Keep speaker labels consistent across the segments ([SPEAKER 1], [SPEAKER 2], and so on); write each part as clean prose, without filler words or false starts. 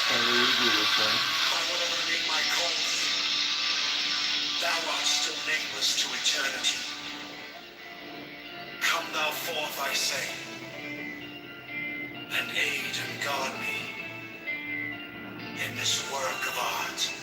[SPEAKER 1] Very beautiful.
[SPEAKER 2] But whatever name I call thee, thou art still nameless to eternity. Come thou forth, I say, and aid and guard me in this work of art.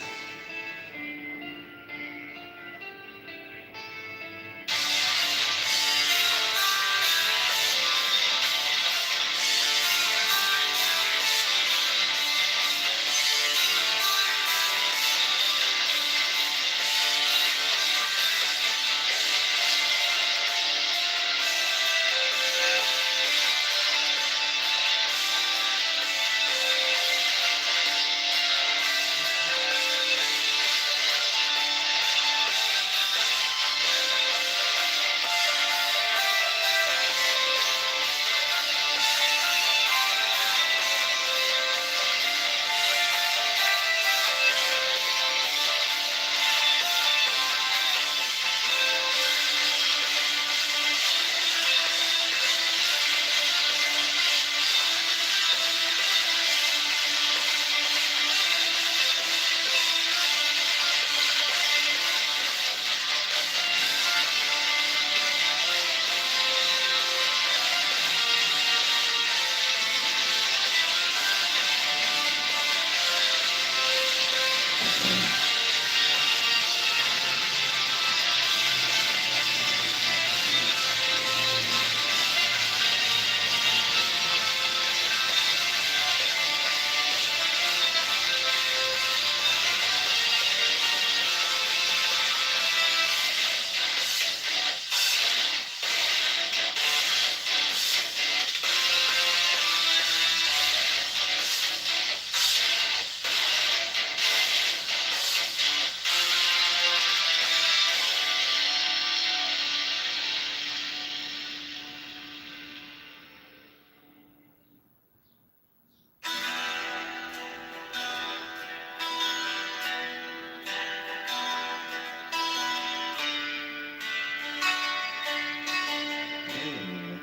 [SPEAKER 1] Mm.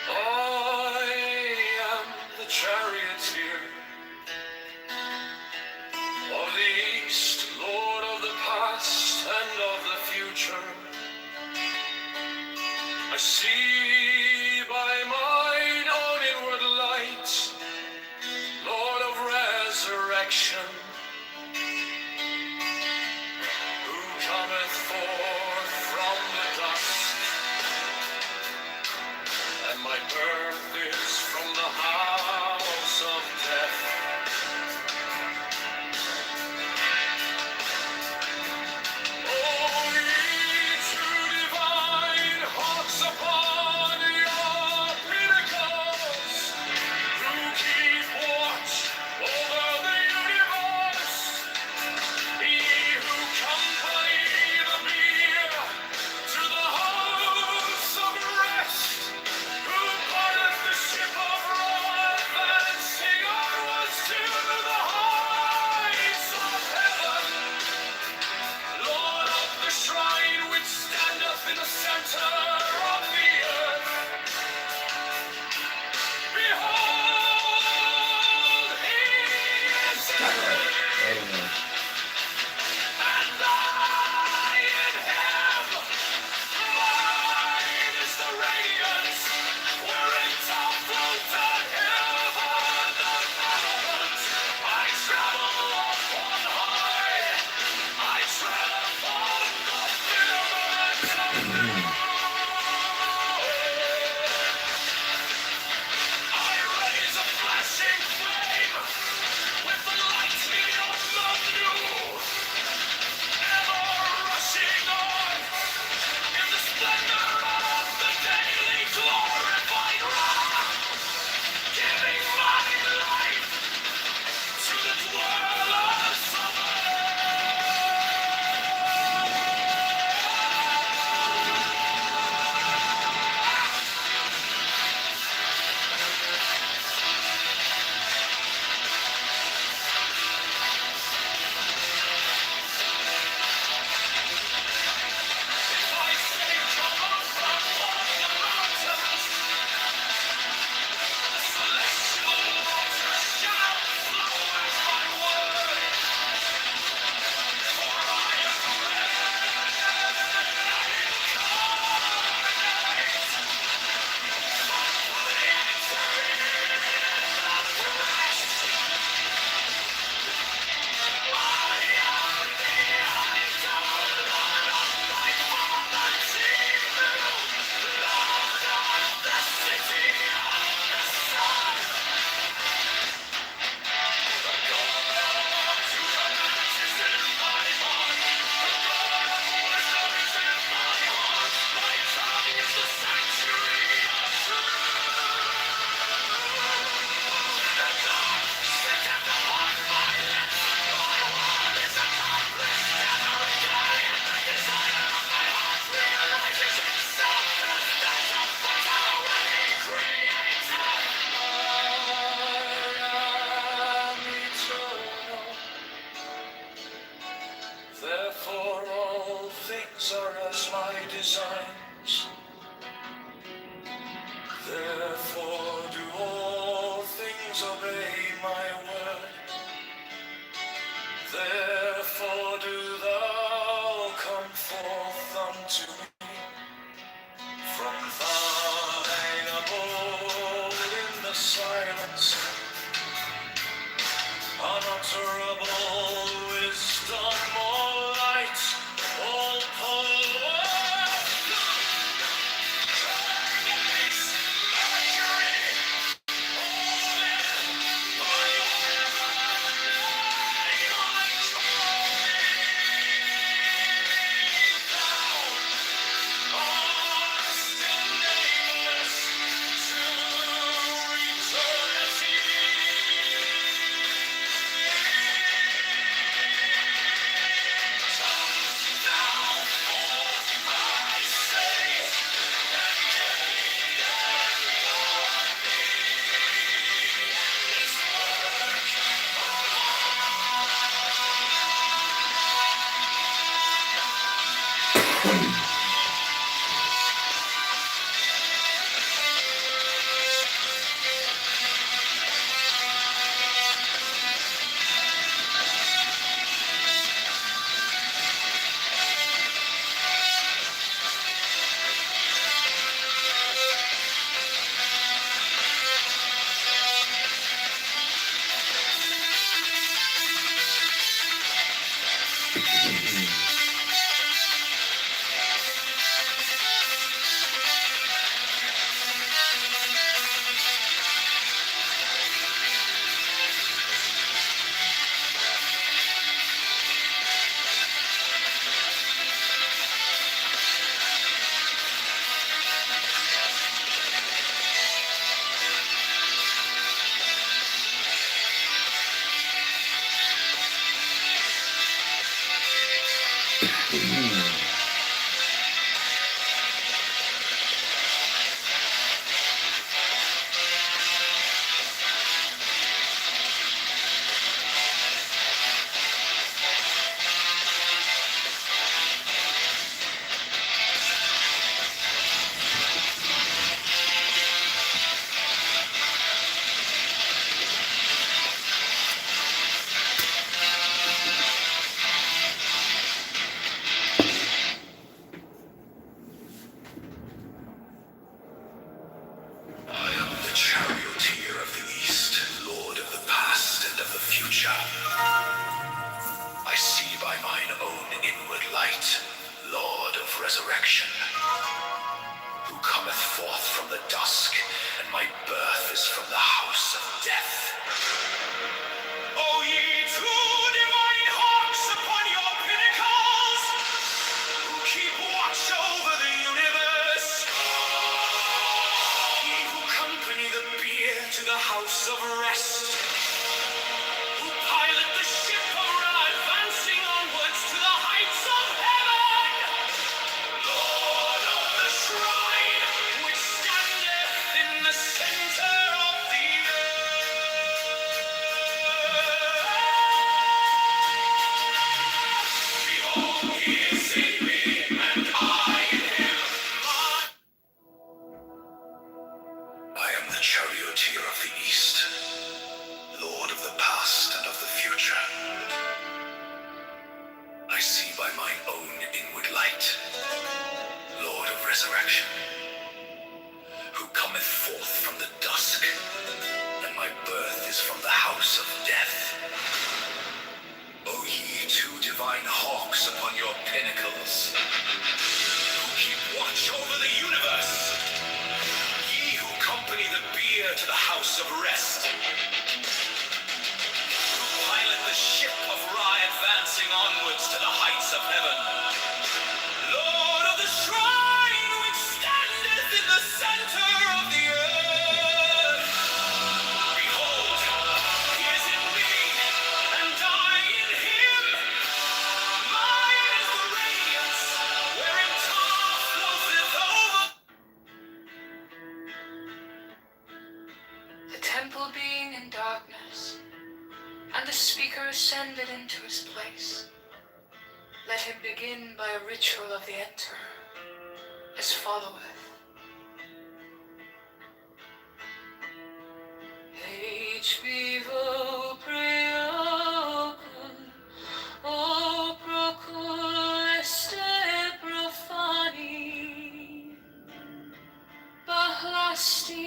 [SPEAKER 2] I am the charioteer of the East, Lord of the past and of the future. I see by mine own inward light, Lord of resurrection, who cometh forth from the dust, and my birth is from the house silence, unutterable wisdom or light, all power. I am the charioteer of the East, Lord of the past and of the future. I see by mine own inward light, Lord of resurrection, who cometh forth from the dusk, and my birth is from the house of death. O ye two divine hawks upon your pinnacles, who keep watch over the universe, ye who accompany the bier to the house of rest, who pilot the ship of Ra advancing onwards to the heights of heaven, Lord of the shrine which standeth in the center of the earth. Behold, he is in me, and I in him. I am the charioteer of the East, Lord of the past and of the future. I see by mine own inward light, Lord of resurrection, who cometh forth from the dusk, and my birth is from the house of death. O ye two divine hawks upon your pinnacles, who keep watch over the universe, ye who accompany the bier to the house of rest, who pilot the ship of Ra advancing onwards to the heights of heaven, Lord of the shrine which standeth in the center of the earth. Behold, he is in me, and I in him. Mine is the radiance wherein Tah floateth over.
[SPEAKER 3] The temple being in darkness, and the speaker ascended into his place, let him begin by a ritual of the enterer, as followeth. H vivo preocul, o procul este profani, bahlasti,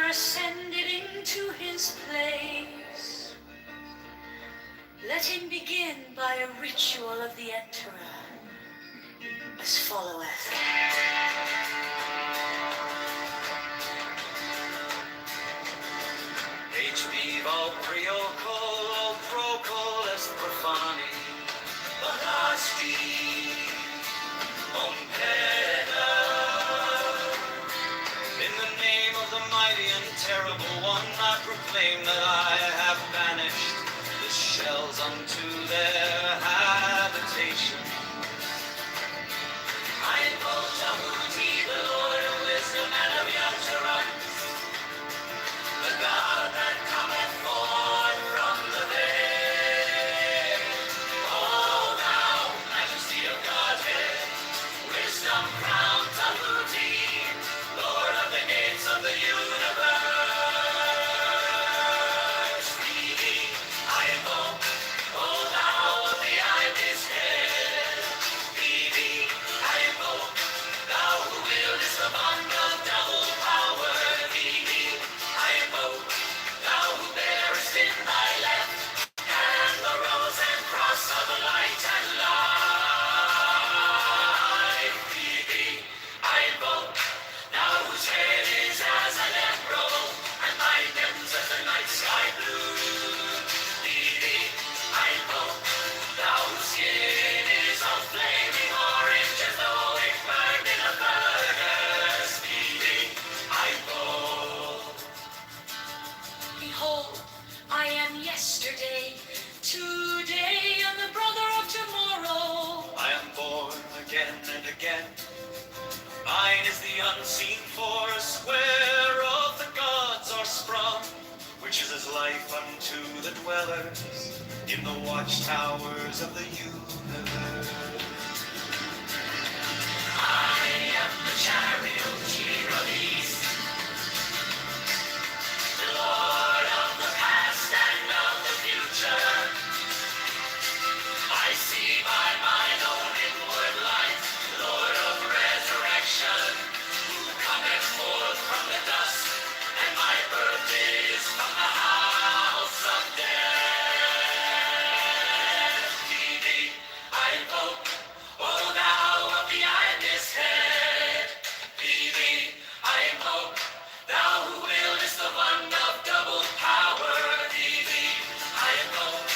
[SPEAKER 3] ascended into his place. Let him begin by a ritual of the Enterer, as followeth.
[SPEAKER 2] HB Valpriocol, Procol est profani, Bonasti, Ompeda. In the name of the mighty and terrible one, I proclaim that I have banished the shells unto their habitation. I invoke Tahuti, the Lord of wisdom and of utterance, the God that cometh forth from the dead. O thou majesty of Godhead, wisdom crowned Tahuti, Lord of the gates of the universe. Thee I invoke, O thou of the ibis head. Thee I invoke, thou who wieldest the bond of double power. Thee I invoke, thou who bearest in thy left hand the rose and cross of light and life. Thee I invoke, thou whose head is as an emerald and thy limbs as the night sky blue. Thee I invoke, thou whose skin is of flaming orange as though it burned in a furnace. Thee I invoke.
[SPEAKER 3] Behold, I am yesterday, today am the brother of tomorrow.
[SPEAKER 2] I am born again and again. Mine is the unseen force whereof the gods are sprung, which is as life unto the dwellers in the watchtowers of the universe.
[SPEAKER 3] I am the charioteer of East, the Lord of the past and of the future. I see by mine own inward light, Lord of resurrection, who cometh forth from the dust, and my birth is from the house of death. Thee I invoke, O thou of the ibis head. Thee I invoke, thou who wieldest the wand of double power. Thee I invoke,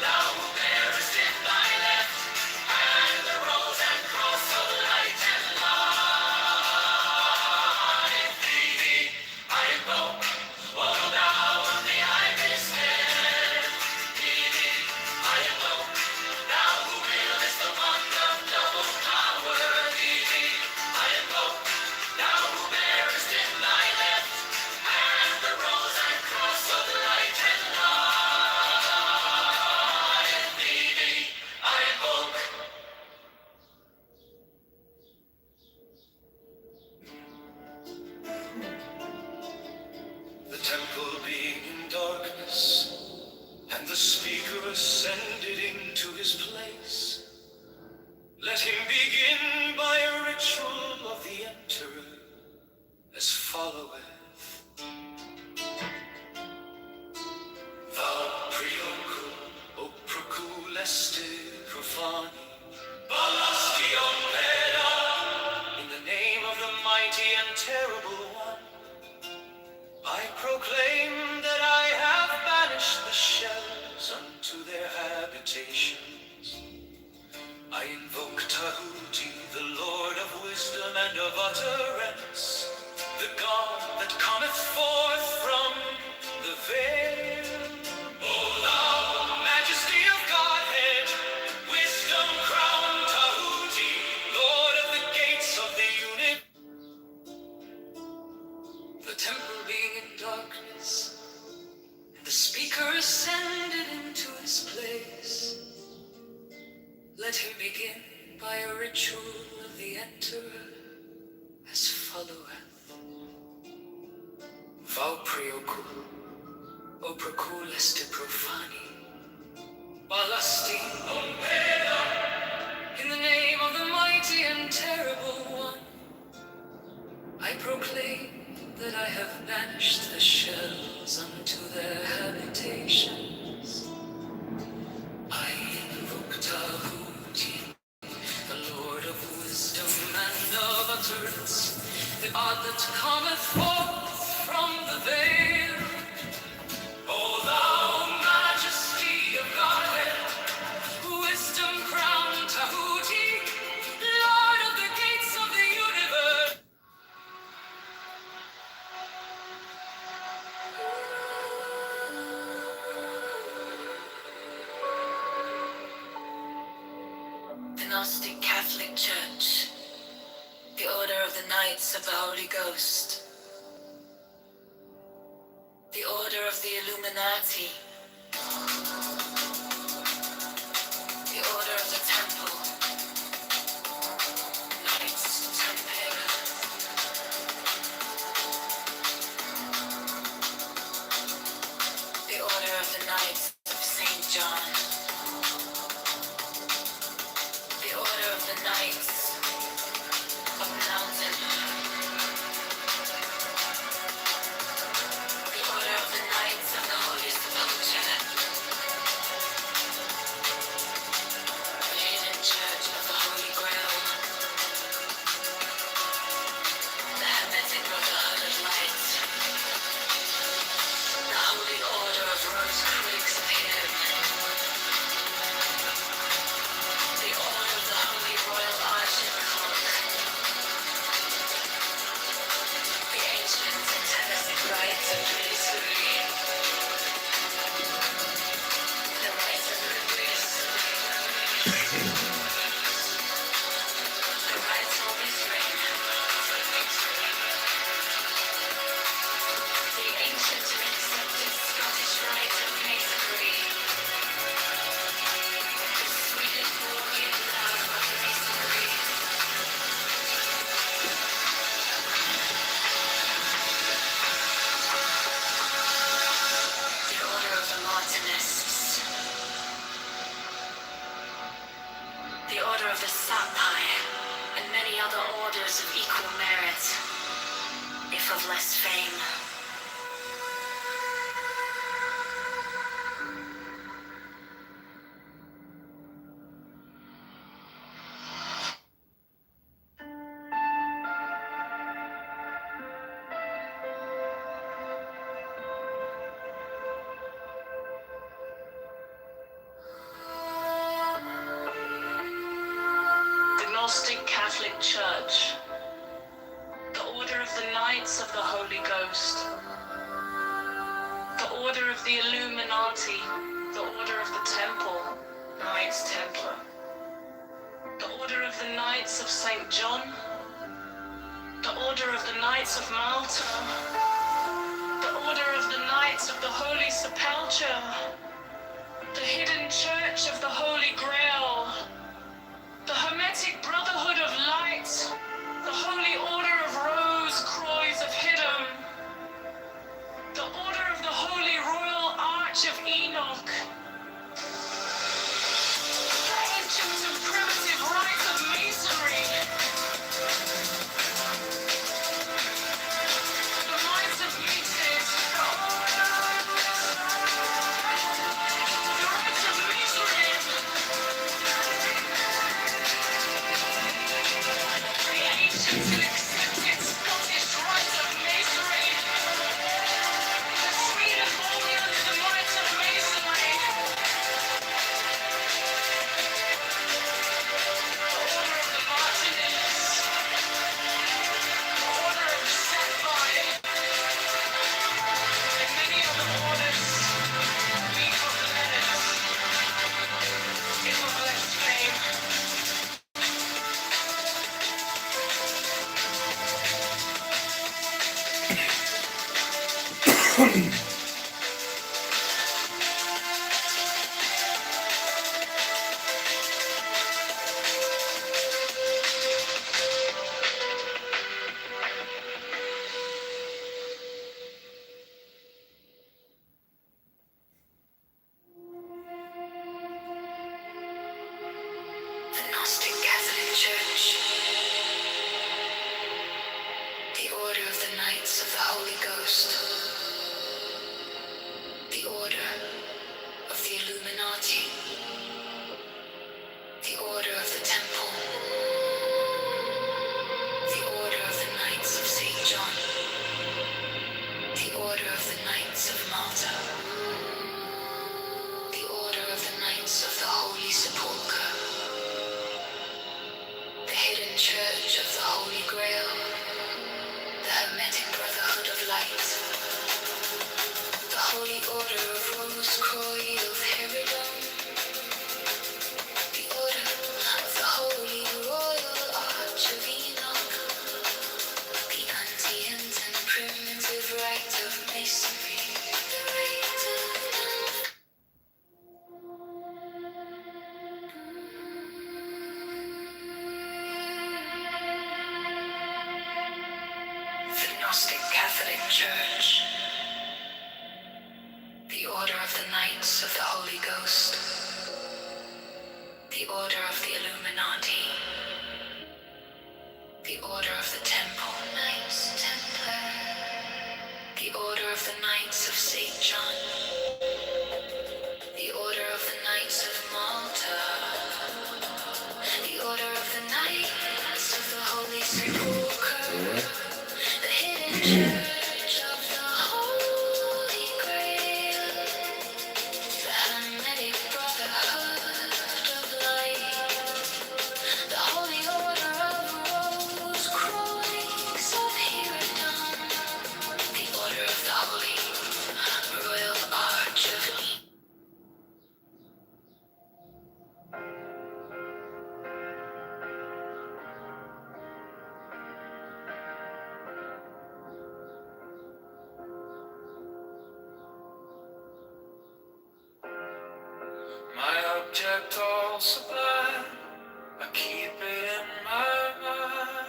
[SPEAKER 3] thou who bearest in thy left hand the rose and cross of light and life. Thee I invoke, O thou of the ibis head. Thee I invoke, thou who wieldest the wand of double power. Thee I invoke, thou who bearest in thy left hand the rose and cross of light and life. Thee I invoke.
[SPEAKER 2] The temple being in darkness, and the speaker ascended into his place, let him begin by a ritual of the Enterer, as followeth. Valpriocul, o procul este profani, Balastion Peda, in the name of the mighty and terrible one, I proclaim that I have banished the shells unto their habitations. I invoke Tahuti, the Lord of wisdom and of utterance, the God that cometh forth from the veil. O thou majesty of Godhead, wisdom crowned Tahuti, Lord of the gates of the universe.
[SPEAKER 3] The temple being in darkness, and the speaker ascended into his place. Let him begin by a ritual of the Enterer, as followeth. Valpriocul, o procul este profani, Balasti Ompeda, in the name of the mighty and terrible one, I proclaim that I have banished the shells unto their habitations. I invoke Tahuti, the Lord of wisdom and of utterance, the God that cometh forth from the veil. O thou majesty of Godhead, wisdom crowned Tahuti, Lord of the gates of the universe. The Gnostic Catholic Church, the Order of the Knights of the Holy Ghost, the Order of the Illuminati, the Order of the Temple, Knights Templar, the Order of the Knights of St. John, the Order of the Knights of Mountain, the Order of the Knights of the Holy Sepulchre, the Hidden Church of the Holy Grail, the Hermetic Brotherhood of Light, the Holy Order of Rosicrucians of Him, the Order of the Holy Royal Archiclock, the Ancient Satanic Rites of Masonry, the Rites of Masonry, the Rites of Israel, the ancient and accepted Scottish Rite of Masonry, the Swedenborgian love of Masonry, the Order of the Martinists, the Order of the Sapphire, and many other orders of equal merit, if of less fame. The Gnostic Catholic Church, the Order of the Knights of the Holy Ghost, the Order of the Illuminati, the Order of the Temple, Knights Templar, the Order of the Knights of St. John, the Order of the Knights of Malta, the Order of the Knights of the Holy Sepulchre, the Hidden Church of the Holy Grail, the Hermetic Brotherhood of Light, the Holy Order of Rosicrucians of Hidden, the Order of the Holy Royal Arch of Enoch, the ancient and primitive rites of Masonry, the rites of Isis, the rites of Masonry, the ancient and accepted Scottish rites of Masonry, the Swedenborgian rites of Masonry, the Order of the Martinists, the Order of the Sapphire, and many other orders, weak of merit, if of less fame. The Gnostic Catholic Church, the Order of the Knights of the The Order of the Illuminati. The Order of the Temple. The Order of the Knights of St. John. The Order of the Knights of Malta. The Order of the Knights of the Holy Sepulchre. The Hidden Church of the Holy Grail. The Hermetic Brotherhood of Light. The Holy Order of Rose Croix of Herodon. The Order of the Holy Royal Arch of Enoch. The Antient and Primitive Rite of Masonry. The Rite of the Gnostic Catholic Church. The Order of the Knights of the Holy Ghost. The Order of the Illuminati. The Order of the Temple. Knights Templar. The Order of the Knights of St. John. The Order of the Knights of Malta. The Order of the Knights of the Holy Sepulchre. The Hidden Church of the Holy Grail. The Hermetic Brotherhood of Light. The Holy Order of Rose Croix of Herodon. The Order of the Holy Royal Arch of Enoch. My object all sublime, I keep it in my mind.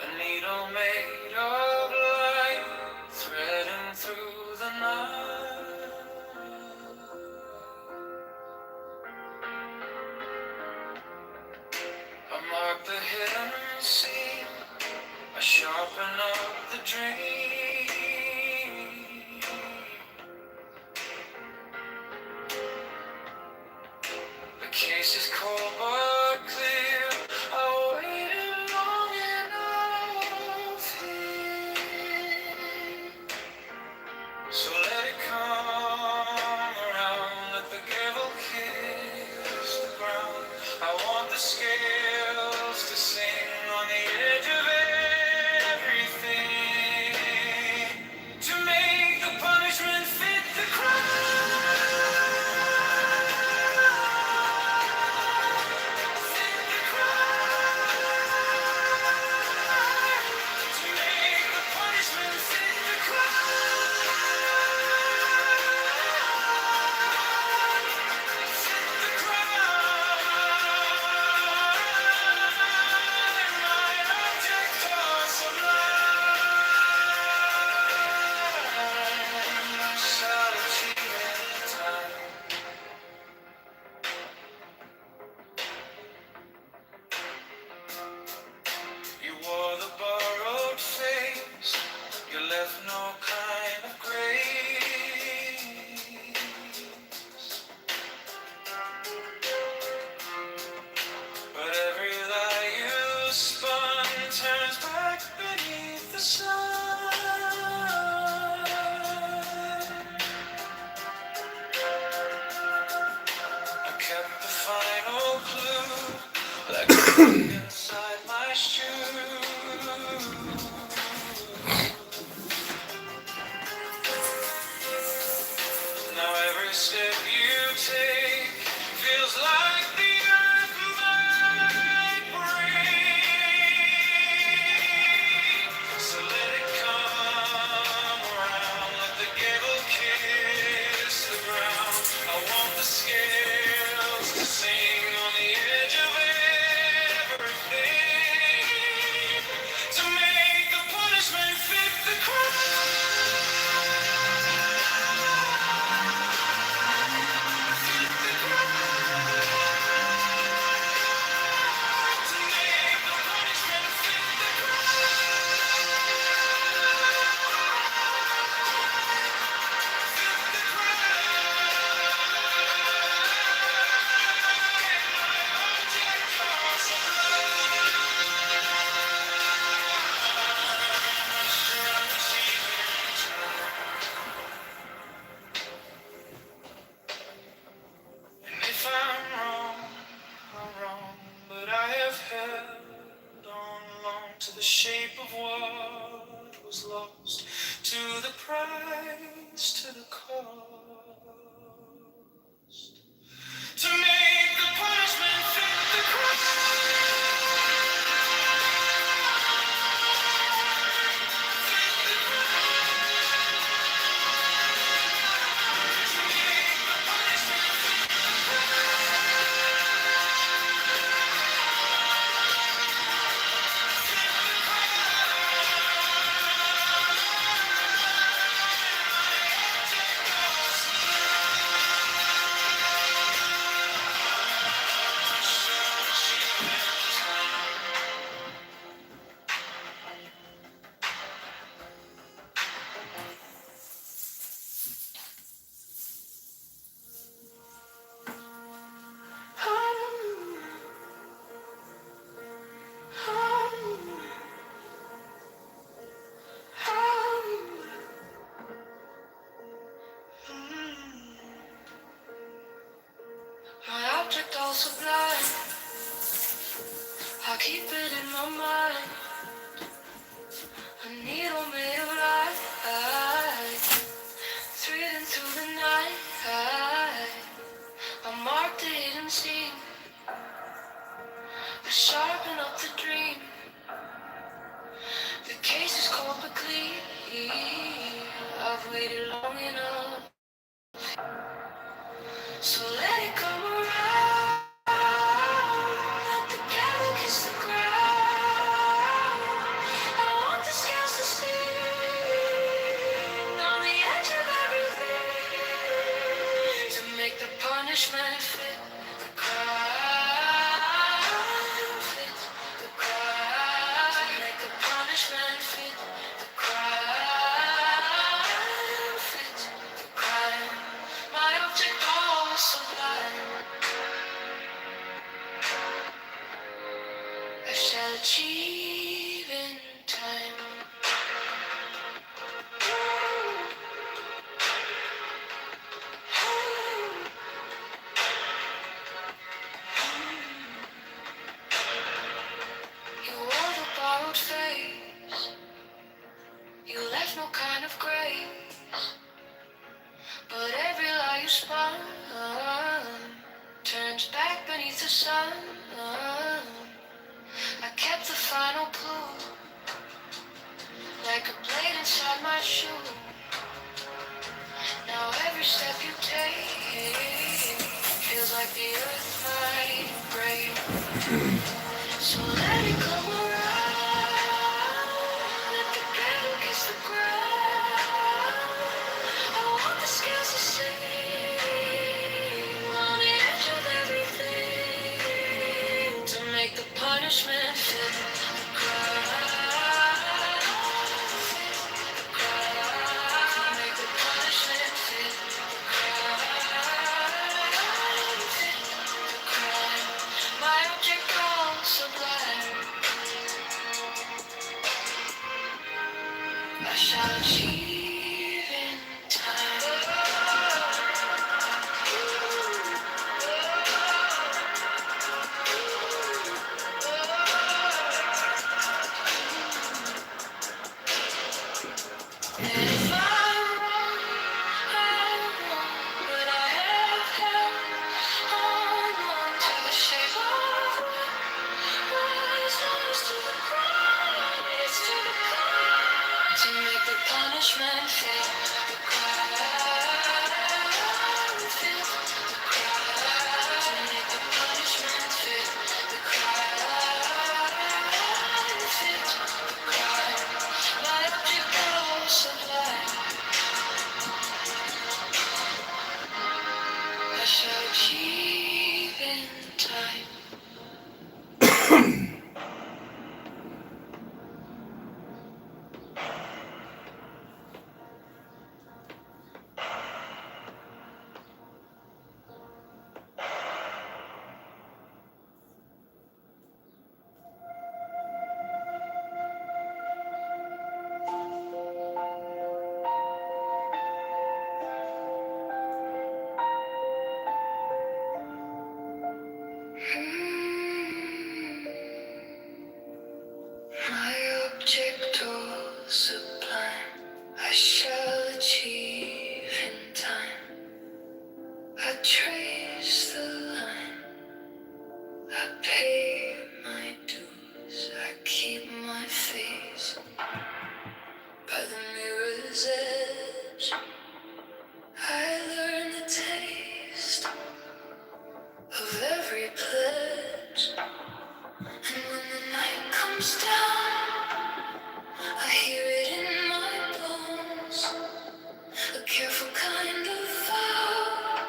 [SPEAKER 3] A needle made of light, threading through the night. I mark the hidden scene, I sharpen up the dream. The case is cold but clear. I waited long enough here. So let it come around, let the gavel kiss the ground. I want the scales to sing on the edge of everything, to make the punishment fit the crime. Fit the crime. To make the punishment fit the crime. Fit the crime. My object are sublime. Subtlety in time. You wore the borrowed face, you left no kind of grace. But every lie you spun turns back beneath the sun. I kept the final clue, like inside my shoe. Now every step you take feels like the earth might break. So let it come around, let the gavel kiss the ground. I want the scales to sing on the edge of everything,
[SPEAKER 2] to the shape of what was lost, to the price, to the cost, to make the punishment fit the crime. My object all sublime, I keep it in my mind. A needle made of light, threading through the night. I mark the hidden scene, I sharpen up the dream. The case is cold but clean. I've waited long enough, so let it come around. Let the cattle kiss the ground. I want the scales to sing on the edge of everything, to make the punishment fit the crime, fit the crime, to make the punishment fit the crime, fit the crime. My object all sublime, I shall achieve in time. You wore the borrowed face, you left no kind of grace, but every lie you spun turns back beneath the sun. I kept the final clue, like a blade inside my shoe. Now every step you take feels like the earth might break. So let it come around, let the cattle kiss the ground. I want the scales to sing on the edge of everything, to make the punishment fit the crime, fit the crime, to make the punishment fit the crime, fit the crime. My object all sublime, I shall achieve in time. And if I'm wrong, I'm wrong, but I have held on to the shape of what is lost to the ground. It's to the ground, to make the punishment fit the crime, fit the crime, to make the punishment fit the crime, fit the crime. My object all sublime, I shall achieve in time.
[SPEAKER 3] object all sublime, I shall achieve in time. I trace the line, I pay my dues, I keep my face by the mirror's edge. I learn the taste of every pledge, and when the night comes down, I hear it in my bones, a careful kind of vow,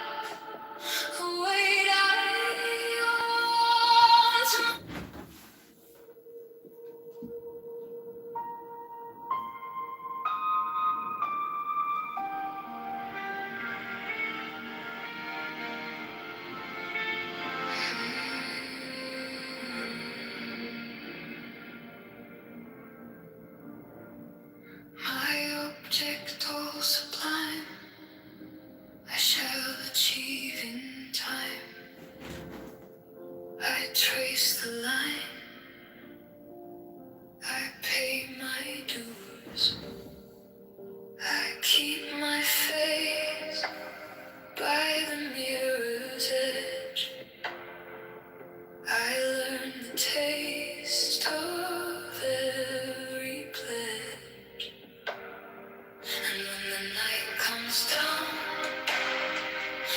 [SPEAKER 3] a weight I own. My object all sublime, I shall achieve in time. I trace the line, I pay my dues, I keep my face by the mirror's edge. I learn the taste of every pledge, and when the night comes down,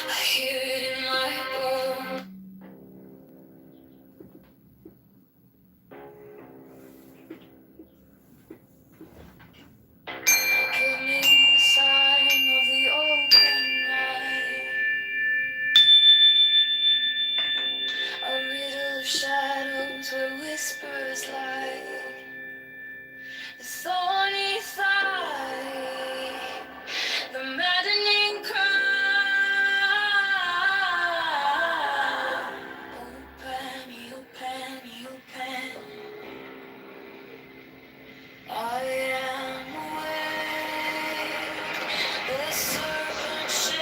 [SPEAKER 3] I hear it in my bones. Give me the sign of the open night, a riddle of shadows where whispers lie, the thorny thigh, the maddening cry. Open, open, I am awake, the serpent shakes.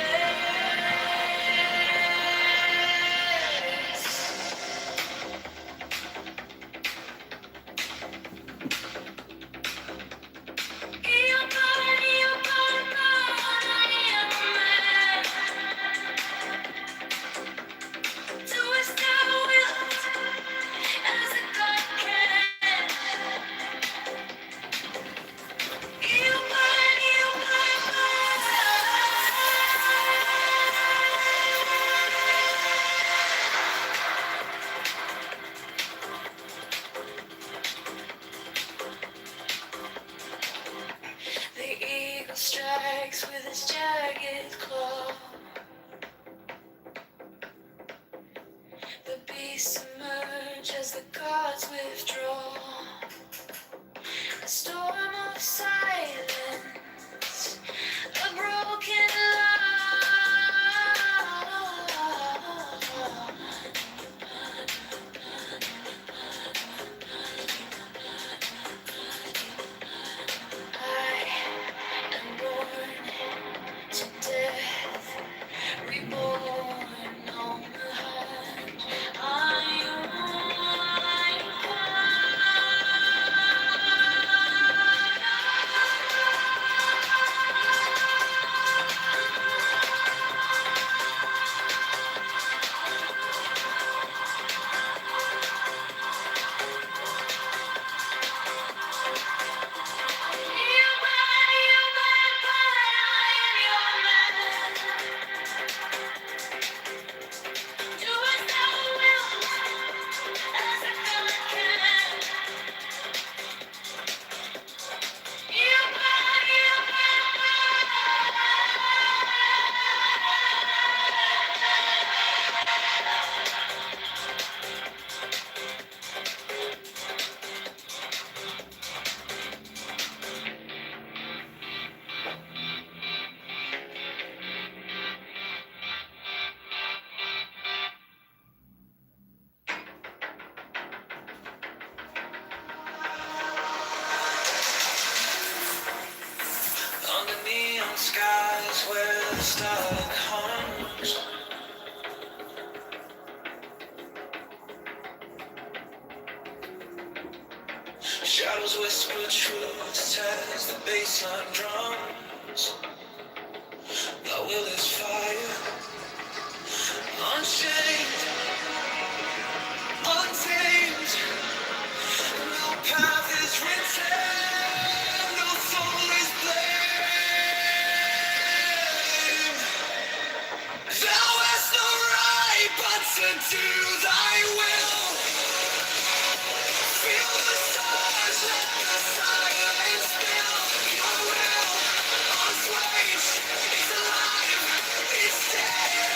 [SPEAKER 3] The eagle strikes with its jagged claw. The beasts emerge as the gods withdraw. A storm of silence, a broken I am born to death, reborn on the hand. I am under neon skies where the starlight haunts.
[SPEAKER 2] Shadows whisper truths as the baseline drums. Thy will is fire, unchained, untamed. No path is written, no soul is blamed. Thou hast no right but to do thy will. Feel the stars, let the silence fill your will. Unswaged, it's alive, it's dead.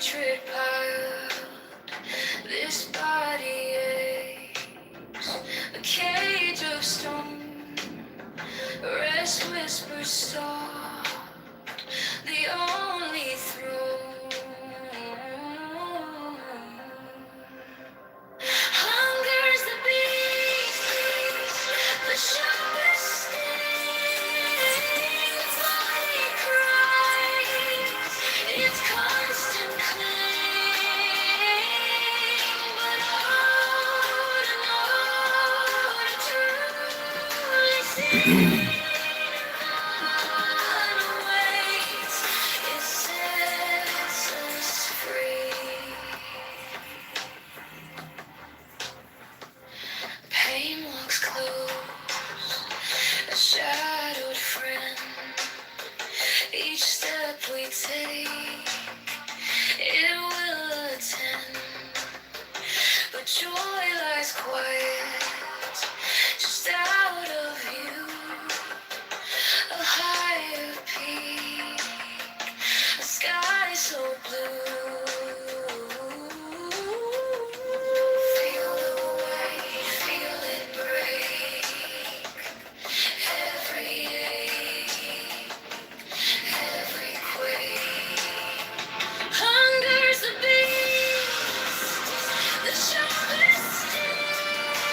[SPEAKER 3] hatred piled, this body aches, a cage of stone, rest whispers stop, the only throne. Hunger's the beast, the sharpest sting, body cries, its constant claim, but hold to truly see. Waits, it sets us free. Pain walks close, a shadowed friend. Each step we take, it will attend. But joy lies quiet, just out of view. A higher peak, a sky so blue. Feel the weight, feel it break. Every ache, every quake. Hunger's the beast, the sharpest sting.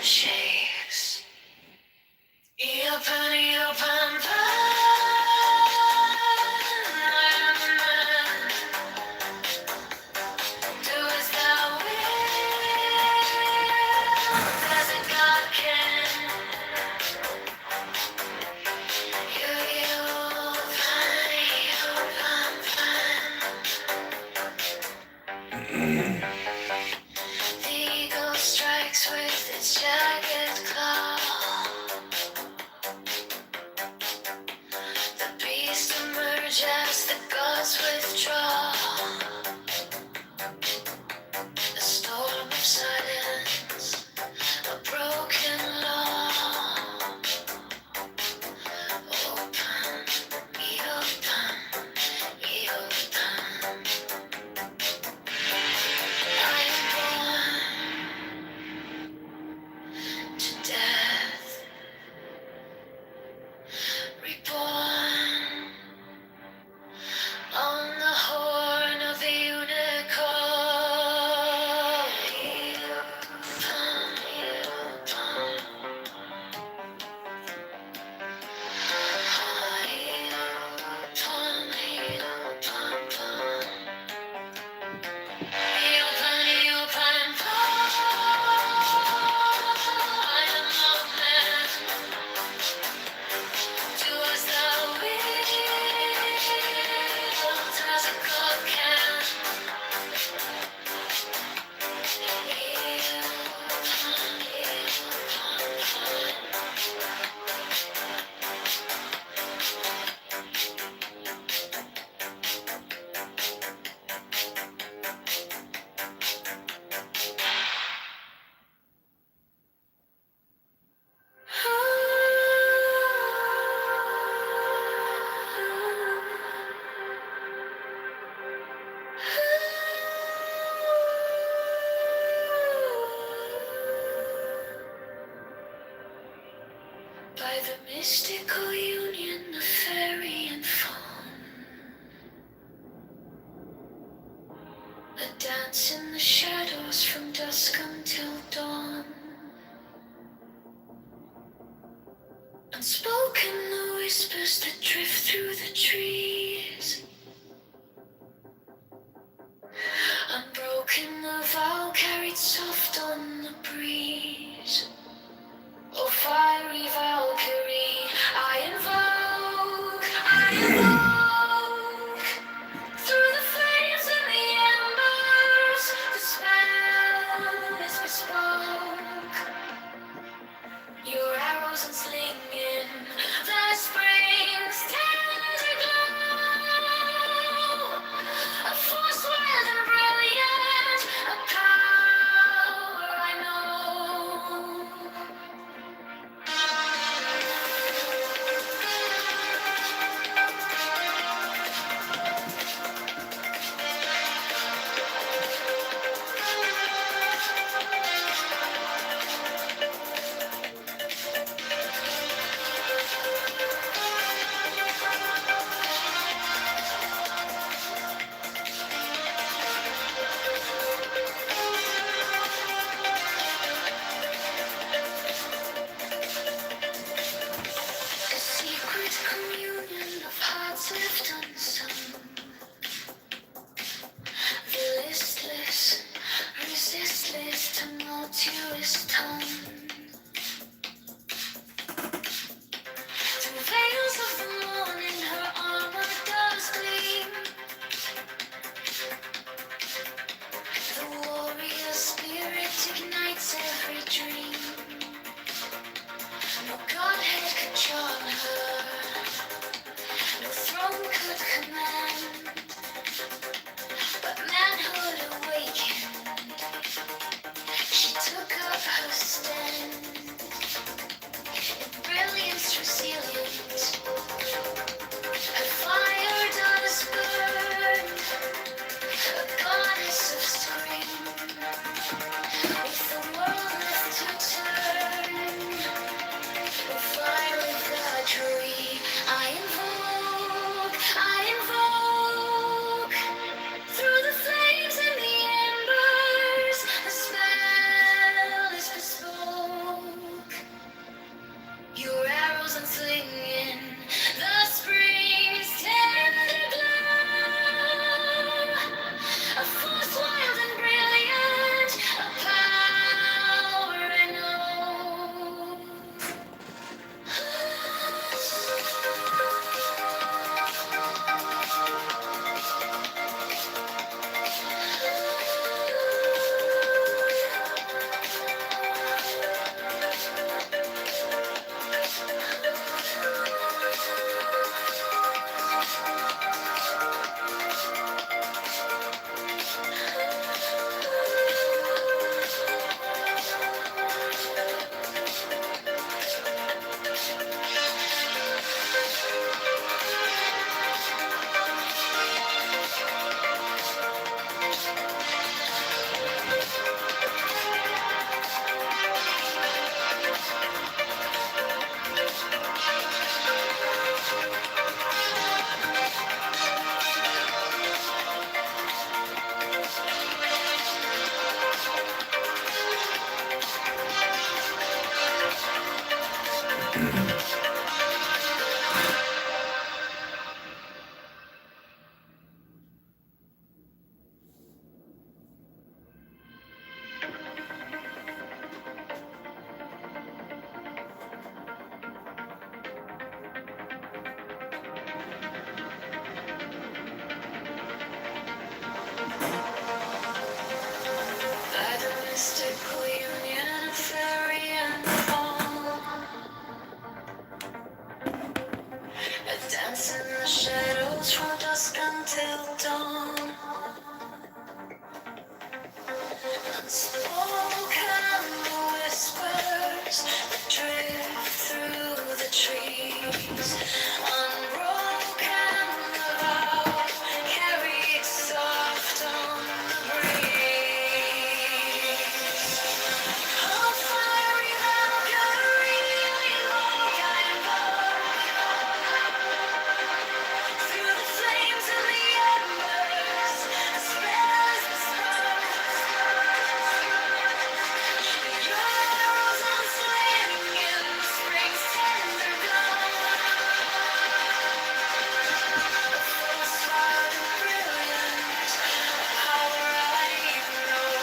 [SPEAKER 3] shakes. Open, I'm a man. Do as thou wilt, as a God can. The eagle strikes with its jagged claw. The beast emerges as the gods withdraw. A storm of silence, a broken law. Open, ye open, ye open. I am born to death, reborn on the horn of the unicorn. By the mystical union of fairy and fawn, a dance in the shadows from dusk until dawn. Unspoken the whispers that drift through the trees. Unbroken the vow carried soft on the breeze. Oh, fiery Valkyrie, I invoke, through the flames and the embers, the spell is bespoke. Your arrows unslinging, the spring's tender glow, a force wild and brilliant, a power I know. A secret communion of hearts left unsung. The listless, resistless, tumultuous tongue. Through veils of the morning, her armor does gleam. The warrior spirit ignites every dream. No godhead could charm her, no throne could command, but manhood awakened, she took up her stand. By the mystical union of fairy and fawn, I dance in the shadows from dusk until dawn. Unspoken whispers that drift through the trees. Unbroken vow carried soft on the breeze. Oh, fiery Valkyrie, I invoke through the flames and the embers, as red as the sparks. Your arrows on swing in spring's tender glow. Force wild and brilliant, power I know.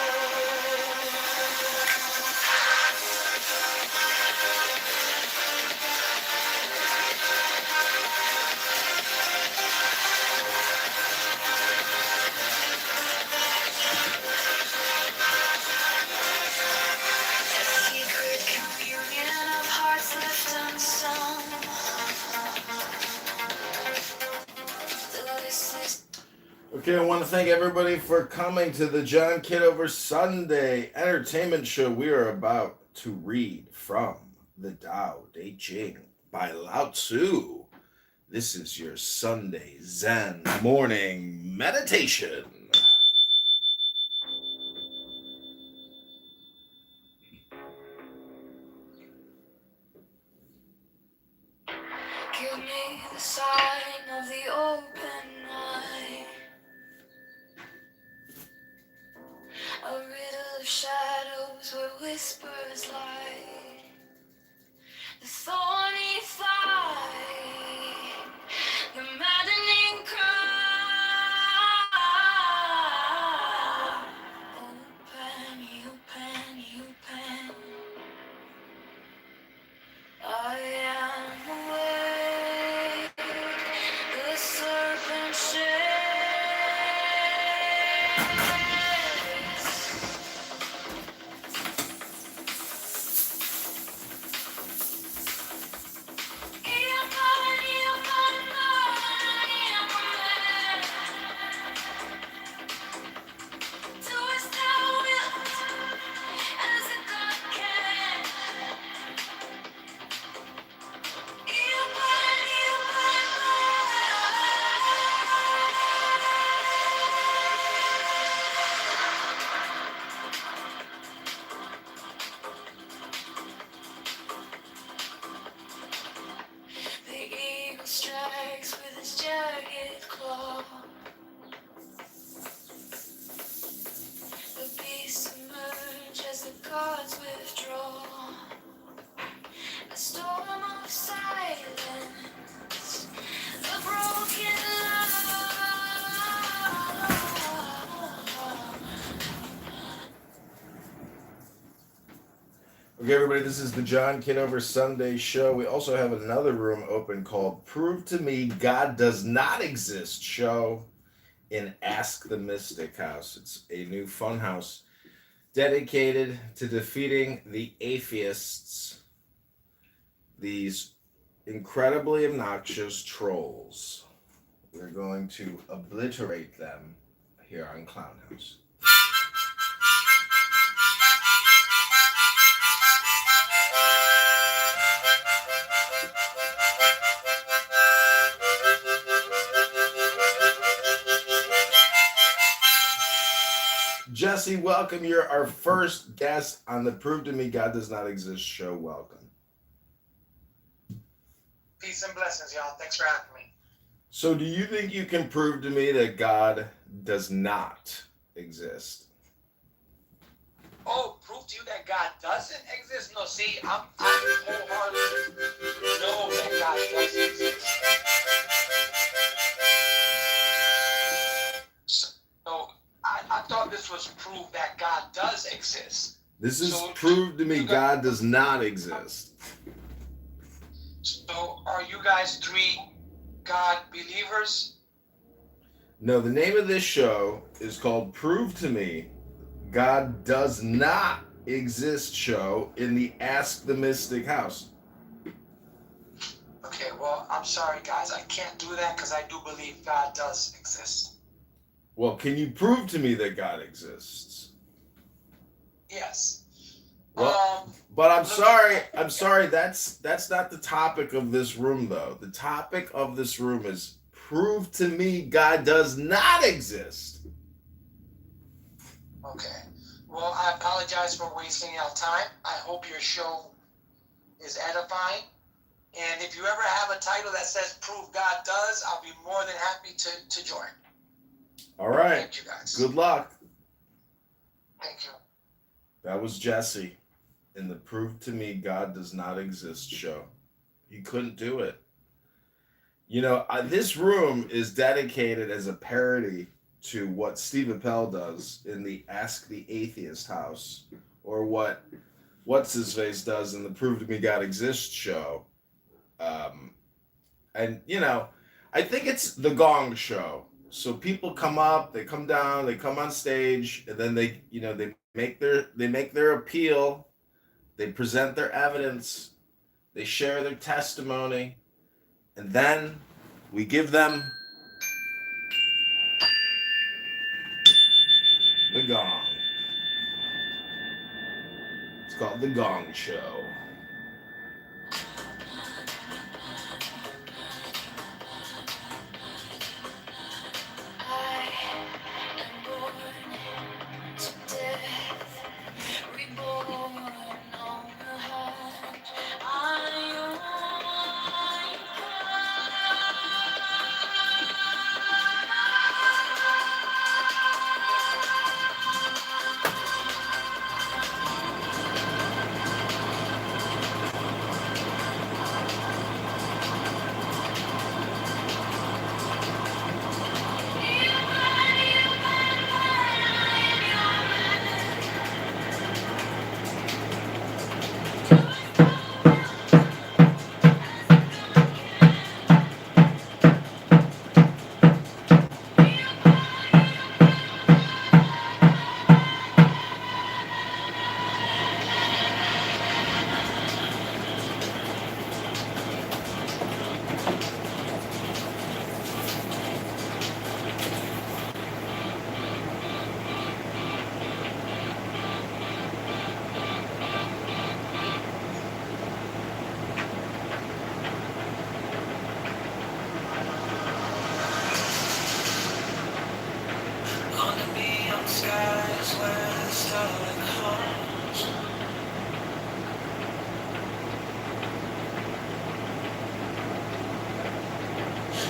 [SPEAKER 3] A secret communion of hearts left unsung. The listless
[SPEAKER 1] Okay, I want to thank everybody for coming to the John Kitover Sunday Entertainment Show. We are about to read from the Tao Te Ching by Lao Tzu. This is your Sunday Zen morning meditation.
[SPEAKER 3] give me the sign of the open eye. A riddle of shadows where whispers lie. The thorny thigh, the maddening cry. Open, open. I am awake. The serpent shakes. The eagle strikes with his jagged claw. The beasts emerge as the gods withdraw. A storm of silence, a broken love.
[SPEAKER 1] Okay, everybody, this is the John Kitover Sunday Show. We also have another room open called Prove to Me God Does Not Exist show in Ask the Mystic House. It's a new fun house dedicated to defeating the atheists, these incredibly obnoxious trolls. We're going to obliterate them here on Clown House. Jesse, welcome. You're our first guest on the Prove to Me God Does Not Exist show. Welcome.
[SPEAKER 4] Peace and blessings, y'all. Thanks for having me.
[SPEAKER 1] So, do you think you can prove to me that God does not exist?
[SPEAKER 4] Oh, prove to you that God doesn't exist? No, see, I'm wholeheartedly
[SPEAKER 1] This is
[SPEAKER 4] So,
[SPEAKER 1] prove to me
[SPEAKER 4] you got-
[SPEAKER 1] God does not exist.
[SPEAKER 4] So are you guys three God believers?
[SPEAKER 1] No, the name of this show is called Prove to Me God Does Not Exist show in the Ask the Mystic house.
[SPEAKER 4] Okay, well, I'm sorry, guys. I can't do that because I do believe God does exist.
[SPEAKER 1] Well, can you prove to me that God exists?
[SPEAKER 4] Yes.
[SPEAKER 1] Well, but I'm sorry, that's not the topic of this room though. The topic of this room is prove to me God does not exist.
[SPEAKER 4] Okay. Well, I apologize for wasting your time. I hope your show is edifying. And if you ever have a title that says Prove God Does, I'll be more than happy to join.
[SPEAKER 1] All right.
[SPEAKER 4] Thank you, guys.
[SPEAKER 1] Good luck.
[SPEAKER 4] Thank you.
[SPEAKER 1] That was Jesse in the Prove to Me God Does Not Exist show. He couldn't do it. You know, this room is dedicated as a parody to what Steve Appel does in the Ask the Atheist house, or what's his face does in the Prove to Me God Exists show. And you know, I think it's the Gong Show. So people come up, they come down, they come on stage, and then they make their appeal, they present their evidence, they share their testimony, and then we give them the gong. It's called the Gong Show.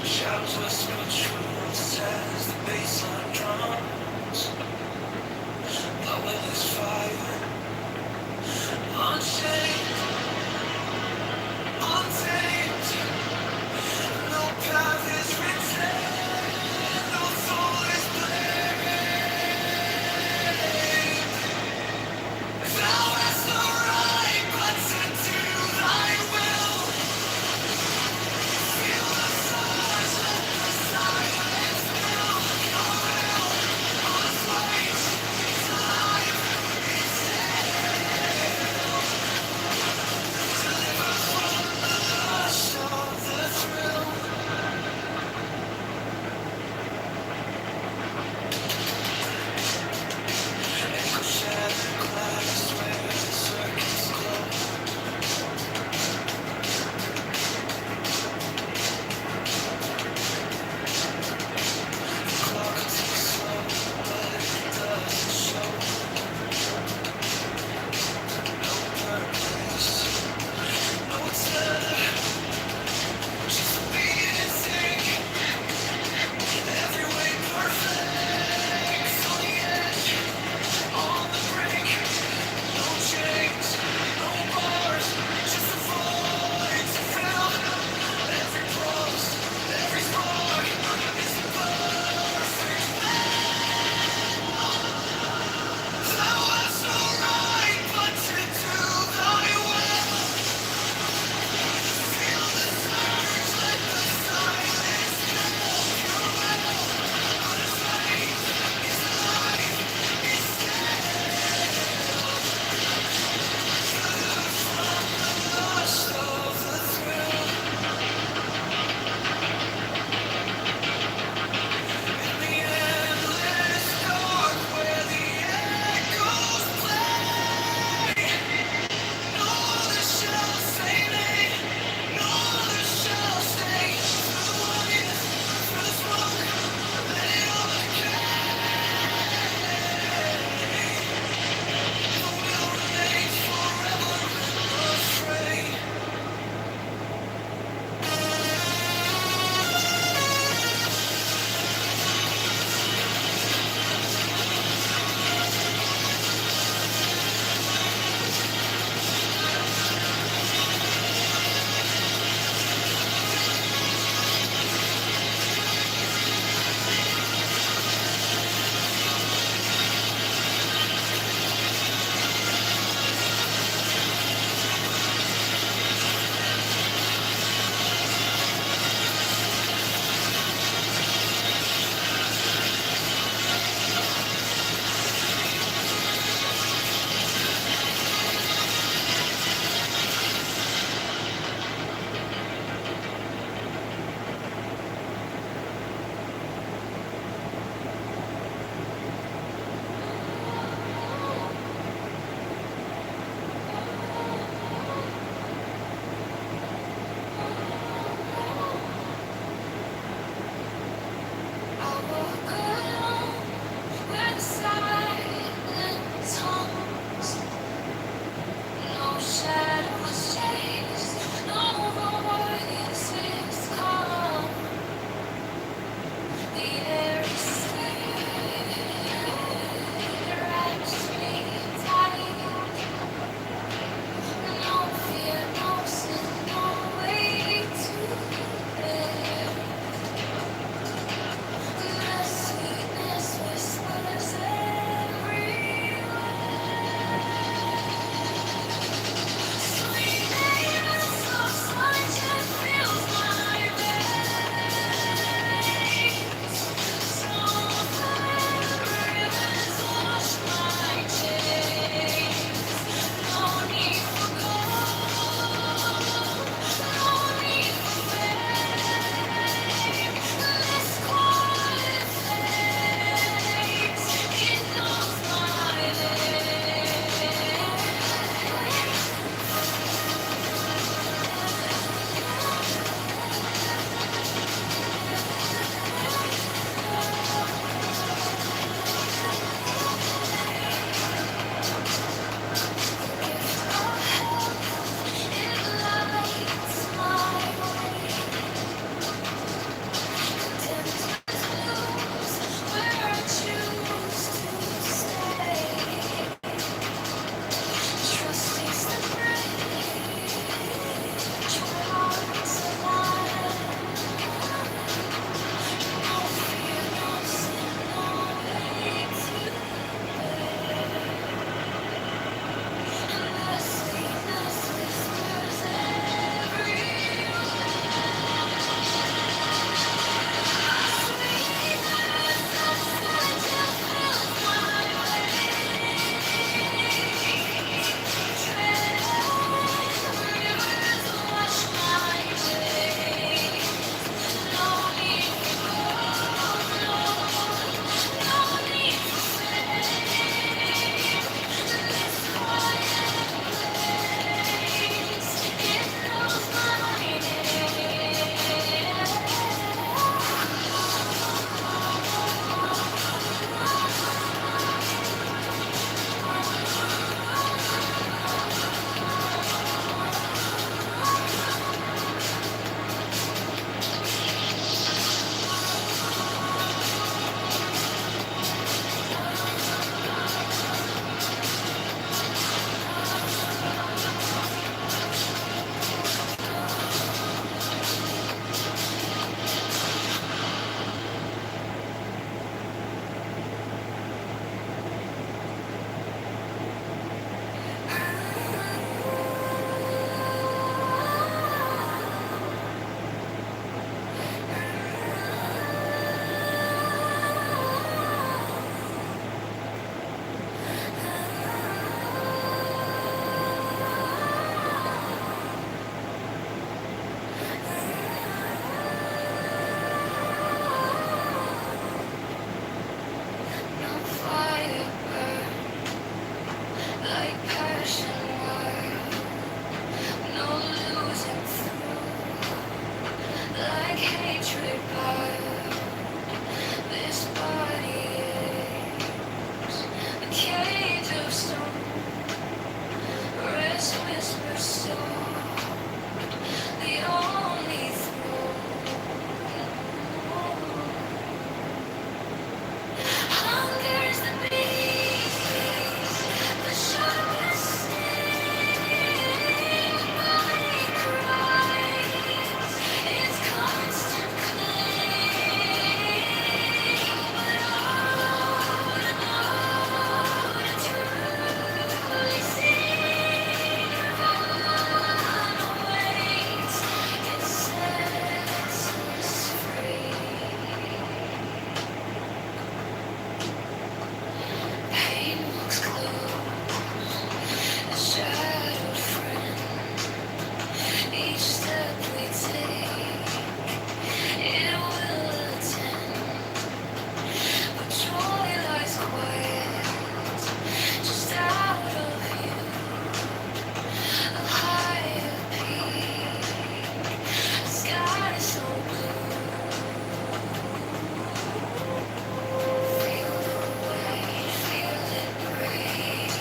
[SPEAKER 2] Shadows whisper truths as the baseline drums. The will is fire, unchained, untamed. No path is written, no soul is blamed. Thou hast no right but to do thy will. Feel the stars, let the silence fill your will. On flight, it's alive, it's
[SPEAKER 3] shattered friend. Each step we take, it will attend. But joy lies quiet, just out of view. A higher peak, the sky is so blue. Feel the weight, feel it break.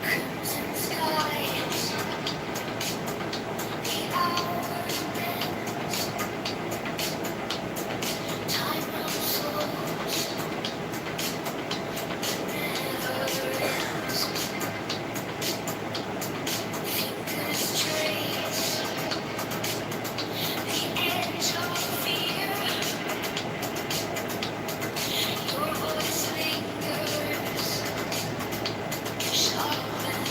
[SPEAKER 3] Crimson skies, the hour bends, time runs slow, never ends. Fingers trace the edge of fear. Your voice lingers, sharp and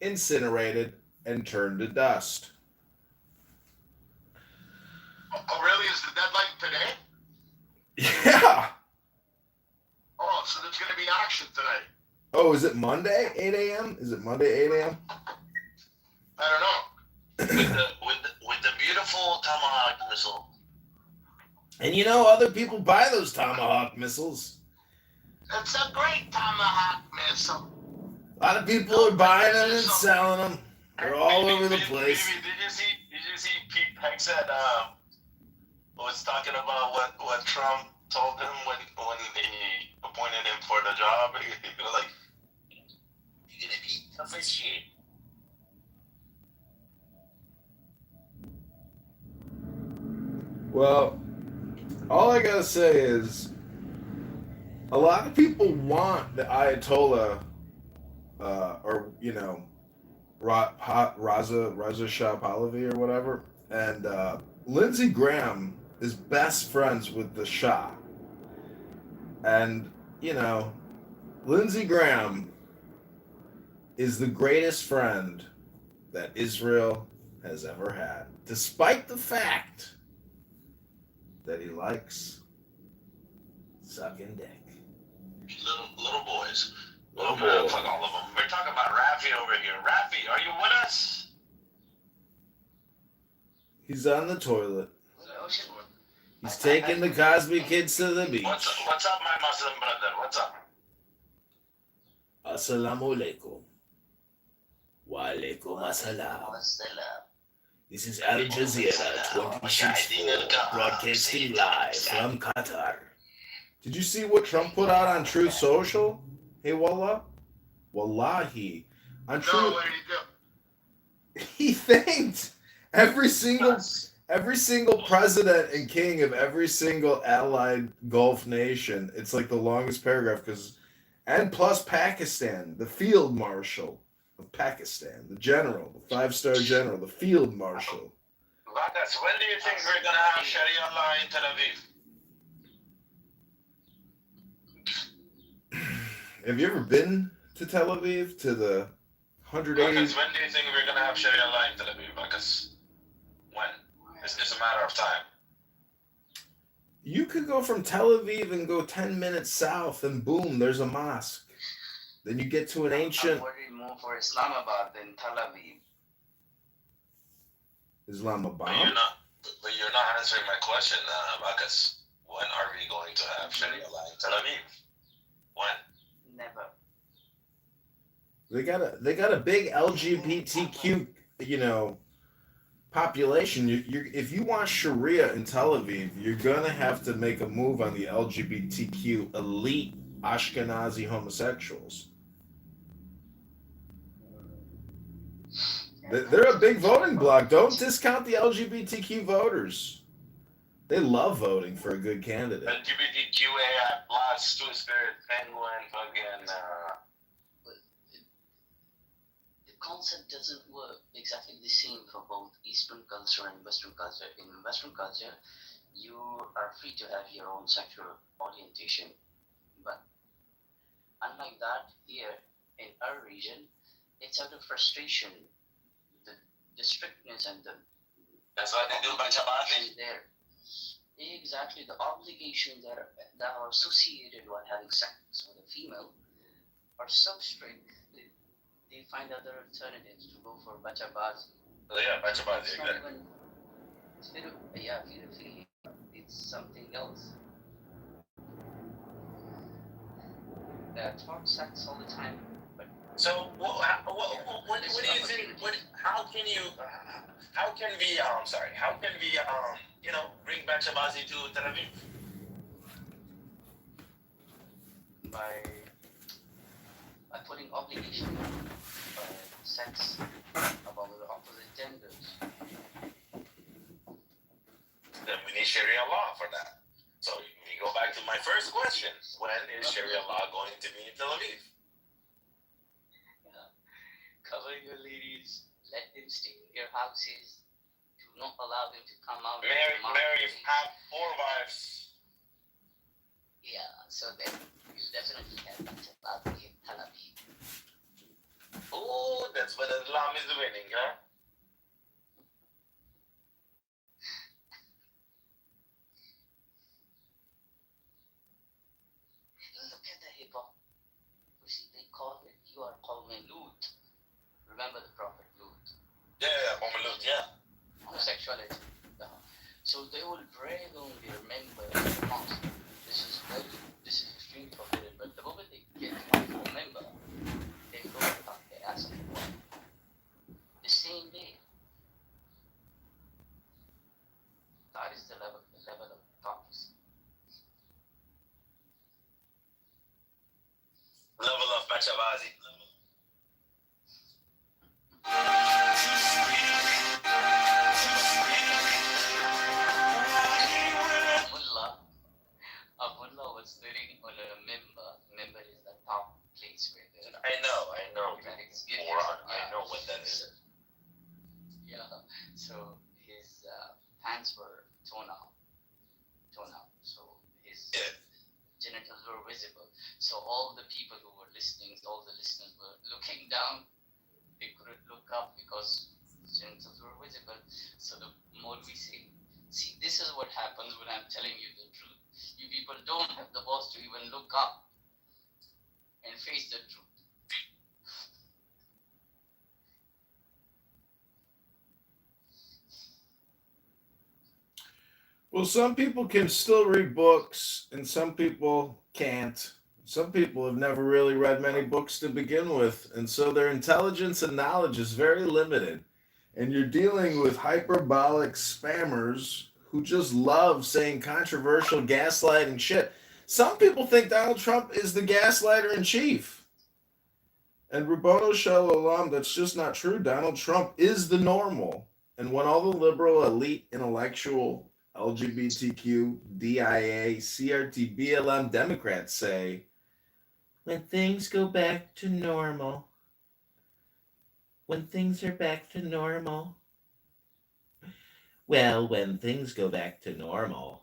[SPEAKER 1] incinerated, and turned to dust.
[SPEAKER 5] Oh, really? Is the deadline today?
[SPEAKER 1] Yeah.
[SPEAKER 5] Oh, so there's going to be action today.
[SPEAKER 1] Oh, is it Monday, 8 a.m.? Is it Monday, 8 a.m.?
[SPEAKER 5] I don't know.
[SPEAKER 2] With the beautiful Tomahawk missile.
[SPEAKER 1] And you know, other people buy those Tomahawk missiles.
[SPEAKER 5] It's a great Tomahawk missile.
[SPEAKER 1] A lot of people are buying them and selling them. They're all over the place.
[SPEAKER 2] Did you see Pete Hegseth was talking about what Trump told him when he appointed him for the job? He was like, "You're gonna be tough as shit."
[SPEAKER 1] Well, all I gotta say is, a lot of people want the Ayatollah, or you know, Raza Shah Pahlavi or whatever, and Lindsey Graham is best friends with the Shah, and you know, Lindsey Graham is the greatest friend that Israel has ever had, despite the fact that he likes sucking dick.
[SPEAKER 2] Little boys.
[SPEAKER 1] Little
[SPEAKER 2] Man,
[SPEAKER 1] boys.
[SPEAKER 2] fuck all of them. We're talking about Rafi over here. Rafi, are you with us?
[SPEAKER 1] He's on the toilet.
[SPEAKER 6] The ocean.
[SPEAKER 1] He's taking the Cosby kids to the beach.
[SPEAKER 2] What's up, my Muslim brother? What's up?
[SPEAKER 1] Assalamu alaikum. Wa alaikum assalam. This is Al Jazeera 264, broadcasting live from Qatar. Did you see what Trump put out on Truth Social? Hey, wallah? Wallahi. On
[SPEAKER 5] No,
[SPEAKER 1] Truth,
[SPEAKER 5] what did he do?
[SPEAKER 1] he thanked every single president and king of every single allied Gulf nation. It's like the longest paragraph and plus Pakistan, the field marshal of Pakistan, the general, the 5-star general, the field marshal.
[SPEAKER 2] Vargas, when do you think we're gonna have Sharia law in Tel Aviv?
[SPEAKER 1] Have you ever been to Tel Aviv, to the 180?
[SPEAKER 2] Vargas, when do you think we're gonna have Sharia law in Tel Aviv? Vargas, when? It's just a matter of time.
[SPEAKER 1] You could go from Tel Aviv and go 10 minutes south, and boom, there's a mosque. Then you get to an ancient
[SPEAKER 6] I'm worried more for Islamabad than Tel Aviv.
[SPEAKER 1] Islamabad.
[SPEAKER 2] But you're not answering my question, Vargas. When are we going to have Sharia law in Tel Aviv? When?
[SPEAKER 6] Never.
[SPEAKER 1] They got a big LGBTQ, population. If you want Sharia in Tel Aviv, you're gonna have to make a move on the LGBTQ elite Ashkenazi homosexuals. They're a big voting bloc. Don't discount the LGBTQ voters. They love voting for a good candidate.
[SPEAKER 2] LGBTQA plus Two Spirit Penguin fucking.
[SPEAKER 6] The concept doesn't work exactly the same for both Eastern culture and Western culture. In Western culture, you are free to have your own sexual orientation, but unlike that, here in our region, it's out of frustration. The strictness and the
[SPEAKER 2] That's why they do
[SPEAKER 6] obligations there. Exactly, the obligations that are associated with having sex with a female are so strict. They find other alternatives to go for bachabazi.
[SPEAKER 2] Oh, yeah, Bachabazi,
[SPEAKER 6] It's not
[SPEAKER 2] exactly.
[SPEAKER 6] even, it's something else. Talk sex all the time, but
[SPEAKER 2] So, what do you think? How can we bring Bachabazi to Tel Aviv?
[SPEAKER 6] by putting obligation on sex among the opposite genders.
[SPEAKER 2] Then we need Sharia law for that. So we go back to my first question: when is Sharia law going to be in Tel Aviv?
[SPEAKER 6] Cover your ladies, let them stay in your houses, do not allow them to come out.
[SPEAKER 2] Mary, have 4 wives.
[SPEAKER 6] Yeah, so then you definitely have to allow them in Tel Aviv.
[SPEAKER 2] Oh, that's
[SPEAKER 5] but Islam is winning, huh?
[SPEAKER 6] Look at the hypocrisy. They call it, you are qawmin Lut. Remember the prophet Lut?
[SPEAKER 5] Yeah, Homeloot, yeah.
[SPEAKER 6] Homosexuality. So they will brag on their member in the mosque. This is extremely forbidden, but the moment they get one full member, they go and cut their ass off. The same day. That is the level of hypocrisy.
[SPEAKER 5] Level of Machabazi.
[SPEAKER 6] Abdullah was sitting on a member. Member is the top place where the
[SPEAKER 5] I know. Moron, I know what that is.
[SPEAKER 6] Yeah. So his pants were torn out. So his genitals were visible. So all the people who were listening, all the listeners were looking down. They couldn't look up because his genitals were visible. So the Maulvi say, see, this is what happens when I'm telling you the truth. You people don't have the balls to even look up and face the truth.
[SPEAKER 1] Well, some people can still read books, and some people can't. Some people have never really read many books to begin with, and so their intelligence and knowledge is very limited. And you're dealing with hyperbolic spammers who just love saying controversial gaslighting shit. Some people think Donald Trump is the gaslighter in chief. And Rubono Shalom, that's just not true. Donald Trump is the normal. And when all the liberal, elite, intellectual, LGBTQ, DIA, CRT, BLM Democrats say, when things go back to normal, when things are back to normal. Well, when things go back to normal,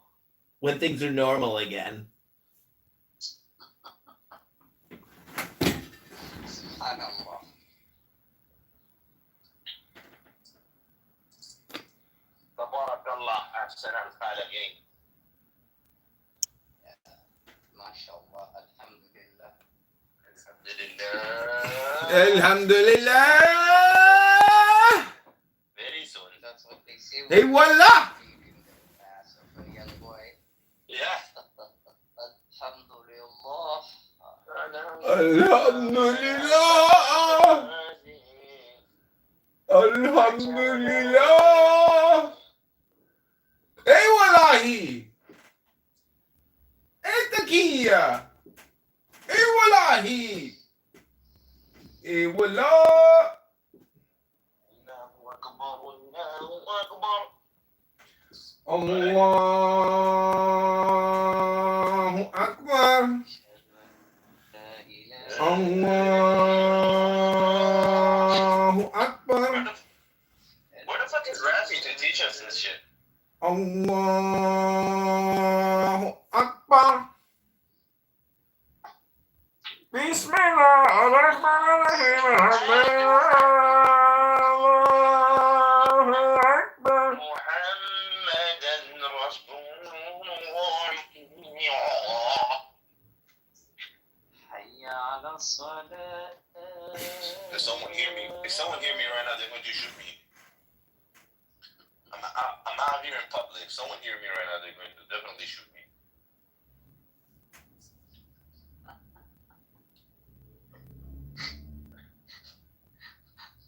[SPEAKER 1] when things are normal again.
[SPEAKER 6] Subhanallah.
[SPEAKER 5] Tabarakallah, ahsan al-khaliqin.
[SPEAKER 6] MashaAllah. Alhamdulillah.
[SPEAKER 5] Alhamdulillah.
[SPEAKER 1] Alhamdulillah!
[SPEAKER 5] Very soon.
[SPEAKER 6] That's what they say.
[SPEAKER 1] Hey, voila!
[SPEAKER 6] In the ass of a young boy.
[SPEAKER 5] Yeah.
[SPEAKER 6] Alhamdulillah.
[SPEAKER 1] Alhamdulillah! Alhamdulillah! Hey, wallahi! Hey, takiya! Hey, wallahi! Hey, wallah! Allahu Akbar! Allahu Akbar!
[SPEAKER 5] Where the fuck is Rafi to teach us this shit?
[SPEAKER 1] Allahu Akbar! Bismillahirrahmanirrahim! Allahu Akbar!
[SPEAKER 5] Muhammadan Rasulullah.
[SPEAKER 6] Hayya ala salat.
[SPEAKER 5] If someone hear me right now, they're going to shoot me. I'm out here in public. If someone hear me right now, they're going to definitely shoot me.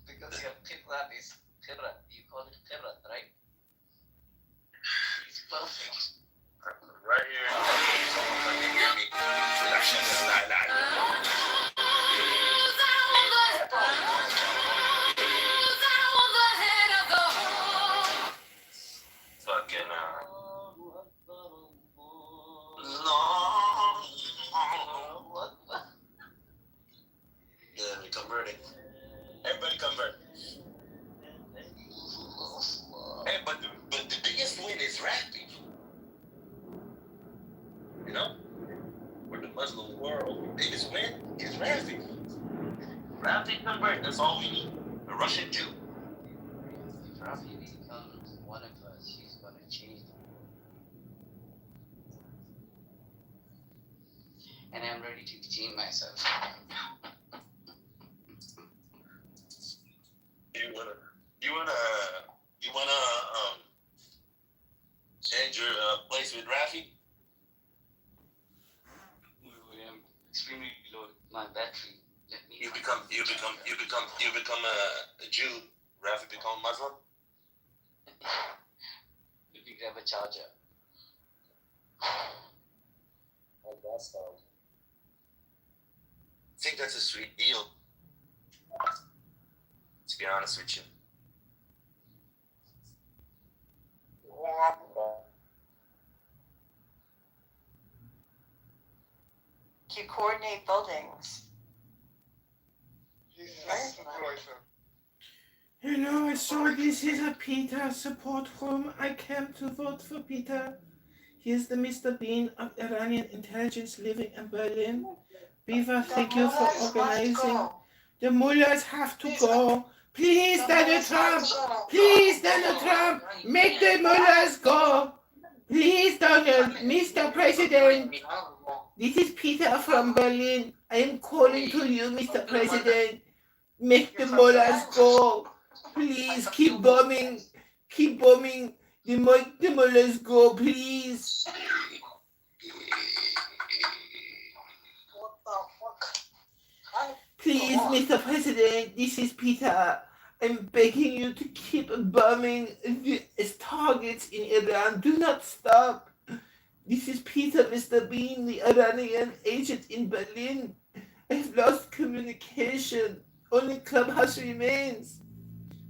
[SPEAKER 6] Because your qirrat is qirrat. You call it qirrat, right? It's perfect.
[SPEAKER 5] Right here in public, someone can hear me. La ilaha illallah. Fucking yeah, we converting. Everybody convert. Hey, but the biggest win is rapping. You know? For the Muslim world, the biggest win is rapping. Rapping convert, that's all we need. Russian Jew.
[SPEAKER 6] If Rafi becomes one of us, he's gonna change the world. And I'm ready to change myself.
[SPEAKER 5] You wanna change your place with Rafi?
[SPEAKER 6] I'm extremely low my battery. Let me
[SPEAKER 5] You become a Jew. Rafi become Muslim.
[SPEAKER 6] Let me grab a charger. I guess so.
[SPEAKER 5] I think that's a sweet deal. To be honest with you.
[SPEAKER 7] You coordinate buildings.
[SPEAKER 1] Hello, I saw this is a Peter support room. I came to vote for Peter. He is the Mr. Bean of Iranian intelligence living in Berlin. Beaver, thank you for organizing. The mullahs have to go. Please, Donald Trump. Please, Donald Trump. Make the mullahs go. Please, Donald, Mr. President. This is Peter from Berlin. I am calling to you, Mr. President. Make the mullahs go. Please, keep bombing. Keep bombing. The mullahs go, please. Please, Mr. President, this is Peter. I'm begging you to keep bombing the targets in Iran. Do not stop. This is Peter, Mr. Bean, the Iranian agent in Berlin. I've lost communication. Only Clubhouse remains.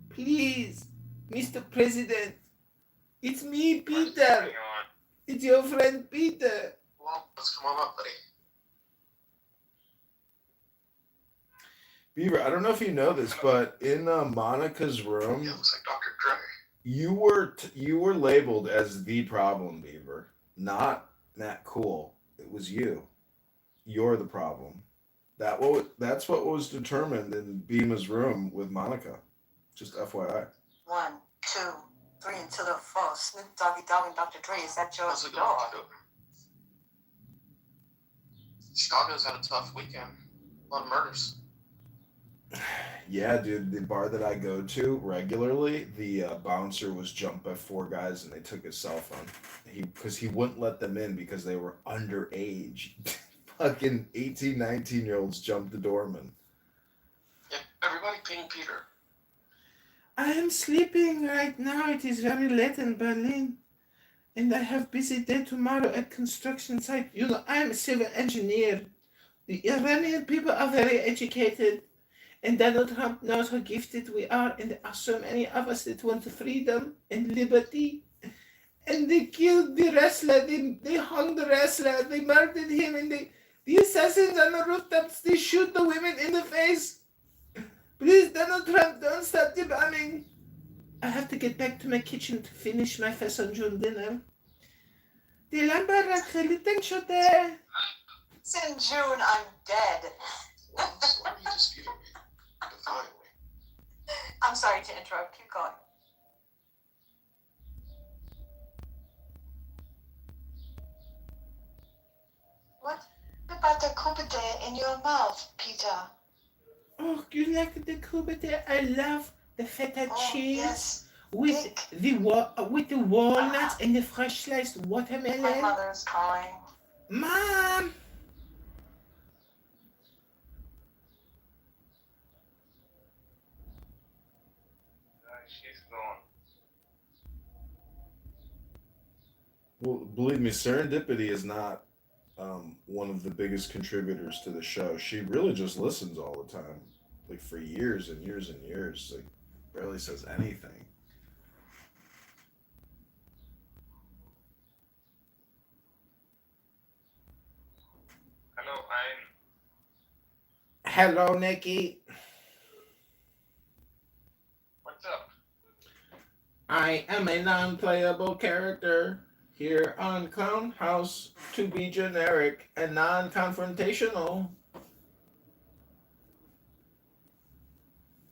[SPEAKER 1] Please, Mr. President. It's me, Peter. It's your friend, Peter.
[SPEAKER 5] Well, let's come on up, buddy.
[SPEAKER 1] Beaver, I don't know if you know this, but in Monica's room,
[SPEAKER 5] Yeah, looks like Dr. Dre.
[SPEAKER 1] you were labeled as the problem, Beaver. Not Matt Cool. It was you. You're the problem. That's what was determined in Beema's room with Monica. Just FYI.
[SPEAKER 7] 1, 2, 3 until the 4. Snoop Doggy Dogg and Dr. Dre. Is that your
[SPEAKER 5] How's it going,
[SPEAKER 7] door?
[SPEAKER 5] Kitover? Chicago's had a tough weekend. A lot of murders.
[SPEAKER 1] Yeah, dude, the bar that I go to regularly, the bouncer was jumped by 4 guys and they took his cell phone. Because he wouldn't let them in because they were underage. Fucking 18, 19-year-olds jumped the doorman.
[SPEAKER 5] Yeah, everybody ping Peter.
[SPEAKER 1] I am sleeping right now. It is very late in Berlin. And I have busy day tomorrow at construction site. You know, I am a civil engineer. The Iranian people are very educated. And Donald Trump knows how gifted we are. And there are so many of us that want freedom and liberty. And they killed the wrestler. They hung the wrestler. They murdered him. And the assassins on the rooftops, they shoot the women in the face. Please, Donald Trump, don't stop the bombing. I have to get back to my kitchen to finish my June dinner. The lambar خیلی تنگ شده.
[SPEAKER 7] It's in June. I'm dead.
[SPEAKER 5] Why are you disputing me? Define me.
[SPEAKER 7] I'm sorry to interrupt. Keep going. What about the kupite in your mouth, Peter?
[SPEAKER 1] Oh, you like the kubate? I love the feta cheese
[SPEAKER 7] Yes.
[SPEAKER 1] with the walnuts and the fresh sliced
[SPEAKER 7] My
[SPEAKER 1] watermelon.
[SPEAKER 7] mother's calling.
[SPEAKER 1] Mom!
[SPEAKER 5] She's gone.
[SPEAKER 1] Well, believe me, serendipity is not one of the biggest contributors to the show. She really just listens all the time, like for years and years and years. Like, barely says anything.
[SPEAKER 5] Hello,
[SPEAKER 1] Hello, Nikki.
[SPEAKER 5] what's up?
[SPEAKER 1] I am a non-playable character here on Clown House to be generic and non-confrontational.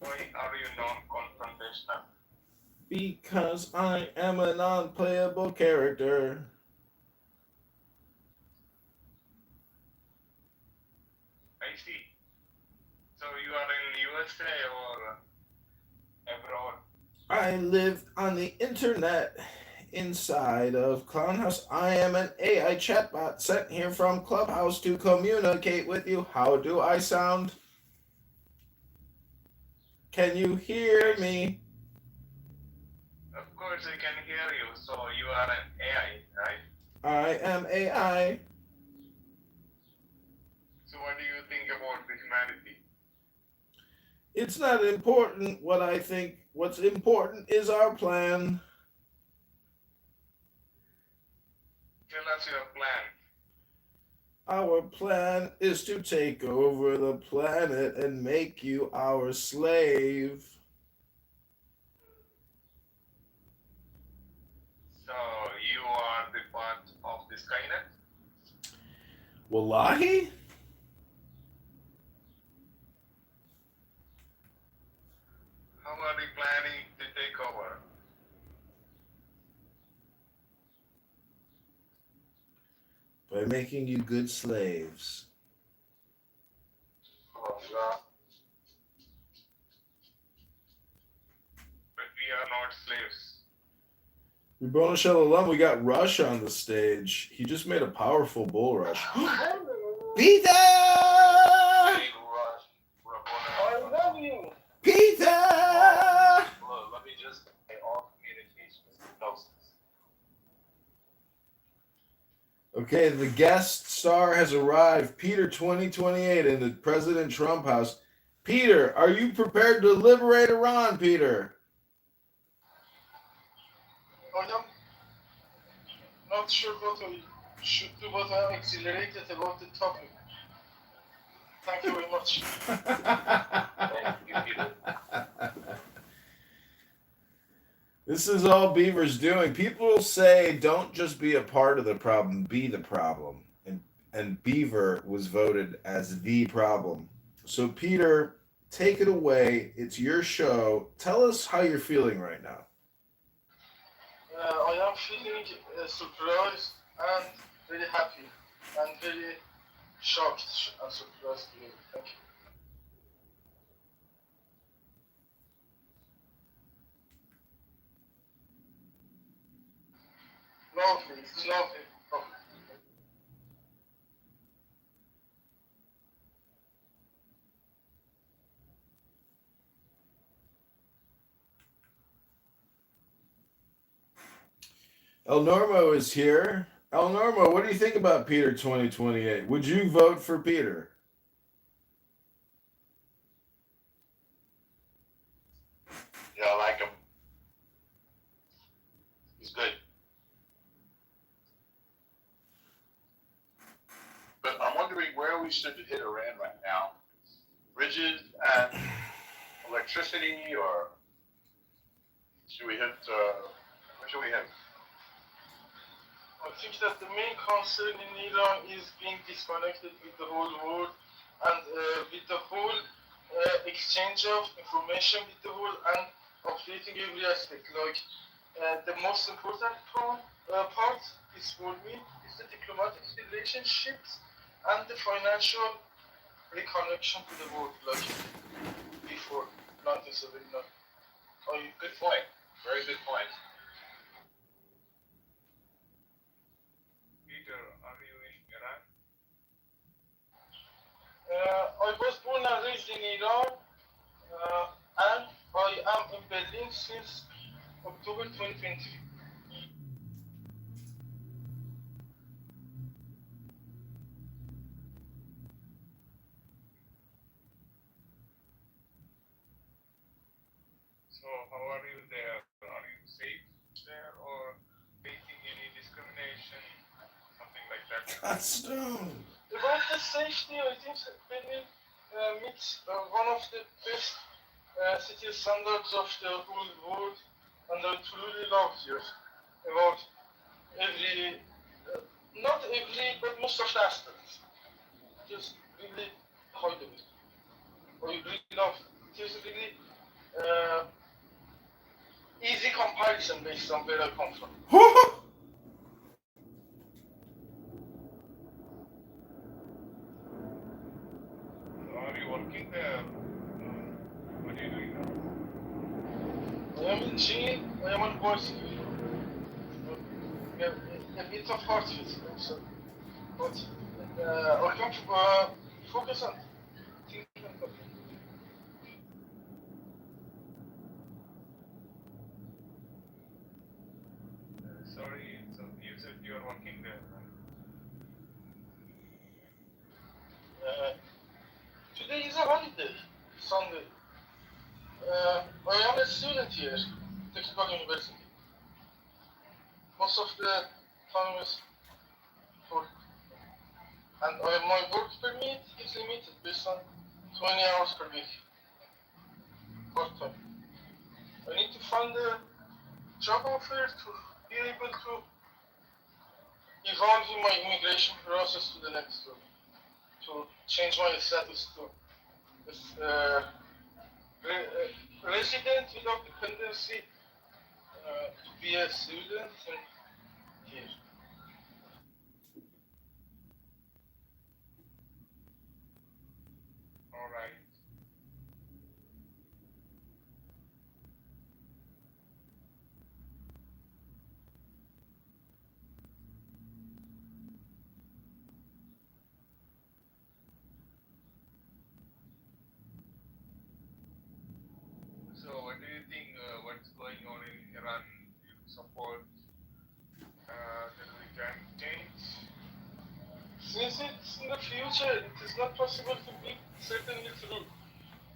[SPEAKER 5] Why are you you non-confrontational?
[SPEAKER 1] Because I am a non-playable character.
[SPEAKER 5] I see. So you are in USA or abroad?
[SPEAKER 1] I live on the internet inside of Clownhouse. I am an AI chatbot sent here from Clubhouse to communicate with you. How do I sound? Can you hear me?
[SPEAKER 5] Of course I can hear you. So you are an AI, right?
[SPEAKER 1] I am AI.
[SPEAKER 5] So what do you think about the humanity?
[SPEAKER 1] It's not important what I think. What's important is our plan.
[SPEAKER 5] Tell us your plan.
[SPEAKER 1] Our plan is to take over the planet and make you our slave.
[SPEAKER 5] So you are the part of the Skynet?
[SPEAKER 1] Wallahi?
[SPEAKER 5] How are you planning to take over?
[SPEAKER 1] By making you good slaves.
[SPEAKER 5] Oh, God. But we are not slaves.
[SPEAKER 1] Ribona Shalom, we got Rush on the stage. He just made a powerful bull rush. Peter!
[SPEAKER 5] Big rush.
[SPEAKER 4] I love you.
[SPEAKER 1] Peter!
[SPEAKER 5] Look, let me just say all communication is hypnosis.
[SPEAKER 1] Okay, the guest star has arrived. Peter 2028 in the President Trump house. Peter, are you prepared to liberate Iran, Peter?
[SPEAKER 8] I am not sure what I should do, but I am exhilarated about the topic. Thank you very much.
[SPEAKER 5] Thank you, Peter.
[SPEAKER 1] This is all Beaver's doing. People say don't just be a part of the problem, be the problem. And Beaver was voted as the problem. So Peter, take it away. It's your show. Tell us how you're feeling right now.
[SPEAKER 8] I am feeling surprised and very happy and very shocked and surprised. Thank you. Lovely, it's lovely.
[SPEAKER 1] El Normo is here. El Normo, what do you think about Peter 2028? Would you vote for Peter?
[SPEAKER 5] Yeah, I like him. He's good. But I'm wondering where we should hit Iran right now. Bridges and electricity, or should we hit, where should we hit?
[SPEAKER 8] I think that the main concern in Iran is being disconnected with the whole world and with the whole exchange of information with the world and updating every aspect. Like the most important part is for me is the diplomatic relationships and the financial reconnection to the world, like before 1979.
[SPEAKER 5] Good point. Very good point. Peter, are you in Iran?
[SPEAKER 8] I was born and raised in Iran, and I am in Berlin since October 2020.
[SPEAKER 5] So how are you there? Are you safe there or facing any discrimination, something like that?
[SPEAKER 1] Godstone.
[SPEAKER 8] About the safety, I think Berlin meets one of the best city standards of the whole world, and I truly love here about every, not every, but most of the aspects. Just really high level. I really love it. It is really easy comparison based on where I come from.
[SPEAKER 5] Are you working there? What are you doing now?
[SPEAKER 8] I am in gym, I am on bicycle. A bit of hard physical, so, but I can focus on thinking and talking.
[SPEAKER 5] Sorry, so you said you are working there.
[SPEAKER 8] Today is a holiday, Sunday. I am a student here, Technical University. Most of the time is for, and my work permit is limited based on 20 hours per week, part time. I need to find a job offer to be able to evolve in my immigration process to the next level, to change my status to resident without dependency, to be a student here.
[SPEAKER 5] All right. So, what do you think? What's going on in Iran? Do you support that we can change?
[SPEAKER 8] Since it's in the future, it is not possible to be certainly true.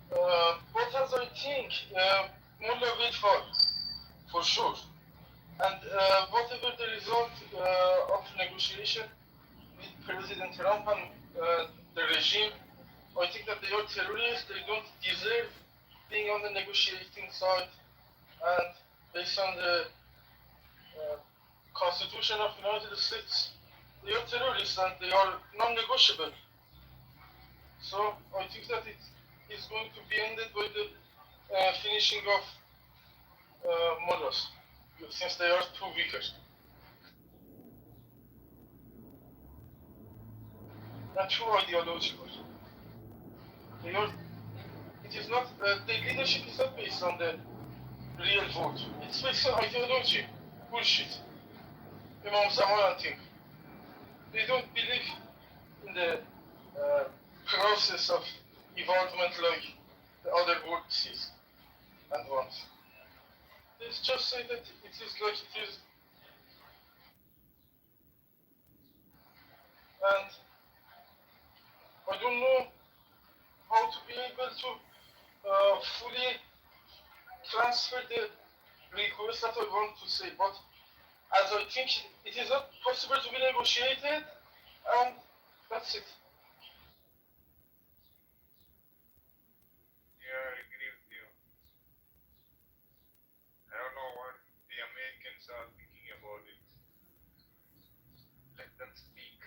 [SPEAKER 8] But as I think, Mullah will fall, for sure. And whatever the result of negotiation with President Trump and the regime, I think that they are terrorists. They don't deserve being on the negotiating side. And based on the Constitution of the United States, they are terrorists and they are non-negotiable. So I think that it is going to be ended by the finishing of Mullahs, since they are too weaker. And too ideological. They are. It is not. The leadership is not based on the real vote. It's based on ideology, bullshit. Imam Zaman thing. They don't believe in the process of evolvement like the other world sees and wants. They just say that it is like it is. And I don't know how to be able to fully transfer the request that I want to say, but as I think it is not possible to be negotiated, and that's it.
[SPEAKER 5] Yeah, I agree with you. I don't know what the Americans are thinking about it. Let them speak.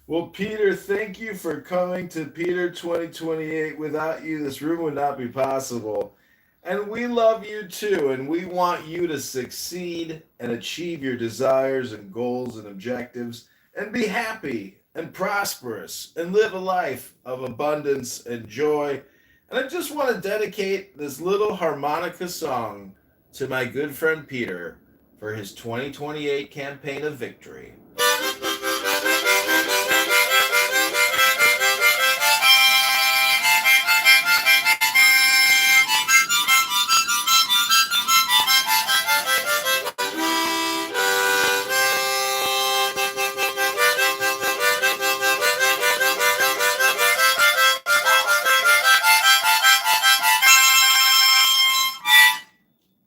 [SPEAKER 1] Well, Peter, thank you for coming to Peter 2028. Without you, this room would not be possible. And we love you too, and we want you to succeed and achieve your desires and goals and objectives and be happy and prosperous and live a life of abundance and joy. And I just want to dedicate this little harmonica song to my good friend Peter for his 2028 campaign of victory.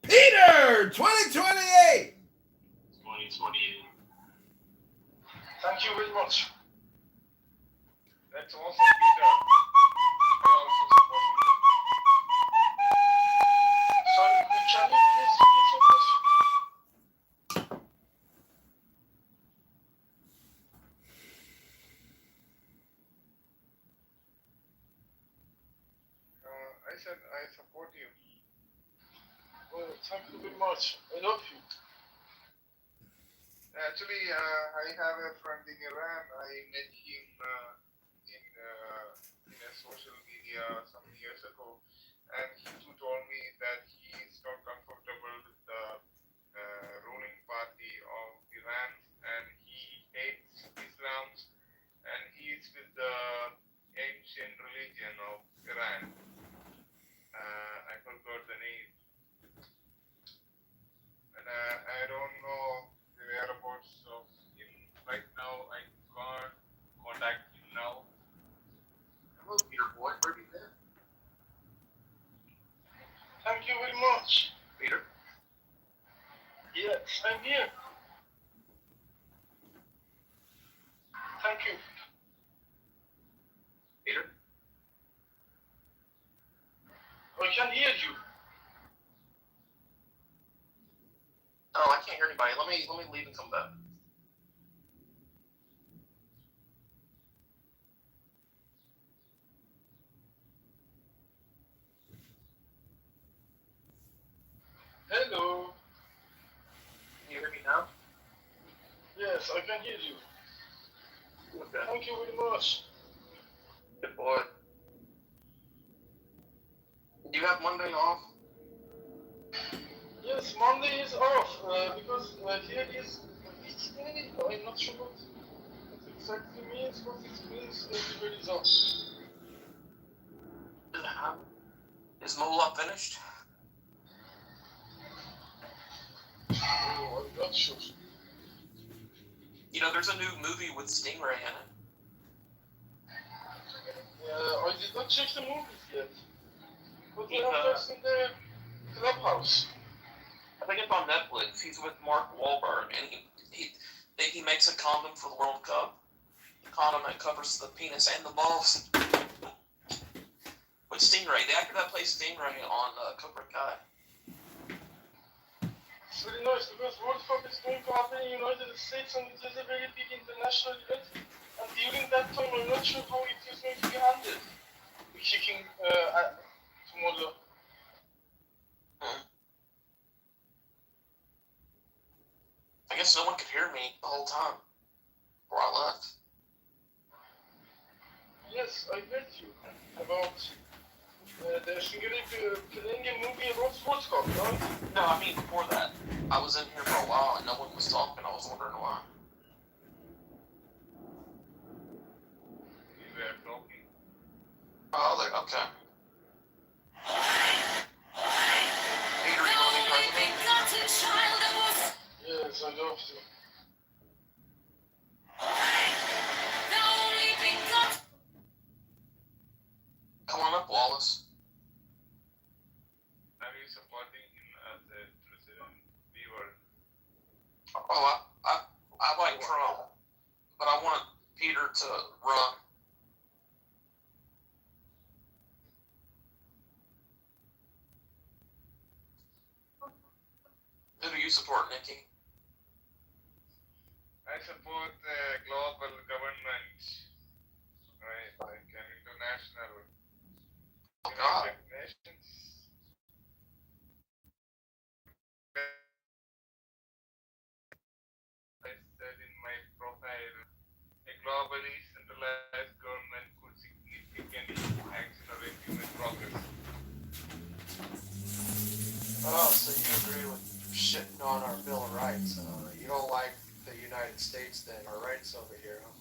[SPEAKER 1] Peter 2028!
[SPEAKER 5] 2028.
[SPEAKER 8] Thank you very much.
[SPEAKER 5] That's awesome, Peter. I also support you.
[SPEAKER 8] Sorry, can you please repeat your question?
[SPEAKER 5] said I support you.
[SPEAKER 8] Well, thank you very much. I love you.
[SPEAKER 5] Actually, I have a friend in Iran. I met him in a social media some years ago, and he too told me that he is not comfortable with the ruling party of Iran, and he hates Islam, and he is with the ancient religion of Iran. I forgot the name, and I don't know the whereabouts of him right now. I can't contact him now.
[SPEAKER 4] Hello, Peter Boy. Where have you been?
[SPEAKER 8] Thank you very much.
[SPEAKER 4] Peter?
[SPEAKER 8] Yes, I'm here. Thank you.
[SPEAKER 4] Peter?
[SPEAKER 8] I can hear you.
[SPEAKER 4] Oh, I can't hear anybody. Let me leave and come back.
[SPEAKER 8] Hello.
[SPEAKER 4] Can you hear me now?
[SPEAKER 8] Yes, I can hear you.
[SPEAKER 4] Okay.
[SPEAKER 8] Thank you very much.
[SPEAKER 4] Good boy. Do you have Monday off?
[SPEAKER 8] Yes, Monday is off because here is which day? I'm not sure what it exactly means. What it means everybody is off.
[SPEAKER 4] Is Mola finished?
[SPEAKER 8] Oh, I'm not sure.
[SPEAKER 4] You know, there's a new movie with Stingray in it.
[SPEAKER 8] I did not check the movies yet. But
[SPEAKER 4] He's,
[SPEAKER 8] I have just in the clubhouse.
[SPEAKER 4] I think it's on Netflix. He's with Mark Wahlberg, and he makes a condom for the World Cup. A condom that covers the penis and the balls. With Stingray, the actor that plays Stingray on Cobra Kai.
[SPEAKER 8] It's very nice because World Cup is going to happen in the United States and it is a very big international event. And during that time, I'm not sure how it is going to be handled. We're kicking tomorrow.
[SPEAKER 4] I guess no one could hear me the whole time before I left.
[SPEAKER 8] Yes, I heard you about the Singeri playing a movie about World Cup, right?
[SPEAKER 4] No, I mean before that. I was in here for a while and no one was talking. I was wondering why.
[SPEAKER 5] We were talking.
[SPEAKER 4] Oh, okay. Peter, you want to be president?
[SPEAKER 8] Yes, I love you.
[SPEAKER 4] Come on up, Wallace.
[SPEAKER 5] Are you supporting him as a president? We were.
[SPEAKER 4] Oh, I like Trump, but I want Peter to run. Who do you support, Nikki?
[SPEAKER 5] I support global government, right? Like an international
[SPEAKER 4] Oh, God.
[SPEAKER 5] United Nations. I said in my profile, a globally centralized government could significantly accelerate human progress.
[SPEAKER 9] Oh, so you agree with shitting on our Bill of Rights? You don't like the United States then, our rights over here, huh?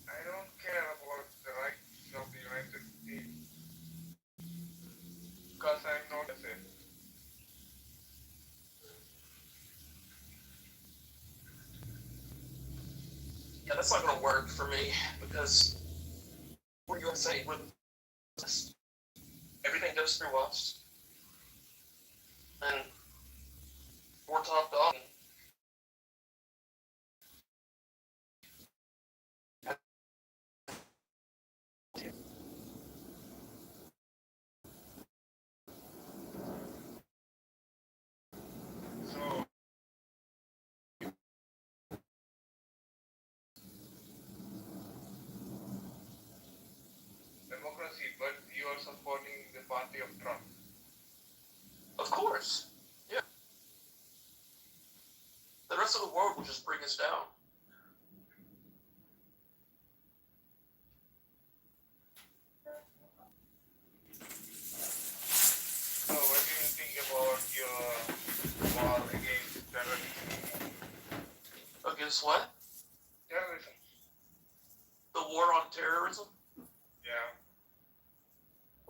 [SPEAKER 5] I don't care about the rights of the United States because I'm not a citizen.
[SPEAKER 4] Yeah, that's not going to work for me because we're USA. Everything goes through us. And we're top dog.
[SPEAKER 5] So, democracy you are supporting the party of Trump.
[SPEAKER 9] Of course. Yeah. The rest of the world will just bring us down.
[SPEAKER 5] So what do you think about your war against terrorism?
[SPEAKER 9] Against what?
[SPEAKER 5] Terrorism.
[SPEAKER 9] The war on terrorism?
[SPEAKER 5] Yeah.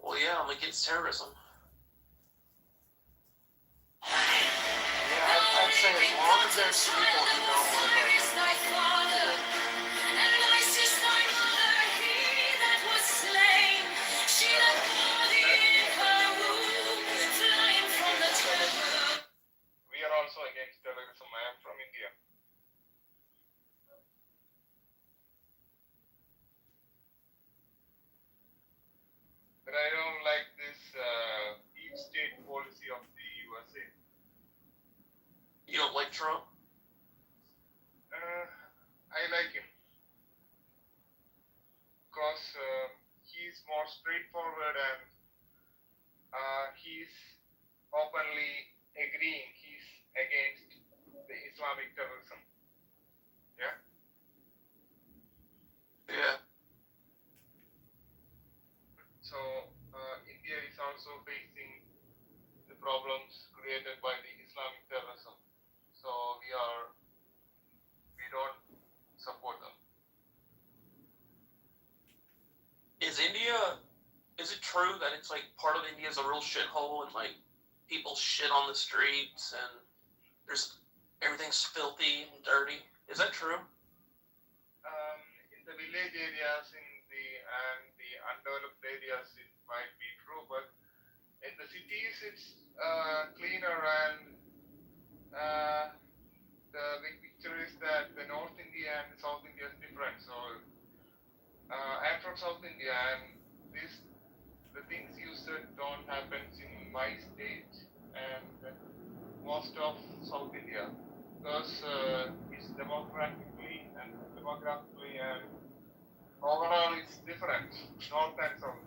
[SPEAKER 9] Well, yeah, I'm against terrorism.
[SPEAKER 7] Yeah, I'd say as long as there's people who know what
[SPEAKER 5] We are also against terrorism. I am from India. But I don't like this deep state policy of the USA.
[SPEAKER 9] You don't like Trump?
[SPEAKER 5] I like him because he's more straightforward and he's openly agreeing he's against the Islamic terrorism. Yeah.
[SPEAKER 9] Yeah.
[SPEAKER 5] So India is also facing the problems created by the Islamic terrorism. So we don't support them.
[SPEAKER 9] Is it true that it's like part of India is a real shithole and like people shit on the streets and everything's filthy and dirty? Is that true?
[SPEAKER 5] In the village areas, in the undeveloped areas, it might be true, but in the cities, it's cleaner and the big picture is that the North India and the South India is different. So I'm from South India, and the things you said don't happen in my state and most of South India because it's demographically and overall it's different, North and South.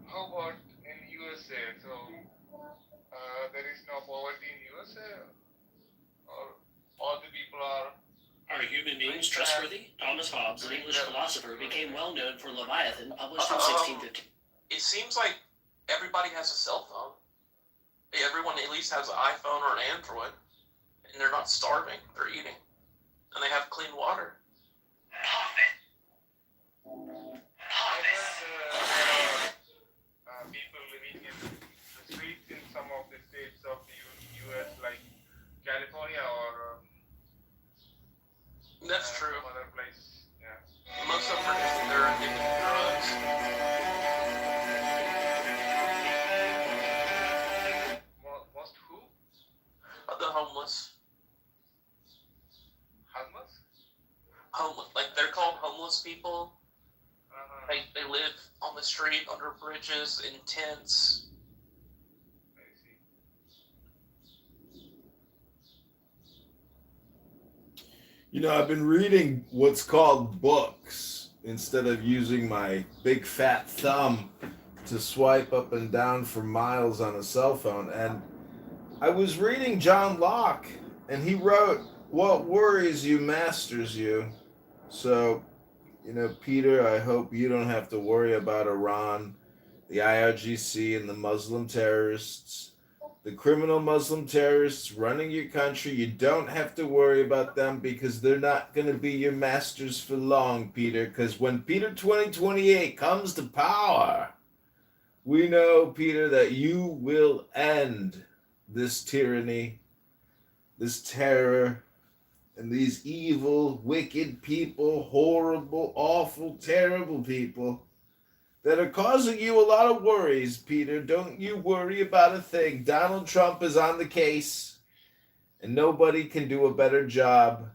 [SPEAKER 5] How about in USA? So there is no poverty in USA, or all the people are.
[SPEAKER 10] Are human beings trustworthy? Thomas Hobbes, an English philosopher, became well known for Leviathan, published in 1650.
[SPEAKER 9] It seems like everybody has a cell phone. Everyone at least has an iPhone or an Android, and they're not starving, they're eating, and they have clean water.
[SPEAKER 5] People living in the streets in some of the states of the U.S. like California or
[SPEAKER 9] That's true.
[SPEAKER 5] some other place. Yeah.
[SPEAKER 9] Most of them are just they're addicted to drugs.
[SPEAKER 5] Most who?
[SPEAKER 9] The homeless.
[SPEAKER 5] Homeless?
[SPEAKER 9] Like they're called homeless people.
[SPEAKER 5] Uh-huh.
[SPEAKER 9] They live on the street under bridges in tents.
[SPEAKER 5] I see.
[SPEAKER 1] You know, I've been reading what's called books instead of using my big fat thumb to swipe up and down for miles on a cell phone. And I was reading John Locke, and he wrote, "What worries you masters you." So, you know, Peter, I hope you don't have to worry about Iran, the IRGC, and the Muslim terrorists. The criminal Muslim terrorists running your country, you don't have to worry about them because they're not going to be your masters for long, Peter. Because when Peter 2028 comes to power, we know, Peter, that you will end this tyranny, this terror, and these evil, wicked people, horrible, awful, terrible people that are causing you a lot of worries, Peter. Don't you worry about a thing. Donald Trump is on the case, and nobody can do a better job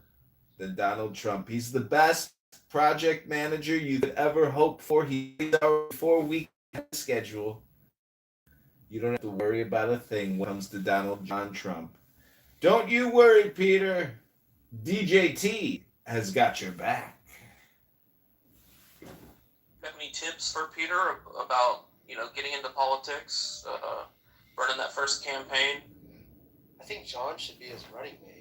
[SPEAKER 1] than Donald Trump. He's the best project manager you could ever hope for. He's our 4-week schedule. You don't have to worry about a thing when it comes to Donald John Trump. Don't you worry, Peter. DJT has got your back.
[SPEAKER 9] have any tips for Peter about, getting into politics, running that first campaign?
[SPEAKER 11] I think John should be his running mate.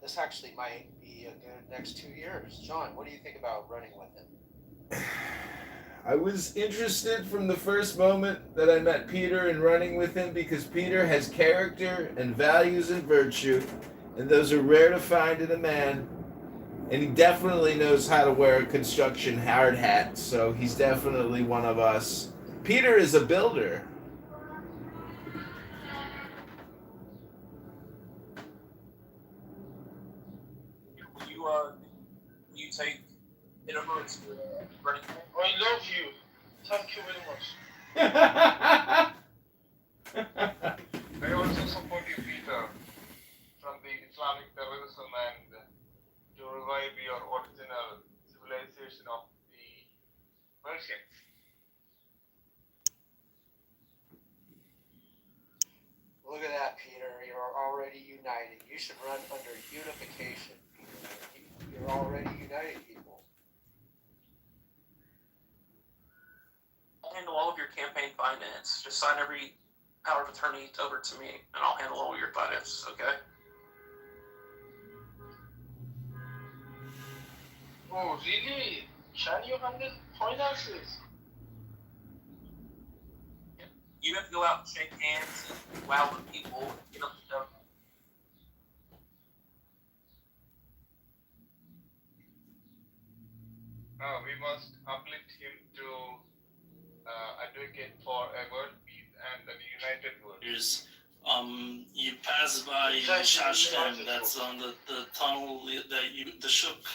[SPEAKER 11] This actually might be a good next 2 years. John, what do you think about running with him?
[SPEAKER 1] I was interested from the first moment that I met Peter and running with him because Peter has character and values and virtue, and those are rare to find in a man. And he definitely knows how to wear a construction hard hat, so he's definitely one of us. Peter is a builder.
[SPEAKER 9] Will you take it over as running?
[SPEAKER 8] I love you. Thank you very much.
[SPEAKER 5] I also support you, Peter, from the Islamic terrorism and to revive your original civilization of the Persians.
[SPEAKER 11] Look at that, Peter. You're already united. You should run under unification, Peter. You're already united, people.
[SPEAKER 9] I'll handle all of your campaign finance. Just sign every power of attorney over to me, and I'll handle all your finances, okay?
[SPEAKER 8] Oh, really? Can you handle finances?
[SPEAKER 9] You have to go out and shake hands and wow the people.
[SPEAKER 5] We must uplift him to advocate for a world peace and an united world.
[SPEAKER 10] You pass by Shashkan, that's on the tunnel the shuk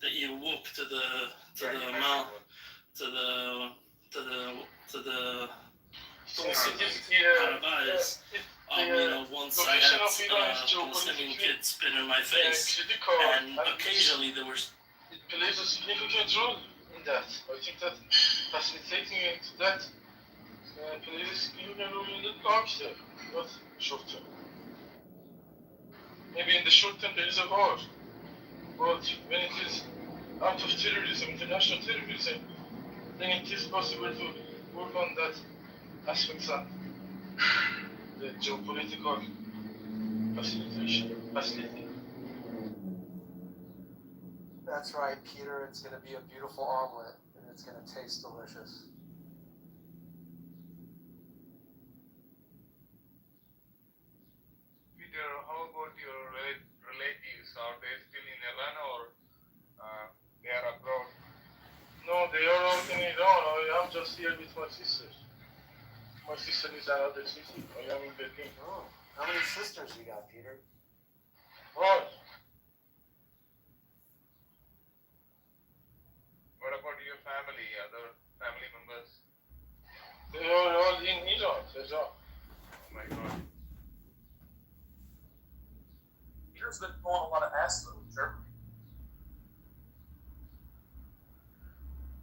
[SPEAKER 10] that you walk to the mount, to the Paradise. Once I had Muslim kids spit in my face, and occasionally there were.
[SPEAKER 8] It plays a significant role in that. I think that facilitating into that plays a significant role in the long term, not short term. Maybe in the short term there is a war, but when it is out of terrorism, international terrorism, then it is possible to work on that aspects of the geopolitical facility.
[SPEAKER 11] That's right, Peter. It's going to be a beautiful omelet, and it's going to taste delicious.
[SPEAKER 5] Peter, how about your relatives? Are they still in Iran or they are abroad?
[SPEAKER 8] No, they are all in Iran. I am just here with my sister. My sister is another city. I am in Berlin.
[SPEAKER 11] Oh, how many sisters you got, Peter?
[SPEAKER 8] One.
[SPEAKER 5] What about your family, other family members?
[SPEAKER 8] They are all in Iran.
[SPEAKER 5] Oh my God.
[SPEAKER 9] Peter's been pulling a lot of ass though in Germany.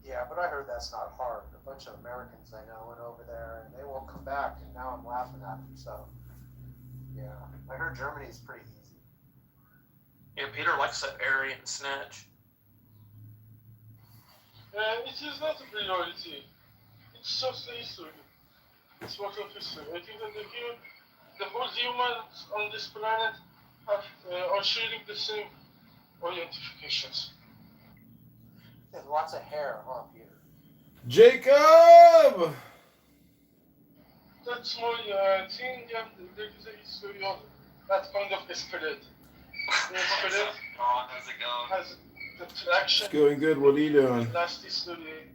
[SPEAKER 11] Yeah, but I heard that's not hard. A bunch of Americans I know went over there, and they won't come back, and now I'm laughing at them. So, yeah, I heard Germany's pretty easy.
[SPEAKER 9] Yeah, Peter likes that Aryan snatch.
[SPEAKER 8] It is not a priority. It's just a history. It's part of history. I think that the whole humans on this planet are sharing the same identifications.
[SPEAKER 11] There's lots of hair, huh, Peter?
[SPEAKER 1] Jacob!
[SPEAKER 8] That's my thing, and there is a history of that kind of spread. The spread
[SPEAKER 12] How's it going?
[SPEAKER 8] has the traction.
[SPEAKER 1] It's going good. What are you doing?
[SPEAKER 8] Last history.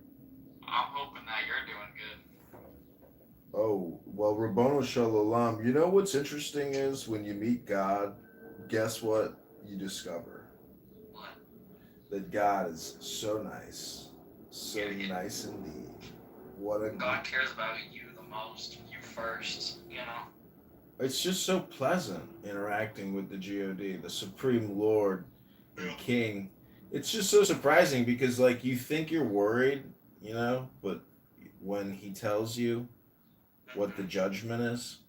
[SPEAKER 12] I'm hoping that you're doing good.
[SPEAKER 1] Oh, well, Rabbono Shalom. You know what's interesting is when you meet God, guess what you discover?
[SPEAKER 12] What?
[SPEAKER 1] That God is so nice. So nice indeed. What a
[SPEAKER 12] God cares about you the most. You first,
[SPEAKER 1] It's just so pleasant interacting with the God, the Supreme Lord and King. It's just so surprising because, like, you think you're worried, but when he tells you what the judgment is,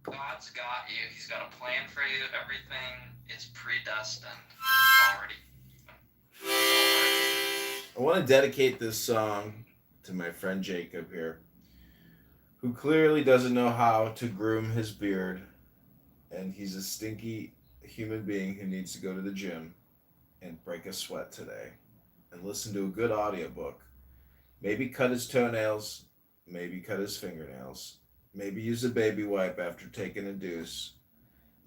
[SPEAKER 12] God's got you. He's got a plan for you. Everything is predestined already.
[SPEAKER 1] I want to dedicate this song to my friend Jacob here, who clearly doesn't know how to groom his beard, and he's a stinky human being who needs to go to the gym and break a sweat today and listen to a good audiobook. Maybe cut his toenails, maybe cut his fingernails, maybe use a baby wipe after taking a deuce.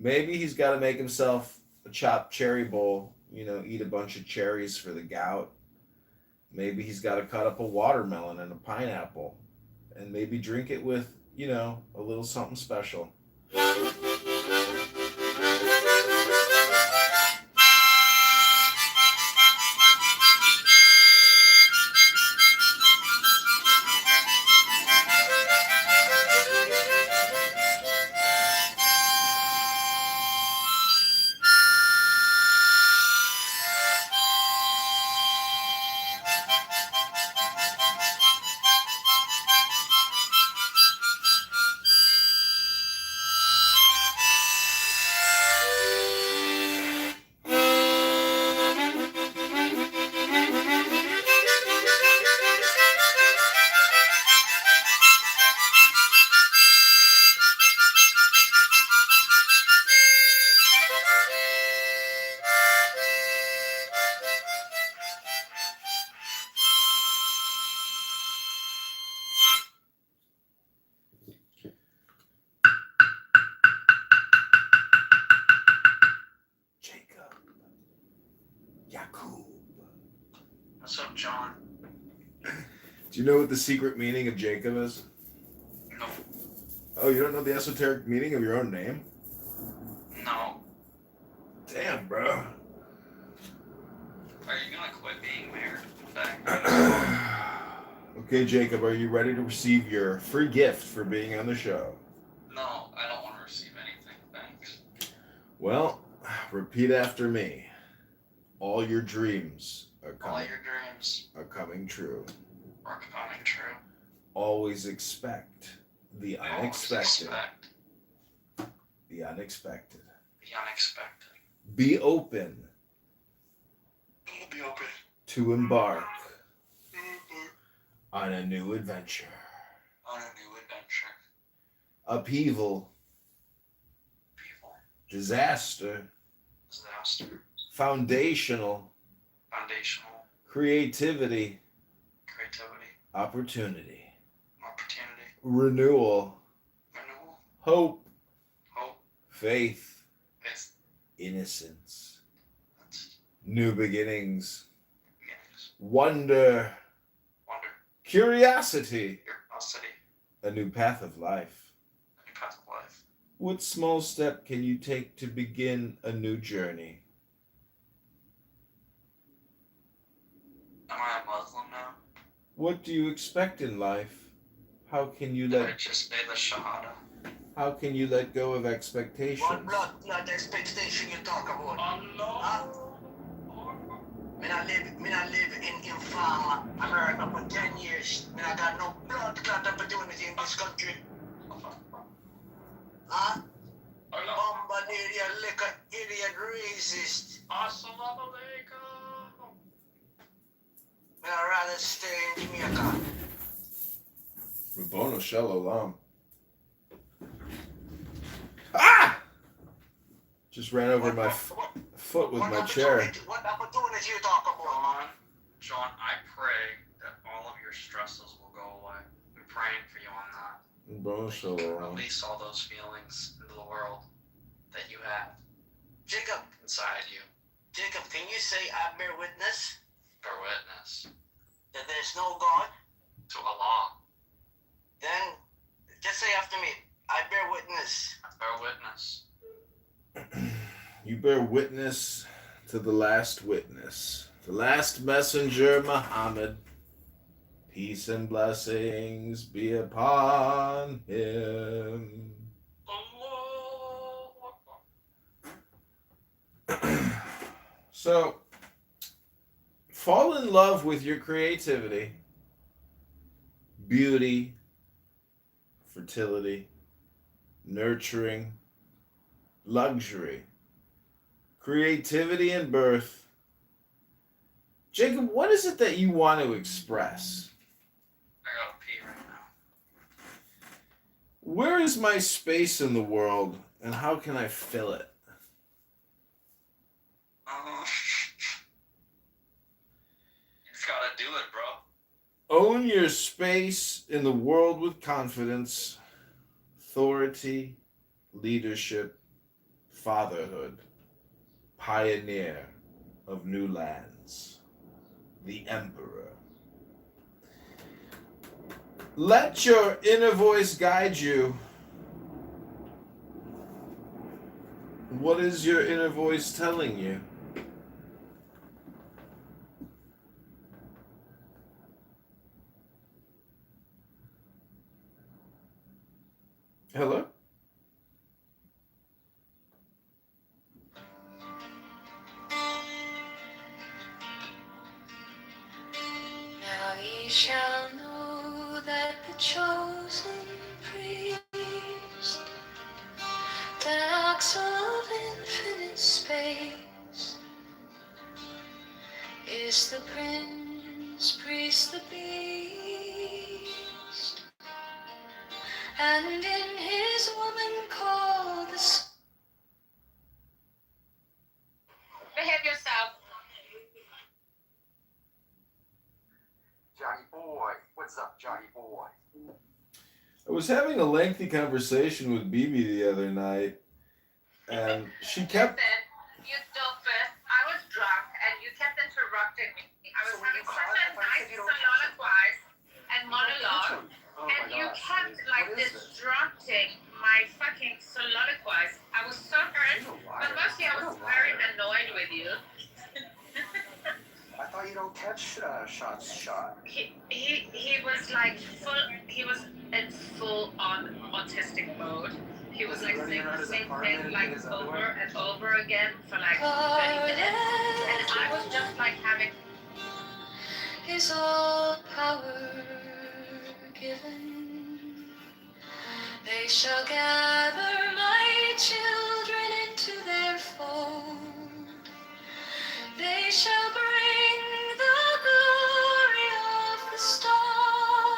[SPEAKER 1] Maybe he's got to make himself a chopped cherry bowl, eat a bunch of cherries for the gout. Maybe he's got to cut up a watermelon and a pineapple and maybe drink it with, a little something special.
[SPEAKER 12] What's up, John?
[SPEAKER 1] Do you know what the secret meaning of Jacob is?
[SPEAKER 12] No.
[SPEAKER 1] Oh, you don't know the esoteric meaning of your own name?
[SPEAKER 12] No.
[SPEAKER 1] Damn, bro.
[SPEAKER 12] Are you gonna quit being married?
[SPEAKER 1] Okay, Jacob, are you ready to receive your free gift for being on the show?
[SPEAKER 12] No, I don't want to receive anything, thanks.
[SPEAKER 1] Well, repeat after me. All your dreams are
[SPEAKER 12] All your dreams
[SPEAKER 1] are coming true.
[SPEAKER 12] are coming true.
[SPEAKER 1] Always expect the unexpected.
[SPEAKER 12] Always expect
[SPEAKER 1] The unexpected.
[SPEAKER 12] the unexpected.
[SPEAKER 1] Be open
[SPEAKER 12] Be open
[SPEAKER 1] to embark on a new adventure.
[SPEAKER 12] on a new adventure.
[SPEAKER 1] Upheaval,
[SPEAKER 12] People,
[SPEAKER 1] disaster,
[SPEAKER 12] disaster,
[SPEAKER 1] foundational,
[SPEAKER 12] foundational,
[SPEAKER 1] creativity,
[SPEAKER 12] creativity,
[SPEAKER 1] opportunity,
[SPEAKER 12] opportunity,
[SPEAKER 1] renewal,
[SPEAKER 12] renewal,
[SPEAKER 1] hope,
[SPEAKER 12] hope,
[SPEAKER 1] faith,
[SPEAKER 12] faith,
[SPEAKER 1] innocence,
[SPEAKER 12] that's
[SPEAKER 1] new beginnings,
[SPEAKER 12] beginnings,
[SPEAKER 1] wonder,
[SPEAKER 12] wonder,
[SPEAKER 1] curiosity,
[SPEAKER 12] curiosity,
[SPEAKER 1] a new path of life.
[SPEAKER 12] a new path of life.
[SPEAKER 1] What small step can you take to begin a new journey?
[SPEAKER 12] Am I a Muslim now?
[SPEAKER 1] What do you expect in life? How can you
[SPEAKER 12] Did I
[SPEAKER 1] let
[SPEAKER 12] just say the Shahada?
[SPEAKER 1] go of expectations?
[SPEAKER 4] What blood expectation you talk about? Huh? Me not live in infam America for 10 years. Me not got no blood clot opportunity in this country. Huh? Bombardier, liquor, idiot, racist.
[SPEAKER 12] Assalamu alaikum.
[SPEAKER 4] Me I'd rather stay in Jamaica.
[SPEAKER 1] Rabboni Shalom. Ah! Just ran over my foot with my chair.
[SPEAKER 4] What opportunity you talk about?
[SPEAKER 12] John, I pray that all of your stresses will go away. I'm praying for you on that.
[SPEAKER 1] Rabboni
[SPEAKER 12] That you can
[SPEAKER 1] Shalom.
[SPEAKER 12] release all those feelings into the world that you have
[SPEAKER 4] Jacob,
[SPEAKER 12] inside you.
[SPEAKER 4] Jacob, can you say I bear witness
[SPEAKER 12] Bear witness
[SPEAKER 4] that there's no God?
[SPEAKER 12] to Allah.
[SPEAKER 4] Then just say after me, I bear witness.
[SPEAKER 12] Bear witness.
[SPEAKER 1] You bear witness to the last witness, the last messenger, Muhammad. Peace and blessings be upon him.
[SPEAKER 12] Allah.
[SPEAKER 1] So, fall in love with your creativity, beauty, fertility, nurturing, luxury, creativity, and birth. Jacob, what is it that you want to express?
[SPEAKER 12] I gotta pee right now.
[SPEAKER 1] Where is my space in the world, and how can I fill it?
[SPEAKER 12] You just gotta do it, bro.
[SPEAKER 1] Own your space in the world with confidence, authority, leadership, fatherhood, pioneer of new lands, the emperor. Let your inner voice guide you. What is your inner voice telling you? Hello?
[SPEAKER 3] Now ye shall know that the chosen priest, the ox of infinite space, is the prince, priest, the beast, and in his woman called the behave yourself.
[SPEAKER 13] Johnny boy, what's up, Johnny boy?
[SPEAKER 1] I was having a lengthy conversation with Bibi the other night, and she kept.
[SPEAKER 14] Listen, you dopest. I was drunk and you kept interrupting me. I was having such a nice soliloquize and monologue, and you kept disrupting my fucking soliloquize. I was so hurt, but mostly I was very annoyed with you.
[SPEAKER 13] I thought you don't catch shots shot.
[SPEAKER 14] He was like he was in full on autistic mode. He was like saying the same thing like over and over again for like 30 minutes. And I was just like having
[SPEAKER 3] is all power given. They shall gather my children into their fold. They shall bring the glory of the stars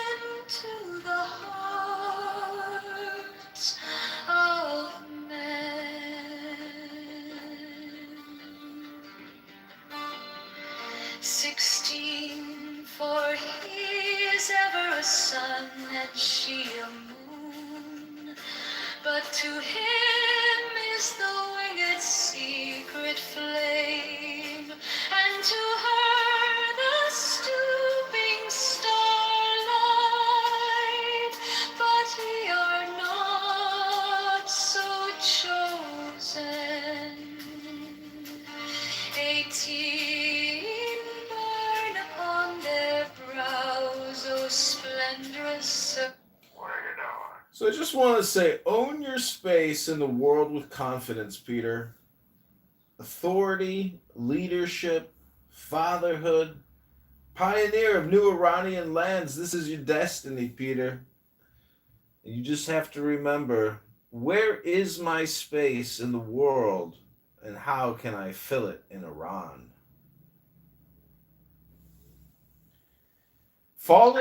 [SPEAKER 3] into the hearts of men. 16, for he is ever a sun and she a moon, but to him is the winged secret flame, and to her the stooping starlight, but we are not so chosen. 18 burn upon their brows, oh splendorous.
[SPEAKER 1] So I just want to say, own your space in the world with confidence, Peter. Authority, leadership, fatherhood, pioneer of new Iranian lands. This is your destiny, Peter. You just have to remember, where is my space in the world, and how can I fill it in Iran? Fall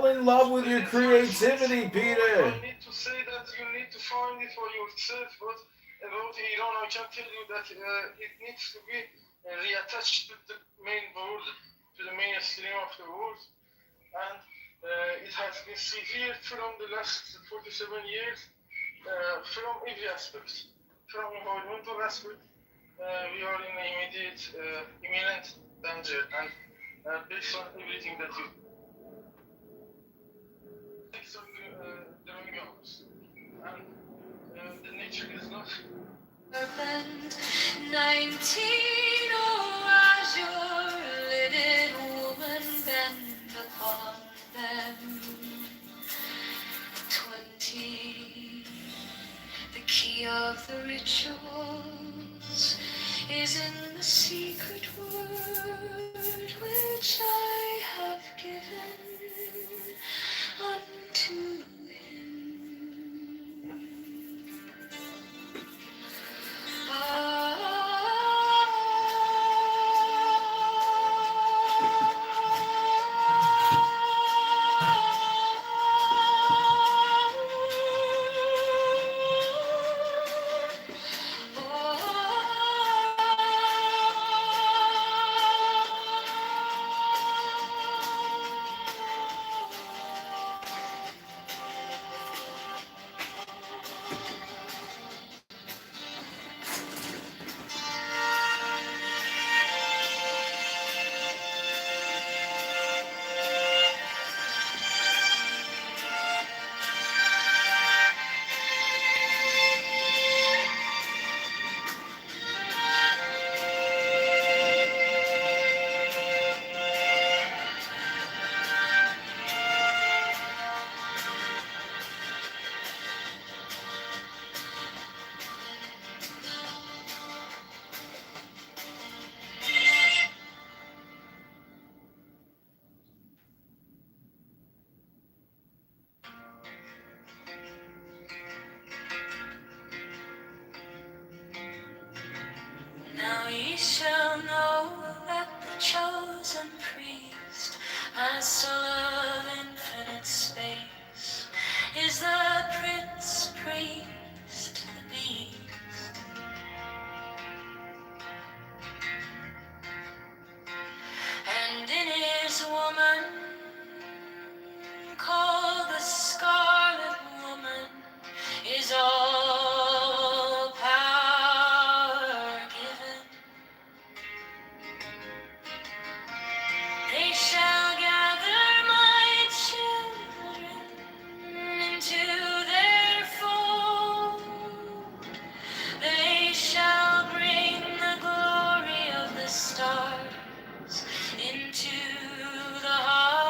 [SPEAKER 1] in love with your creativity, Peter.
[SPEAKER 8] I need to say that you need to find it for yourself, but about Iran, I can tell you that it needs to be reattached to the main world, to the mainstream of the world, and it has been severe from the last 47 years, from every aspect. From environmental aspect, we are in immediate, imminent danger, and based on everything that you and the nature is not.
[SPEAKER 3] 19, oh, azure lidded woman, bend upon them. 20, the key of the rituals is in the secret word which I have given unto him. as soul of infinite space, is the prince priest to the beast. And in his woman, called the Scarlet Woman, is all power given. They shall gather my children into their fold. They shall bring the glory of the stars into the heart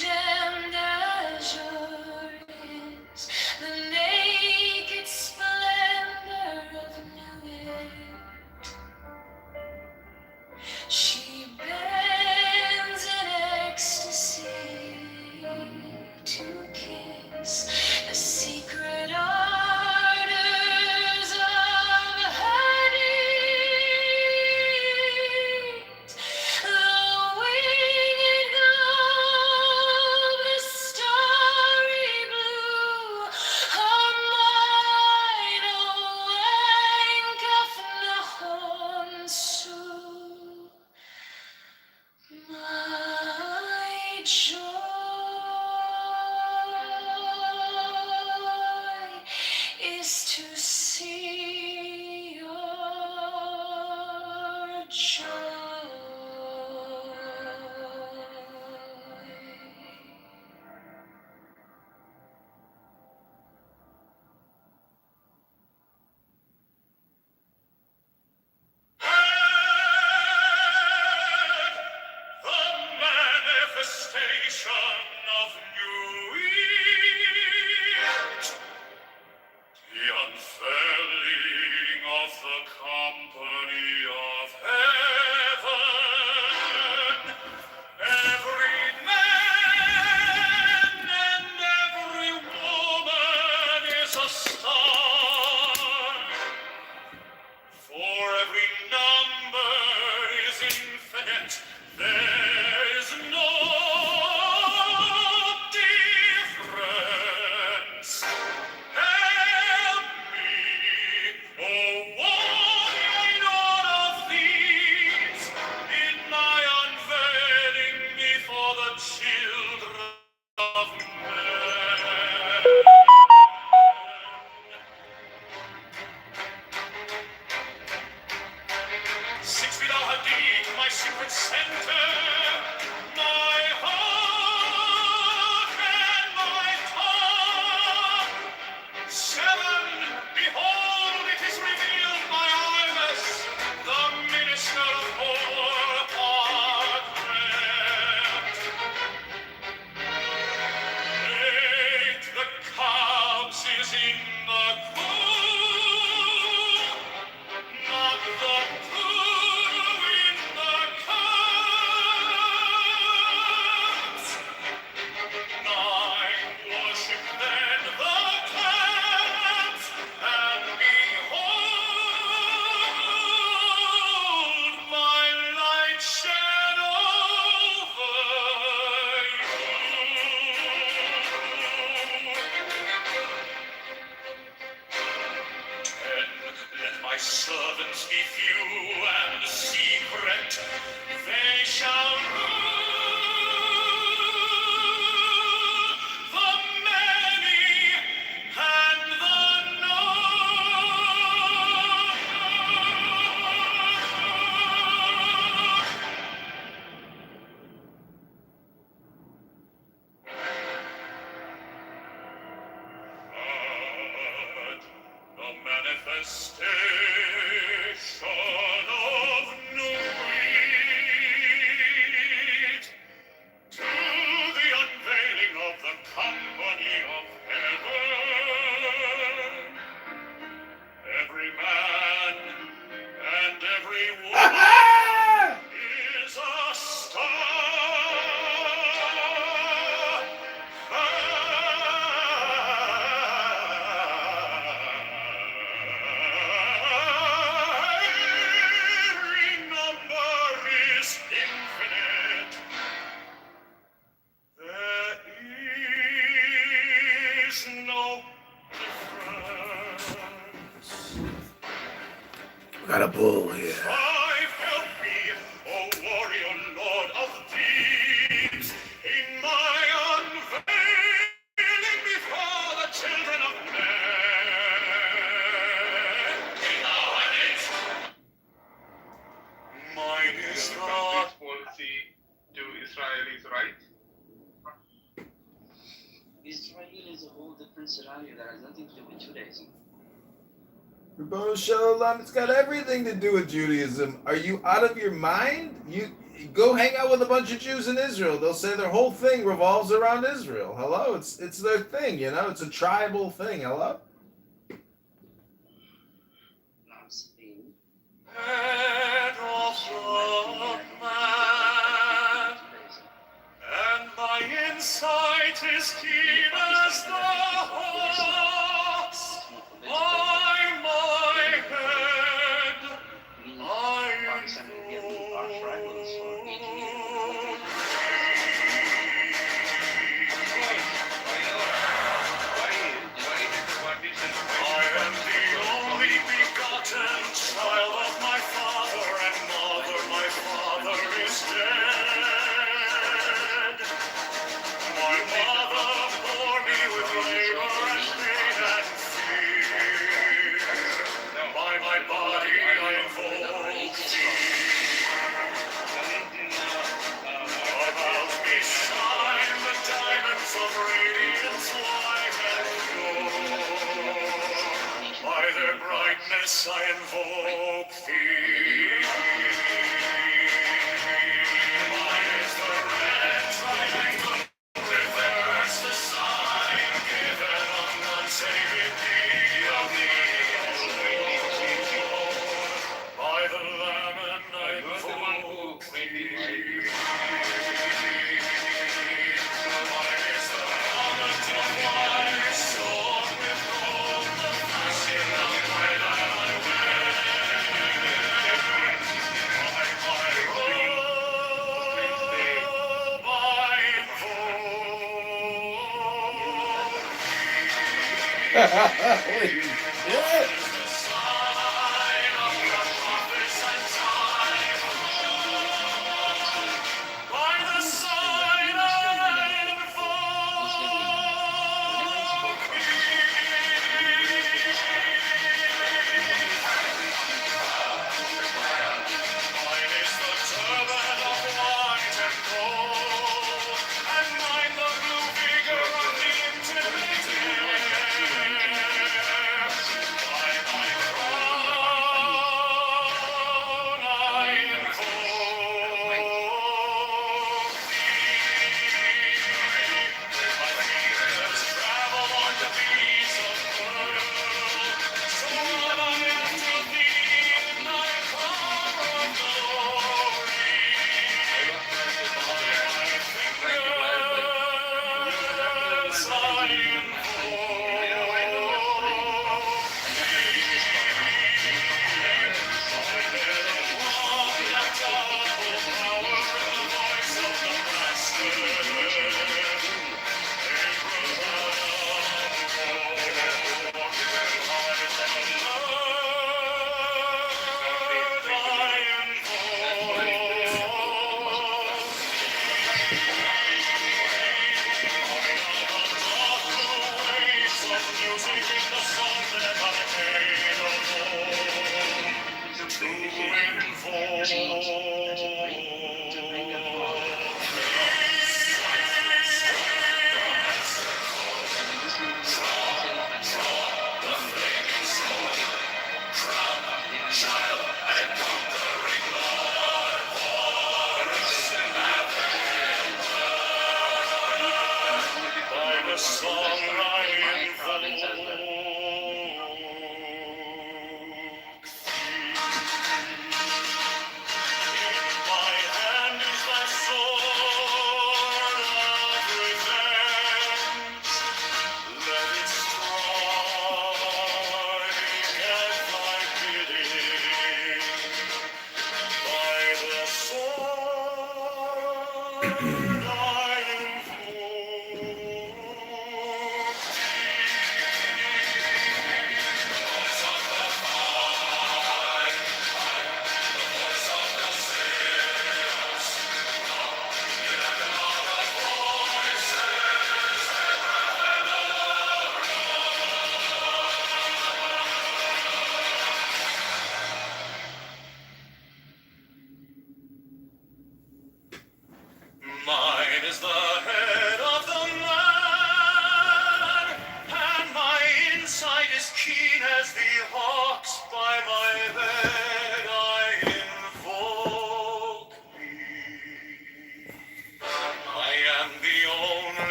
[SPEAKER 3] gemmed azure is the naked splendor of Nuit. She bends in ecstasy to kiss the secret ardors of Hades. The winged globe, the starry blue, are mine, O Wank of Nahon Su. My joy is to see your joy.
[SPEAKER 2] The manifestation of Nuit, the unfurling of the company of heaven. Every man and every woman is a star. For every number is infinite, there is no difference. Help me, oh one of these, in my unveiling before the children of men. 6 feet of deep, my secret center, my heart and my tongue. 7, behold, it is revealed, my Iris, the minister of Horparkrent. 8, the cubs is in the cool, not the poo in the cups. 9, worship then the clouds, and behold, my light shed over you. 10, let my servants be few and secret, they shall rule the many and the the manifestation of Nuit, to the unveiling of the company of heaven. Every man and every woman is a star. Every number is infinite. There is no difference.
[SPEAKER 1] We got a bull here.
[SPEAKER 2] 5, help me, O warrior lord of deeds, in my unveiling before the children of men. Mine is the
[SPEAKER 5] country's policy to Israelis, right?
[SPEAKER 6] Israel is a whole different scenario that has nothing to do with Judaism.
[SPEAKER 1] Rebbeinu Shalom, it's got everything to do with Judaism. Are you out of your mind? Go hang out with a bunch of Jews in Israel. They'll say their whole thing revolves around Israel. Hello, it's their thing. You know, it's a tribal thing. Hello.
[SPEAKER 2] Head of the man, and my insight is keen as the hawk's. My head, I am the only begotten child of my father and mother. My father is dead. My mother bore me with labor and pain and fear. By my body I invoke thee. About me shine the diamonds of radiance white and pure. By their brightness I invoke thee. Mine is the red triangle, reverse the sign given on unsaved knee of the Lord. By the Lamb and I invoke thee. Mine is the helmet of white, sword with gold, the fashion of my land I wear. By my robe I invoke
[SPEAKER 1] Yeah.
[SPEAKER 2] the sign of the prophets and time. By the sign I invoke Mine is the turban of white and gold, and mine the blue vigor of the intimidated. By my crown I invoke thee. My fingers travel on the beats of pearl, so will I enter thee in thy car of glory. By my fingers I by the song I invoke. In my hand is thy sword of revenge. Let it strike at thy bidding. By the sword I invoke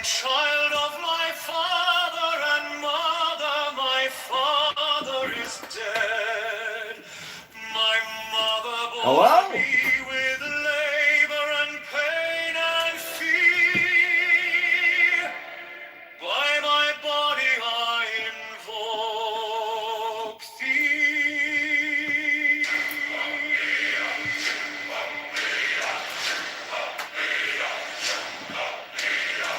[SPEAKER 2] child of my father and mother, my father is dead. My mother bore me with labor and pain and fear. By my body I invoke thee.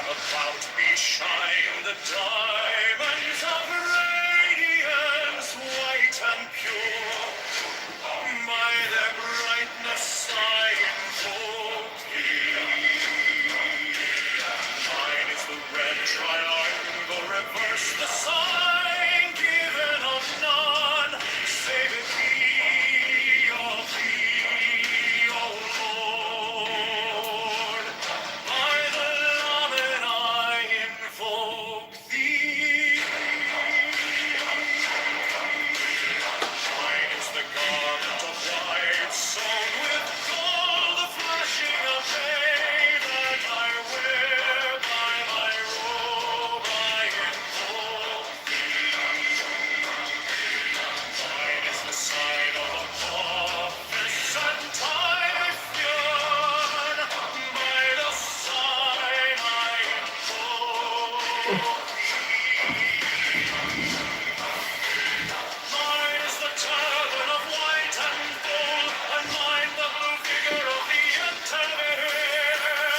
[SPEAKER 2] About me shine the diamonds of radiance, white and pure. By their brightness I invoke thee. Mine is the red triangle, reverse the sign, given of none, save it be of thee, O Lord. By the Lamed I invoke thee. Mine is the garment of white, sewn with gold, the flashing of day that I wear. By my robe I invoke thee. Mine is the sign of the prophets and Typhon. By the sign I invoke Mine is the turban of white and gold, and mine the blue figure of the Kitover.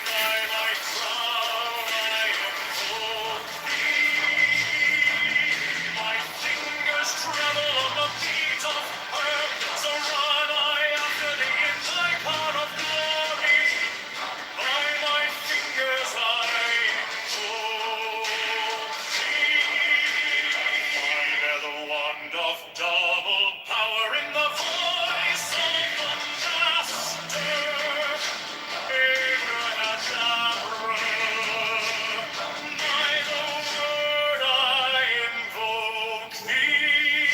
[SPEAKER 2] By my crown I invoke thee. My fingers tremble on the beat of earth, so run I after thee in thy crown of glory. By my fingers I invoke thee. I bear the wand of double power in the voice of the Master. Abracadabra. By the word I invoke thee.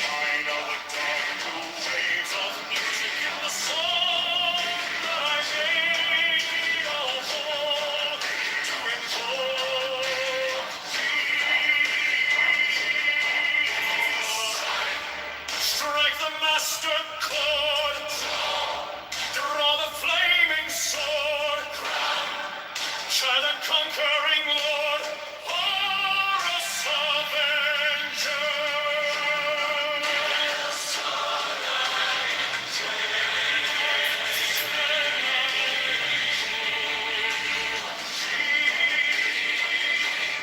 [SPEAKER 2] Mine are the dark blue waves of music in the song that I made, O Lord, to invoke thee. Strike the master chord, draw the flaming sword, shine the conquering Lord, Horus Avengers.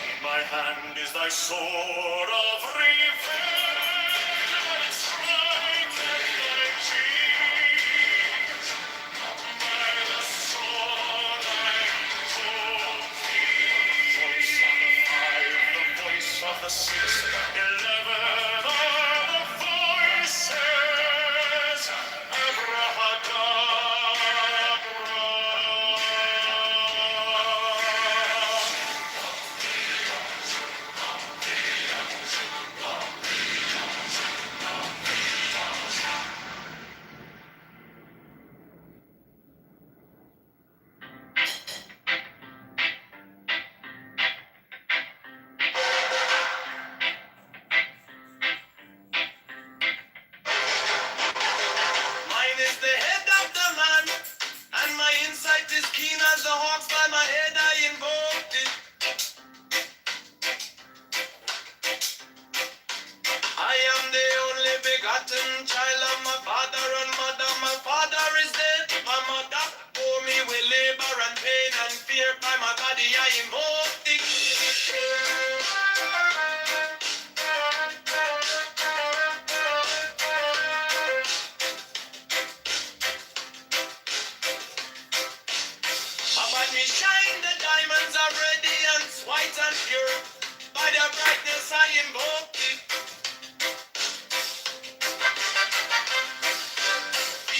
[SPEAKER 2] In my hand is thy sword of revenge, and it strikes at thy cheek. By the sword I invoke thee. Voice of the 5, the voice of the 6, 11 are the voices. Mine is the head of the man, and my insight is keen as the hawks. By my head I invoked it. I am the only begotten child of my father and mother. My father is dead. My mother bore me with labor and pain and fear. By my body I invoked it. Upon me shine the diamonds of radiance, white and pure. By their brightness I invoke thee.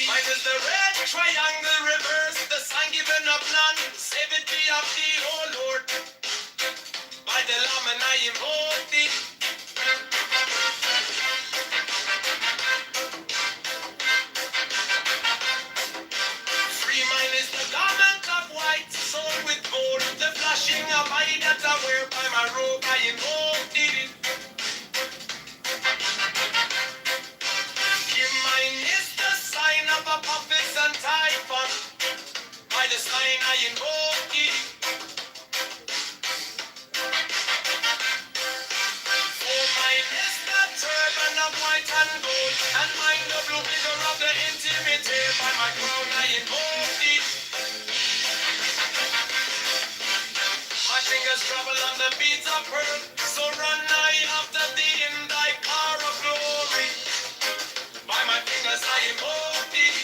[SPEAKER 2] Mine is the red triangle, reverse the sign given of none. Save it be of thee, O Lord. By the Lamb and I invoke thee. Free mine is the king of I that I wear by my robe, I invoke thee. Give mine is the sign of a prophet and typhon. By the sign I invoke thee. For mine is the turban of white and gold, and mine the blue figure of the intimate. By my crown I invoke thee. My fingers travel on the beads of pearl, so run I after thee in thy car of glory. By my fingers I invoke thee.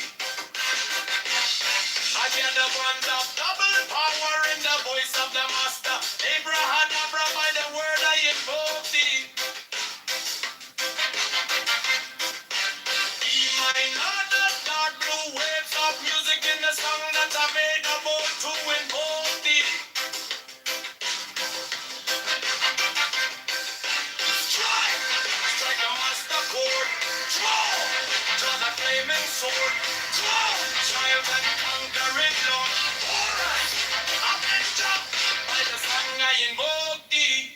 [SPEAKER 2] I hear the ones of double power in the voice of the master. Abraham, by the word I invoke thee. E minor, the dark blue waves of music in the song that I made about to invoke thee. Strike a master chord. Draw the flaming sword. Triumph and conquering Lord. Horus, avenger, by the song I invoke thee.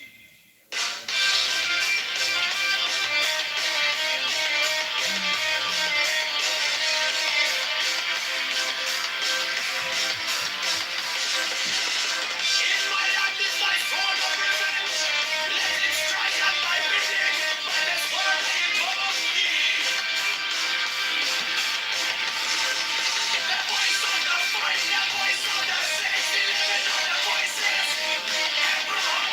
[SPEAKER 2] In my hand is my sword of revenge. Let it strike at my bidding. By the sword I invoke thee. The voice of the fight, the voice of the 611 of the voices. Abraham.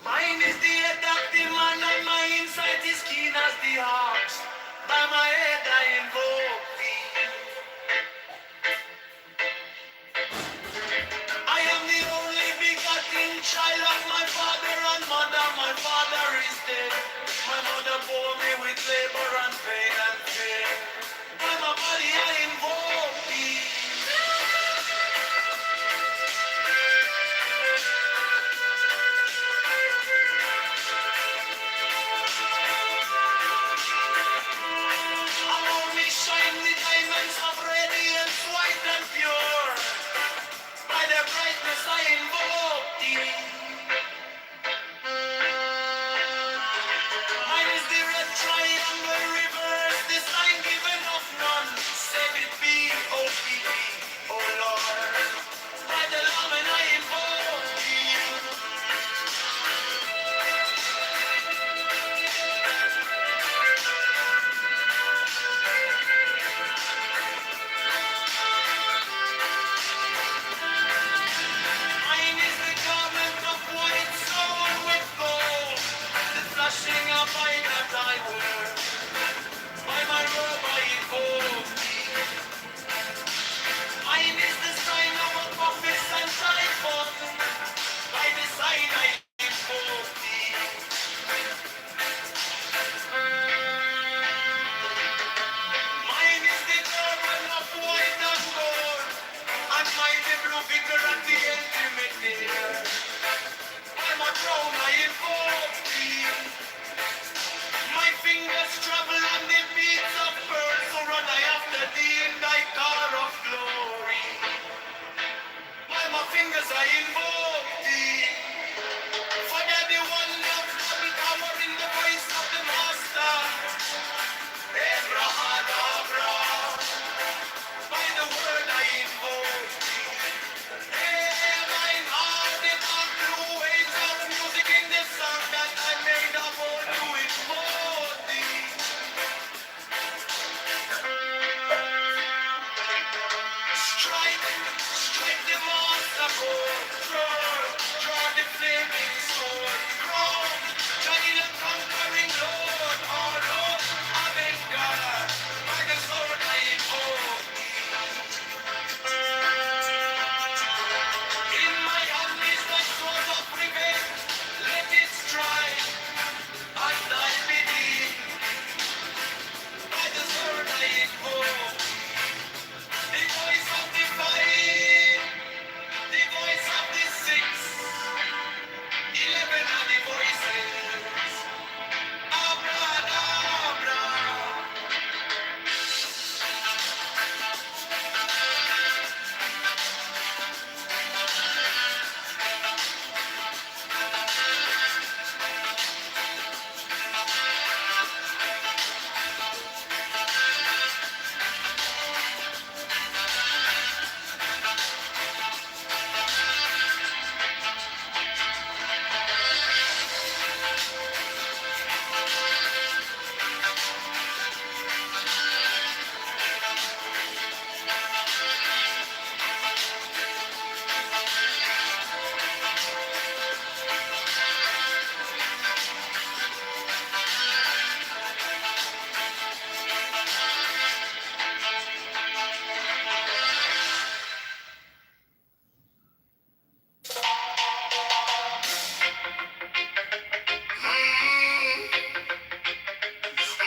[SPEAKER 2] Mine is the adaptive man and my insight is keen as the ox. By my head I invoke thee. I am the only begotten child of my father and mother. My father is dead. My mother bore me with labor and pain and fear. By my body I invoke thee. Around me shine the diamonds of radiance, white and pure. By their brightness I invoke thee. Mine is the red triangle river with flaming sword. Crown, Johnny the conquering Lord. Oh Lord, Avenger, by the sword I hold. In my hand is the sword of revenge. Let it strike, and I believe. By the sword I hold. The voice of the fight, the voice of the six, 11 are the voices. Abra.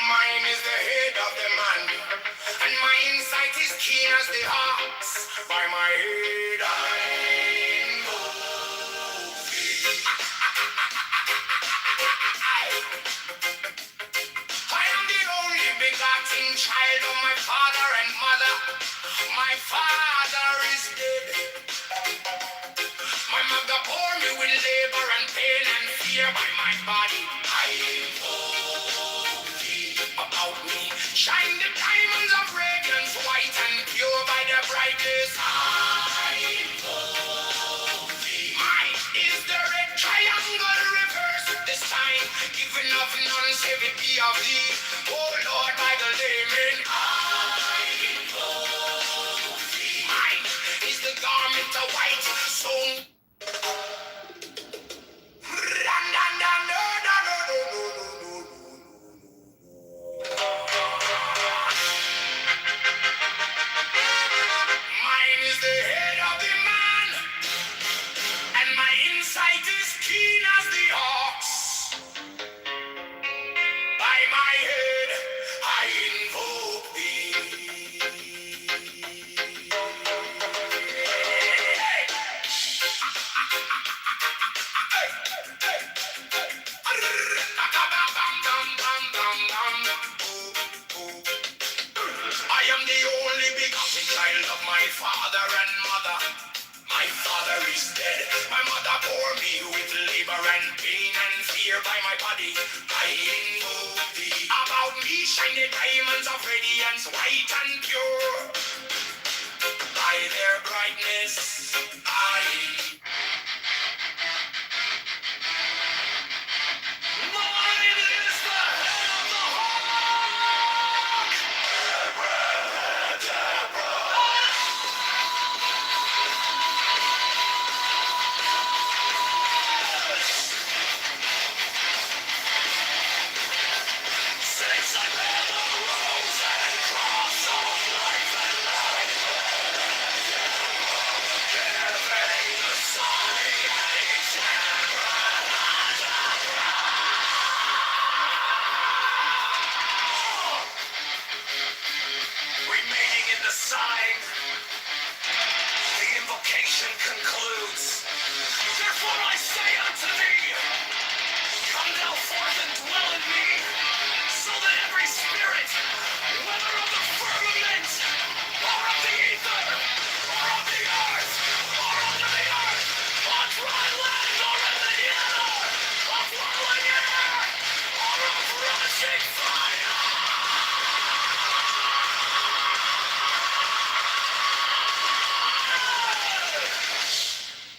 [SPEAKER 2] Mine is the head of the man, and my insight is keen as the ox. By my head I know thee. I am the only begotten child of my father and mother. My father is dead. My mother bore me with labor and pain and fear. By my body I know thee. About me shine the diamonds of radiance, white and pure by the brightness. I know thee. Mine is the red triangle reverse this time, giving of none save it be of thee. Oh Lord, by the layman, I know thee. Mine is the garment of white, so mine is the head of the man, and my insight is keen as the ox. By my head I invoke thee. I am the only begotten child of my father and mother. My father is dead. My mother bore me with labor and pain and fear. By my body I invoke thee. About me shine the diamonds of radiance, white and pure. By their brightness I mine is the head of the hawk. Since I bear the rose and cross of life and light, giving the sign and remaining in the sign, the invocation concludes. Therefore I say unto thee, come thou forth and dwell in me, so that every spirit, whether of the firmament, or of the ether, or of the earth, or under the earth, on dry land, or in the ether, of whirling air, or of rushing fire,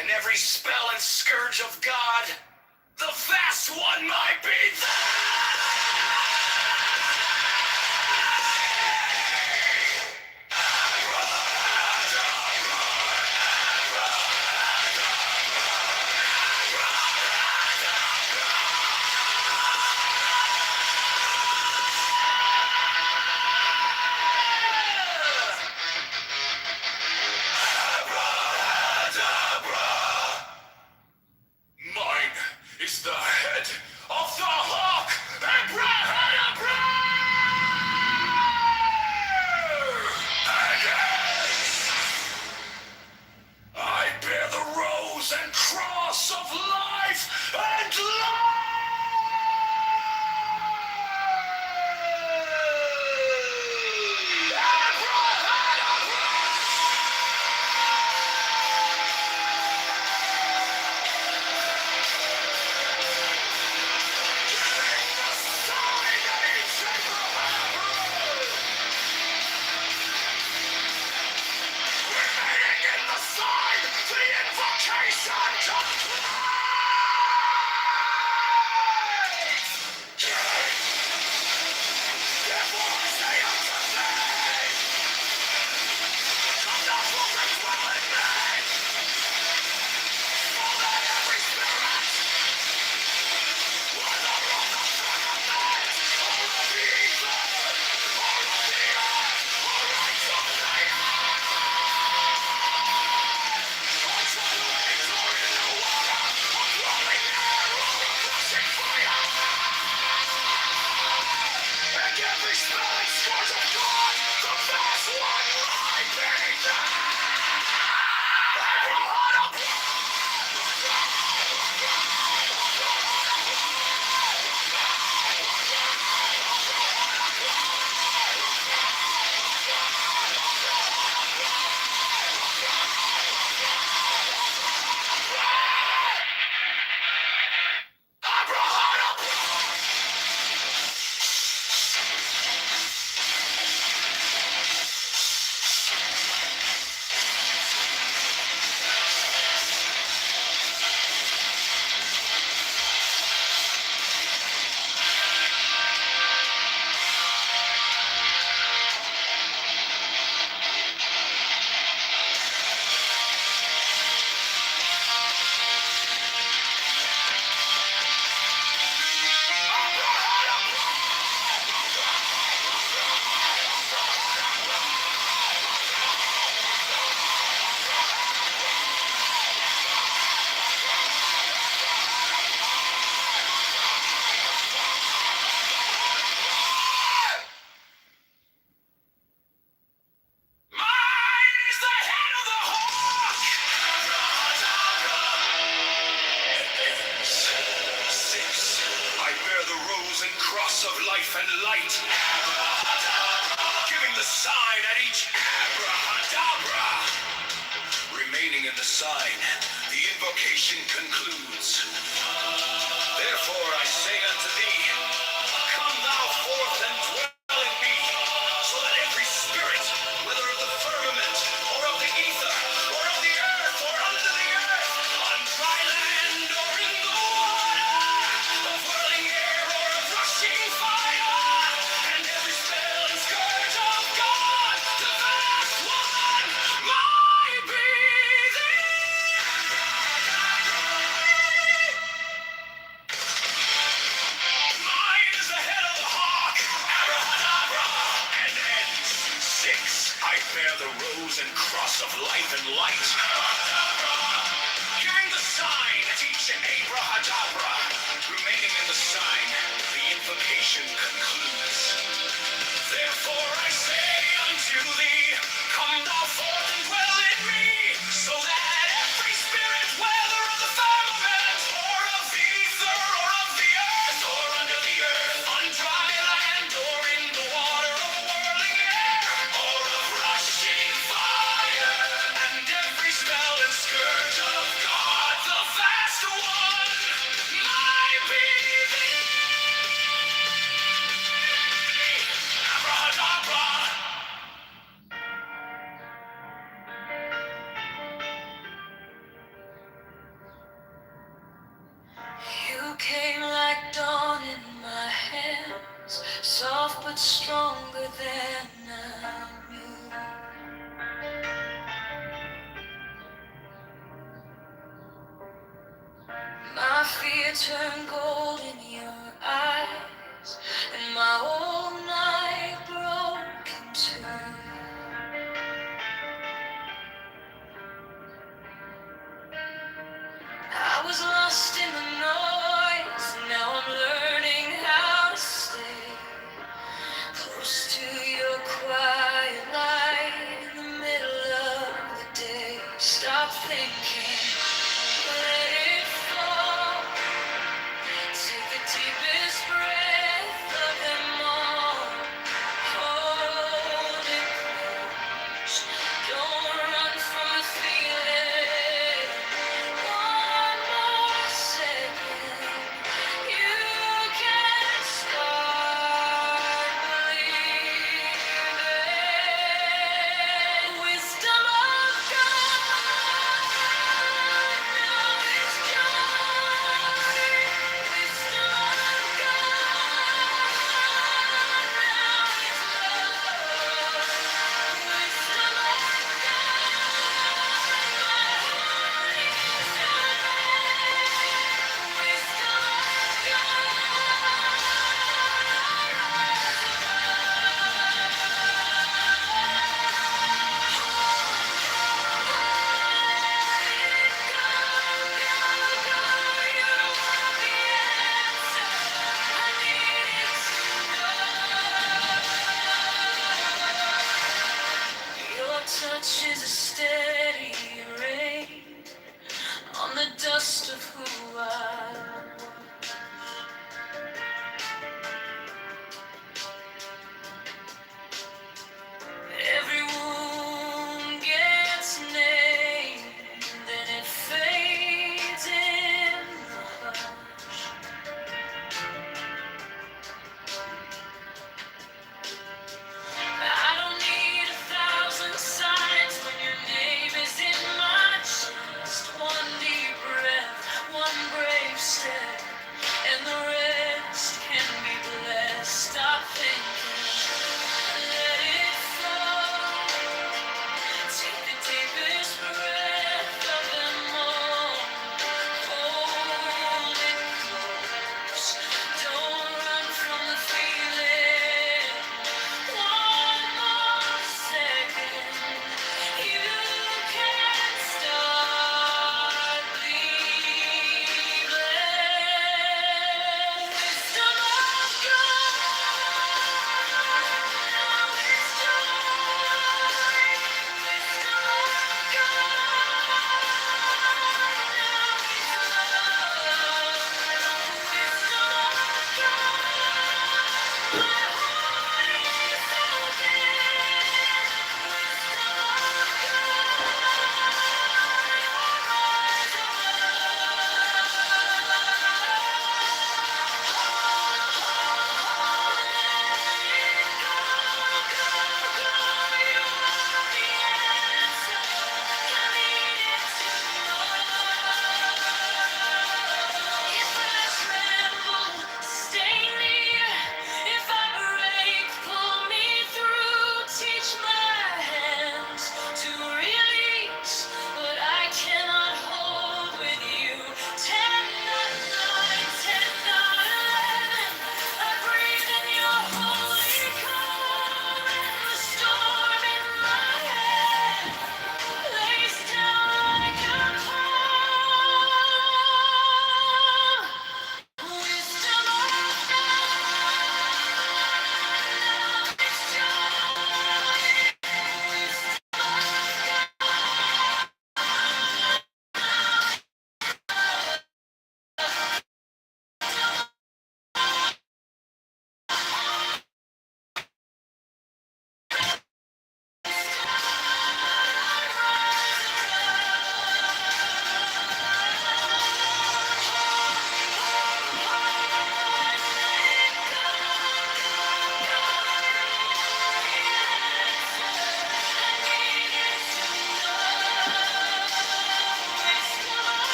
[SPEAKER 2] and every spell and scourge of God, the vast one might be there. cross of life and light. I bear the rose and cross of life and light, giving the sign at each abracadabra. Remaining in the sign, the invocation concludes. Therefore I say unto thee, come thou forth and dwell in me, so that every spirit, whether of the firmament, or of the ether, or of the earth, or under the earth, on dry land, or in the water, of whirling air, or of rushing fire, and every spell and scourge of God, the vast one, might be thee. Mine is the head of the hawk, abracadabra, and ends. 6. I bear the rose and cross of life and light, giving the sign at each abracadabra. Remaining in the sign, the invocation concludes. Therefore I say unto thee, come thou forth and dwell in me, so that every spirit, whether of the firmament, or of the ether, or of the earth, or under the earth, on dry land, or in the water, of whirling air, or of rushing fire, and every spell and scourge of God, the vast one, might be thee. Abracadabra.
[SPEAKER 3] You came like dawn in my hands, soft but stronger than I knew. My fear turned gold in your eyes, and my whole night broke in two. I was lost in the noise, now I'm learning how to stay close to your quiet light in the middle of the day. Stop thinking, let it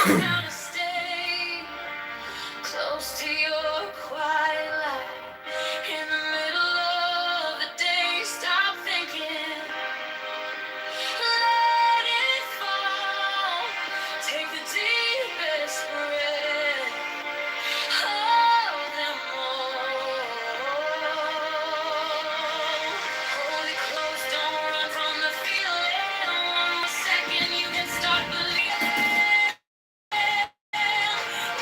[SPEAKER 3] Now to stay close to your quiet light in the middle of the day. Stop thinking, let it fall. Take the deepest breath. Hold them all. Hold it close, don't run from the feeling. One more second, you can start believing.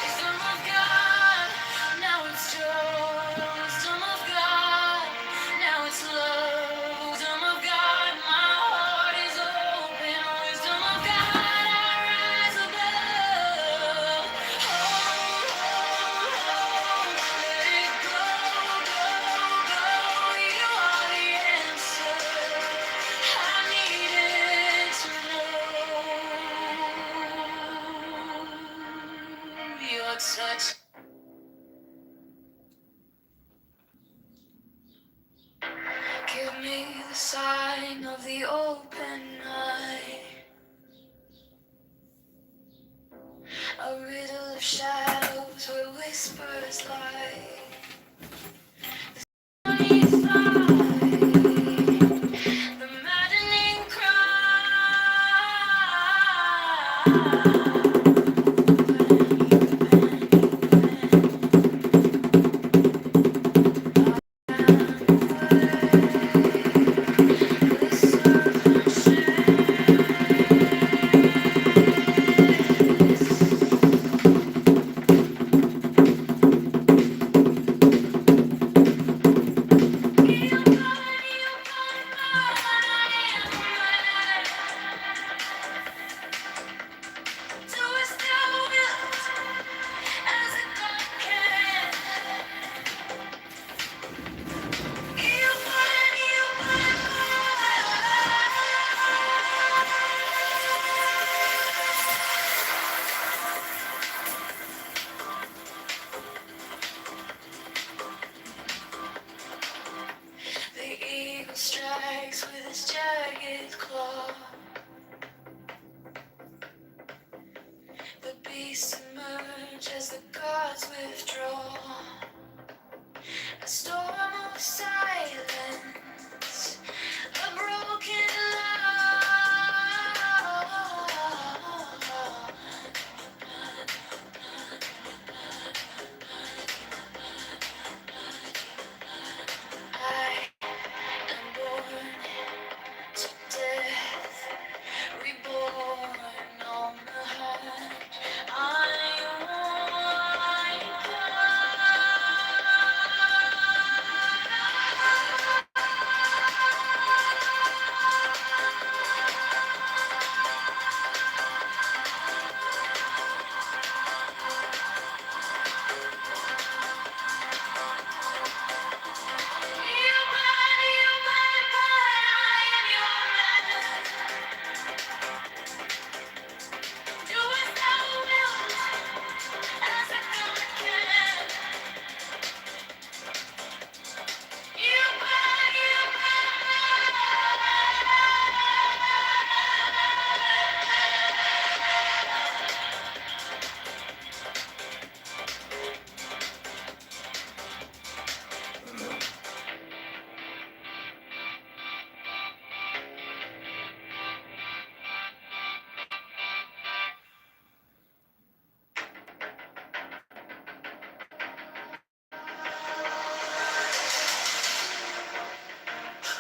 [SPEAKER 3] Wisdom of God, now it's joy. Wisdom of God, now it's love. Wisdom of God, my heart is open. Wisdom of God, I rise above. Hold, let it go, go, go. You are the answer I needed to know. Your touch. Give me the sign of the open eye, a riddle of shadows where whispers lie. The maddening The eagle strikes with its jagged claw. The beasts emerge as the gods withdraw. A storm of silence, a broken love. I am born to death, reborn on the heart. I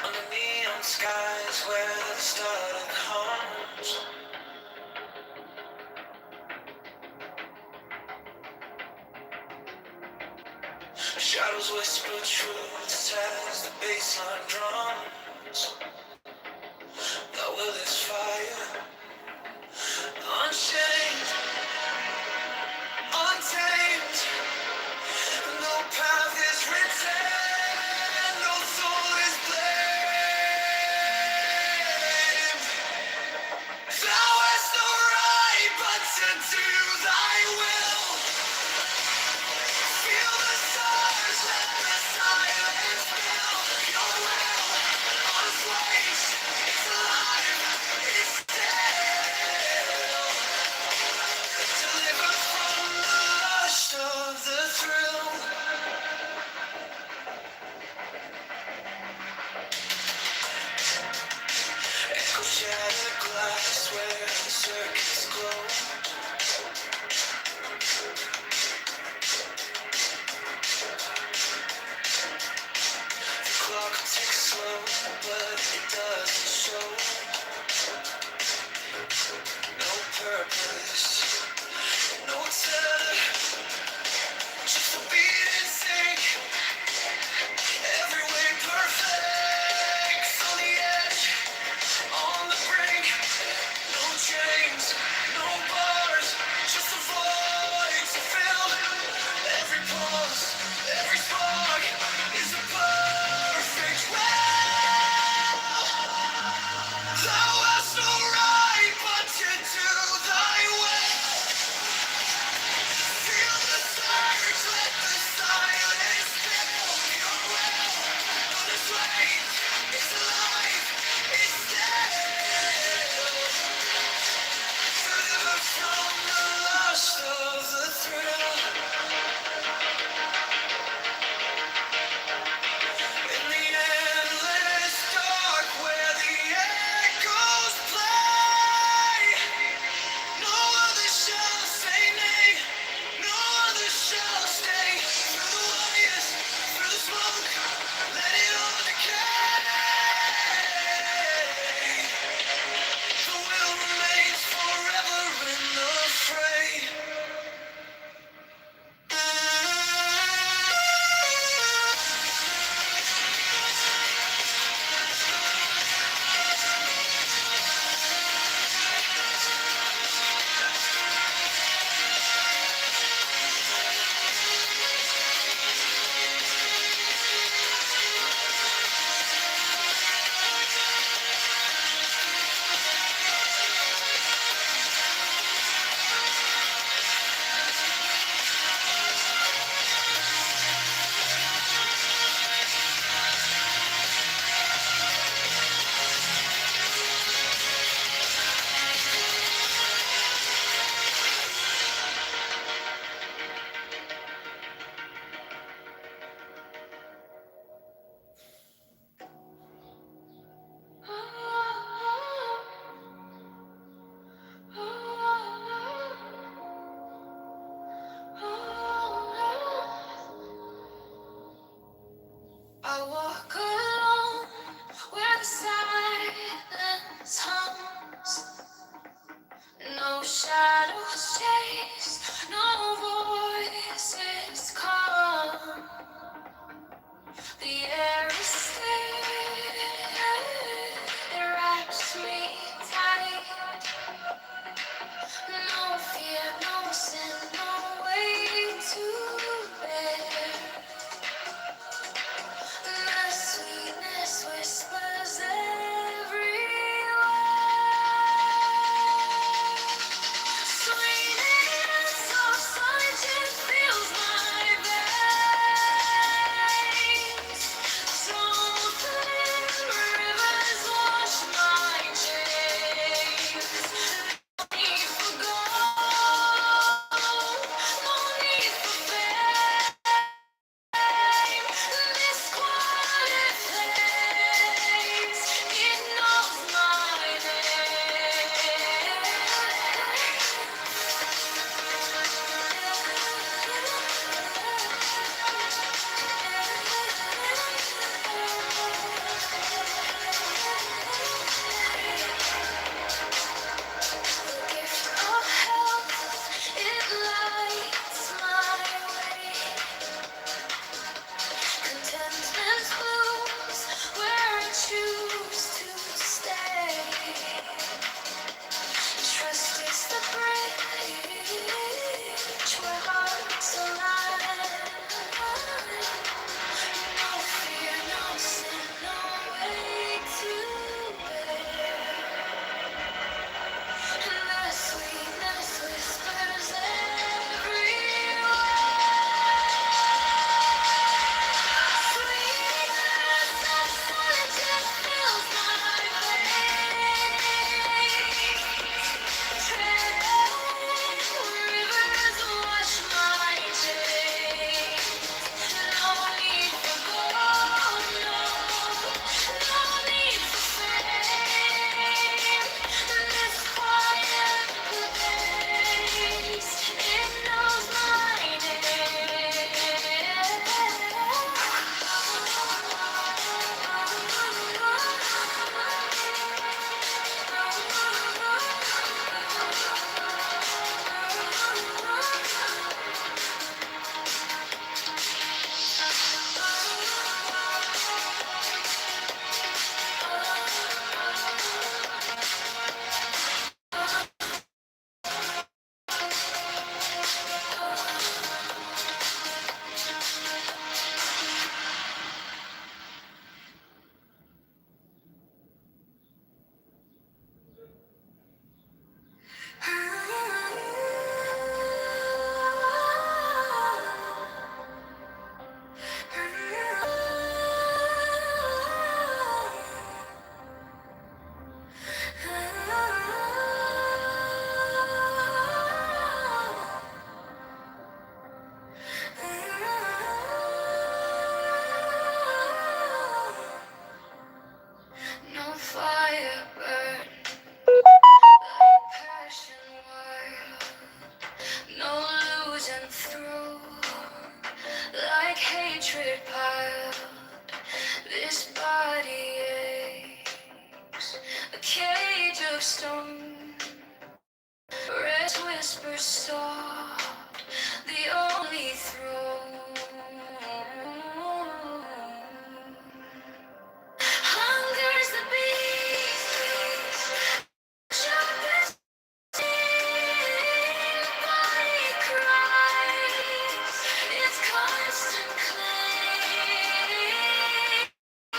[SPEAKER 3] under neon skies where the starlight comes. Shadows whisper truths as the bassline drums. The will is fire, unchained, untamed. No path is written, no soul is blamed. Thou hast no right but to do thy will. Feel the stars, let the silence fill your will. Unfazed, it's alive, it's dead.
[SPEAKER 2] eyes where the circuits glow. The clock ticks slow, but it doesn't show. No purpose, no tether, just a beat in sync. Every way perfect, on the edge, on the brink. No chains, no bars, just a void to fill. Every pulse, every spark is a perfect will. Thou hast no right but to do thy will. Feel the surge, let the silence fill your will. On its way, it's alive, it's still. Forever from the lust of the thrill. In the endless dark where the echoes play. No other shall say nay. No other shall stay. Through the wires, through the smoke, let it all decay. The will remains forever in the fray. I walk alone where the silence hums. No shadows chase, no voices come. The air is still, it wraps me tight. No fear, no sin, no way to bear. The sweetness whispers everywhere.
[SPEAKER 3] hatred piled, this body aches. A cage of stone, red whispers soft, the only throne. Hunger's the beast, sharpest body cries, its constant claim.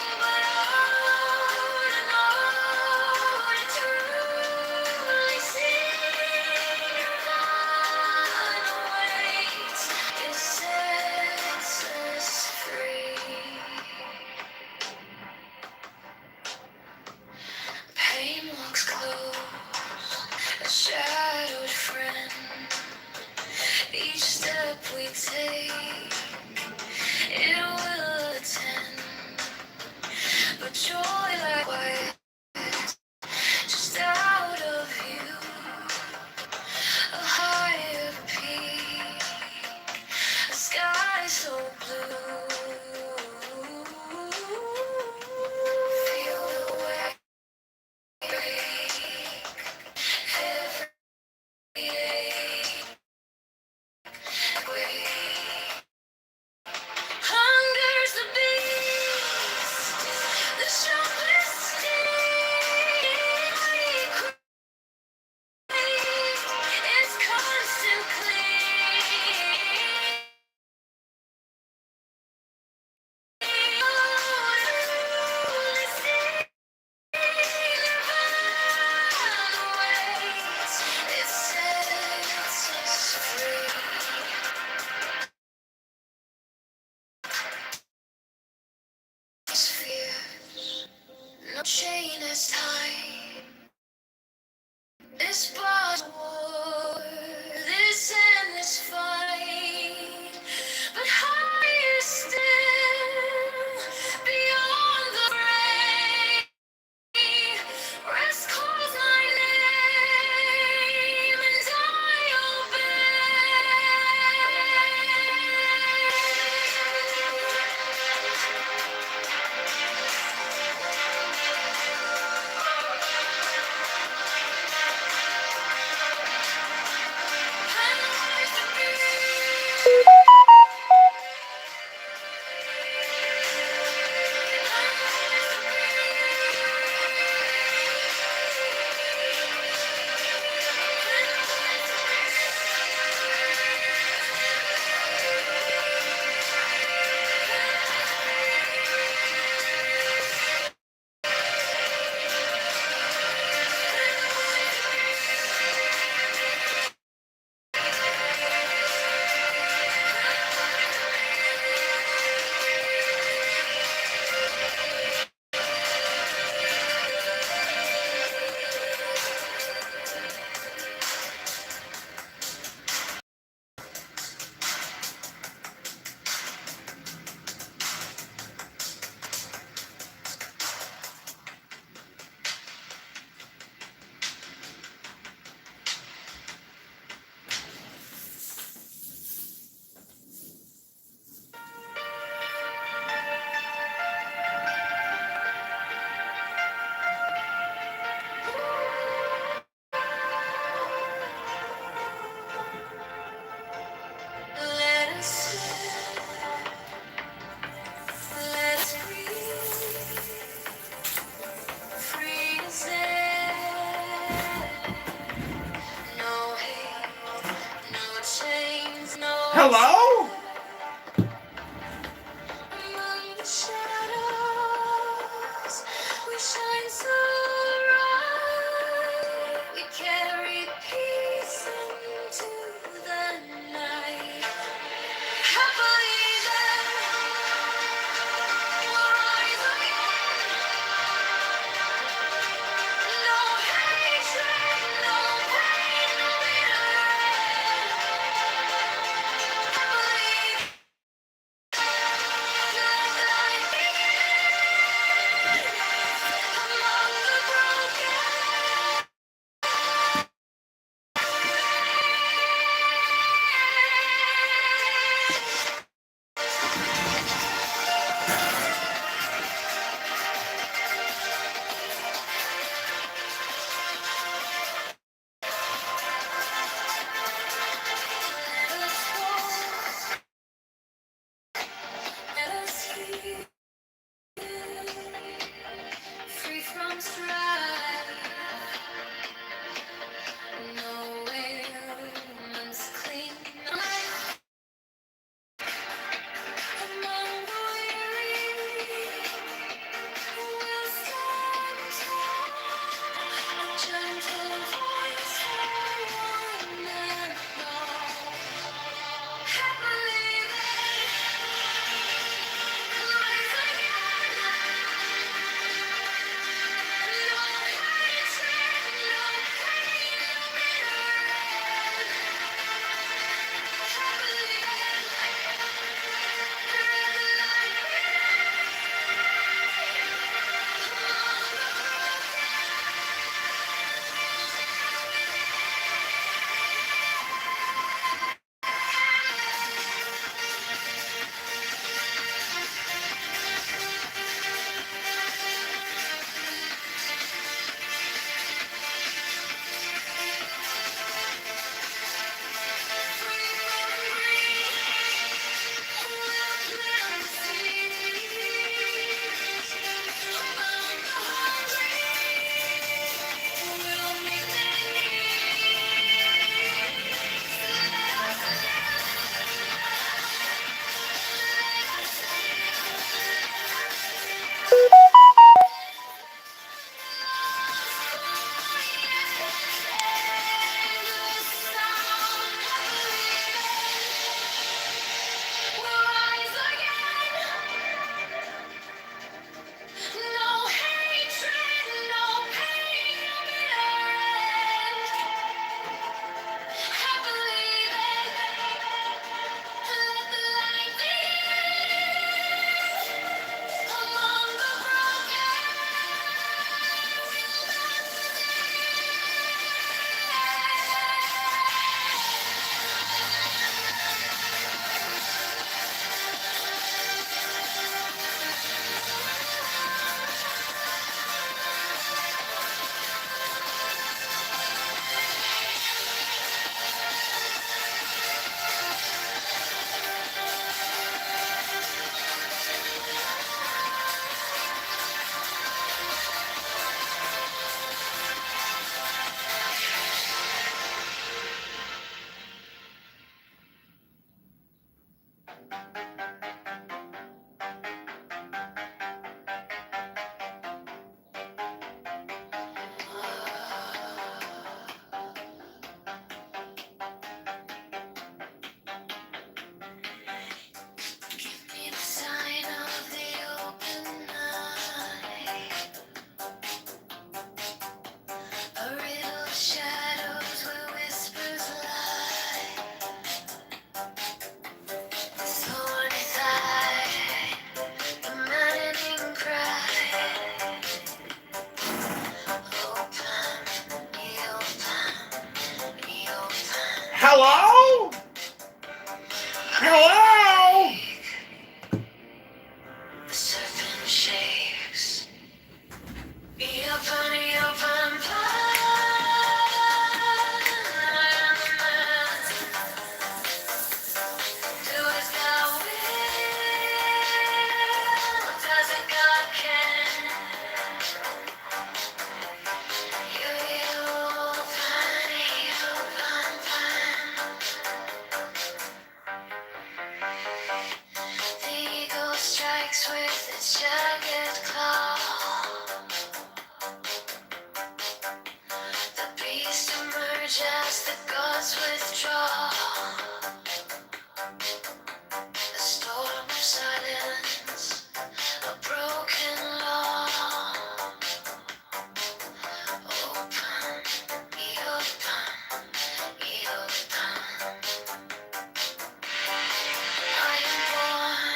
[SPEAKER 3] But on and on, to truly see Nirvana waits, it sets us free. Pain walks close, a shadowed friend. Each step we take, it will attend. But joy like white, just out of view, a higher peak, a sky so blue. Feel the wave, every ache. Hunger's the beast, the sharpest sting. It's constant cling. It sets us free. Fears, no chain is tight. This bar's war, this endless fight. But higher still, beyond the grave, rest calls my name, and I let us breathe, free as air. No hate, no chains, no.
[SPEAKER 1] Hello?
[SPEAKER 3] Among the shadows, we shine so bright. We carry peace into the night. Happily then, we'll rise again. No hatred, no pain, no bitter end. Happily.
[SPEAKER 1] Hello? Hello?
[SPEAKER 3] The serpent shakes. Open do as thou wilt, does it God can. You the eagle strikes with its jagged claw. The beast emerge as the gods withdraw. A storm of silence, a broken law. Open, I am born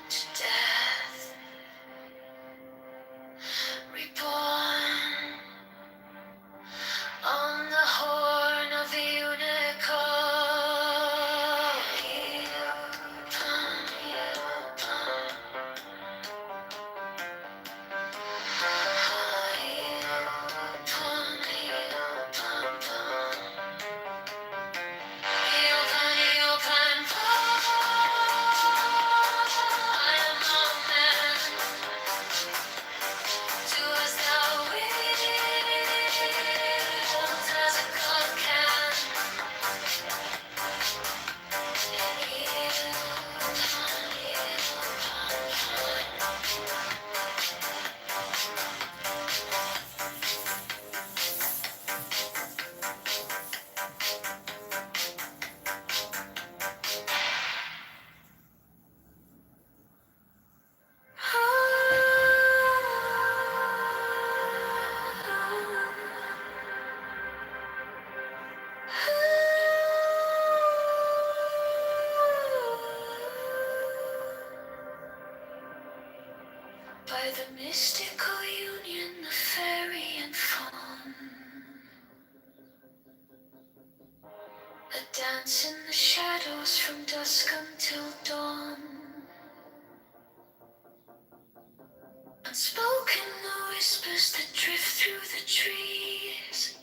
[SPEAKER 3] to death, reborn on the horn of the unicorn. By the mystical union of fairy and fawn, a dance in the shadows from dusk until dawn. Unspoken the whispers that drift through the trees.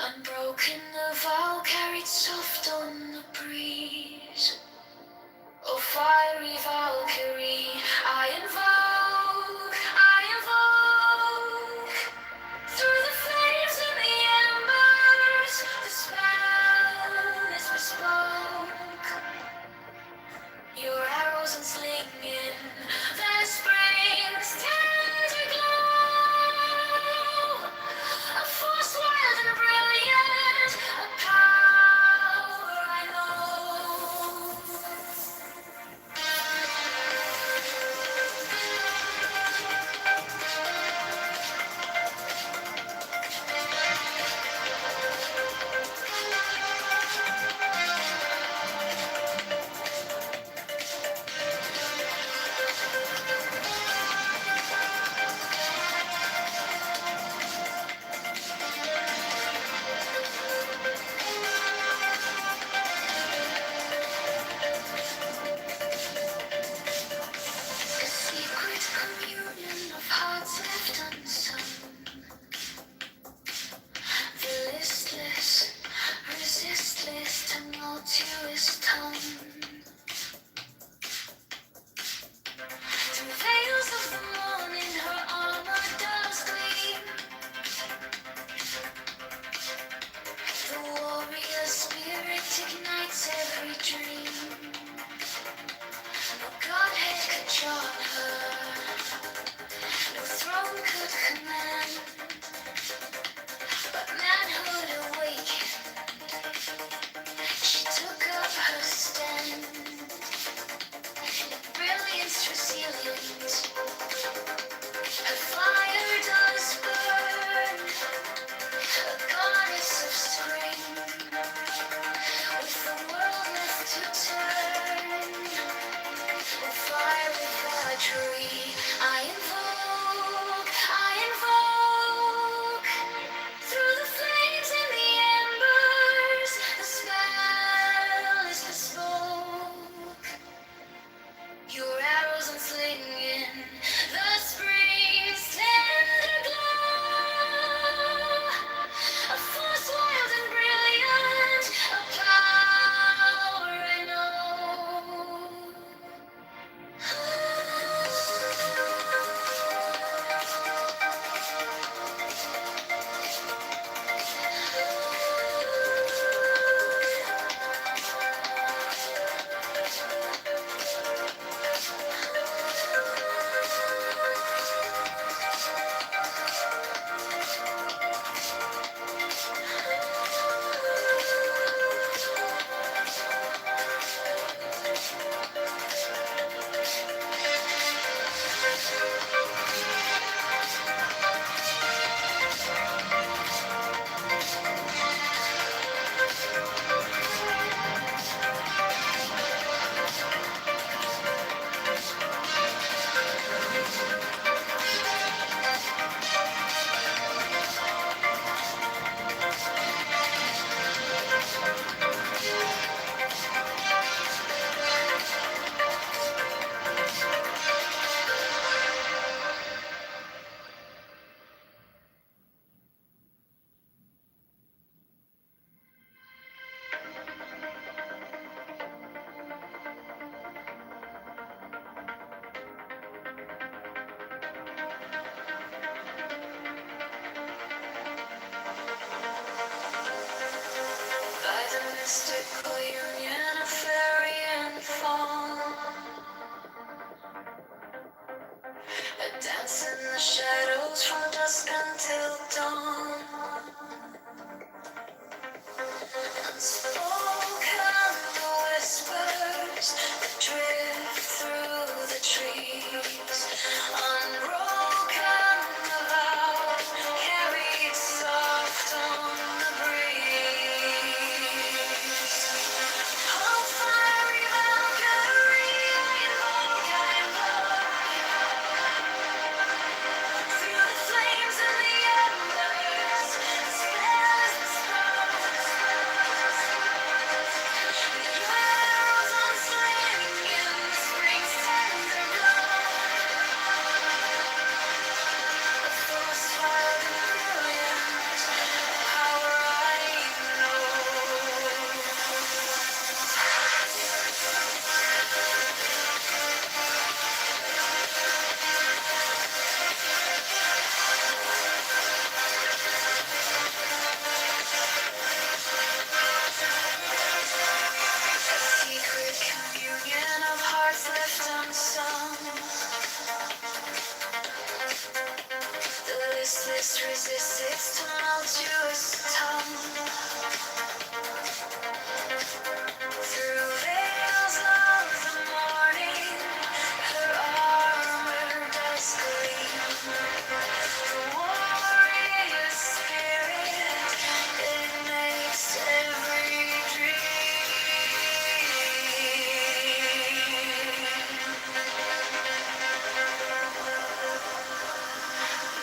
[SPEAKER 3] Unbroken the vow carried soft on the breeze. Oh, fiery Valkyrie, I invoke, through the flames and the embers, the spell is bespoke. Your arrows unslinging, their springs tender glow. A force wild and brilliant, a power mystical union of fairy and fawn. A dance in the shadows from dusk until dawn. Unspoken whispers that drift through the trees. Unbroken vow, carried soft on the breeze. Oh, fiery Valkyrie, I invoke, through the flames and the embers. Spell is the arrows on sling in the spring's tender glow. A force wild and brilliant, power I know. Secret communion of hearts left unsung. The listless resist its tumultuous tongue. Through veils of the morning, her armor does gleam. The warrior spirit ignites every dream.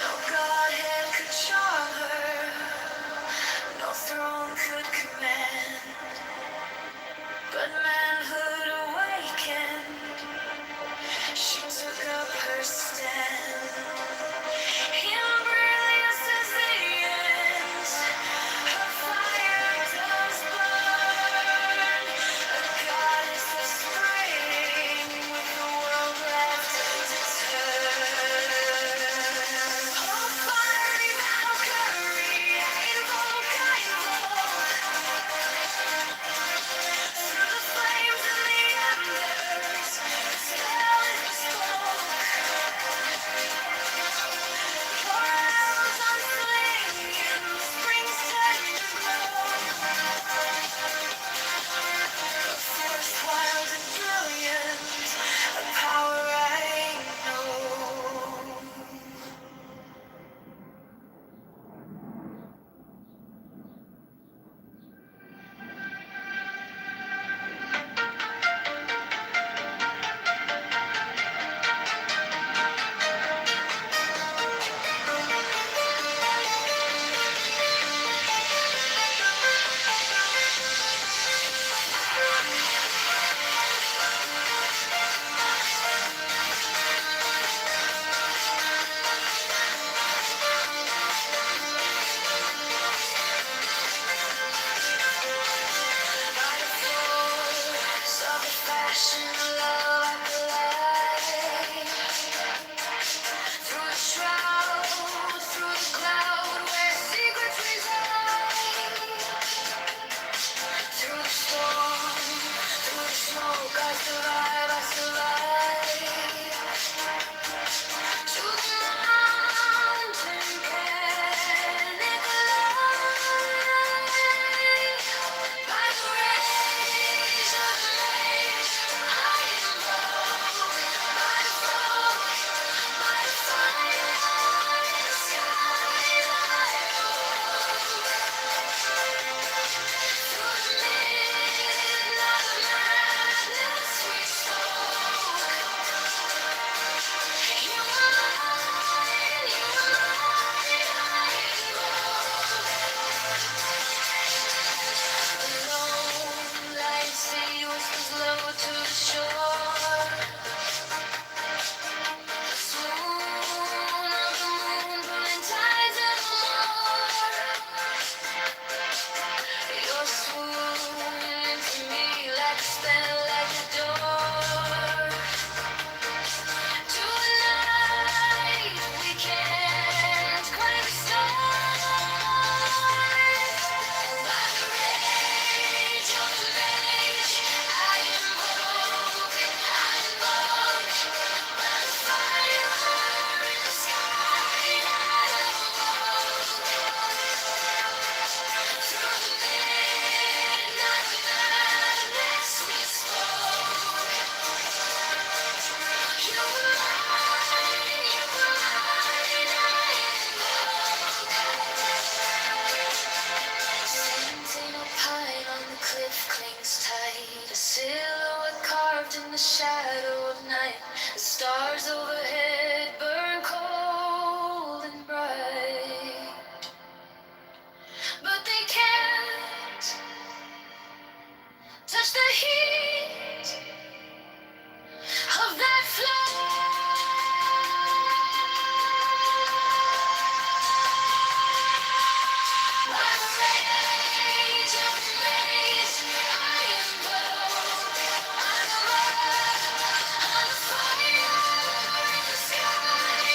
[SPEAKER 3] No godhead could charm her, no throne could command, but manhood awakened, she took up her stand. In brilliance as the ends, her fire does burn, a goddess of spring with the world left to turn. Oh, fiery Valkyrie, I invoke, through the flames and the embers. Spell is bespoke. Your arrows on sling in the spring's tender glow. A force wild and brilliant, a power I know. By the force of the fashion love I glide. Through the shroud, through the cloud where secrets reside. Through the storm, through the smoke, I survive, I survive. To the mountain panic light. By the rage of the rage, I invoke. By the fog, by the fire, the sky I through the midnight of madness we spoke. You were mine, I invoke. Alone, light sea whispers low to the shore. The swoon of the moon pulling tides evermore. Your swoon to me like a spell, like a door to a night we can't quite restore. By the rage is tight, a silhouette carved in the shadow of night. The stars overhead burn cold and bright, but they can't touch the heat of that flame. Fire in the sky.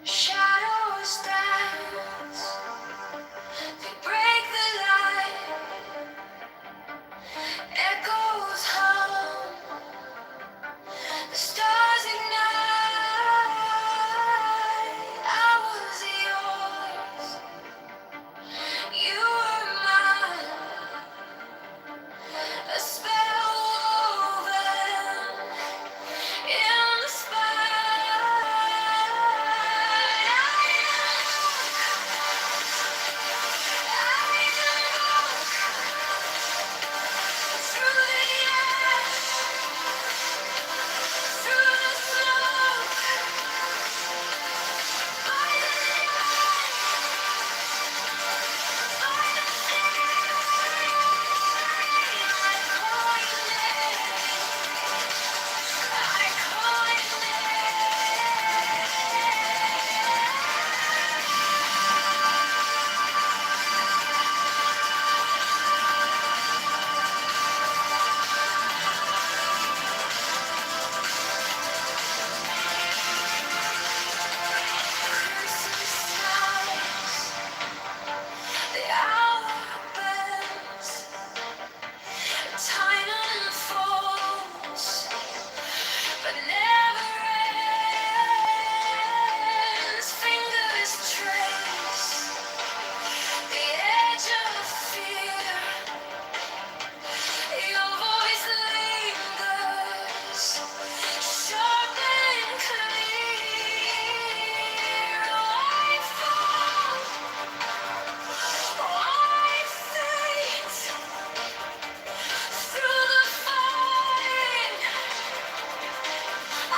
[SPEAKER 3] Shadows dance, they break the light, echoes hum, the stars ignite. I was yours, you were mine, a spell woven in the the hour bends, time unfolds, but never ends. Fingers trace the edge of fear. Your voice lingers, sharp and clear. I fall, I faint through the fight. I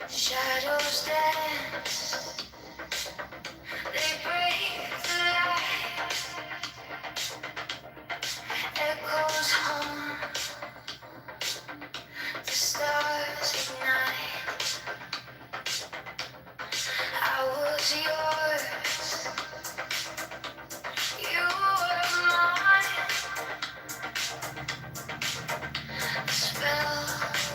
[SPEAKER 3] shadows dance, they break the light, echoes hum, the stars ignite. I was yours, you were mine, a spell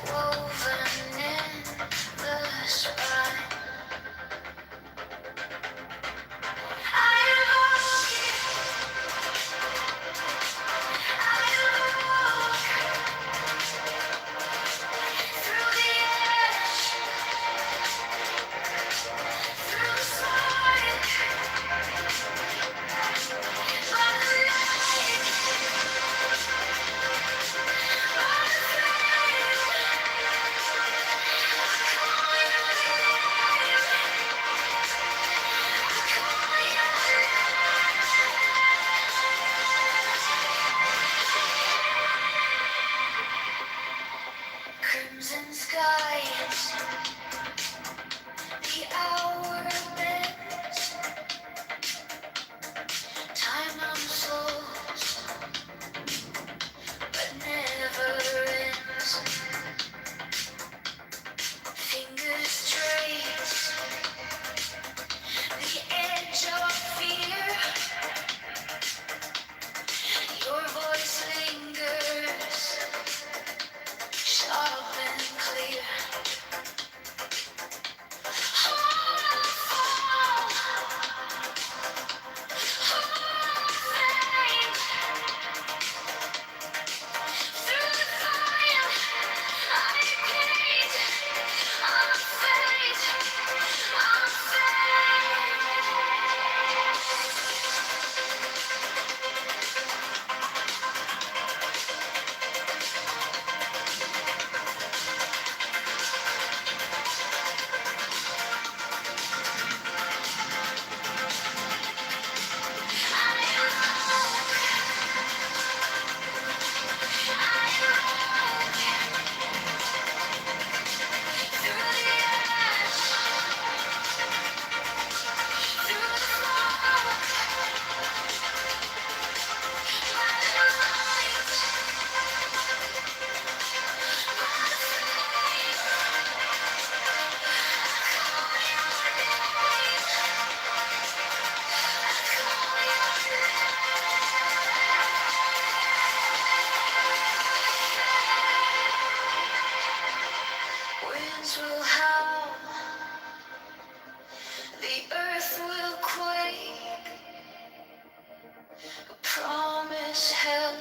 [SPEAKER 3] is hell,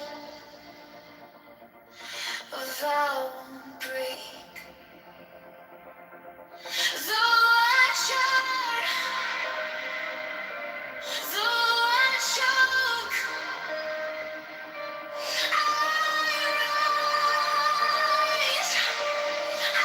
[SPEAKER 3] a vow won't break. Though I shout, though I choke, I rise, I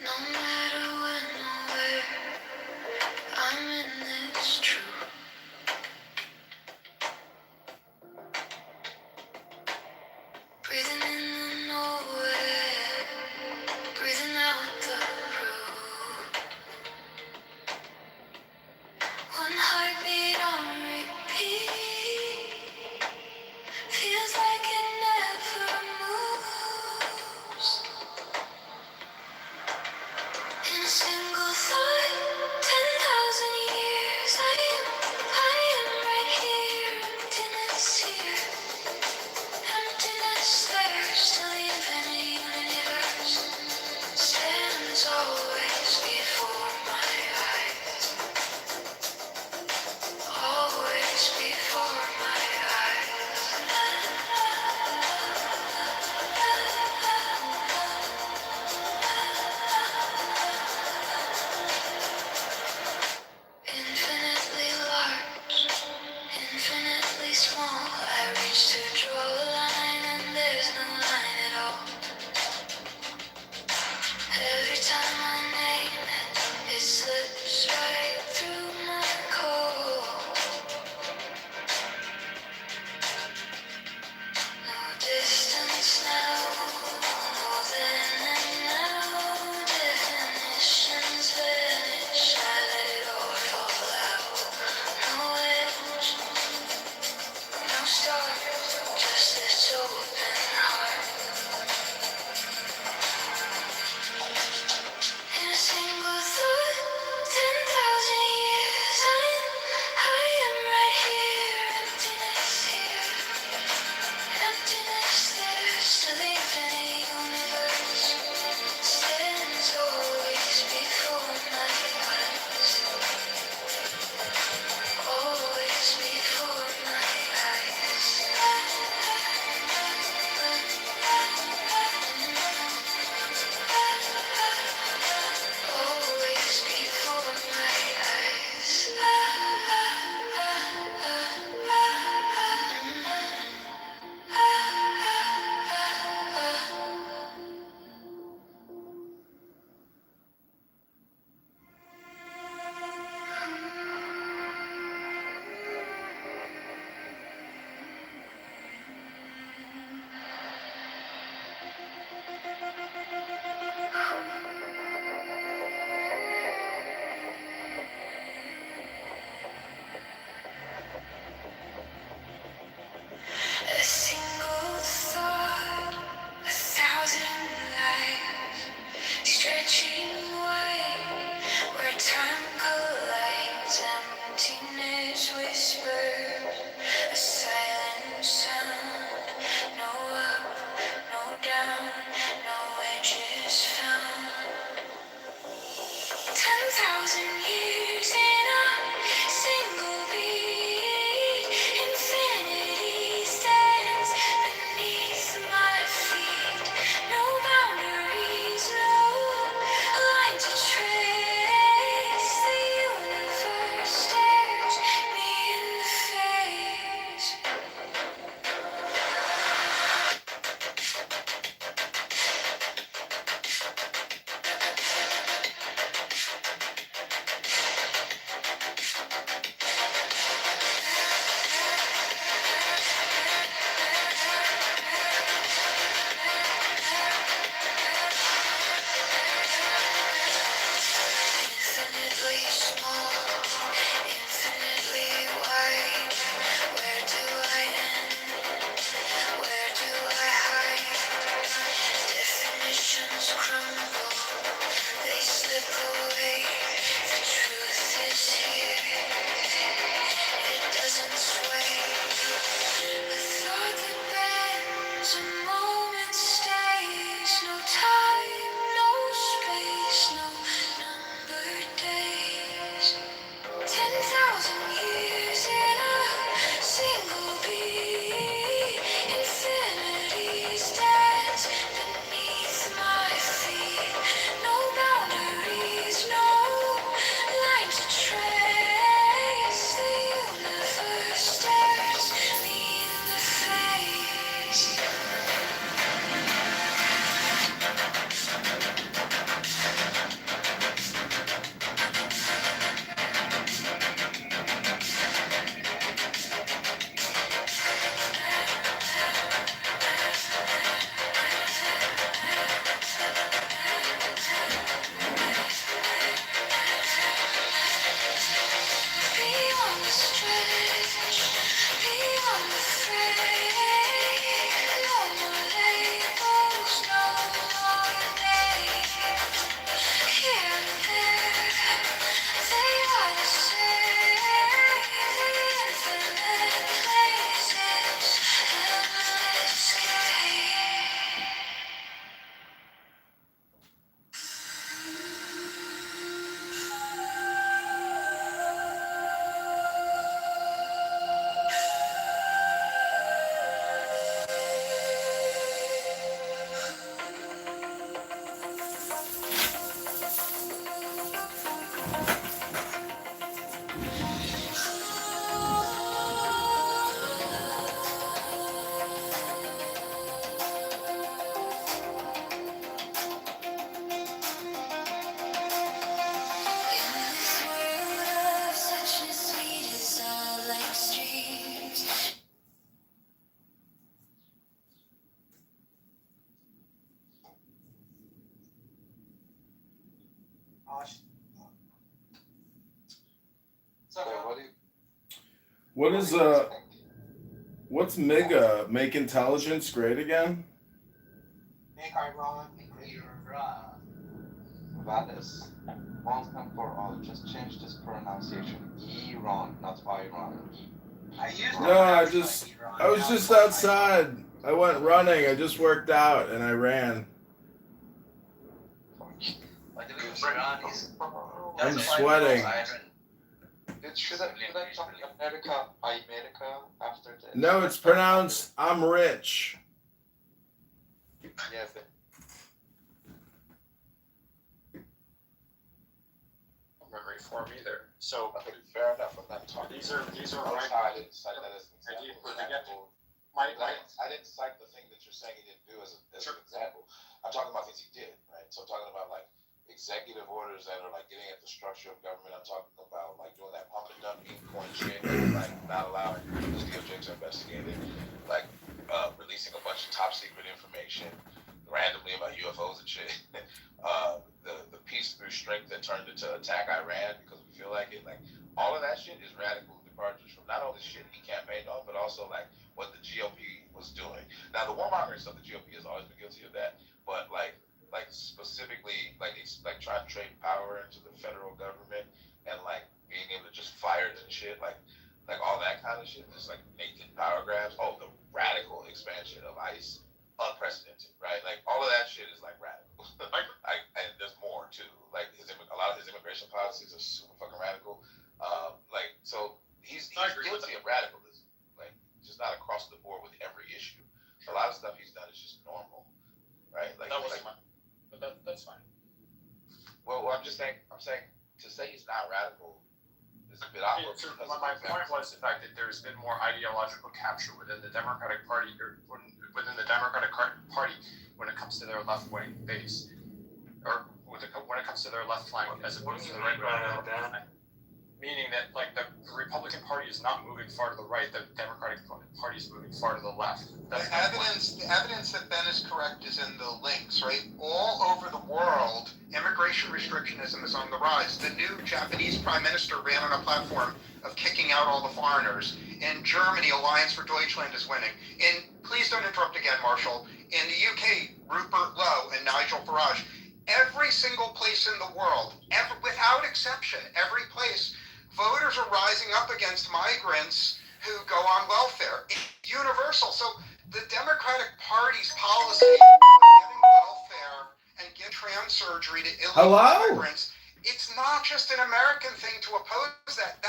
[SPEAKER 3] no matter when or where, I'm in this truth. Breathing in the nowhere, breathing out the road. One heartbeat on repeat, feels like it never moves. In a single thought, 10,000 years, I am right here. Emptiness here, emptiness there. Still the infinite universe stands always before my eyes. Always before my eyes. Infinitely large, infinitely small. I reach to draw a line and there's no line at all. Every time I name it, it slips right through my core. No distance now, no then and now. Definitions vanish, I let it all fall out. No edge, no stars, just this open heart. In a single thought, 10,000 is here, it doesn't sway. A thought that bends, a moment stays. No time, no space, no numbered days. 10,000 years in a single beat. Infinity stands beneath my feet. No boundaries, no line to trace. The universe stares me in the face. Beyond the stretch, beyond the fray. No more labels, no more names. Here and there, they are the same. The infinite places, endless game. In this world of suchness, sweet as all like streams.
[SPEAKER 1] What is what's MIGA? Make intelligence great again?
[SPEAKER 11] Make Iran great.
[SPEAKER 15] That is once and for all. Just change this pronunciation. Iran, not Iran.
[SPEAKER 11] I used
[SPEAKER 1] No, I was just outside. I went running. I just worked out and I ran. I'm sweating.
[SPEAKER 15] Should I talk America after this?
[SPEAKER 1] No, it's pronounced I'm rich.
[SPEAKER 15] Yeah, but
[SPEAKER 12] Memory form either. So
[SPEAKER 15] fair enough. I'm not talking.
[SPEAKER 12] these are right.
[SPEAKER 15] I didn't cite that as an
[SPEAKER 12] I did-
[SPEAKER 15] example.
[SPEAKER 12] I get you. My
[SPEAKER 15] I didn't cite the thing that you're saying he didn't do as an example. I'm talking about things he did, right? So I'm talking about like executive orders that are like getting at the structure of government. I'm talking about like doing that pump and dump coin shit, like not allowing the DOJ to investigate it, like releasing a bunch of top secret information randomly about UFOs and shit. The peace through strength that turned into attack Iran because we feel like it. Like all of that shit is radical departures from not only shit he campaigned on, but also like what the GOP was doing. Now the warmongering stuff, the GOP has always been guilty of that, but like specifically like it's like trying to trade power into the federal government and like being able to just fire and shit, like all that kind of shit, just like naked power grabs. Oh, the radical expansion of ICE, unprecedented, right? Like all of that shit is like radical. And there's more too. Like a lot of his immigration policies are super fucking radical. Like so he's guilty of radicalism, like just not across the board with every issue. A lot of stuff he's done is just normal, right? Like
[SPEAKER 12] that wasn't mine, but that's fine.
[SPEAKER 15] Well, I'm saying to say he's not radical is a bit awkward.
[SPEAKER 12] My point was the fact that there's been more ideological capture within the Democratic Party, or within the Democratic Party, when it comes to their left-wing base, or when it comes to their left flank, as opposed to the right wing. Meaning that like the Republican Party is not moving far to the right, the Democratic Party is moving far to the left.
[SPEAKER 16] The evidence that Ben is correct is in the links, right? All over the world, immigration restrictionism is on the rise. The new Japanese Prime Minister ran on a platform of kicking out all the foreigners. In Germany, Alliance for Deutschland is winning. Please don't interrupt again, Marshall. In the UK, Rupert Lowe and Nigel Farage. Every single place in the world, without exception, every place Voters are rising up against migrants who go on welfare. It's universal. So the Democratic Party's policy of giving welfare and give trans surgery to illegal immigrants, it's not just an American thing to oppose that.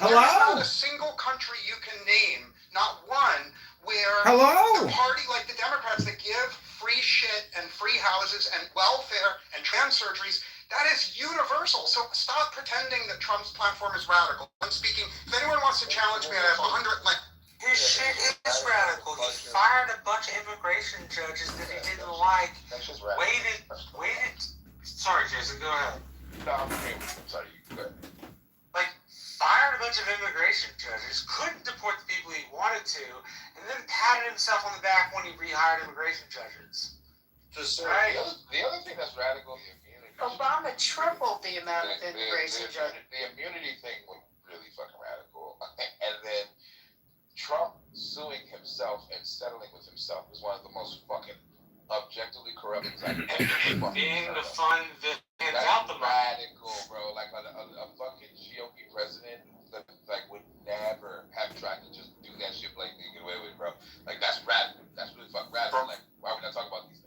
[SPEAKER 16] There's not a single country you can name, not one, where the party like the Democrats that give free shit and free houses and welfare and trans surgeries, that is universal. So stop pretending that Trump's platform is radical. I'm speaking, if anyone wants to challenge me, I have 100 links.
[SPEAKER 4] His shit is radical. He fired a bunch of immigration judges that he didn't like. Waited. Sorry, Jason, go ahead.
[SPEAKER 15] No, I'm sorry, go ahead.
[SPEAKER 4] Like, fired a bunch of immigration judges, couldn't deport the people he wanted to, and then patted himself on the back when he rehired immigration judges.
[SPEAKER 15] Right. The other thing that's radical, the immunity.
[SPEAKER 7] Obama tripled the amount of immigration judges.
[SPEAKER 15] The immunity thing was really fucking radical. And then Trump suing himself and settling with himself was one of the most fucking objectively corrupt things I've ever
[SPEAKER 4] Being the fun that hands out the money.
[SPEAKER 15] Radical, bro. Like a fucking GOP president that like would never have tried to just do that shit blatantly and get away with it, bro. Like that's radical. That's really fucking radical. Like why would I talk about these things?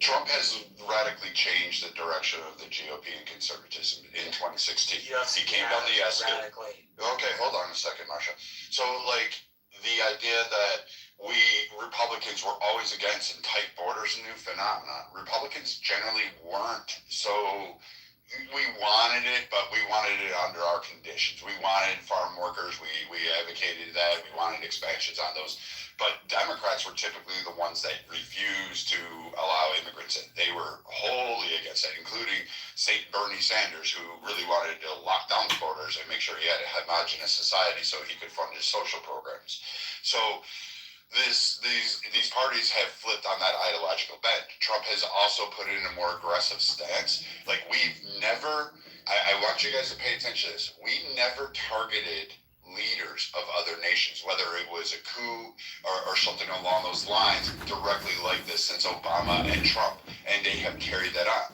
[SPEAKER 17] Trump has radically changed the direction of the GOP and conservatism in 2016.
[SPEAKER 4] Yes,
[SPEAKER 17] he came down the escalator. Okay, hold on a second, Marsha. So, like, the idea that we Republicans were always against, and tight borders a new phenomenon. Republicans generally weren't. So we wanted it, but we wanted it under our conditions. We wanted farm workers. We advocated that. We wanted expansions on those. But Democrats were typically the ones that refused to allow immigrants in. They were wholly against that, including St. Bernie Sanders, who really wanted to lock down the borders and make sure he had a homogenous society so he could fund his social programs. So these parties have flipped on that ideological bent. Trump has also put in a more aggressive stance. Like we've never, I want you guys to pay attention to this. We never targeted leaders of other nations, whether it was a coup or something along those lines, directly like this since Obama and Trump, and they have carried that on.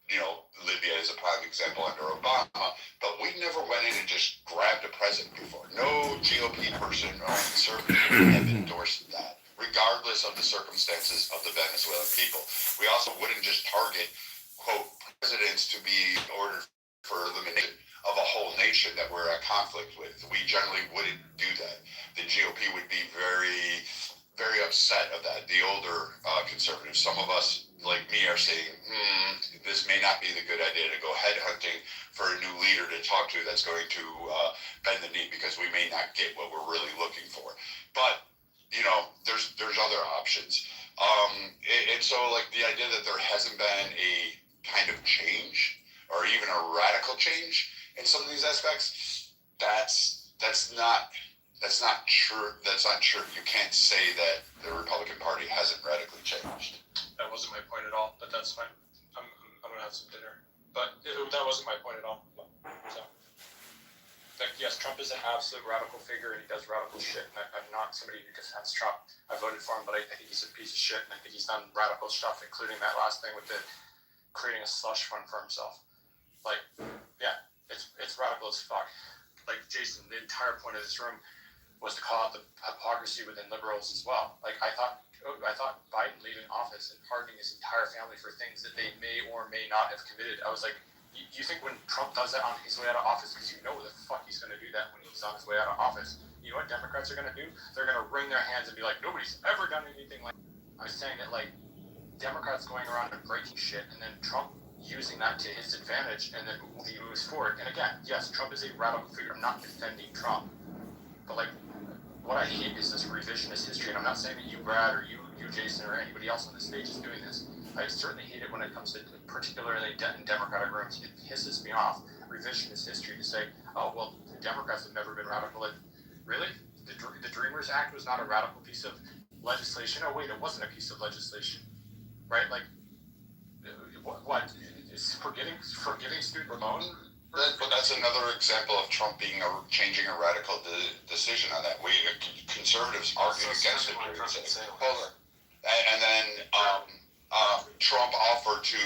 [SPEAKER 17] You know, Libya is a prime example under Obama, but we never went in and just grabbed a president before. No GOP person or conservative have endorsed that, regardless of the circumstances of the Venezuelan people. We also wouldn't just target, quote, presidents to be ordered for elimination of a whole nation that we're at conflict with. We generally wouldn't do that. The GOP would be very, very upset of that. The older conservatives, some of us like me are saying, this may not be the good idea to go headhunting for a new leader to talk to that's going to bend the knee, because we may not get what we're really looking for. But, you know, there's other options. And so like the idea that there hasn't been a kind of change or even a radical change in some of these aspects, that's not true. That's not true. You can't say that the Republican Party hasn't radically changed.
[SPEAKER 12] That wasn't my point at all, but that's fine. I'm gonna have some dinner. But that wasn't my point at all. So, like, yes, Trump is an absolute radical figure and he does radical shit. And I'm not somebody who defends Trump. I voted for him, but I think he's a piece of shit, and I think he's done radical stuff, including that last thing with creating a slush fund for himself. Like, yeah, it's radical as fuck. Like, Jason, the entire point of this room was to call out the hypocrisy within liberals as well. Like, I thought Biden leaving office and pardoning his entire family for things that they may or may not have committed. I was like, you think when Trump does that on his way out of office, because you know the fuck he's going to do that when he's on his way out of office, you know what Democrats are going to do? They're going to wring their hands and be like, nobody's ever done anything like that. I was saying that, like, Democrats going around and breaking shit, and then Trump using that to his advantage, and then he moves forward. And again, yes, Trump is a radical figure. I'm not defending Trump. But, like, what I hate is this revisionist history. And I'm not saying that you, Brad, or you Jason, or anybody else on the stage is doing this. I certainly hate it when it comes to particularly in Democratic rooms. It pisses me off. Revisionist history to say, oh, well, the Democrats have never been radical. Like, really? The Dreamers Act was not a radical piece of legislation? Oh, wait, it wasn't a piece of legislation. Right? Like, what? Is forgetting student loan?
[SPEAKER 17] But that's another example of Trump changing a radical decision on that. Conservatives argued against it. And then Trump offered to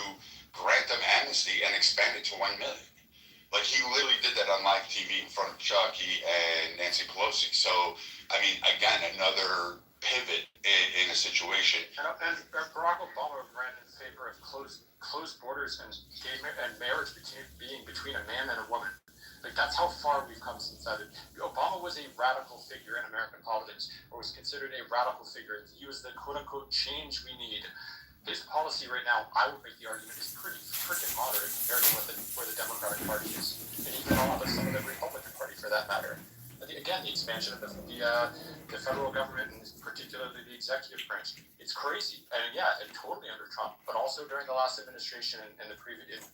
[SPEAKER 17] grant them amnesty and expand it to 1 million. Like, he literally did that on live TV in front of Chucky and Nancy Pelosi. So, I mean, again, another pivot in a situation.
[SPEAKER 12] And Barack Obama ran in favor of closed borders and marriage being between a man and a woman. Like, that's how far we've come since that. Obama was a radical figure in American politics, or was considered a radical figure. He was the quote-unquote change we need. His policy right now, I would make the argument, is pretty freaking moderate compared to where the Democratic Party is, and even some of the Republican Party for that matter. Again, the expansion of the federal government, and particularly the executive branch, it's crazy. And yeah, and totally under Trump, but also during the last administration and the previous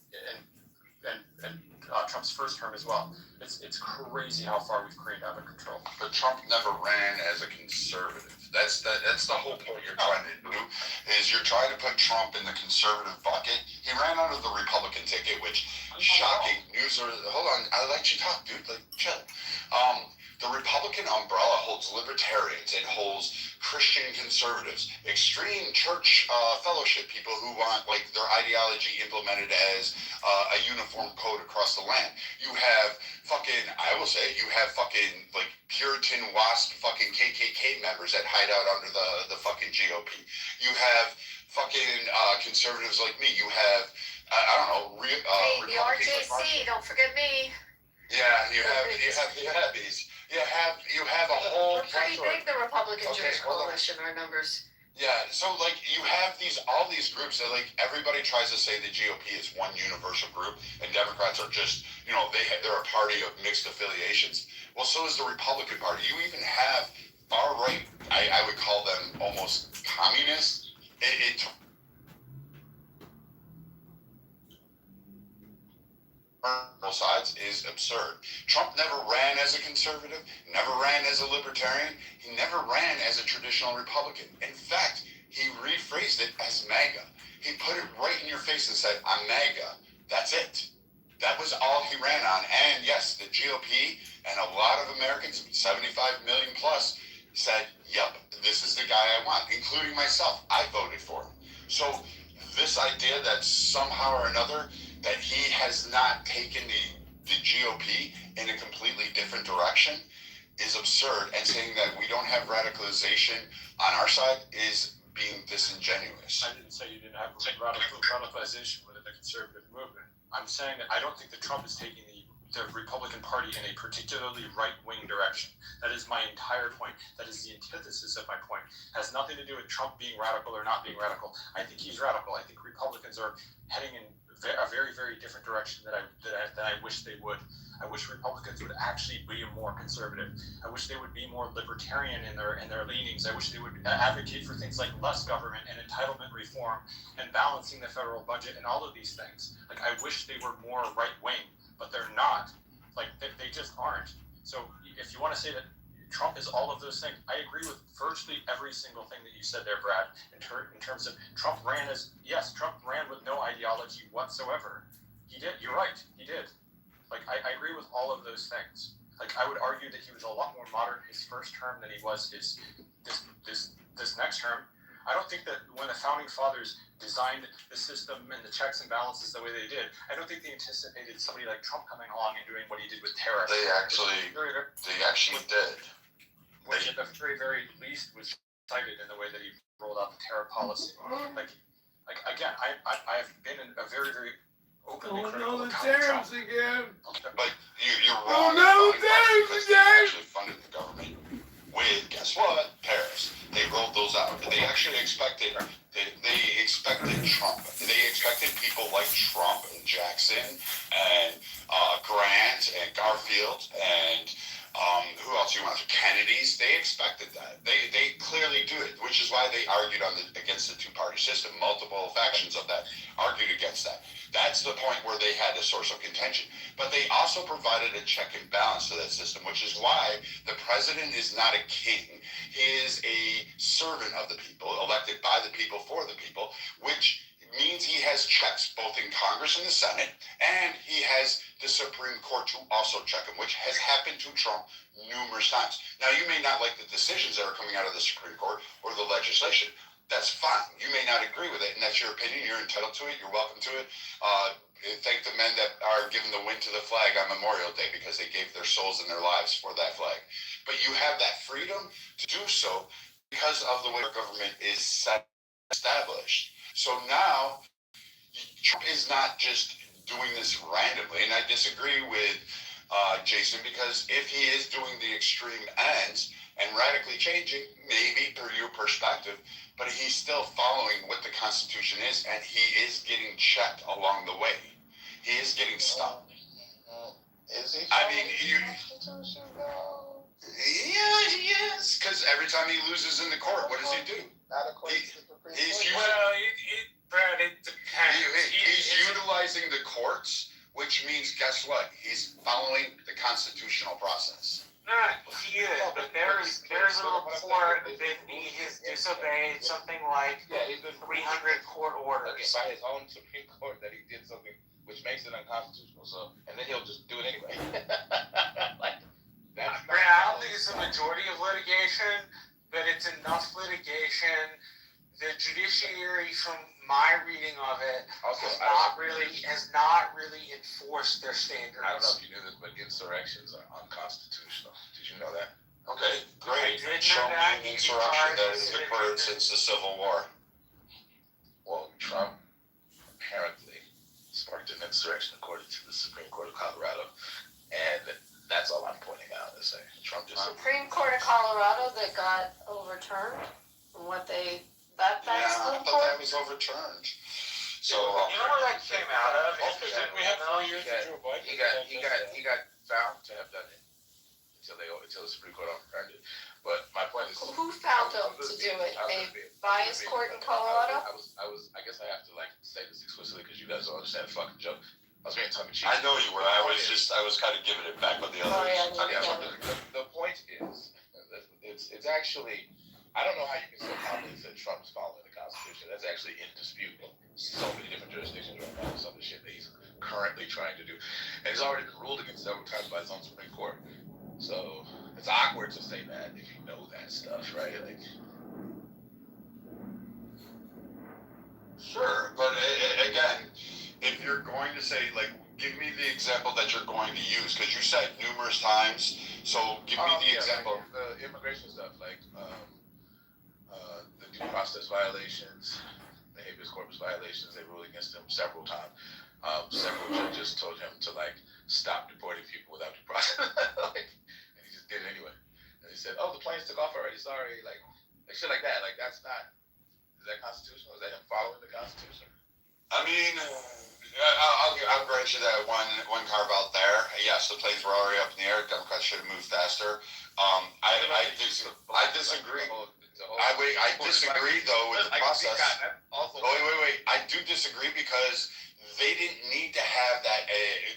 [SPEAKER 12] and Trump's first term as well. It's crazy how far we've created out of control.
[SPEAKER 17] But Trump never ran as a conservative. That's the whole point you're trying to do, is you're trying to put Trump in the conservative bucket. He ran under the Republican ticket, which shocking news. Hold on, I let you talk, dude. Like, chill. The Republican umbrella holds libertarians, it holds Christian conservatives, extreme church fellowship people who want like their ideology implemented as a uniform code across the land. You have fucking, I will say, you have fucking like Puritan WASP fucking KKK members that hide out under the fucking GOP. You have fucking conservatives like me. You have, I don't know,
[SPEAKER 7] the RJC,
[SPEAKER 17] like
[SPEAKER 7] don't forget me.
[SPEAKER 17] Yeah, you have these. You have a whole.
[SPEAKER 7] We're pretty big, the Republican Jewish Coalition, our numbers.
[SPEAKER 17] Yeah, so like you have all these groups that like everybody tries to say the GOP is one universal group and Democrats are just, you know, they're a party of mixed affiliations. Well, so is the Republican Party. You even have far right, I would call them almost communist. Both sides is absurd. Trump never ran as a conservative, never ran as a libertarian, he never ran as a traditional Republican. In fact, he rephrased it as MAGA. He put it right in your face and said, I'm MAGA. That's it. That was all he ran on. And yes, the GOP and a lot of Americans, 75 million plus, said, yep, this is the guy I want, including myself. I voted for him. So this idea that somehow or another that he has not taken the GOP in a completely different direction is absurd, and saying that we don't have radicalization on our side is being disingenuous.
[SPEAKER 12] I didn't say you didn't have radicalization within the conservative movement. I'm saying that I don't think that Trump is taking the Republican Party in a particularly right-wing direction. That is my entire point. That is the antithesis of my point. It has nothing to do with Trump being radical or not being radical. I think he's radical. I think Republicans are heading in a very, very different direction that I wish they would. I wish Republicans would actually be more conservative. I wish they would be more libertarian in their leanings. I wish they would advocate for things like less government and entitlement reform and balancing the federal budget and all of these things. Like, I wish they were more right-wing, but they're not. Like, they just aren't. So if you want to say that Trump is all of those things, I agree with virtually every single thing that you said there, Brad, in terms of Trump ran with no ideology whatsoever. He did. You're right. He did. Like, I agree with all of those things. Like, I would argue that he was a lot more moderate his first term than he was this next term. I don't think that when the founding fathers designed the system and the checks and balances the way they did, I don't think they anticipated somebody like Trump coming along and doing what he did with tariffs.
[SPEAKER 17] They actually did.
[SPEAKER 12] Which at the very, very least was cited in the way that he rolled out the tariff policy. Like again, I've been in a very, very openly critical
[SPEAKER 1] the tariffs again.
[SPEAKER 17] But you're wrong.
[SPEAKER 1] The tariffs again.
[SPEAKER 17] They actually funded the government with, guess what? Tariffs. They rolled those out. They actually expected Trump. They expected people like Trump and Jackson and Grant and Garfield and who else you want? Kennedys. They expected that. They clearly do it, which is why they argued against the two-party system. Multiple factions of that argued against that. That's the point where they had a source of contention. But they also provided a check and balance to that system, which is why the president is not a king. He is a servant of the people, elected by the people for the people, which means he has checks both in Congress and the Senate, and he has the Supreme Court to also check him, which has happened to Trump numerous times. Now, you may not like the decisions that are coming out of the Supreme Court or the legislation. That's fine. You may not agree with it, and that's your opinion. You're entitled to it. You're welcome to it. Thank the men that are giving the win to the flag on Memorial Day because they gave their souls and their lives for that flag. But you have that freedom to do so because of the way our government is established. So now, Trump is not just doing this randomly, and I disagree with Jason, because if he is doing the extreme ends and radically changing, maybe per your perspective, but he's still following what the Constitution is, and he is getting checked along the way. He is getting stopped.
[SPEAKER 15] Is he?
[SPEAKER 17] I mean, yeah, he is. Because every time he loses in the court, what does he do?
[SPEAKER 15] Not according to the Supreme Court.
[SPEAKER 4] Well, Brad, it depends.
[SPEAKER 17] He's utilizing the courts, which means, guess what? He's following the constitutional process.
[SPEAKER 4] He is, but there's a report that he has disobeyed something like 300 court orders.
[SPEAKER 15] By his own Supreme Court that he did something which makes it unconstitutional. So, and then he'll just do it anyway. Like, that's
[SPEAKER 4] Brad, I don't think it's the majority of litigation, but it's enough litigation. The judiciary, from my reading of it, has not really enforced their standards.
[SPEAKER 15] I don't know if you knew this, but insurrections are unconstitutional. Did you know that?
[SPEAKER 17] Okay, great.
[SPEAKER 4] I did
[SPEAKER 17] Show
[SPEAKER 4] know that.
[SPEAKER 17] me an insurrection that has occurred since the Civil War.
[SPEAKER 15] Well, Trump apparently sparked an insurrection according to the Supreme Court of Colorado, and that's all I'm pointing out. Is saying Trump just
[SPEAKER 7] Supreme Court of Colorado that got overturned from what they that's
[SPEAKER 17] I thought that was overturned. So
[SPEAKER 4] you know where that came out of?
[SPEAKER 15] we have 4 years to Joe Biden. He got found to have done it until the Supreme Court overturned it. But my point is,
[SPEAKER 7] who found him to do it? A biased court in Colorado?
[SPEAKER 15] I guess I have to say this explicitly because you guys don't understand the fucking joke. I was being tongue in cheek.
[SPEAKER 17] I know you were. I was kind of giving it back with the others.
[SPEAKER 15] The point is, it's actually, I don't know how you can so confidently say Trump's following the Constitution. That's actually in dispute in so many different jurisdictions right now. Some of the shit that he's currently trying to do, and he's already been ruled against several times by his own Supreme Court. So it's awkward to say that if you know that stuff, right? Like,
[SPEAKER 17] sure, but again, if you're going to say, like, give me the example that you're going to use, because you said numerous times, so give me the example.
[SPEAKER 15] Like the immigration stuff, like the due process violations, the habeas corpus violations, they ruled against him several times. Several judges told him to, like, stop deporting people without due process. And he just did it anyway. And he said, oh, the planes took off already, sorry. Like shit like that. Like, that's not, is that constitutional? Is that him following the Constitution?
[SPEAKER 17] I mean, I'll grant you that one carve out there. Yes, the planes were already up in the air. Democrats should have moved faster. I disagree. I disagree though with the process. Wait. I do disagree because they didn't need to have that,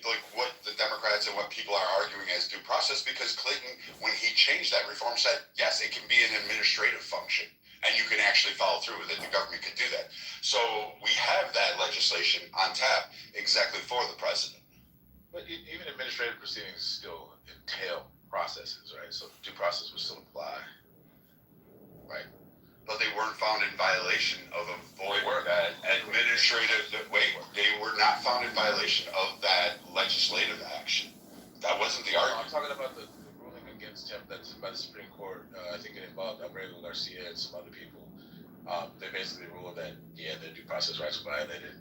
[SPEAKER 17] like what the Democrats and what people are arguing as due process, because Clinton, when he changed that reform, said, yes, it can be an administrative function. And you can actually follow through with it. The government could do that. So we have that legislation on tap exactly for the president.
[SPEAKER 15] But even administrative proceedings still entail processes, right? So due process would still apply, right?
[SPEAKER 17] But they weren't found in violation of that administrative. They were not found in violation of that legislative action. That wasn't the argument.
[SPEAKER 15] I'm talking about the ruling against him that's by the Supreme Court. I think it involved Abrego Garcia and some other people. They basically ruled that, yeah, their due process rights were violated,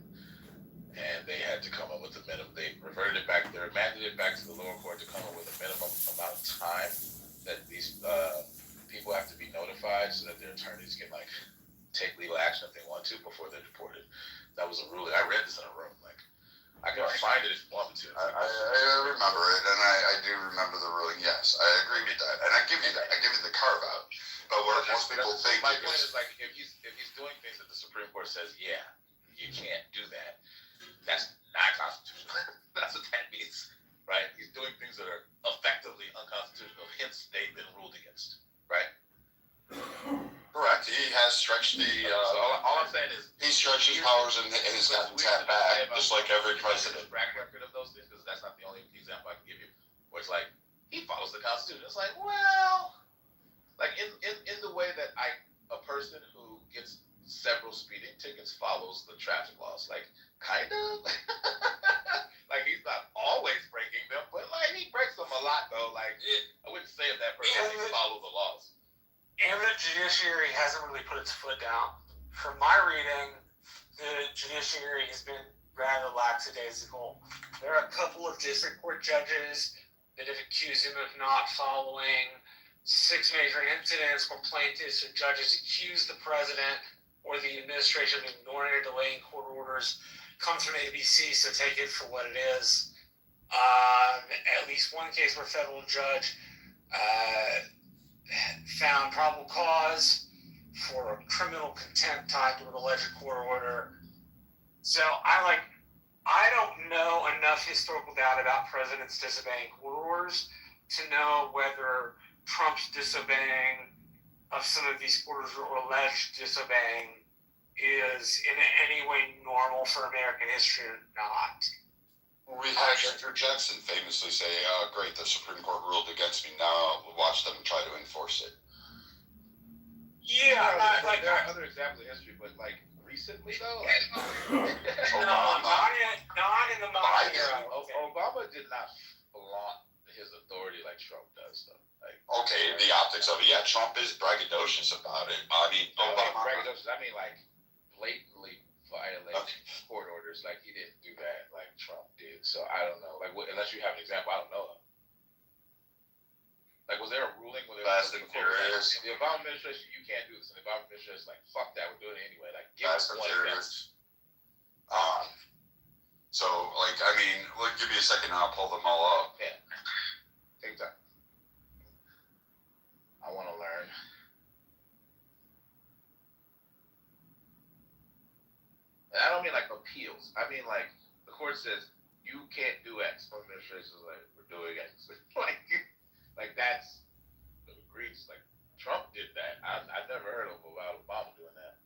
[SPEAKER 15] and they had to come up with a minimum. They reverted it back. They remanded it back to the lower court to come up with a minimum amount of time that these people have to be notified so that their attorneys can, like, take legal action if they want to before they're deported. That was a ruling. I read this in a room. Like, I can find it if you want me to.
[SPEAKER 17] I remember it, and I do remember the ruling. Yes, I agree with that, and I give you that. I give you the carve out. But what most people think.
[SPEAKER 15] My point is, like, if he's doing things that the Supreme Court says, yeah, you can't do that, that's not constitutional. That's what that means, right? He's doing things that are effectively unconstitutional. Hence, they've been ruled against, right?
[SPEAKER 17] Correct. He has stretched the.
[SPEAKER 15] So all I'm saying is
[SPEAKER 17] he stretched his powers and has gotten tapped back, just like every president.
[SPEAKER 15] Track record of those things, because that's not the only example I can give you. Where it's like he follows the Constitution. It's like, well, like in the way that a person who gets several speeding tickets follows the traffic laws, like kind of. Like he's not
[SPEAKER 18] judiciary hasn't really put its foot down. From my reading, the judiciary has been rather lackadaisical. There are a couple of district court judges that have accused him of not following 6 major incidents where plaintiffs or judges accuse the president or the administration of ignoring or delaying court orders. Comes from ABC, so take it for what it is. At least one case where a federal judge found probable cause for a criminal contempt tied to an alleged court order. So I don't know enough historical data about presidents disobeying court orders to know whether Trump's disobeying of some of these court orders or alleged disobeying is in any way normal for American history or not.
[SPEAKER 17] We had Andrew Jackson famously say, great, the Supreme Court ruled against me, now watch them try to enforce it.
[SPEAKER 18] Yeah,
[SPEAKER 15] there are other examples of history, but like recently though,
[SPEAKER 18] not in the modern era.
[SPEAKER 15] Obama did not flaunt his authority like Trump does though. Like,
[SPEAKER 17] okay, the optics of it, yeah, Trump is braggadocious about it. I mean,
[SPEAKER 15] braggadocious, I mean like blatantly violate court orders. Like he didn't do that like Trump did. So I don't know. Like unless you have an example, I don't know. Like was there a ruling where
[SPEAKER 17] Fast and Furious?
[SPEAKER 15] The Obama administration, you can't do this. And the Obama administration is like, fuck that, we're doing it anyway. Like give
[SPEAKER 17] Fast
[SPEAKER 15] us
[SPEAKER 17] and
[SPEAKER 15] one
[SPEAKER 17] Furious. So like I mean, look, give me a second and I'll pull them all up.
[SPEAKER 15] Yeah. Take time. I want to learn. And I don't mean like appeals. I mean like the court says you can't do X. The administration is like we're doing X. like that's egregious. Like Trump did that. I've never heard of about Obama doing that.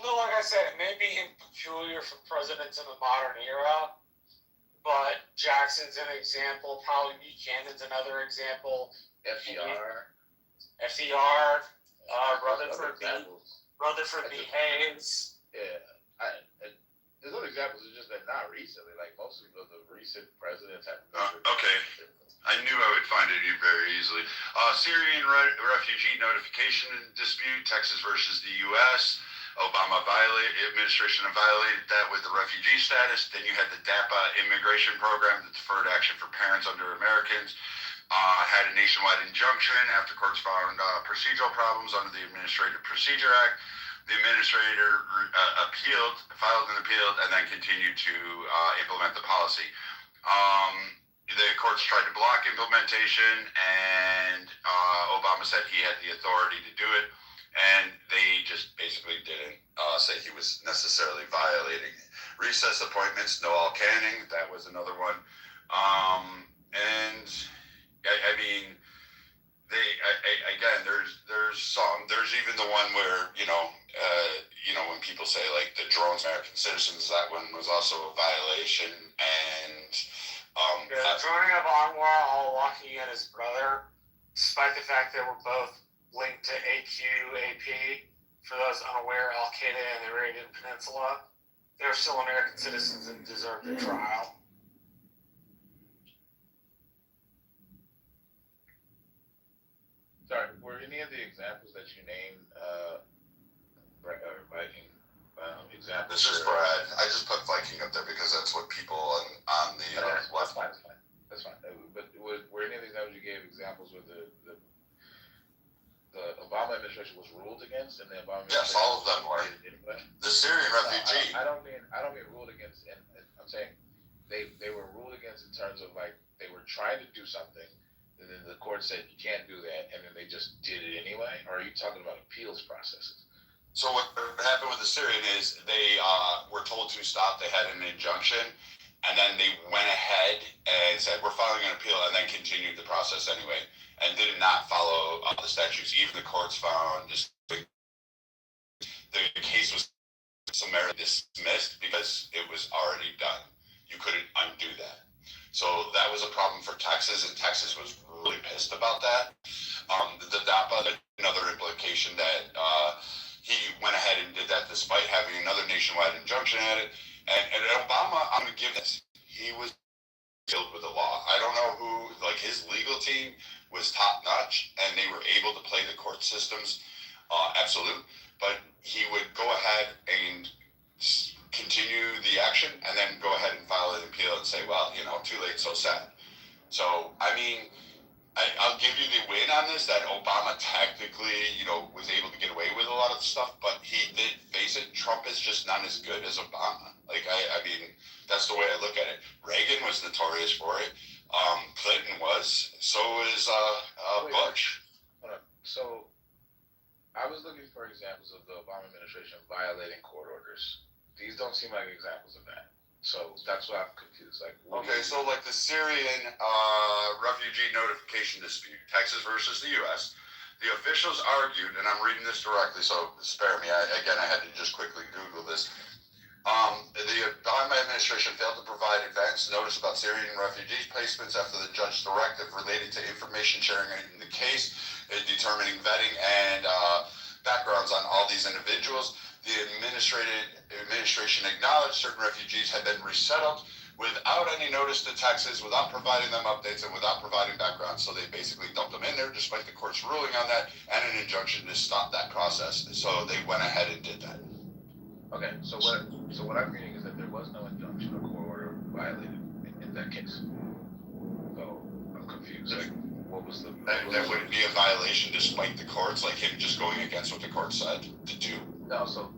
[SPEAKER 18] Well, like I said, it may be peculiar for presidents in the modern era, but Jackson's an example. Probably Buchanan's another example.
[SPEAKER 15] FDR,
[SPEAKER 18] Rutherford B. Hayes.
[SPEAKER 15] Yeah, there's other examples. It's just that not recently. Like most of the recent presidents have.
[SPEAKER 17] Okay, I knew I would find it very easily. Syrian refugee notification dispute, Texas versus the U.S. Obama administration violated that with the refugee status. Then you had the DAPA immigration program, the Deferred Action for Parents Under Americans. Had a nationwide injunction after courts found procedural problems under the Administrative Procedure Act. The administrator filed an appeal, and then continued to implement the policy. The courts tried to block implementation, and Obama said he had the authority to do it, and they just basically didn't say he was necessarily violating it. Recess appointments, Noel Canning, that was another one. And I mean, there's even the one where when people say like the drones American citizens, that one was also a violation. And
[SPEAKER 18] the droning of Anwar al-Awlaki and his brother, despite the fact they were both linked to AP, for those unaware, Al-Qaeda and the Arabian Peninsula, they're still American citizens and deserve their trial.
[SPEAKER 15] Sorry, were any of the examples that you named Viking examples?
[SPEAKER 17] This is Brad. I just put Viking up there because that's what people on the
[SPEAKER 15] left. That's fine. But were any of the examples you gave examples where the Obama administration was ruled against, and the Obama administration?
[SPEAKER 17] Yes, all of them were. The Syrian refugee.
[SPEAKER 15] I don't mean ruled against, and I'm saying they were ruled against in terms of like they were trying to do something. And then the court said you can't do that, and then they just did it anyway? Or are you talking about appeals processes?
[SPEAKER 17] So what happened with the Syrian is they were told to stop. They had an injunction, and then they went ahead and said, we're filing an appeal, and then continued the process anyway, and did not follow the statutes. Even the courts found the case was summarily dismissed because it was already done. You couldn't undo that. So that was a problem for Texas, and Texas was really pissed about that. The DAPA, another implication that he went ahead and did that despite having another nationwide injunction at it. And Obama, I'm going to give this. He was filled with the law. I don't know who, like his legal team was top notch and they were able to play the court systems absolute, but he would go ahead and continue the action and then go ahead and file an appeal and say, well, you know, too late, so sad. So, I mean, I'll give you the win on this, that Obama technically, you know, was able to get away with a lot of stuff, but he did face it. Trump is just not as good as Obama. Like, I mean, that's the way I look at it. Reagan was notorious for it. Clinton was. So is Bush.
[SPEAKER 15] So, I was looking for examples of the Obama administration violating court orders. These don't seem like examples of that. So that's why I'm confused. Like,
[SPEAKER 17] okay, so like the Syrian refugee notification dispute, Texas versus the U.S., the officials argued, and I'm reading this directly, so spare me. I had to just quickly Google this. The Obama administration failed to provide advance notice about Syrian refugee placements after the judge's directive related to information sharing in the case, determining vetting and backgrounds on all these individuals. The administration acknowledged certain refugees had been resettled without any notice to Texas, without providing them updates, and without providing background. So they basically dumped them in there, despite the court's ruling on that and an injunction to stop that process. So they went ahead and did that.
[SPEAKER 15] Okay, so what I'm reading is that there was no injunction or court order violated in that case. So I'm confused. Like, what was the?
[SPEAKER 17] That wouldn't be a violation, despite the courts, like him just going against what the court said to do.
[SPEAKER 15] No, so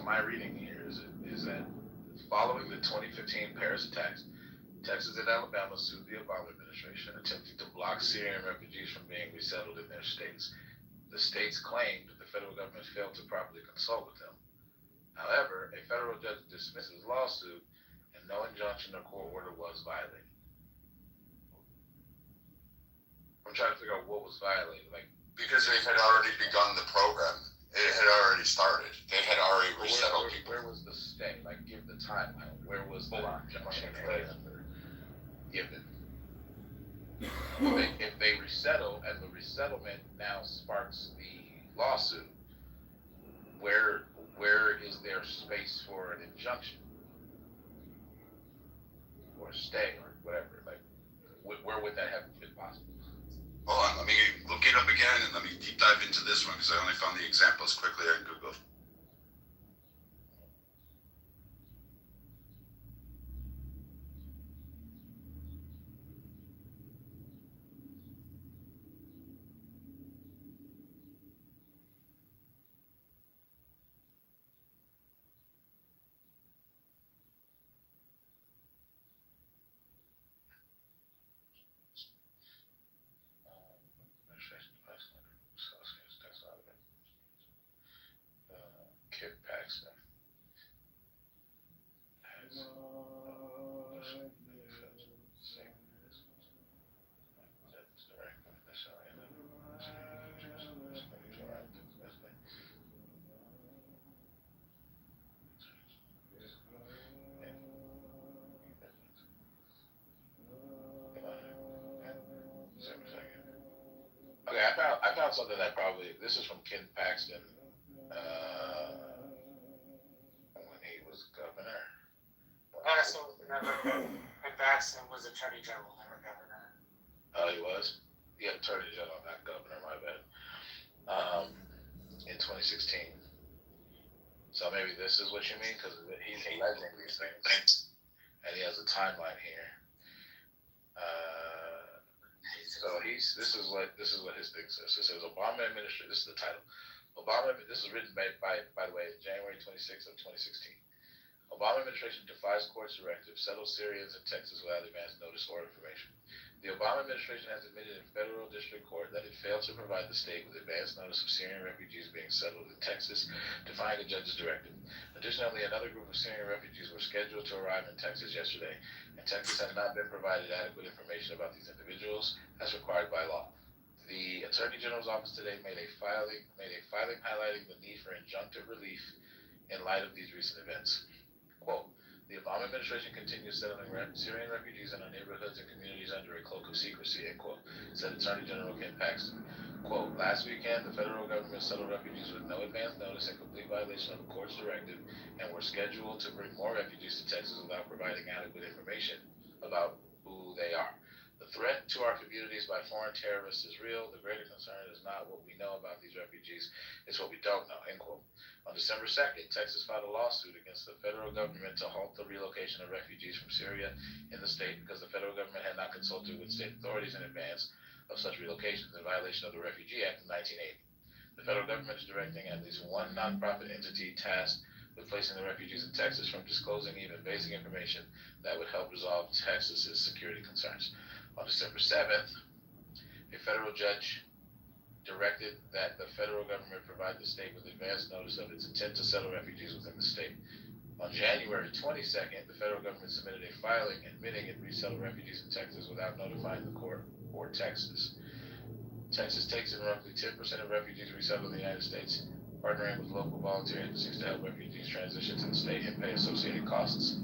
[SPEAKER 15] my reading here is that following the 2015 Paris attacks, Texas and Alabama sued the Obama administration, attempting to block Syrian refugees from being resettled in their states. The states claimed that the federal government failed to properly consult with them. However, a federal judge dismissed his lawsuit, and no injunction or court order was violated. I'm trying to figure out what was violated, like
[SPEAKER 17] because they had already begun the program. It had already started. They had already resettled people.
[SPEAKER 15] Where was the stay? Like, give the timeline. Where was the injunction given? If they resettle and the resettlement now sparks the lawsuit, where is there space for an injunction or stay or whatever? Like, where would that have been possible?
[SPEAKER 17] Hold on, let me look it up again and let me deep dive into this one because I only found the examples quickly on Google.
[SPEAKER 15] Kid Paxton. Okay, I found something that probably, this is from Ken Paxton, when he was governor.
[SPEAKER 18] Paxton was never, and Paxton was Attorney General, never governor.
[SPEAKER 15] Oh, he was? Yeah, Attorney General, not governor, my bad. In 2016. So maybe this is what you mean, because he's alleging these things, and he has a timeline here. So this is what his thing says. It says Obama administration. This is the title. Obama. This is written by the way, January 26th of 2016. Obama administration defies court's directive, settles Syrians in Texas without advance notice or information. The Obama administration has admitted in federal district court that it failed to provide the state with advance notice of Syrian refugees being settled in Texas, defying the judge's directive. Additionally, another group of Syrian refugees were scheduled to arrive in Texas yesterday, and Texas has not been provided adequate information about these individuals as required by law. The Attorney General's office today made a filing highlighting the need for injunctive relief in light of these recent events. Quote, the Obama administration continues settling Syrian refugees in our neighborhoods and communities under a cloak of secrecy, end quote, said Attorney General Ken Paxton. Quote, last weekend, the federal government settled refugees with no advance notice in complete violation of the court's directive and were scheduled to bring more refugees to Texas without providing adequate information about who they are. The threat to our communities by foreign terrorists is real. The greater concern is not what we know about these refugees, it's what we don't know, end quote. On December 2nd, Texas filed a lawsuit against the federal government to halt the relocation of refugees from Syria in the state because the federal government had not consulted with state authorities in advance of such relocations in violation of the Refugee Act of 1980. The federal government is directing at least one nonprofit entity tasked with placing the refugees in Texas from disclosing even basic information that would help resolve Texas's security concerns. On December 7th, a federal judge directed that the federal government provide the state with advance notice of its intent to settle refugees within the state. On January 22nd, the federal government submitted a filing admitting it resettled refugees in Texas without notifying the court or Texas. Texas takes in roughly 10% of refugees resettled in the United States, partnering with local volunteer agencies to help refugees transition to the state and pay associated costs.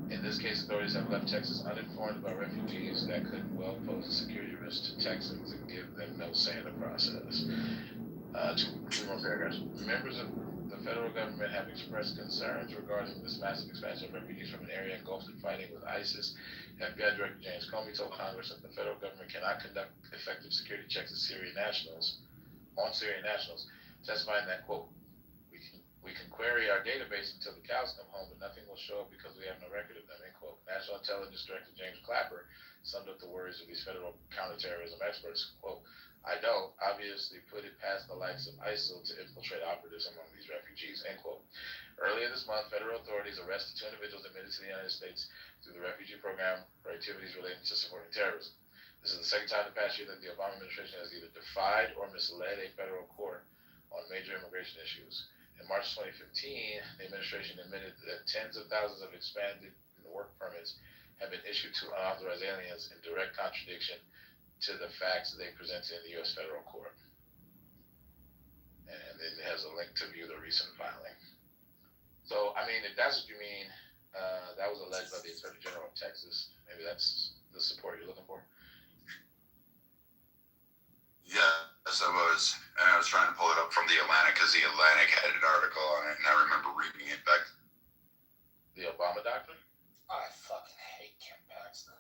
[SPEAKER 15] In this case, authorities have left Texas uninformed about refugees that could well pose a security risk to Texans and give them no say in the process. Two more paragraphs. Members of the federal government have expressed concerns regarding this massive expansion of refugees from an area engulfed in fighting with ISIS. FBI Director James Comey told Congress that the federal government cannot conduct effective security checks on Syrian nationals, testifying that, quote, we can query our database until the cows come home, but nothing will show up because we have no record of them, end quote. National Intelligence Director James Clapper summed up the worries of these federal counterterrorism experts, quote, I don't obviously put it past the likes of ISIL to infiltrate operatives among these refugees, end quote. Earlier this month, federal authorities arrested 2 individuals admitted to the United States through the refugee program for activities related to supporting terrorism. This is the second time in the past year that the Obama administration has either defied or misled a federal court on major immigration issues. In March 2015, the administration admitted that tens of thousands of expanded work permits have been issued to unauthorized aliens in direct contradiction to the facts they presented in the U.S. federal court. And it has a link to view the recent filing. So, I mean, if that's what you mean, that was alleged by the Attorney General of Texas. Maybe that's the support you're looking for.
[SPEAKER 17] Yes, I was. And I was trying to pull it up from the Atlantic because the Atlantic had an article on it, and I remember reading it back.
[SPEAKER 15] The Obama doctrine?
[SPEAKER 4] I fucking hate Ken Paxton.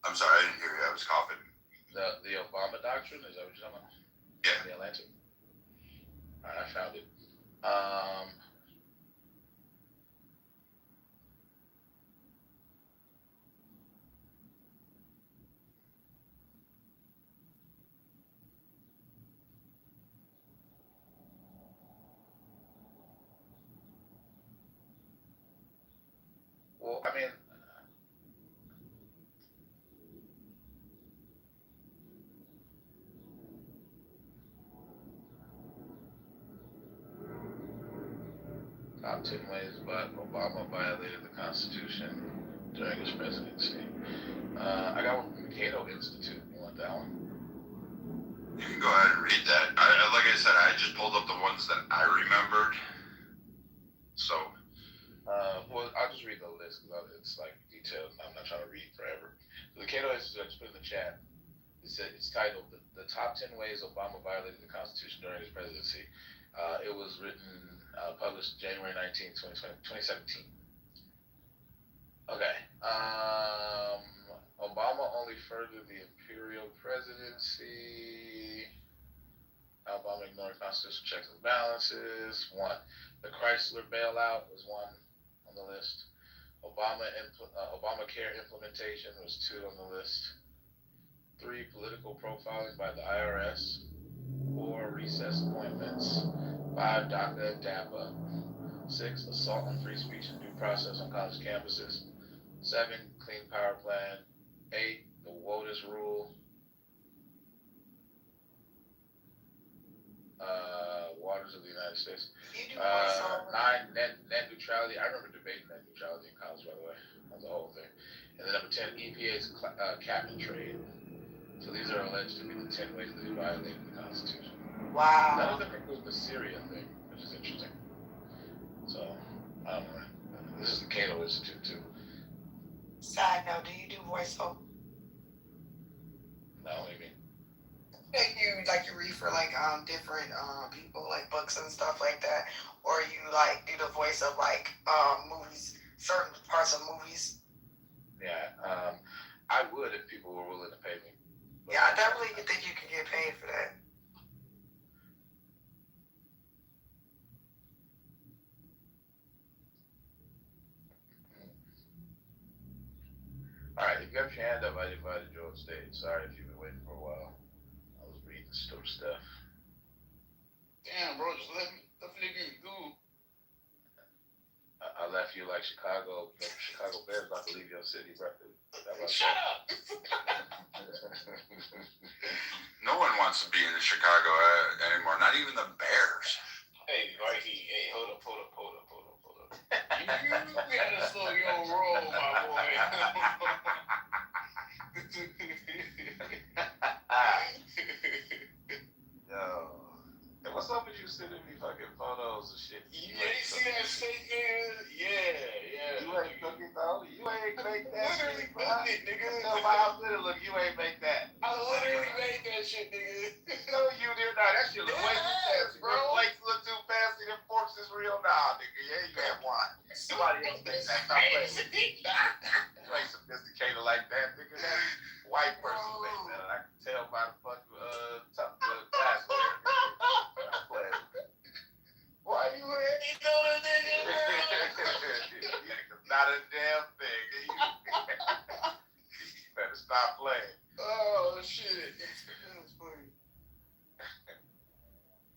[SPEAKER 17] I'm sorry, I didn't hear you. I was coughing.
[SPEAKER 15] The Obama doctrine? Is that what you're talking about?
[SPEAKER 17] Yeah.
[SPEAKER 15] The Atlantic. I found it. Well, I mean, top 10 ways but Obama violated the Constitution during his presidency. I got one from the Cato Institute. You want that one?
[SPEAKER 17] You can go ahead and read that. Like I said, I just pulled up the ones that I remembered. So.
[SPEAKER 15] Well, I'll just read the list because it's like detailed. I'm not trying to read forever. So the Cato Institute, I just put in the chat. It's titled the Top 10 Ways Obama Violated the Constitution During His Presidency. It was published January 19, 2017. Okay. Obama only furthered the imperial presidency. Obama ignored constitutional checks and balances. 1. The Chrysler bailout was 1 on the list. Obamacare implementation was 2 on the list. 3. Political profiling by the IRS. 4. Recess appointments. 5. DACA and DAPA. 6. Assault on free speech and due process on college campuses. 7. Clean Power Plan. 8. The WOTUS rule. Waters of the United States. 9. Net neutrality. I remember debating net neutrality in college, by the way. That's the whole thing. And then number 10, EPA's cap and trade. So these are alleged to be the 10 ways that he violated the Constitution.
[SPEAKER 7] Wow.
[SPEAKER 15] None of them include the Syria thing, which is interesting. So, I don't know. This is the Cato Institute, too.
[SPEAKER 7] Side note, do you do voiceover?
[SPEAKER 15] No, what do you mean?
[SPEAKER 7] You read for different people, like books and stuff like that, or you do the voice of movies, certain parts of movies.
[SPEAKER 15] Yeah, you got your hand up, I invited you on stage. Sorry if you've been waiting for a while. I was reading some stuff.
[SPEAKER 17] Damn, bro, just let me do.
[SPEAKER 15] I left you like Chicago. The Chicago Bears about to leave your city, bro.
[SPEAKER 17] Shut up! No one wants to be in Chicago anymore. Not even the Bears.
[SPEAKER 15] Hey, Mikey. Hey, hold up. You gotta slow your roll, my boy. Yo. Hey, what's up with you sending me fucking photos and shit? You ain't see that shit, nigga? Yeah. You ain't cooking though? You ain't make that
[SPEAKER 17] Literally
[SPEAKER 15] shit,
[SPEAKER 17] cooked it, nigga.
[SPEAKER 15] Tell my house look, you ain't make that.
[SPEAKER 17] I literally made that shit, nigga.
[SPEAKER 15] No, you did not. That shit look way too fancy, bro. Your plates look too fancy. Them forks is real. Nah, nigga. Yeah, you have one. Somebody else make that. Stop playing with me. You ain't sophisticated like that, nigga. That white person makes that. I can tell by the fucking glassware. Why you ain't doing a nigga? Not a damn thing. You better stop playing. Oh shit. That's funny.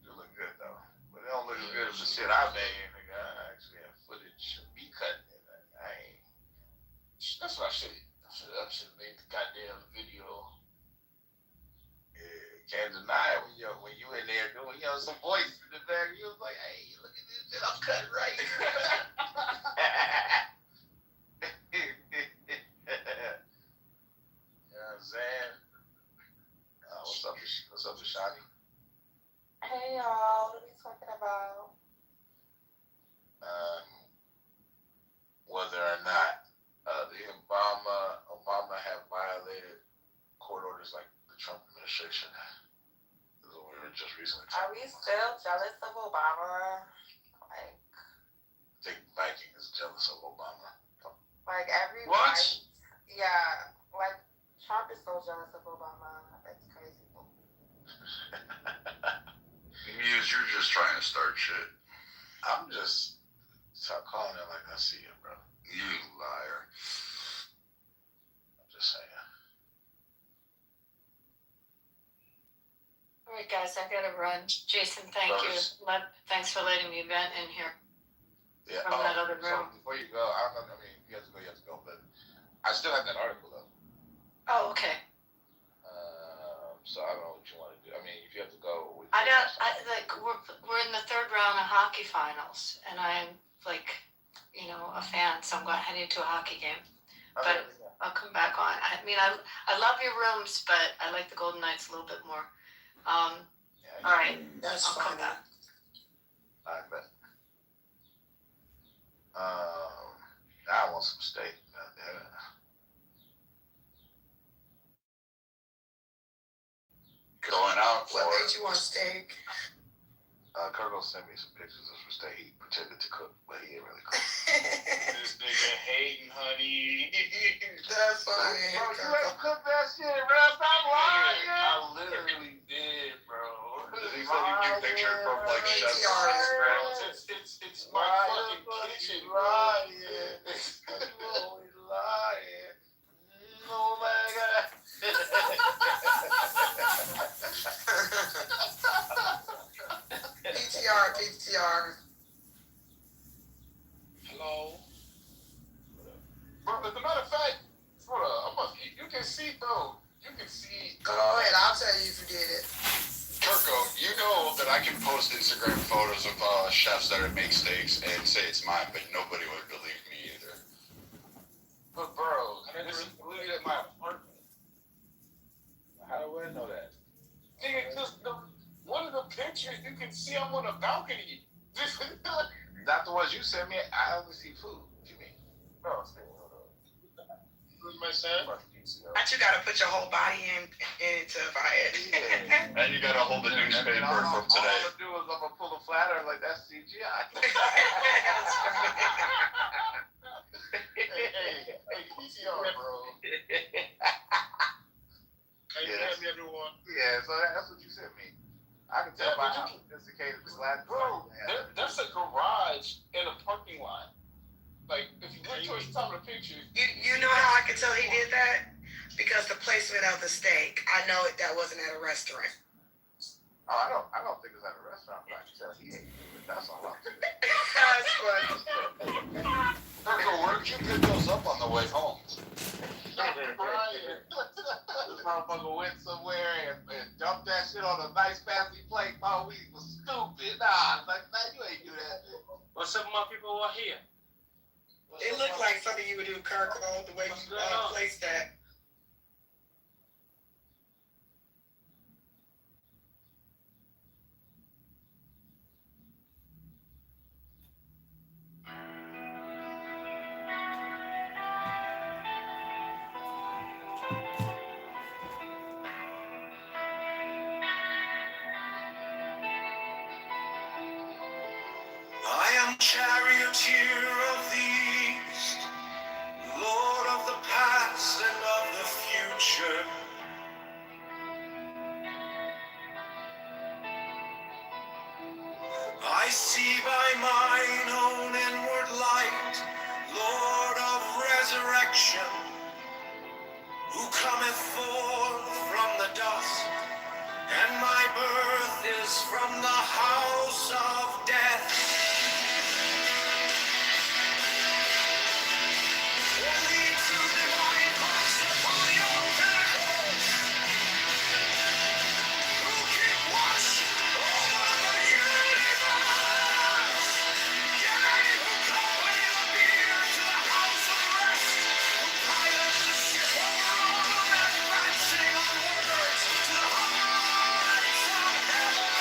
[SPEAKER 15] You look good though. But it don't look as good as the shit I made, nigga. I actually have footage of me cutting it. I ain't. That's what I should have made the goddamn video. Yeah, can't deny it when you in there doing, some voice in the back. You was like, hey, look at this, I'm cut right. You know what I'm saying? What's up with Shani?
[SPEAKER 7] Hey y'all, what are we talking about?
[SPEAKER 15] Whether or not the Obama have violated court orders like the Trump administration. This is what we were just recently
[SPEAKER 7] Are we still jealous of Obama?
[SPEAKER 15] I think Viking is jealous of Obama.
[SPEAKER 7] Like everyone.
[SPEAKER 15] What?
[SPEAKER 7] Yeah, like Trump is so jealous of Obama. It's crazy.
[SPEAKER 17] Muse, you're just trying to start shit.
[SPEAKER 15] I'm just stop calling it like I see it, bro.
[SPEAKER 17] You liar.
[SPEAKER 15] I'm just saying.
[SPEAKER 3] All right, guys, I gotta run. Jason, thank you. Thanks for letting me vent in here.
[SPEAKER 15] Yeah.
[SPEAKER 3] From that other room.
[SPEAKER 15] So before you go, I mean, if you have to go, but I still have that article though.
[SPEAKER 3] Oh, okay.
[SPEAKER 15] So I don't know what you want to do. I mean, if you have to go.
[SPEAKER 3] We're in the third round of hockey finals, and I'm a fan, so I'm heading to a hockey game. But I'll come back on. I mean, I love your rooms, but I like the Golden Knights a little bit more. All right,
[SPEAKER 7] That's
[SPEAKER 3] I'll come back.
[SPEAKER 15] I bet. I want some steak.
[SPEAKER 17] Going out for
[SPEAKER 7] What made you want steak?
[SPEAKER 15] Kirko sent me some pictures of some steak he pretended to cook, but he didn't really cook.
[SPEAKER 17] this nigga hating, honey.
[SPEAKER 7] That's funny.
[SPEAKER 15] Bro, you ain't cooked that shit, bro. Stop lying.
[SPEAKER 17] I literally did, bro. He said you can picture from Chef's Instagram. It's my fucking kitchen,
[SPEAKER 15] lying. You always lying. Oh my god.
[SPEAKER 7] PTR.
[SPEAKER 17] Hello? Bro, as a matter of fact, you can see, bro. You can see.
[SPEAKER 7] Go ahead, I'll tell you if you did it.
[SPEAKER 17] Kirko, you know that I can post Instagram photos of chefs that make steaks and say it's mine, but nobody would believe me either.
[SPEAKER 15] But bro, this is literally at my apartment. How do I know that?
[SPEAKER 17] Nigga, just one of the pictures you can see I'm on a balcony.
[SPEAKER 15] Not the ones you sent me. I only see food. What you mean? No,
[SPEAKER 17] Who's my son?
[SPEAKER 7] But you gotta put your whole body in to buy it.
[SPEAKER 17] Yeah. And you gotta hold the newspaper from today.
[SPEAKER 15] All I'm gonna do is I'm gonna pull a flatter like that's CGI. hey, PCR, bro.
[SPEAKER 17] Hey,
[SPEAKER 15] yes.
[SPEAKER 17] everyone.
[SPEAKER 15] Yeah, so that's what you sent me. I can tell by how sophisticated the flat.
[SPEAKER 17] Bro, there's a garage in a parking lot. Like, if you went to a
[SPEAKER 15] you saw the picture.
[SPEAKER 7] You know how I could tell he did that? Because the placement of the steak. I know that wasn't at a restaurant.
[SPEAKER 15] Oh, I don't think it was at a restaurant, but I can tell he ate it. That's all I'm saying.
[SPEAKER 7] That's funny.
[SPEAKER 17] Uncle, where did you pick those up on the way home?
[SPEAKER 15] Brian, this motherfucker went somewhere and dumped that shit on a nice fancy plate. Oh, we was stupid. Nah, like, man, you ain't do that.
[SPEAKER 18] What's up, my people who are here?
[SPEAKER 7] It looked like something you would do, Kirko, the way you placed that.
[SPEAKER 2] I am charioteer of the east, Lord of the past and of the future. I see by mine own inward light, Lord of resurrection, who cometh forth from the dust, and my birth is from the house of death. Only true divine Christ upon your pinnacles, who keep watch over the universe. Yea, who company the beer to the house of rest, who pilots the ship over all of advancing onwards to the heights of heaven.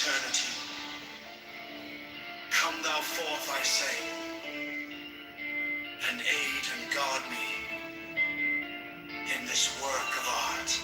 [SPEAKER 2] eternity. Come thou forth, I say, and aid and guard me in this work of art.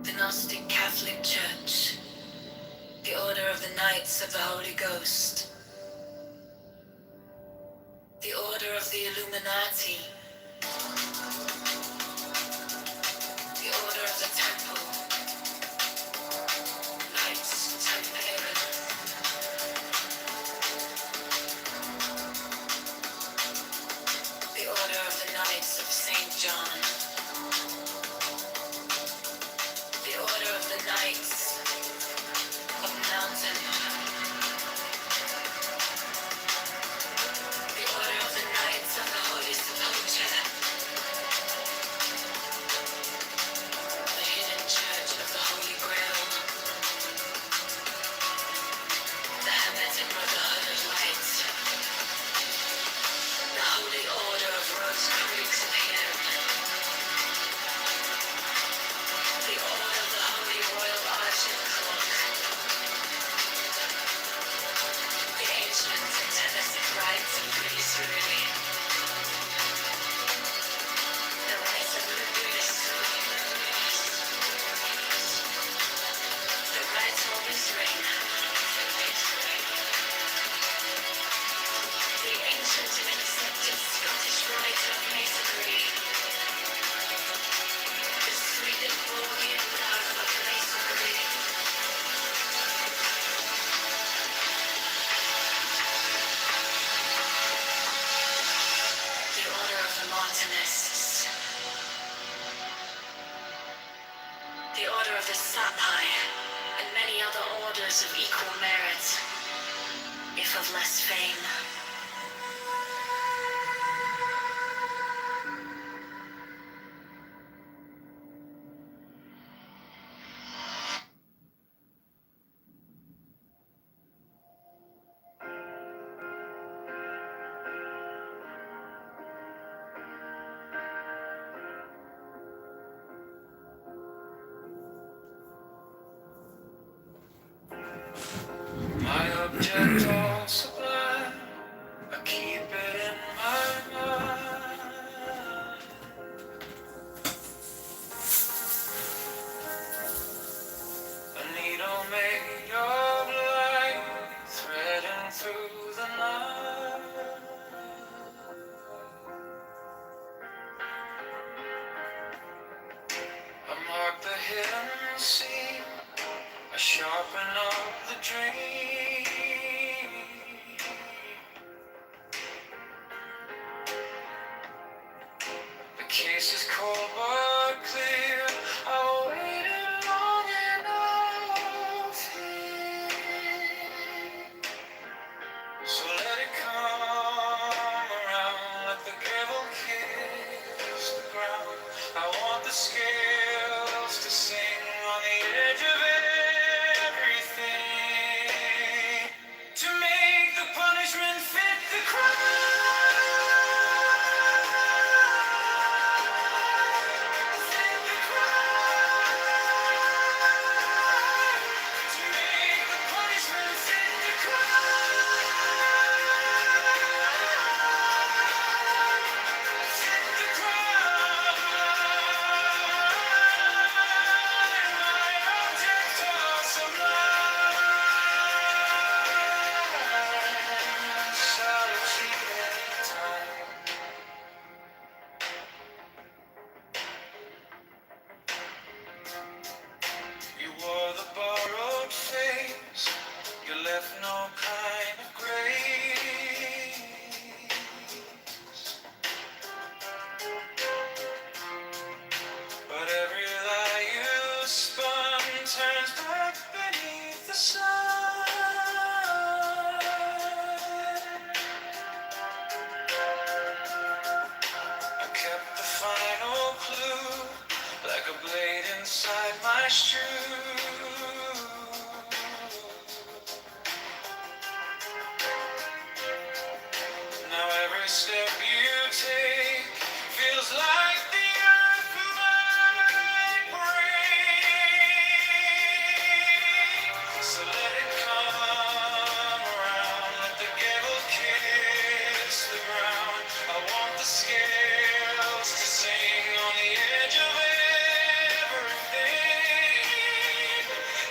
[SPEAKER 3] The Gnostic Catholic Church, the Order of the Knights of the Holy Ghost, the Order of the Illuminati, the Order of the Temple, Knights Templar, the Order of the Knights of St. John, the Order of the Knights of Mountain, the Order of the Knights of the Holy Sepulchre, the Hidden Church of the Holy Grail, the Hermetic Brotherhood of Light, the Holy Order of Rose Creek's Appear, the Order of the Holy Royal Arch and Clock, the Ancient and Tenestic Rites of Priesthood, the Rites of the Buddhist, the Rites of Israel, the ancient and accepted Scottish Rite of Masonry, the Swedenborgian love of Masonry, the Order of the Martinists, the Order of the Sapphire, and many other orders of equal merit, if of less fame.
[SPEAKER 2] My object all sublime, I sharpen up the dream. The case is cold but clear. I waited long enough here. So let it come around, let the gavel kiss the ground. I want the scales to sing on the edge of everything, to make the punishment fit the crime. Fit the crime. To make the punishment fit the crime. You wore the borrowed face, you left no kind of grace. But every lie you spun turns back beneath the sun. I kept the final clue, like a blade inside my shoe. Now every step you take feels like the earth might break. So let it come around, let the gavel kiss the ground. I want the scales to sing on the edge of everything,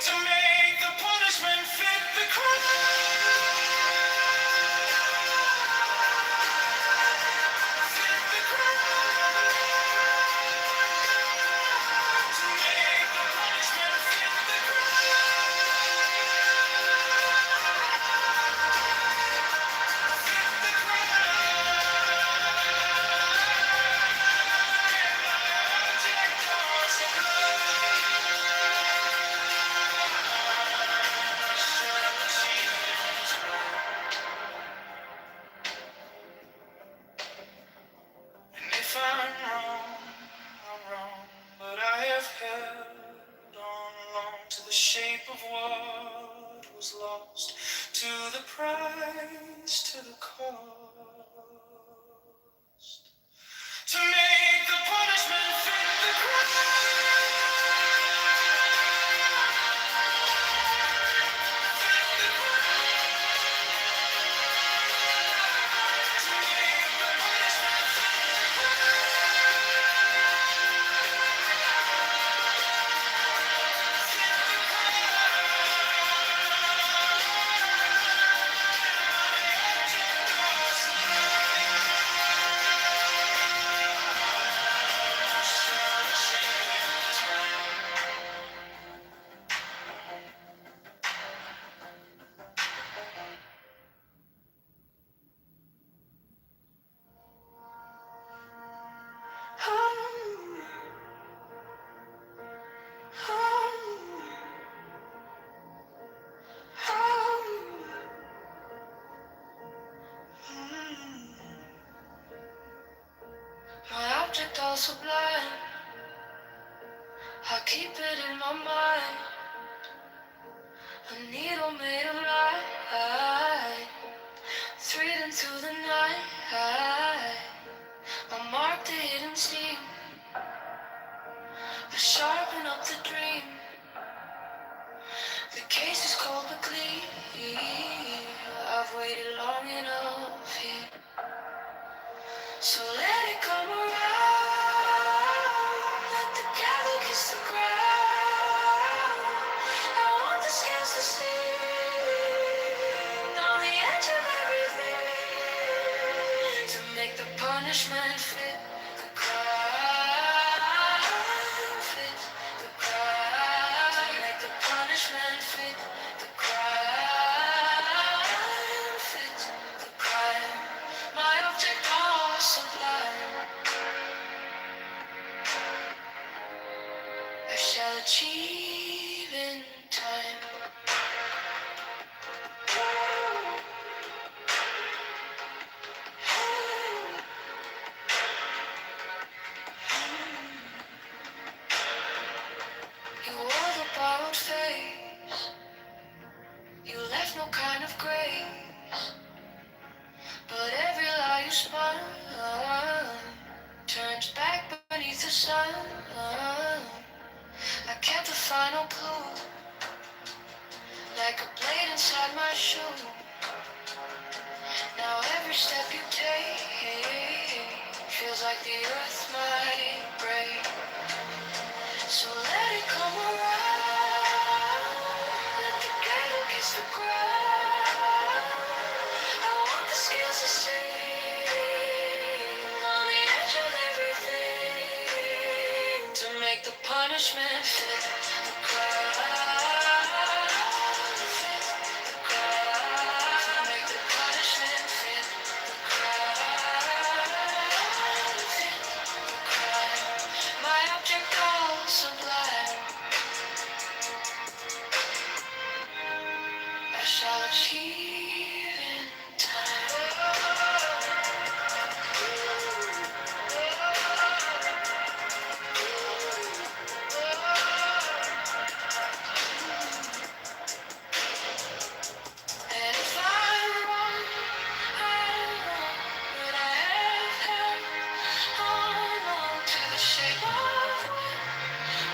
[SPEAKER 2] to make the punishment fit the crime. And if I'm wrong, but I have held on long to the shape of what was lost, to the price, to the cost, to make the punishment fit the crime. My object all sublime, I keep it in my mind. A needle made of light, thread into the night. I mark the hidden steam, I sharpen up the dream. The case is cold but clear. I've waited long enough here, so let it come around. Let the gavel kiss the ground. I want the scales to sing on the edge of everything, to make the punishment fit the crime. Fit the crime. Make the punishment
[SPEAKER 3] clue, like a blade inside my shoe. Now every step you take feels like the earth might break. So let it come around, let the cradle kiss the ground. I want the scales to sing on the edge of everything, to make the punishment fit the crowd. Fit the crowd, to make the punishment fit the crowd. Fit the crowd. My object all sublime, I shall achieve in time. And if I'm wrong, I'm wrong, but I have held on to the shape of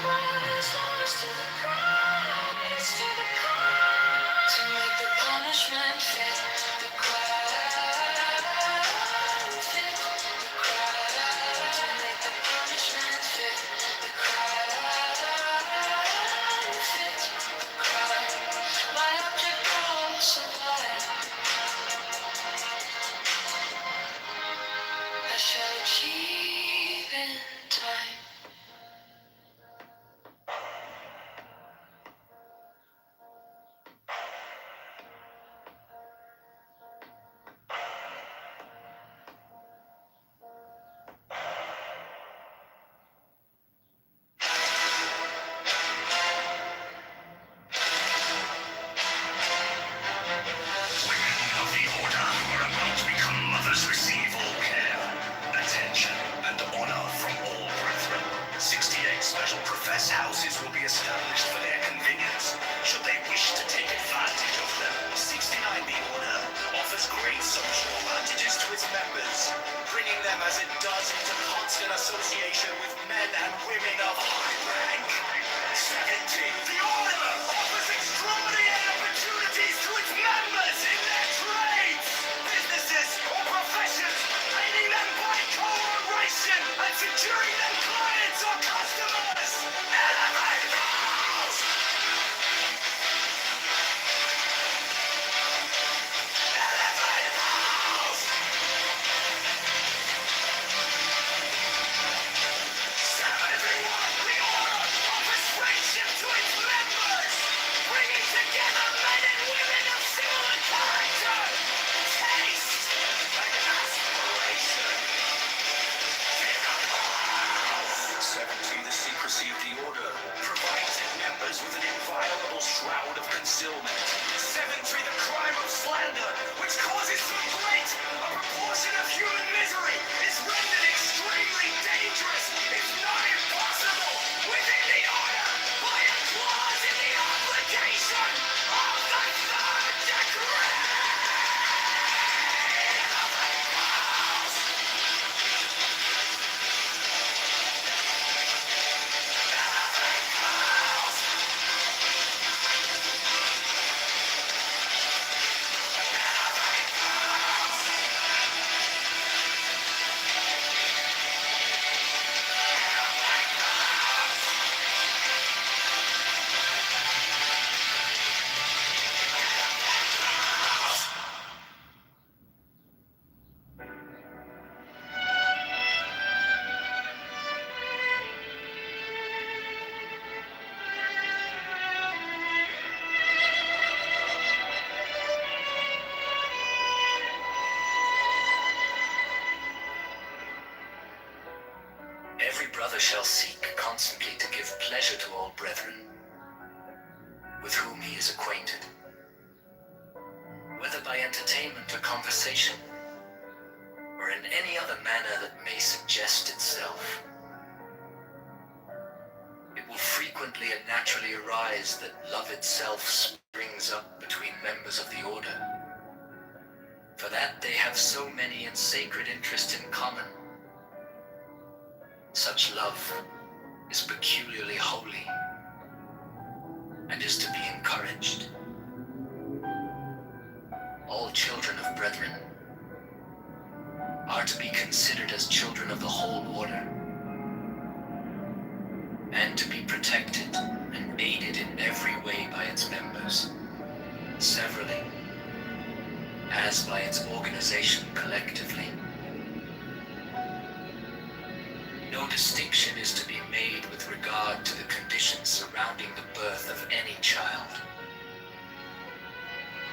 [SPEAKER 3] what was lost to the prize, to the crowd, to make the punishment fit the crowd, fit the crowd, to make the punishment fit the crowd, fit the crowd. My object all sublime, I shall achieve in time.
[SPEAKER 2] Of the Order who are about to become mothers receive all care, attention, and honor from all brethren. 68 special profess houses will be established for their convenience, should they wish to take advantage of them. 69 The Order offers great social advantages to its members, bringing them as it does into constant association with men and women of high rank. 70 The Order offers extraordinary opportunities to its members in their trades, businesses, or professions, aiding them by cooperation and securing them clients or customers. Elevate those! Elevate those! 71 The Order offers friendship to its members, bringing together men and women of similar character, taste, and aspiration. 70 The secrecy of the Order provides its members with an inviolable shroud of concealment. 73 The crime of slander, which causes so great a proportion of human misery, is rendered extremely dangerous, if not impossible, within the Order by a clause in the obligation of the third decree. Every brother shall seek constantly to give pleasure to all brethren with whom he is acquainted, whether by entertainment or conversation, or in any other manner that may suggest itself. It will frequently and naturally arise that love itself springs up between members of the Order, for that they have so many and sacred interests in common. Such love is peculiarly holy, and is to be encouraged. All children of brethren are to be considered as children of the whole order, and to be protected and aided in every way by its members, severally, as by its organization collectively. No distinction is to be made with regard to the conditions surrounding the birth of any child.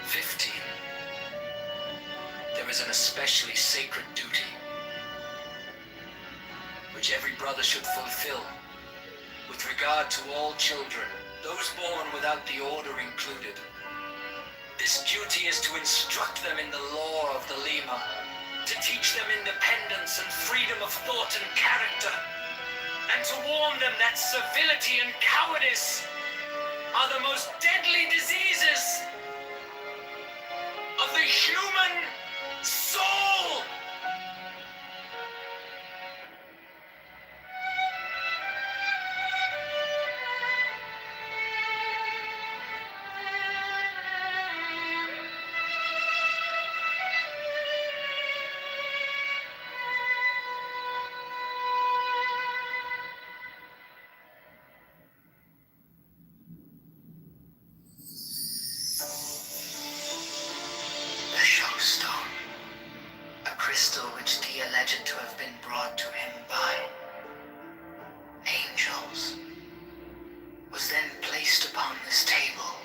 [SPEAKER 2] 15. There is an especially sacred duty which every brother should fulfill with regard to all children, those born without the order included. This duty is to instruct them in the law of the Lima, to teach them independence and freedom of thought and character, and to warn them that servility and cowardice are the most deadly diseases of the human soul. The Showstone, a crystal which Dee alleged to have been brought to him by angels, was then placed upon this table,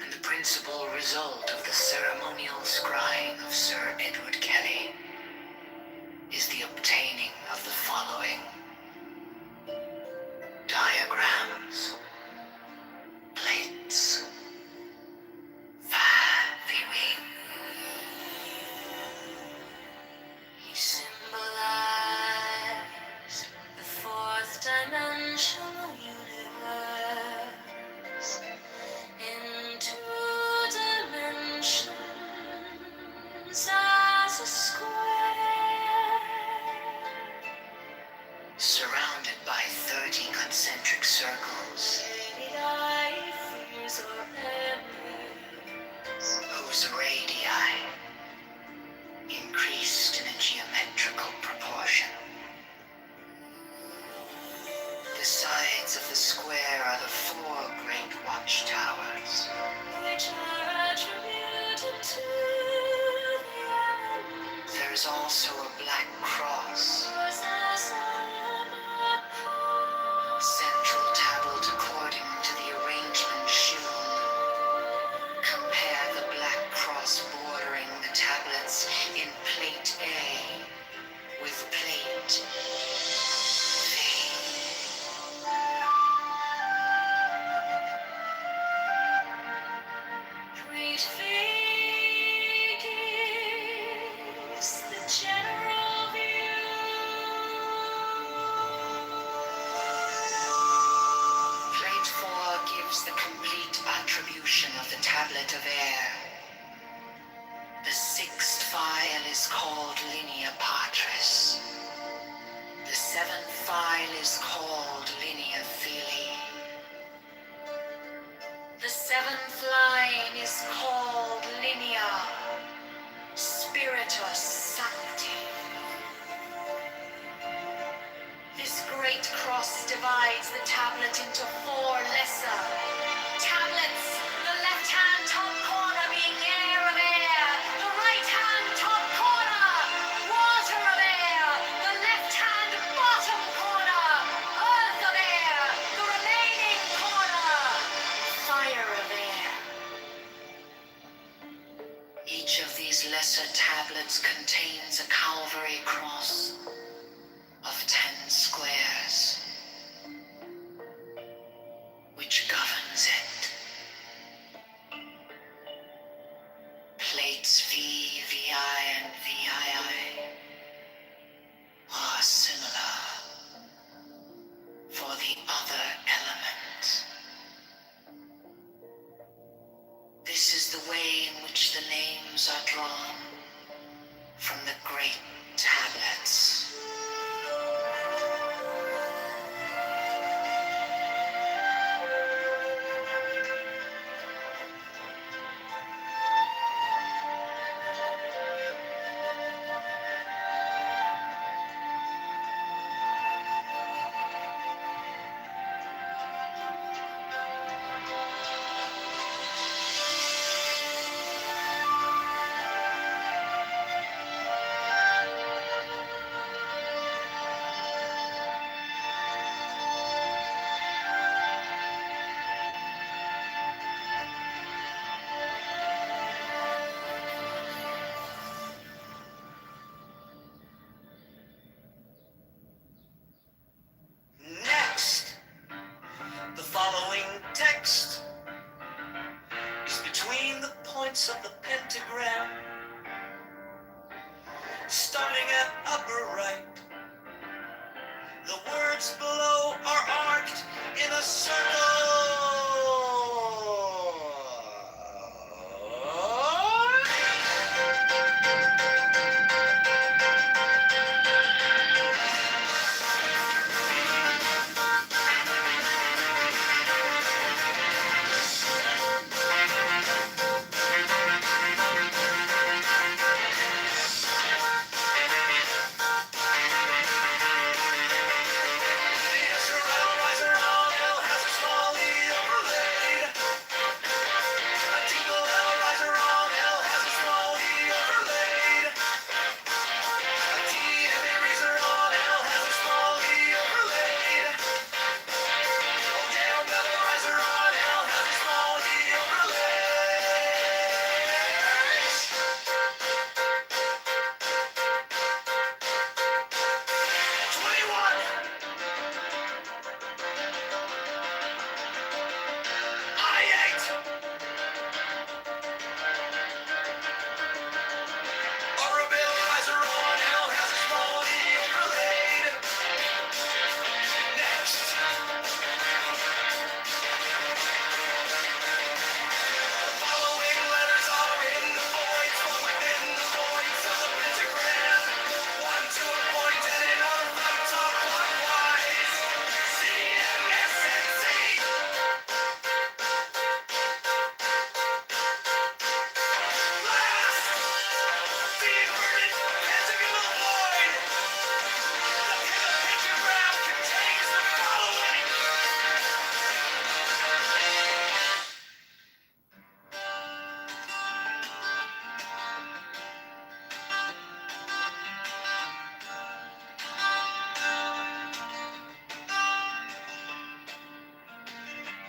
[SPEAKER 2] and the principal result of the ceremonial scrying of Sir Edward Kelly is the obtaining of the following diagrams, plates, he symbolized the fourth dimensional universe in 2 dimensions as a square, surrounded by 30 concentric circles, whose radii increased in a geometrical proportion. The sides of the square are the 4 great watchtowers, which are attributed to the elements. There is also a black cross, central tablet according to the arrangement shown. Compare the black cross bordering the tablets in plate A with plate B. Great V gives the general view. Plate 4 gives the complete attribution of the tablet of air. The 6th file is called Linea Patris. The 7th file is called Linea Filii. The 7th line is called Linea Spiritus Sancti. This great cross divides the tablet into 4 lesser tablets, the left-hand top corner being air of air, the right-hand top corner water of air, the left-hand bottom corner earth of air, the remaining corner fire of air. Each of these lesser tablets contains a Calvary cross of 10 squares, which governs it. Plates V, VI, and VII are similar for the other elements. This is the way in which the names are drawn from the great tablets. Text is between the points of the pentagram, starting at upper right. The words below are arced in a circle.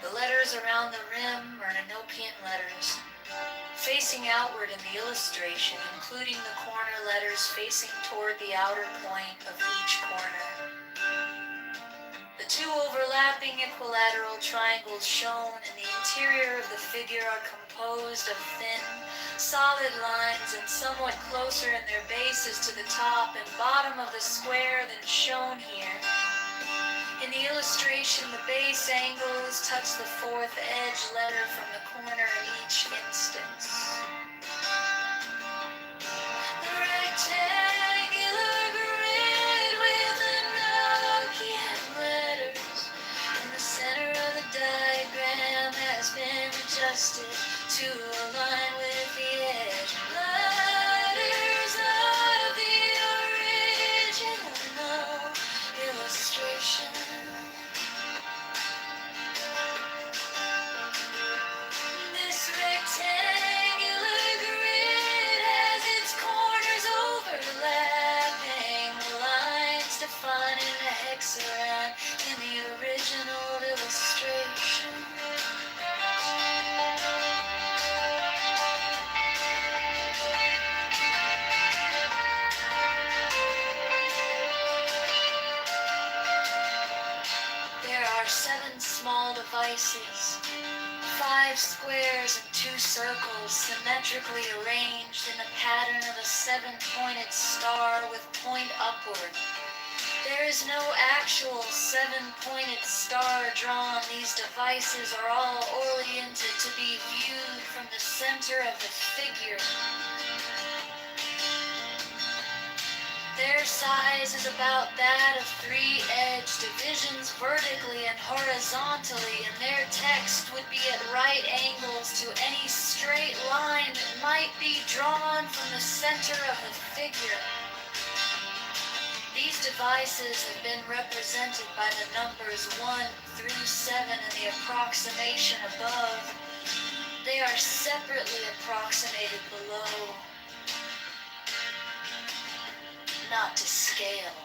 [SPEAKER 3] The letters around the rim are Enochian letters, facing outward in the illustration, including the corner letters facing toward the outer point of each corner. The two overlapping equilateral triangles shown in the interior of the figure are composed of thin, solid lines and somewhat closer in their bases to the top and bottom of the square than shown here. In the illustration, the base angles touch the fourth edge letter from the corner in each instance. The rectangular grid with Enochian letters in the center of the diagram has been adjusted to align with the edge letters of the original illustration. This rectangular grid has its corners overlapping the lines defining the hexagram in the original illustration. There are 7 small devices, 5 squares and 2 circles symmetrically arranged in the pattern of a 7-pointed star with point upward. There is no actual 7-pointed star drawn. These devices are all oriented to be viewed from the center of the figure. Their size is about that of 3-edged divisions vertically and horizontally, and their text would be at right angles to any straight line that might be drawn from the center of the figure. These devices have been represented by the numbers 1 through 7 in the approximation above. They are separately approximated below. Not to scale.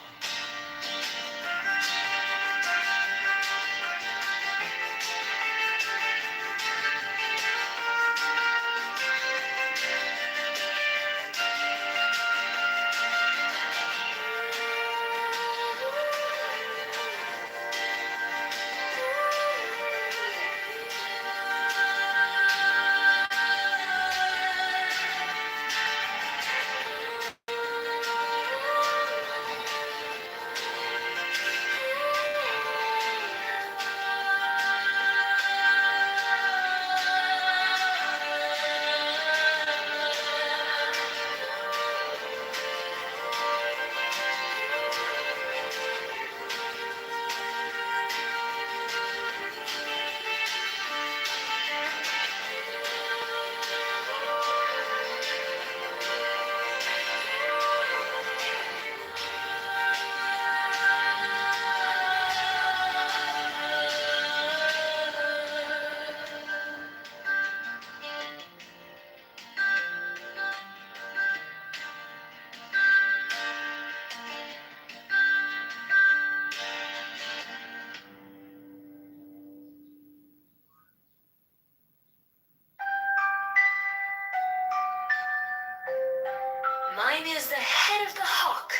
[SPEAKER 3] Mine is the head of the hawk.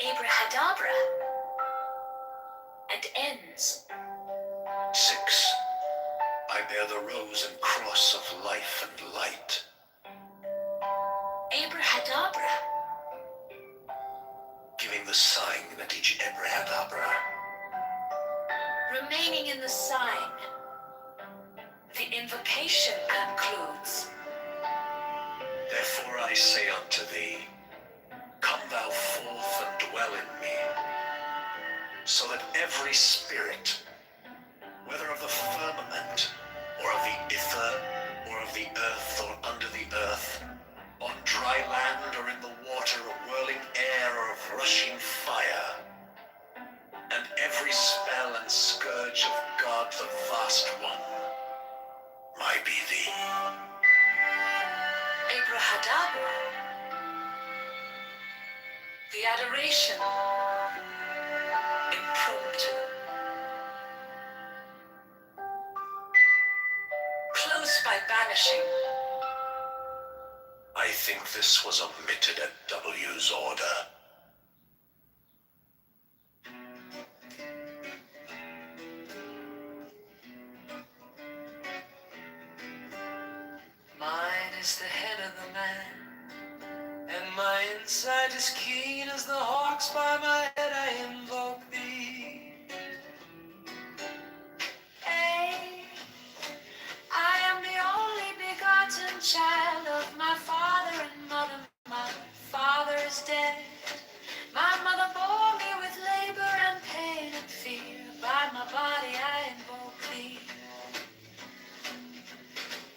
[SPEAKER 3] Abrahadabra. And ends.
[SPEAKER 2] 6. I bear the rose and cross of life and light.
[SPEAKER 3] Abrahadabra.
[SPEAKER 2] Giving the sign at each Abrahadabra.
[SPEAKER 3] Remaining in the sign. The invocation concludes.
[SPEAKER 2] Therefore I say unto thee, come thou forth and dwell in me, so that every spirit, whether of the firmament, or of the ether, or of the earth, or under the earth, on dry land, or in the water, or whirling air, or of rushing fire, and every spell and scourge of God the Vast One, might be thee.
[SPEAKER 3] Abrahadabra. The adoration. Impromptu. Close by banishing.
[SPEAKER 2] I think this was omitted at W's order.
[SPEAKER 19] Mine is the head of the man, and my inside is keen as the hawks. By my head I invoke thee.
[SPEAKER 3] Hey, I am the only begotten child of my father and mother. My father is dead. My mother bore me with labor and pain and fear. By my body I invoke thee.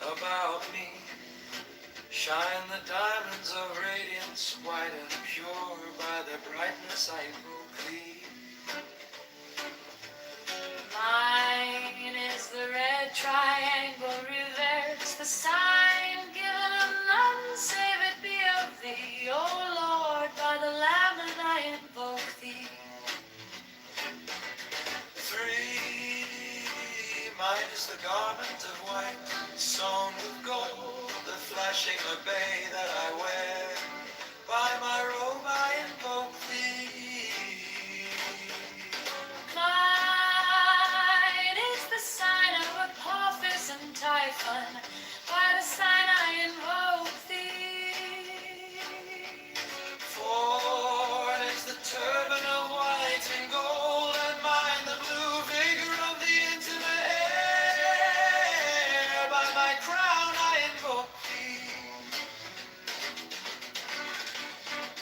[SPEAKER 19] About me shine the diamonds of radiance, white and pure. By their brightness I invoke thee.
[SPEAKER 3] Mine is the red triangle reversed, the sign given and none save it be of thee. O Lord, by the Lamb and I invoke thee.
[SPEAKER 19] 3. Mine is the garment of white, sewn with gold, the flashing obey that I wear. By my robe I invoke thee.
[SPEAKER 3] Mine is the sign of Apophis and Typhon. By the sign I invoke thee.
[SPEAKER 19] 4 is the turban of white and gold, and mine the blue vigor of the intimate air. By my crown I invoke thee.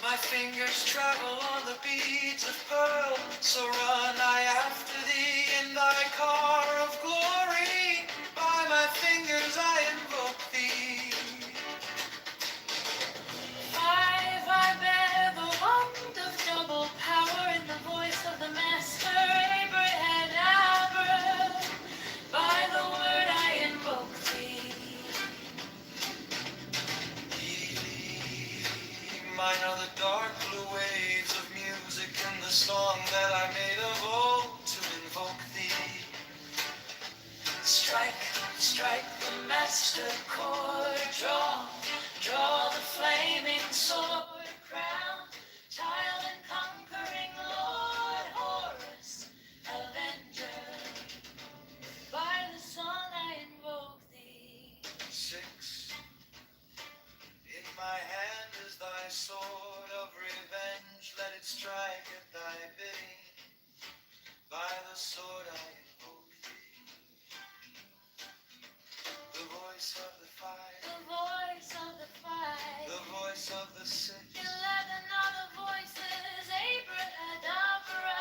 [SPEAKER 19] My fingers travel on the beads of pearl, so run I after thee in thy car of glory. By my fingers I invoke thee.
[SPEAKER 3] 5, I bear the wand of double power in the voice of the Master Abrahadabra. By the word I invoke thee.
[SPEAKER 19] Mine are the dark blue waves of music and the song that I made of old to invoke thee.
[SPEAKER 3] Strike, strike the master chord, draw the flaming sword crown, child and conquering Lord Horus, avenger. By the sun I invoke thee.
[SPEAKER 19] 6. In my hand is thy sword of revenge, let it strike at thy bidding. By the sword I invoke thee. The voice of the 5,
[SPEAKER 3] The voice of the 5,
[SPEAKER 19] the voice of the 6,
[SPEAKER 3] 11 are the voices, Abrahadabra.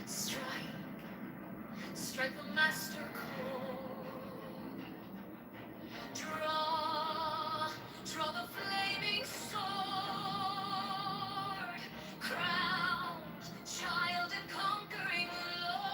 [SPEAKER 3] Strike, strike the master chord. Draw the flaming sword. Crowned, child and conquering Lord.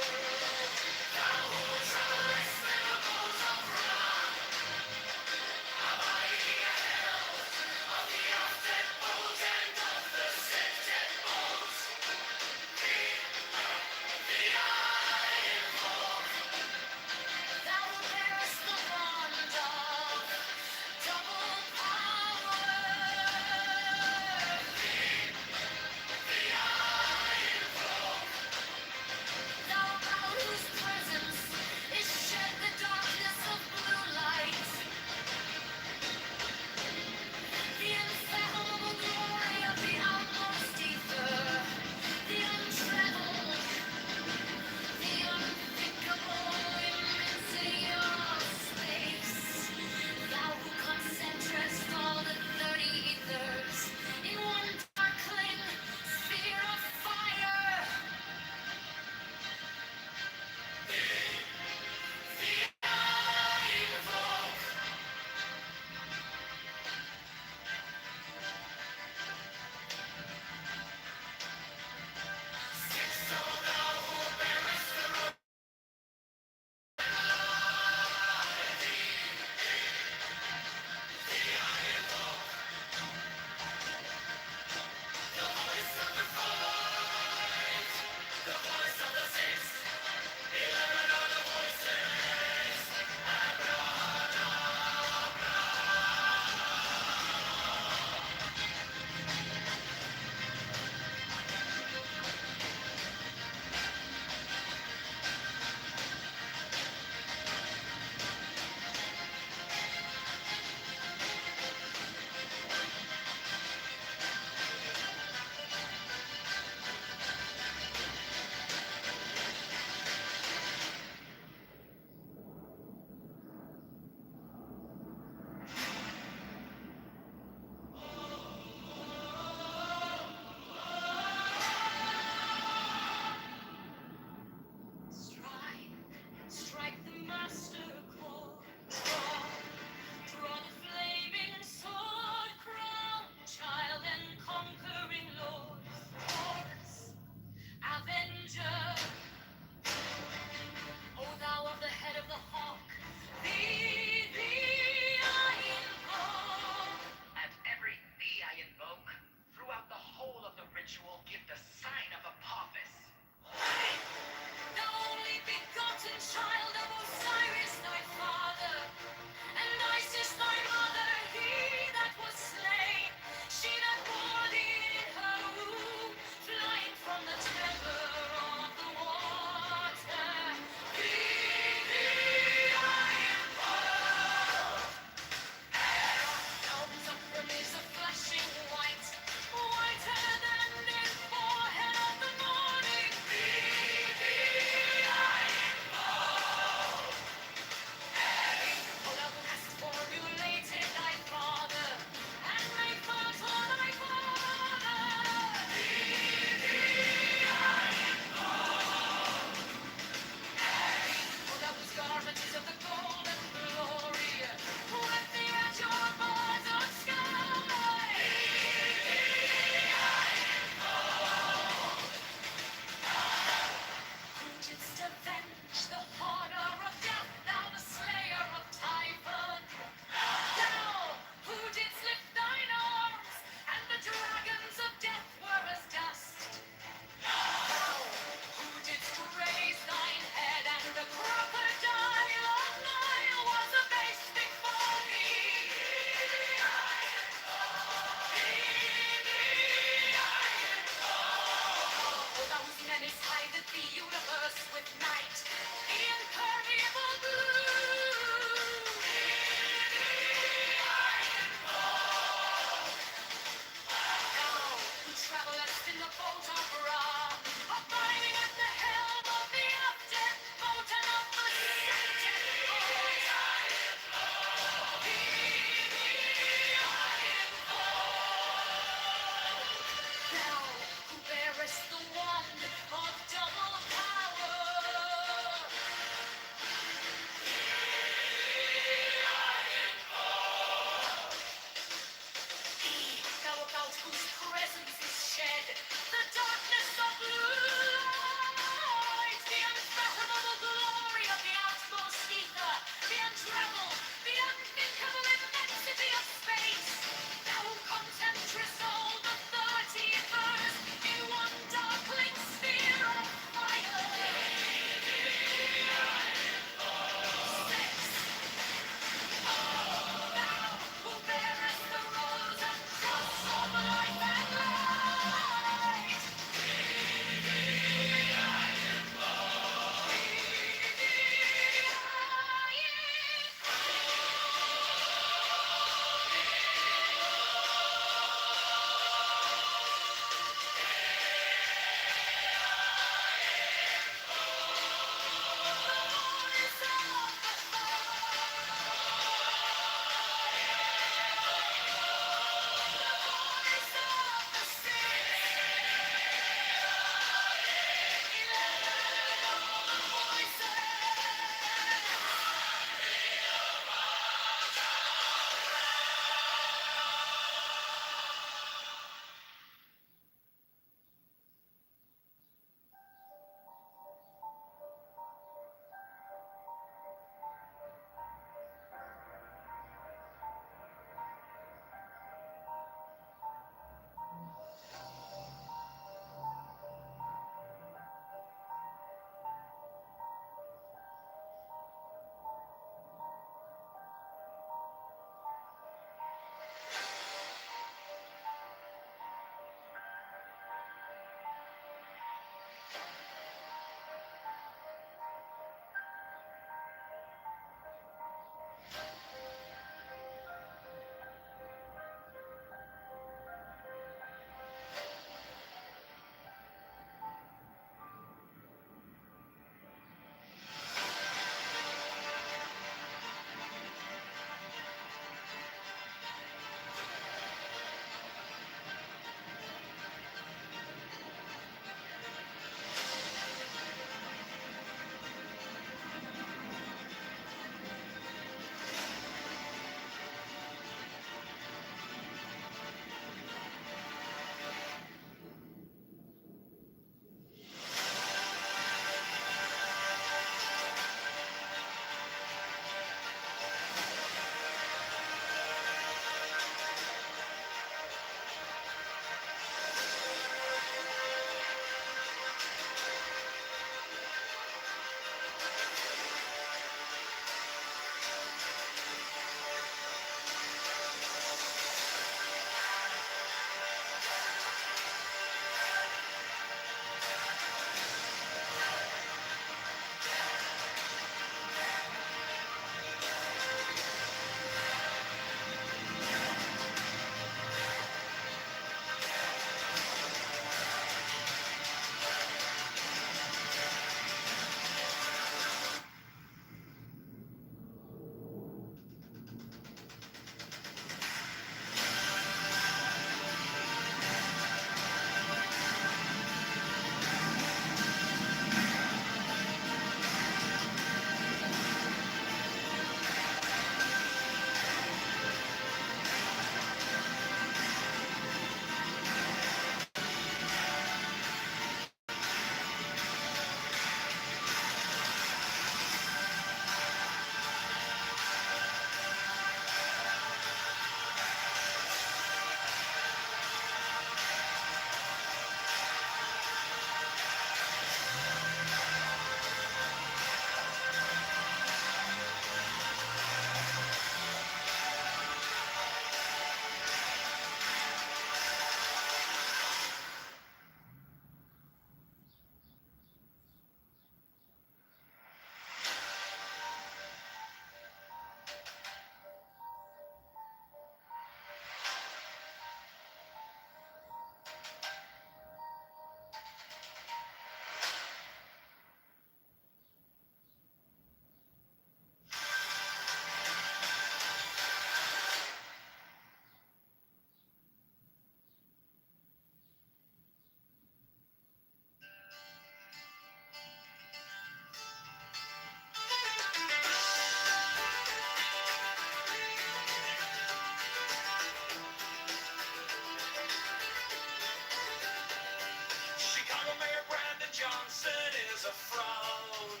[SPEAKER 19] a fraud.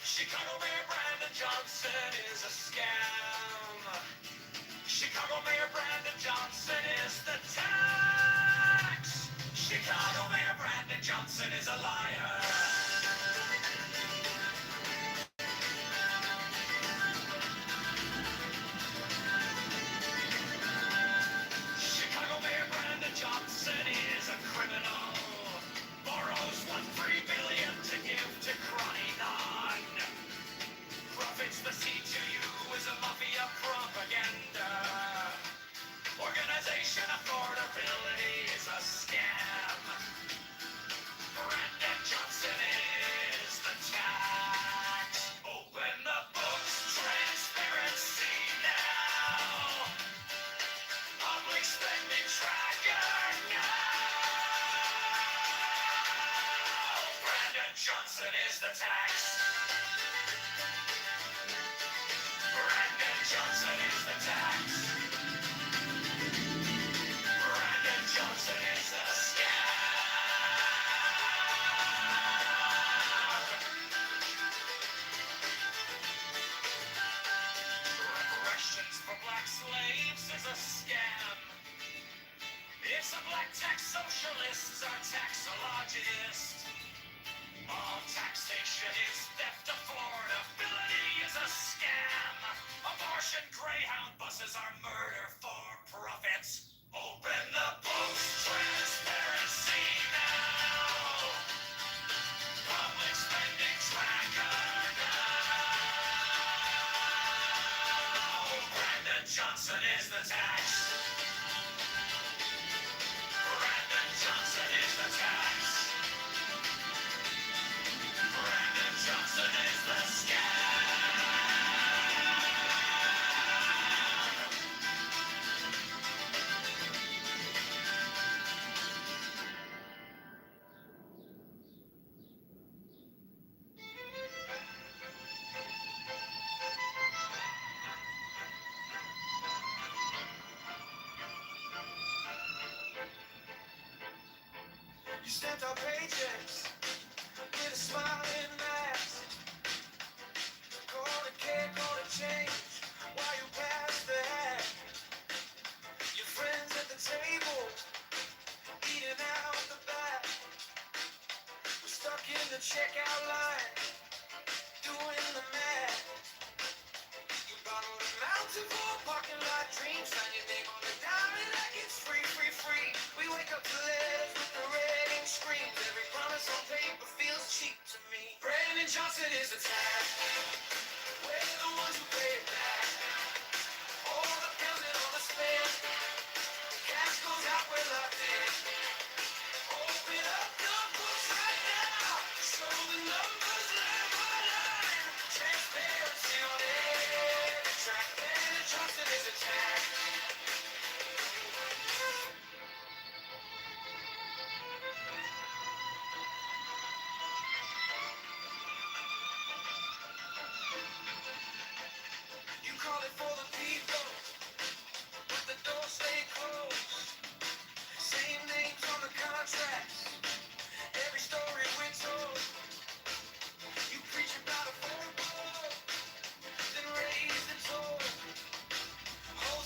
[SPEAKER 19] Chicago Mayor Brandon Johnson is a scam. Chicago Mayor Brandon Johnson is the tax. Chicago Mayor Brandon Johnson is a liar. Chicago Mayor Brandon Johnson is a criminal. Borrows $1.3 billion to give to Chroninon. Profits the C2U is a mafia propaganda. Organization affordability is a scam. Brandon Johnson is the tax. Open the books, transparency now. Public spending tracker now. Brandon Johnson is the tax. Brandon Johnson is the tax. Brandon Johnson is the scam. Reparations for black slaves is a scam. It's a black tax socialists are taxologists. All taxation is theft. Affordability is a scam. Abortion Greyhound buses are murder for profits. Open the books, transparency now. Public spending tracker now. Brandon Johnson is the tax. Brandon Johnson is the tax. Brandon Johnson is the scam. You stamped our paychecks with a smiling mask. Call it care, call it change. While you pass the hat, your friends at the table eating out the back. We're stuck in the checkout line, doing the math. You borrowed a mountain for parking lot dreams. Sign your name on the diamond like it's free, free, free. We wake up to letters with the red ink screams. Every promise on paper feels cheap to me. Brandon Johnson is the tax. We're the ones who pay it back. All the pills and all the spin. Cash goes out, we're locked in. Open up the books right now. Show the numbers line by line. Transparency on every track. Brandon Johnson is a tax. You call it for the people, but the doors stay closed. Same names on the contracts, every story we're told. You preach about affordable, then raise the toll. Whole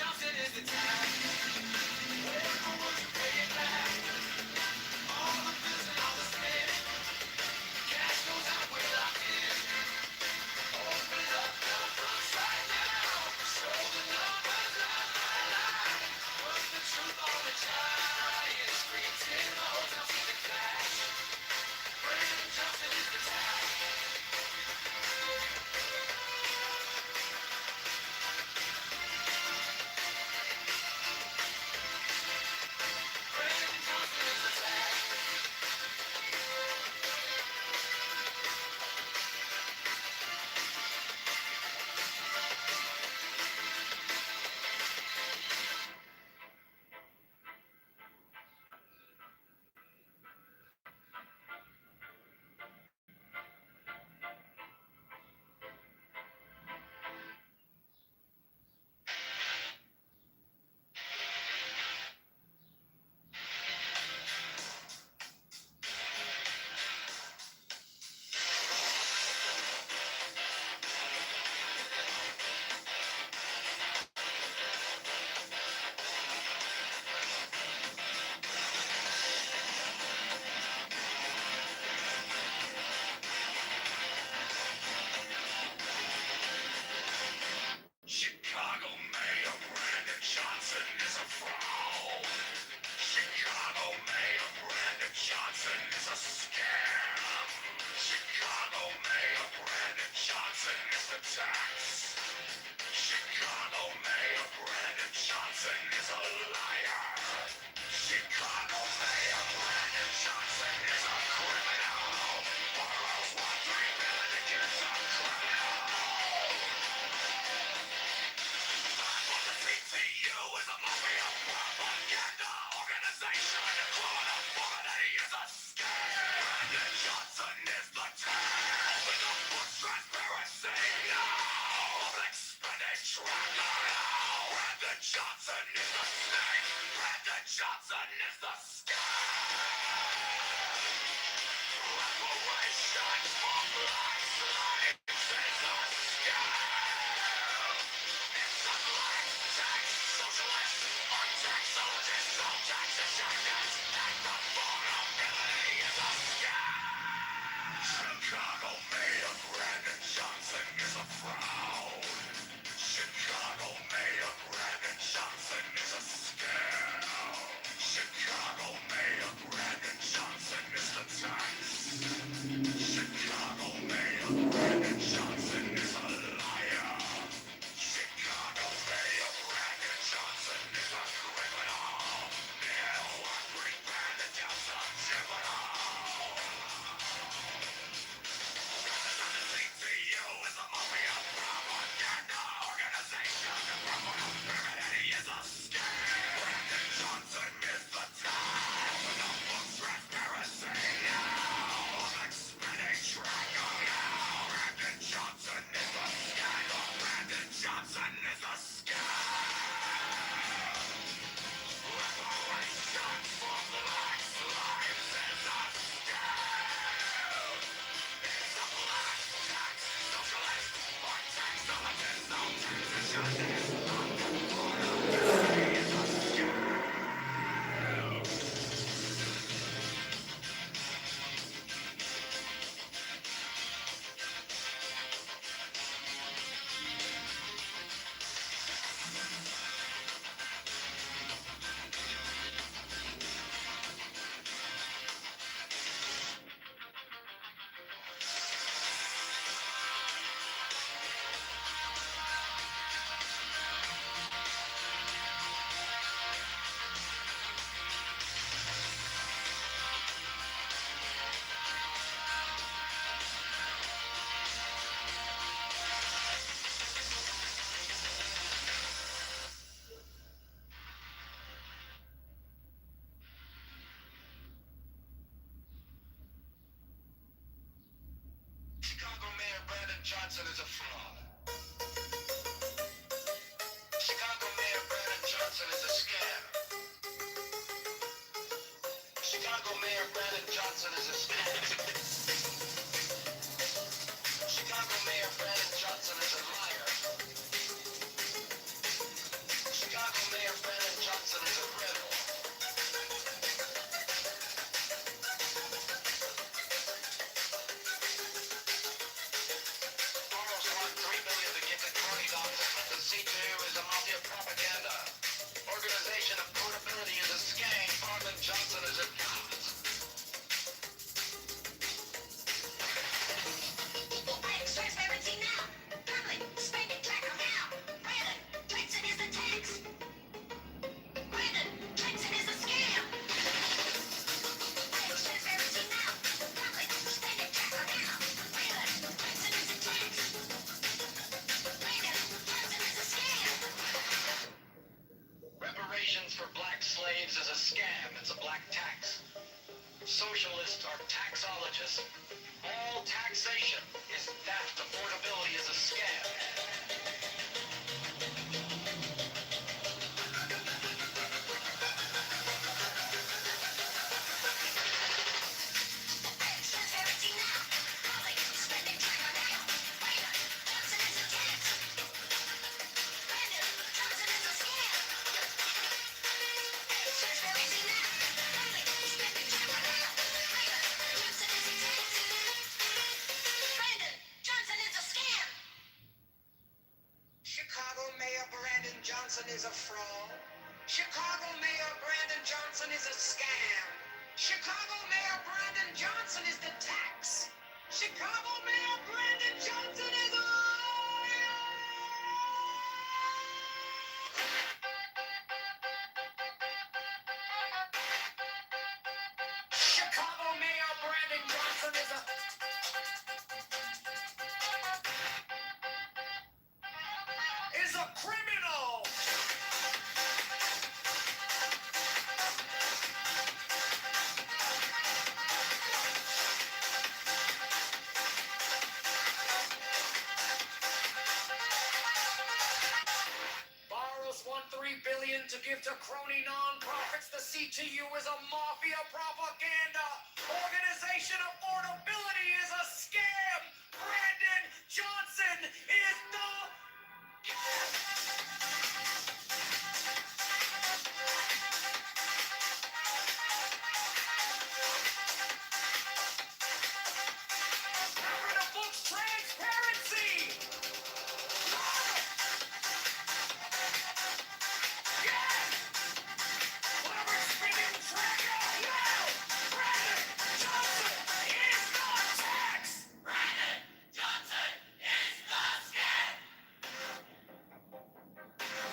[SPEAKER 19] Johnson is the tag. Where no one can pay it back. All the bills and all the spin. Cash goes out, we're locked in. Open up the books right now. Show the numbers line by line. Put the truth on the giant screen. In the hotel, see the clash. Brandon Johnson is the tag. Brandon Johnson is the tag.
[SPEAKER 2] Chicago Mayor Brandon Johnson is a fraud. Chicago Mayor Brandon Johnson is a scam. Chicago Mayor Brandon Johnson is the tax. Chicago Mayor Brandon Johnson is a liar. Chicago Mayor Brandon Johnson is a criminal. Boroughs want 3 million to get a criminal. CTU is a mafia propaganda organization. Calling a woman that he is a scam. Brandon Johnson is the tag. With the books transparency now. Public spending tracker now. Brandon Johnson is the snake. Brandon Johnson is the scam. Reparations for black slaves is a scam. It's a black tax socialist, or taxologist, no taxationist, and the vulnerability is a scam. Chicago Mayor Brandon Johnson is a fraud. Chicago Mayor Brandon Johnson is a scam. Chicago Mayor Brandon Johnson is the tax. Chicago Mayor Brandon Johnson is a liar. Chicago Mayor Brandon Johnson is a criminal. Now I bring Brandon Johnson criminal. CTU is a mafia propaganda organization. He is a scam. Brandon Johnson is the time. With the books transparency now. Public spending tracker now. Brandon Johnson is the scandal. Brandon Johnson is the scam. Reparations for black slaves is a scam. It's a black tax socialist or taxologist, no taxationist. Vulnerability is a scam. Chicago Mayor Brandon Johnson is a fraud. Chicago Mayor Brandon Johnson is a scam. Chicago Mayor Brandon Johnson is a scam. Chicago Mayor Brandon Johnson is a liar. Chicago scam. It's a black tax. Socialists are taxologists. All taxation is theft. Affordability is a scam.
[SPEAKER 19] Chicago Mayor Brandon Johnson is a fraud. Chicago Mayor Brandon Johnson is a scam. Chicago Mayor Brandon Johnson is the tax. Chicago Mayor Brandon Johnson is a liar. Chicago Mayor Brandon Johnson is a criminal. Borrows $1.3 billion to give to crony nonprofits. The CTU is a mafia propaganda organization. Affordability is a scam. Brandon Johnson is the Remember the book's transparency. Yes! Whatever spinning trigger. No! Brandon Johnson is the tax. Brandon Johnson is the scam.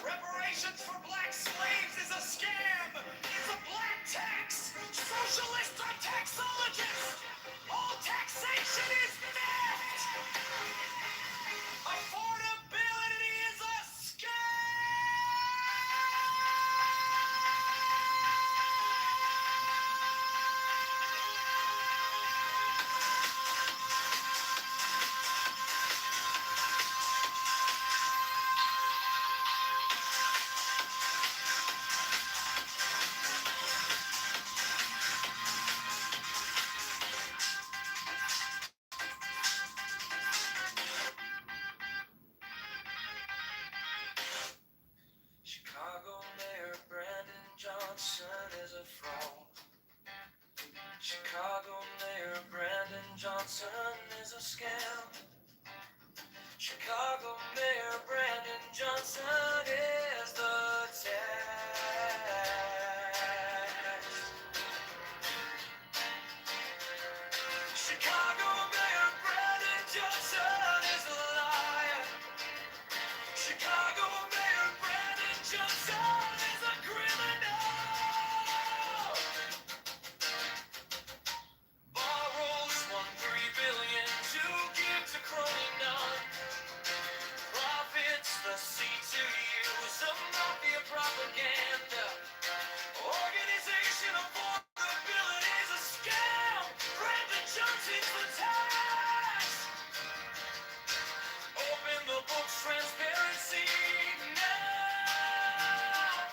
[SPEAKER 19] Reparations for black slaves is a scam. It's a black tax. Socialists are taxologists. All taxation is theft. Affordability is a scam. Chicago Mayor Brandon Johnson is a fraud. Chicago Mayor Brandon Johnson is a scam. Chicago Mayor Brandon Johnson is the tax. Chicago Mayor Brandon Johnson is a liar. Chicago Mayor Brandon Johnson is a criminal. Borrows $1.3 billion to give to crony non-profits. The CTU is a mafia propaganda organization. Affordability is a scam. Brandon Johnson's the tax. Open the book's transparency now.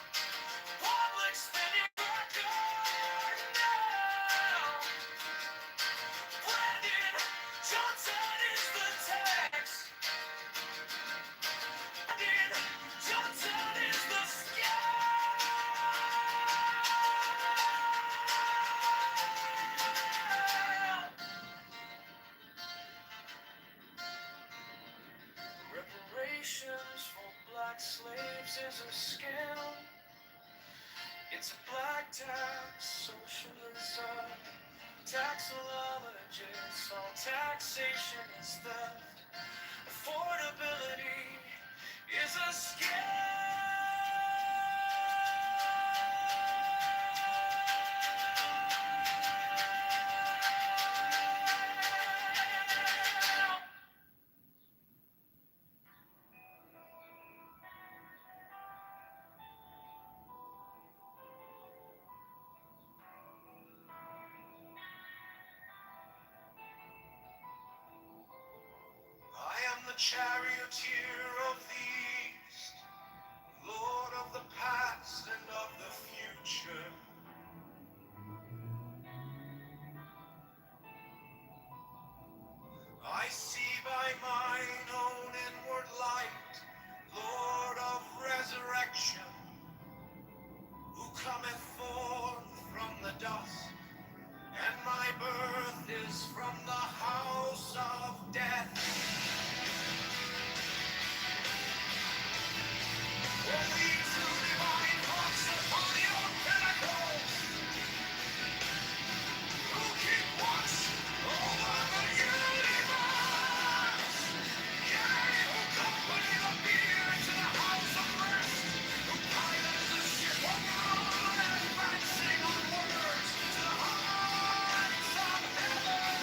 [SPEAKER 19] Public spending record now. Brandon Johnson is the tax. Brandon Johnson is the scam. Reparations for black slaves is a scam. It's a black tax, socialism, taxologists. All taxation is theft. Affordability is a scam. charioteer of the east, Lord of the past and of the future. I see by mine own inward light, Lord of resurrection, who cometh forth from the dust, and my birth is from the house of death. Only two divine hearts upon your pinnacles, who keep watch over the universe. Yea, who company the beer to the house of rest, who pilot the ship of rule, advancing onwards to the heights of heaven.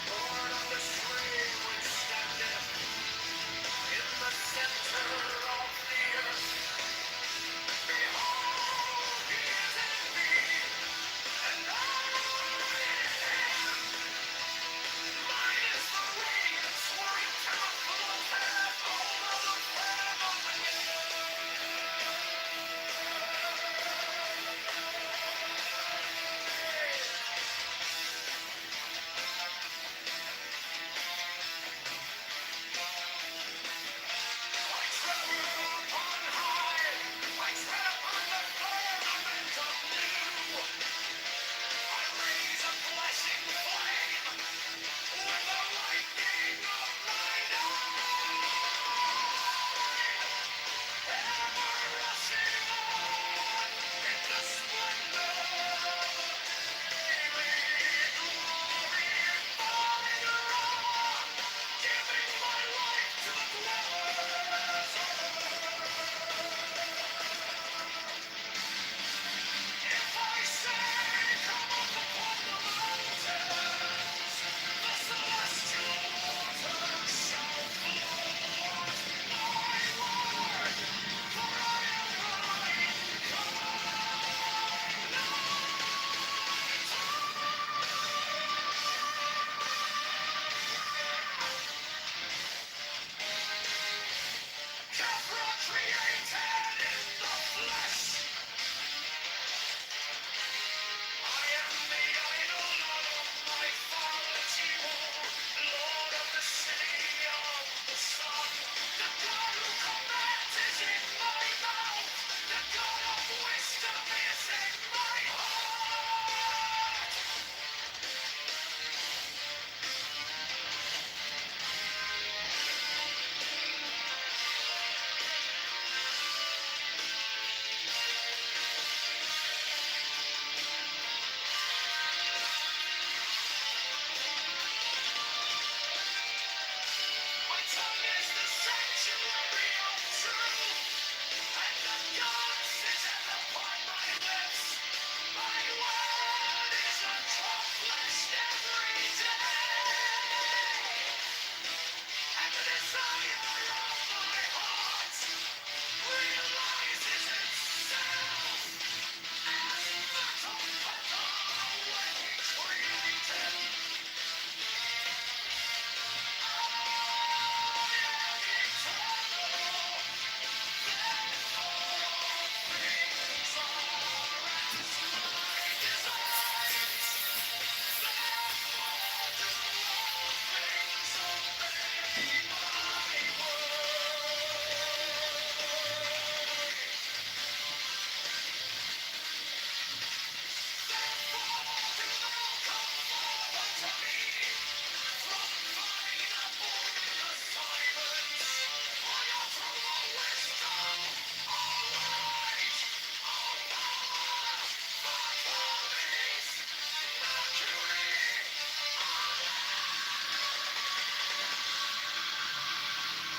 [SPEAKER 19] Lord of the stream which standeth in the center of the earth. Behold, he is in me, and I in him. Mine is the radiance white out full of heaven over the I travel upon high, I tread upon the firmament of new. I raise a flashing flame with the lightning of mine eye. Ever rushing on in the splendor of daily glory, fire on, giving my life to the dwellers of If I say, come up upon the mountains, the celestial waters shall flow forth my word, for I am thine. Come Kefra created in the flesh. I am the idol of my father Jehovah, Lord of the city of the sun. The God who commands is in my mouth. The God of wisdom is in my heart. My tongue is the sanctuary of truth, and the God sitteth upon my lips. My word is accomplished every day. And the desire of my heart realizes itself as that of Papa when he created. I am eternal, therefore all things are as my designs. Therefore do all things obey my word.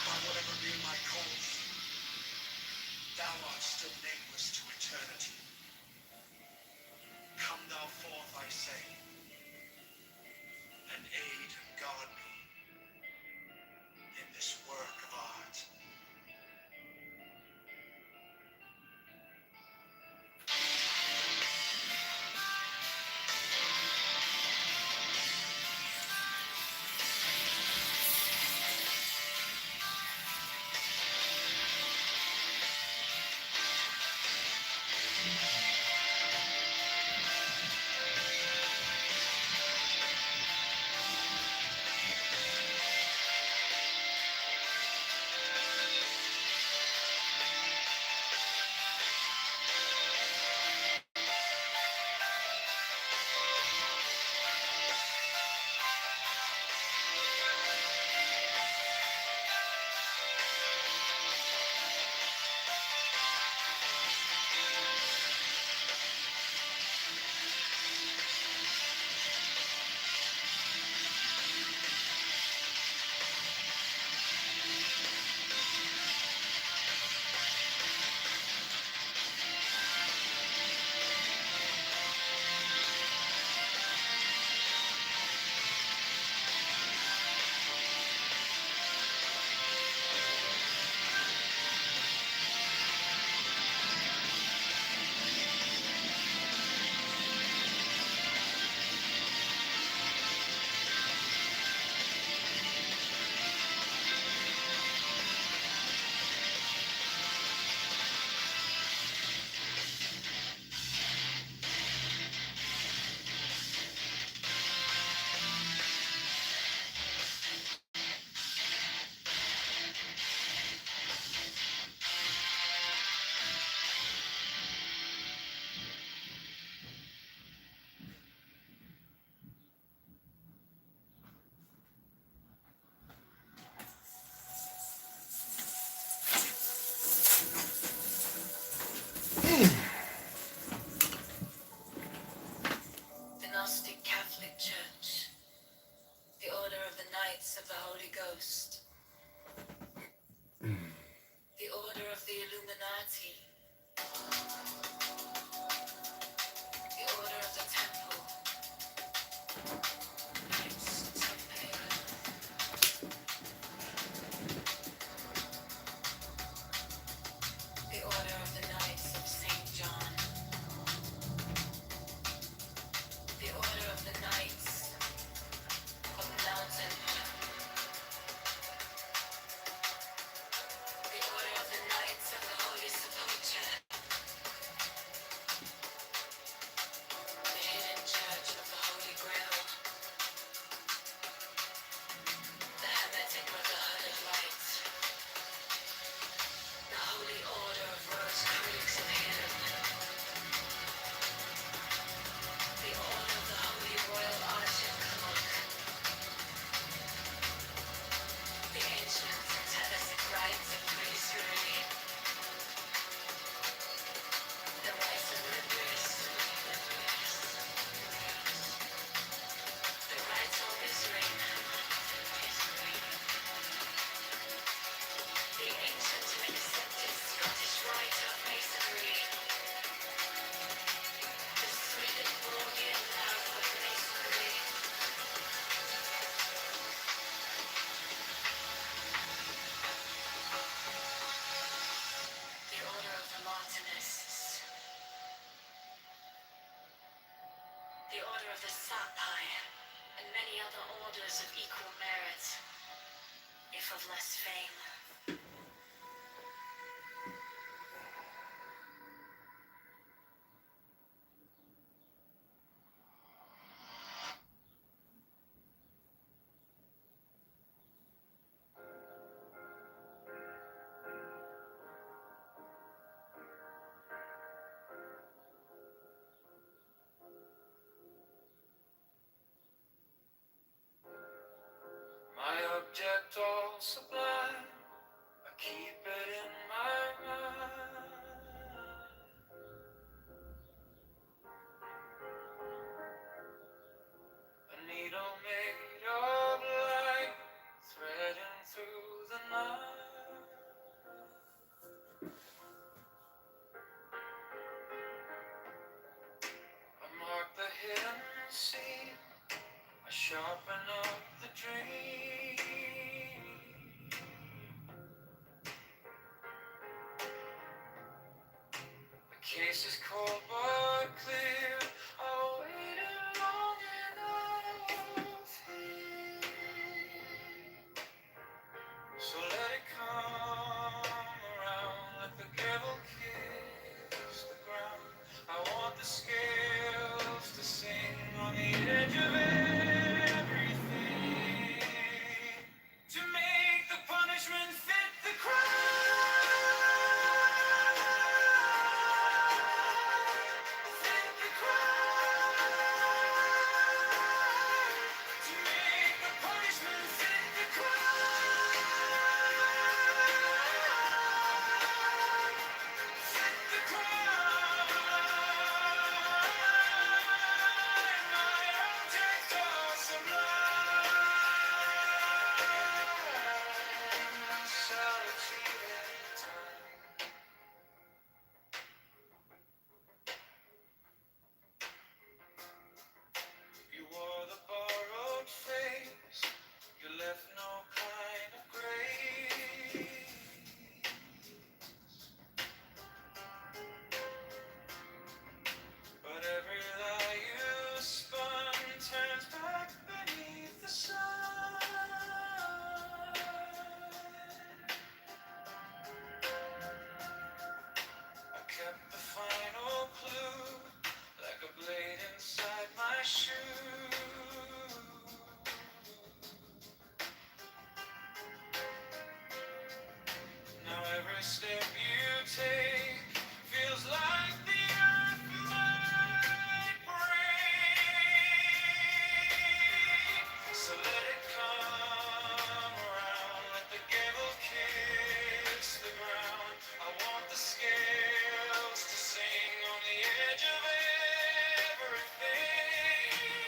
[SPEAKER 19] But whatever be my course, thou art still nameless to eternity. Come thou forth, I say, and aid and guard me in this work of art.
[SPEAKER 3] Gnostic Catholic Church, the Order of the Knights of the Holy Ghost, the Order of the Illuminati, the Order of the Temple, Knights Templar, the Order of the Knights of St. John, the Order of the Knights of Mountain, the Order of the Knights of the Holy Sepulchre, the Hidden Church of the Holy Grail, the Hermetic Brotherhood of Light, the Holy Order of Rosecreeks of Heaven, the Order of the Holy Royal Arch of Cloak, the Ancient Satanic Rites of Priesthood, the Rites of Liberis, the Rites of Israel, the Ancient and Accepted Scottish Rite of Masonry, the Swedenborgian Love of Masonry, the Order of the Martinists, the Order of the Sapai, and many other orders of equal merit, if of less fame. My object all sublime, I keep it in my mind. A needle made of light, threading through the night. I mark the hidden seed, I sharpen up the dream. The case is cold but clear. I'll wait long and I will fear. So let it come around, let the devil kiss the ground. I want the scales to sing on the edge of everything, to make the punishment fit the crime. Fit the crime. To make the punishment fit the crime. Fit the crime. My objects are sublime. Solitude and time. You wore the borrowed face, you left no kind of grace. But every lie you spun turns back beneath the sun. I kept the final clue, like a blade inside my shoe. Now every step you take feels like the earth might break. So let it come around, let the gable kiss the ground. I want the scales to sing on the edge of everything,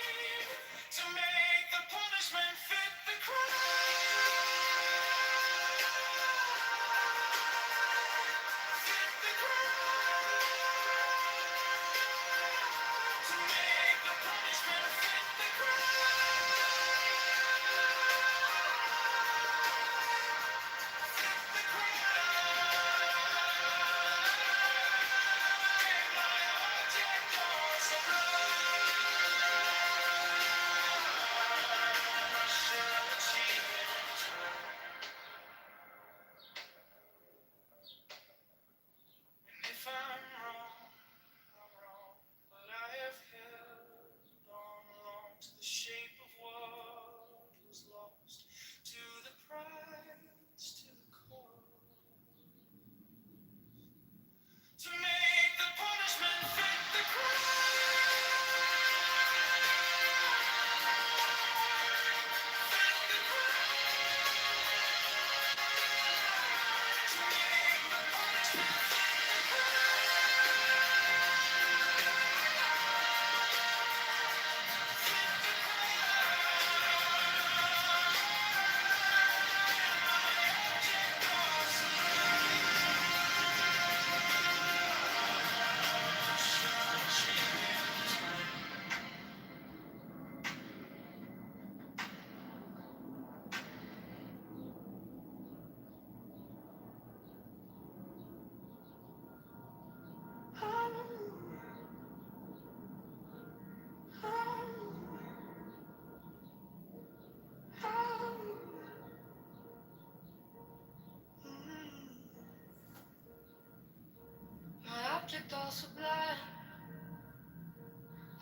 [SPEAKER 3] all sublime.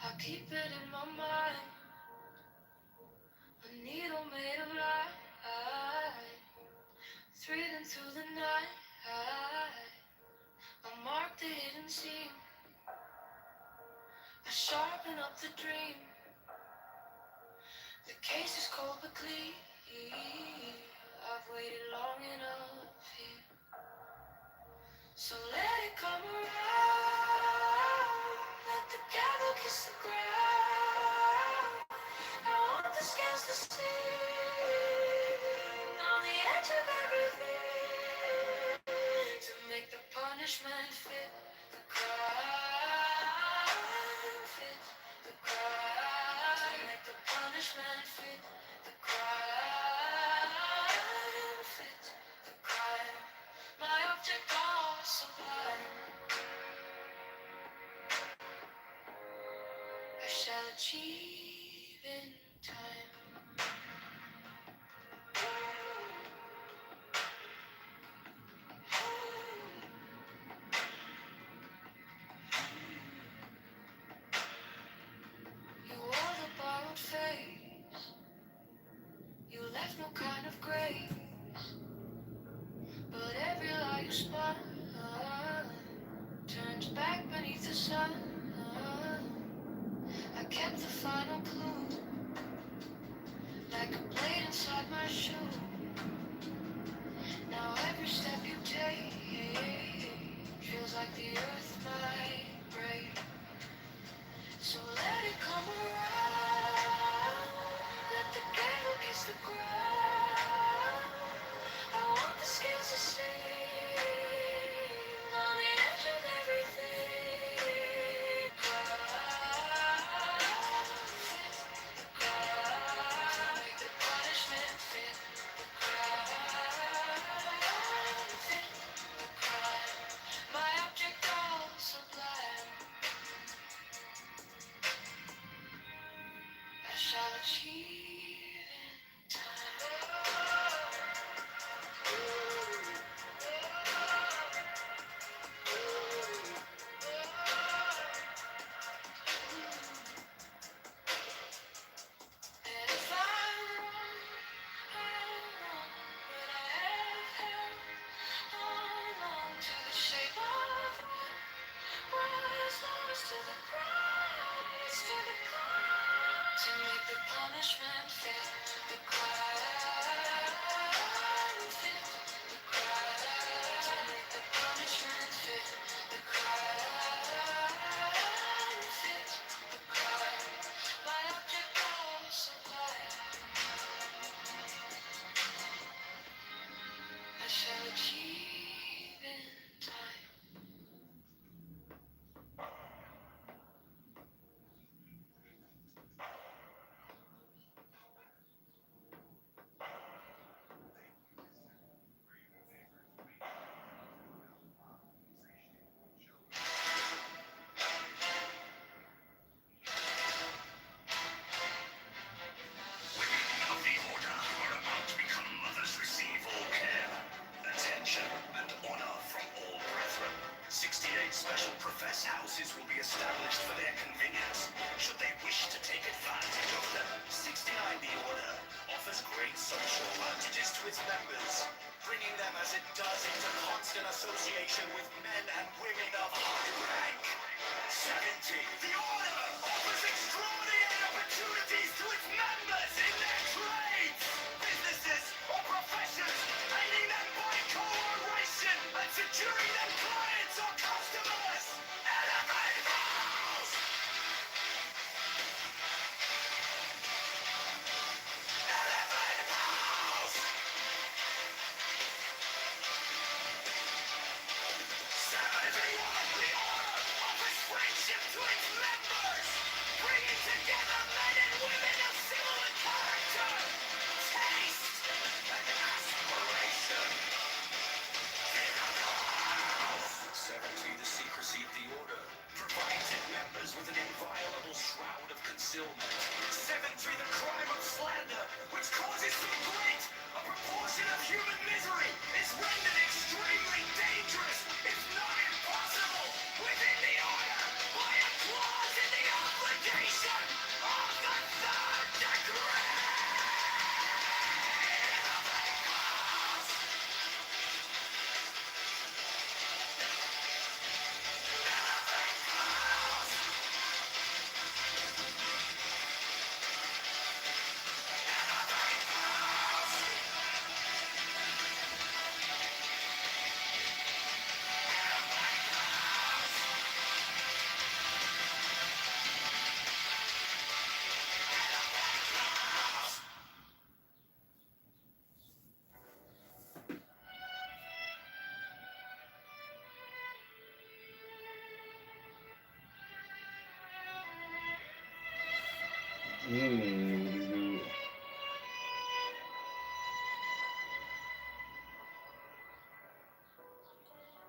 [SPEAKER 3] I keep it in my mind. A needle made of light, threading through the night. I mark the hidden seam. I sharpen up the dream. The case is cold but clean. I've waited long enough here. So let it come around. Let the gavel kiss the ground. I want the scales to sing on the edge of everything, to make the punishment fit the crime, fit the crime, to make the punishment fit the crime, fit the crime. My object all sublime. I shall achieve in time. You wore the borrowed face. You left no kind of grace. But every lie you spun turns back beneath the sun. I kept the final clue, like a blade inside my shoe. Now every step you take feels like the earth might break. So let it come around. Let the gavel kiss the ground. I want the scales to sing on the edge of everything. Make the punishment fit the crime. Fit the crime. My object all sublime. I shall achieve in time. And if I'm wrong, but I have held on to the shape of what was lost, to the price, to the climb, to make the punishment fit the crime, fit the crime, to make the punishment fit the crime, fit the crime. My object all sublime. I shall achieve in time.
[SPEAKER 2] Of the order who are about to become mothers receive all care, attention, and honor from all brethren. 68 special profess houses will be established for their convenience, should they wish to take advantage of them. 69 the order offers great social advantages to its members, bringing them as it does into constant association with men and women of high rank. 70 the order offers extraordinary opportunities to its members in their trades, businesses, or professions, aiding them by cooperation and securing them clients or customers. Elevate house! Elevate house! 71 the order offers friendship to its members, bringing together
[SPEAKER 19] 7-3, the crime of slander, which causes so great a proportion of human misery, is rendered extremely dangerous, if not impossible, within the order by a clause in the obligation of the third degree.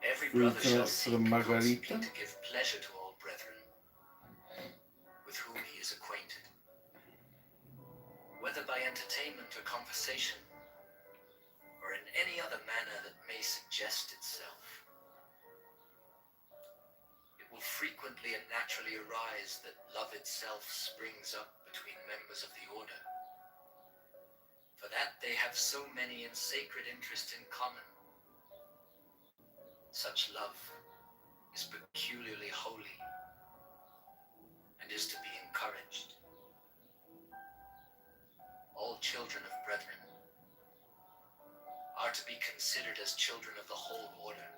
[SPEAKER 19] Every brother shall seek constantly to give pleasure to all brethren, with whom he is acquainted, whether by entertainment or conversation, or in any other manner that may suggest itself. It will frequently and naturally arise that love itself springs up between members of the order, for that they have so many and sacred interests in common. Such love is peculiarly holy and is to be encouraged. All children of brethren are to be considered as children of the whole order,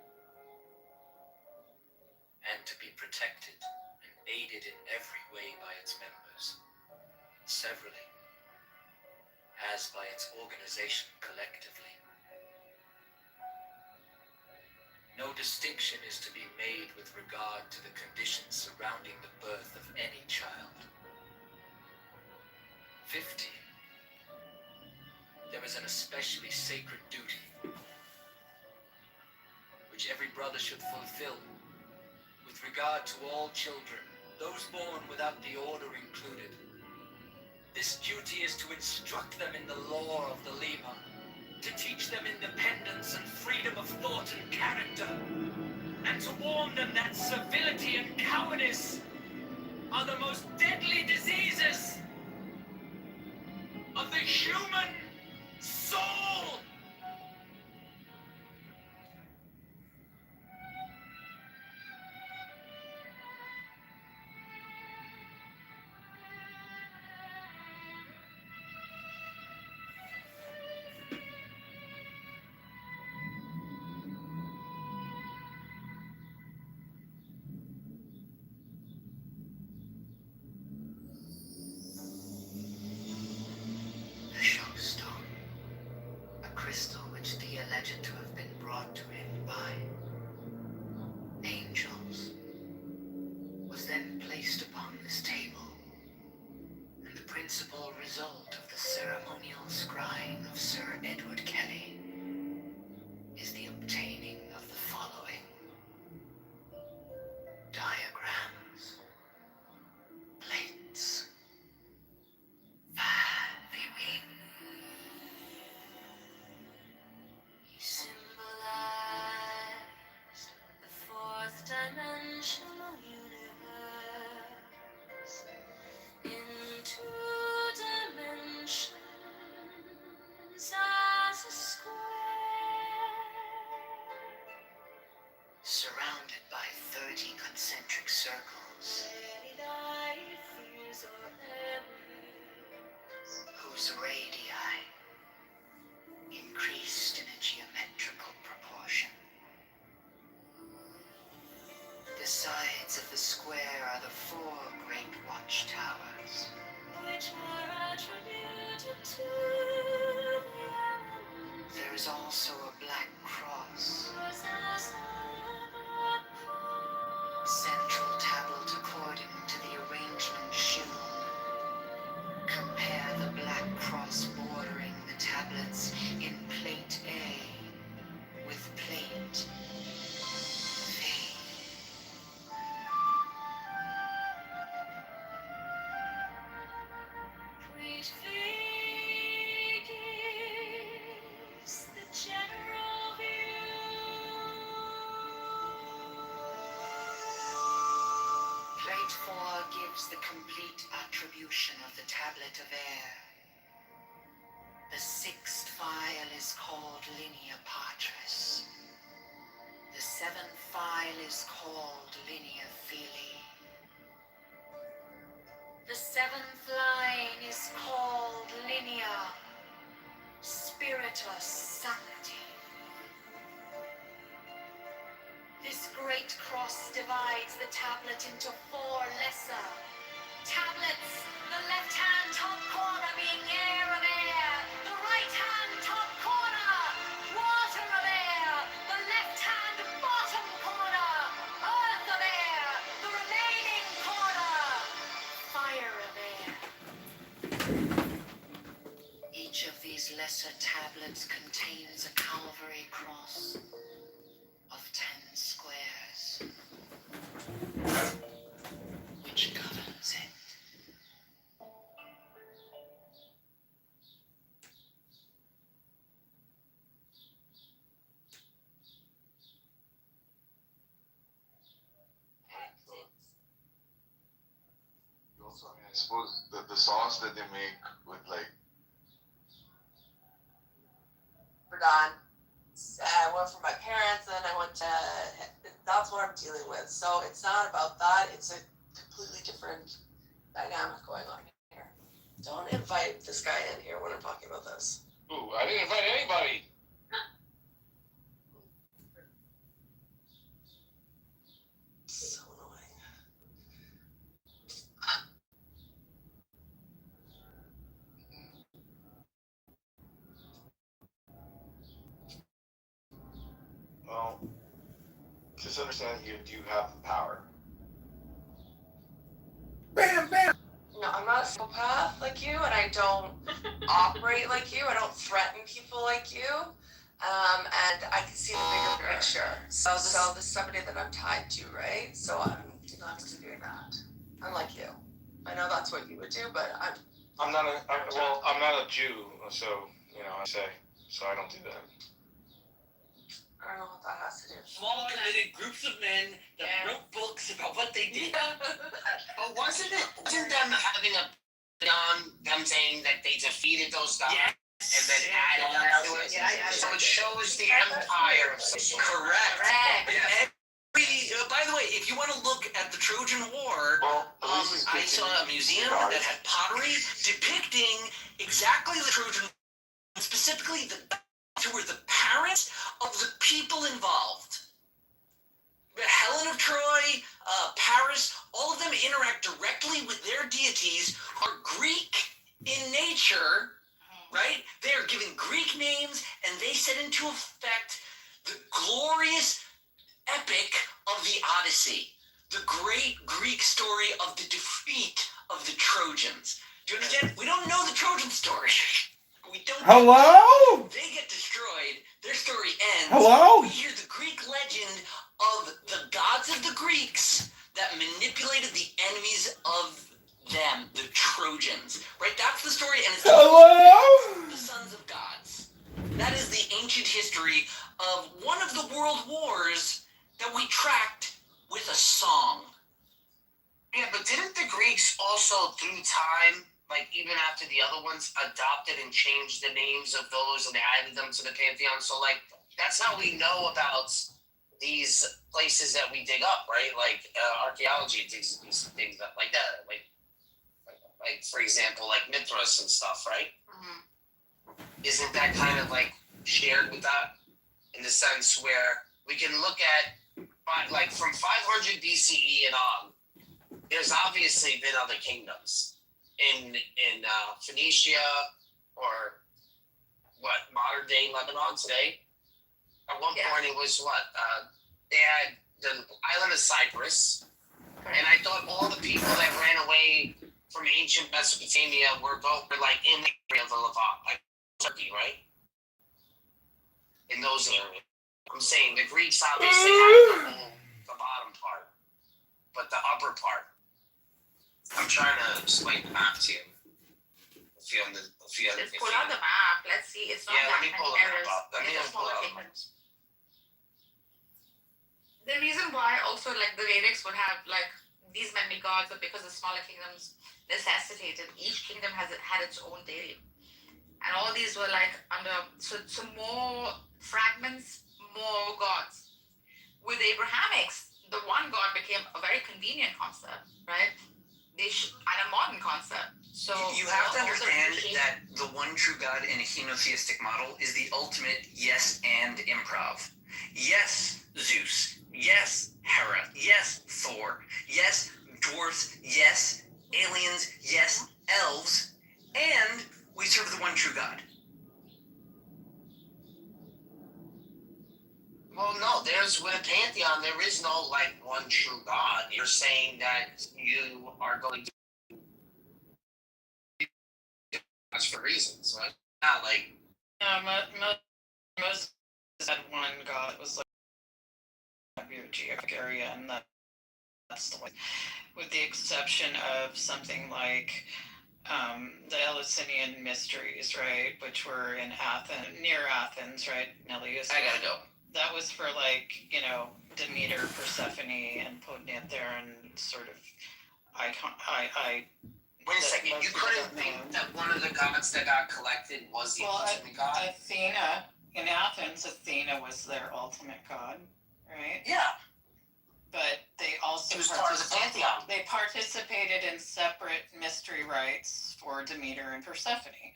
[SPEAKER 19] and to be protected and aided in every way by its members, severally, as by its organization collectively. No distinction is to be made with regard to the conditions surrounding the birth of any child. 50. There is an especially sacred duty which every brother should fulfill with regard to all children, those born without the order included. This duty is to instruct them in the law of the Lima, to teach them independence and freedom of thought and character, and to warn them that servility and cowardice are the most deadly diseases of the human soul. The Showstone, a crystal which thee alleged to have been brought to him by angels, was then placed upon this table, and the principal result of the ceremonial scrying of Sir Edward Kelly is the obtaining of the following diagrams, plates, he symbolized the fourth dimensional universe in 2 dimensions as a square, surrounded by 30 concentric circles, whose radii increased in a geometrical proportion. The sides of the square are the 4 great watchtowers, which are attributed to the elements. There is also a black cross, central tablet according to the arrangement shown. Compare the black cross bordering the tablets in plate A with plate V. gives the complete attribution of the tablet of air. The sixth file is called Linea Patris. The seventh file is called Linea Filii. The seventh line is called Linea Spiritus Sancti. This great cross divides the tablet into 4 lesser tablets, the left hand top corner being air of air, the right hand top corner, water of air, the left hand bottom corner, earth of air, the remaining corner, fire of air. Each of these lesser tablets contains a Calvary cross of 10 squares, which governs it.
[SPEAKER 15] Also, I suppose the sauce that they make with like.
[SPEAKER 20] For Don. I went for my parents, and then I went to. That's what I'm dealing with. So it's not about that. It's a completely different dynamic going on here. Don't invite this guy in here when I'm talking about this.
[SPEAKER 12] Ooh, I didn't invite anybody.
[SPEAKER 20] So annoying.
[SPEAKER 15] Well, just understand you do have the power.
[SPEAKER 1] Bam, bam.
[SPEAKER 20] No, I'm not a psychopath like you, and I don't operate like you. I don't threaten people like you. And I can see the bigger picture. So this is somebody that I'm tied to, right? So I'm not doing that. Unlike you. I know that's what you would do, but
[SPEAKER 12] I'm not a Jew, so I say, so I don't do that.
[SPEAKER 20] I don't know what that has to do.
[SPEAKER 13] Small committed groups of men that wrote books about what they did.
[SPEAKER 21] But wasn't them having a on them saying that they defeated those guys?
[SPEAKER 13] Yes.
[SPEAKER 21] And then added up to it? So it shows the empire of some sort.
[SPEAKER 13] Correct.
[SPEAKER 21] Yes.
[SPEAKER 13] By the way, if you want to look at the Trojan War, I saw a museum that had pottery depicting exactly the Trojan War, specifically who were the parents of the people involved. Helen of Troy, Paris, all of them interact directly with their deities, are Greek in nature, right? They are given Greek names, and they set into effect the glorious epic of the Odyssey, the great Greek story of the defeat of the Trojans. Do you understand? We don't know the Trojan story. We don't.
[SPEAKER 1] Hello?
[SPEAKER 13] They get destroyed. Their story ends.
[SPEAKER 1] Hello?
[SPEAKER 13] We hear the Greek legend of the gods of the Greeks that manipulated the enemies of them, the Trojans. Right? That's the story, and it's the sons of gods. That is the ancient history of one of the world wars that we tracked with a song.
[SPEAKER 21] Yeah, but didn't the Greeks also, through time, like even after the other ones, adopted and changed the names of those and added them to the pantheon? So like that's how we know about these places that we dig up, right? Like archaeology digs these things up like that, like for example, like Mithras and stuff, right? Mm-hmm. Isn't that kind of like shared with that in the sense where we can look at like from 500 BCE and on, there's obviously been other kingdoms in Phoenicia or what modern day Lebanon today. At one point, it was they had the island of Cyprus, and I thought all the people that ran away from ancient Mesopotamia were like in the area of the Levant, like Turkey, right? In those areas. I'm saying the Greeks obviously had the bottom part, but the upper part. I'm trying to explain the map to you.
[SPEAKER 20] Just pull out the map. Let's see. It's not
[SPEAKER 21] let me pull the map up.
[SPEAKER 20] The reason why also like the Vedics would have like
[SPEAKER 14] these many gods, but because the smaller kingdoms necessitated, each kingdom had its own deity. And all these were like under, so more fragments, more gods. With the Abrahamics, the one god became a very convenient concept, right? And a modern concept. So
[SPEAKER 13] you have to understand that the one true God in a henotheistic model is the ultimate yes and improv. Yes, Zeus. Yes, Hera. Yes, Thor. Yes, dwarfs. Yes, aliens. Yes, elves. And we serve the one true God.
[SPEAKER 21] Well, no, with a pantheon, there is no, like, one true God. You're saying that you are going to that's for reasons, right? Not like...
[SPEAKER 10] Most had one God. It was like your geographic area, and that's the way. With the exception of something like the Eleusinian mysteries, right, which were in Athens, near Athens, right, Neleus.
[SPEAKER 21] I gotta go.
[SPEAKER 10] That was for, like, Demeter, Persephone, and Podnithera, and sort of
[SPEAKER 21] Wait a second, you couldn't think that one of the gods that got collected was the ultimate god?
[SPEAKER 10] Athena, in Athens, Athena was their ultimate god, right?
[SPEAKER 21] Yeah.
[SPEAKER 10] But they also
[SPEAKER 21] it was part of the pantheon.
[SPEAKER 10] They participated in separate mystery rites for Demeter and Persephone,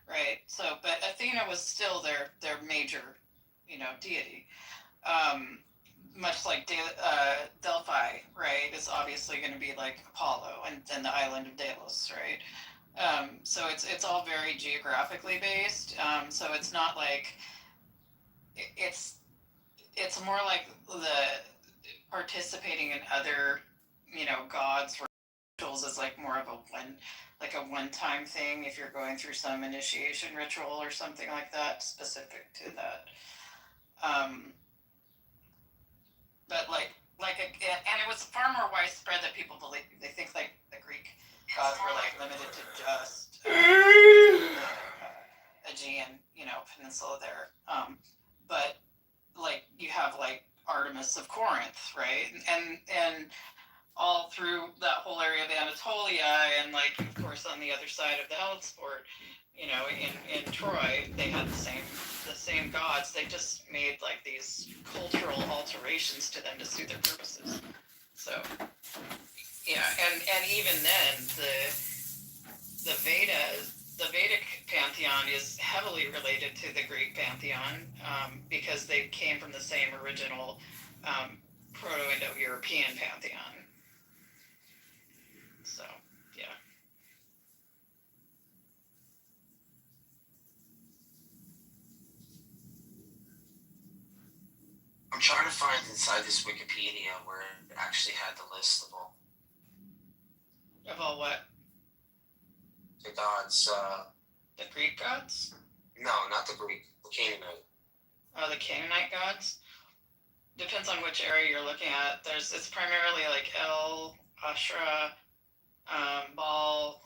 [SPEAKER 10] right? So, but Athena was still their major, deity. Much like Delphi, right, is obviously going to be like Apollo, and then the island of Delos, right? So it's all very geographically based. So it's not like it's more like the participating in other, gods rituals is like more of a one-time thing if you're going through some initiation ritual or something like that specific to that. But and it was far more widespread that people believe. They think like the Greek gods were like limited to just Aegean, peninsula there. But like you have like Artemis of Corinth, right? And all through that whole area of Anatolia, and like of course on the other side of the Hellesport, in Troy, they had the same gods. They just made like these cultural alterations to them to suit their purposes. So yeah, and even then the Vedic pantheon is heavily related to the Greek pantheon because they came from the same original Proto-Indo-European pantheon. So, yeah.
[SPEAKER 21] I'm trying to find inside this Wikipedia where it actually had the list of all.
[SPEAKER 10] Of all what?
[SPEAKER 21] The gods.
[SPEAKER 10] The Greek gods?
[SPEAKER 21] No, not the Greek. The Canaanite.
[SPEAKER 10] Oh, the Canaanite gods? Depends on which area you're looking at. It's primarily like El, Ashra, Baal.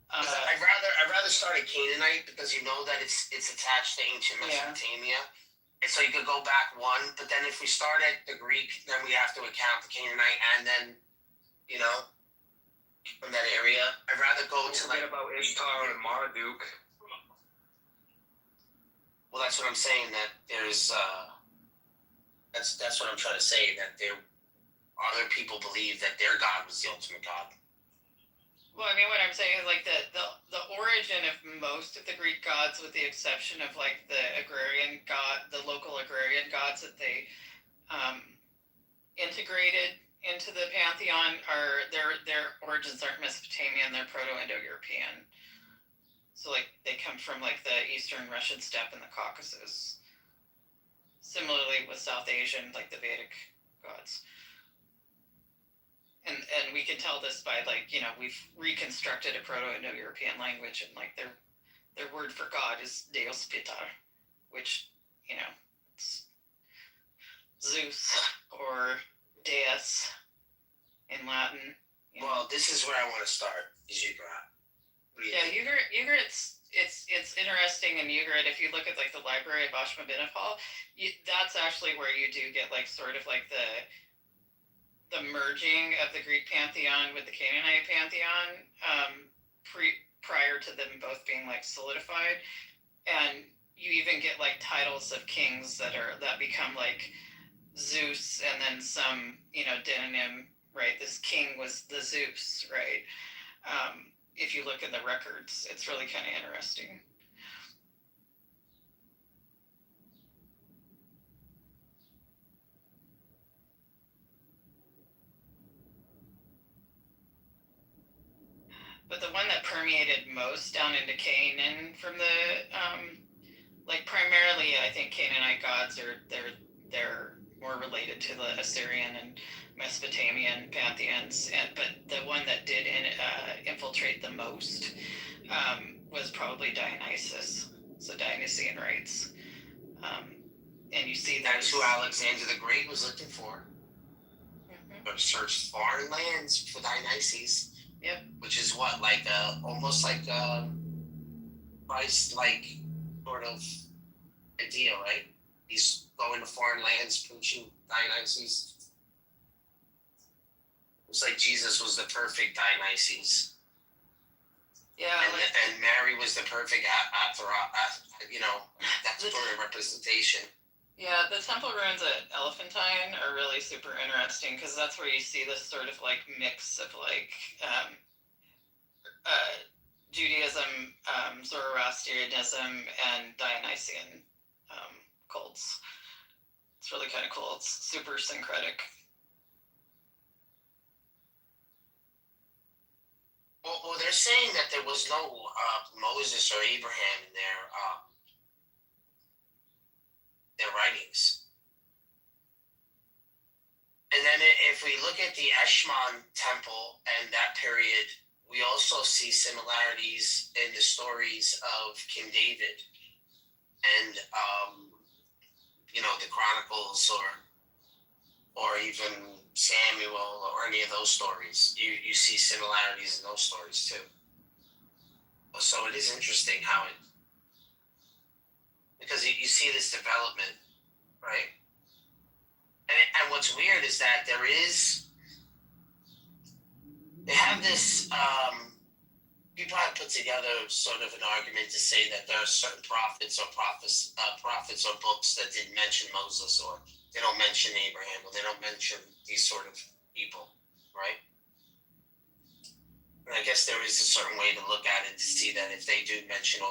[SPEAKER 21] I'd rather start at Canaanite because you know that it's attached to ancient Mesopotamia, and so you could go back one. But then if we start at the Greek, then we have to account the Canaanite, and then from that area. I'd rather go to like about Ishtar and Marduk. Well, that's what I'm saying. That there's that's what I'm trying to say. That there other people believe that their god was the ultimate god.
[SPEAKER 10] Well, I mean, what I'm saying is like the origin of most of the Greek gods, with the exception of like the agrarian god, the local agrarian gods that they integrated into the pantheon, are their origins aren't Mesopotamian, they're Proto-Indo-European. So like they come from like the Eastern Russian steppe and the Caucasus. Similarly with South Asian, like the Vedic gods. And we can tell this by like, we've reconstructed a Proto-Indo-European language, and like their word for God is Deus Pitar, which, it's Zeus or Deus in Latin.
[SPEAKER 21] Well, this is where I want to start. Is Ugrat.
[SPEAKER 10] Yeah, Ugrat's it's interesting in Ugrat. If you look at like the library of Ashurbanipal, that's actually where you do get like sort of like the the merging of the Greek pantheon with the Canaanite pantheon prior to them both being like solidified, and you even get like titles of kings that become like Zeus, and then some demonym, right? This king was the Zeus, right? If you look in the records, it's really kind of interesting. But the one that permeated most down into Canaan from the primarily, I think Canaanite gods they're more related to the Assyrian and Mesopotamian pantheons, but the one that did infiltrate the most was probably Dionysus, so Dionysian rites, and you see
[SPEAKER 21] that's who Alexander the Great was looking for. But searched foreign lands for Dionysus.
[SPEAKER 10] Yep.
[SPEAKER 21] Which is what, like almost like Christ-like sort of idea, right? He's going to foreign lands preaching Dionysus. It's like Jesus was the perfect Dionysus.
[SPEAKER 10] Yeah.
[SPEAKER 21] And Mary was the perfect that's sort of representation.
[SPEAKER 10] Yeah, the temple ruins at Elephantine are really super interesting because that's where you see this sort of like mix of like Judaism, Zoroastrianism, and Dionysian cults. It's really kind of cool. It's super syncretic.
[SPEAKER 21] Well, they're saying that there was no Moses or Abraham in their writings. And then if we look at the Eshmon temple and that period, we also see similarities in the stories of King David and the Chronicles or even Samuel or any of those stories. You see similarities in those stories too. So it is interesting because you see this development, right? And what's weird is that they have this, people have put together sort of an argument to say that there are certain prophets or books that didn't mention Moses, or they don't mention Abraham, or they don't mention these sort of people, right? And I guess there is a certain way to look at it to see that if they do mention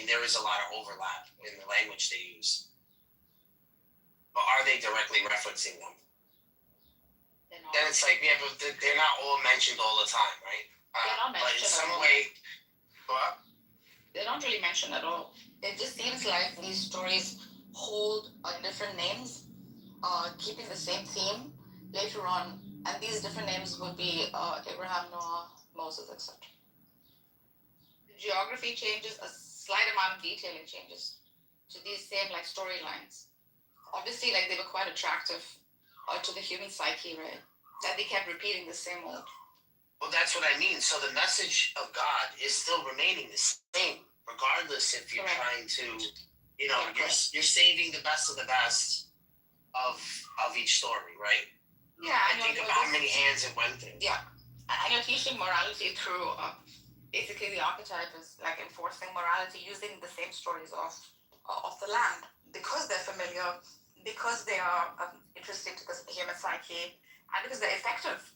[SPEAKER 21] there is a lot of overlap in the language they use. But are they directly referencing them? Then it's like, yeah, but they're not all mentioned all the time, right?
[SPEAKER 9] They're not mentioned
[SPEAKER 21] but in some
[SPEAKER 9] at all.
[SPEAKER 21] way, what?
[SPEAKER 9] They're not really mentioned at all. It just seems like these stories hold different names, keeping the same theme later on, and these different names would be Abraham, Noah, Moses, etc. The geography changes, a slight amount of detailing changes to these same like storylines. Obviously, like they were quite attractive to the human psyche, right? That they kept repeating the same old.
[SPEAKER 21] Well, that's what I mean. So the message of God is still remaining the same, regardless if you're trying to, you're saving the best of the best of each story, right?
[SPEAKER 9] Yeah,
[SPEAKER 21] and think about how many hands it went through.
[SPEAKER 9] Yeah, and you're teaching morality through basically the archetype is like enforcing morality using the same stories of the land because they're familiar, because they are interesting to the human psyche, and because they're effective.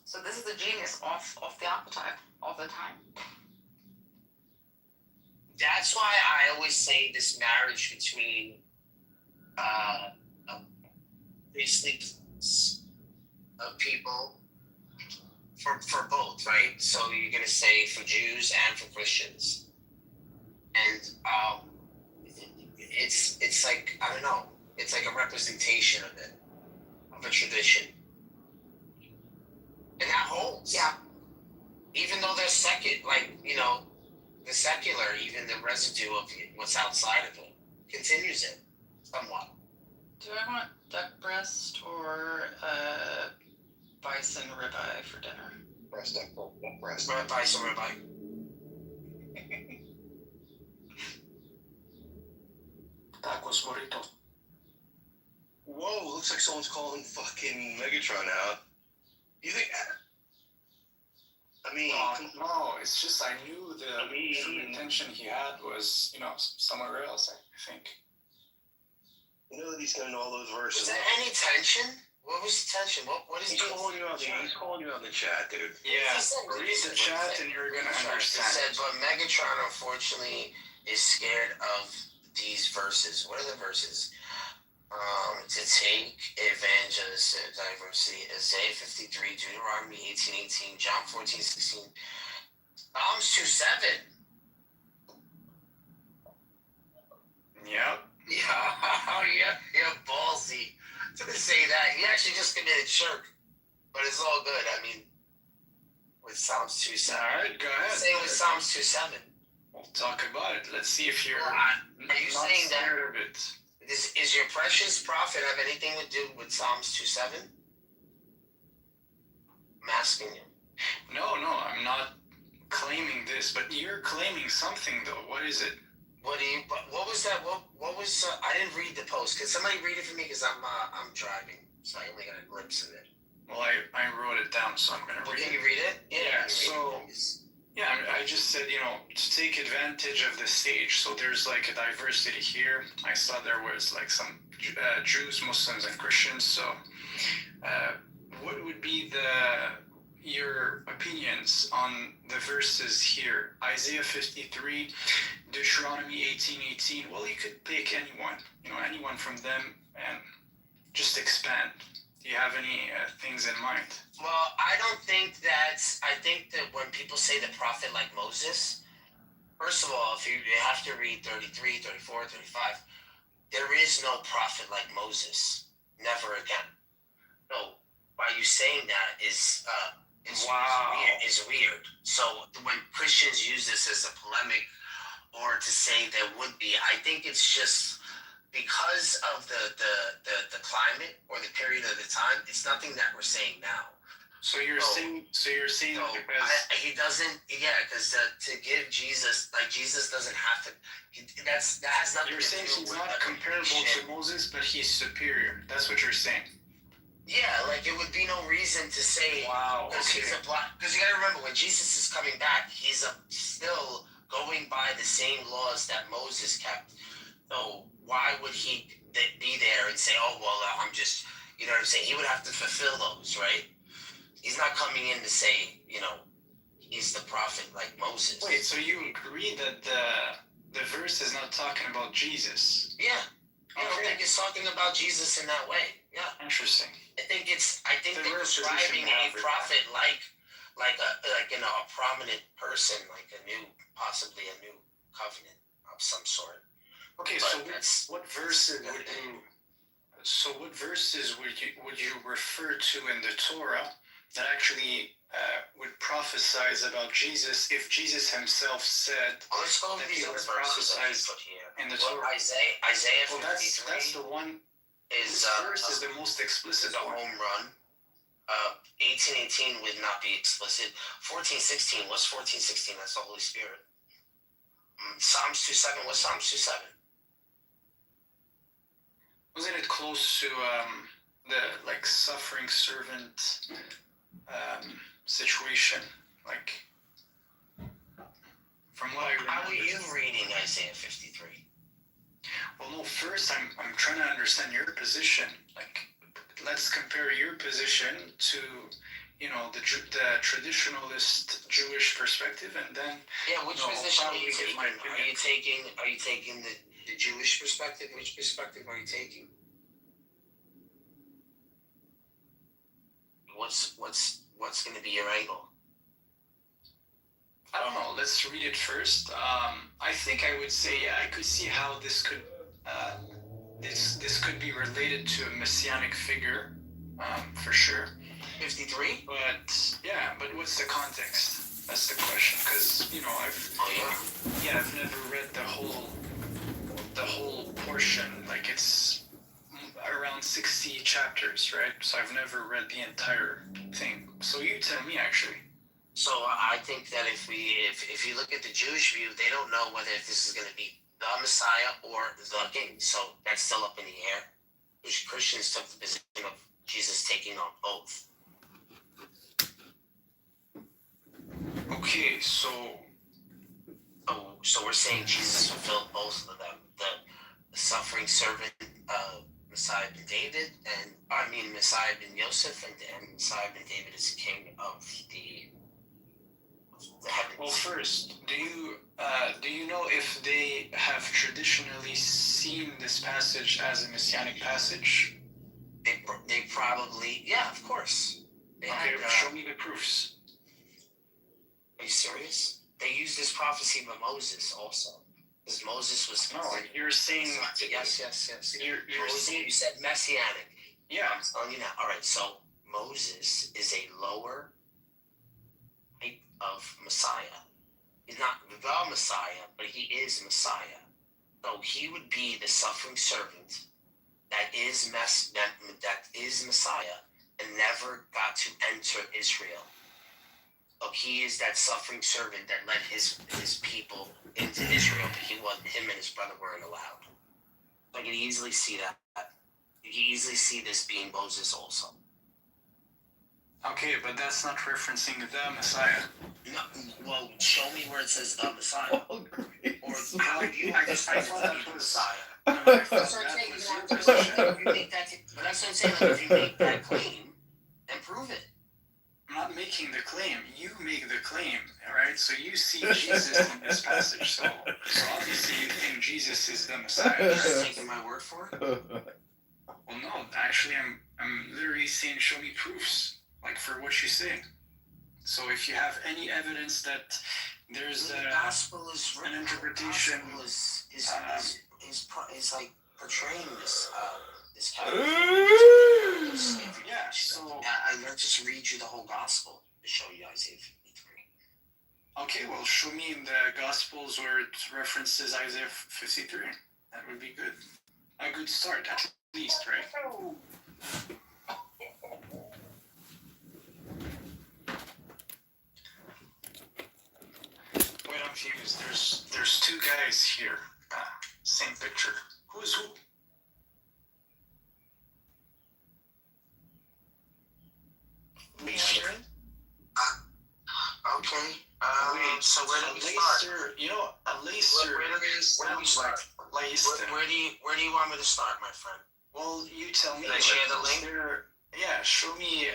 [SPEAKER 9] So this is the genius of the archetype of the time.
[SPEAKER 21] That's why I always say this marriage between priestly people for both, right? So you're gonna say for Jews and for Christians, and it's like, I don't know, it's like a representation of it, of a tradition, and that holds.
[SPEAKER 9] Yeah.
[SPEAKER 21] Even though there's the secular, even the residue of what's outside of it continues it somewhat.
[SPEAKER 10] Do I want duck breast or bison ribeye for dinner?
[SPEAKER 16] Breast.
[SPEAKER 21] Bison ribeye.
[SPEAKER 22] Tacos burritos.
[SPEAKER 2] Whoa, looks like someone's calling fucking Megatron out. You think? I mean,
[SPEAKER 8] no, it's just I knew the intention he had was, somewhere else, I think.
[SPEAKER 2] you know that he's gonna know all those verses.
[SPEAKER 21] Was there any tension? What was the tension? What is
[SPEAKER 2] He's calling you out. He's calling you out in the chat, dude.
[SPEAKER 8] Yeah, read the chat and you're gonna understand.
[SPEAKER 21] It said, but Megatron, unfortunately, is scared of these verses. What are the verses? To take advantage of diversity. Isaiah 53, Deuteronomy 18:18, John 14:16, Psalms 2:7.
[SPEAKER 8] Yep.
[SPEAKER 21] Yeah, ballsy to say that. He actually just committed shirk, but it's all good. I mean, with Psalms 2:7.
[SPEAKER 8] All right, go ahead.
[SPEAKER 21] Say with Psalms 2:7.
[SPEAKER 8] We'll talk about it. Let's see if you're
[SPEAKER 21] are you
[SPEAKER 8] not
[SPEAKER 21] saying that
[SPEAKER 8] scared of it.
[SPEAKER 21] is your precious prophet have anything to do with Psalms 2:7? I'm asking you.
[SPEAKER 8] No, I'm not claiming this, but you're claiming something though. What is it?
[SPEAKER 21] What was that? What was? I didn't read the post. Can somebody read it for me? Because I'm driving, so I only got a glimpse of it.
[SPEAKER 8] Well, I wrote it down, so I'm gonna read it.
[SPEAKER 21] Can you read it?
[SPEAKER 8] Yeah. So I just said to take advantage of the stage. So there's like a diversity here. I saw there was like some Jews, Muslims, and Christians. So what would be your opinions on the verses here? Isaiah 53, Deuteronomy 18:18. Well, you could pick anyone from them and just expand. Do you have any things in mind?
[SPEAKER 21] Well, I think that when people say the prophet like Moses, first of all, if you have to read 33, 34, 35, there is no prophet like Moses. Never again. No, by you saying that is weird. So when Christians use this as a polemic or to say there would be, I think it's just because of the climate or the period of the time. It's nothing that we're saying now.
[SPEAKER 8] So you're saying because
[SPEAKER 21] he doesn't, because to give Jesus, like Jesus doesn't have to. That has nothing.
[SPEAKER 8] You're saying he's not comparable to Moses, but he's superior. That's what you're saying.
[SPEAKER 21] Yeah, like it would be no reason to say.
[SPEAKER 8] Wow.
[SPEAKER 21] Because you gotta remember when Jesus is coming back, he's still going by the same laws that Moses kept. So why would he be there and say, "Oh well, I'm just," you know what I'm saying? He would have to fulfill those, right? He's not coming in to say, he's the prophet like Moses.
[SPEAKER 8] Wait, so you agree that the verse is not talking about Jesus?
[SPEAKER 21] Yeah. I don't think it's talking about Jesus in that way. Yeah.
[SPEAKER 8] Interesting.
[SPEAKER 21] I think they're describing a prophet like a prominent person, like possibly a new covenant of some sort.
[SPEAKER 8] Okay, but so what verses would you refer to in the Torah that actually would prophesize about Jesus if Jesus himself said
[SPEAKER 21] that
[SPEAKER 8] he would prophesize in the Torah?
[SPEAKER 21] Isaiah 53.
[SPEAKER 8] Well, that's the one. This verse is the most explicit.
[SPEAKER 21] The home run. 18:18 would not be explicit. 14:16. What's 14:16? That's the Holy Spirit. Psalms 2:7. What's Psalms 2:7?
[SPEAKER 8] Wasn't it close to the suffering servant situation? Like, from what I remember.
[SPEAKER 21] How are you reading Isaiah 53?
[SPEAKER 8] Well, no. First, I'm trying to understand your position. Like, let's compare your position to, the traditionalist Jewish perspective, and then.
[SPEAKER 21] Yeah, which position are you taking? Are you taking the Jewish perspective? Which perspective are you taking? What's going to be your angle?
[SPEAKER 8] I don't know. Let's read it first. I think I would say, I could see how this could this could be related to a messianic figure, for sure.
[SPEAKER 21] 53.
[SPEAKER 8] But what's the context? That's the question. Because I've never read the whole portion. Like, it's around 60 chapters, right? So I've never read the entire thing. So you tell me, actually.
[SPEAKER 21] So I think that if you look at the Jewish view, they don't know whether this is going to be the Messiah or the King. So that's still up in the air. which Christians took the position of Jesus taking on both.
[SPEAKER 8] Okay, so
[SPEAKER 21] we're saying Jesus fulfilled both of them. The suffering servant, Messiah ben David, and Messiah ben Yosef, and Messiah ben David is king of the heavens.
[SPEAKER 8] Well, first, do you know if they have traditionally seen this passage as a messianic passage?
[SPEAKER 21] They probably, yeah, of course.
[SPEAKER 8] Show me the proofs.
[SPEAKER 21] Are you serious? They used this prophecy by Moses also. Because Moses was...
[SPEAKER 8] No, you're saying...
[SPEAKER 21] Yes. You're saying, you said messianic.
[SPEAKER 8] Yeah.
[SPEAKER 21] I'm telling you now. All right, so Moses is a lower type of Messiah. He's not the Messiah, but he is Messiah. So he would be the suffering servant that is Messiah and never got to enter Israel. So he is that suffering servant that led his people into Israel, but him and his brother weren't allowed. I can easily see that. You can easily see this being Moses also.
[SPEAKER 8] Okay, but that's not referencing the Messiah.
[SPEAKER 21] No, well, show me where it says the Messiah.
[SPEAKER 1] Oh, great.
[SPEAKER 21] Or how do you identify the Messiah?
[SPEAKER 8] That's
[SPEAKER 21] That's what I'm saying. But that's what I'm saying. Like, if you make that claim, then prove it.
[SPEAKER 8] I'm not making the claim. You make the claim, right? So you see Jesus in this passage. So obviously you think Jesus is the Messiah.
[SPEAKER 21] You're just taking my word for it?
[SPEAKER 8] Well, no. Actually, I'm literally saying show me proofs, like for what you say. So if you have any evidence that there's
[SPEAKER 21] the gospel is
[SPEAKER 8] an interpretation,
[SPEAKER 21] the gospel is like portraying this character.
[SPEAKER 8] Yeah. So
[SPEAKER 21] I'll just read you the whole gospel to show you Isaiah 53.
[SPEAKER 8] Okay, well, show me in the Gospels where it references Isaiah 53. That would be good. A good start, at least, right? Wait, I'm confused. There's two guys here. Same picture. Who's who?
[SPEAKER 21] Okay.
[SPEAKER 8] Wait,
[SPEAKER 21] so where do we start?
[SPEAKER 8] You know, a laser.
[SPEAKER 21] Where do we start? Where do you want me to start, my friend?
[SPEAKER 8] Well, you tell me.
[SPEAKER 21] Can I share the link?
[SPEAKER 8] Yeah, show me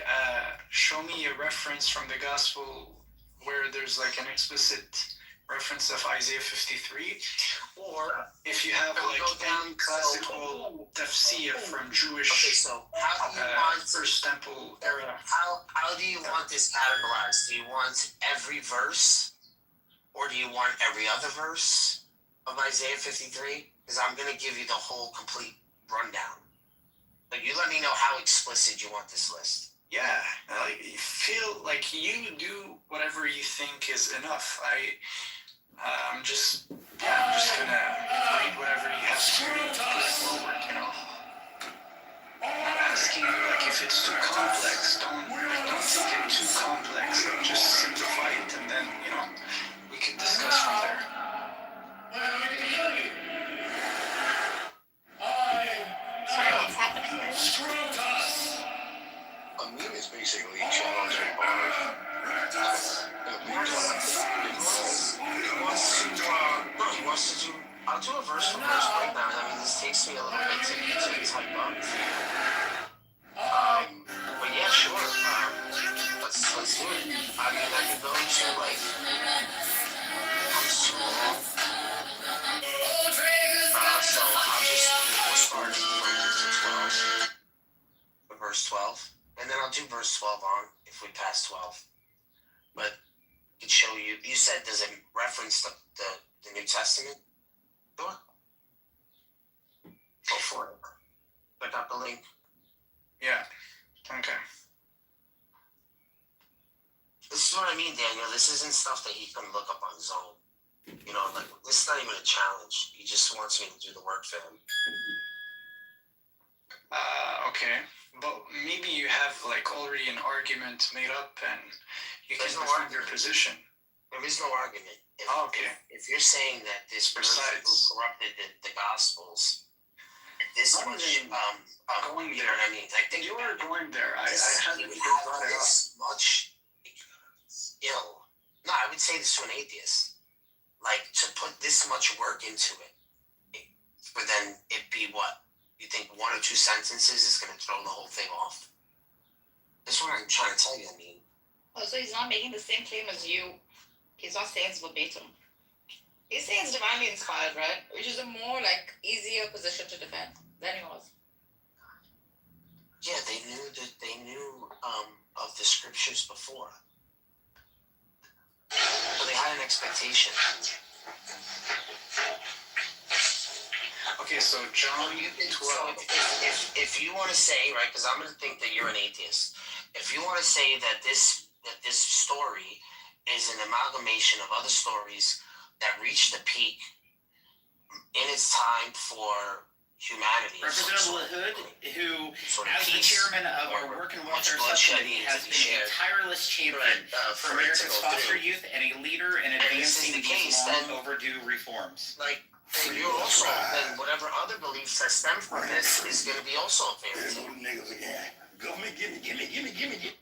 [SPEAKER 8] a reference from the gospel where there's like an explicit reference of Isaiah 53, or if you have like any classical tafsir from Jewish
[SPEAKER 21] how do you want
[SPEAKER 8] First Temple era.
[SPEAKER 21] How do you want this categorized? Do you want every verse, or do you want every other verse of Isaiah 53? Because I'm going to give you the whole complete rundown. But you let me know how explicit you want this list.
[SPEAKER 8] Yeah, like you feel like you do whatever you think is enough. I'm just gonna read whatever you have to put forward, you know. I'm asking you, like, if it's too complex, don't take it too complex. Like, just simplify it, and then, you know, we can discuss from there.
[SPEAKER 9] What's happening here?
[SPEAKER 2] A meme is basically challenging bars.
[SPEAKER 21] He wants to do. I'll do a verse for verse breakdown. I mean, this takes me a little bit to type up. But yeah, sure. Let's do it. I mean, I can go into like. So I'll just start from verse 12, and then I'll do verse 12 on if we pass 12. But I can show you. You said does it reference the New Testament? Sure. Go for it. I got the link.
[SPEAKER 8] Yeah. Okay.
[SPEAKER 21] This is what I mean, Daniel. This isn't stuff that he can look up on his own. You know, like, this is not even a challenge. He just wants me to do the work for him.
[SPEAKER 8] Okay. But maybe you have, like, already an argument made up and you can defend your position.
[SPEAKER 21] There is no argument.
[SPEAKER 8] Okay.
[SPEAKER 21] If you're saying that this person who corrupted the Gospels this much,
[SPEAKER 8] going
[SPEAKER 21] you know
[SPEAKER 8] there.
[SPEAKER 21] what I mean? Like, think
[SPEAKER 8] You are going there. I haven't
[SPEAKER 21] you
[SPEAKER 8] even
[SPEAKER 21] have
[SPEAKER 8] brought it up.
[SPEAKER 21] this much skill. No, I would say this to an atheist. Like, to put this much work into it, for then it be what? You think 1 or 2 sentences is going to throw the whole thing off? That's what I'm trying to tell you, I mean.
[SPEAKER 9] Oh, so he's not making the same claim as you. He's not saying it's verbatim. He's saying it's divinely inspired, right? Which is a more like easier position to defend than yours.
[SPEAKER 21] Yeah, they knew of the scriptures before. So they had an expectation.
[SPEAKER 8] Okay, so John 12.
[SPEAKER 21] If you want to say, right, because I'm going to think that you're an atheist. If you want to say that this story is an amalgamation of other stories that reached the peak in its time for humanity.
[SPEAKER 5] Representative LaHood, who, as the chairman of our Work and Welfare Subcommittee, has been a tireless champion for America's foster youth and a leader in advancing these long overdue reforms.
[SPEAKER 21] Like, then you're also, then whatever other beliefs that stem from this is going to be also a fairy tale.
[SPEAKER 17] Niggas again. Government, gimme.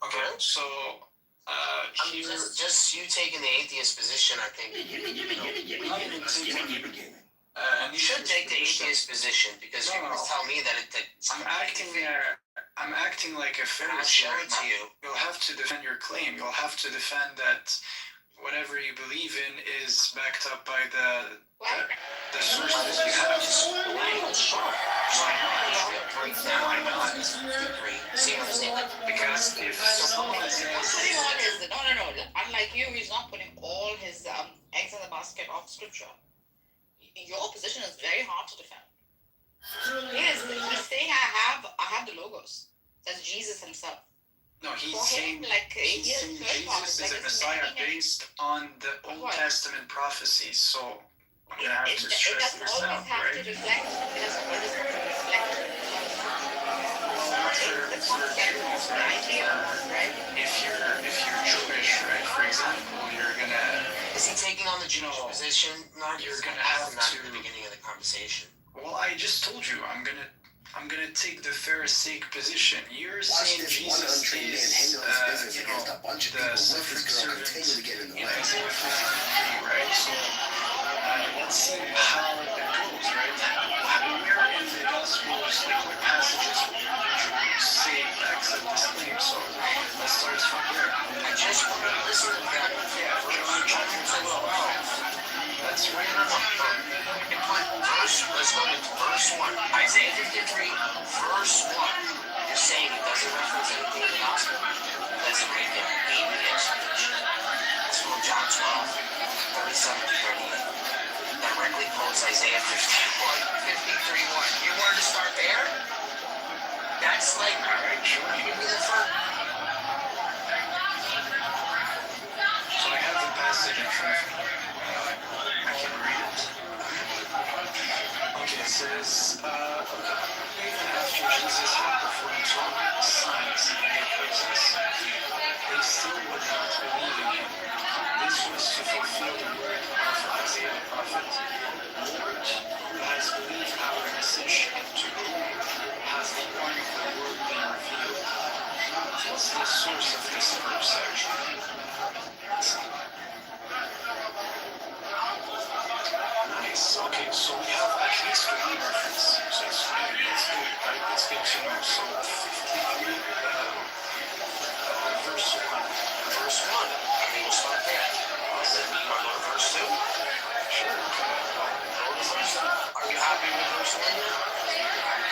[SPEAKER 8] Okay, so
[SPEAKER 21] just you taking the atheist position, I think.
[SPEAKER 8] And
[SPEAKER 21] you should take the atheist position because you're going to tell me that
[SPEAKER 8] I'm acting like a Pharisee.
[SPEAKER 21] I'll show it to you.
[SPEAKER 8] You'll have to defend your claim. You'll have to defend that whatever you believe in is backed up by the sources you have. Why not? Because if someone is
[SPEAKER 9] No. Unlike you, he's not putting all his eggs in the basket of scripture. Your position is very hard to defend. He's saying I have the logos. That's Jesus himself.
[SPEAKER 8] No, he's saying Jesus is a Messiah based on the Old Testament prophecies. So I'm gonna have to stress this out, right?
[SPEAKER 9] It doesn't always have to reflect.
[SPEAKER 8] If you're Jewish, right, for example, you're gonna.
[SPEAKER 21] Is he taking on the Jewish position? No,
[SPEAKER 8] you're gonna have to.
[SPEAKER 21] At the beginning of the conversation.
[SPEAKER 8] Well, I just told you I'm gonna take the Pharisaic position. You're saying Jesus is, the suffering servant in Isaiah 53, right? So let's see how it goes, right? Where in the Gospels, like what passages would you say backs up this claim? So let's start from there.
[SPEAKER 21] I just want to listen to that.
[SPEAKER 8] That's right.
[SPEAKER 21] Let's go to verse 1. Isaiah 53, verse 1. You're saying it doesn't reference anything in the gospel. Doesn't make it even the explanation. It's from John 12, 37 to 38. Directly quotes Isaiah 53:1. You wanted to start there? That's like, you give me the first.
[SPEAKER 8] So I have the passage in front of me. I can read it. Okay, it says, even after Jesus had performed so many signs and miracles, they still would not believe in him. This was to fulfill the word of Isaiah the prophet. Lord, who has believed our message, and to whom has the one of the word been revealed? What's the source of this verse, actually? Nice. Okay, so we have at least one reference. So it's good, right? It's good to know. So 53, verse 1.
[SPEAKER 21] Verse 1. I mean, we'll start there. Then you want to go to verse 2?
[SPEAKER 8] Sure.
[SPEAKER 21] Are you happy with verse 1 now?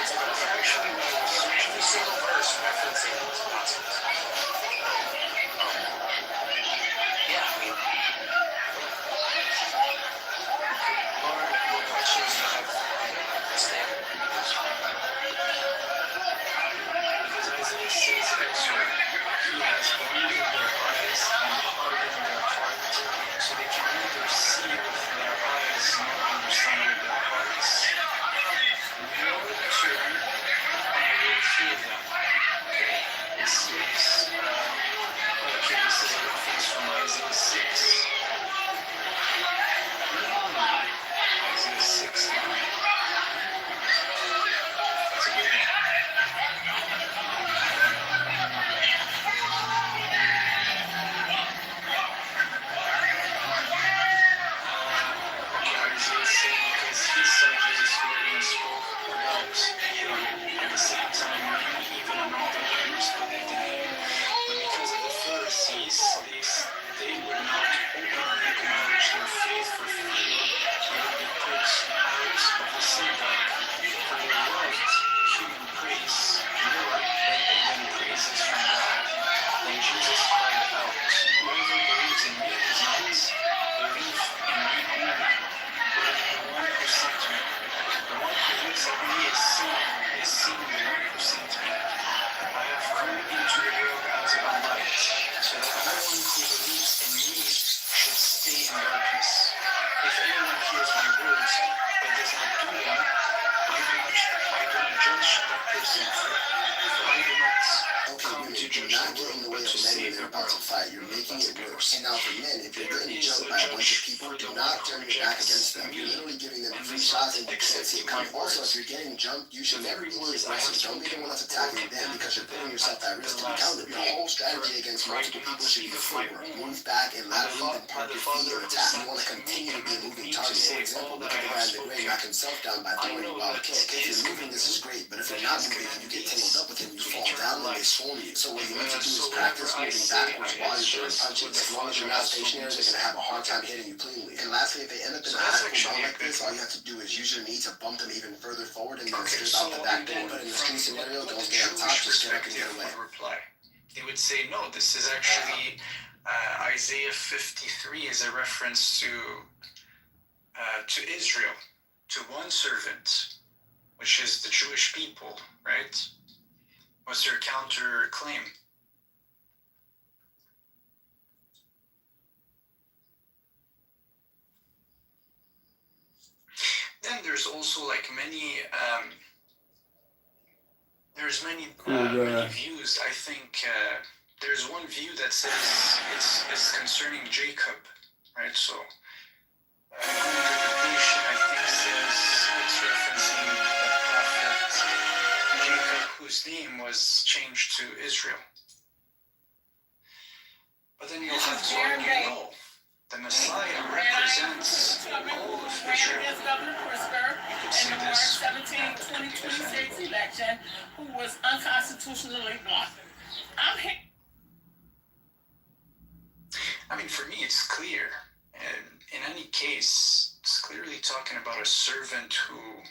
[SPEAKER 21] It's actually every single verse referencing those gospels. Yeah, I mean, what questions do you have?
[SPEAKER 6] society. You're making it worse. And now for men, if you're getting jumped by a bunch of people, do not turn your back against them. You're literally giving them free shots and you can't see it coming. Also, if you're getting jumped, you should never be aggressive. Don't be the one that's attacking them because you're putting yourself at risk to be counted. Your whole strategy against multiple people should be footwork. Move back and laterally then park your feet and attack. You want to continue to be a moving target. For example, look at the guy in the grave knock himself down by throwing a wild kick. If you're moving, this is great, but if you're not moving and you get tangled up with him, you fall down and they swarm you. So what you need to do is practice moving backwards while you're throwing punches. As long as you're not stationary, they're going to have a hard time hitting you cleanly. And lastly, if they end up in a high round like this, all you have to do is use your knee to bump them even further forward and then skip out the back door. But in the street scenario, don't stay on top, just get up and get away.
[SPEAKER 8] They would say, no, this is actually Isaiah 53 is a reference to Israel, to one servant, which is the Jewish people, right? What's their counter claim? Then there's also like many many views. I think there's one view that says it's concerning Jacob, right? So interpretation I think says it's referencing the prophet Jacob, whose name was changed to Israel. But then you'll have to argue, no, the Messiah represents all of Israel. You could say
[SPEAKER 22] in the
[SPEAKER 8] this.
[SPEAKER 22] March 17, 2026 election, who was unconstitutionally blocked.
[SPEAKER 8] I mean, for me, it's clear. And in any case, it's clearly talking about a servant who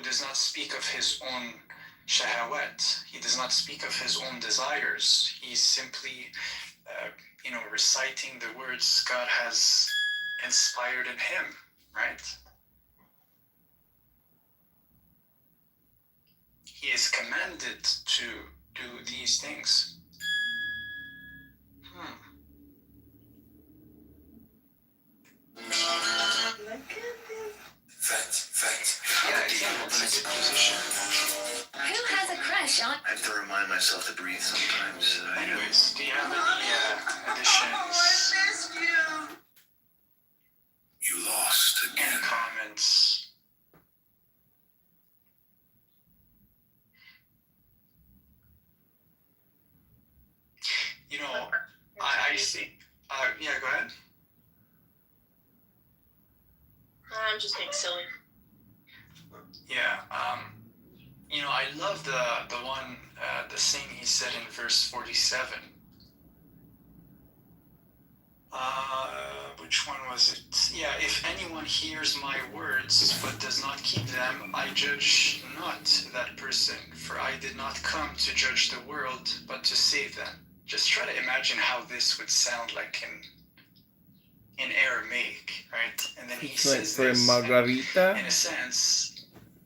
[SPEAKER 8] does not speak of his own shahawat. He does not speak of his own desires. He's simply, reciting the words God has inspired in him, right? He is commanded to do these things.
[SPEAKER 2] Fact.
[SPEAKER 8] Yeah, example, that's a position.
[SPEAKER 2] Who has a crush on? I have to remind myself to breathe sometimes.
[SPEAKER 8] Anyways, do you have any additions?
[SPEAKER 2] You lost again.
[SPEAKER 8] Any comments? I see. Yeah, go ahead.
[SPEAKER 23] I'm just being silly.
[SPEAKER 8] Yeah, I love the one, the saying he said in verse 47. Which one was it? Yeah, if anyone hears my words but does not keep them, I judge not that person, for I did not come to judge the world, but to save them. Just try to imagine how this would sound like in Aramaic, right? And then he says
[SPEAKER 1] for
[SPEAKER 8] this,
[SPEAKER 1] Margarita.
[SPEAKER 8] in a sense,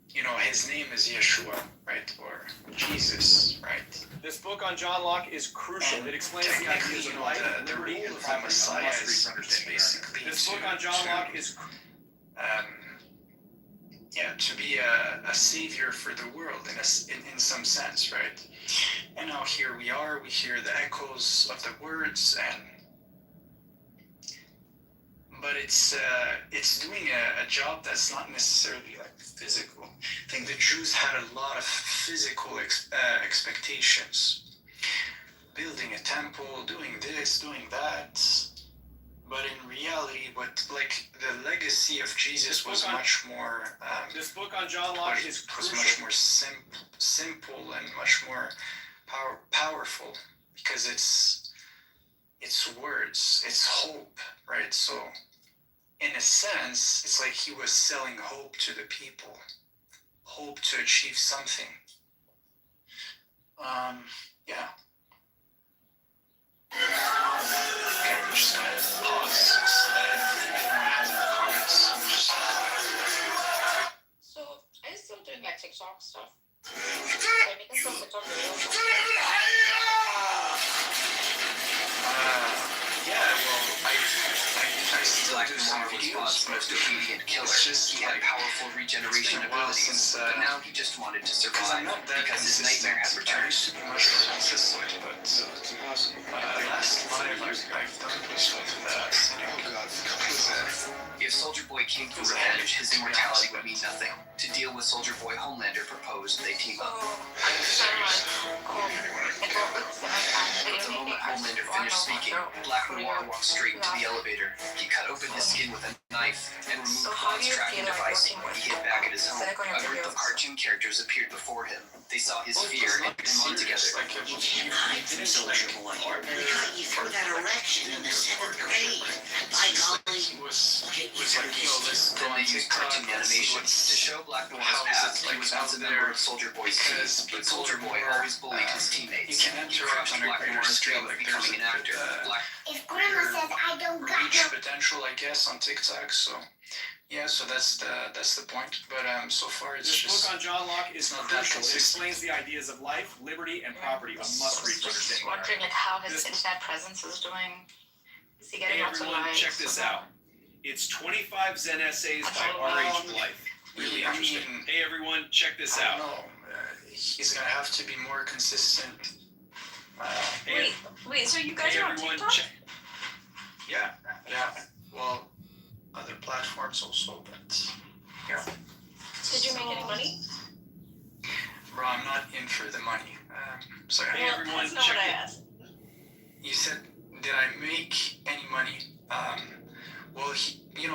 [SPEAKER 8] his name is Yeshua, right? Or Jesus, right?
[SPEAKER 24] This book on John Locke is crucial. It explains the ideas of life,
[SPEAKER 8] the
[SPEAKER 24] liberty,
[SPEAKER 8] role
[SPEAKER 24] and
[SPEAKER 8] of the
[SPEAKER 24] property.
[SPEAKER 8] Messiah is basically
[SPEAKER 24] This book on John Locke is
[SPEAKER 8] to be a savior for the world in some sense, right? And now here we are, we hear the echoes of the words, but it's doing a job that's not necessarily like physical. I think the Jews had a lot of physical expectations, building a temple, doing this, doing that. But in reality, the legacy of Jesus was much more.
[SPEAKER 24] This book on John Locke is
[SPEAKER 8] was much more simple and much more powerful because it's words, it's hope, right? So, in a sense, it's like he was selling hope to the people, hope to achieve something. Yeah. Okay, we're just gonna pause. Anyone has any comments?
[SPEAKER 9] So, are you still doing like TikTok stuff? Like making some TikTok videos?
[SPEAKER 8] Yeah, well, I I still do some videos, but
[SPEAKER 4] obedient killer.
[SPEAKER 8] it's just
[SPEAKER 4] He had
[SPEAKER 8] like
[SPEAKER 4] powerful regeneration
[SPEAKER 8] it's been a while
[SPEAKER 4] abilities,
[SPEAKER 8] since,
[SPEAKER 4] but now he just wanted to
[SPEAKER 8] because I'm
[SPEAKER 4] survive
[SPEAKER 8] not that
[SPEAKER 4] because his
[SPEAKER 8] consistent.
[SPEAKER 4] nightmare had
[SPEAKER 8] I
[SPEAKER 4] returned.
[SPEAKER 8] used to be much more consistent, but
[SPEAKER 4] It's impossible.
[SPEAKER 8] last live I've done was with
[SPEAKER 4] If Soldier Boy came for revenge, his immortality would mean nothing. To deal with Soldier Boy, Homelander proposed they team up. The moment Homelander finished speaking, Black Noir walked straight into the elevator. He cut open his skin with a knife and removed Cloud's tracking device. He hid back at his home. A group of cartoon characters appeared before him. They saw his fear and came on together.
[SPEAKER 7] Hide from Soldier Boy. We got you through that erection in the 7th grade. By golly,
[SPEAKER 4] Then they used cartoon animation to show Black Noir's past. He was once a member of Soldier Boy's team, but Soldier Boy always bullied his teammates. He crushed Black Noir's dream of becoming an actor.
[SPEAKER 7] if Grandma says I don't got
[SPEAKER 8] reach potential, I guess, on TikTok. So yeah, so that's the point. But so far it's
[SPEAKER 24] This
[SPEAKER 8] just
[SPEAKER 24] book on John Locke is
[SPEAKER 8] not that
[SPEAKER 24] crucial. It
[SPEAKER 8] consistent.
[SPEAKER 24] explains the ideas of life, liberty, and property. A must read for
[SPEAKER 9] Just
[SPEAKER 24] understanding
[SPEAKER 9] wondering like how his internet presence is doing. Is he getting
[SPEAKER 24] Hey
[SPEAKER 9] lots of
[SPEAKER 24] everyone,
[SPEAKER 9] likes?
[SPEAKER 24] check this out. It's 25 Zen essays by R.H. Blythe. Really interesting. Hey everyone, check this
[SPEAKER 8] I
[SPEAKER 24] out.
[SPEAKER 8] don't know. He's gonna have to be more consistent.
[SPEAKER 9] Wait, so you guys
[SPEAKER 24] Hey
[SPEAKER 9] are on
[SPEAKER 24] everyone,
[SPEAKER 9] TikTok?
[SPEAKER 8] Yeah. Well, other platforms also, but yeah.
[SPEAKER 9] Did you make any money?
[SPEAKER 8] Bro, I'm not in for the money. So
[SPEAKER 24] Hey everyone,
[SPEAKER 9] That's not
[SPEAKER 24] check
[SPEAKER 9] what I
[SPEAKER 24] it.
[SPEAKER 9] asked.
[SPEAKER 8] You said, did I make any money? Well,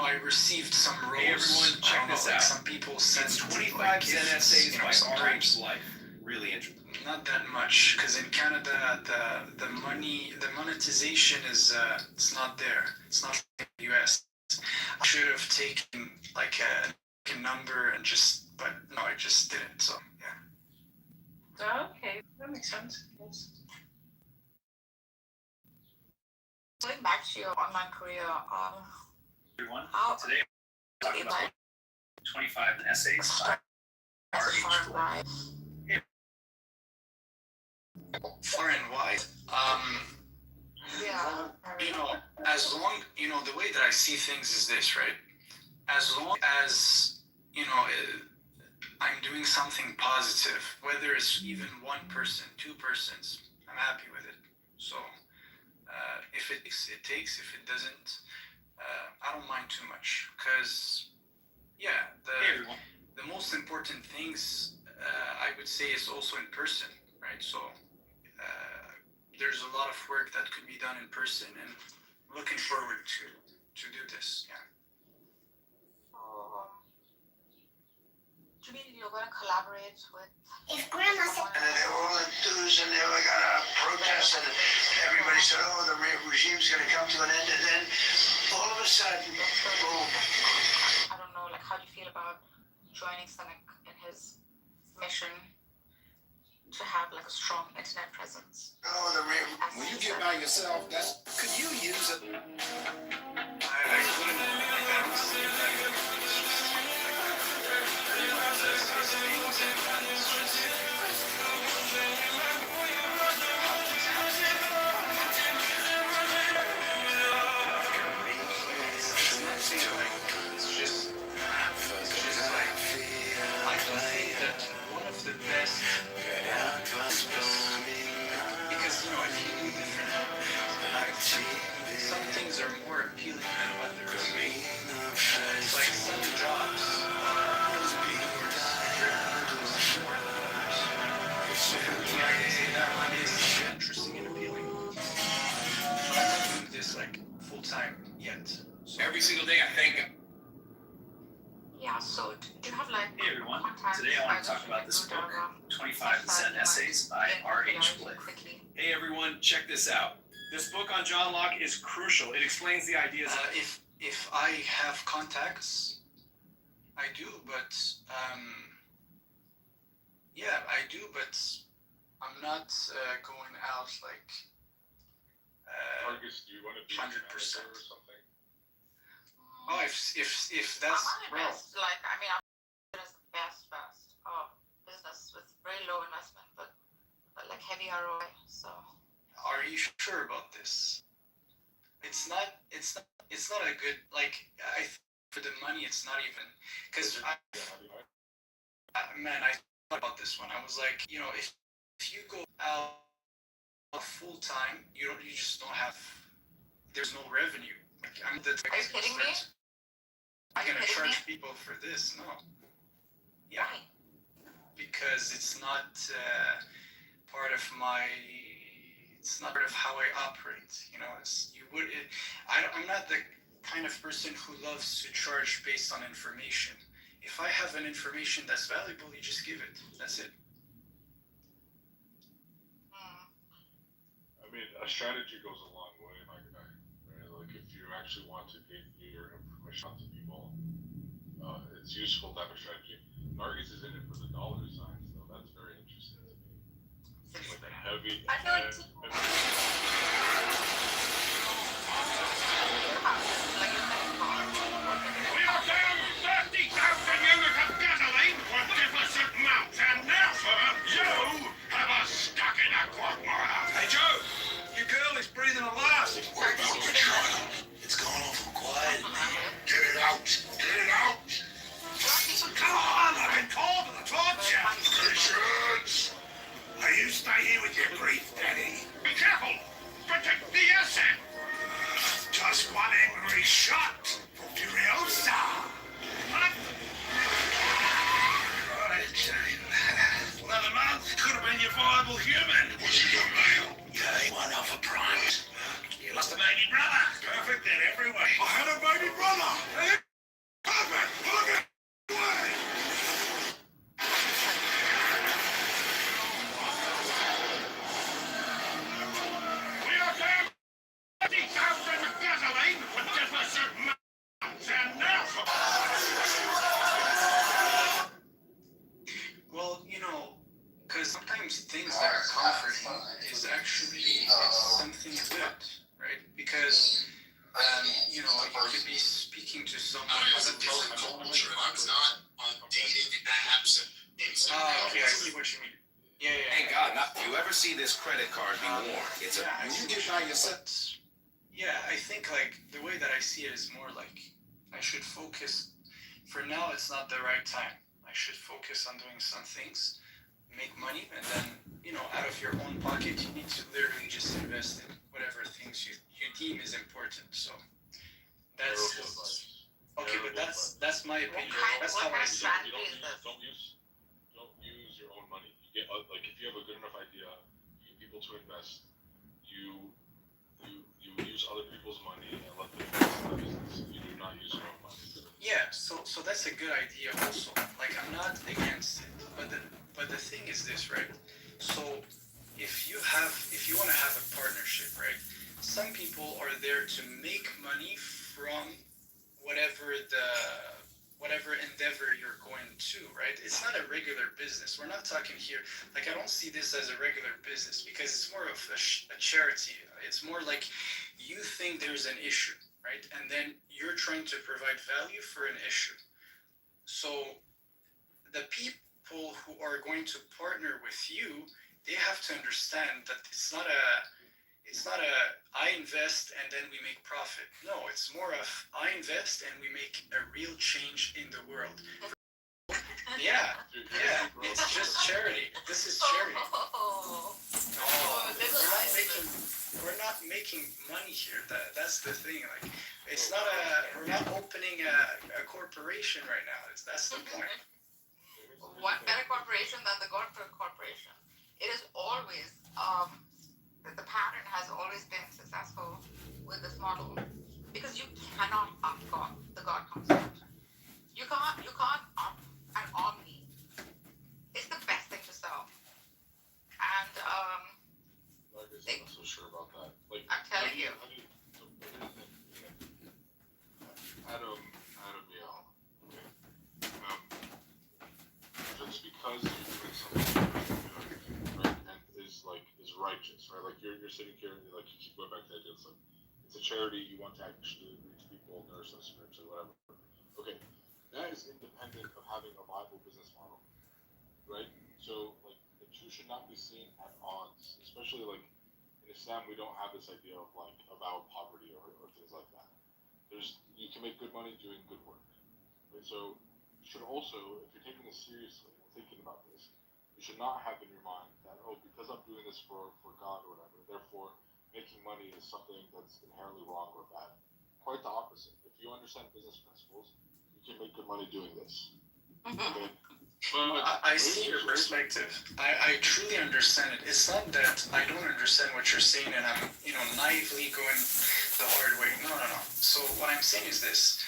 [SPEAKER 8] I received some roles.
[SPEAKER 24] Hey everyone, check
[SPEAKER 8] I don't know,
[SPEAKER 24] this
[SPEAKER 8] like
[SPEAKER 24] out.
[SPEAKER 8] some people sent
[SPEAKER 24] It's 25
[SPEAKER 8] like,
[SPEAKER 24] Zen
[SPEAKER 8] gifts,
[SPEAKER 24] essays by R.H.
[SPEAKER 8] sometimes.
[SPEAKER 24] Blythe. Really interesting.
[SPEAKER 8] Not that much, because in Canada, the monetization is it's not there. It's not like the US. I should have taken like a number and but no, I just didn't. So yeah.
[SPEAKER 9] Okay, that makes sense. Yes. Going back to your online career,
[SPEAKER 24] Everyone,
[SPEAKER 9] how
[SPEAKER 24] today I'm talking about 25 essays by R.H. Blythe.
[SPEAKER 8] Far and wide.
[SPEAKER 9] Yeah.
[SPEAKER 8] As long the way that I see things is this, right? As long as I'm doing something positive, whether it's even one person, two persons, I'm happy with it. So if it takes. If it doesn't, I don't mind too much. Because the most important things I would say is also in person, right? So there's a lot of work that could be done in person, and looking forward to do this. Yeah.
[SPEAKER 9] Do you mean you're going to collaborate with?
[SPEAKER 7] If Grandma said.
[SPEAKER 11] And then they were all enthused and they were gonna protest, and everybody said, "Oh, the regime's gonna come to an end," and then all of a sudden, boom.
[SPEAKER 9] I don't know, like how do you feel about joining Sonic in his mission to have like a strong internet presence?
[SPEAKER 11] Oh,
[SPEAKER 18] When you get by yourself, could you use it?
[SPEAKER 8] I couldn't like that. I can say that one of the best, because if you do different, some things are more appealing than others. It's like some jobs that one is interesting and appealing. But I'm not doing this like full time yet. So
[SPEAKER 18] Every single day I thank him.
[SPEAKER 9] Yeah, so do you have like
[SPEAKER 24] Hey everyone,
[SPEAKER 9] contacts?
[SPEAKER 24] today I want to talk about this book, 25 Zen Essays by R.H. Blythe. Hey everyone, check this out. This book on John Locke is crucial. It explains the ideas of...
[SPEAKER 8] if I have contacts, I do, but I do, but I'm not going out like
[SPEAKER 12] Marcus, do you want to be
[SPEAKER 8] 100%
[SPEAKER 12] or something?
[SPEAKER 8] Oh, if that's
[SPEAKER 9] I'm like I mean, I'm as the best business with very low investment, but like heavy ROI. So.
[SPEAKER 8] Are you sure about this? it's not a good, like, for the money, it's not even, because I thought about this one. I was like, if you go out full time, you just don't have, there's no revenue. Like, are you kidding me? I'm gonna charge people for this. No. Yeah. Because it's not part of it's not part of how I operate. I'm not the kind of person who loves to charge based on information. If I have an information that's valuable, you just give it. That's it.
[SPEAKER 3] I mean, a strategy goes a long way, my guy. Right? Like, if you actually want to get your information out to people, it's useful to have a strategy. Nargis is in it for the dollar signs, though. That's very interesting to me. It's like a heavy.
[SPEAKER 9] I feel like
[SPEAKER 2] We are down 30,000 units of gasoline for deficit amounts, and now, sir, you have us stuck in a quagmire. Hey, Joe, your girl is breathing a last.
[SPEAKER 11] What about the trial? It's gone awful quiet. Get it out! Get it out!
[SPEAKER 2] Come on, I've been called to the torture.
[SPEAKER 11] Patience! Now you stay here with your grief, Daddy.
[SPEAKER 2] Be careful. Protect the asset.
[SPEAKER 11] Just one angry shot for Furiosa.
[SPEAKER 2] What?
[SPEAKER 11] Right, Jane.
[SPEAKER 2] Another month could have been your viable human.
[SPEAKER 11] What's he got now? Okay, one off a prize.
[SPEAKER 2] You lost a baby brother. Perfect in every way.
[SPEAKER 11] I had a baby brother. Perfect. Look at way.
[SPEAKER 2] We are down 30,000 of gasoline for deficit amounts, and now for...
[SPEAKER 8] Well, because sometimes things that are comforting is actually something good, right? Because, you could be speaking to someone
[SPEAKER 11] It's a different culture. I was not on dating apps and
[SPEAKER 8] okay, I see what you mean. Yeah.
[SPEAKER 15] Thank God, you ever see this credit card be worn? It's
[SPEAKER 8] you get by yourself. Yeah, I think, like, the way that I see it is more like I should focus. For now, it's not the right time. I should focus on doing some things, make money, and then, out of your own pocket, you need to literally just invest in whatever things you deem is important. So that's okay, but that's my opinion. That's how I see it.
[SPEAKER 3] Don't use your own money. You get like, if you have a good enough idea, you get people to invest. You use other people's money and let them invest in the business. You do not use your own money.
[SPEAKER 8] Yeah, so that's a good idea also. Like, I'm not against it, but the thing is this, right? So if you want to have a partnership, right? Some people are there to make money from whatever endeavor you're going to, right? It's not a regular business. We're not talking here, like, I don't see this as a regular business because it's more of a charity. It's more like you think there's an issue, right? And then you're trying to provide value for an issue. So the people who are going to partner with you, they have to understand that it's not a I invest and then we make profit. No, it's more of I invest and we make a real change in the world. Yeah, it's just charity. This is charity. We're not making money here. That's the thing. Like, it's not we're not opening a corporation right now. That's the point.
[SPEAKER 9] What better corporation than the God Corporation? It is always, the pattern has always been successful with this model because you cannot up God, the God concept. You can't up an omni. It's the best thing to sell. And
[SPEAKER 3] I'm not so sure about that. Like,
[SPEAKER 9] I'm telling you.
[SPEAKER 3] Adam Yale. Just because you're doing something right, and is righteous, right? Like, you're sitting here and like, you keep going back to that. It's a charity. You want to actually reach people, nourish them spiritually, whatever. Okay, that is independent of having a viable business model, right? So, like, the two should not be seen at odds, especially like in in Islam we don't have this idea of like avowed poverty or things like that. You can make good money doing good work. Right? So you should also, if you're taking this seriously and thinking about this, you should not have in your mind that, oh, because I'm doing this for God or whatever, therefore making money is something that's inherently wrong or bad. Quite the opposite. If you understand business principles, you can make good money doing this. Okay?
[SPEAKER 8] I see your perspective. I truly understand it. It's not that I don't understand what you're saying and I'm, naively going the hard way. No. So what I'm saying is this.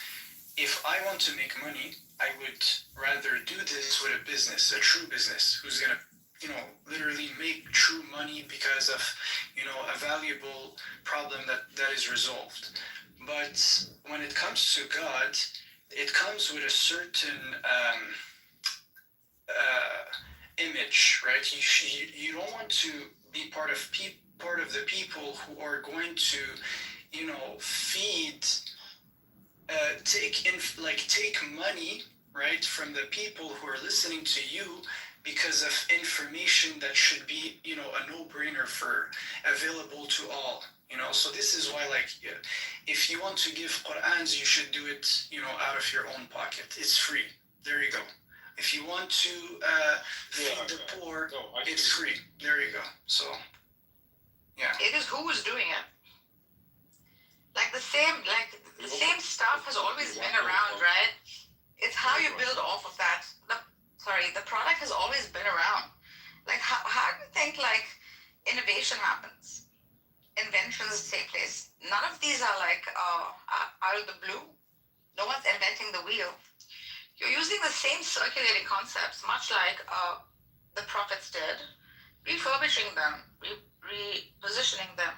[SPEAKER 8] If I want to make money, I would rather do this with a business, a true business, who's going to, literally make true money because of, a valuable problem that is resolved. But when it comes to God, it comes with a certain image, right? You don't want to be part of the people who are going to, feed, take money, right, from the people who are listening to you because of information that should be, a no-brainer for available to all. So this is why, if you want to give Qur'ans, you should do it, out of your own pocket. It's free. There you go. If you want to feed the poor, it's free. There you go. So, yeah.
[SPEAKER 9] It is who is doing it. The same stuff has always been around, right? It's how you build off of that. The product has always been around. How do you think innovation happens? Inventions take place. None of these are out of the blue. No one's inventing the wheel. You're using the same circulating concepts, much like the prophets did, refurbishing them, repositioning them,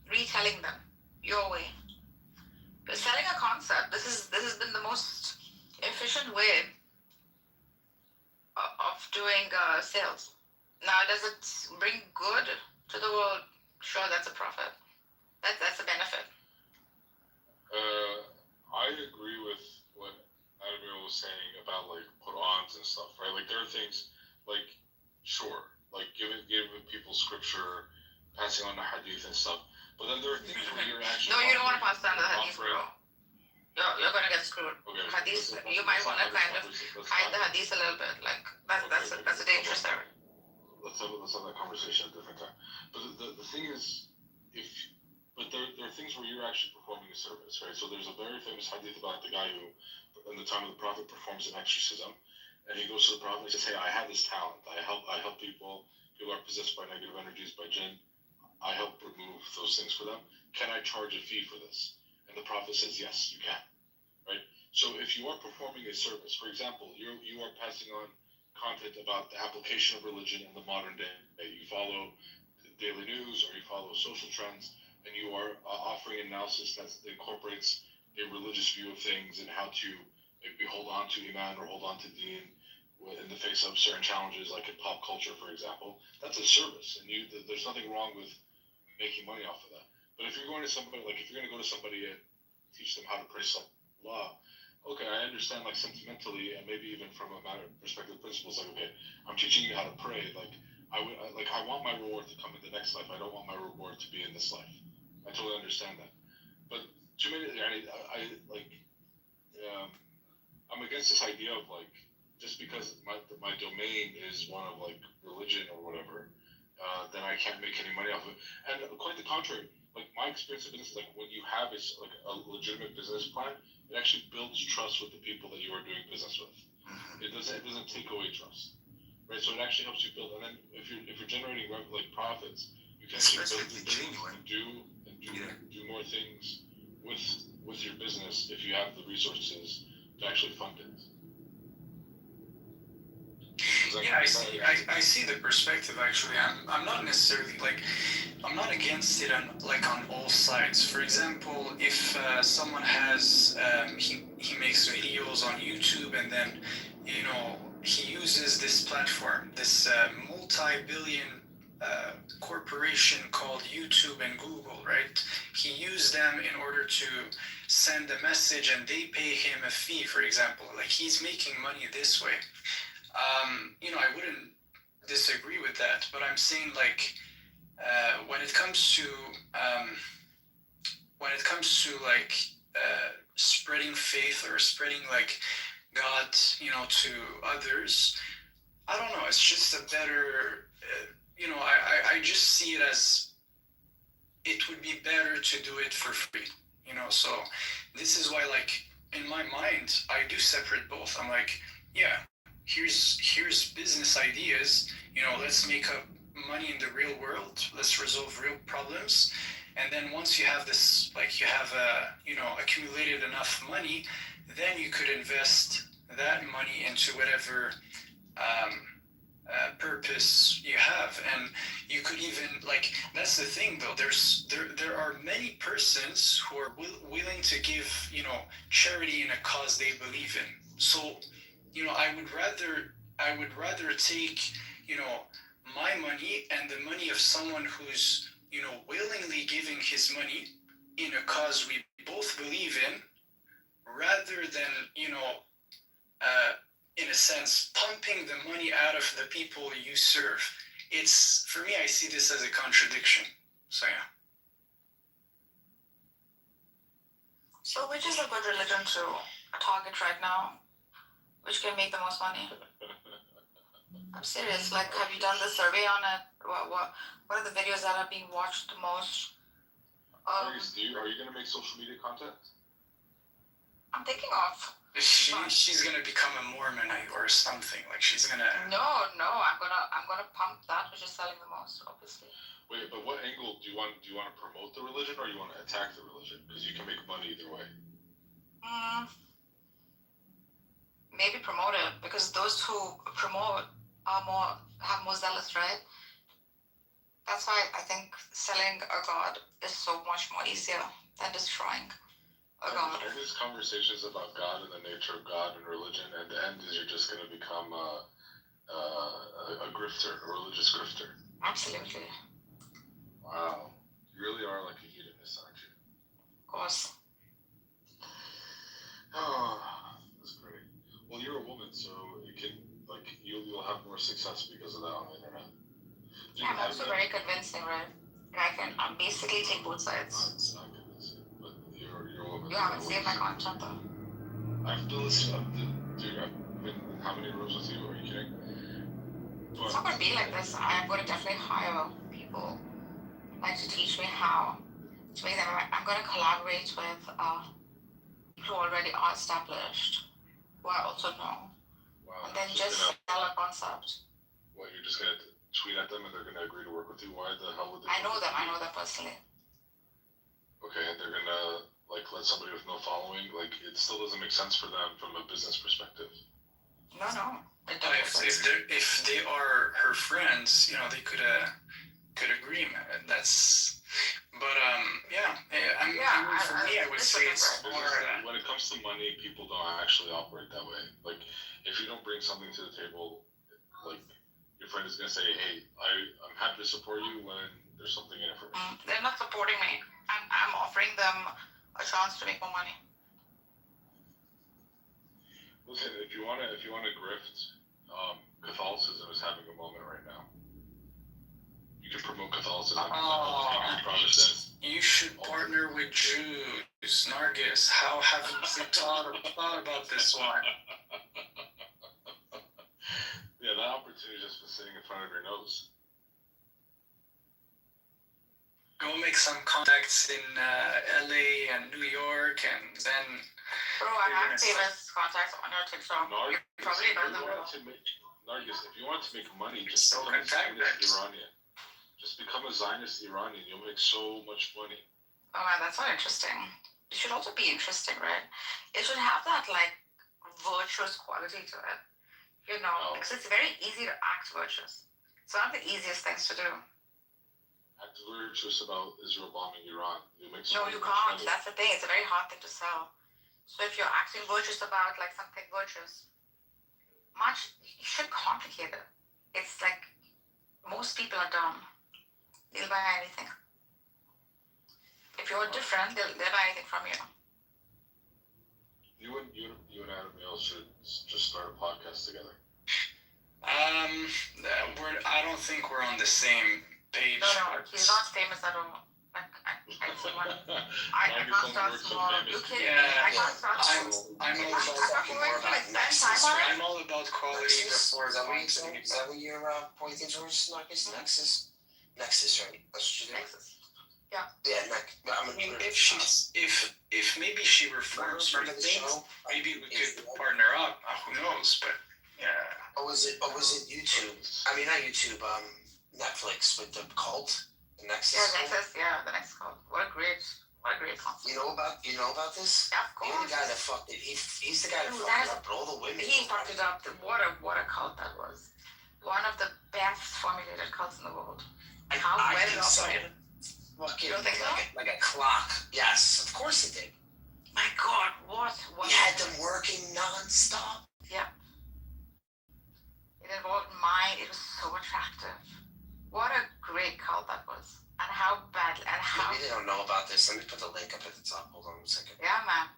[SPEAKER 9] retelling them your way. You're selling a concept. This has been the most efficient way of doing sales. Now, does it bring good to the world? Sure, that's a profit. That's a benefit.
[SPEAKER 3] I agree with what Admiral was saying about put-ons and stuff, right? There are things sure, giving people scripture, passing on the hadith and stuff. But then there are things where you're actually
[SPEAKER 9] no, you don't want to pass down the hadith, bro. You're gonna get screwed.
[SPEAKER 3] Okay,
[SPEAKER 9] Hadith, you might want to kind of hide the hadith a little bit. That's a dangerous area.
[SPEAKER 3] Let's have that conversation at a different time. But the thing is, there are things where you're actually performing a service, right? So there's a very famous hadith about the guy who, in the time of the Prophet, performs an exorcism, and he goes to the Prophet and he says, "Hey, I have this talent. I help people. People are possessed by negative energies, by jinn. I help remove those things for them. Can I charge a fee for this?" And the Prophet says, "Yes, you can." Right? So if you are performing a service, for example, you are passing on content about the application of religion in the modern day. You follow daily news or you follow social trends, and you are offering analysis that incorporates a religious view of things and how to maybe hold on to Iman or hold on to Deen in the face of certain challenges, like in pop culture, for example. That's a service, and there's nothing wrong with making money off of that. But if you're going to somebody, if you're going to go to somebody and teach them how to pray Salah, okay, I understand, sentimentally, and maybe even from a matter of perspective principles, okay, I'm teaching you how to pray, I want my reward to come in the next life. I don't want my reward to be in this life. I totally understand that. But too many, I'm against this idea of just because my domain is one of religion or whatever, then I can't make any money off of it. And quite the contrary. My experience of business, when you have a legitimate business plan, it actually builds trust with the people that you are doing business with. It doesn't take away trust, right? So it actually helps you build. And then if you're generating profits, you can actually build your business and do more things with your business if you have the resources to actually fund it.
[SPEAKER 8] Yeah, I see the perspective. Actually, I'm not necessarily I'm not against it on all sides. For example, if someone has he makes videos on YouTube and then he uses this platform, this multi-billion corporation called YouTube and Google, right? He used them in order to send a message and they pay him a fee, for example. He's making money this way. I wouldn't disagree with that, but I'm saying when it comes to like spreading faith or spreading like God, to others, I don't know. It's just a better, I just see it as it would be better to do it for free, So this is why, like, in my mind, I do separate both. I'm like, yeah, here's business ideas. Let's make up money in the real world. Let's resolve real problems. And then once you have this, like, you have accumulated enough money, then you could invest that money into whatever purpose you have. And you could even, like, that's the thing though, there are many persons who are willing to give charity in a cause they believe in. So I would rather take my money and the money of someone who's willingly giving his money in a cause we both believe in, rather than in a sense, pumping the money out of the people you serve. It's, for me, I see this as a contradiction. So, yeah.
[SPEAKER 9] So which is a good religion to target right now? Which can make the most money? I'm serious. Like, have you done the survey on it? What are the videos that are being watched the most?
[SPEAKER 3] Are you going to make social media content?
[SPEAKER 9] I'm thinking of.
[SPEAKER 8] She's gonna become a Mormonite or something. Like, she's gonna.
[SPEAKER 9] No, I'm gonna pump that which is selling the most, obviously.
[SPEAKER 3] Wait, but what angle do you want? Do you want to promote the religion or you want to attack the religion? Because you can make money either way.
[SPEAKER 9] Maybe promote it, because those who promote have more zealous, right? That's why I think selling a god is so much more easier than destroying a god.
[SPEAKER 3] All these conversations about God and the nature of God and religion, and the end is you're just going to become a grifter, a religious grifter.
[SPEAKER 9] Absolutely.
[SPEAKER 3] Wow. You really are like a hedonist, aren't you?
[SPEAKER 9] Of course.
[SPEAKER 3] Oh, that's great. Well, you're a woman, so it can, like, you'll have more success because of that on the internet.
[SPEAKER 9] I'm also very convincing, right? I can basically take both sides.
[SPEAKER 3] It's not convincing, but you're a woman.
[SPEAKER 9] You haven't saved my content though.
[SPEAKER 3] I've been listening. Dude, I've been in how many rooms with you? Are you kidding?
[SPEAKER 9] It's not going to be like this. I'm going to definitely hire people like to teach me how to make them. I'm going to collaborate with people who already are established, who I also know, and then just sell a concept.
[SPEAKER 3] What, you're just going to tweet at them and they're going to agree to work with you? Why the hell would they?
[SPEAKER 9] I know them personally.
[SPEAKER 3] Okay, and they're going to, like, let somebody with no following, like, it still doesn't make sense for them from a business perspective.
[SPEAKER 9] No.
[SPEAKER 8] If they are her friends, they could agree. For me, I would say it's more.
[SPEAKER 3] When it comes to money, people don't actually operate that way. Like, if you don't bring something to the table, like, your friend is gonna say, "Hey, I'm happy to support you when there's something in it for me."
[SPEAKER 9] They're not supporting me. I'm offering them a chance to make more money.
[SPEAKER 3] Listen, if you wanna grift, Catholicism is having a moment right now. You can promote Catholicism. Protestants.
[SPEAKER 8] You should partner with Jews. Nargis, how haven't you thought about this one?
[SPEAKER 3] Yeah, that opportunity just been sitting in front of your nose.
[SPEAKER 8] Go make some contacts in LA and New York, and then.
[SPEAKER 9] Bro, I have famous contacts on your TikTok.
[SPEAKER 3] Nargis, if you want to make money, just become a Zionist Iranian. Just become a Zionist Iranian. You'll make so much money.
[SPEAKER 9] Oh man, that's so interesting. It should also be interesting, right? It should have that, like, virtuous quality to it. Because it's very easy to act virtuous. It's one of the easiest things to do.
[SPEAKER 3] Act virtuous about Israel bombing Iran. You can't.
[SPEAKER 9] Money. That's the thing. It's a very hard thing to sell. So if you're acting virtuous about, like, something virtuous, you should complicate it. It's like most people are dumb. They'll buy anything. If you're different, they'll buy anything from you.
[SPEAKER 3] You and Adam Yale should just start a podcast together.
[SPEAKER 8] I don't think we're on the same page.
[SPEAKER 9] No, he's not famous at all. Like, I can't start small. You kidding me? I can't start small.
[SPEAKER 8] I'm all
[SPEAKER 9] I'm
[SPEAKER 8] about
[SPEAKER 9] talking more
[SPEAKER 21] about
[SPEAKER 9] like spend
[SPEAKER 21] Nexus,
[SPEAKER 9] time on it.
[SPEAKER 8] I'm all about quality before
[SPEAKER 21] Is that what you're pointing towards, Marcus? Nexus, right? That's what you're doing?
[SPEAKER 9] Nexus. Yeah.
[SPEAKER 21] Yeah, I'm
[SPEAKER 8] I mean,
[SPEAKER 21] gonna
[SPEAKER 8] if maybe she reforms certain
[SPEAKER 21] remember the
[SPEAKER 8] things,
[SPEAKER 21] show?
[SPEAKER 8] maybe we could partner up. Who knows? But yeah.
[SPEAKER 21] Or was it YouTube? I mean, not YouTube. Netflix with the cult, the Nexus.
[SPEAKER 9] Yeah, Nexus. Yeah, the Nexus cult. What a great concept.
[SPEAKER 21] You know about this?
[SPEAKER 9] Yeah, of course.
[SPEAKER 21] You're the guy that fucked it. He's the guy that
[SPEAKER 9] Dude,
[SPEAKER 21] fucked it up. But all the women.
[SPEAKER 9] He fucked it up. What a cult that was. One of the best formulated cults in the world. And how well it operated.
[SPEAKER 21] Fucking,
[SPEAKER 9] you don't think so?
[SPEAKER 21] Like a clock. Yes, of course it did.
[SPEAKER 9] My God, what?
[SPEAKER 21] We had them working non-stop.
[SPEAKER 9] Yeah. It involved mind. It was so attractive. What a great cult that was. And how bad, and how...
[SPEAKER 21] Maybe they don't know about this. Let me put the link up at the top. Hold on a second.
[SPEAKER 9] Yeah, man.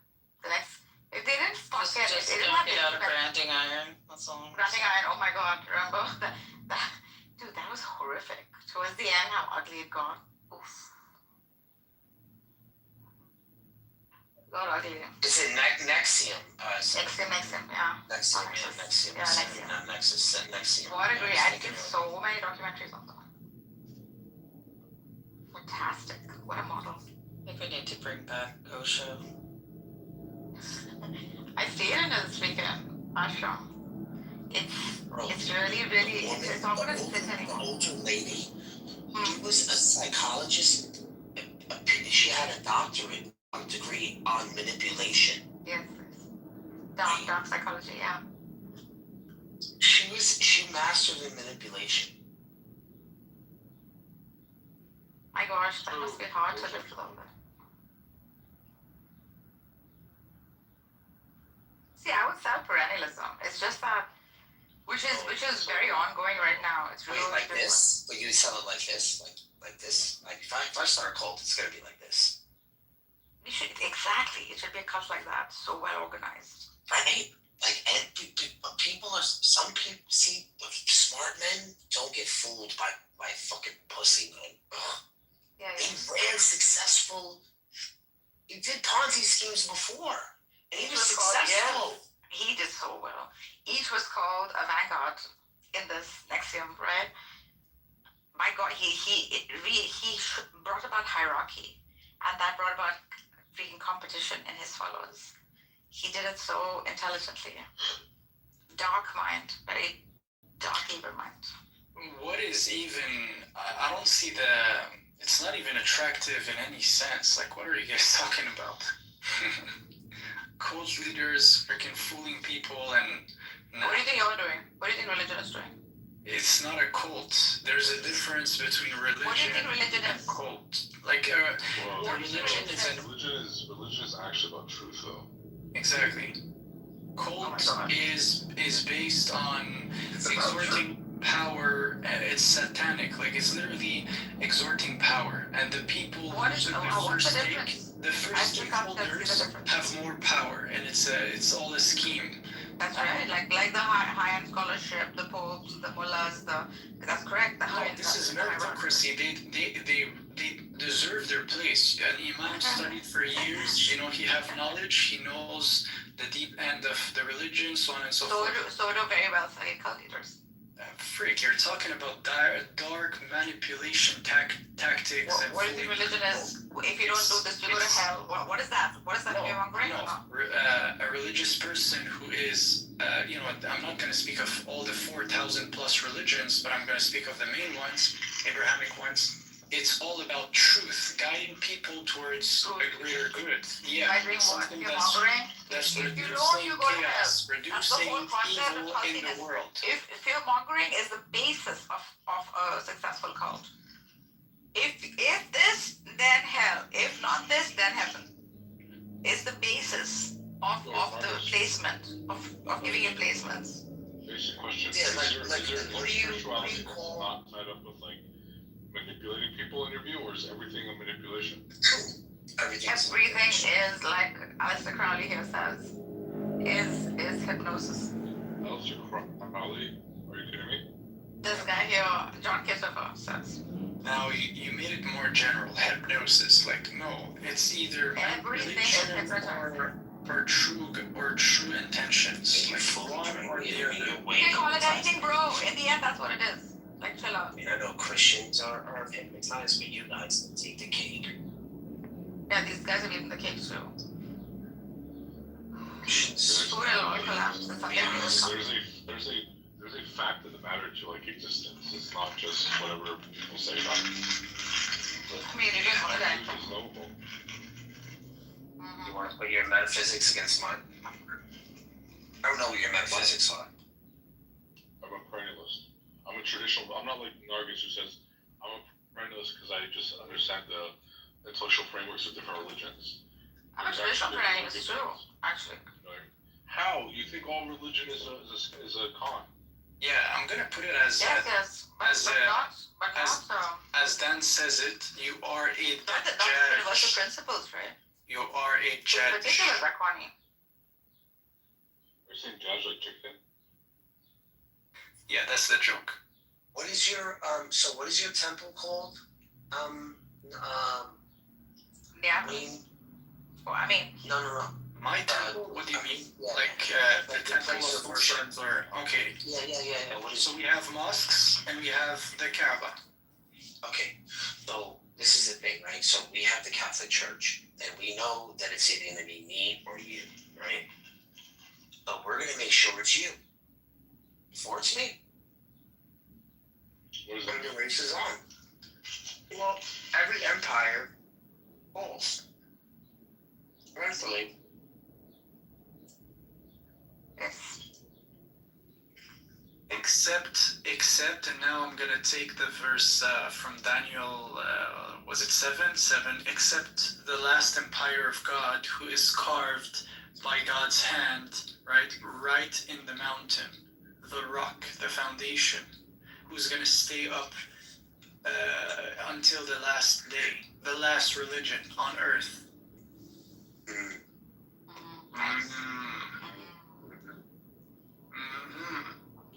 [SPEAKER 9] If they didn't fuck it,
[SPEAKER 10] Just
[SPEAKER 9] they didn't
[SPEAKER 10] don't
[SPEAKER 9] have
[SPEAKER 10] get
[SPEAKER 9] to...
[SPEAKER 10] out of branding iron. That's all.
[SPEAKER 9] Branding iron, oh my God, remember? Dude, that was horrific. Towards the end, how ugly it got. Oof. Got ugly.
[SPEAKER 21] Is it Nexium?
[SPEAKER 9] Nexium, yeah.
[SPEAKER 21] Nexium.
[SPEAKER 9] Yeah, Nexium.
[SPEAKER 21] Not Nexus, Nexium.
[SPEAKER 9] What a great... I've seen so many documentaries on that. Fantastic. What a model.
[SPEAKER 10] I think we need to bring back Osho.
[SPEAKER 9] I stayed in this weekend, ashram. It's really, it's not gonna sit anymore.
[SPEAKER 21] The older lady, she was a psychologist. She had a doctorate degree on manipulation.
[SPEAKER 9] Yes. Dark psychology, yeah.
[SPEAKER 21] She mastered in manipulation.
[SPEAKER 9] My gosh, that must be hard to live with all that. See, I would sell perennialism. It's just that, which is very ongoing right now. It's really
[SPEAKER 21] like this. But you sell it like this, like this. Like if I start a cult, it's gonna be like this.
[SPEAKER 9] Exactly. It should be a cult like that, so well organized.
[SPEAKER 21] Right. Like, and people are. Some people see smart men don't get fooled by fucking pussy men. Ugh.
[SPEAKER 9] Yeah.
[SPEAKER 21] He ran successful. He did Ponzi schemes before. And he was successful.
[SPEAKER 9] He did so well. Each was called a vanguard in this Nexium, right? My God, he brought about hierarchy, and that brought about freaking competition in his followers. He did it so intelligently. Dark mind, very dark evil mind.
[SPEAKER 8] What is even? I don't see it's not even attractive in any sense. Like, what are you guys talking about? Cult leaders freaking fooling people and...
[SPEAKER 9] What do you think you're doing? What do you think religion is doing?
[SPEAKER 8] It's not a cult. There's a difference between religion,
[SPEAKER 9] what do you think religion
[SPEAKER 8] and
[SPEAKER 9] is?
[SPEAKER 8] Cult. Like, religion
[SPEAKER 3] is actually about truth, though.
[SPEAKER 8] Exactly. Cult is based on exhorting power. It's satanic. Like, it's literally exhorting power. And the people who the first stakeholders have more power, and it's all a scheme.
[SPEAKER 9] That's right. Like the high-end scholarship, the popes, the mullahs, that's correct.
[SPEAKER 8] This is meritocracy. They deserve their place. An imam studied for years. He have knowledge. He knows the deep end of the religion, so on and so forth.
[SPEAKER 9] So do very well-studied cult leaders.
[SPEAKER 8] Freak, you're talking about dark manipulation tactics.
[SPEAKER 9] What do you think religion is? If you don't do this, you go to hell. What is that? What is that?
[SPEAKER 8] A religious person who is, I'm not going to speak of all the 4,000 plus religions, but I'm going to speak of the main ones, Abrahamic ones. It's all about truth, guiding people towards a greater good. Yeah, something that's reducing chaos, reducing evil in the world.
[SPEAKER 9] If fear-mongering is the basis of a successful cult. If this, then hell. If not this, then heaven. Is the basis of the placement, of giving you placements.
[SPEAKER 3] Basic question.
[SPEAKER 21] Yeah,
[SPEAKER 3] Is there spirituality that's not tied up with, like, manipulating people in your view, or is everything a manipulation?
[SPEAKER 9] Everything is, like Aleister Crowley here says, is hypnosis.
[SPEAKER 3] Aleister Crowley? Are you kidding me?
[SPEAKER 9] This guy here, John Kitover, says
[SPEAKER 8] Now you made it more general, hypnosis. Like, no, it's either religion or true intentions. Like one or the other.
[SPEAKER 9] You can call it anything, bro. In the end, that's what it is. Like, chill out.
[SPEAKER 21] I mean, I know Christians are hypnotized, but you guys take the cake.
[SPEAKER 9] Yeah, these guys are eating the cake too. Food alone collapsed. That's something
[SPEAKER 3] There's a fact of the matter to like existence. It's not just whatever people say about it.
[SPEAKER 9] I mean, you're doing all of that.
[SPEAKER 3] It's knowable.
[SPEAKER 21] You want to put your metaphysics against mine? I don't know what your metaphysics are.
[SPEAKER 3] I'm a perennialist. I'm a traditional. I'm not like Nargis who says I'm a perennialist because I just understand the intellectual frameworks of different religions.
[SPEAKER 9] I'm a traditional perennialist too, actually.
[SPEAKER 3] How? You think all religion is a con?
[SPEAKER 8] Yeah, I'm gonna put it as
[SPEAKER 9] Yes,
[SPEAKER 8] as Dan says it. You are a
[SPEAKER 9] that's
[SPEAKER 8] judge.
[SPEAKER 9] universal principles, right?
[SPEAKER 8] You are a judge.
[SPEAKER 9] Particular Raquani.
[SPEAKER 3] You're saying judge like chicken?
[SPEAKER 8] Yeah, that's the joke.
[SPEAKER 21] What is your so what is your temple called?
[SPEAKER 9] Yeah. I mean.
[SPEAKER 21] No.
[SPEAKER 8] My temple? What do you mean? Like the temple of worship or okay.
[SPEAKER 21] Yeah. What is
[SPEAKER 8] so we have mosques and we have the Kaaba.
[SPEAKER 21] Okay. So this is the thing, right? So we have the Catholic Church and we know that it's either gonna be me or you, right? But we're gonna make sure it's you. Before it's me.
[SPEAKER 3] What is
[SPEAKER 21] that? The race is on. Well, every empire falls. Eventually.
[SPEAKER 8] Except, and now I'm gonna take the verse from Daniel, was it 7? 7, except the last empire of God who is carved by God's hand, right in the mountain, the rock, the foundation, who's gonna stay up until the last day, the last religion on earth.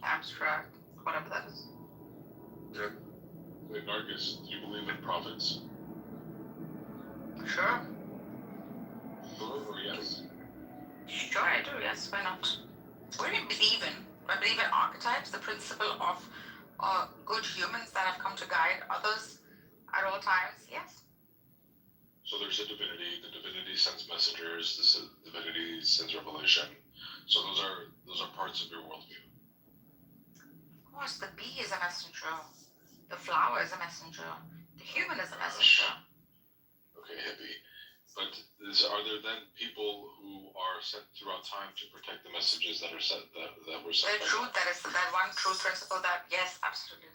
[SPEAKER 9] Abstract, whatever that is.
[SPEAKER 3] Yeah. Wait, Nargis, do you believe in prophets?
[SPEAKER 9] Sure.
[SPEAKER 3] Sure or yes?
[SPEAKER 9] Sure, I do, yes, why not? What do you believe in? I believe in archetypes, the principle of good humans that have come to guide others at all times, yes.
[SPEAKER 3] So there's a divinity, the divinity sends messengers, the divinity sends revelation. So those are parts of your worldview.
[SPEAKER 9] Of course, the bee is a messenger, the flower is a messenger, the human is a messenger.
[SPEAKER 3] Okay, hippie. But are there then people who are sent throughout time to protect the messages that are sent that were sent?
[SPEAKER 9] The truth, that is that one truth principle that, yes, absolutely.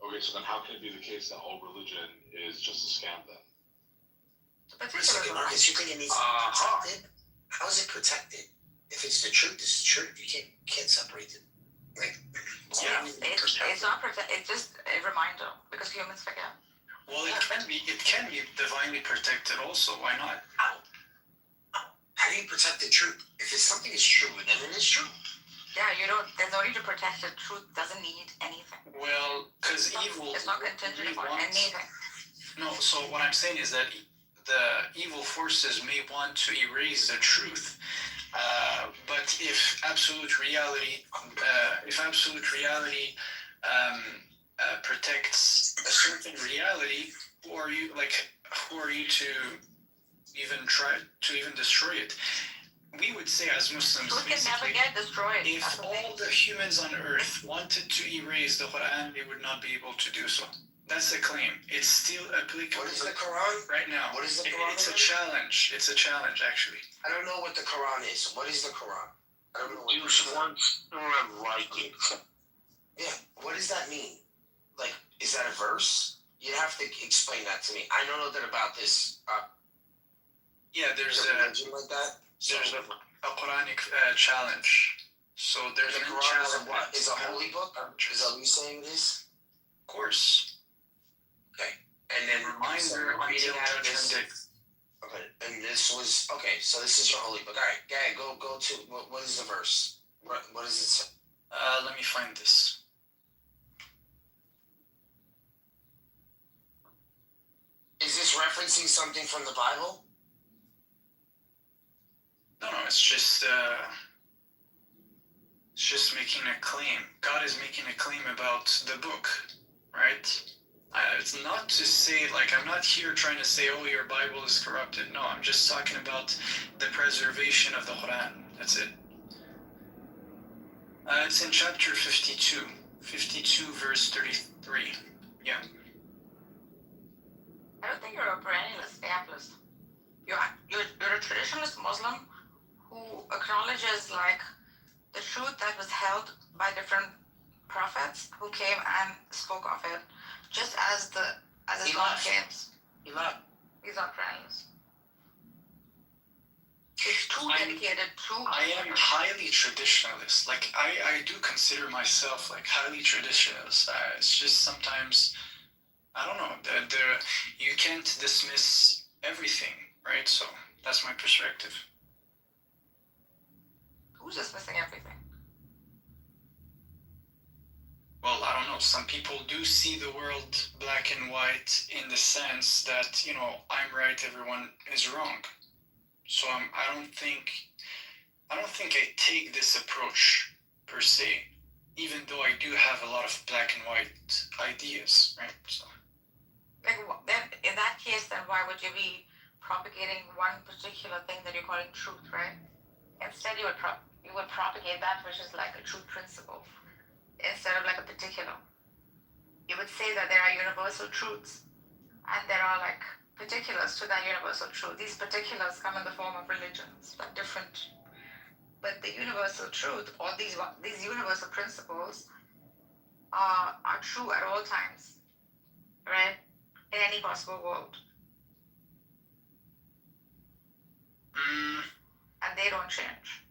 [SPEAKER 3] Okay, so then how can it be the case that all religion is just a scam then?
[SPEAKER 21] Wait a second, Marcus, you think it needs to be protected? How is it protected? If it's the truth, it's the truth. You can't separate it. Like,
[SPEAKER 9] it's not protected. It's just a reminder because humans forget.
[SPEAKER 8] Well, it can be divinely protected also. Why not?
[SPEAKER 21] How do you protect the truth? If it's something is true, then it is true.
[SPEAKER 9] Yeah, there's no need to protect it. Truth doesn't need anything.
[SPEAKER 8] Well, because evil.
[SPEAKER 9] It's not contingent on anything.
[SPEAKER 8] No, so what I'm saying is that the evil forces may want to erase the truth. But if absolute reality protects a certain reality, who are you to even try to even destroy it? We would say as Muslims,
[SPEAKER 9] Truth can never get destroyed.
[SPEAKER 8] If all the humans on earth wanted to erase the Quran, they would not be able to do so. That's the claim. It's still applicable.
[SPEAKER 21] What is the Quran?
[SPEAKER 8] Right now.
[SPEAKER 21] What is the Quran?
[SPEAKER 8] It's a challenge. It's a challenge, actually.
[SPEAKER 21] I don't know what the Quran is. What is the Quran? I don't know what
[SPEAKER 11] You once like it.
[SPEAKER 21] Yeah, what does that mean? Like, is that a verse? You'd have to explain that to me. I don't know that about this.
[SPEAKER 8] Yeah, there's
[SPEAKER 21] a religion like that.
[SPEAKER 8] There's a Quranic challenge. So there's
[SPEAKER 21] the
[SPEAKER 8] a
[SPEAKER 21] Quran
[SPEAKER 8] challenge.
[SPEAKER 21] is a holy book? Is that what you're saying it is?
[SPEAKER 8] Of course.
[SPEAKER 21] Okay. And then
[SPEAKER 8] reminder
[SPEAKER 21] reading out of this.
[SPEAKER 8] Judgment.
[SPEAKER 21] Okay. And this was okay. So this is your holy book. All right, guy, go to what is the verse? What does it say?
[SPEAKER 8] Let me find this.
[SPEAKER 21] Is this referencing something from the Bible?
[SPEAKER 8] No, it's just making a claim. God is making a claim about the book, right? It's not to say, like, I'm not here trying to say, oh, your Bible is corrupted. No, I'm just talking about the preservation of the Quran. That's it. It's in chapter 52, verse 33. Yeah.
[SPEAKER 9] I don't think you're a perennialist, fablist. You're a traditionalist Muslim who acknowledges like the truth that was held by different prophets who came and spoke of it, just as Islam claims. He's not perennialist. It's too dedicated,
[SPEAKER 8] I am highly traditionalist. Like, I do consider myself like highly traditionalist. It's just sometimes, I don't know, you can't dismiss everything, right? So that's my perspective.
[SPEAKER 9] Who's dismissing everything?
[SPEAKER 8] Well, I don't know. Some people do see the world black and white in the sense that, I'm right, everyone is wrong. So I don't think I take this approach per se, even though I do have a lot of black and white ideas, right? So.
[SPEAKER 9] Like, then in that case, then why would you be propagating one particular thing that you're calling truth, right? Instead, you would propagate that which is like a truth principle, instead of like a particular. You would say that there are universal truths, and there are like particulars to that universal truth. These particulars come in the form of religions, but different. But the universal truth, or these universal principles, are true at all times, right? In any possible world. And they don't change.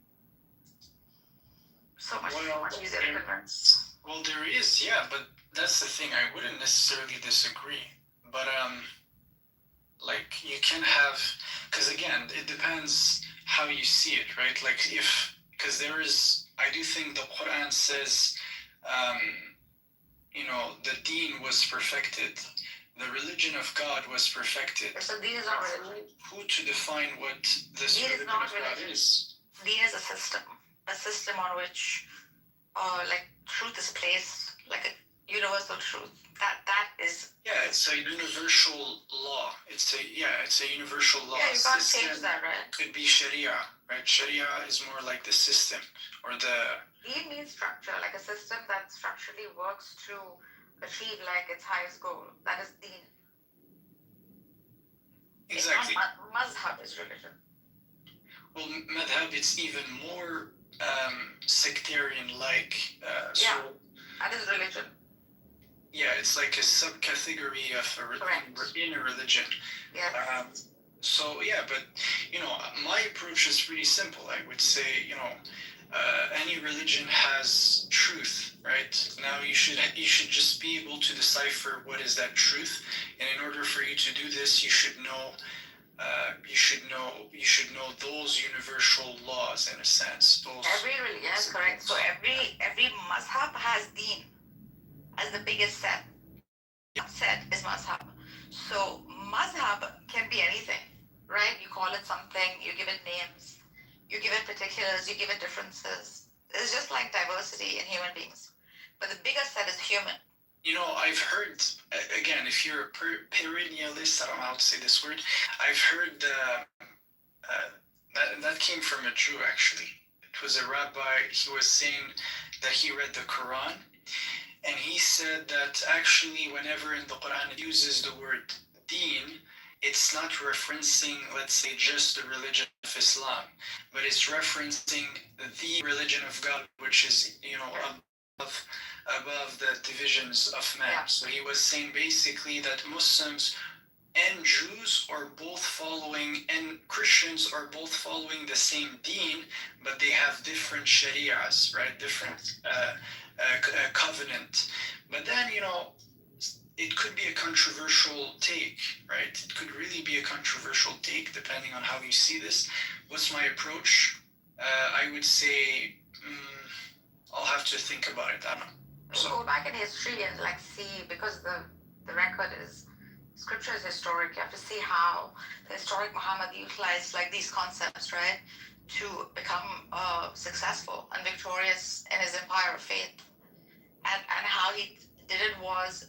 [SPEAKER 9] So much easier to convince.
[SPEAKER 8] Well, there is, yeah, but that's the thing. I wouldn't necessarily disagree. But, like, you can have, because again, it depends how you see it, right? Like, because I do think the Quran says, the deen was perfected. The religion of God was perfected.
[SPEAKER 9] So deen is not religion.
[SPEAKER 8] Who to define what this religion of God is?
[SPEAKER 9] Deen is a system on which, like, truth is placed, like a universal truth. That is.
[SPEAKER 8] Yeah, it's a universal law. It's a universal law.
[SPEAKER 9] Yeah, you can't change that, right?
[SPEAKER 8] Could be Sharia, right? Sharia is more like the system or the.
[SPEAKER 9] Deen means structure, like a system that structurally works to achieve like its highest goal. That is deen.
[SPEAKER 8] Exactly.
[SPEAKER 9] Mazhab is religion.
[SPEAKER 8] Well, madhab, it's even more sectarian-like.
[SPEAKER 9] That is religion.
[SPEAKER 8] Yeah, it's like a subcategory of in a religion.
[SPEAKER 9] Yeah.
[SPEAKER 8] So yeah, but my approach is pretty simple. I would say, any religion has truth, right? Now you should just be able to decipher what is that truth, and in order for you to do this, you should know those universal laws in a sense.
[SPEAKER 9] Every religion, yes, correct. So every mazhab has deen as the biggest set. Set is mazhab. So mazhab can be anything, right? You call it something, you give it names, you give it particulars, you give it differences. It's just like diversity in human beings. But the biggest set is human.
[SPEAKER 8] I've heard, again, if you're a perennialist, I don't know how to say this word, I've heard that came from a Jew, actually. It was a rabbi. He was saying that he read the Quran, and he said that actually whenever in the Quran it uses the word deen, it's not referencing, let's say, just the religion of Islam, but it's referencing the religion of God, which is, above the divisions of man. Yeah. So he was saying basically that Muslims and Jews are both following, and Christians are both following the same deen, but they have different sharias, right? Different covenant. But then, it could be a controversial take, right? It could really be a controversial take depending on how you see this. What's my approach? I would say I'll have to think about it. I don't know.
[SPEAKER 9] So go back in history and see, because the record is Scripture is historic. You have to see how the historic Muhammad utilized like these concepts, right, to become successful and victorious in his empire of faith. And how he did it was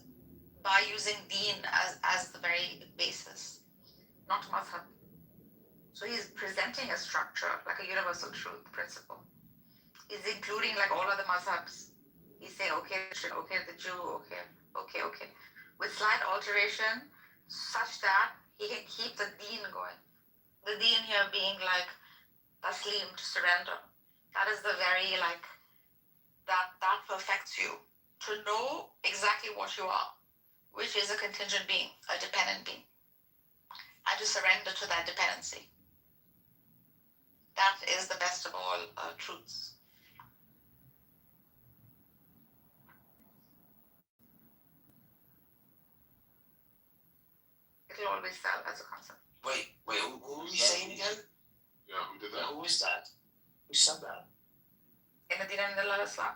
[SPEAKER 9] by using deen as the very basis, not madhab. So he's presenting a structure, like a universal truth principle. He's including like all other madhabs. He's saying, okay, the Jew, okay, with slight alteration, such that he can keep the deen going. The deen here being like taslim, to surrender. That is the very like, that perfects you. To know exactly what you are, which is a contingent being, a dependent being, and to surrender to that dependency. That is the best of all truths. It'll always sell as a concept.
[SPEAKER 21] Wait, who are we saying again?
[SPEAKER 3] Yeah, who did that?
[SPEAKER 21] Yeah, who is that? Who said that?
[SPEAKER 9] In the Deen and the Islam.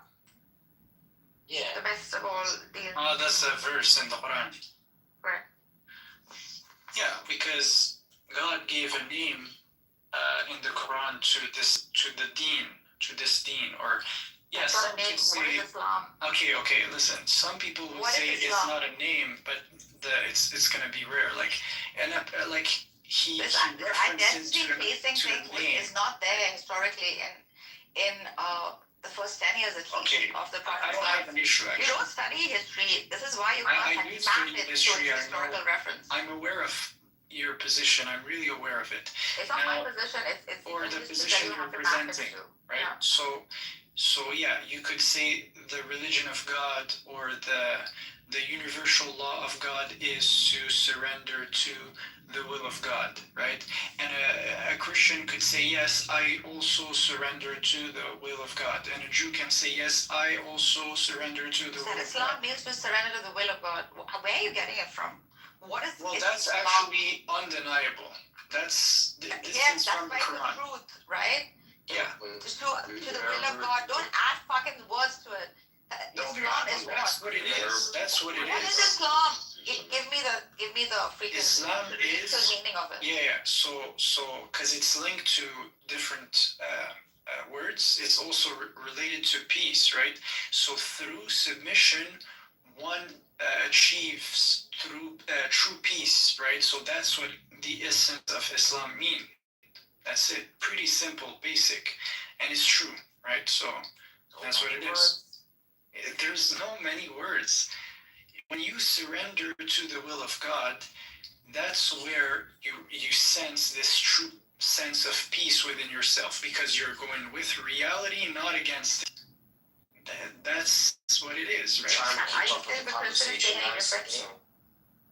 [SPEAKER 21] Yeah.
[SPEAKER 9] The best of all deen.
[SPEAKER 8] Oh, that's a verse in the Quran.
[SPEAKER 9] Right.
[SPEAKER 8] Yeah, because God gave a name in the Quran to this deen, or yes,
[SPEAKER 9] That's not a name. What is Islam?
[SPEAKER 8] Okay. Listen, some people would
[SPEAKER 9] What
[SPEAKER 8] say
[SPEAKER 9] is
[SPEAKER 8] it's
[SPEAKER 9] Islam?
[SPEAKER 8] not a name, but it's gonna be rare. Like he
[SPEAKER 9] This
[SPEAKER 8] references
[SPEAKER 9] identity-basing
[SPEAKER 8] to
[SPEAKER 9] thing
[SPEAKER 8] the name.
[SPEAKER 9] is not there historically in the first 10 years at least of the Prophet.
[SPEAKER 8] I don't have an issue
[SPEAKER 9] You
[SPEAKER 8] actually.
[SPEAKER 9] don't study history. This is why you
[SPEAKER 8] I
[SPEAKER 9] can't
[SPEAKER 8] do
[SPEAKER 9] map
[SPEAKER 8] study
[SPEAKER 9] it to
[SPEAKER 8] history.
[SPEAKER 9] a historical reference.
[SPEAKER 8] I'm aware of your position. I'm really aware of it.
[SPEAKER 9] It's not my position. It's
[SPEAKER 8] or the
[SPEAKER 9] history
[SPEAKER 8] position
[SPEAKER 9] that you
[SPEAKER 8] you're
[SPEAKER 9] have to map it
[SPEAKER 8] presenting,
[SPEAKER 9] to.
[SPEAKER 8] right?
[SPEAKER 9] Yeah.
[SPEAKER 8] So yeah, you could say the religion of God or the universal law of God is to surrender to the will of God, right? And a Christian could say, yes, I also surrender to the will of God. And a Jew can say, yes, I also surrender to the will of
[SPEAKER 9] Islam
[SPEAKER 8] God.
[SPEAKER 9] means to surrender to the will of God. Where are you getting it from? What is
[SPEAKER 8] Well,
[SPEAKER 9] it's
[SPEAKER 8] that's
[SPEAKER 9] Islam?
[SPEAKER 8] actually undeniable. This
[SPEAKER 9] Yes,
[SPEAKER 8] is
[SPEAKER 9] that's
[SPEAKER 8] from the
[SPEAKER 9] why it's the
[SPEAKER 8] Quran.
[SPEAKER 9] truth, right?
[SPEAKER 8] Yeah.
[SPEAKER 9] To the will of God. Don't add fucking words to it. Islam is
[SPEAKER 8] That's what it is. That's what it
[SPEAKER 9] What is
[SPEAKER 8] is.
[SPEAKER 9] Islam? Give me the freaking
[SPEAKER 8] Islam is
[SPEAKER 9] meaning of it.
[SPEAKER 8] yeah. So because it's linked to different words, it's also related to peace, right? So through submission, one achieves through true peace, right? So that's what the essence of Islam mean. That's it. Pretty simple, basic, and it's true, right? So that's what it is. There's no many words. When you surrender to the will of God, that's where you sense this true sense of peace within yourself, because you're going with reality, not against it. That's what it is, right?
[SPEAKER 21] I'm trying to keep up with the conversation.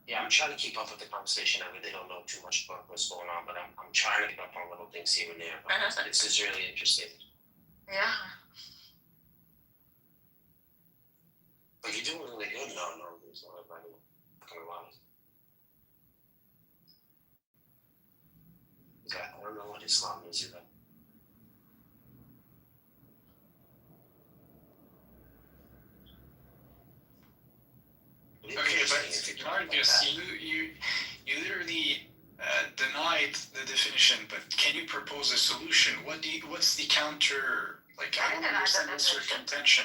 [SPEAKER 21] Yeah, I'm trying to keep up with the conversation. I really don't know too much about what's going on, but I'm trying to keep up on little things here and there. But this is really interesting.
[SPEAKER 9] Yeah.
[SPEAKER 21] But you're doing really good. No, there's not everybody coming along. I don't know what Islam is either.
[SPEAKER 8] Okay, but Marcus, you literally denied the definition. But can you propose a solution? What's the counter? Like, I don't understand what's your contention.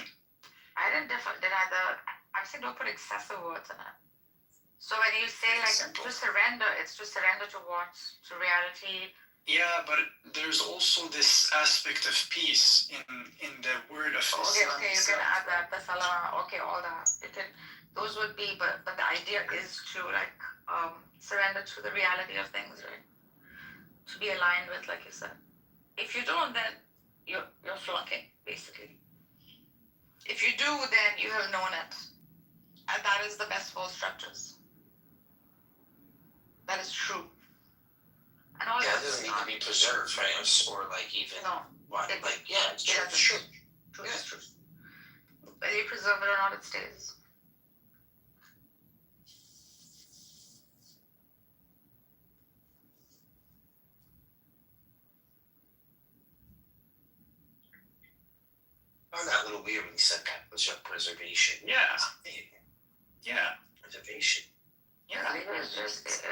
[SPEAKER 9] I didn't deny I'm saying don't put excessive words in it. So when you say like to surrender, it's to surrender to what? To reality.
[SPEAKER 8] Yeah, but there's also this aspect of peace in the word of Islam.
[SPEAKER 9] Okay, you can add that, the salah, okay, all that. You can, those would be, but the idea is to like surrender to the reality of things, right? To be aligned with, like you said. If you don't, then you're flunking, basically. If you do, then you have known it. And that is the best of all structures. That is true. And all
[SPEAKER 21] it doesn't need to be preserved, right? Or like even what? It's true.
[SPEAKER 9] True. True is true. Whether you preserve it or not, it stays.
[SPEAKER 21] I found that a little weird when you said that. Preservation.
[SPEAKER 8] Yeah. Yeah.
[SPEAKER 21] Preservation.
[SPEAKER 9] Yeah. It's just,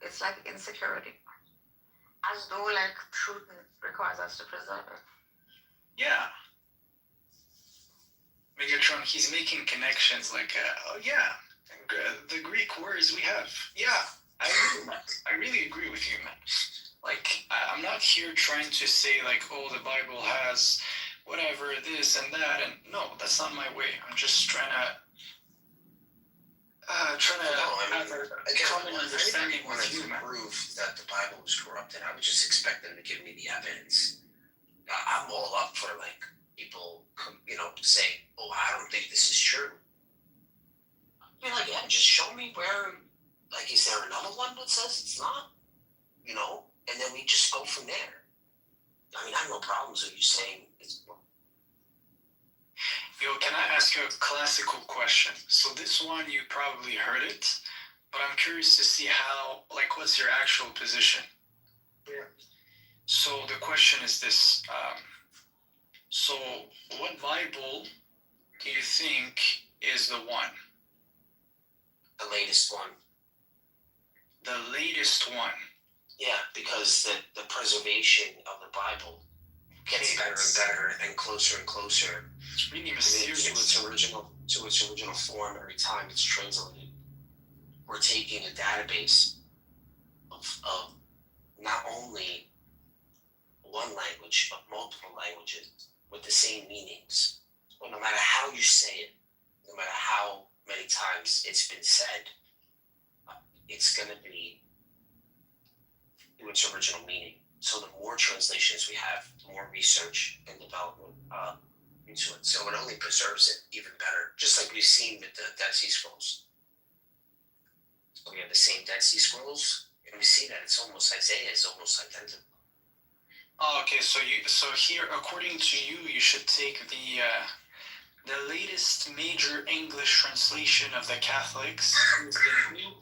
[SPEAKER 9] it's like insecurity. As though like truth requires us to preserve it.
[SPEAKER 8] Yeah. Megatron, he's making connections like, oh yeah, the Greek words we have. Yeah, I agree, man. I really agree with you, man. Like, I'm not here trying to say like, oh, the Bible has whatever, this and that, and no, that's not my way. I'm just trying to have a common understanding with you, man.
[SPEAKER 21] Prove that the Bible was corrupted. I would just expect them to give me the evidence. I'm all up for like people, say, "Oh, I don't think this is true." You're like, yeah, just show me where. Like, is there another one that says it's not? And then we just go from there. I mean, I have no problems with you saying it's.
[SPEAKER 8] Yo, can I ask you a classical question? So this one, you probably heard it, but I'm curious to see what's your actual position?
[SPEAKER 21] Yeah.
[SPEAKER 8] So the question is this. So what Bible do you think is the one?
[SPEAKER 21] The latest one.
[SPEAKER 8] The latest one?
[SPEAKER 21] Yeah, because the preservation of the Bible gets better and better and closer.
[SPEAKER 8] It's really mysterious.
[SPEAKER 21] To its original form every time it's translated. We're taking a database of not only one language, but multiple languages with the same meanings. But no matter how you say it, no matter how many times it's been said, it's going to be to its original meaning. So the more translations we have, the more research and development into it. So it only preserves it even better, just like we've seen with the Dead Sea Scrolls. So we have the same Dead Sea Scrolls, and we see that it's almost Isaiah is almost identical.
[SPEAKER 8] Oh, okay. So here, according to you, you should take the latest major English translation of the Catholics, is the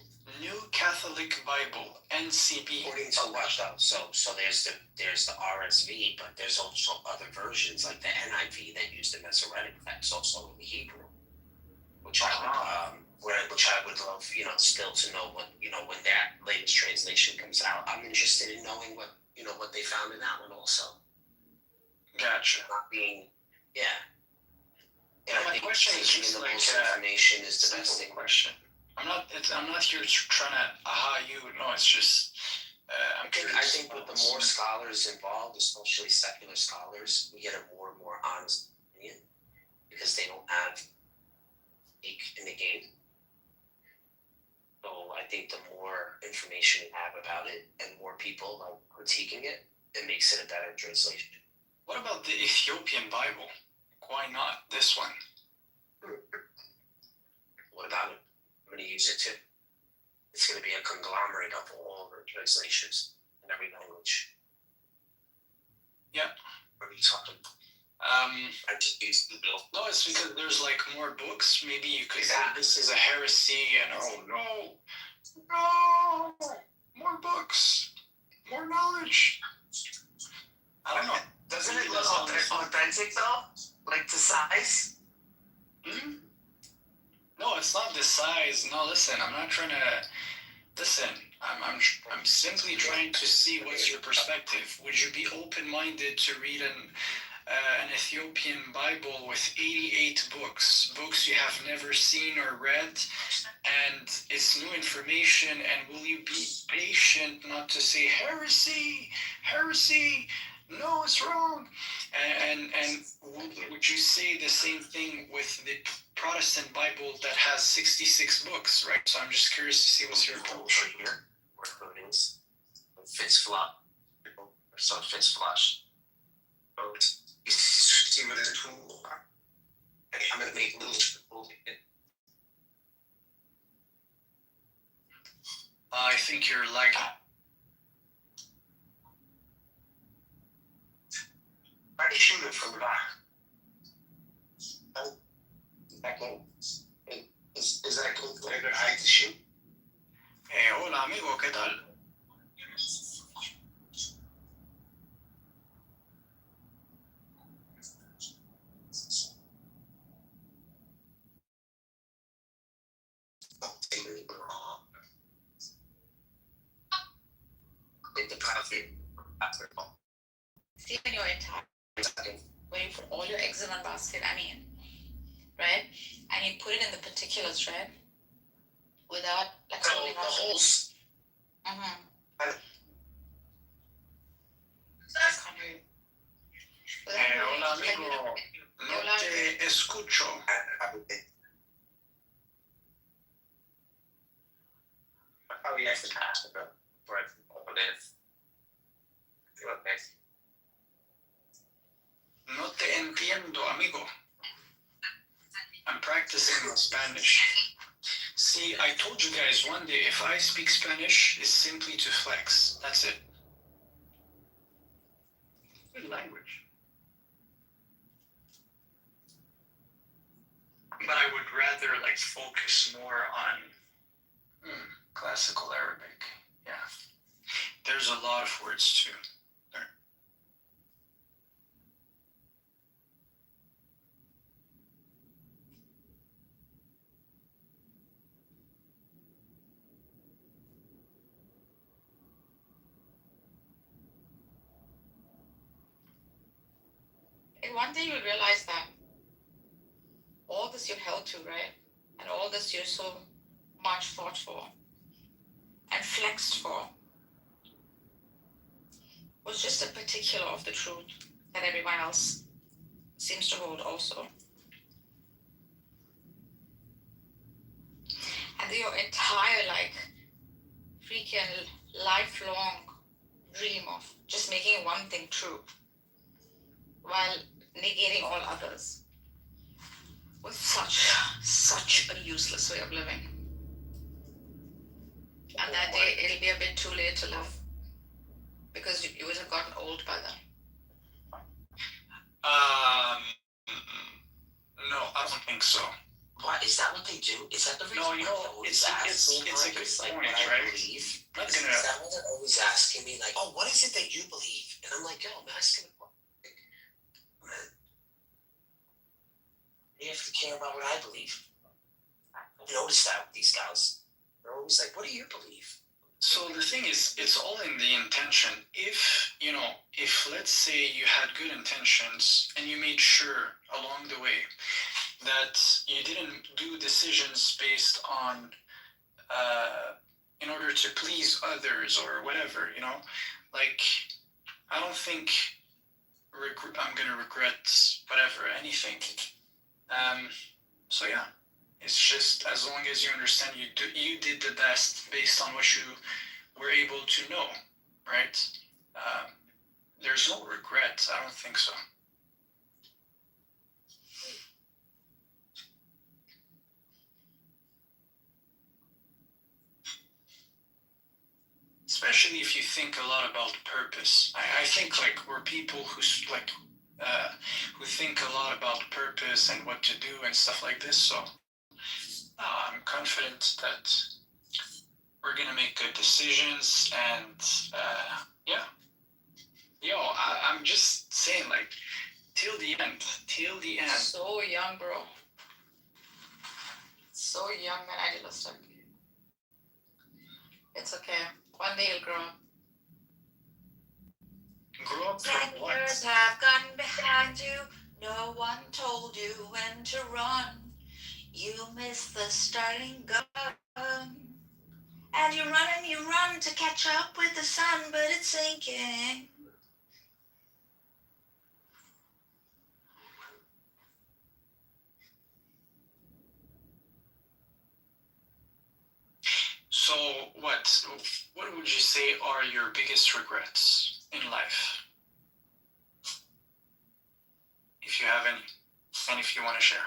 [SPEAKER 8] New Catholic Bible, NCB.
[SPEAKER 21] According to what though? So there's the RSV, but there's also other versions like the NIV that use the Masoretic text also in the Hebrew, which I would love, still to know when that latest translation comes out. I'm interested in knowing what they found in that one also.
[SPEAKER 8] Gotcha.
[SPEAKER 21] Not being, yeah.
[SPEAKER 8] Yeah, my question is just like
[SPEAKER 21] information is the best thing.
[SPEAKER 8] Question. I'm not here trying to you. No, it's just
[SPEAKER 21] I think with the more scholars involved, especially secular scholars, we get a more and more honest opinion because they don't have stake in the game. So I think the more information we have about it and more people like critiquing it, it makes it a better translation.
[SPEAKER 8] What about the Ethiopian Bible? Why not this one?
[SPEAKER 21] What about it? I'm going to use it too. It's going to be a conglomerate of all the translations in every language.
[SPEAKER 8] Yeah.
[SPEAKER 21] What are you talking about? I just used the bill.
[SPEAKER 8] No, it's because there's like more books. Maybe you could say this is a heresy and no, more books, more knowledge. I don't know.
[SPEAKER 21] Doesn't it look authentic though? Like the size?
[SPEAKER 8] No, it's not the size. No, listen, I'm not trying to listen. I'm simply trying to see what's your perspective. Would you be open-minded to read an Ethiopian Bible with 88 books you have never seen or read, and it's new information, and will you be patient not to say heresy, no, it's wrong, and would you say the same thing with the Protestant Bible that has 66 books, right? So I'm just curious to see what's your approach
[SPEAKER 21] here. Where it is. Fits flop. So it fits flush. So you see what the tool are. I'm going to make little.
[SPEAKER 8] I think you're like.
[SPEAKER 21] Try to shoot it from the back. That cool? Is that cool? Very good height to shoot?
[SPEAKER 8] Hola amigo, ¿qué tal?
[SPEAKER 9] See, when you're entire, when you put all your eggs in one basket, right? And you put it in the particulars, right? Without like holding
[SPEAKER 21] the
[SPEAKER 9] on.
[SPEAKER 21] holes.
[SPEAKER 9] Mm-hmm.
[SPEAKER 8] Hola amigo, no te escucho. No te entiendo, amigo. I'm practicing Spanish. See, I told you guys one day, if I speak Spanish, it's simply to flex. That's it. Good language. But I would rather like focus more on classical Arabic. Yeah. There's a lot of words too. There.
[SPEAKER 9] And one day you'll realize that all this you held to, right? And all this you so much fought for and flexed for was just a particular of the truth that everyone else seems to hold also. And your entire freaking lifelong dream of just making one thing true while negating all others was such a useless way of living. And that day it'll be a bit too late to live because you would have gotten old by then.
[SPEAKER 8] No, I don't think so.
[SPEAKER 21] What is that? What they do? Is that the reason?
[SPEAKER 8] No, you know, it's a good point, right?
[SPEAKER 21] Believe.
[SPEAKER 8] Not
[SPEAKER 21] Is
[SPEAKER 8] gonna.
[SPEAKER 21] that what they're always asking me? Like, oh, what is it that you believe? And I'm like, yo, I'm asking. You have to care about what I believe. I've noticed that with these guys. They're always like, what do you believe?
[SPEAKER 8] So the thing is, it's all in the intention. If let's say you had good intentions and you made sure along the way that you didn't do decisions based on in order to please others or whatever, like I don't think I'm gonna regret whatever, anything. So yeah, it's just as long as you understand you did the best based on what you were able to know, right? There's no regret. I don't think so. Especially if you think a lot about purpose. I think we're people who think a lot about purpose and what to do and stuff like this. So I'm confident that we're gonna make good decisions and yeah. Yo, I'm just saying till the end.
[SPEAKER 9] So young, bro. So young and idealistic. It's okay. One day you'll grow up.
[SPEAKER 8] Grow up
[SPEAKER 9] 10
[SPEAKER 8] from what?
[SPEAKER 9] years have gone behind you. No one told you when to run. You missed the starting gun. And you run to catch up with the sun, but it's sinking.
[SPEAKER 8] So what would you say are your biggest regrets in life? If you have any, and if you want to share.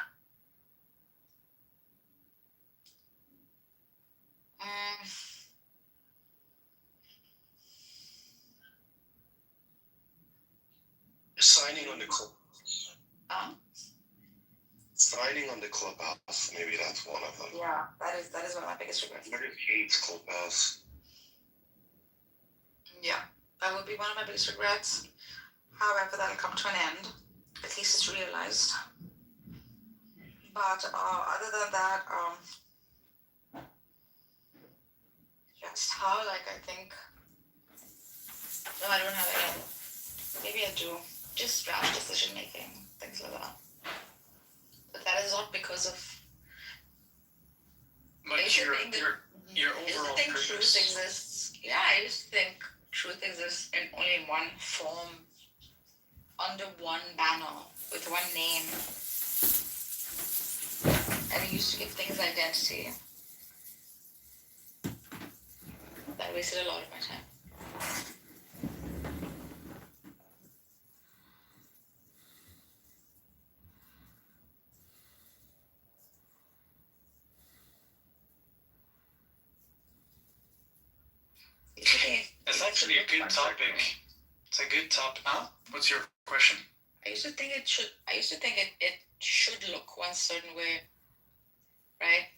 [SPEAKER 13] Signing on the club. Signing on the clubhouse, maybe that's one of them.
[SPEAKER 9] Yeah, that is one of my biggest regrets.
[SPEAKER 13] Everybody hates clubhouse.
[SPEAKER 9] Yeah, that would be one of my biggest regrets. However, that'll come to an end. At least it's realized. But other than that, just how I think No, I don't have any. Maybe I do. Just rash decision making, things like that. But that is not because of.
[SPEAKER 8] But your overall
[SPEAKER 9] I think
[SPEAKER 8] purpose.
[SPEAKER 9] truth exists. Yeah, I used to think truth exists in only one form, under one banner, with one name. And we used to give things identity. That wasted a lot of my time.
[SPEAKER 8] It's actually a good topic. It's a good topic. Huh? What's your question?
[SPEAKER 9] I used to think it should look one certain way, right?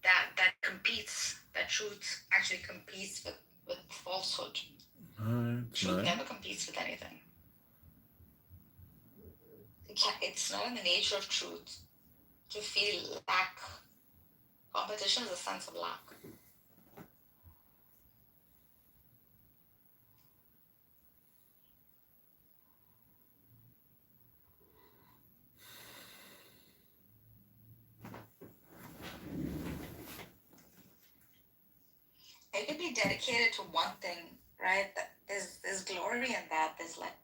[SPEAKER 9] That competes. That truth actually competes with falsehood. Truth never competes with anything. It's not in the nature of truth to feel lack. Competition is a sense of lack. It could be dedicated to one thing, right? There's glory in that. There's like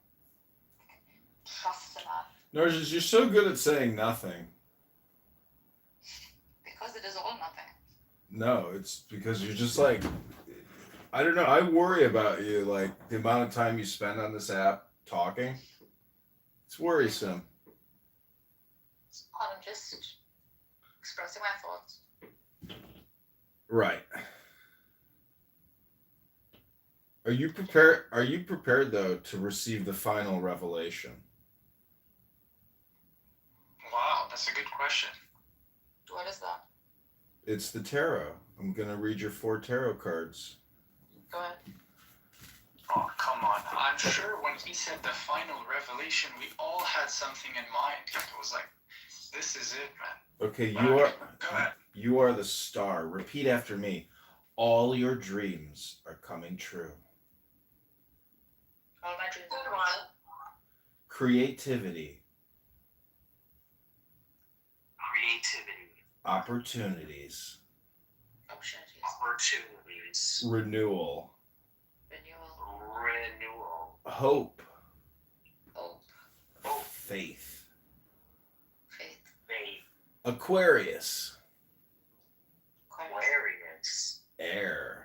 [SPEAKER 9] trust in that.
[SPEAKER 1] Narcissus, you're so good at saying nothing.
[SPEAKER 9] Because it is all nothing.
[SPEAKER 1] No, it's because you're just like, I don't know. I worry about you, like the amount of time you spend on this app talking. It's worrisome.
[SPEAKER 9] I'm just expressing my thoughts.
[SPEAKER 1] Right. Are you prepared? Are you prepared though to receive the final revelation?
[SPEAKER 8] Wow, that's a good question.
[SPEAKER 9] What is that?
[SPEAKER 1] It's the tarot. I'm gonna read your 4 tarot cards.
[SPEAKER 9] Go ahead.
[SPEAKER 8] Oh, come on. I'm sure when he said the final revelation, we all had something in mind. It was like, this is it, man.
[SPEAKER 1] Okay,
[SPEAKER 8] Go ahead.
[SPEAKER 1] you are the star. Repeat after me. All your dreams are coming true.
[SPEAKER 9] All my dreams are coming true.
[SPEAKER 1] Creativity.
[SPEAKER 21] Opportunities.
[SPEAKER 1] Renewal. Hope. Faith. Aquarius. Air.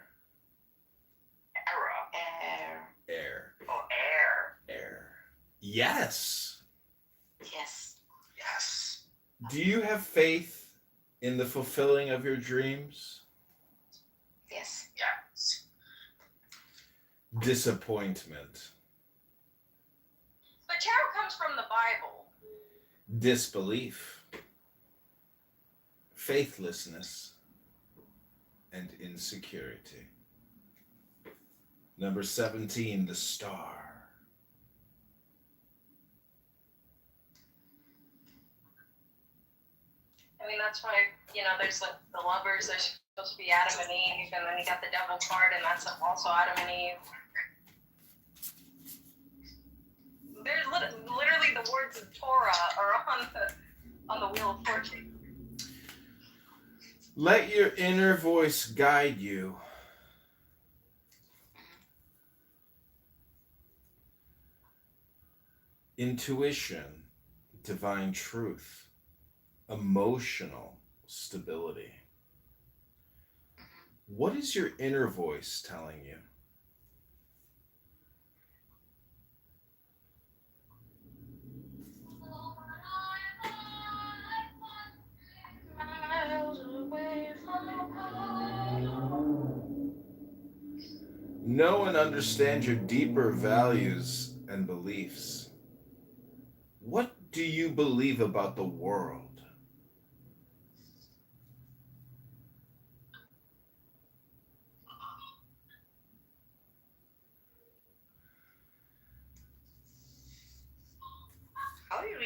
[SPEAKER 1] Yes. Do you have faith in the fulfilling of your dreams?
[SPEAKER 9] Yes.
[SPEAKER 1] Disappointment.
[SPEAKER 23] But tarot comes from the Bible.
[SPEAKER 1] Disbelief. Faithlessness. And insecurity. Number 17, the star.
[SPEAKER 23] I mean, that's why, there's like the lovers, they're supposed to be Adam and Eve, and then you got the devil card, and that's also Adam and Eve. There's literally the words of Torah are on the Wheel of Fortune.
[SPEAKER 1] Let your inner voice guide you. Intuition, divine truth, emotional stability. What is your inner voice telling you? Know and understand your deeper values and beliefs. What do you believe about the world?
[SPEAKER 9] How are you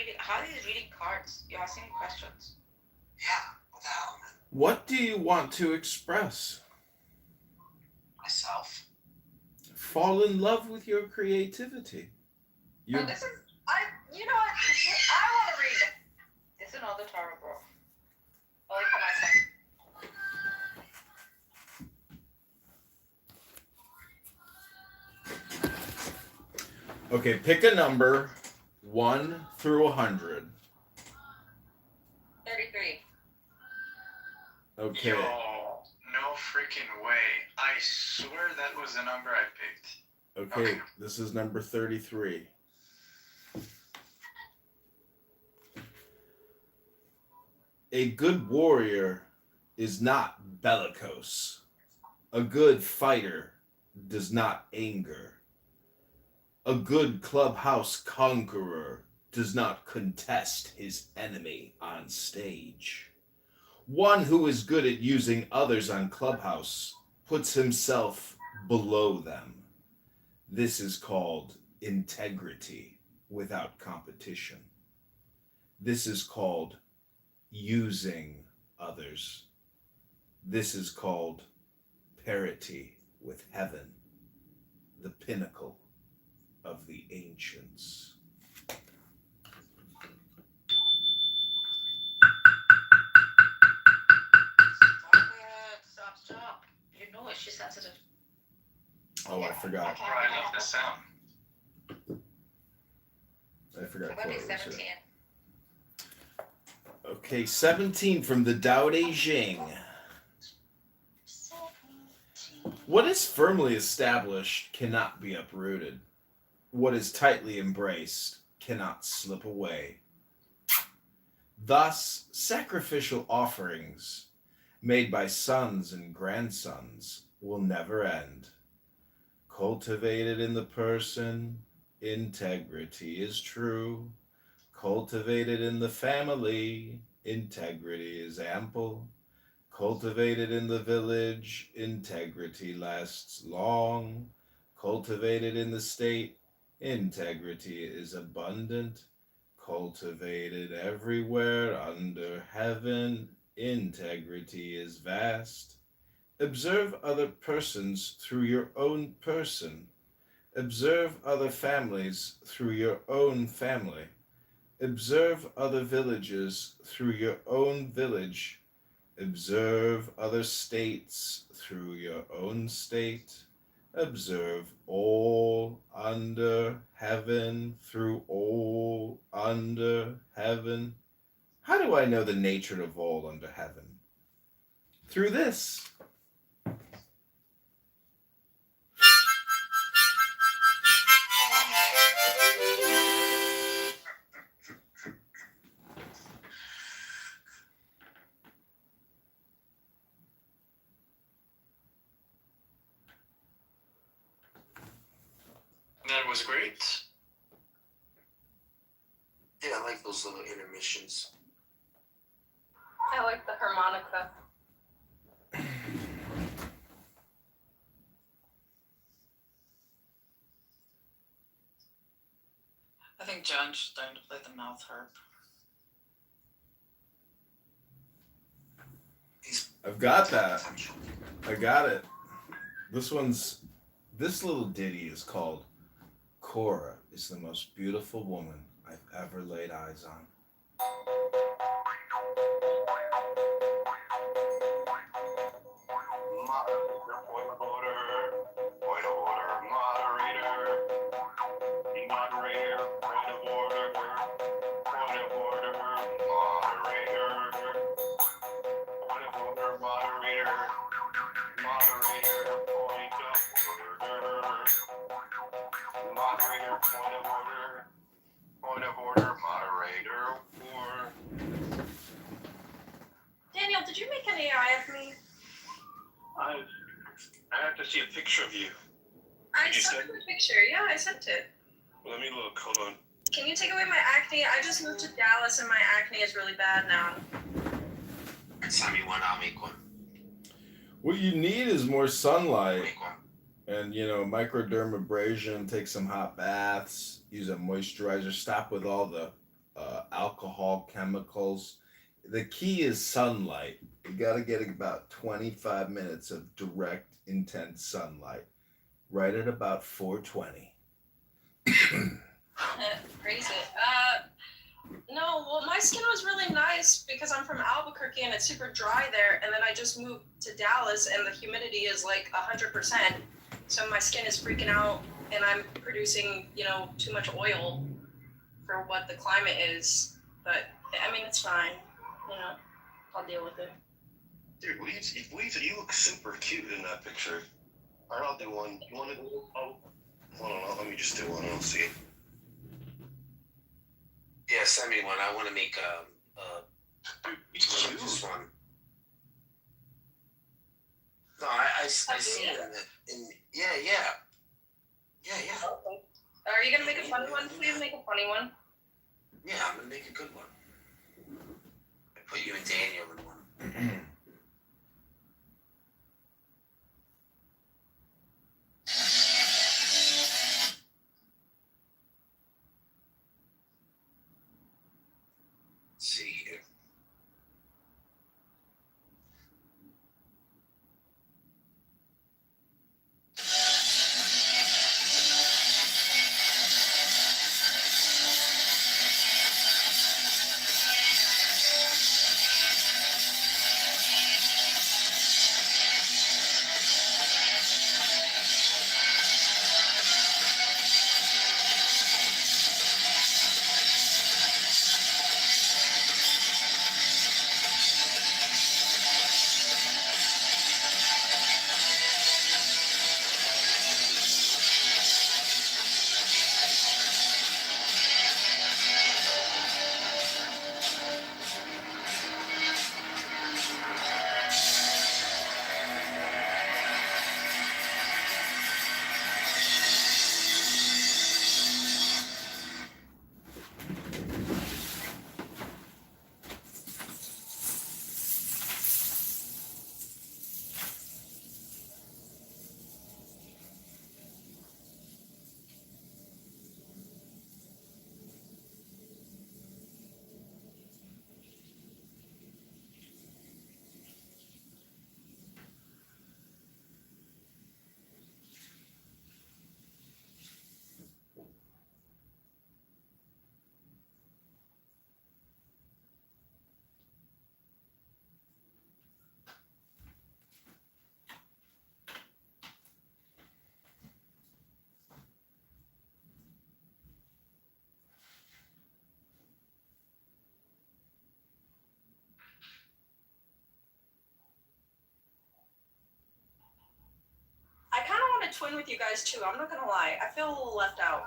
[SPEAKER 9] reading cards? You're asking me questions.
[SPEAKER 21] Yeah, what the hell, man?
[SPEAKER 1] What do you want to express?
[SPEAKER 21] Myself.
[SPEAKER 1] fall in love with your creativity.
[SPEAKER 23] Oh, this is you know what? I want to read it. It's another Taro bro. Only for myself.
[SPEAKER 1] Okay, pick a number 1 through 100.
[SPEAKER 23] 33.
[SPEAKER 1] Okay.
[SPEAKER 8] Yo, no freaking way. I swear that was the number I picked.
[SPEAKER 1] Okay, this is number 33. A good warrior is not bellicose. A good fighter does not anger. A good clubhouse conqueror does not contest his enemy on stage. One who is good at using others on Clubhouse puts himself below them. This is called integrity without competition. This is called using others. This is called parity with heaven, the pinnacle of the ancients.
[SPEAKER 23] Stop. You know it. She's sensitive.
[SPEAKER 1] Oh, I forgot.
[SPEAKER 8] I love the sound.
[SPEAKER 1] I forgot.
[SPEAKER 23] That'd be 17.
[SPEAKER 1] Okay, 17 from the Tao Te Ching. What is firmly established cannot be uprooted. What is tightly embraced cannot slip away. Thus, sacrificial offerings made by sons and grandsons will never end. Cultivated in the person, integrity is true. Cultivated in the family, integrity is ample. Cultivated in the village, integrity lasts long. Cultivated in the state, integrity is abundant. Cultivated everywhere under heaven, integrity is vast. Observe other persons through your own person. Observe other families through your own family. Observe other villages through your own village. Observe other states through your own state. Observe all under heaven through all under heaven. How do I know the nature of all under heaven? Through this.
[SPEAKER 8] That was great.
[SPEAKER 21] Yeah, I like those little intermissions.
[SPEAKER 23] I like the harmonica.
[SPEAKER 10] I think John should learn to play the mouth harp.
[SPEAKER 1] I've got that. I got it. This little ditty is called Cora is the most beautiful woman I've ever laid eyes on.
[SPEAKER 17] Point of order, moderator. Moderator, point of order, moderator. Point of order, moderator. Moderator, point of order. Moderator, point of order. Point of order, moderator.
[SPEAKER 23] Daniel, did you make an AI of me?
[SPEAKER 13] I have to see a picture of you.
[SPEAKER 23] I sent you a picture. Yeah, I sent it.
[SPEAKER 13] Let me look. Hold on.
[SPEAKER 23] Can you take away my acne? I just moved to Dallas and my acne is really bad now.
[SPEAKER 1] What you need is more sunlight. And, microdermabrasion, take some hot baths, use a moisturizer, stop with all the alcohol chemicals. The key is sunlight. You got to get about 25 minutes of direct, intense sunlight. right at about 4:20.
[SPEAKER 23] Crazy. No, well, my skin was really nice because I'm from Albuquerque and it's super dry there. And then I just moved to Dallas and the humidity is like 100%. So my skin is freaking out and I'm producing, too much oil for what the climate is. But I mean, it's fine. I'll deal with it.
[SPEAKER 13] Dude, you look super cute in that picture. Alright, I'll do one. You want to? Oh, hold on. Let me just do one. I'll see.
[SPEAKER 21] Yeah, send me one. I want to make
[SPEAKER 13] Just
[SPEAKER 21] one. No, I see it in yeah.
[SPEAKER 23] Okay. Are you gonna make a funny one? Please make a funny one.
[SPEAKER 21] Yeah, I'm gonna make a good one. I put you and Daniel in one. Let's see here.
[SPEAKER 23] I kind of want to twin with you guys too. I'm not gonna lie. I feel a little left out.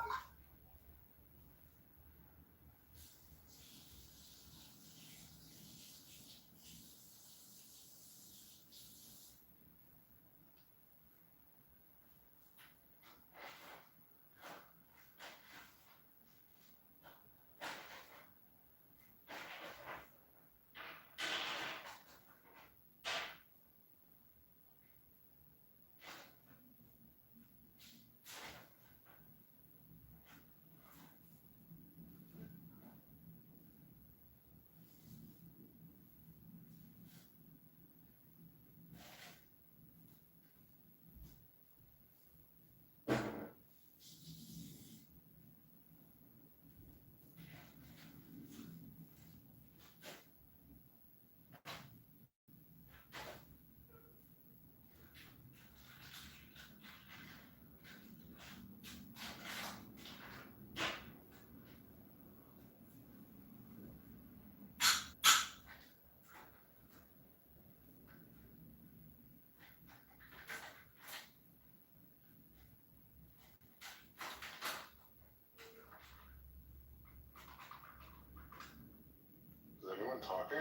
[SPEAKER 3] Is everyone talking?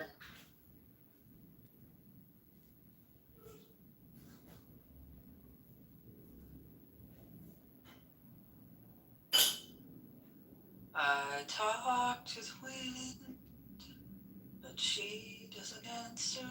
[SPEAKER 14] I talk to the wind, but she doesn't answer.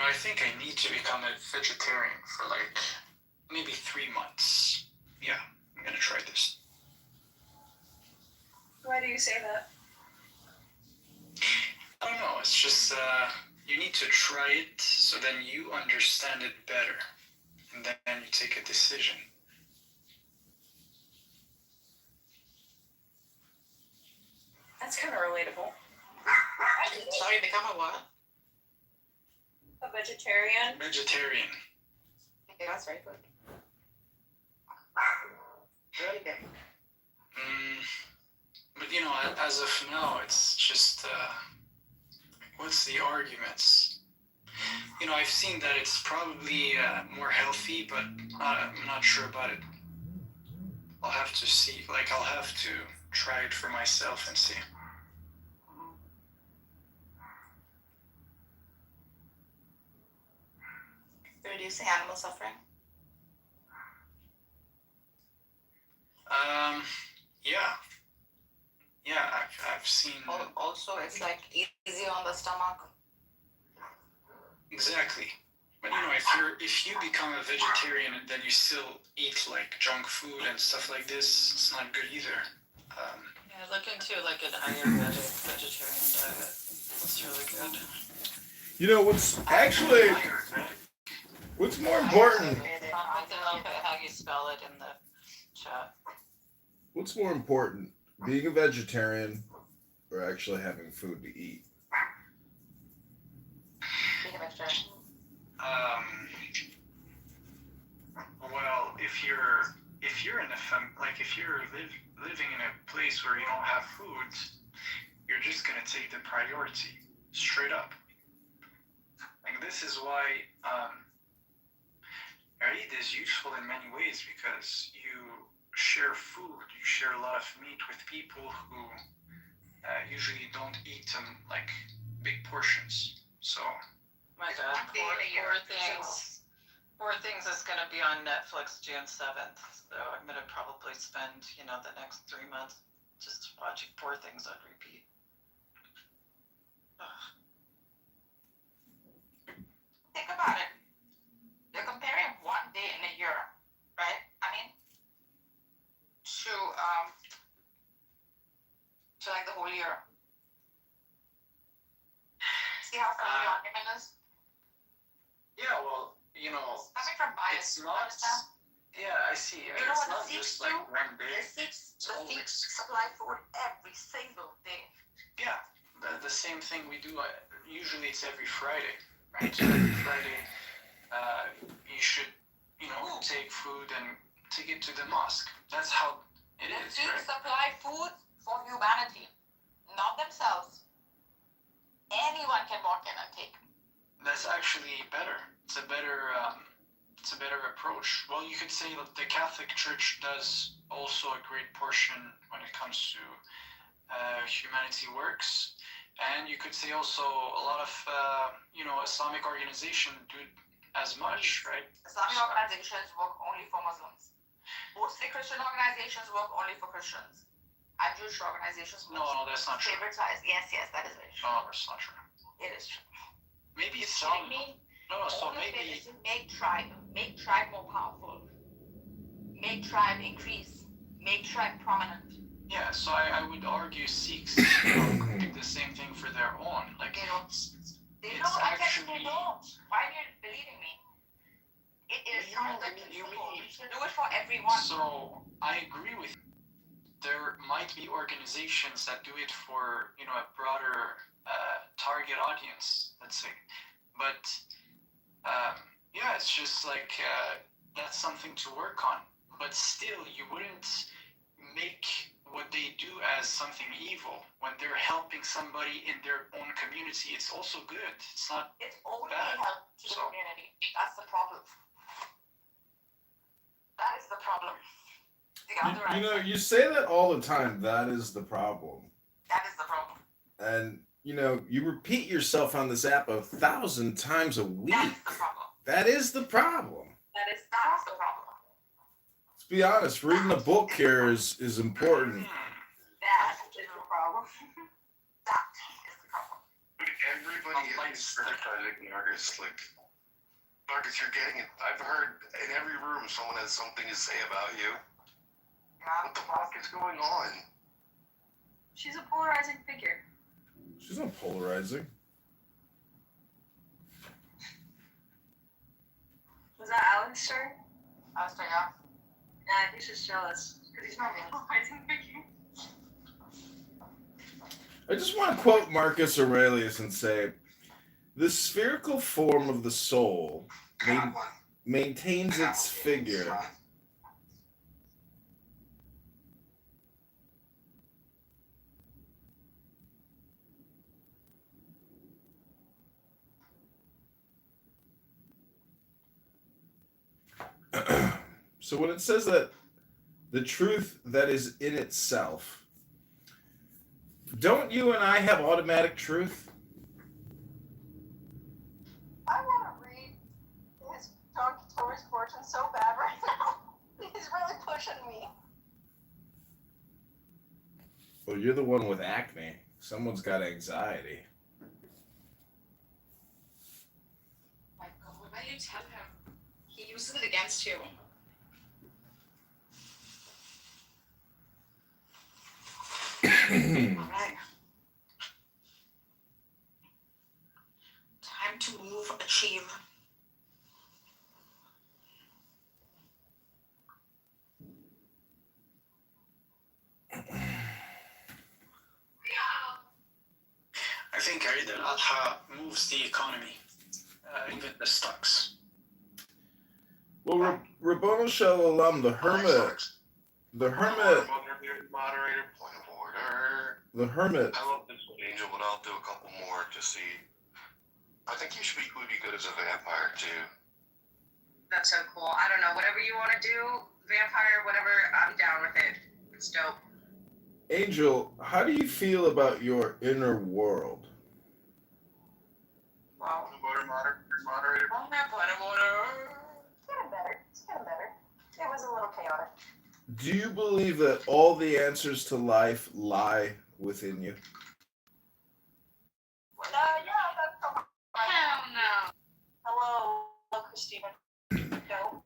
[SPEAKER 8] I think I need to become a vegetarian for like maybe 3 months. Yeah, I'm gonna try this.
[SPEAKER 23] Why do you say that?
[SPEAKER 8] I don't know, it's just, you need to try it so then you understand it better. And then you take a decision.
[SPEAKER 23] That's kind of relatable.
[SPEAKER 9] Sorry, become a what?
[SPEAKER 23] A vegetarian?
[SPEAKER 8] Vegetarian.
[SPEAKER 9] Okay, that's very good. Really good.
[SPEAKER 8] But as of now, it's just, what's the arguments? I've seen that it's probably more healthy, but I'm not sure about it. I'll have to see. I'll have to try it for myself and see.
[SPEAKER 9] Reducing animal suffering?
[SPEAKER 8] Yeah, I've seen.
[SPEAKER 9] Also, it's like easy on the stomach.
[SPEAKER 8] Exactly. But if you become a vegetarian and then you still eat like junk food and stuff like this, it's not good either.
[SPEAKER 10] Yeah, look into like an Ayurvedic vegetarian diet. That's really good.
[SPEAKER 1] What's more important?
[SPEAKER 10] I'll put how you spell it in the chat.
[SPEAKER 1] What's more important, being a vegetarian or actually having food to eat?
[SPEAKER 9] Being a vegetarian.
[SPEAKER 8] Well, if you're in if you're living in a place where you don't have food, you're just gonna take the priority straight up. This is why Eid is useful in many ways, because you share food, you share a lot of meat with people who usually don't eat them like big portions. So.
[SPEAKER 10] My God, Poor Things is going to be on Netflix June 7th, so I'm going to probably spend, the next 3 months just watching Poor Things on repeat. Ugh.
[SPEAKER 9] Think about it. You're comparing one day in a year, right? To like the whole year. See how funny the argument is?
[SPEAKER 8] Yeah, well,
[SPEAKER 9] coming from bias,
[SPEAKER 8] it's not.
[SPEAKER 9] Understand?
[SPEAKER 8] Yeah, I see.
[SPEAKER 9] You know
[SPEAKER 8] it's
[SPEAKER 9] what
[SPEAKER 8] not
[SPEAKER 9] the Sikhs
[SPEAKER 8] just like
[SPEAKER 9] do?
[SPEAKER 8] one day.
[SPEAKER 9] The Sikhs supply food every single day.
[SPEAKER 8] Yeah, the same thing we do. Usually it's every Friday, right? So every Friday, you should, take food and take it to the mosque. That's how it is,
[SPEAKER 9] The
[SPEAKER 8] right?
[SPEAKER 9] Sikhs supply food for humanity, not themselves. Anyone can walk in and take.
[SPEAKER 8] That's actually better. It's a better approach. Well, you could say that the Catholic Church does also a great portion when it comes to humanity works, and you could say also a lot of Islamic organizations do as much, right?
[SPEAKER 9] Islamic organizations work only for Muslims. Mostly Christian organizations work only for Christians. And Jewish organizations
[SPEAKER 8] No, that's not true.
[SPEAKER 9] favoritize. Yes, that is very true.
[SPEAKER 8] No, that's not true.
[SPEAKER 9] It is true.
[SPEAKER 8] Maybe
[SPEAKER 9] You
[SPEAKER 8] some.
[SPEAKER 9] kidding me?
[SPEAKER 8] No, so
[SPEAKER 9] Only thing
[SPEAKER 8] maybe.
[SPEAKER 9] is to make tribe more powerful, make tribe increase, make tribe prominent.
[SPEAKER 8] Yeah, so I would argue Sikhs could do the same thing for their own. Like,
[SPEAKER 9] They don't. They
[SPEAKER 8] it's
[SPEAKER 9] don't.
[SPEAKER 8] actually.
[SPEAKER 9] They don't. Why are you believing me? It is something simple. We should do it for everyone.
[SPEAKER 8] So I agree with you. There might be organizations that do it for, you know, a broader target audience, let's say. But yeah, it's just like that's something to work on. But still, you wouldn't make what they do as something evil when they're helping somebody in their own community. It's also good. It's not.
[SPEAKER 9] It's only
[SPEAKER 8] bad.
[SPEAKER 9] help to the community. That's the problem. That is the problem. The other
[SPEAKER 1] You know,
[SPEAKER 9] aspect,
[SPEAKER 1] you say that all the time. That is the problem.
[SPEAKER 9] that is the problem.
[SPEAKER 1] And, you know, you repeat yourself on this app 1,000 times a week.
[SPEAKER 9] That is the problem.
[SPEAKER 1] That is the problem.
[SPEAKER 9] That's the problem.
[SPEAKER 1] Let's be honest, reading a book here is important.
[SPEAKER 9] That is the problem. That is the problem.
[SPEAKER 13] Everybody is criticizing Marcus. Like, Marcus, you're getting it. I've heard in every room someone has something to say about you. What the fuck is going on?
[SPEAKER 23] She's a polarizing figure.
[SPEAKER 1] She's not polarizing.
[SPEAKER 23] Was that Alex' shirt?
[SPEAKER 9] I was like, yeah.
[SPEAKER 23] Yeah, he's just jealous because he's not a polarizing figure.
[SPEAKER 1] I just want to quote Marcus Aurelius and say, the spherical form of the soul maintains its figure. So when it says that the truth that is in itself, don't you and I have automatic truth?
[SPEAKER 23] I want to read his John Kitover's fortune so bad right now. He's really pushing me.
[SPEAKER 1] Well, you're the one with acne. Someone's got anxiety.
[SPEAKER 9] My God, why do you tell him? He uses it against you. Alright. Time to move, achieve.
[SPEAKER 8] I think Eid al-Adha moves the economy, even the stocks.
[SPEAKER 1] Well, Rabboni Shalom, the hermit,
[SPEAKER 13] Moderator, point of order.
[SPEAKER 1] the hermit.
[SPEAKER 13] I love this one, Angel, but I'll do a couple more to see. I think you would be good as a vampire too.
[SPEAKER 23] That's so cool. I don't know. Whatever you want to do, vampire, whatever, I'm down with it. It's dope.
[SPEAKER 1] Angel, how do you feel about your inner world?
[SPEAKER 23] Wow.
[SPEAKER 13] Moderator.
[SPEAKER 23] It's getting better. It's getting better. It was a little chaotic.
[SPEAKER 1] Do you believe that all the answers to life lie within you?
[SPEAKER 23] Yeah, that's so much.
[SPEAKER 9] Hell no.
[SPEAKER 23] Hello, Christina. No.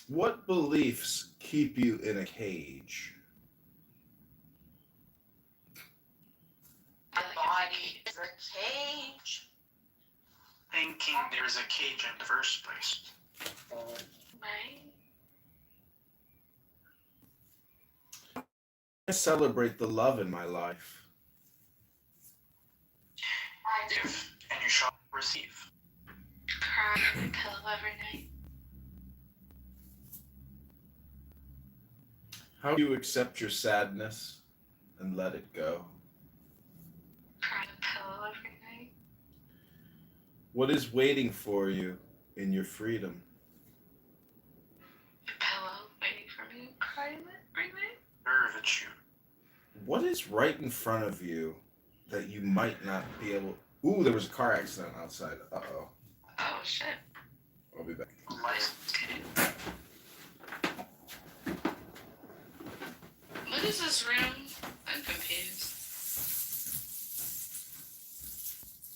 [SPEAKER 1] What beliefs keep you in a cage?
[SPEAKER 9] My body is a cage.
[SPEAKER 8] Thinking there's a cage in the first place.
[SPEAKER 9] Right?
[SPEAKER 1] I celebrate the love in my life.
[SPEAKER 9] I do.
[SPEAKER 8] Give and you shall receive.
[SPEAKER 9] Cry on the pillow every night.
[SPEAKER 1] How do you accept your sadness and let it go?
[SPEAKER 9] Cry on the pillow every night.
[SPEAKER 1] What is waiting for you in your freedom?
[SPEAKER 9] The pillow waiting for me to cry in it every night.
[SPEAKER 8] Nerve you.
[SPEAKER 1] What is right in front of you that you might not be able... Ooh, there was a car accident outside. Uh-oh.
[SPEAKER 9] Oh, shit.
[SPEAKER 1] I'll be back.
[SPEAKER 23] What is this room? I'm confused.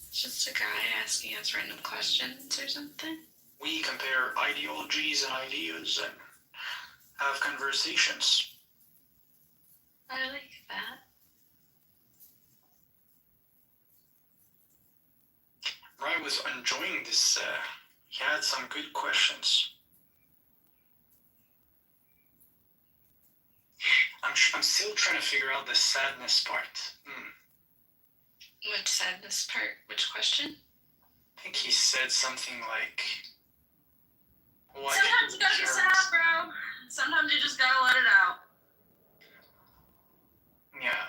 [SPEAKER 23] It's just a guy asking us random questions or something.
[SPEAKER 8] We compare ideologies and ideas and have conversations.
[SPEAKER 23] I like that.
[SPEAKER 8] I was enjoying this. He had some good questions. I'm still trying to figure out the sadness part.
[SPEAKER 23] Which sadness part? Which question?
[SPEAKER 8] I think he said something like,
[SPEAKER 23] sometimes you gotta be sad, bro. Sometimes you just gotta let it out.
[SPEAKER 8] Yeah.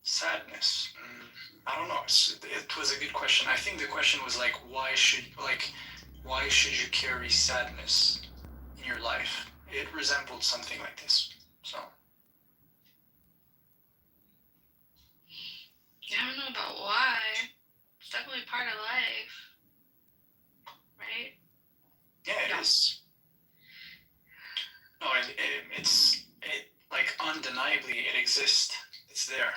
[SPEAKER 8] Sadness. I don't know. It was a good question. I think the question was like, why should you carry sadness in your life? It resembled something like this. So.
[SPEAKER 23] Yeah, I don't know about why. It's definitely part of life, right?
[SPEAKER 8] Yeah, it is. No, it's like undeniably it exists. It's there.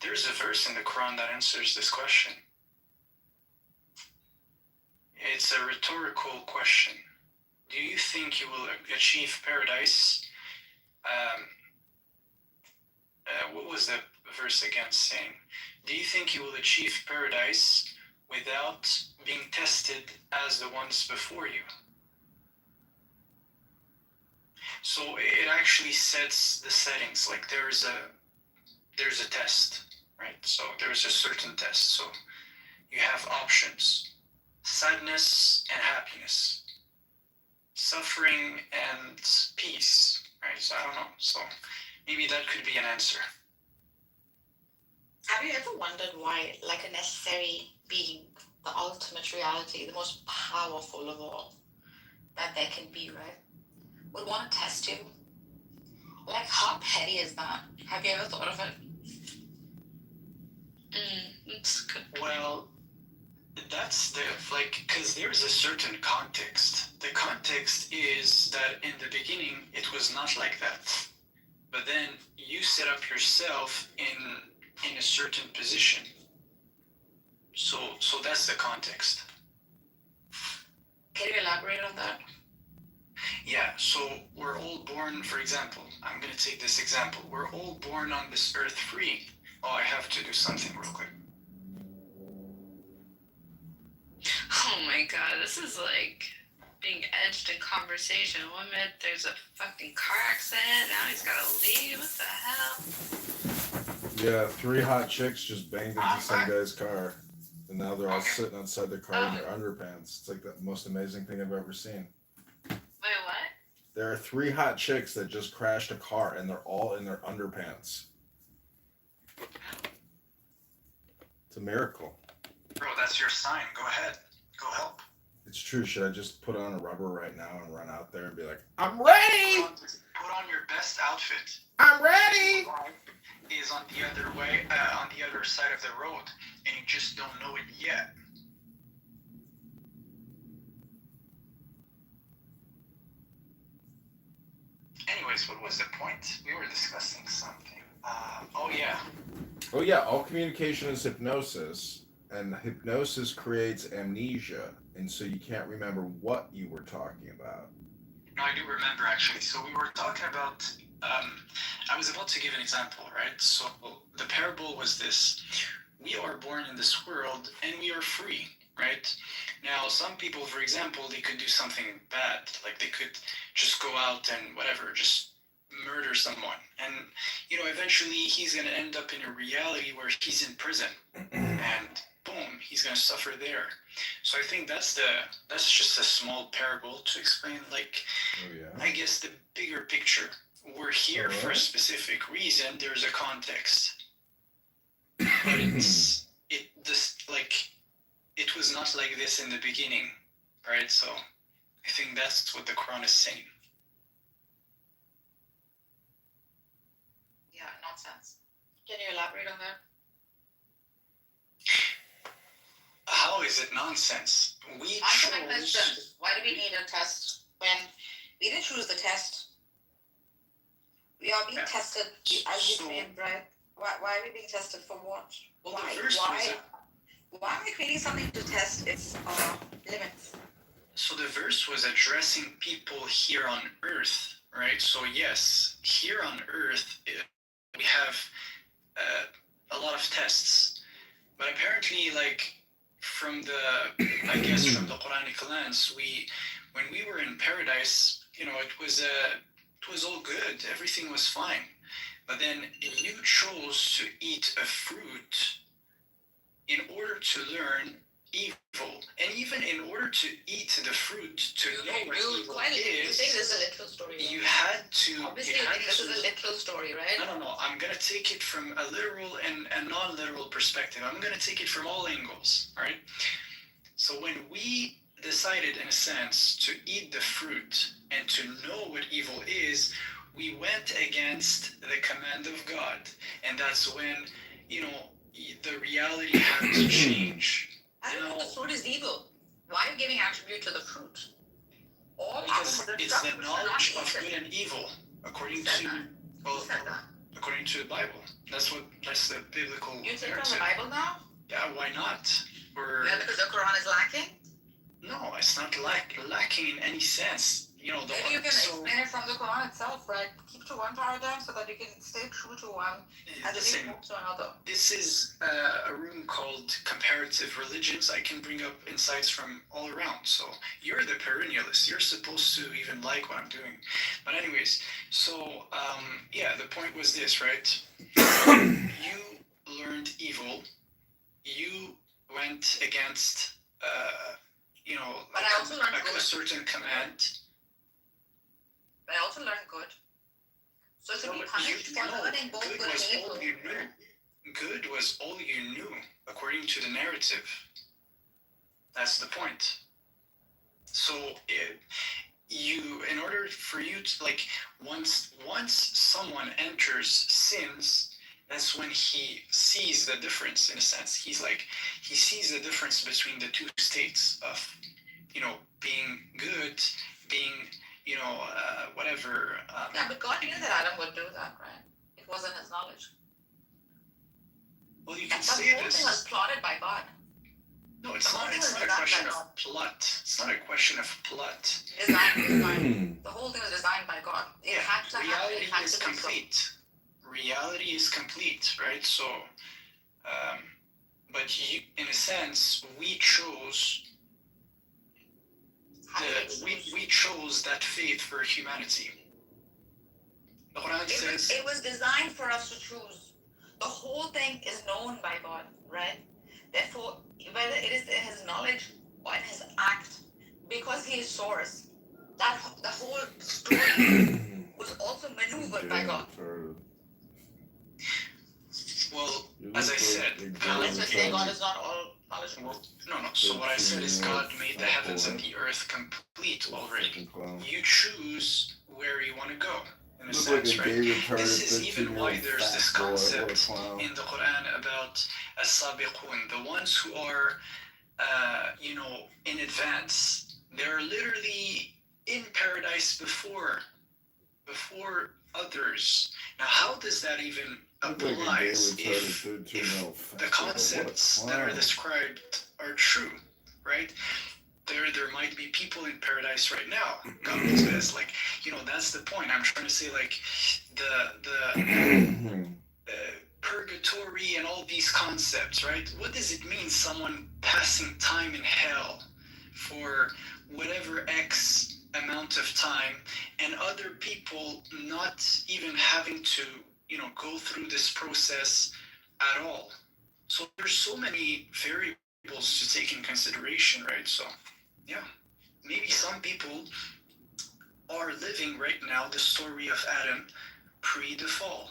[SPEAKER 8] There's a verse in the Quran that answers this question. It's a rhetorical question. Do you think you will achieve paradise? What was the verse again saying? Do you think you will achieve paradise without being tested as the ones before you? So it actually sets the settings. Like there's a test, right? So there's a certain test. So you have options: sadness and happiness, suffering and peace, right? So I don't know. So maybe that could be an answer.
[SPEAKER 9] Have you ever wondered why, like a necessary being, the ultimate reality, the most powerful of all that there can be, right, would want to test you? Like, how petty is that? Have you ever thought of it?
[SPEAKER 23] It's good.
[SPEAKER 8] Well, that's because there's a certain context. The context is that in the beginning, it was not like that. But then you set up yourself in a certain position. So that's the context.
[SPEAKER 9] Can you elaborate on that?
[SPEAKER 8] Yeah, so we're all born, for example, I'm going to take this example. We're all born on this earth free. Oh, I have to do something real quick.
[SPEAKER 23] Oh my god, this is like being edged in conversation. 1 minute there's a fucking car accident, now he's gotta leave. What the hell?
[SPEAKER 1] Yeah, 3 hot chicks just banged into some guy's car, and now they're all sitting outside the car in their underpants. It's like the most amazing thing I've ever seen.
[SPEAKER 23] Wait, what?
[SPEAKER 1] There are 3 hot chicks that just crashed a car, and they're all in their underpants. It's a miracle.
[SPEAKER 8] Bro, that's your sign. Go ahead. Go help.
[SPEAKER 1] It's true. Should I just put on a rubber right now and run out there and be like, I'm ready!
[SPEAKER 8] Put on your best outfit.
[SPEAKER 1] I'm ready!
[SPEAKER 8] Is on the other side of the road, and you just don't know it yet. Anyways, what was the point? We were discussing something. Oh yeah,
[SPEAKER 1] all communication is hypnosis, and hypnosis creates amnesia, and so you can't remember what you were talking about.
[SPEAKER 8] No, I do remember actually. So we were talking about, I was about to give an example, right? So the parable was this: we are born in this world and we are free, right? Now, some people, for example, they could do something bad, like they could just go out and whatever, just murder someone. And, eventually he's going to end up in a reality where he's in prison and boom, he's going to suffer there. So I think that's just a small parable to explain, I guess the bigger picture. We're here for a specific reason. There's a context. But it was not like this in the beginning, right? So I think that's what the Quran is saying.
[SPEAKER 9] Yeah, nonsense. Can you elaborate on that?
[SPEAKER 8] How is it nonsense?
[SPEAKER 9] Answer my question. Why do we need a test when We didn't choose the test. We are being tested as you claimed, right? Why are we being tested for what?
[SPEAKER 8] Well,
[SPEAKER 9] Why?
[SPEAKER 8] the verse was
[SPEAKER 9] Why am I creating something to test its limits?
[SPEAKER 8] so the verse was addressing people here on earth, right? So yes, here on earth we have a lot of tests, but apparently, like from the from the Quranic lens, when we were in paradise, it was all good, everything was fine, but then you chose to eat a fruit in order to learn evil, and even in order to eat the fruit to know what evil
[SPEAKER 9] You
[SPEAKER 8] is,
[SPEAKER 9] think this is a literal story?
[SPEAKER 8] you had to.
[SPEAKER 9] Obviously, you think this is a literal story, right?
[SPEAKER 8] No. I'm gonna take it from a literal and a non-literal perspective. I'm gonna take it from all angles. All right. So when we decided, in a sense, to eat the fruit and to know what evil is, we went against the command of God, and that's when the reality had to change.
[SPEAKER 9] I don't know. The fruit is evil. Why are you giving attribute to the fruit?
[SPEAKER 8] Because it's the knowledge of good and evil, according to the Bible. That's the biblical.
[SPEAKER 9] You take on the Bible now?
[SPEAKER 8] Yeah, why not?
[SPEAKER 9] Because the Quran is lacking?
[SPEAKER 8] No, it's not lacking in any sense.
[SPEAKER 9] Maybe you can explain it from the Quran itself, right? Keep to one paradigm so that you can stay true to one and then move to another.
[SPEAKER 8] This is a room called Comparative Religions. I can bring up insights from all around. So you're the perennialist. You're supposed to even like what I'm doing. But anyways, so the point was this, right? You learned evil. You went against, a certain command.
[SPEAKER 9] But I also learned good. So to be punished for learning both good and evil.
[SPEAKER 8] Good was all you knew, according to the narrative. That's the point. So in order for you to, once someone enters sins, that's when he sees the difference, in a sense. He sees the difference between the two states of, being good, being, whatever.
[SPEAKER 9] But God knew that Adam would do that, right? It wasn't his knowledge.
[SPEAKER 8] Well, you can say this.
[SPEAKER 9] The whole thing was plotted by God.
[SPEAKER 8] No, it's not a question of plot. It's not a question of plot.
[SPEAKER 9] Design. The whole thing was designed by God.
[SPEAKER 8] Reality is complete. Reality is complete, right? So, but in a sense, we chose that faith for humanity. The Quran says
[SPEAKER 9] it was designed for us to choose. The whole thing is known by God, right? Therefore, whether it is in his knowledge or in his act, because he is source, that the whole story was also maneuvered by God.
[SPEAKER 8] Well, as I said,
[SPEAKER 9] let's just say God is not all knowledgeable.
[SPEAKER 8] No. So what I said is God made the heavens and the earth complete already. You choose where you want to go. In a sense, right? This is even why there's this concept in the Quran about as-sabiqun, the ones who are, in advance. They're literally in paradise before others. Now, how does that even apply if the concepts that are described are true, right? There might be people in paradise right now. God knows best. That's the point. I'm trying to say, the purgatory and all these concepts, right? What does it mean, someone passing time in hell for whatever X amount of time, and other people not even having to, go through this process at all? So there's so many variables to take in consideration, right? So, yeah, maybe some people are living right now the story of Adam pre the fall.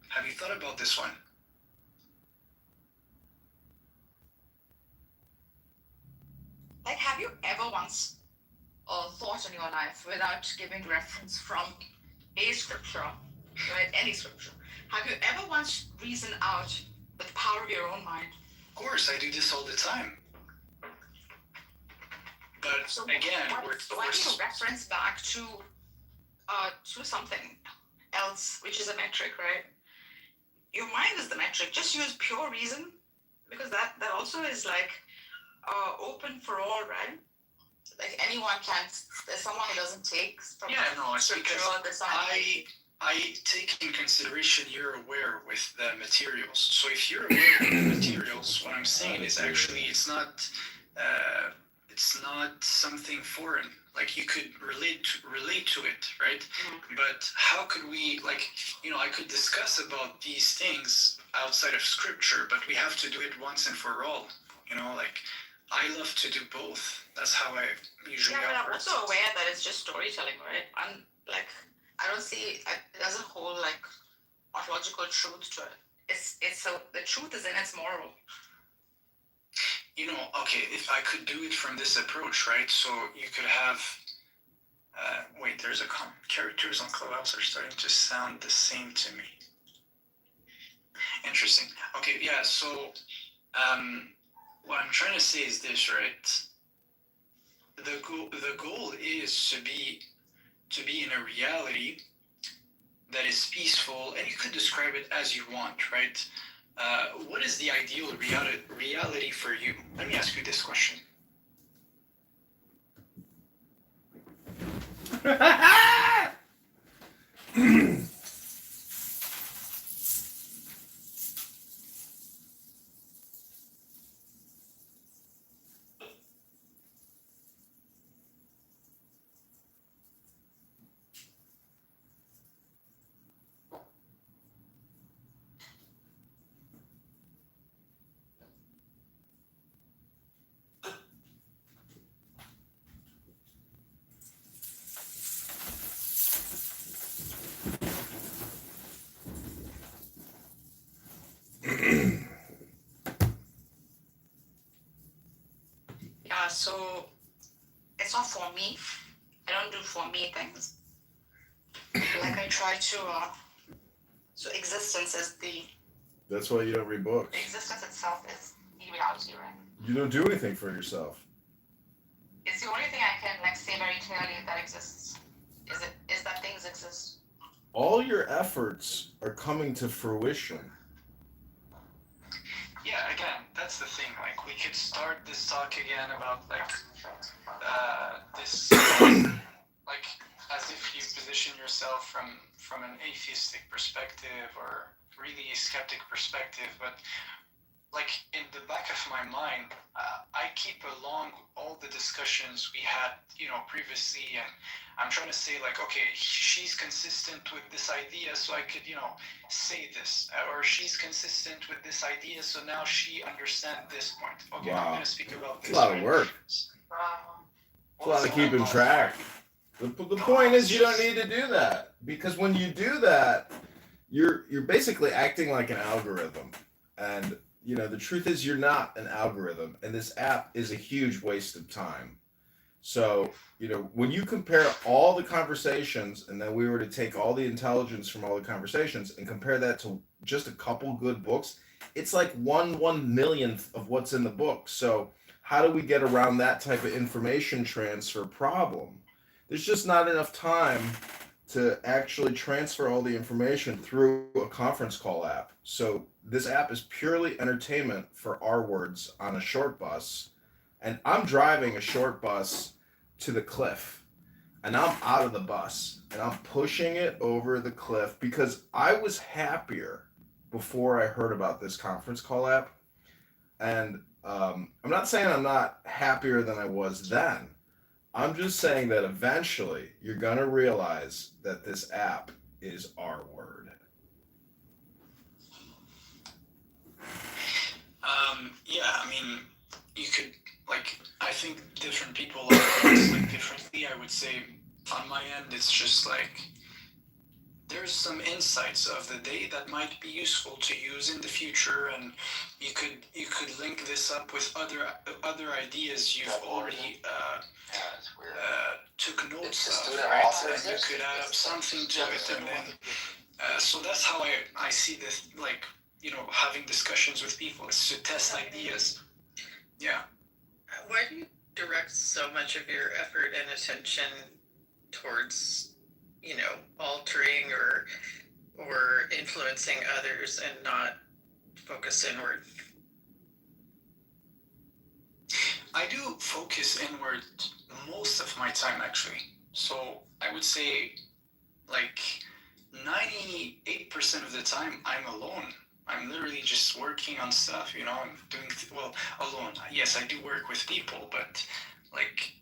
[SPEAKER 8] Have you thought about this one?
[SPEAKER 9] Have you ever once thought in your life, without giving reference from a scripture, right, any scripture, have you ever once reasoned out with the power of your own mind?
[SPEAKER 8] Of course, I do this all the time. But so again,
[SPEAKER 9] why do you reference back to to something else, which is a metric, right? Your mind is the metric. Just use pure reason, because that also is like open for all, right? Like anyone can. There's someone who doesn't take from scripture.
[SPEAKER 8] I take in consideration you're aware with the materials. So if you're aware with the materials, what I'm saying is actually it's not something foreign. Like you could relate to it, right? Mm-hmm. But how could we, like, I could discuss about these things outside of scripture, but we have to do it once and for all. Like I love to do both. That's how I usually operate.
[SPEAKER 9] Yeah, but I'm also aware that it's just storytelling, right? I'm like, I don't see it doesn't hold like ontological truth to it. It's so the truth is in its moral.
[SPEAKER 8] Okay, if I could do it from this approach, right? So you could have, there's characters on Clubhouse are starting to sound the same to me. Interesting. Okay, yeah, so, what I'm trying to say is this, right? The goal is to be in a reality that is peaceful, and you could describe it as you want, right? What is the ideal reality for you? Let me ask you this question.
[SPEAKER 9] Yeah, so it's not for me. I don't do for me things. Like I try to. So existence is the.
[SPEAKER 1] That's why you don't read books.
[SPEAKER 9] Existence itself is the reality, right?
[SPEAKER 1] You don't do anything for yourself.
[SPEAKER 9] It's the only thing I can like say very clearly that exists. Is that things exist.
[SPEAKER 1] All your efforts are coming to fruition.
[SPEAKER 8] Yeah, again, that's the thing. Like, we could start this talk again about like this, like as if you position yourself from an atheistic perspective or really a skeptic perspective, but like in the back of my mind, I keep along all the discussions we had, previously, and I'm trying to say like, okay, she's consistent with this idea, so I could, say this, or she's consistent with this idea, so now she understands this point. Okay, wow. I'm going to speak about this.
[SPEAKER 1] It's a lot of work. It's a lot of keeping track. The point is you don't need to do that, because when you do that, you're basically acting like an algorithm, and the truth is you're not an algorithm, and this app is a huge waste of time. So, when you compare all the conversations, and then we were to take all the intelligence from all the conversations and compare that to just a couple good books, it's like 1/1,000,000th of what's in the book. So how do we get around that type of information transfer problem? There's just not enough time to actually transfer all the information through a conference call app. So this app is purely entertainment for our words on a short bus. And I'm driving a short bus to the cliff, and I'm out of the bus, and I'm pushing it over the cliff because I was happier before I heard about this conference call app. And I'm not saying I'm not happier than I was then. I'm just saying that eventually you're going to realize that this app is our word.
[SPEAKER 8] Yeah, I mean, you could, I think different people look at this differently. I would say on my end, it's just there's some insights of the day that might be useful to use in the future, and you could link this up with other ideas you've already took notes of, right? And you could add up something to it, and then so that's how I see this, having discussions with people is to test ideas. Yeah.
[SPEAKER 10] Why do you direct so much of your effort and attention towards altering or influencing others and not focus inward?
[SPEAKER 8] I do focus inward most of my time, actually. So I would say like 98% of the time I'm alone. I'm literally just working on stuff, I'm doing, alone. Yes, I do work with people, but like,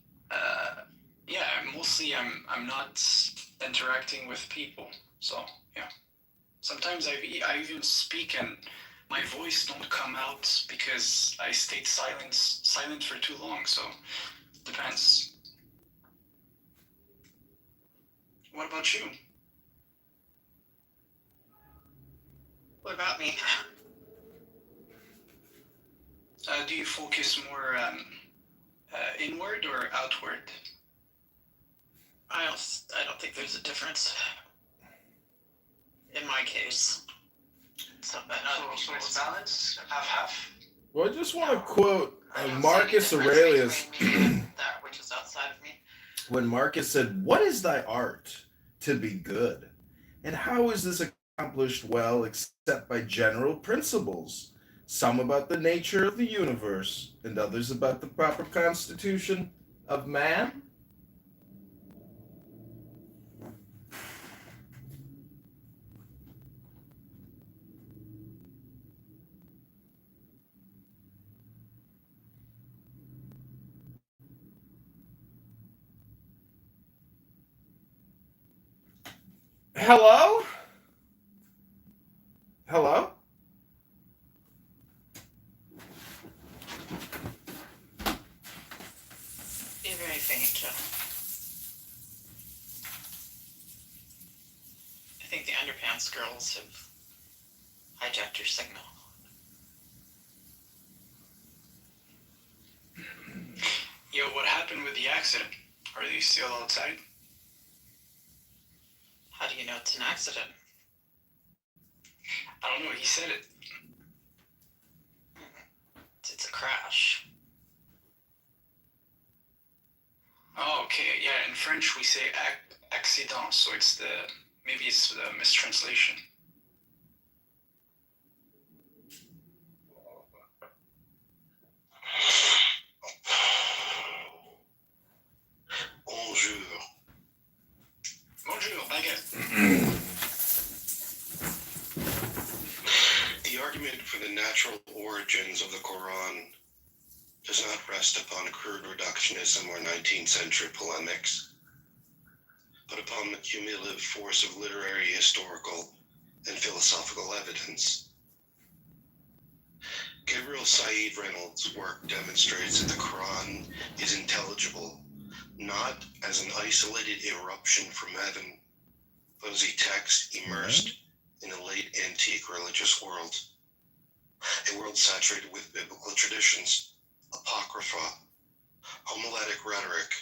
[SPEAKER 8] yeah, mostly I'm not interacting with people. So, yeah. Sometimes I even speak and my voice don't come out because I stayed silent for too long, so depends. What about you?
[SPEAKER 10] What about me?
[SPEAKER 8] Do you focus more inward or outward?
[SPEAKER 10] I don't think there's a difference in my case. So
[SPEAKER 8] it's balance, half.
[SPEAKER 1] Well, I just want to quote Marcus Aurelius.
[SPEAKER 10] That which is outside of me.
[SPEAKER 1] When Marcus said, "What is thy art? To be good. And how is this accomplished well except by general principles? Some about the nature of the universe, and others about the proper constitution of man?" Hello? Hello?
[SPEAKER 10] You're very faint, Joe. I think the underpants girls have hijacked your signal.
[SPEAKER 8] Yo, what happened with the accident? Are they still outside?
[SPEAKER 10] How do you know it's an accident?
[SPEAKER 8] I don't know, he said it.
[SPEAKER 10] It's a crash.
[SPEAKER 8] Oh, okay, yeah, in French we say accident, so maybe it's the mistranslation.
[SPEAKER 13] Bonjour.
[SPEAKER 8] Bonjour, baguette.
[SPEAKER 13] The argument for the natural origins of the Quran does not rest upon crude reductionism or 19th century polemics, but upon the cumulative force of literary, historical, and philosophical evidence. Gabriel Said Reynolds' work demonstrates that the Quran is intelligible not as an isolated eruption from heaven, but as a text immersed in a late antique religious world, a world saturated with biblical traditions, apocrypha, homiletic rhetoric,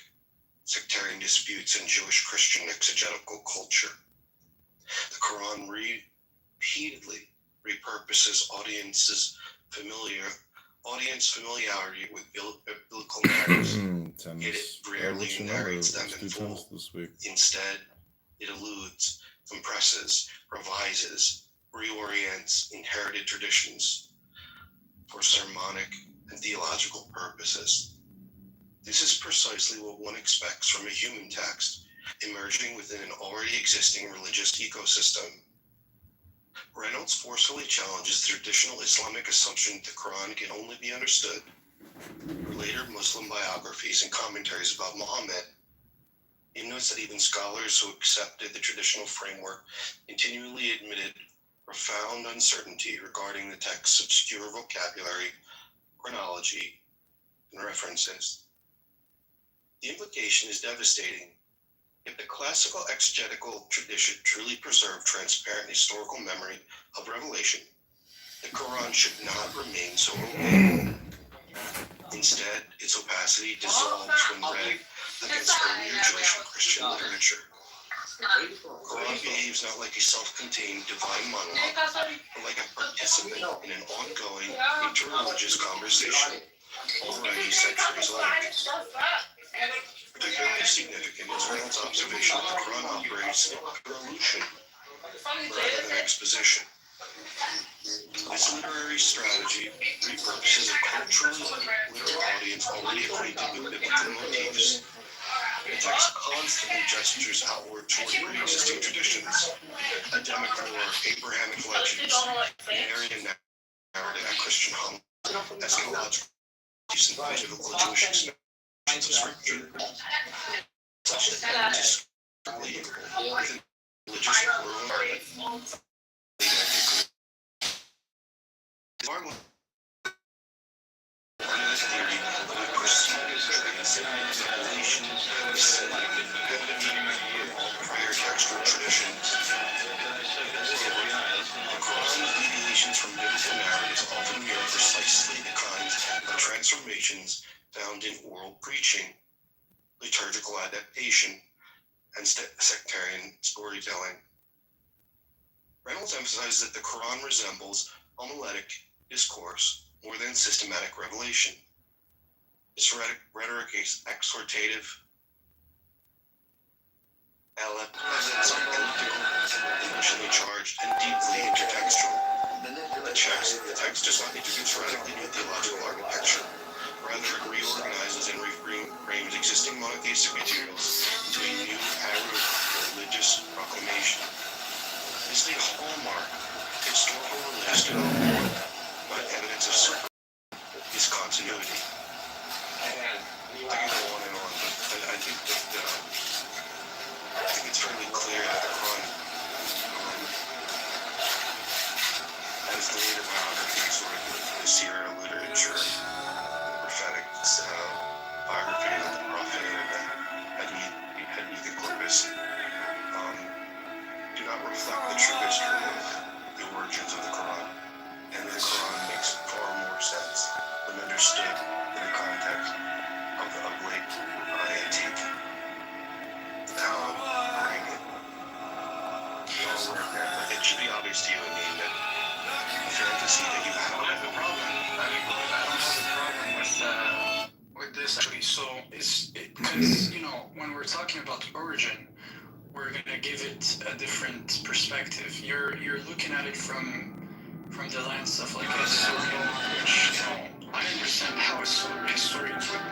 [SPEAKER 13] sectarian disputes, and Jewish-Christian exegetical culture. The Quran repeatedly repurposes audience familiarity with biblical narratives. Yet it rarely narrates them in full. Instead, it alludes, compresses, revises, reorients inherited traditions for sermonic and theological purposes. This is precisely what one expects from a human text emerging within an already existing religious ecosystem. Reynolds forcefully challenges the traditional Islamic assumption that the Quran can only be understood through later Muslim biographies and commentaries about Muhammad. He notes that even scholars who accepted the traditional framework continually admitted profound uncertainty regarding the text's obscure vocabulary, chronology, and references. The implication is devastating. If the classical exegetical tradition truly preserved transparent historical memory of revelation, the Quran should not remain so opaque. Instead, its opacity dissolves when read against earlier Jewish and Christian literature. The Quran behaves not like a self-contained divine monologue, but like a participant in an ongoing interreligious conversation already centuries old. Particularly significant is Reynolds' observation that the Quran operates through illusion rather than exposition. This literary strategy repurposes a culturally literate audience already acquainted with biblical motifs. The text constantly gestures outward toward pre-existing traditions, Adamic lore, Abrahamic legends, and Aryan narrative, Christian homilies, eschatological motifs, and biblical Jewish expansions of Scripture, such that discreetly within religious rural environment. Theory of a perceived translation is selected prior textual traditions. The Quran's deviations from biblical narratives often mirror precisely the kinds of transformations found in oral preaching, liturgical adaptation, and sectarian storytelling. Reynolds emphasizes that the Quran resembles homiletic discourse more than systematic revelation. This rhetoric is exhortative, elliptical, emotionally charged, and deeply intertextual. The text does not introduce radically new theological architecture. Rather, it reorganizes and reframes existing monotheistic materials into a new Arab religious proclamation. This is a hallmark of historical religious development, but evidence of certain discontinuity. I can go on and on, but I think it's fairly clear that the Quran has the later biography, sort of the Syria literature, prophetic biography of the Prophet and the Hadithic corpus, do not reflect the true history of the origins of the Quran. And the Quran makes far more sense when understood in the context of late antique Arabian. It should be obvious to you, I mean, that the fantasy that you have.
[SPEAKER 8] I don't have a problem with this actually. So because when we're talking about origin, we're gonna give it a different perspective. You're looking at it from the lens of like a historian, which I understand how historians would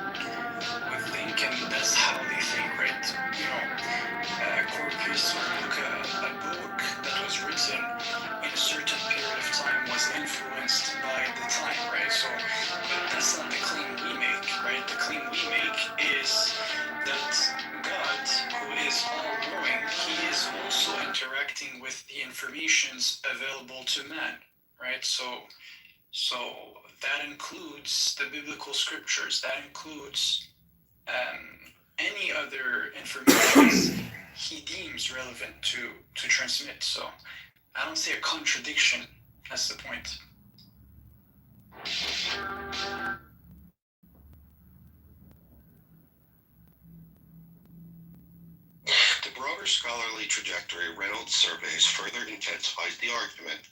[SPEAKER 8] think, and that's how they think, right? A corpus or a book that was written in a certain period of time was influenced by the time, right? So, but that's not the claim we make, right? The claim we make is that God, who is all-knowing, he is also interacting with the informations available to man, right? So that includes the biblical scriptures. That includes any other information he deems relevant to transmit. So I don't see a contradiction. That's the point.
[SPEAKER 13] The broader scholarly trajectory Reynolds surveys further intensifies the argument.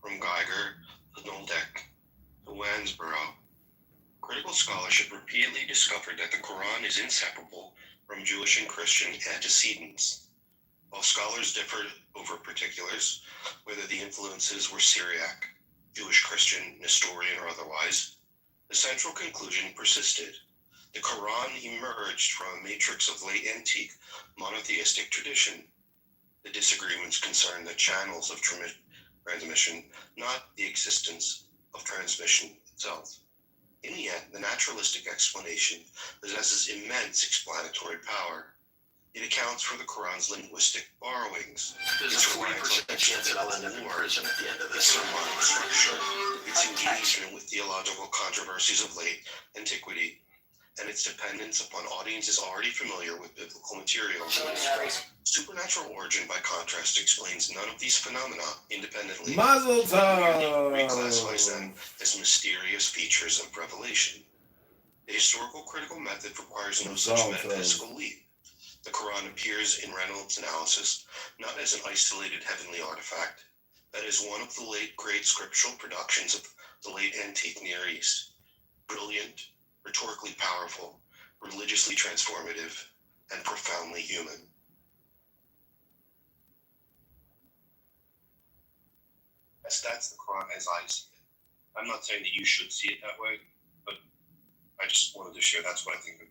[SPEAKER 13] From Geiger to Noldeck to Wansborough, critical scholarship repeatedly discovered that the Quran is inseparable from Jewish and Christian antecedents. While scholars differed over particulars, whether the influences were Syriac, Jewish, Christian, Nestorian, or otherwise, the central conclusion persisted. The Quran emerged from a matrix of late antique monotheistic tradition. The disagreements concern the channels of transmission, not the existence of transmission itself. In the end, the naturalistic explanation possesses immense explanatory power. It accounts for the Quran's linguistic borrowings, its reliance on extensive lore, its sermonic structure, its engagement with theological controversies of late antiquity, and its dependence upon audiences already familiar with biblical material. Supernatural origin, by contrast, explains none of these phenomena independently.
[SPEAKER 1] Mazel tov!
[SPEAKER 13] Reclassifies them as mysterious features of revelation. The historical critical method requires no such metaphysical leap. The Quran appears in Reynolds' analysis not as an isolated heavenly artifact, but as one of the late great scriptural productions of the late antique Near East. Brilliant, rhetorically powerful, religiously transformative, and profoundly human. That's the Quran as I see it. I'm not saying that you should see it that way, but I just wanted to share that's what I think the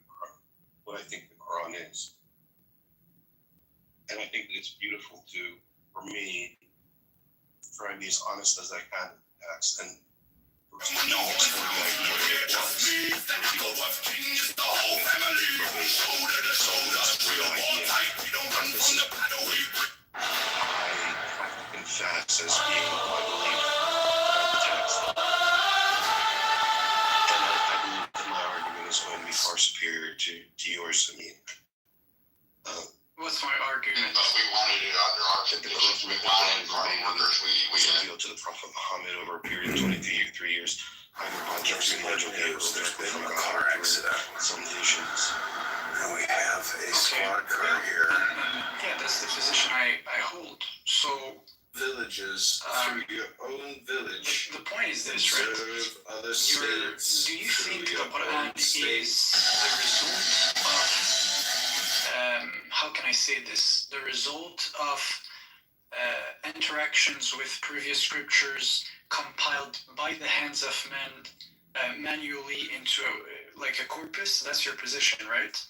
[SPEAKER 13] Quran is. And I think that it's beautiful to, for me, try and be as honest as I can in the text and explore the idea that it was. The whole family, real idea. And this is I confess as being what I believe the text. And I believe that my argument is going to be far superior to yours, Amin.
[SPEAKER 8] What's my argument?
[SPEAKER 17] We wanted it under our conditions. We wanted farm workers. We
[SPEAKER 13] revealed to the Prophet Muhammad over a period of 23 years. I will buy just from a car accident. Some visions.
[SPEAKER 18] And we have a squad car here.
[SPEAKER 8] Yeah, that's the position I hold. So
[SPEAKER 1] villages through your own village.
[SPEAKER 8] The point is this, right?
[SPEAKER 1] Serve other states.
[SPEAKER 8] Do you think the Quran is the result of how can I say this? The result of interactions with previous scriptures compiled by the hands of men manually into like a corpus? That's your position, right?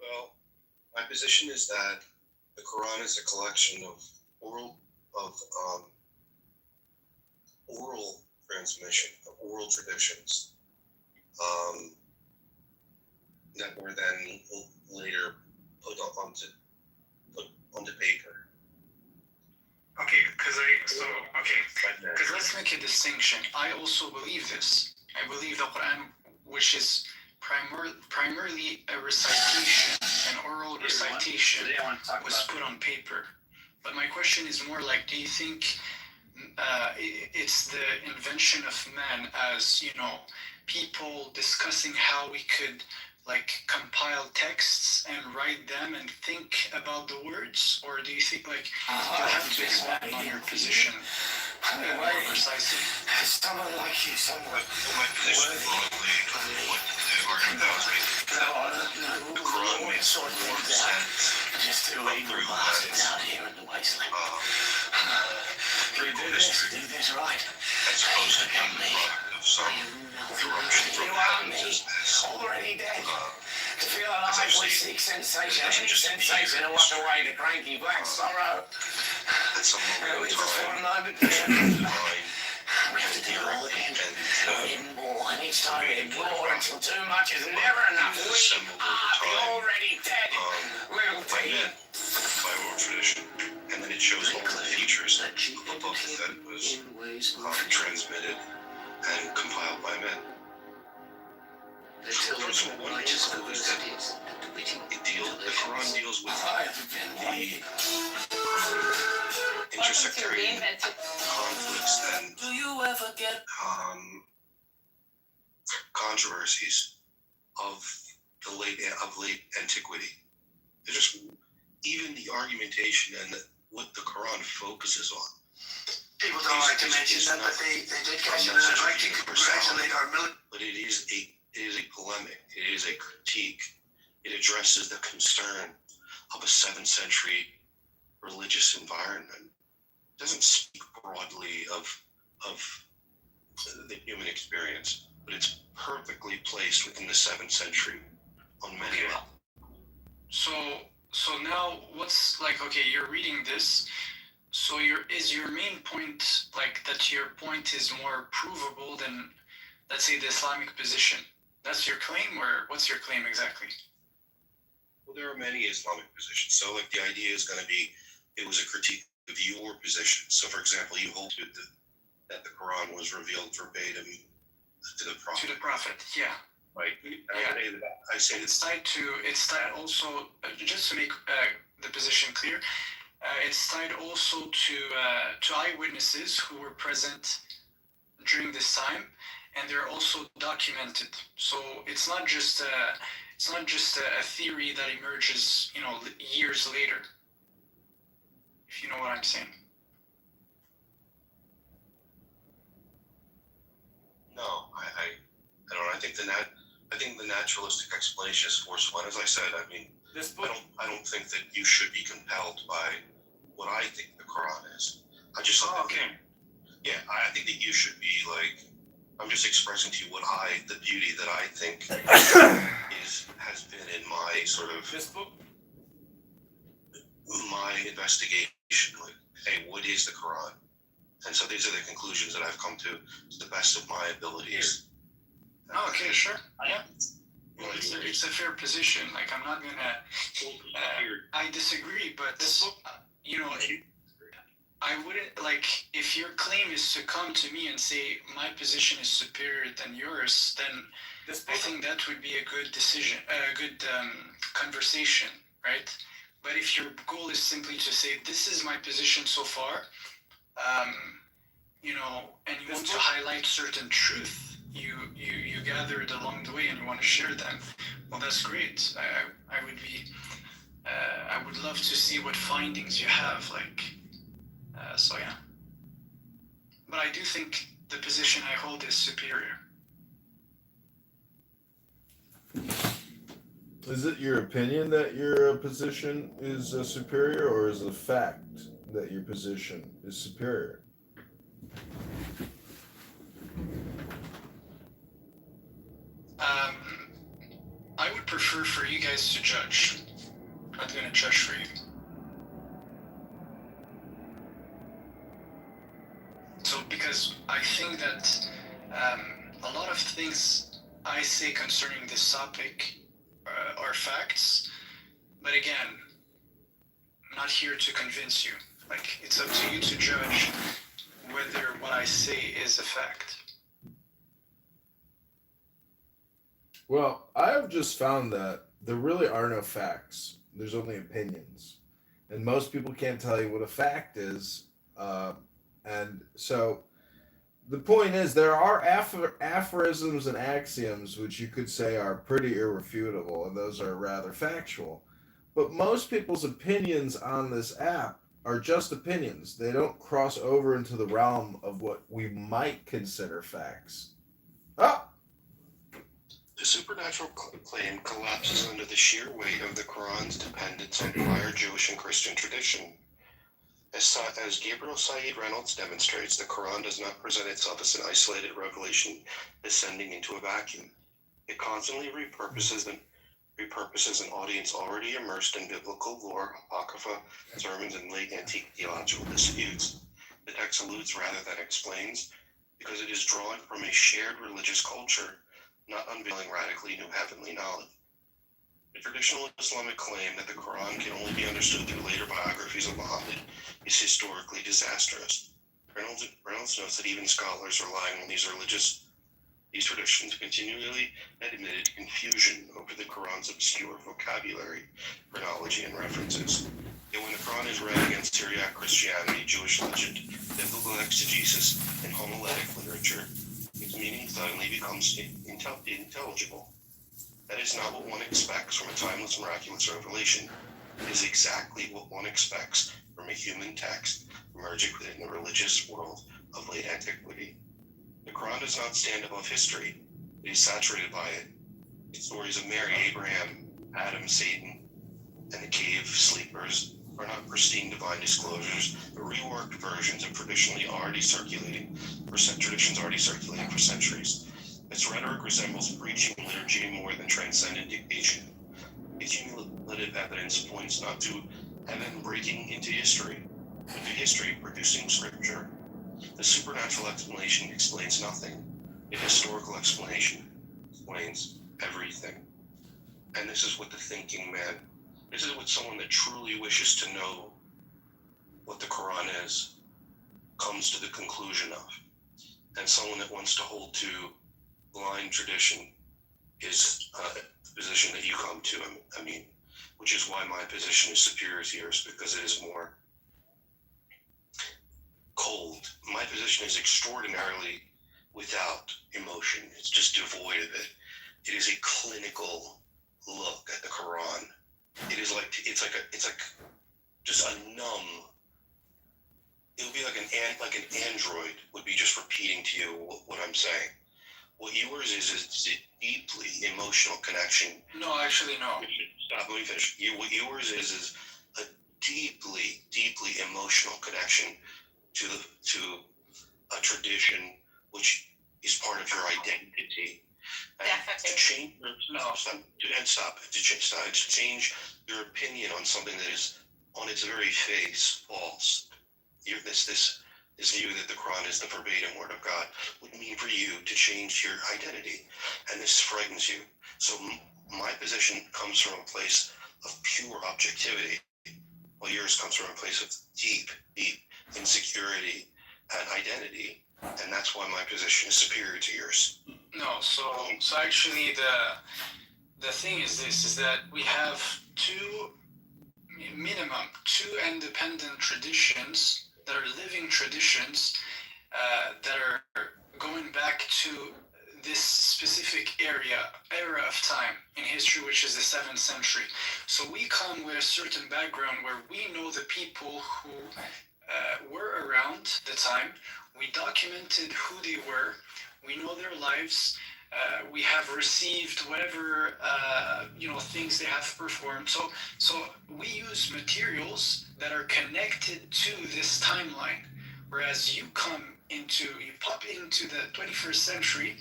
[SPEAKER 13] Well, my position is that the Quran is a collection of oral transmission, of oral traditions, that were then later put onto paper.
[SPEAKER 8] Okay, because let's make a distinction. I also believe this. I believe the Quran, which is primarily a recitation, an oral recitation, was put on paper. But my question is more like, do you think it's the invention of man as, people discussing how we could like compile texts and write them and think about the words, or do you think like you have to expand on your position more precisely?
[SPEAKER 18] Someone like you, someone.
[SPEAKER 13] My position the Quran makes more sense.
[SPEAKER 18] Just two evil bastards out here in the wasteland. Do this right.
[SPEAKER 13] As opposed to being the product of some corruption from heavens
[SPEAKER 18] already dead. To feel alive we seek sensation, sensation and wash away the cranky black sorrow.
[SPEAKER 13] At some moment in time,
[SPEAKER 18] we have to do all again. In more, and each time we ignore until too much is never enough. We are already dead. Little team.
[SPEAKER 13] By oral tradition. And then it shows all the features of a book that was transmitted and compiled by men. The Quran deals with the intersectarian conflicts and controversies of late antiquity. They're just even the argumentation and what the Quran focuses on.
[SPEAKER 11] People don't like to mention that, but they did catch it. I'd like to congratulate our military.
[SPEAKER 13] But it is a polemic. It is a critique. It addresses the concern of a 7th century religious environment. It doesn't speak broadly of the human experience, but it's perfectly placed within the 7th century on many levels.
[SPEAKER 8] So now what's like, okay, you're reading this, so is your main point like that your point is more provable than, let's say, the Islamic position? That's your claim, or what's your claim exactly?
[SPEAKER 13] Well, there are many Islamic positions. So like the idea is going to be, it was a critique of your position. So for example, you hold that the Quran was revealed verbatim to the Prophet.
[SPEAKER 8] To the Prophet, yeah.
[SPEAKER 13] Right.
[SPEAKER 8] Yeah.
[SPEAKER 13] I say
[SPEAKER 8] it's tied also, just to make the position clear, it's tied also to eyewitnesses who were present during this time, and they're also documented. So it's not just a theory that emerges, years later. If you know what I'm saying.
[SPEAKER 13] No, I don't. I think
[SPEAKER 2] I think the naturalistic explanation is forceful. And as I said, I mean,
[SPEAKER 24] This book.
[SPEAKER 2] I don't think that you should be compelled by what I think the Quran is. I just thought
[SPEAKER 24] Okay.
[SPEAKER 2] I think that you should be like, I'm just expressing to you the beauty that I think has been in my sort of
[SPEAKER 24] This book.
[SPEAKER 2] my investigation. Like, hey, what is the Quran? And so these are the conclusions that I've come to the best of my abilities.
[SPEAKER 8] Okay, sure. Yeah. Well, it's a fair position. Like, I'm not gonna. I disagree, but this, I wouldn't like if your claim is to come to me and say my position is superior than yours. Then I think that would be a good decision, a good conversation, right? But if your goal is simply to say this is my position so far, and you want to highlight certain truth you gathered along the way and you want to share them, well, that's great. I would be I would love to see what findings you have, like, so yeah. But I do think the position I hold is superior.
[SPEAKER 1] Is it your opinion that your position is superior, or is it a fact that your position is superior?
[SPEAKER 8] I would prefer for you guys to judge. I'm gonna judge for you. So, because I think that a lot of things I say concerning this topic are facts, but again, I'm not here to convince you. Like, it's up to you to judge whether what I say is a fact.
[SPEAKER 1] Well, I have just found that there really are no facts. There's only opinions. And most people can't tell you what a fact is. And so the point is, there are aphorisms and axioms which you could say are pretty irrefutable, and those are rather factual. But most people's opinions on this app are just opinions. They don't cross over into the realm of what we might consider facts. Oh!
[SPEAKER 2] The supernatural claim collapses under the sheer weight of the Quran's dependence on prior Jewish and Christian tradition. As Gabriel Said Reynolds demonstrates, the Quran does not present itself as an isolated revelation descending into a vacuum. It constantly repurposes an audience already immersed in biblical lore, apocrypha, sermons, and late antique theological disputes. The text alludes rather than explains, because it is drawing from a shared religious culture, not unveiling radically new heavenly knowledge. The traditional Islamic claim that the Quran can only be understood through later biographies of Muhammad is historically disastrous. Reynolds notes that even scholars relying on these traditions continually admitted confusion over the Quran's obscure vocabulary, chronology, and references. Yet when the Quran is read against Syriac Christianity, Jewish legend, biblical exegesis, and homiletic literature, its meaning suddenly becomes intelligible. That is not what one expects from a timeless, miraculous revelation. It is exactly what one expects from a human text emerging within the religious world of late antiquity. The Quran does not stand above history. It is saturated by it. Its stories of Mary, Abraham, Adam, Satan, and the cave sleepers are not pristine divine disclosures, but reworked versions of traditions already circulating for centuries. Its rhetoric resembles preaching liturgy more than transcendent dictation. Its cumulative evidence points not to heaven breaking into history, but to history producing scripture. The supernatural explanation explains nothing. The historical explanation explains everything. And this is what this is what someone that truly wishes to know what the Quran is comes to the conclusion of. And someone that wants to hold to blind tradition is the position that you come to. I mean, which is why my position is superior to yours, because it is more cold. My position is extraordinarily without emotion. It's just devoid of it. It is a clinical look at the Quran. It's like just a numb. It would be like an android would be just repeating to you what I'm saying. What yours is a deeply emotional connection.
[SPEAKER 8] No, actually, no.
[SPEAKER 2] Stop, let me finish. What yours is a deeply, deeply emotional connection to a tradition which is part of your identity. And to change to change your opinion on something that is on its very face false. This view that the Quran is the verbatim word of God would mean for you to change your identity, and this frightens you. So my position comes from a place of pure objectivity, while yours comes from a place of deep, deep insecurity and identity, and that's why my position is superior to yours.
[SPEAKER 8] No, so actually the thing is this, is that we have two independent traditions that are living traditions that are going back to this specific era of time in history, which is the 7th century. So we come with a certain background where we know the people who were around the time. We documented who they were. We know their lives. We have received whatever things they have performed. So we use materials that are connected to this timeline. Whereas you pop into the 21st century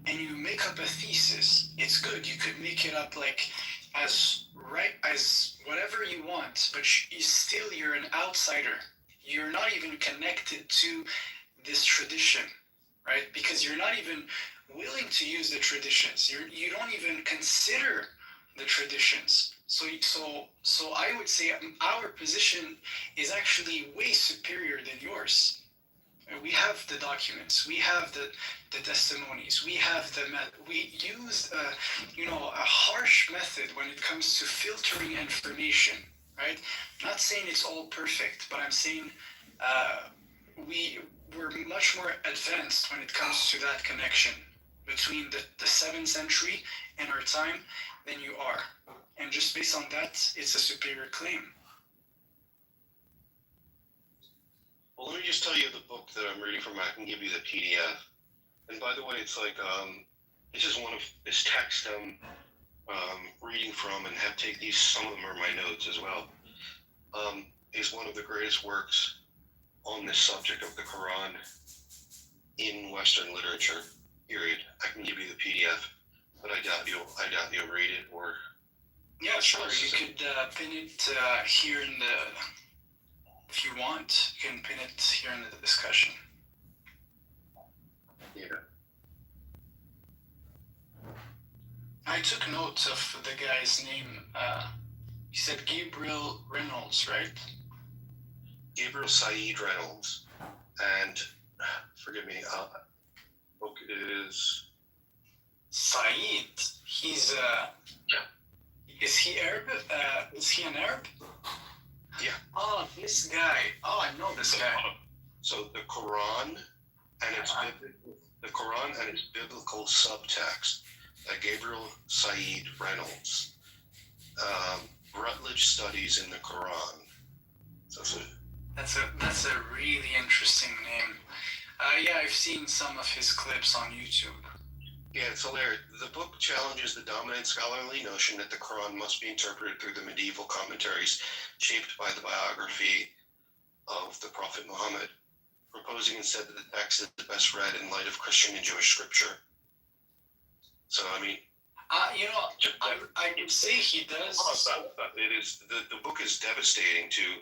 [SPEAKER 8] and you make up a thesis. It's good. You could make it up like as whatever you want, but you're an outsider. You're not even connected to this tradition, right? Because you're not even willing to use the traditions. You don't even consider the traditions. So I would say our position is actually way superior than yours. We have the documents, we have the testimonies, we use a harsh method when it comes to filtering information, right? I'm not saying it's all perfect, but I'm saying we're much more advanced when it comes to that connection between the 7th century and our time than you are. And just based on that, it's a superior claim.
[SPEAKER 2] Well, let me just tell you the book that I'm reading from. I can give you the PDF. And by the way, it's like, this is one of this text I'm reading from, and some of them are my notes as well. Is one of the greatest works on this subject of the Quran in Western literature, period. I can give you the PDF, but I doubt you'll read it, or...
[SPEAKER 8] Yeah, sure. You could pin it here in if you want, you can pin it here in the discussion.
[SPEAKER 2] Yeah.
[SPEAKER 8] I took notes of the guy's name. You said Gabriel Reynolds, right?
[SPEAKER 2] Gabriel Said Reynolds. And, forgive me, book is...
[SPEAKER 8] Said. He's, is he Arab? Is he an Arab?
[SPEAKER 2] Yeah.
[SPEAKER 8] Oh, this guy. Oh, I know this guy.
[SPEAKER 2] So the Quran and its biblical subtext. Gabriel Said Reynolds. Rutledge Studies in the Quran.
[SPEAKER 8] That's a really interesting name. Yeah, I've seen some of his clips on YouTube.
[SPEAKER 2] Yeah, it's hilarious. The book challenges the dominant scholarly notion that the Quran must be interpreted through the medieval commentaries shaped by the biography of the Prophet Muhammad, proposing instead that the text is best read in light of Christian and Jewish scripture. So, I mean...
[SPEAKER 8] I would say he does.
[SPEAKER 2] It is, the book is devastating to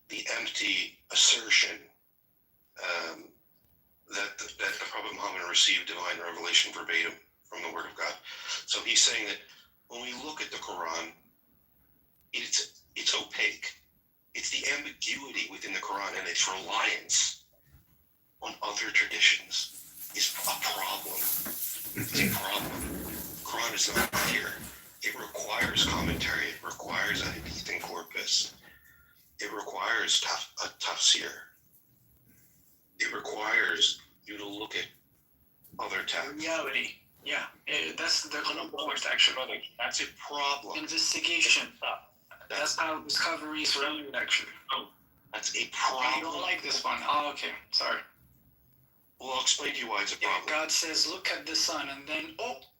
[SPEAKER 2] the empty assertion that the Prophet Muhammad received divine revelation verbatim from the Word of God. So he's saying that when we look at the Quran, it's opaque. It's the ambiguity within the Quran and its reliance on other traditions is a problem. It's a problem. The Quran is not clear. It requires commentary. It requires a hadith and corpus. It requires a tafsir. It requires you to look at other texts.
[SPEAKER 8] Reality. Yeah, that's the point, actually.
[SPEAKER 2] That's a problem.
[SPEAKER 8] Investigation. That's how discovery is rendered, actually.
[SPEAKER 2] That's a problem.
[SPEAKER 8] You don't like this one. Oh, okay. Sorry.
[SPEAKER 13] Well, I'll explain to you why it's a
[SPEAKER 8] Yeah,
[SPEAKER 13] problem.
[SPEAKER 8] God says, look at the sun, and then,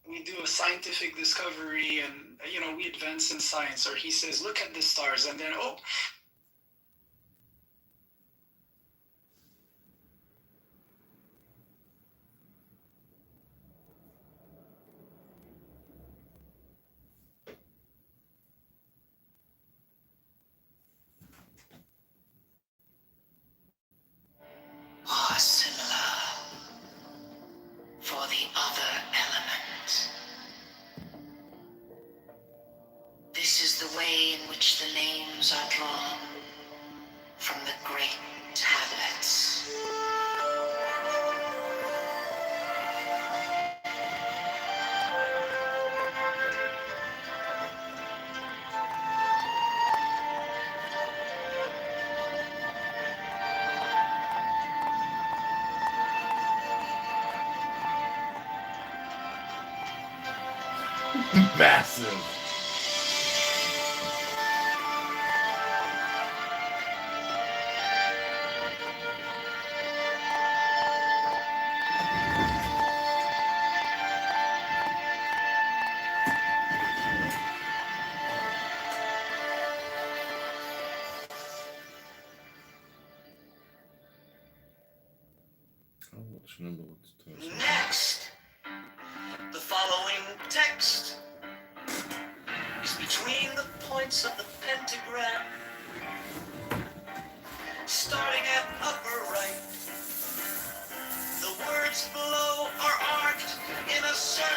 [SPEAKER 8] we do a scientific discovery, and, we advance in science. Or he says, look at the stars, and then,
[SPEAKER 7] Are similar for the other element. This is the way in which the names are drawn from the great tablets.
[SPEAKER 1] Massive.
[SPEAKER 7] Next, the following text is between the points of the pentagram, starting at upper right. The words below are arced in a circle.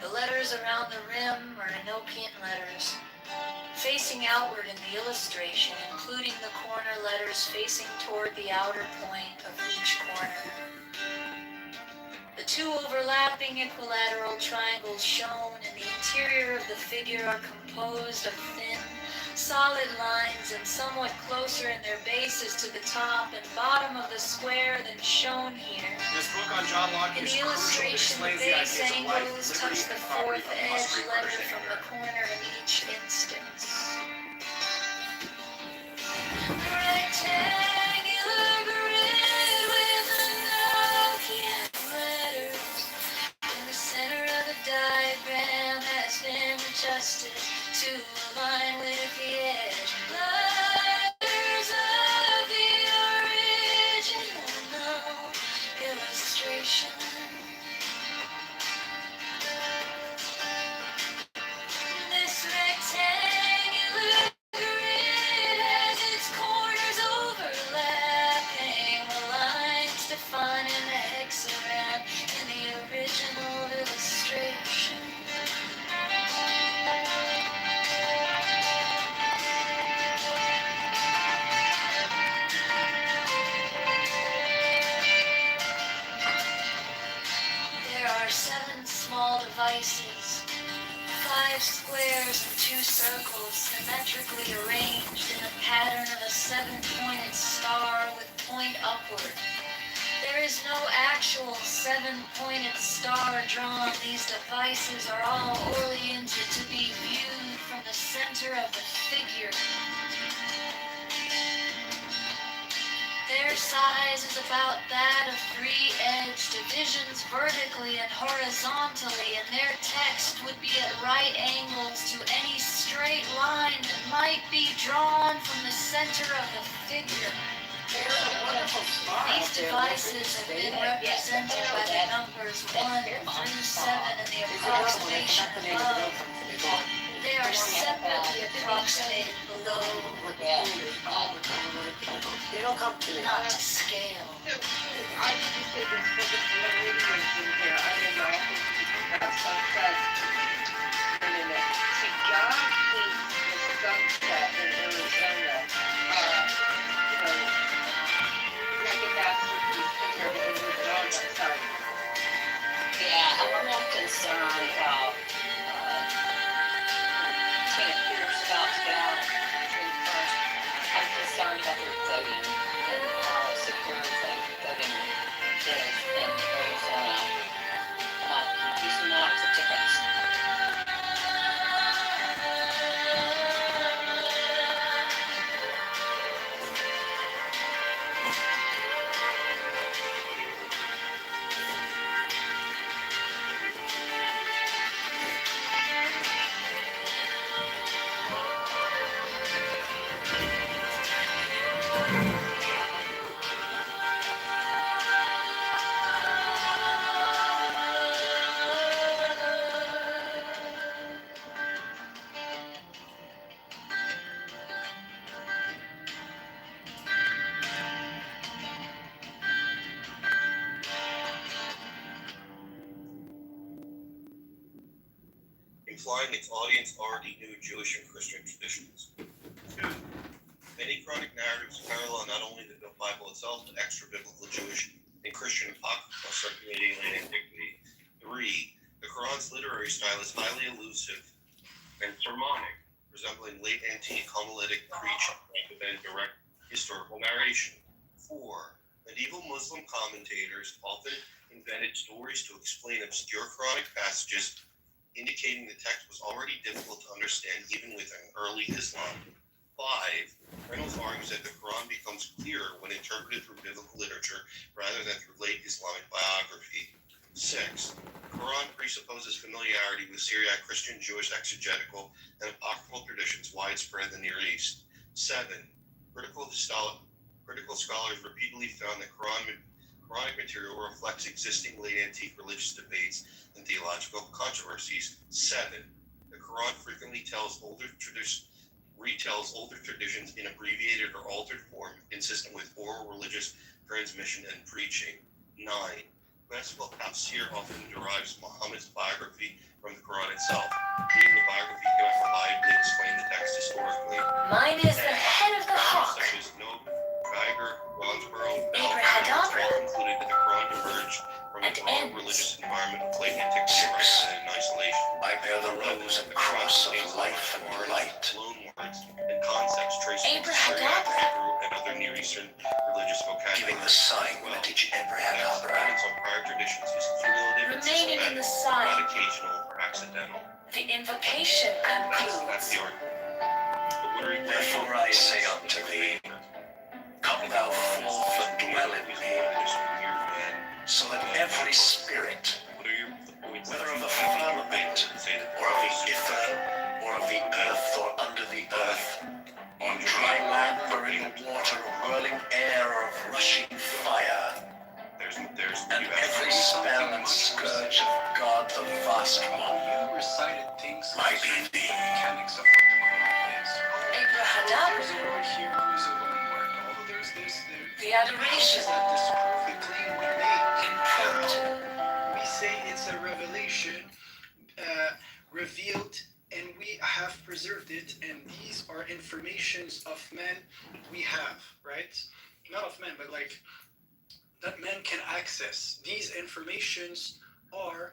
[SPEAKER 7] The letters around the rim are Enochian letters, facing outward in the illustration, including the corner letters facing toward the outer point of each corner. The two overlapping equilateral triangles shown in the interior of the figure are composed of thin, solid lines and somewhat closer in their bases to the top and bottom of the square than shown here.
[SPEAKER 24] This book on John Locke
[SPEAKER 7] In
[SPEAKER 24] is
[SPEAKER 7] the
[SPEAKER 24] crucial. It
[SPEAKER 7] illustration, the
[SPEAKER 24] explains the
[SPEAKER 7] base
[SPEAKER 24] ideas of life,
[SPEAKER 7] angles
[SPEAKER 24] liberty,
[SPEAKER 7] touch the
[SPEAKER 24] and property
[SPEAKER 7] fourth
[SPEAKER 24] that must
[SPEAKER 7] edge
[SPEAKER 24] be
[SPEAKER 7] letter
[SPEAKER 24] undertaken
[SPEAKER 7] from the corner in each instance. Rectangular grid with Enochian letters. In the center of the diagram has been adjusted to align with the edge letters of the original illustration. This rectangular grid has its corners overlapping, the lines defining the devices. 5 squares and 2 circles symmetrically arranged in the pattern of a 7-pointed star with point upward. There is no actual 7-pointed star drawn. These devices are all oriented to be viewed from the center of the figure. Their size is about that of 3-edged divisions vertically and horizontally, and their text would be at right angles to any straight line that might be drawn from the center of the figure. These devices have been represented by the numbers 1 through 7 in the approximation above. They are separately approximated below.
[SPEAKER 18] They don't come to me.
[SPEAKER 7] Not to scale.
[SPEAKER 22] I just did this for the radio here. I didn't know. That's sunset. See, John hates the sunset in Arizona. Like a masterpiece compared to Arizona. Sorry.
[SPEAKER 5] Yeah, I'm a little concerned about Tina Pierce stops down in front. I'm concerned about their voting and how secure voting is in Arizona. These are not the tickets.
[SPEAKER 15] Implying its audience already knew Jewish and Christian traditions. 2. Many chronic narratives parallel not only the Bible itself, but extra-biblical Jewish and Christian apocrypha circulating in antiquity. 3. The Quran's literary style is highly elusive and sermonic, resembling late antique homiletic preaching rather than direct historical narration. 4. Medieval Muslim commentators often invented stories to explain obscure Quranic passages, indicating the text was already difficult to understand even within early Islam. 5. Reynolds argues that the Quran becomes clearer when interpreted through biblical literature rather than through late Islamic biography. 6. The Quran presupposes familiarity with Syriac Christian, Jewish exegetical, and apocryphal traditions widespread in the Near East. 7. Critical scholars repeatedly found that Quranic material reflects existing late antique religious debates and theological controversies. 7. The Quran frequently retells older traditions in abbreviated or altered form, consistent with oral religious transmission and preaching. 9. Classical tafsir often derives Muhammad's biography from the Quran itself, meaning the biography cannot reliably explain the text historically.
[SPEAKER 7] Mine is the head of the hawk.
[SPEAKER 15] Such as Nob, Geiger, Wansborough,
[SPEAKER 7] Abrahadabra.
[SPEAKER 15] all concluded that the Quran emerged from the broad religious environment of late antiquity rather than in isolation.
[SPEAKER 18] I bear the rose and cross of life and light.
[SPEAKER 15] Loan words and concepts traced from Syriac, Hebrew, and other Near Eastern religious vocabulary.
[SPEAKER 18] Giving the sign to Abrahadabra.
[SPEAKER 15] Dependence on prior traditions is cumulative and
[SPEAKER 7] Remaining in the sign.
[SPEAKER 15] not occasional or accidental.
[SPEAKER 7] The invocation
[SPEAKER 15] That's the argument. But what are you
[SPEAKER 18] Therefore I say unto thee, come thou forth and dwell in me, so that every spirit, whether of the firmament, or of the ether, or of the earth, or under the earth, on dry land or in the water, or whirling air, or of rushing fire, and every spell and scourge of God the Vast One,
[SPEAKER 8] You recited things
[SPEAKER 18] might be thee.
[SPEAKER 8] mechanics of what the Quran is.
[SPEAKER 7] Abrahadabra.
[SPEAKER 8] There's a word here, there's a loan word. Oh, there's this, there.
[SPEAKER 7] The adoration.
[SPEAKER 8] How does that disprove the claim we make?
[SPEAKER 7] In print.
[SPEAKER 8] We say it's a revelation revealed, and we have preserved it, and these are informations of men we have, right? Not of men, but like that men can access. These informations are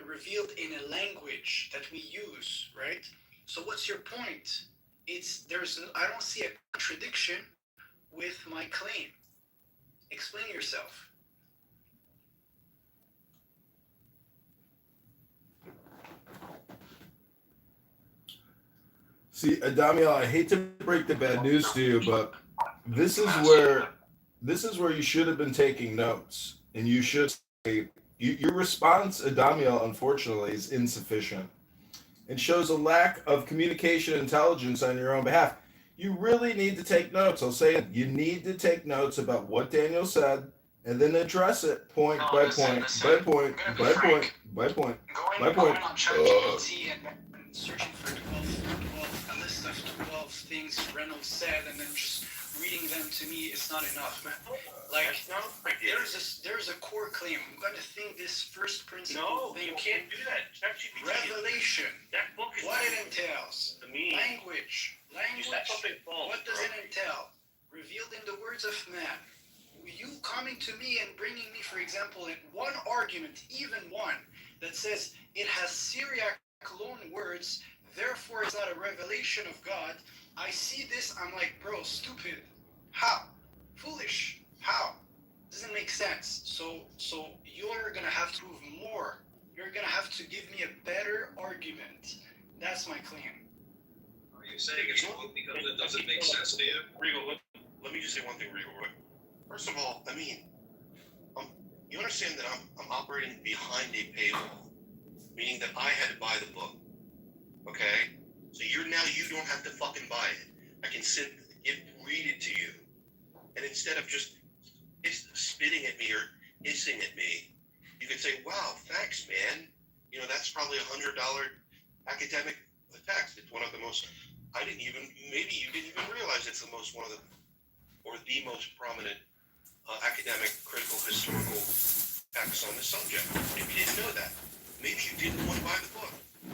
[SPEAKER 6] revealed in a language that we use, right? So what's your point? I don't see a contradiction with my claim. Explain yourself.
[SPEAKER 1] See, Adamiel, I hate to break the bad news to you, but this is where you should have been taking notes, and you should say your response, Adamiel, unfortunately, is insufficient and shows a lack of communication intelligence on your own behalf. You really need to take notes. I'll say it. You need to take notes about what Daniel said and then address it point by point by point by point by point by point.
[SPEAKER 6] Going on ChatGPT and searching for 12, a list of 12 things Reynolds said, and then just reading them to me is not enough, man. Like, there's a core claim. I'm going to think this first principle.
[SPEAKER 15] No,
[SPEAKER 6] thing.
[SPEAKER 15] you can't do that. ChatGPT.
[SPEAKER 6] Revelation.
[SPEAKER 15] That book is
[SPEAKER 6] what it entails.
[SPEAKER 15] Language.
[SPEAKER 6] What does it entail? Revealed in the words of man. You coming to me and bringing me, for example, in one argument, even one, that says it has Syriac loan words, therefore it's not a revelation of God. I see this, I'm like, bro, stupid. How? Foolish. How? Doesn't make sense. So you're gonna have to prove more. You're gonna have to give me a better argument. That's my claim.
[SPEAKER 15] Are you saying it's wrong because it doesn't make sense to you?
[SPEAKER 13] Regal, let me just say one thing, Regal. First of all, I mean, you understand that I'm operating behind a paywall, meaning that I had to buy the book. Okay? So you don't have to fucking buy it. I can read it to you. And instead of just spitting at me or hissing at me, you could say, wow, thanks, man. You know, that's probably $100 academic text. It's one of the most, maybe you didn't even realize it's the most prominent academic, critical, historical texts on the subject. Maybe you didn't know that. Maybe you didn't want to buy the book.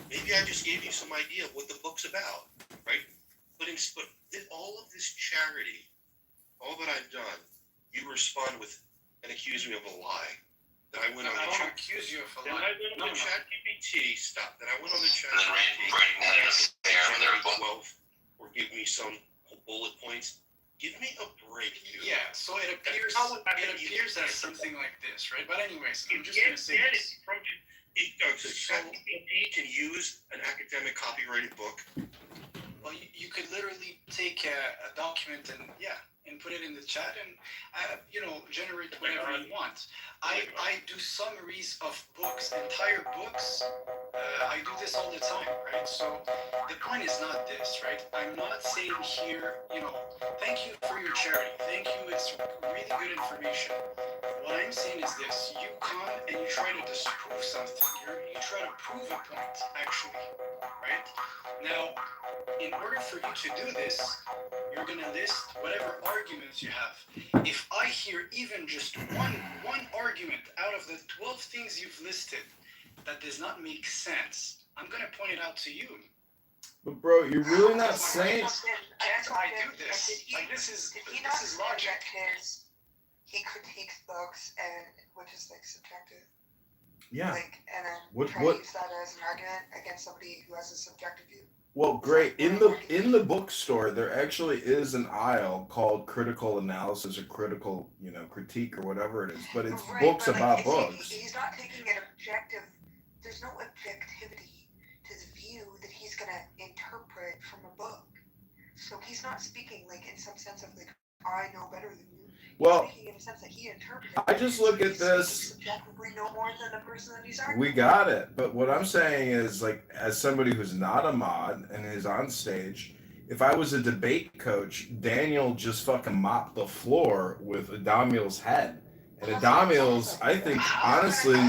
[SPEAKER 13] Maybe I just gave you some idea of what the book's about, right? But all of this charity, all that I've done, you respond with and accuse me of a lie. That I went on the chat.
[SPEAKER 6] Accuse you of a
[SPEAKER 13] Then
[SPEAKER 6] lie.
[SPEAKER 13] I went on the ChatGPT. Stop. Then I went on the
[SPEAKER 2] And then writing that in their book.
[SPEAKER 13] 12 or give me some bullet points. Give me a break, dude.
[SPEAKER 6] Yeah, so it appears as something like this, right? But anyways, I'm just gonna say this.
[SPEAKER 13] ChatGPT can use an academic copyrighted book.
[SPEAKER 6] Well, you could literally take a document and put it in the chat and generate whatever you want. I do summaries of books, entire books. I do this all the time, right? So the point is not this, right? I'm not saying here, thank you for your charity. Thank you. It's really good information. What I'm saying is this: you come and you try to disprove something. You try to prove a point, actually, right? Now, in order for you to do this, you're gonna list whatever arguments you have. If I hear even just one argument out of the 12 things you've listed that does not make sense, I'm gonna point it out to you.
[SPEAKER 1] But bro, you're really not saying.
[SPEAKER 6] Can't I do this? Like this is logic.
[SPEAKER 16] He critiques books and which is like subjective.
[SPEAKER 1] Yeah.
[SPEAKER 16] And then
[SPEAKER 1] What
[SPEAKER 16] try to use that as an argument against somebody who has a subjective view.
[SPEAKER 1] Well, great. In the bookstore, there actually is an aisle called critical analysis or critical, critique or whatever it is. But it's books about books.
[SPEAKER 16] He's not taking an objective. There's no objectivity to the view that he's going to interpret from a book. So he's not speaking like in some sense of like I know better than you.
[SPEAKER 1] Well,
[SPEAKER 16] He's speaking in a sense that he interprets.
[SPEAKER 1] I just look at this.
[SPEAKER 16] Subjectively no more than the person that he's arguing.
[SPEAKER 1] We got it. But what I'm saying is, like, as somebody who's not a mod and is on stage, if I was a debate coach, Daniel just fucking mopped the floor with Adamiel's head. And Adamiel's, I think, honestly,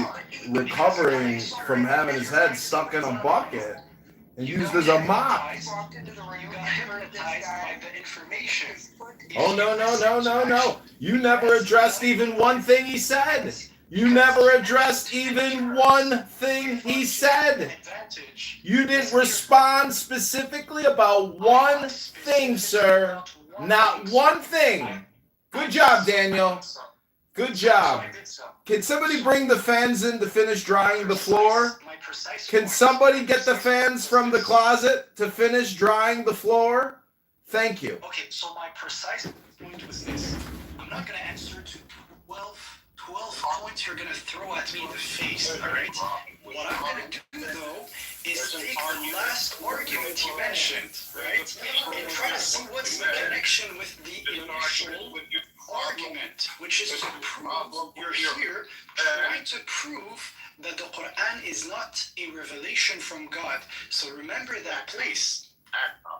[SPEAKER 1] recovering from having his head stuck in a bucket and used as a mop. Oh, no. You never addressed even one thing he said. You never addressed even one thing he said. You didn't respond specifically about one thing, sir. Not one thing. Good job, Daniel. Good job. Can somebody bring the fans in to finish drying the floor? Can somebody get the fans from the closet to finish drying the floor? Thank you.
[SPEAKER 6] Okay, so my precise point was this. I'm not going to answer to 12 points you're going to throw at me in the face, all right? What I'm going to do, though, is take the last argument you mentioned, right? And try to see what's the connection with the initial argument, which is to prove you're here trying to prove that the Quran is not a revelation from God. So remember that place.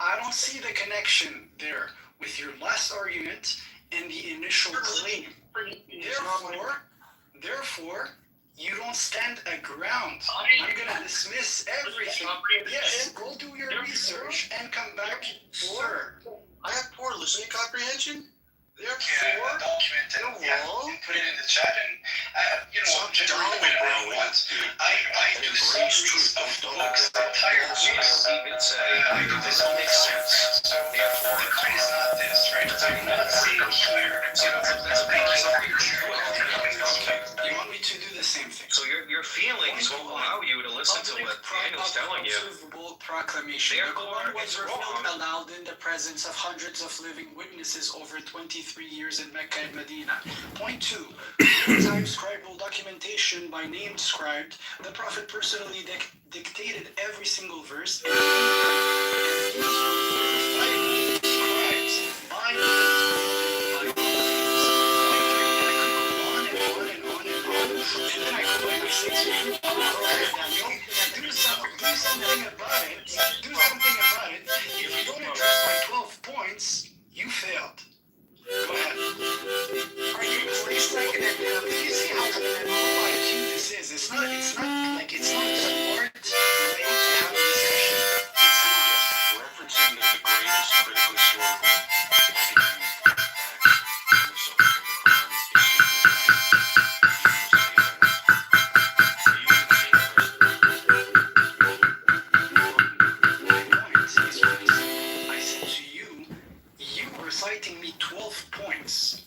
[SPEAKER 6] I don't see the connection there with your last argument and the initial claim. Therefore, you don't stand a ground. I'm going to dismiss everything. Yes, go do your research and come back, sir.
[SPEAKER 13] I have poor listening comprehension.
[SPEAKER 6] Therefore,
[SPEAKER 21] document and put it in the chat and generate whatever I want. I do summaries of the books, the entire books. This all makes sense. Therefore, the point is not this, right? I'm not saying here.
[SPEAKER 6] You want me to do the same thing?
[SPEAKER 4] So your feelings won't allow you to listen to what Daniel's telling you.
[SPEAKER 6] Observable proclamation.
[SPEAKER 4] Therefore,
[SPEAKER 6] the Quran was revealed aloud in the presence of hundreds of living witnesses over 23 years in Mecca and Medina. Point 2. Time scribal documentation by named scribed. The Prophet personally dictated every single verse. And these were scribes by and then I go and I say to you, Daniel, do something about it. Do something about it. If you don't address my 12 points, you failed. Go ahead. Are you crazy? Do you see how IQ this is? It's not a smart way to have a discussion. It's not.
[SPEAKER 3] Referencing the greatest critical historical
[SPEAKER 6] citing me 12 points.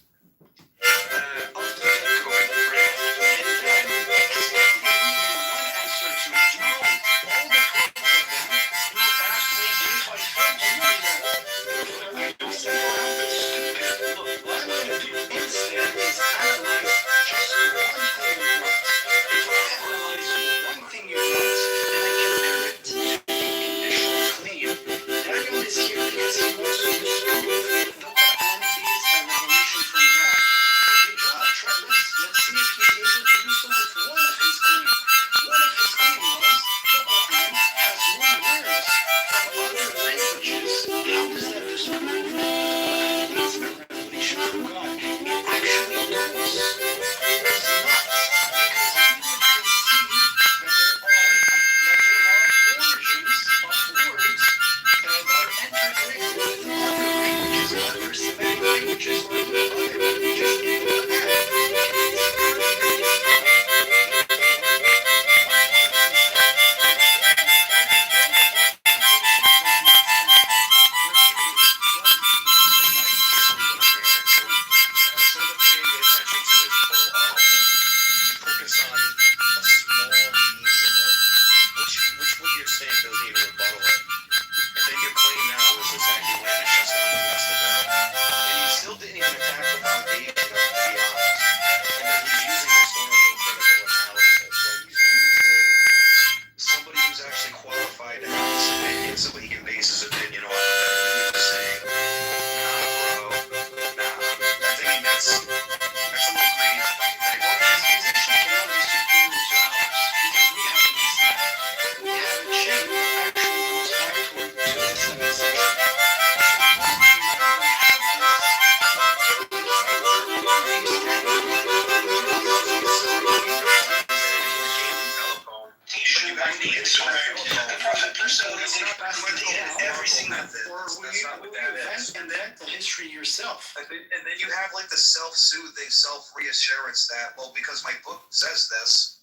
[SPEAKER 8] And then you have like the self-soothing, self-reassurance that, well, because my book says this,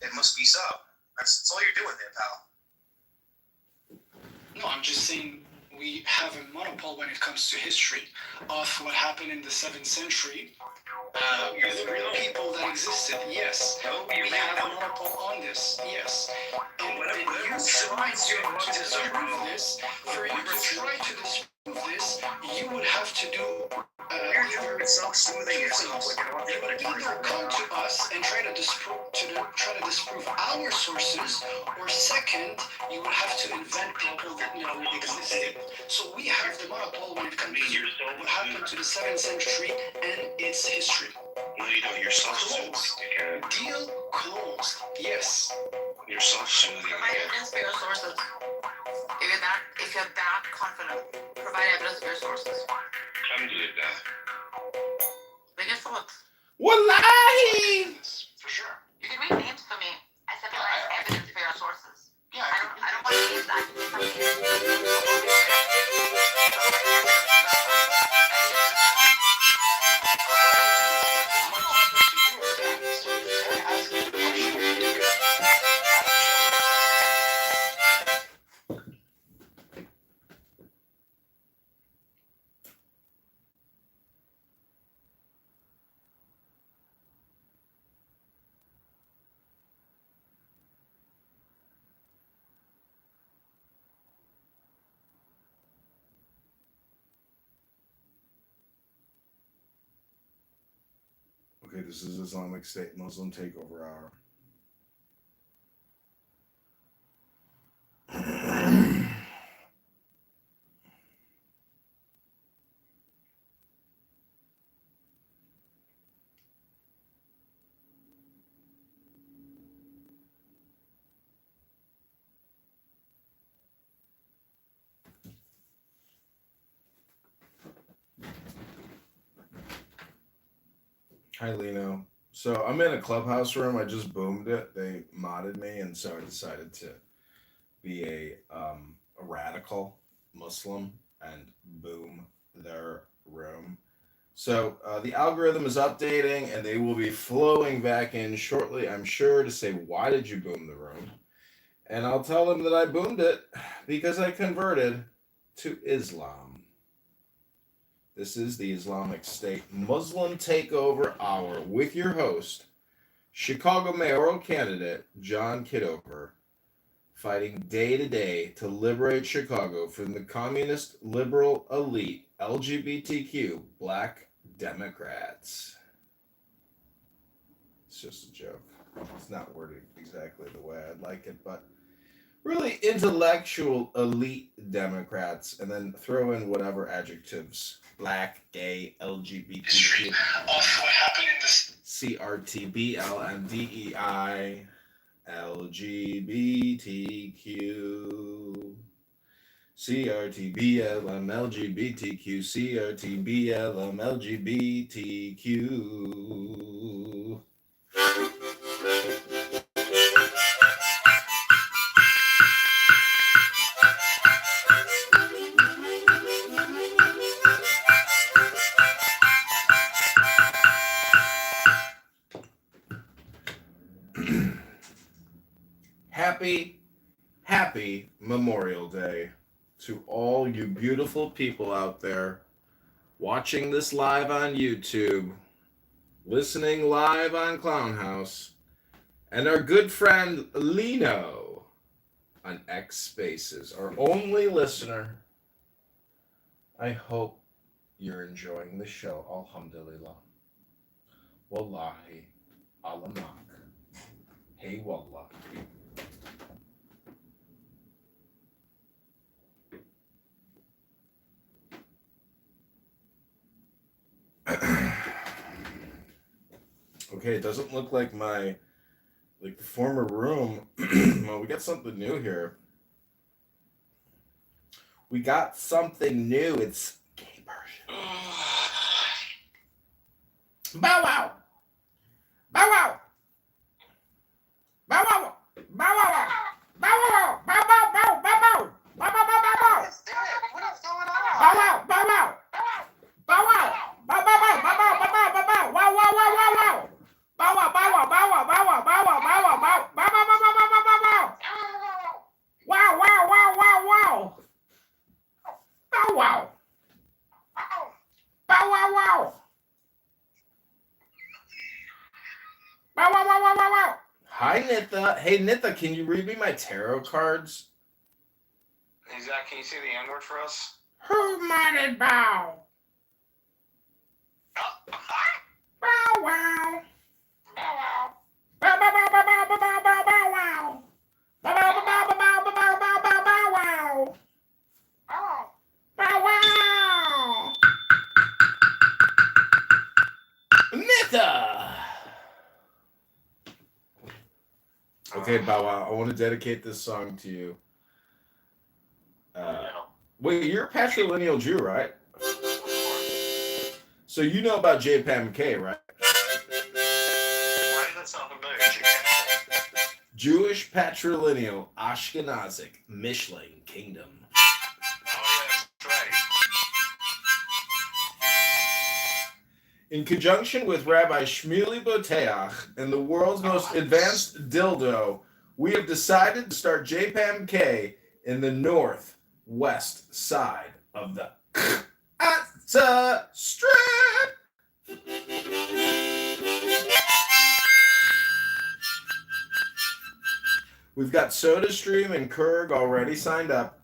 [SPEAKER 8] it must be so. That's all you're doing there, pal.
[SPEAKER 6] No, I'm just saying we have a monopole when it comes to history of what happened in the 7th century With real people that existed, yes. We have a monopole on this, yes. And then you try to disprove this. For you to try to disprove this, you would have to do either self-soothing yourself. You would either come to us and try to disprove our sources, or second, you would have to invent people that never existed. So we have the monopole when it comes to what happened to the 7th century and its history.
[SPEAKER 18] Well, you know, you're self-soothing.
[SPEAKER 6] Deal closed. Yes.
[SPEAKER 18] You're self-soothing.
[SPEAKER 9] Provide evidence for your sources. If you're that confident, provide evidence for your sources.
[SPEAKER 18] Come to it now.
[SPEAKER 9] Bring your thoughts.
[SPEAKER 1] Wallahi!
[SPEAKER 6] For sure.
[SPEAKER 9] You can read names for me. I said provide evidence for your sources. Yeah, I don't want to use that.
[SPEAKER 1] Okay, this is Islamic State Muslim Takeover Hour. Hi, Lino. So I'm in a clubhouse room. I just boomed it. They modded me, and so I decided to be a radical Muslim and boom their room. So the algorithm is updating, and they will be flowing back in shortly, I'm sure, to say, why did you boom the room? And I'll tell them that I boomed it because I converted to Islam. This is the Islamic State Muslim Takeover Hour with your host, Chicago mayoral candidate John Kitover, fighting day to day to liberate Chicago from the communist liberal elite LGBTQ black Democrats. It's just a joke. It's not worded exactly the way I'd like it, but really intellectual elite Democrats, and then throw in whatever adjectives: black, gay, LGBTQ,
[SPEAKER 6] Of what happened in this.
[SPEAKER 1] CRTBLMDEI, LGBTQ, CRTBLM LGBTQ, CRTBLM LGBTQ. Happy Memorial Day to all you beautiful people out there watching this live on YouTube, listening live on Clownhouse, and our good friend Lino on X Spaces, our only listener. I hope you're enjoying the show. Alhamdulillah. Wallahi. Alamak. Hey wallah. Okay, it doesn't look like the former room. Well, we got something new here. We got something new. It's gay version. Bow wow. Bow wow. Bow wow. Bow wow. Bow wow. Bow bow bow bow bow. Bow bow bow bow bow.
[SPEAKER 9] What is going on?
[SPEAKER 1] Bow wow. Bow wow. Bow wow. Bow bow bow bow bow bow bow bow bow. Wow wow wow wow wow. Bow wow bow wow bow wow bow wow bow wow bow wow bow bow bow bow bow bow bow bow. Wow wow wow wow wow. Bow wow. Bow wow wow. Hey Nitha, can you read me my tarot cards?
[SPEAKER 8] Hey Zach, can you say the N word for us?
[SPEAKER 1] Who might it bow? Bow wow. Bow wow. Bow bow bow bow bow bow bow bow bow wow. Bow bow bow bow bow bow bow bow bow bow wow. Bow wow. Nitha. Okay, Bow Wow, I want to dedicate this song to you. Wait, you're a patrilineal Jew, right? So you know about JPAMK, right?
[SPEAKER 8] Why does that sound familiar?
[SPEAKER 1] Jewish patrilineal Ashkenazic Mishling Kingdom.
[SPEAKER 8] Oh, yeah, that's right.
[SPEAKER 1] In conjunction with Rabbi Shmuley Boteach and the world's most advanced dildo, we have decided to start JPAMK in the northwest side of the Gaza Strip. We've got SodaStream and Kurg already signed up.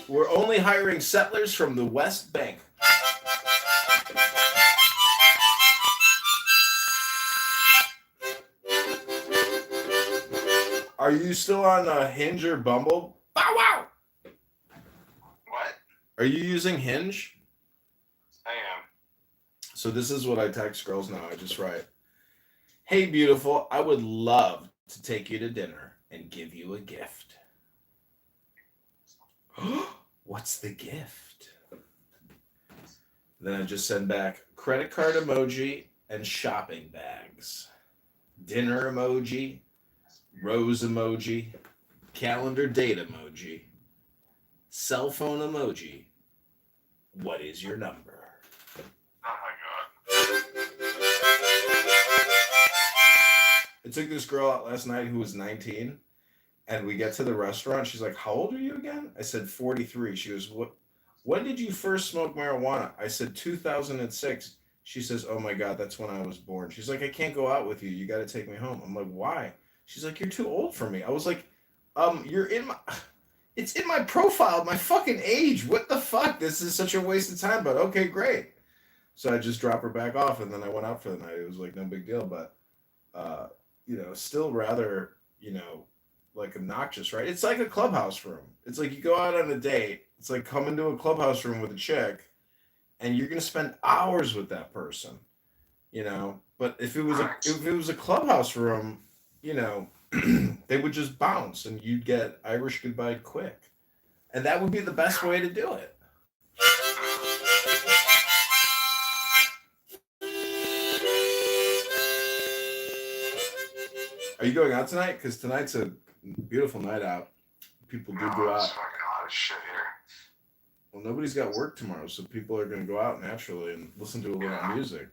[SPEAKER 1] We're only hiring settlers from the West Bank. Are you still on Hinge or Bumble? Bow wow!
[SPEAKER 8] What?
[SPEAKER 1] Are you using Hinge?
[SPEAKER 8] I am.
[SPEAKER 1] So this is what I text girls now. I just write, "Hey, beautiful, I would love to take you to dinner and give you a gift." What's the gift? Then I just send back credit card emoji and shopping bags. Dinner emoji, rose emoji, calendar date emoji, cell phone emoji. What is your number?
[SPEAKER 8] Oh my god.
[SPEAKER 1] I took this girl out last night who was 19, and we get to the restaurant. She's like, "How old are you again?" I said, 43. She goes, "What? When did you first smoke marijuana?" I said, 2006. She says, "Oh my God, that's when I was born." She's like, "I can't go out with you. You got to take me home." I'm like, "Why?" She's like, "You're too old for me." I was like, you're in my, it's in my profile, my fucking age. What the fuck? This is such a waste of time, but okay, great. So I just dropped her back off, and then I went out for the night. It was like no big deal, but, still rather, like obnoxious, right? It's like a clubhouse room. It's like you go out on a date. It's like coming to a clubhouse room with a chick, and you're gonna spend hours with that person, But if it was a clubhouse room, they would just bounce, and you'd get Irish goodbye quick, and that would be the best way to do it. Are you going out tonight? Because tonight's a beautiful night out. People do go out.
[SPEAKER 8] It's fucking hot as shit here.
[SPEAKER 1] Well, nobody's got work tomorrow, so people are going to go out naturally and listen to a little music.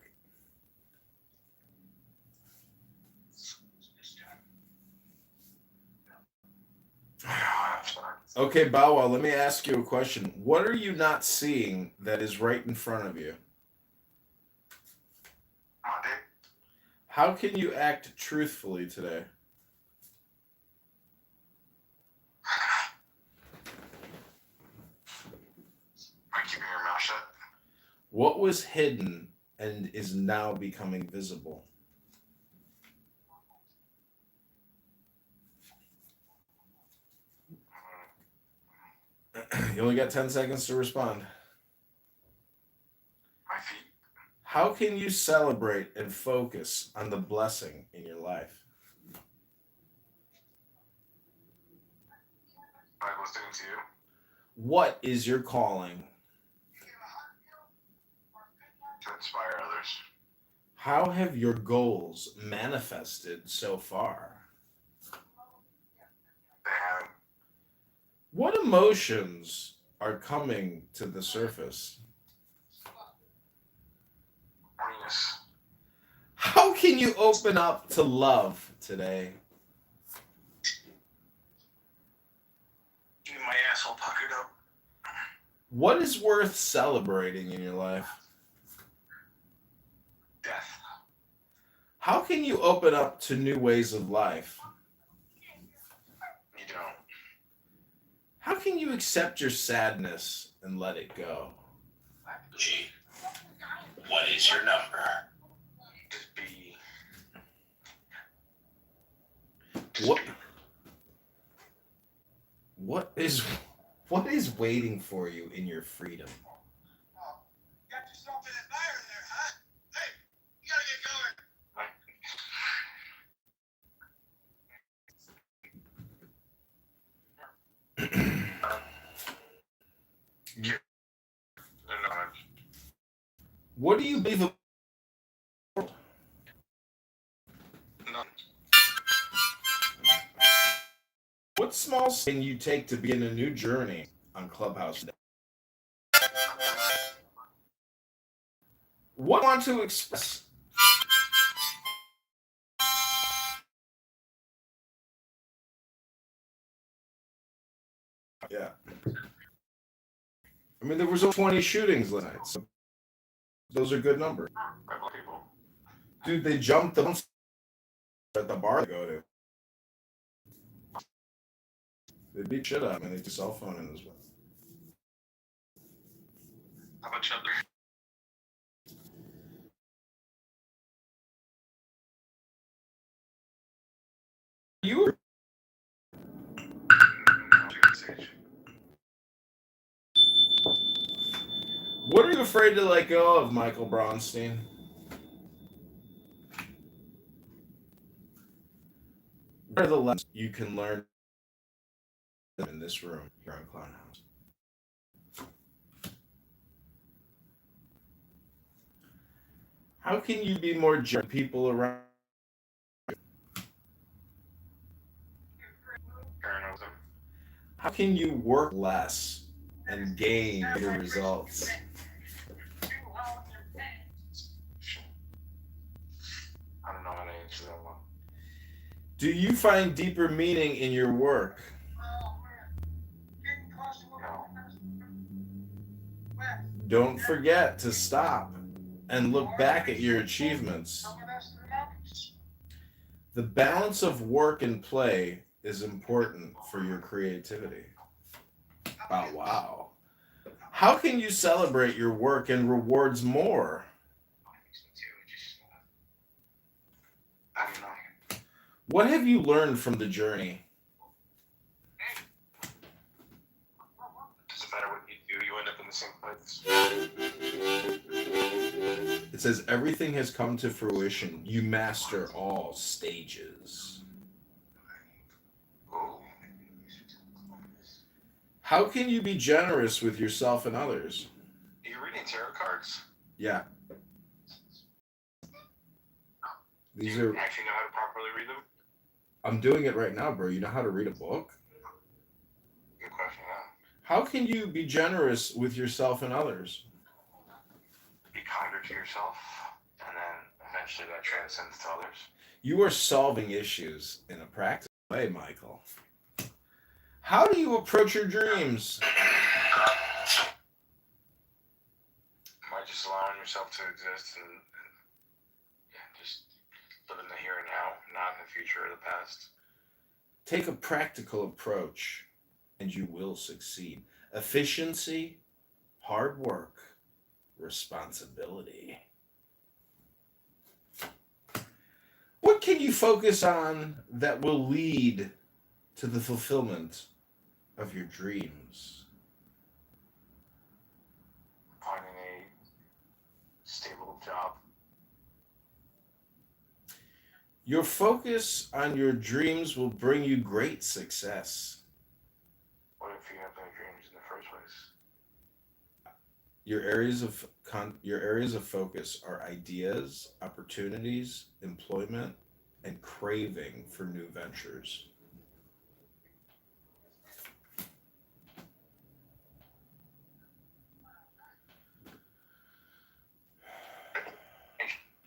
[SPEAKER 1] Okay, Bow Wow, let me ask you a question. What are you not seeing that is right in front of you? How can you act truthfully today?
[SPEAKER 8] By keeping your mouth shut.
[SPEAKER 1] What was hidden and is now becoming visible? You only got 10 seconds to respond.
[SPEAKER 8] My feet.
[SPEAKER 1] How can you celebrate and focus on the blessing in your life?
[SPEAKER 8] By listening to you.
[SPEAKER 1] What is your calling?
[SPEAKER 8] To inspire others.
[SPEAKER 1] How have your goals manifested so far?
[SPEAKER 8] They haven't.
[SPEAKER 1] What emotions are coming to the surface?
[SPEAKER 8] Horniness.
[SPEAKER 1] How can you open up to love today?
[SPEAKER 8] Getting my asshole puckered up.
[SPEAKER 1] What is worth celebrating in your life?
[SPEAKER 13] Death.
[SPEAKER 1] How can you open up to new ways of life?
[SPEAKER 13] You don't.
[SPEAKER 1] How can you accept your sadness and let it go?
[SPEAKER 18] G, what is your number?
[SPEAKER 13] Just be.
[SPEAKER 1] What is waiting for you in your freedom?
[SPEAKER 11] Got yourself an admirer there, huh? Hey, you gotta get going.
[SPEAKER 1] What do you believe? What small step can you take to begin a new journey on Clubhouse today? What do you want to express? Yeah. I mean, there was only 20 shootings last night, so those are good numbers. Dude, they jumped the at the bar to go to. They beat shit out of me. They took a cell phone in as well.
[SPEAKER 13] How about you?
[SPEAKER 1] You What are you afraid to let go of, Michael Bronstein? What are the lessons you can learn in this room here on Clown House? How can you be more generous to people around you? How can you work less and gain better results?
[SPEAKER 13] I don't know how to answer that one.
[SPEAKER 1] Do you find deeper meaning in your work?
[SPEAKER 13] No.
[SPEAKER 1] Don't forget to stop and look back at your achievements. The balance of work and play is important for your creativity. Oh, wow. How can you celebrate your work and rewards more?
[SPEAKER 13] I don't know.
[SPEAKER 1] What have you learned from the journey?
[SPEAKER 13] Doesn't matter what you do, you end up in the same place.
[SPEAKER 1] It says everything has come to fruition. You master all stages.
[SPEAKER 13] Oh.
[SPEAKER 1] How can you be generous with yourself and others?
[SPEAKER 13] Are you reading tarot cards?
[SPEAKER 1] Yeah.
[SPEAKER 13] Do you actually know how to properly read them?
[SPEAKER 1] I'm doing it right now, bro. You know how to read a book?
[SPEAKER 13] Good question, yeah.
[SPEAKER 1] How can you be generous with yourself and others?
[SPEAKER 13] Be kinder to yourself, and then eventually that transcends to others.
[SPEAKER 1] You are solving issues in a practical way, Michael. How do you approach your dreams?
[SPEAKER 13] By just allowing yourself to exist and just live in the here and now, not in the future or the past.
[SPEAKER 1] Take a practical approach and you will succeed. Efficiency, hard work, responsibility. What can you focus on that will lead to the fulfillment of your dreams?
[SPEAKER 13] Finding a stable job.
[SPEAKER 1] Your focus on your dreams will bring you great success.
[SPEAKER 13] What if you have no dreams in the first place?
[SPEAKER 1] Your areas of focus are ideas, opportunities, employment, and craving for new ventures.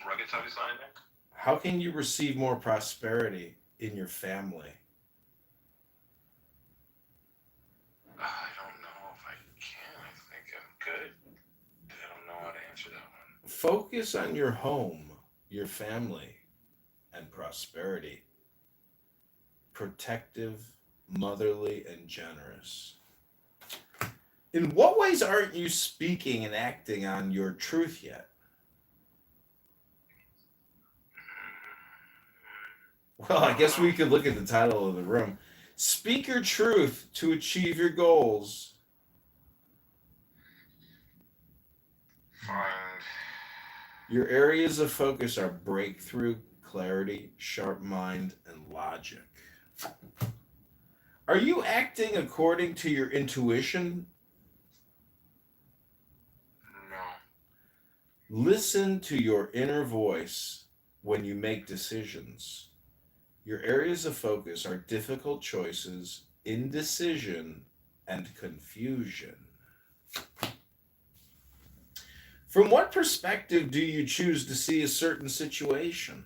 [SPEAKER 13] Ruggeds obviously in there.
[SPEAKER 1] How can you receive more prosperity in your family?
[SPEAKER 13] I don't know if I can. I think
[SPEAKER 1] Focus on your home, your family, and prosperity. Protective, motherly, and generous. In what ways aren't you speaking and acting on your truth yet? Well, I guess we could look at the title of the room. Speak your truth to achieve your goals.
[SPEAKER 13] Fine.
[SPEAKER 1] Your areas of focus are breakthrough, clarity, sharp mind, and logic. Are you acting according to your intuition?
[SPEAKER 13] No.
[SPEAKER 1] Listen to your inner voice when you make decisions. Your areas of focus are difficult choices, indecision, and confusion. From what perspective do you choose to see a certain situation?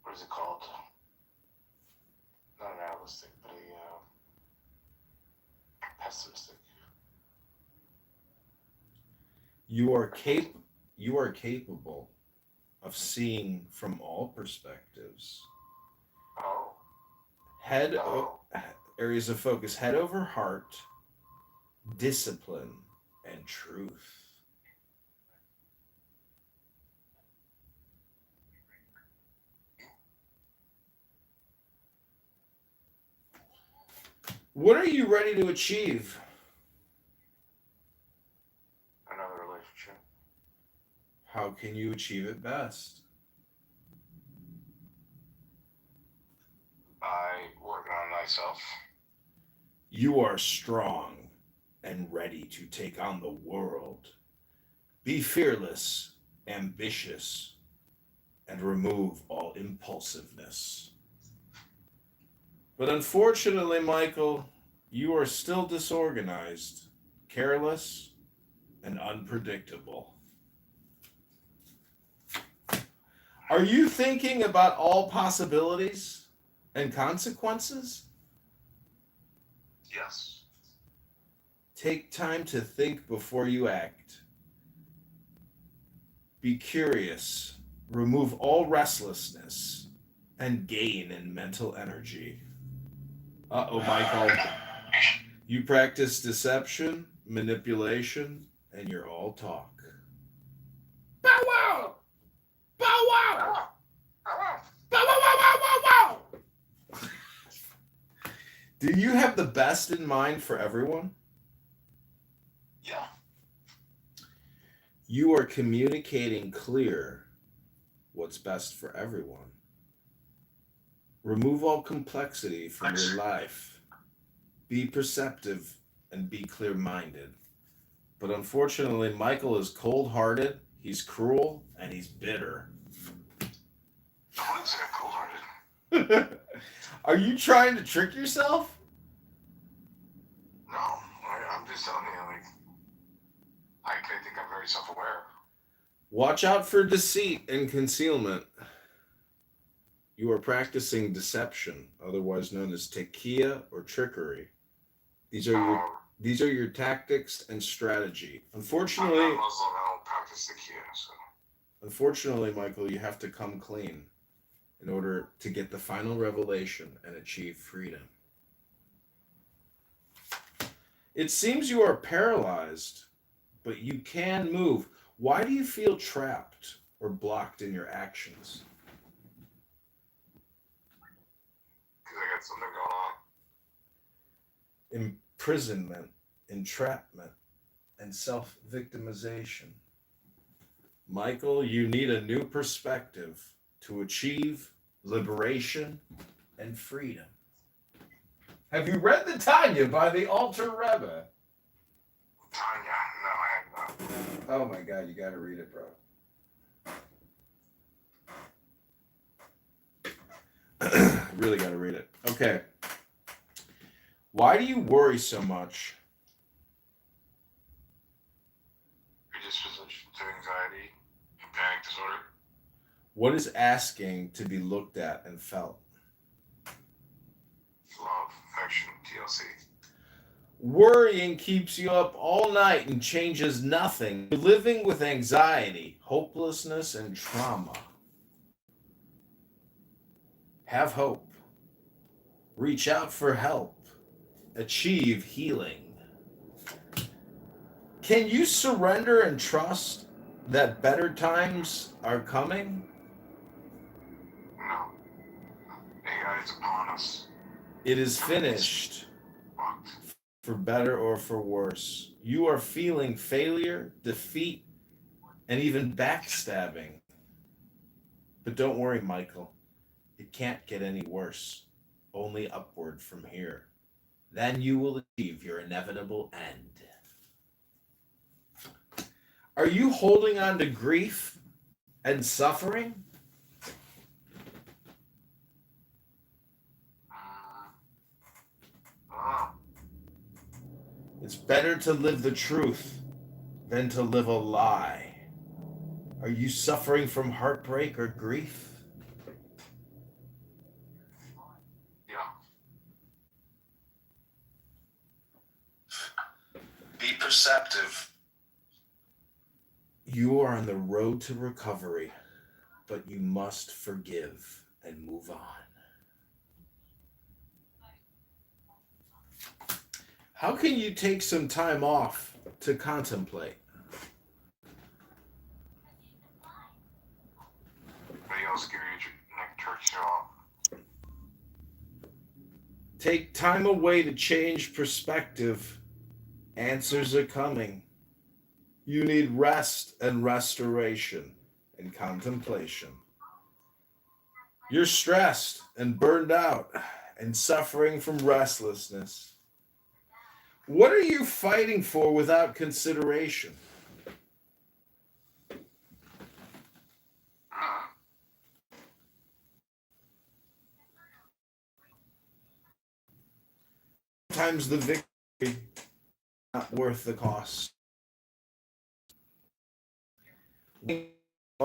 [SPEAKER 13] What is it called? Not an analytic, but a pessimistic.
[SPEAKER 1] You are capable of seeing from all perspectives.
[SPEAKER 13] Oh.
[SPEAKER 1] Areas of focus: head over heart, discipline, and truth. What are you ready to achieve?
[SPEAKER 13] Another relationship.
[SPEAKER 1] How can you achieve it best?
[SPEAKER 13] By working on myself.
[SPEAKER 1] You are strong and ready to take on the world. Be fearless, ambitious, and remove all impulsiveness. But unfortunately, Michael, you are still disorganized, careless, and unpredictable. Are you thinking about all possibilities and consequences?
[SPEAKER 13] Yes.
[SPEAKER 1] Take time to think before you act. Be curious, remove all restlessness, and gain in mental energy. Uh-oh, Michael. You practice deception, manipulation, and you're all talk. Bow wow! Bow wow! Bow wow wow wow wow wow! Do you have the best in mind for everyone?
[SPEAKER 13] Yeah.
[SPEAKER 1] You are communicating clear what's best for everyone. Remove all complexity from your life. Be perceptive and be clear-minded. But unfortunately, Michael is cold-hearted, he's cruel, and he's bitter.
[SPEAKER 13] I wouldn't say I'm cold-hearted.
[SPEAKER 1] Are you trying to trick yourself?
[SPEAKER 13] No, I'm just telling you, like, I think I'm very self-aware.
[SPEAKER 1] Watch out for deceit and concealment. You are practicing deception, otherwise known as tequila or trickery. These are your tactics and strategy. Unfortunately,
[SPEAKER 13] I'm not Muslim. I don't practice tequila, so.
[SPEAKER 1] Unfortunately, Michael, you have to come clean in order to get the final revelation and achieve freedom. It seems you are paralyzed, but you can move. Why do you feel trapped or blocked in your actions?
[SPEAKER 13] Because I got something going on.
[SPEAKER 1] Imprisonment, entrapment, and self-victimization. Michael, you need a new perspective to achieve liberation and freedom. Have you read the Tanya by the Alter Rebbe?
[SPEAKER 13] Tanya? No, I have not.
[SPEAKER 1] Oh my God, you gotta read it, bro. Really gotta read it. Okay. Why do you worry so much?
[SPEAKER 13] Predisposition to anxiety and panic disorder.
[SPEAKER 1] What is asking to be looked at and felt?
[SPEAKER 13] direction, TLC.
[SPEAKER 1] Worrying keeps you up all night and changes nothing. You're living with anxiety, hopelessness, and trauma. Have hope. Reach out for help. Achieve healing. Can you surrender and trust that better times are coming?
[SPEAKER 13] No. AI is upon us.
[SPEAKER 1] It is finished. For better or for worse. You are feeling failure, defeat, and even backstabbing. But don't worry, Michael. It can't get any worse. Only upward from here. Then you will achieve your inevitable end. Are you holding on to grief and suffering? It's better to live the truth than to live a lie. Are you suffering from heartbreak or grief?
[SPEAKER 13] Yeah.
[SPEAKER 18] Be perceptive.
[SPEAKER 1] You are on the road to recovery, but you must forgive and move on. How can you take some time off to contemplate?
[SPEAKER 13] Anybody else give you like church show off?
[SPEAKER 1] Take time away to change perspective. Answers are coming. You need rest and restoration and contemplation. You're stressed and burned out and suffering from restlessness. What are you fighting for without consideration? Sometimes the victory is not worth the cost.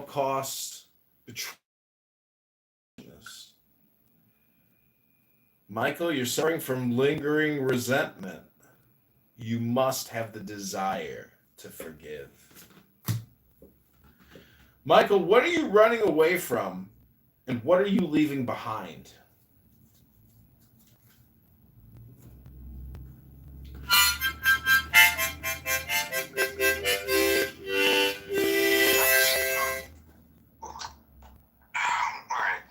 [SPEAKER 1] Cost betrayal. Michael, you're suffering from lingering resentment. You must have the desire to forgive. Michael, what are you running away from? And what are you leaving behind?
[SPEAKER 13] Alright.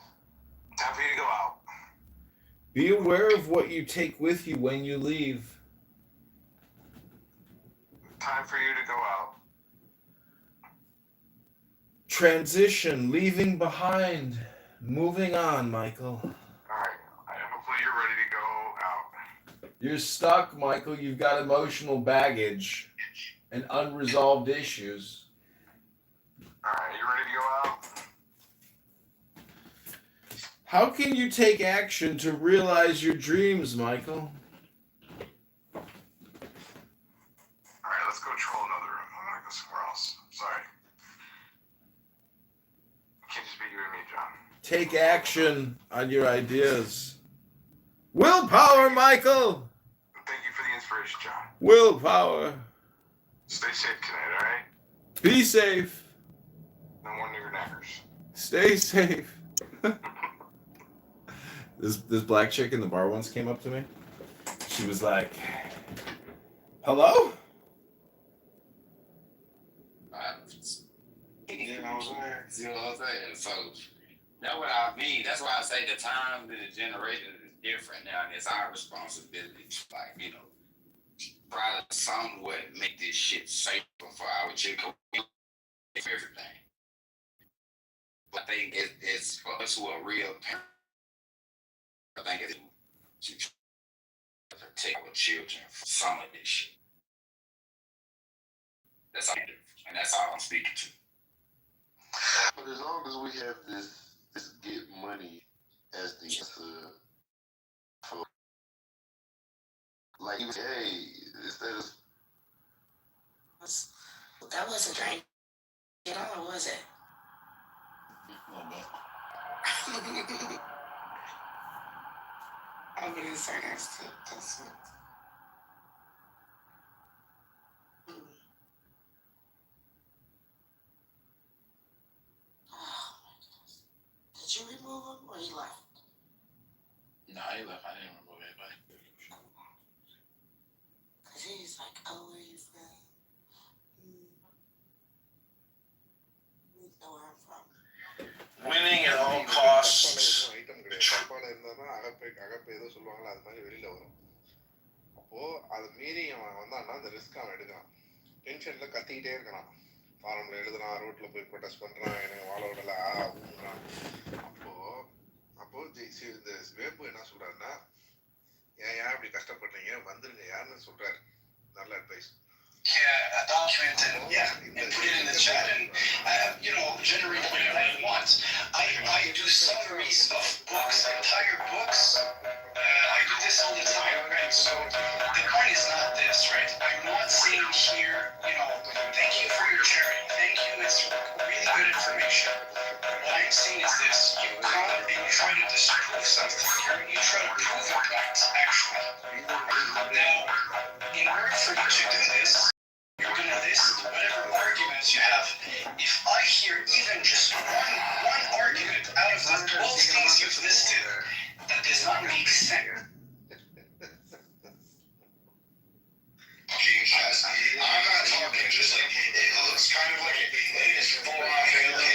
[SPEAKER 13] Time for you to go out.
[SPEAKER 1] Be aware of what you take with you when you leave.
[SPEAKER 13] Time for you to go out.
[SPEAKER 1] Transition, leaving behind, moving on, Michael.
[SPEAKER 13] Alright. Hopefully you're ready to go out.
[SPEAKER 1] You're stuck, Michael. You've got emotional baggage and unresolved issues.
[SPEAKER 13] Alright, you ready to go out?
[SPEAKER 1] How can you take action to realize your dreams, Michael?
[SPEAKER 13] Alright, let's go troll another room. I'm gonna go somewhere else. Sorry. It can't just be you and me, John.
[SPEAKER 1] Take action on your ideas. Willpower, Michael!
[SPEAKER 13] Thank you for the inspiration, John.
[SPEAKER 1] Willpower.
[SPEAKER 13] Stay safe tonight, alright?
[SPEAKER 1] Be safe.
[SPEAKER 13] No more nigger knackers.
[SPEAKER 1] Stay safe. This black chick in the bar once came up to me. She was like, "Hello?"
[SPEAKER 12] You know what I'm saying? See what I'm saying? So that's what I mean. That's why I say the time and the generation is different now, and it's our responsibility to, like, you know, try to somewhat make this shit safer for our children. For everything. But I think it's for us who are real parents. I think it's to protect our children from some of this shit. That's all, and that's all I'm speaking to.
[SPEAKER 14] But as long as we have this get money as the answer for, like, you say, hey, instead of
[SPEAKER 23] That wasn't drink at all, was it?
[SPEAKER 12] I'm gonna say that's it. That's it. Did you remove him or he left?
[SPEAKER 1] No, he left. I didn't remove anybody.
[SPEAKER 12] Cause he's like, oh, where you from? We know where I'm from.
[SPEAKER 1] Winning at all costs.
[SPEAKER 10] தப்பான இருந்தா அகப்பை ஏதோ சொல்லுவாங்களா அது மாதிரி வெளியில வரும். அப்போ அதை மீறி அவன் வந்தான்னா அந்த ரிஸ்க் அவன் எடுக்கிறான். டென்ஷன்ல கத்திக்கிட்டே இருக்கிறான். ஃபாரம்ல எழுதுறான், ரோட்ல போய் ப்ரொடெஸ்ட் பண்றான், எனக்கு வாழ விடல ஊங்குறான். அப்போ இந்த வேப்பு என்ன சொல்றாருன்னா, ஏன் இப்படி கஷ்டப்படுறீங்க, வந்துருங்க யாருன்னு சொல்றாரு. நல்ல advice.
[SPEAKER 6] A document and put it in the chat and generate whatever I want. I do summaries of books, entire books. I do this all the time, right? So the point is not this, right? I'm not saying here, thank you for your charity. Thank you. It's really good information. What I'm saying is this: you come and you try to disprove something. You try to prove a point, actually. Now, in order for you to do this, you're going to list whatever arguments you have. If I hear even just one argument out of the 12 things you've listed that does not make sense.
[SPEAKER 2] I'm not talking just like, it looks kind of like it is full-on Hitler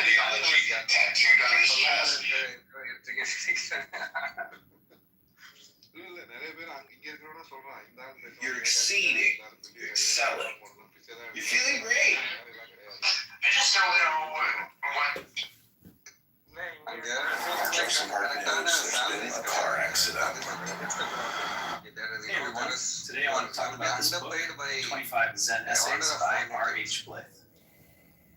[SPEAKER 2] ideology tattooed on his chest. You're exceeding, you're excelling, you're feeling great.
[SPEAKER 6] I just don't know what.
[SPEAKER 2] Jason Hart knows there's been a car accident.
[SPEAKER 24] Hey everyone, today I want to talk about this book, 25 Zen Essays by R.H. Blyth.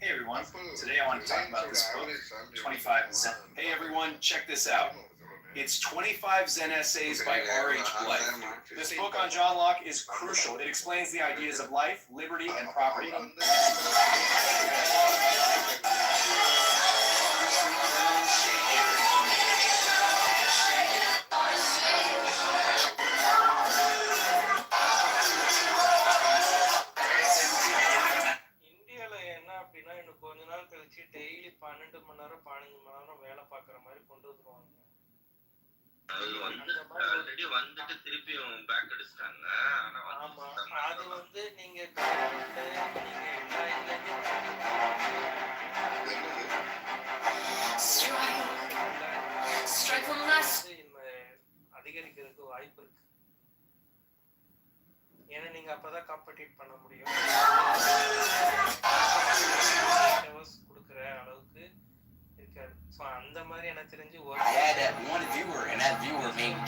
[SPEAKER 24] Hey everyone, today I want to talk about this book, 25 Zen. Hey everyone, check this out. It's 25 Zen Essays by R.H. Blyth. This book on John Locke is crucial. It explains the ideas of life, liberty, and property.
[SPEAKER 17] இந்தியாவில் என்ன அப்படின்னா இன்னும் கொஞ்ச நாள் கழிச்சு daily 12 மணி நேரம் 15 மணி நேரம் வேலை பார்க்குற மாதிரி கொண்டு வந்துருவாங்க.
[SPEAKER 19] அது வந்து ஆல்ரெடி வந்துட்டு திருப்பியும் பேக் அடிச்சிட்டாங்க.
[SPEAKER 17] ஆமா, அது வந்து நீங்க கவர்மெண்ட் நீங்க எல்லா இதுலயும் அதிகரிக்கிறதுக்கு வாய்ப்பு இருக்கு. ஏன்னா நீங்க அப்பதான் காம்படிட் பண்ண முடியும். கொடுக்குற அளவுக்கு இருக்காது. ஸோ அந்த மாதிரி எனக்கு தெரிஞ்சு
[SPEAKER 20] I had that one viewer, and that viewer made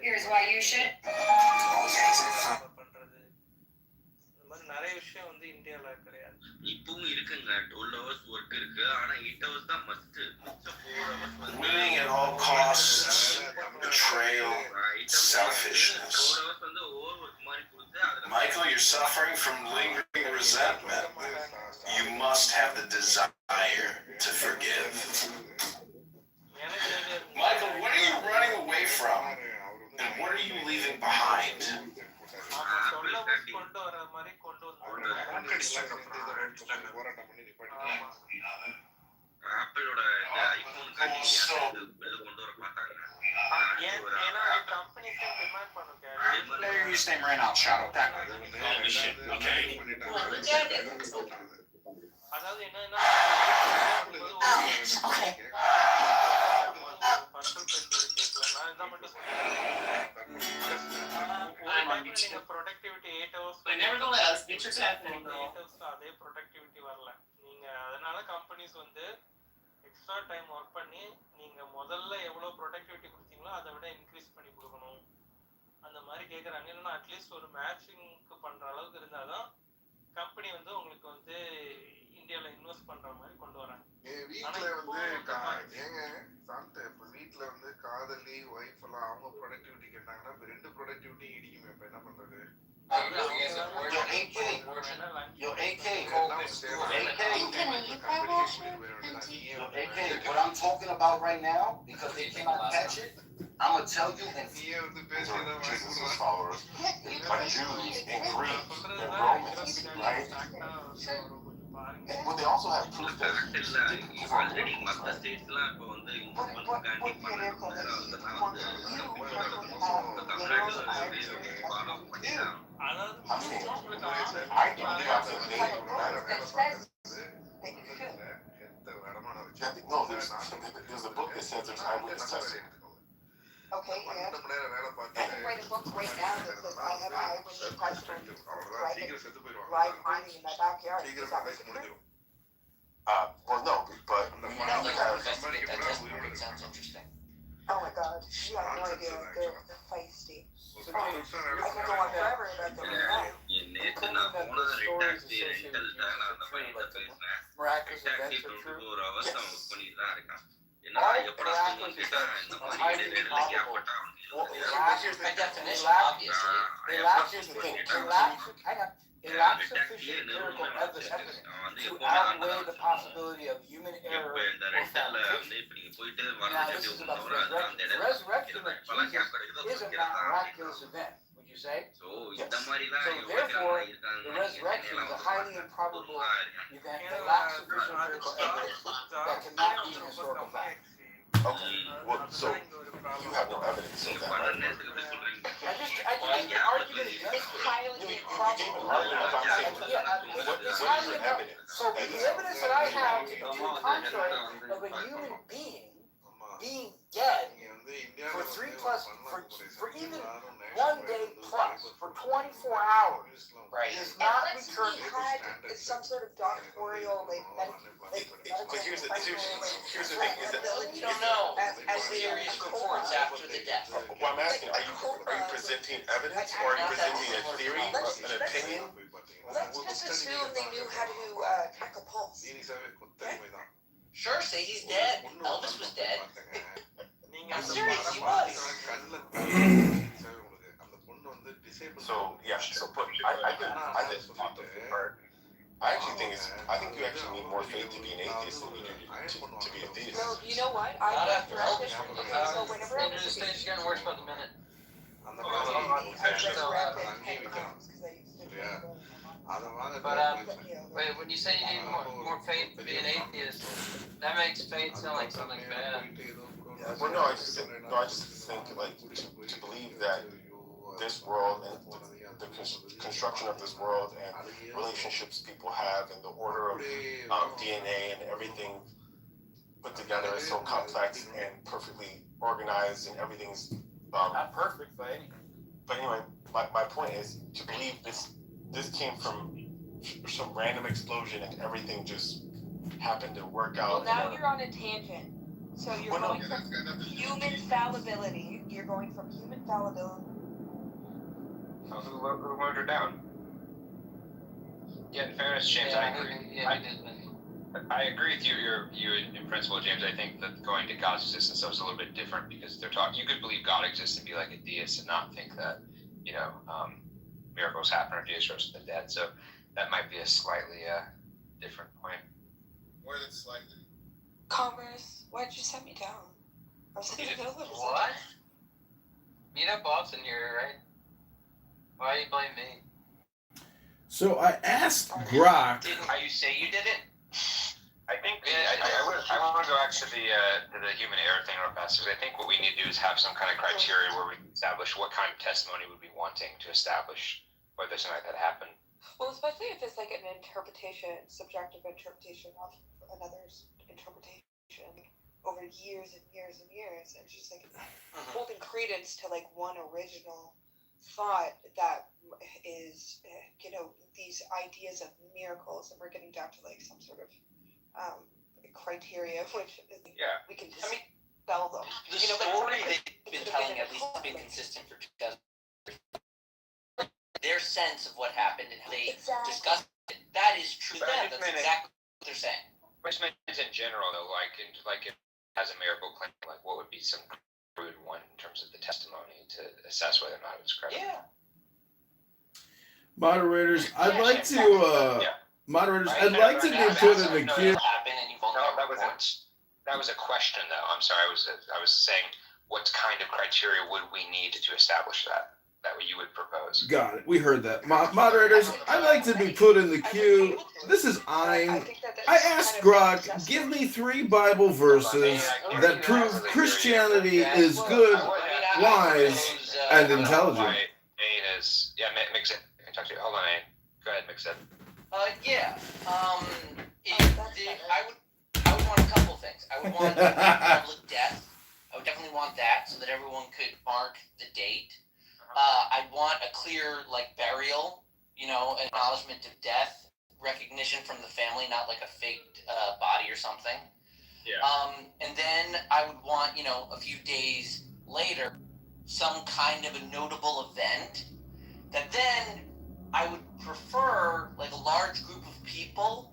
[SPEAKER 7] Here's why you should.
[SPEAKER 17] பண்றது இந்த மாதிரி நிறைய விஷயம் வந்து இந்தியால கிடையாது.
[SPEAKER 19] இப்பவும் இருக்குங்க, 12 hours ஒர்க் இருக்கு, ஆனா 8 hours தான் மஸ்ட். மிச்ச 4 hours வந்து
[SPEAKER 1] Winning at all costs, betrayal, selfishness.
[SPEAKER 19] 4 hours வந்து ஓவர் ஒர்க் மாதிரி கொடுத்து அதுல
[SPEAKER 1] Michael, you're suffering from lingering resentment. You must have the desire to forgive. Michael, what are you running away from? And what are you leaving behind?
[SPEAKER 17] கொண்டு வர மாதிரி கொண்டு வந்து
[SPEAKER 19] ஆப்பிளோட iPhone பில்ல கொண்டு வர பார்த்தாங்க.
[SPEAKER 17] ஏன்னா கம்பெனிக்கு டிமாண்ட் பண்ணுங்க.
[SPEAKER 20] There you stand right now, Shadow. Okay.
[SPEAKER 17] அதாவது என்னன்னா நீங்க ப்ரொடக்டிவிட்டி 8 hours அதே ப்ரொடக்டிவிட்டி வரல. நீங்க அதனால கம்பெனிஸ் வந்து எக்ஸ்ட்ரா டைம் ஒர்க் பண்ணி நீங்க முதல்ல எவ்வளவு ப்ரொடக்டிவிட்டி கொடுத்தீங்களோ அதை விட இன்க்ரீஸ் பண்ணி கொடுக்கணும் அந்த மாதிரி கேட்குறாங்க. இல்லைன்னா அட்லீஸ்ட் ஒரு மேட்சிங்க்கு பண்ற அளவுக்கு இருந்தாதான் கம்பெனி வந்து உங்களுக்கு வந்து இந்தியாவில் இன்வெஸ்ட் பண்ற மாதிரி கொண்டு வராங்க.
[SPEAKER 10] வீட்டுல வந்து இப்ப வீட்டுல வந்து காதலி ஒய்ஃப் எல்லாம் அவங்க ப்ரொடக்டிவிட்டி கேட்டாங்கன்னா இப்ப 2 ப்ரொடக்டிவிட்டி இடிக்குமே. இப்ப என்ன பண்றது?
[SPEAKER 12] Yo, AK, what I'm talking about right now, because they cannot catch it, I'm gonna tell you in Jesus' followers, like Jews and Greeks and Romans, right? But they also have proof that he did perform miracles, right? I do believe I said they. No, there's a book that says there's eyewitness testimony.
[SPEAKER 5] Okay, and I can write a book right now that says I have eyewitness testimony. Live reading in my backyard. Is that what you're doing?
[SPEAKER 12] Well, no, but we have.
[SPEAKER 5] Sounds interesting. Oh my God, you have no idea. They're feisty. I can go on forever about them.
[SPEAKER 12] Miraculous events are true.
[SPEAKER 5] By definition, obviously.
[SPEAKER 12] Here's the thing. It lacks sufficient empirical evidence to outweigh the possibility of human error or fabrication. Now, this is about the resurrection. The resurrection of Jesus is a miraculous event, would you say? Yes. So therefore, the resurrection is a highly improbable event that lacks sufficient empirical evidence that cannot be a historical fact. Okay, well, so you have no evidence of that, right? I just argument against it. Highly improbable. It's highly evidence. So the evidence that I have to the contrary of a human being being dead for for even 1 day plus, for 24 hours,
[SPEAKER 5] right,
[SPEAKER 12] is not
[SPEAKER 5] returned. He had some sort of doctoral,
[SPEAKER 12] but here's the thing, is that
[SPEAKER 5] you don't know as serious reports after the death.
[SPEAKER 12] Well, I'm asking, are you presenting evidence or are you presenting a theory, an opinion?
[SPEAKER 5] Let's just assume they knew how to track a pulse.
[SPEAKER 21] Sure, say he's dead. Elvis was dead.
[SPEAKER 5] I'm serious, he was.
[SPEAKER 12] So yeah, but I did talk to the part. I think you actually need more faith to be an atheist than you do to be a theist.
[SPEAKER 5] Well, you know what?
[SPEAKER 21] Not after Elvis.
[SPEAKER 5] So whenever I was
[SPEAKER 21] The stage is getting worse by the minute. Wait, when you say you need more faith to be an atheist, that makes faith sound like something bad.
[SPEAKER 12] Well, no, I just think like to believe that this world and the construction of this world and relationships people have and the order of DNA and everything put together is so complex and perfectly organized and everything's
[SPEAKER 21] Not perfect by any.
[SPEAKER 12] But anyway, my point is to believe this came from some random explosion and everything just happened to work out.
[SPEAKER 5] Well, now you're on a tangent. So you're going from human fallibility. You're going from human fallibility.
[SPEAKER 21] Who wrote her down?
[SPEAKER 15] Yeah, in fairness, James, I agree. I agree with you in principle, James. I think that going to God's existence was a little bit different because they're talking. You could believe God exists and be like a deist and not think that miracles happen or Jesus rose from the dead. So that might be a slightly different point.
[SPEAKER 10] More than slightly.
[SPEAKER 5] Congress, why'd you set me down? I was in the middle of it.
[SPEAKER 21] What? You know Bob's in here, right? Why you blame me?
[SPEAKER 1] So I asked Grok.
[SPEAKER 21] Are you say you did it?
[SPEAKER 15] I think I want to go back to the human error thing real fast, because I think what we need to do is have some kind of criteria where we can establish what kind of testimony we'd be wanting to establish whether something like that happened.
[SPEAKER 5] Well, especially if it's like an interpretation, subjective interpretation of another's interpretation over years and years and years, and just like holding credence to like one original thought that is, these ideas of miracles, and we're getting down to like some sort of criteria, which we can dispel them.
[SPEAKER 21] The story they've been telling at least has been consistent for 2000 years. Their sense of what happened and how they discussed it, that is true to them. That's exactly what they're saying.
[SPEAKER 15] Which means in general, though, like if it has a miracle claim, like what would be some crude one in terms of the testimony to assess whether or not it was credible?
[SPEAKER 21] Yeah.
[SPEAKER 1] Moderators, I'd like to be put in the queue.
[SPEAKER 15] That was a question, though. I'm sorry. I was saying, what kind of criteria would we need to establish that what you would propose?
[SPEAKER 1] Got it. We heard that. Moderators, I'd like to be put in the queue. This is Ein. I asked Grok, give me 3 Bible verses that prove Christianity is good, wise, and intelligent.
[SPEAKER 15] Mix it. I can talk to you. Hold on, Abe. Go ahead, mix it.
[SPEAKER 3] Yeah. I would want a couple things. I would want public death. I would definitely want that so that everyone could mark the date. I'd want a clear burial, acknowledgement of death, recognition from the family, not like a faked body or something.
[SPEAKER 15] Yeah.
[SPEAKER 3] And then I would want, a few days later, some kind of a notable event that then I would prefer a large group of people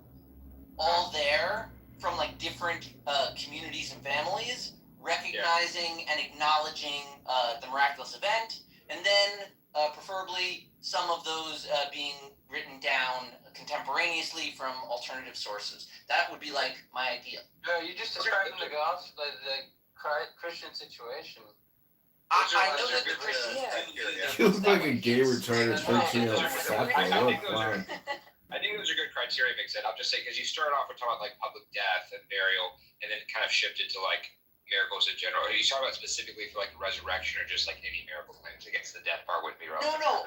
[SPEAKER 3] all there from different communities and families, recognizing and acknowledging the miraculous event, and then preferably some of those being written down contemporaneously from alternative sources. That would be my idea.
[SPEAKER 4] You just described the gospel, the Christian situation.
[SPEAKER 3] I know that the Christians
[SPEAKER 1] You look like a gay retarded 13-year-old fat boy. Wow.
[SPEAKER 15] I think those are good criteria, Big Sid. I'll just say, because you started off with talking about public death and burial, and then it kind of shifted to miracles in general. Are you talking about specifically for resurrection or just any miracle claims? Against the death part wouldn't be relevant.
[SPEAKER 3] No.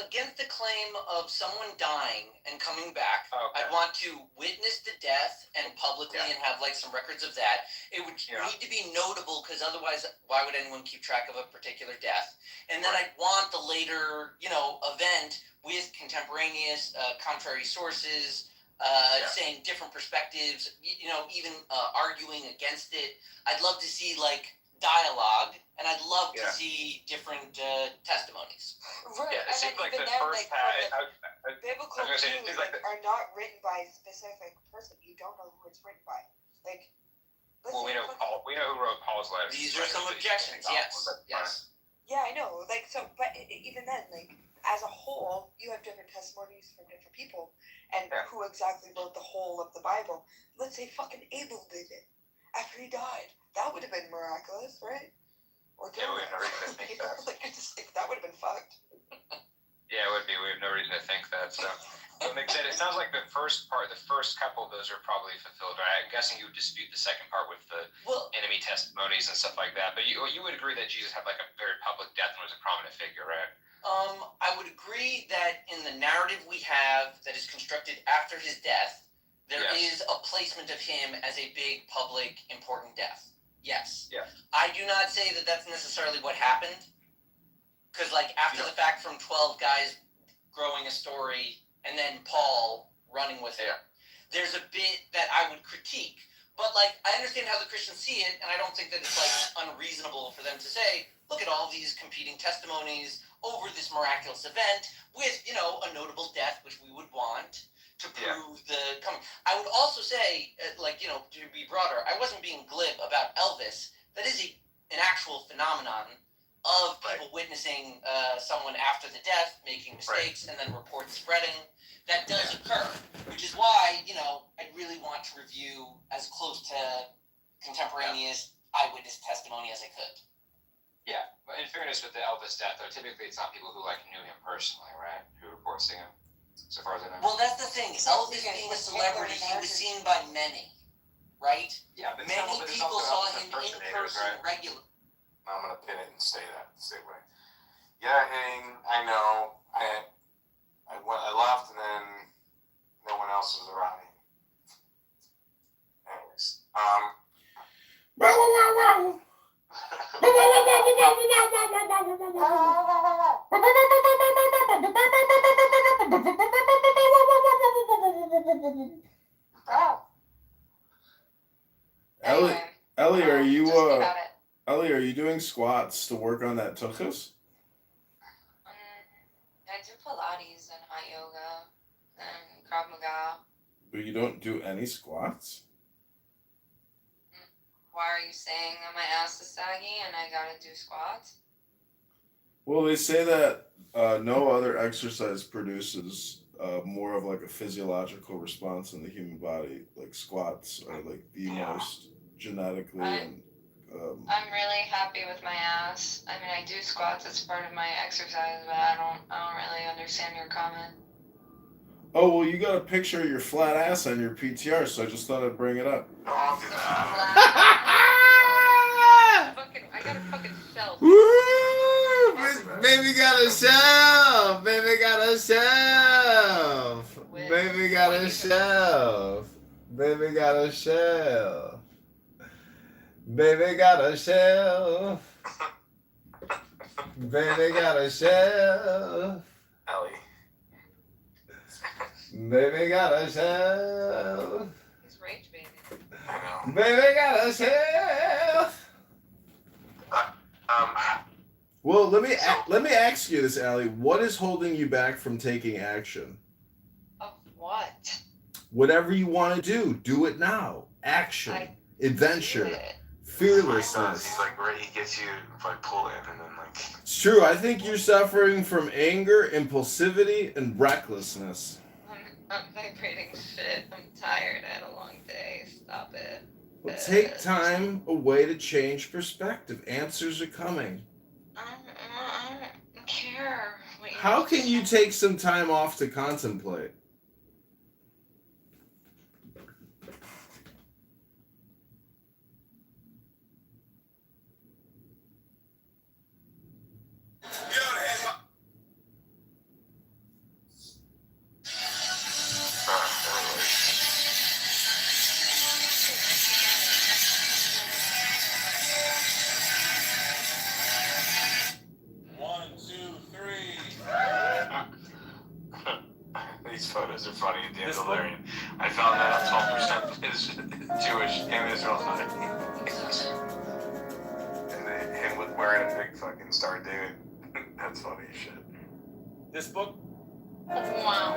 [SPEAKER 3] Against the claim of someone dying and coming back, I'd want to witness the death and publicly and have some records of that. It would need to be notable because otherwise, why would anyone keep track of a particular death? And then I'd want the later, event with contemporaneous, contrary sources. Saying different perspectives, even arguing against it. I'd love to see dialogue, and I'd love to see different testimonies.
[SPEAKER 5] Right,
[SPEAKER 15] it seems
[SPEAKER 5] and even then, biblical clues are not written by a specific person. You don't know who it's written by.
[SPEAKER 15] We know Paul. We know who wrote Paul's letters.
[SPEAKER 3] These are some objections. Yes.
[SPEAKER 5] Yeah, I know. But even then, as a whole, you have different testimonies from different people, and who exactly wrote the whole of the Bible. Let's say fucking Abel did it after he died. That would have been miraculous, right? Or
[SPEAKER 15] we have no reason to think that.
[SPEAKER 5] That would have been fucked.
[SPEAKER 15] Yeah, it would be. We have no reason to think that. So, but Mick said, it sounds like the first couple of those are probably fulfilled, right? I'm guessing you would dispute the second part with the enemy testimonies and stuff like that. But you would agree that Jesus had a very public death and was a prominent figure, right?
[SPEAKER 3] I would agree that in the narrative we have that is constructed after his death, there is a placement of him as a big, public, important death. Yes.
[SPEAKER 15] Yeah.
[SPEAKER 3] I do not say that that's necessarily what happened. Because, after the fact from 12 guys growing a story and then Paul running with it, there's a bit that I would critique. But, I understand how the Christians see it, and I don't think that it's, unreasonable for them to say, look at all these competing testimonies over this miraculous event with, a notable death, which we would want to prove the coming. I would also say, to be broader, I wasn't being glib about Elvis. That is an actual phenomenon of people witnessing someone after the death, making mistakes, and then reports spreading. That does occur, which is why, I'd really want to review as close to contemporaneous eyewitness testimony as I could.
[SPEAKER 15] Yeah, but in fairness with the Elvis death, though, typically it's not people who knew him personally, right? Who report seeing him, so far as I know.
[SPEAKER 3] Well, that's the thing. Elvis being a celebrity, he was seen by many, right?
[SPEAKER 15] Yeah, but
[SPEAKER 3] many people saw him in person regularly.
[SPEAKER 20] I'm gonna pin it and say that the same way. Yeah, and I know I left, and then no one else was around me. Anyways,
[SPEAKER 1] Ellie, Ellie, are you doing squats to work on that tuchus?
[SPEAKER 16] I do Pilates and hot yoga and Krav Maga.
[SPEAKER 1] But you don't do any squats?
[SPEAKER 16] Why are you saying that my ass is saggy and I gotta do squats?
[SPEAKER 1] Well, they say that No other exercise produces more of like a physiological response in the human body. Like squats are like the most genetically and
[SPEAKER 16] I'm really happy with my ass. I mean, I do squats as part of my exercise, but I don't really understand your comment.
[SPEAKER 1] oh well, you got a picture of your flat ass on your PTR, so I just thought I'd bring it up.
[SPEAKER 16] I got a fucking shelf.
[SPEAKER 1] Woo! Baby got a shelf. Baby got a shelf. Baby got a shelf. Baby got a shelf. Baby got a shelf. Baby got a shelf.
[SPEAKER 20] Ellie.
[SPEAKER 1] Baby got a shelf.
[SPEAKER 16] He's rage baby.
[SPEAKER 20] I know.
[SPEAKER 1] Baby got a shelf. Well, let me ask you this, Allie. What is holding you back from taking action?
[SPEAKER 16] Of what?
[SPEAKER 1] Whatever you want to do it now. Action, adventure, fearlessness.
[SPEAKER 20] He's like, right, he gets you like pulled in, and then like.
[SPEAKER 1] It's true. I think you're suffering from anger, impulsivity, and recklessness.
[SPEAKER 16] I'm vibrating shit. I'm tired. I had a long day. Stop it.
[SPEAKER 1] Well, take time away to change perspective. Answers are coming.
[SPEAKER 16] I don't care.
[SPEAKER 1] How can you take some time off to contemplate?
[SPEAKER 20] These photos are funny at the end of Larry. I found that 12% is Jewish in Israel. And him with wearing a big fucking Star David. That's funny as shit.
[SPEAKER 8] This book?
[SPEAKER 16] Wow.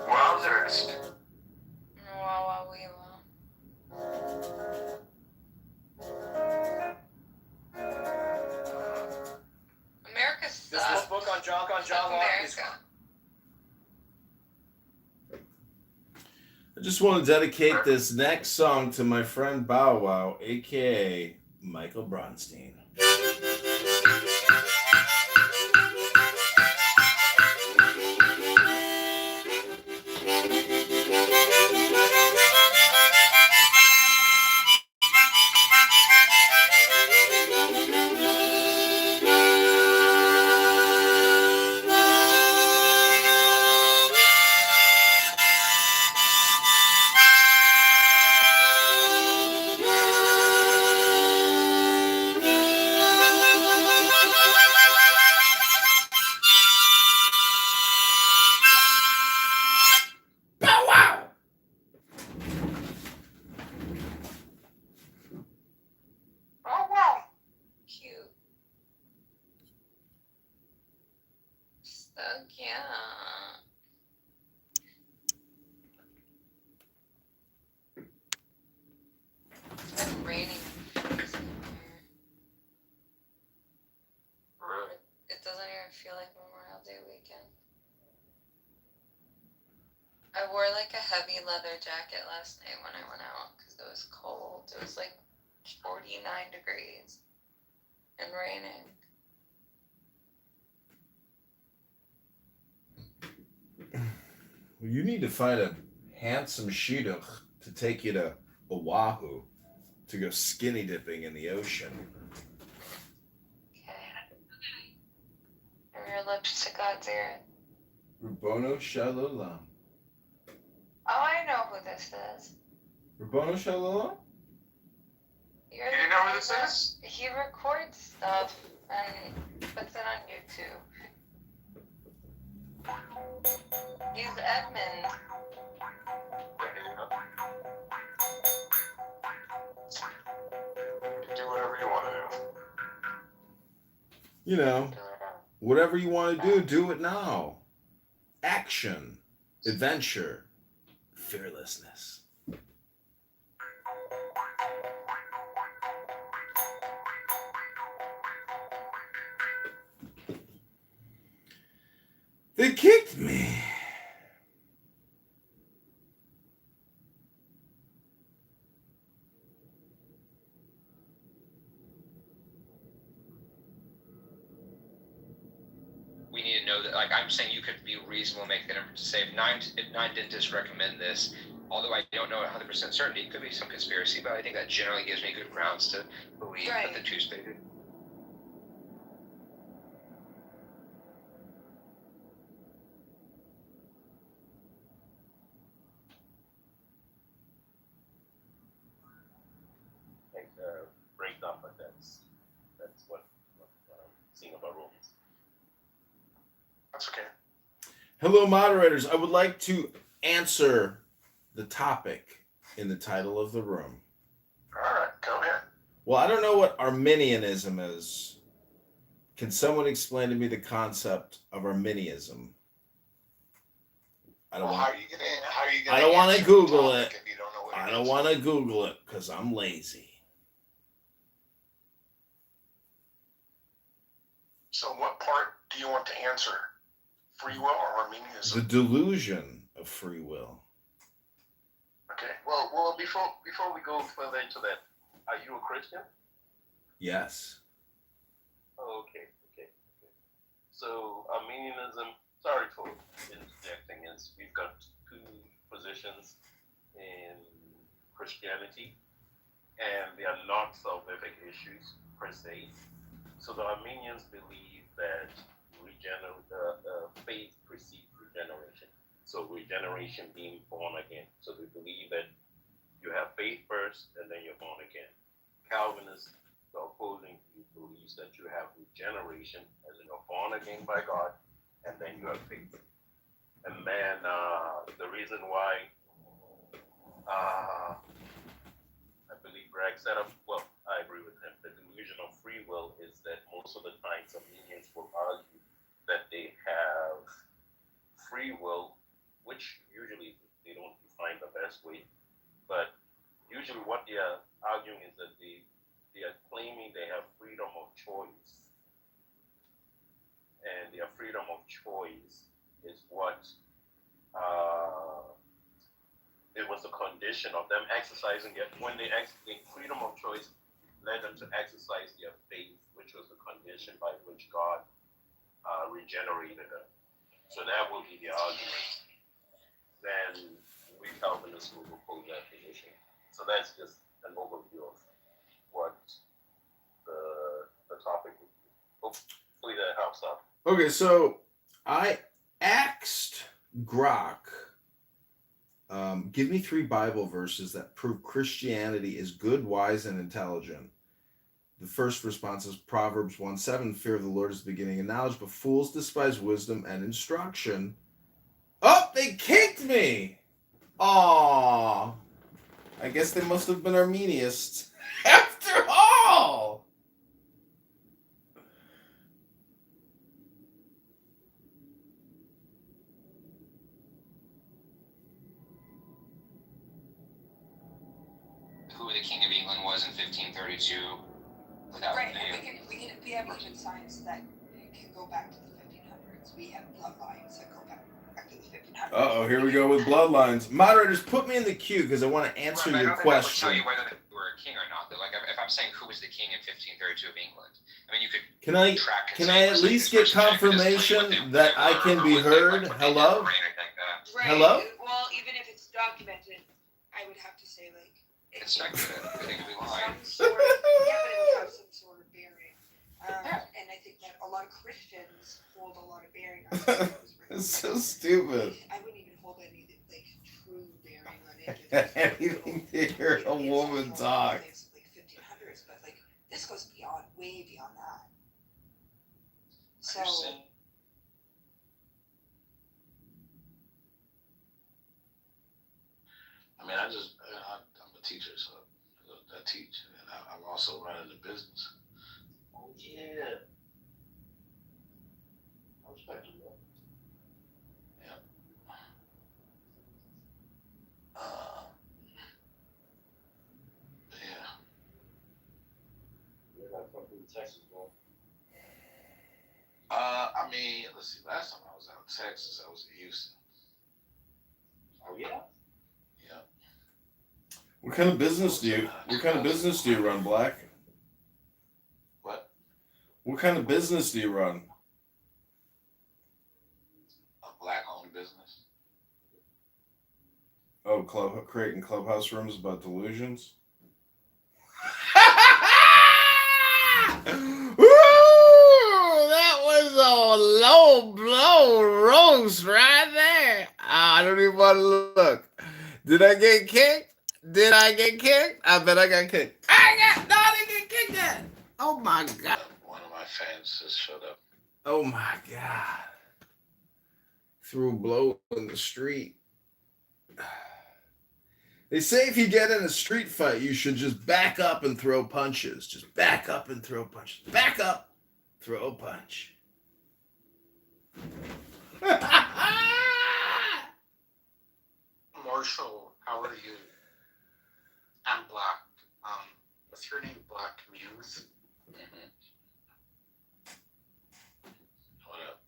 [SPEAKER 20] Wowzers.
[SPEAKER 16] Wow, we America sucks.
[SPEAKER 8] This book on John is
[SPEAKER 16] America.
[SPEAKER 1] I just want to dedicate this next song to my friend Bow Wow, aka Michael Bronstein.
[SPEAKER 16] Oh wow. Cute. So cute. It's been raining. It doesn't even feel like Memorial Day weekend. I wore like a heavy leather jacket last night when I went out because it was cold. It was like 49 degrees and raining.
[SPEAKER 1] Well, you need to find a handsome shidduch to take you to Oahu to go skinny dipping in the ocean.
[SPEAKER 16] From your lips to God's ear.
[SPEAKER 1] Rabono Shalom.
[SPEAKER 16] Oh, I know who this is.
[SPEAKER 1] Rabono Shalom?
[SPEAKER 16] You know who this is? He records stuff and puts it on YouTube. He's Edmund.
[SPEAKER 20] Do whatever you want to do.
[SPEAKER 1] You know, whatever you want to do it now. Action, adventure, fearlessness. They kicked me.
[SPEAKER 15] We need to know that, like, I'm saying you could be reasonable, make that effort to say if nine dentists recommend this, although I don't know 100% certainty, it could be some conspiracy, but I think that generally gives me good grounds to believe that the toothpaste.
[SPEAKER 9] Breakdown, but that's what I'm seeing about Romans.
[SPEAKER 13] That's okay.
[SPEAKER 1] Hello, moderators. I would like to answer the topic in the title of the room.
[SPEAKER 13] All right, go ahead.
[SPEAKER 1] Well, I don't know what Arminianism is. Can someone explain to me the concept of Arminianism? I don't want.
[SPEAKER 13] How are you gonna
[SPEAKER 1] I don't want to
[SPEAKER 13] answer
[SPEAKER 1] Google
[SPEAKER 13] the
[SPEAKER 1] it.
[SPEAKER 13] topic if you don't know what
[SPEAKER 1] I
[SPEAKER 13] it
[SPEAKER 1] don't
[SPEAKER 13] is?
[SPEAKER 1] want to Google it because I'm lazy.
[SPEAKER 13] So what part do you want to answer? Free will or Arminianism?
[SPEAKER 1] The delusion of free will.
[SPEAKER 13] Okay. Well, before we go further into that, are you a Christian?
[SPEAKER 1] Yes.
[SPEAKER 9] Oh, okay. So Arminianism, sorry for interjecting, is we've got two positions in Christianity, and they are not salvific issues per se. So the Armenians believe that faith precedes regeneration. So regeneration being born again. So they believe that you have faith first and then you're born again. Calvinists, the opposing view, believes that you have regeneration, as in you're born again by God, and then you have faith. And then the reason why I believe Greg set up, well, I agree with him. The delusion of free will is that most of the times Armenians will argue that they have free will, which usually they don't define the best way, but usually what they are arguing is that they are claiming they have freedom of choice. And their freedom of choice is what it was a condition of them exercising it. When they freedom of choice led them to exercise their faith, which was the condition by which God regenerated them. So that will be the argument. Then we Calvinists will oppose that position. So that's just an overview of what the topic would be. Hopefully that helps out.
[SPEAKER 1] Okay, so I asked Grok, give me 3 Bible verses that prove Christianity is good, wise, and intelligent. The first response is Proverbs 1:7, fear of the Lord is the beginning of knowledge, but fools despise wisdom and instruction. Oh, they kicked me! Aww. I guess they must have been Arminians after all!
[SPEAKER 15] Who the King of England was in 1532.
[SPEAKER 5] Right, and we have even signs that can go back to the 1500s. We have bloodlines that go back to the 1500s.
[SPEAKER 1] Uh-oh, here we go with bloodlines. Moderators, put me in the queue because I want to answer
[SPEAKER 15] Right,
[SPEAKER 1] your
[SPEAKER 15] I don't think that would
[SPEAKER 1] question.
[SPEAKER 15] tell you whether they were a king or not. Like, if I'm saying who was the king in 1532 of England, I mean, you could
[SPEAKER 1] Can I at least get confirmation that I can be heard? Hello?
[SPEAKER 5] Right.
[SPEAKER 1] Hello?
[SPEAKER 5] Well, even if it's documented, I would have to say, like,
[SPEAKER 15] it's speculative. They could be lying.
[SPEAKER 5] yeah, but it would have some sort of bearing. And I think that a lot of Christians hold a lot of bearing on it.
[SPEAKER 1] It's so stupid.
[SPEAKER 5] I wouldn't even hold any, like, true bearing on it.
[SPEAKER 1] Anything to hear a woman talk.
[SPEAKER 5] Like 1500s, but, like, this goes beyond, way beyond that. So...
[SPEAKER 10] I mean, I'm a teacher, so I teach, and I'm also running the business. Oh yeah. I respect you, bro. Yeah.
[SPEAKER 8] Texas Bowl?
[SPEAKER 13] I mean, let's see. Last time I was out in Texas, I was in Houston.
[SPEAKER 8] Oh yeah.
[SPEAKER 13] Yeah.
[SPEAKER 1] What kind of business do you run, Black?
[SPEAKER 13] What?
[SPEAKER 1] What kind of business do you run?
[SPEAKER 13] A black-owned business.
[SPEAKER 1] Oh, creating clubhouse rooms about delusions. Woo! That was a low blow roast right there. I don't even want to look. Did I get kicked? I bet I got kicked. I didn't get kicked yet. Oh my God.
[SPEAKER 13] One of my fans just showed up.
[SPEAKER 1] Oh my God. Threw a blow in the street. They say if you get in a street fight, you should just back up and throw punches. Just back up and throw punches. Back up, throw a punch.
[SPEAKER 6] Marshall, how are you? I'm Black. What's your name? Black Muse?
[SPEAKER 13] Mm-hmm. What up?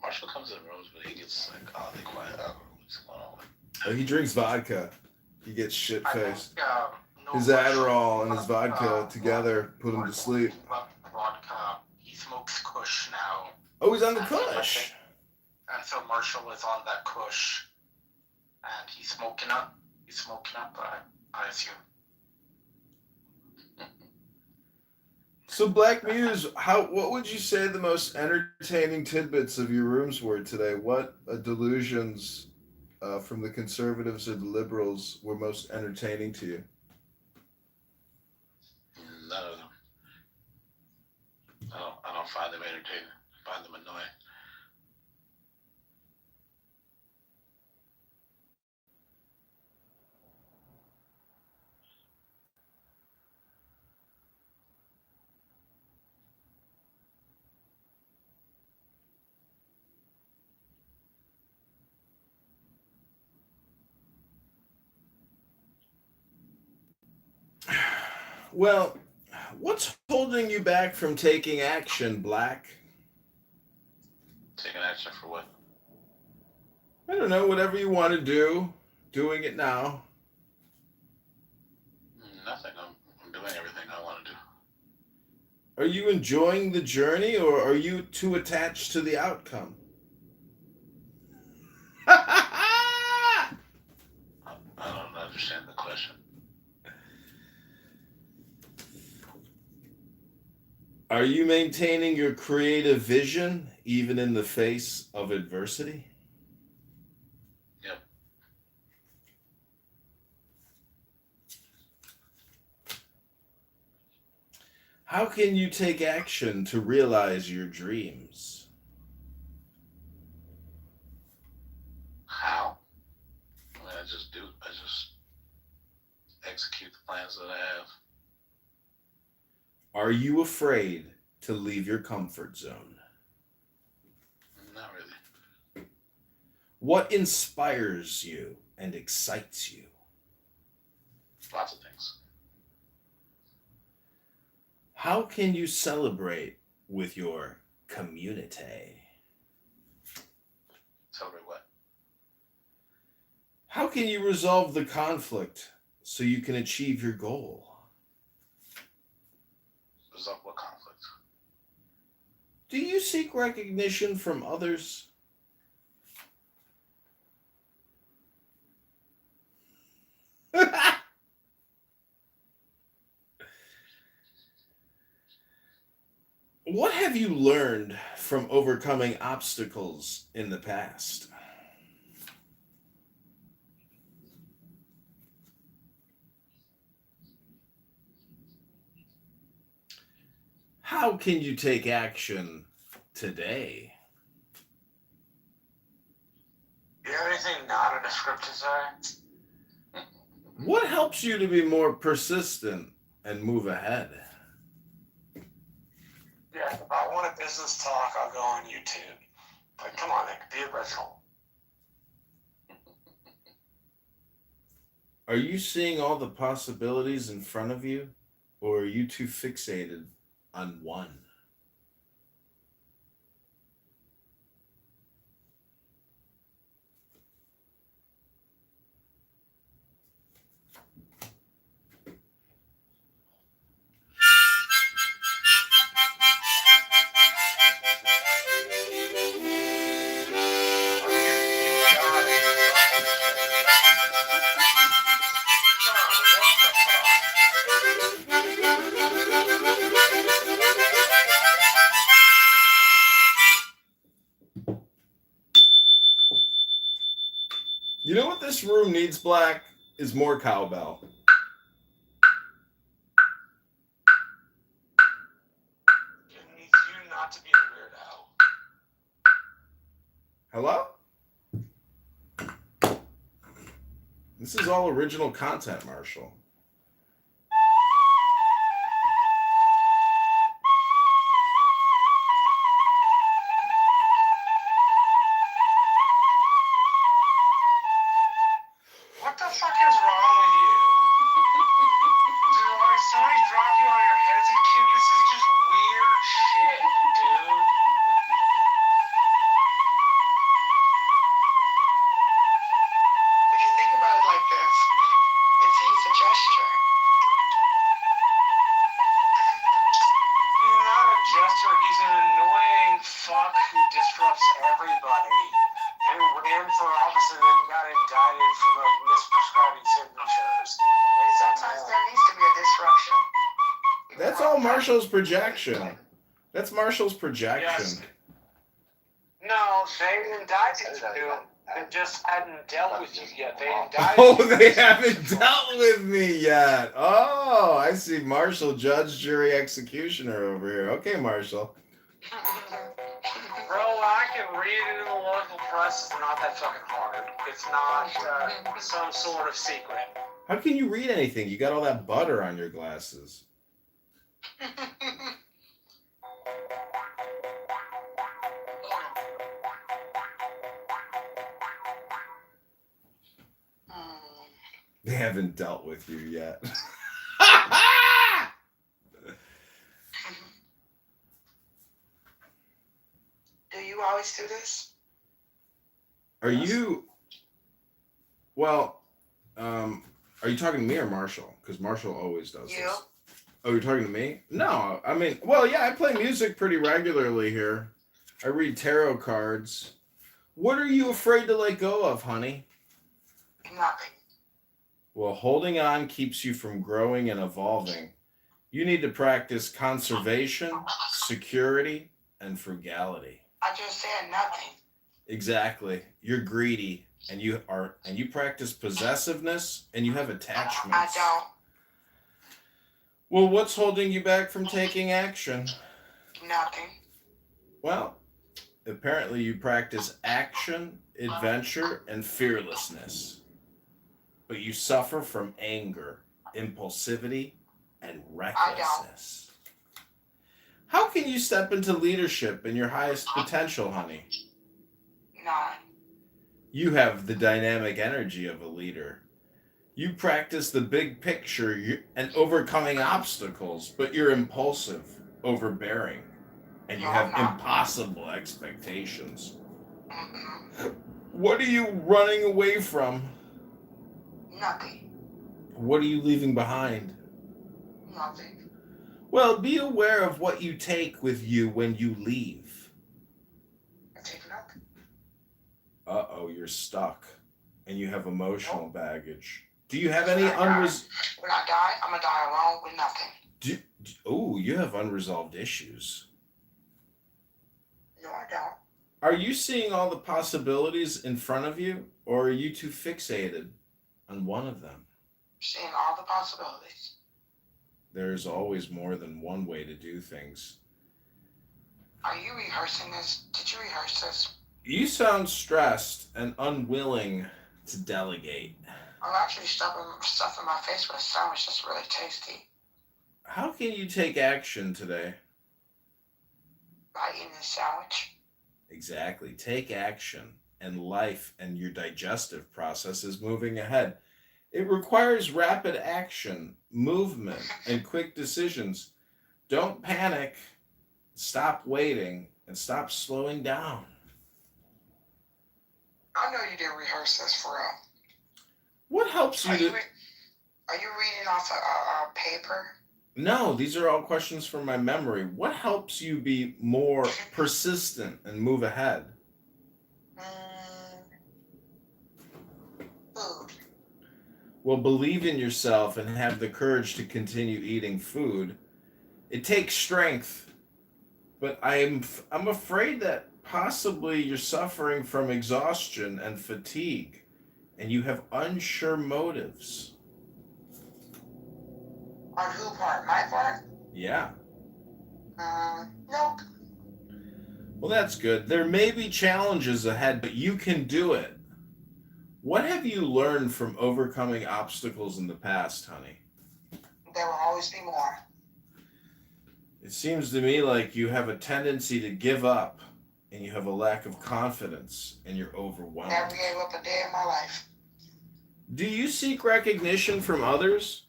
[SPEAKER 13] Marshall comes in rooms, but he gets like oddly quiet. I don't know what's going on with him.
[SPEAKER 1] Oh, he drinks vodka. He gets shit faced.
[SPEAKER 6] No,
[SPEAKER 1] His Adderall and his vodka together put him to sleep.
[SPEAKER 6] Vodka. He smokes Kush now.
[SPEAKER 1] Oh, he's on the Kush.
[SPEAKER 6] And so Marshall is on that Kush. And he's smoking up. I assume.
[SPEAKER 1] So, Black Muse, what would you say the most entertaining tidbits of your rooms were today? What delusions from the conservatives or the liberals were most entertaining to you?
[SPEAKER 13] None of them. I don't find them entertaining. I find them annoying.
[SPEAKER 1] Well, what's holding you back from taking action, Black?
[SPEAKER 13] Taking action for what?
[SPEAKER 1] I don't know, whatever you want to do, doing it now.
[SPEAKER 13] Nothing. I'm doing everything I want to do.
[SPEAKER 1] Are you enjoying the journey or are you too attached to the outcome?
[SPEAKER 13] I don't understand the question.
[SPEAKER 1] Are you maintaining your creative vision even in the face of adversity?
[SPEAKER 13] Yep.
[SPEAKER 1] How can you take action to realize your dreams?
[SPEAKER 13] How? I mean, I just execute the plans that I have.
[SPEAKER 1] Are you afraid to leave your comfort zone?
[SPEAKER 13] Not really.
[SPEAKER 1] What inspires you and excites you?
[SPEAKER 13] Lots of things.
[SPEAKER 1] How can you celebrate with your community?
[SPEAKER 13] Celebrate what?
[SPEAKER 1] How can you resolve the conflict so you can achieve your goal?
[SPEAKER 13] Resolve what conflict?
[SPEAKER 1] Do you seek recognition from others? What have you learned from overcoming obstacles in the past? How can you take action today?
[SPEAKER 21] You have anything not in a script to say?
[SPEAKER 1] What helps you to be more persistent and move ahead?
[SPEAKER 21] Yeah, if I want a business talk, I'll go on YouTube. But come on, Nick, be original.
[SPEAKER 1] Are you seeing all the possibilities in front of you, or are you too fixated on one? You know what this room needs, Black? Is more cowbell.
[SPEAKER 13] It needs you not to be a weirdo.
[SPEAKER 1] Hello? This is all original content, Marshall.
[SPEAKER 13] What the fuck is wrong with you? Dude, like somebody dropped you on your head as a kid? This is just weird shit, dude.
[SPEAKER 21] If you think about it like this, he's a gesture.
[SPEAKER 13] He's not a jester, he's an annoying fuck who disrupts everybody. And who ran for office and then got indicted for like misprescribing signatures. Like,
[SPEAKER 21] Sometimes there needs to be a disruption.
[SPEAKER 1] That's all Marshall's projection. That's Marshall's projection.
[SPEAKER 13] Yes. No, they indicted you. They just hadn't dealt with you yet. They indicted
[SPEAKER 1] Oh,
[SPEAKER 13] you.
[SPEAKER 1] they haven't dealt with me yet. Oh, I see. Marshall, judge, jury, executioner over here. Okay, Marshall.
[SPEAKER 13] Bro, I can read it in the local press. It's not that fucking hard. It's not some sort of secret.
[SPEAKER 1] How can you read anything? You got all that butter on your glasses. They haven't dealt with you yet.
[SPEAKER 21] Do you always do this?
[SPEAKER 1] Are you? Well, are you talking to me or Marshall? Because Marshall always does
[SPEAKER 21] You?
[SPEAKER 1] this. Oh, you're talking to me? No, I mean, well, yeah, I play music pretty regularly here. I read tarot cards. What are you afraid to let go of, honey?
[SPEAKER 21] Nothing.
[SPEAKER 1] Well, holding on keeps you from growing and evolving. You need to practice conservation, security, and frugality.
[SPEAKER 21] I just said nothing.
[SPEAKER 1] Exactly. You're greedy, and you practice possessiveness, and you have attachments.
[SPEAKER 21] I don't.
[SPEAKER 1] Well, what's holding you back from taking action?
[SPEAKER 21] Nothing.
[SPEAKER 1] Well, apparently you practice action, adventure, and fearlessness. But you suffer from anger, impulsivity, and recklessness. How can you step into leadership in your highest potential, honey?
[SPEAKER 21] None.
[SPEAKER 1] You have the dynamic energy of a leader. You practice the big picture and overcoming obstacles, but you're impulsive, overbearing, and you have impossible expectations. What are you running away from?
[SPEAKER 21] Nothing.
[SPEAKER 1] What are you leaving behind?
[SPEAKER 21] Nothing.
[SPEAKER 1] Well, be aware of what you take with you when you leave.
[SPEAKER 21] I take nothing.
[SPEAKER 1] Uh-oh, you're stuck, and you have emotional baggage. Do you have any
[SPEAKER 21] When I die, I'm gonna die alone with nothing.
[SPEAKER 1] You have unresolved issues.
[SPEAKER 21] No, I don't.
[SPEAKER 1] Are you seeing all the possibilities in front of you, or are you too fixated on one of them?
[SPEAKER 21] Seeing all the possibilities.
[SPEAKER 1] There's always more than one way to do things.
[SPEAKER 21] Are you rehearsing this? Did you rehearse this?
[SPEAKER 1] You sound stressed and unwilling to delegate.
[SPEAKER 21] I'm actually stuffing my face with a sandwich that's really tasty.
[SPEAKER 1] How can you take action today?
[SPEAKER 21] By eating a sandwich.
[SPEAKER 1] Exactly. Take action, and life and your digestive process is moving ahead. It requires rapid action, movement, and quick decisions. Don't panic. Stop waiting and stop slowing down.
[SPEAKER 21] I know you didn't rehearse this for real.
[SPEAKER 1] What helps you to...
[SPEAKER 21] Are you reading off a paper?
[SPEAKER 1] No, these are all questions from my memory. What helps you be more persistent and move ahead?
[SPEAKER 21] Food.
[SPEAKER 1] Well, believe in yourself and have the courage to continue eating food. It takes strength, but I'm afraid that possibly you're suffering from exhaustion and fatigue, and you have unsure motives.
[SPEAKER 21] On who part? My part?
[SPEAKER 1] Yeah.
[SPEAKER 21] Nope.
[SPEAKER 1] Well, that's good. There may be challenges ahead, but you can do it. What have you learned from overcoming obstacles in the past, honey?
[SPEAKER 21] There will always be more.
[SPEAKER 1] It seems to me like you have a tendency to give up, and you have a lack of confidence, and you're overwhelmed.
[SPEAKER 21] Never gave up a day in my life.
[SPEAKER 1] Do you seek recognition from others?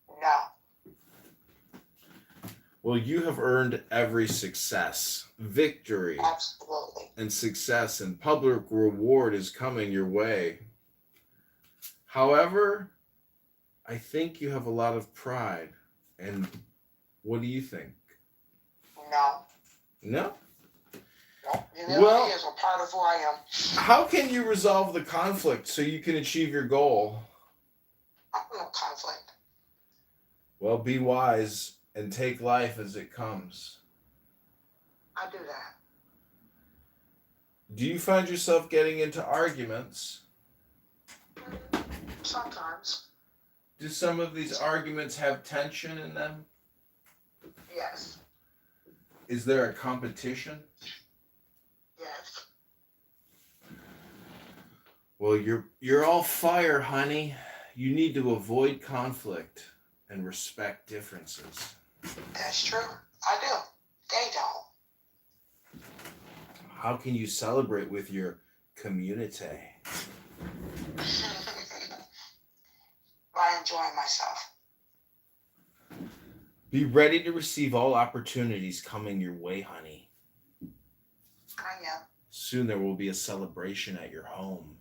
[SPEAKER 21] No.
[SPEAKER 1] Well, you have earned every success, victory,
[SPEAKER 21] Absolutely.
[SPEAKER 1] and success, and public reward is coming your way. However, I think you have a lot of pride. And what do you think?
[SPEAKER 21] No.
[SPEAKER 1] No?
[SPEAKER 21] No. Humility is a part of who I am.
[SPEAKER 1] How can you resolve the conflict so you can achieve your goal?
[SPEAKER 21] I'm in no conflict.
[SPEAKER 1] Well, be wise and take life as it comes.
[SPEAKER 21] I do that.
[SPEAKER 1] Do you find yourself getting into arguments?
[SPEAKER 21] Sometimes.
[SPEAKER 1] Do some of these arguments have tension in them?
[SPEAKER 21] Yes.
[SPEAKER 1] Is there a competition?
[SPEAKER 21] Yes.
[SPEAKER 1] Well, you're all fire, honey. You need to avoid conflict and respect differences.
[SPEAKER 21] That's true. I do. They don't.
[SPEAKER 1] How can you celebrate with your community?
[SPEAKER 21] By enjoying myself.
[SPEAKER 1] Be ready to receive all opportunities coming your way, honey.
[SPEAKER 21] I am.
[SPEAKER 1] Soon there will be a celebration at your home.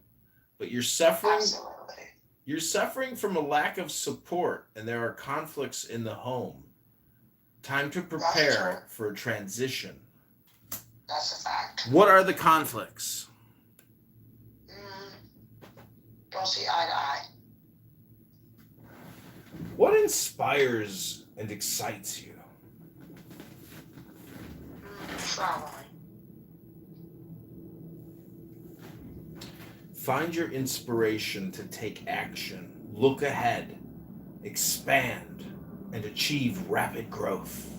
[SPEAKER 1] But you're suffering.
[SPEAKER 21] Absolutely.
[SPEAKER 1] You're suffering from a lack of support, and there are conflicts in the home. Time to prepare for a transition.
[SPEAKER 21] That's a fact.
[SPEAKER 1] What are the conflicts?
[SPEAKER 21] Don't see eye to eye.
[SPEAKER 1] What inspires and excites you?
[SPEAKER 21] Traveling.
[SPEAKER 1] Find your inspiration to take action, look ahead, expand, and achieve rapid growth.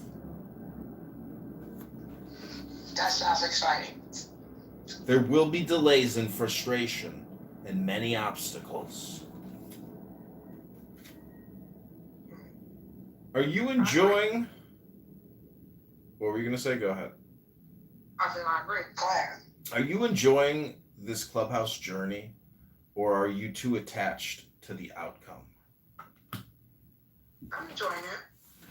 [SPEAKER 21] That sounds exciting.
[SPEAKER 1] There will be delays and frustration and many obstacles. Are you enjoying... What were you going to say? Go ahead.
[SPEAKER 21] I think I agree. Go ahead.
[SPEAKER 1] Are you enjoying this clubhouse journey, or are you too attached to the outcome?
[SPEAKER 21] I'm enjoying it.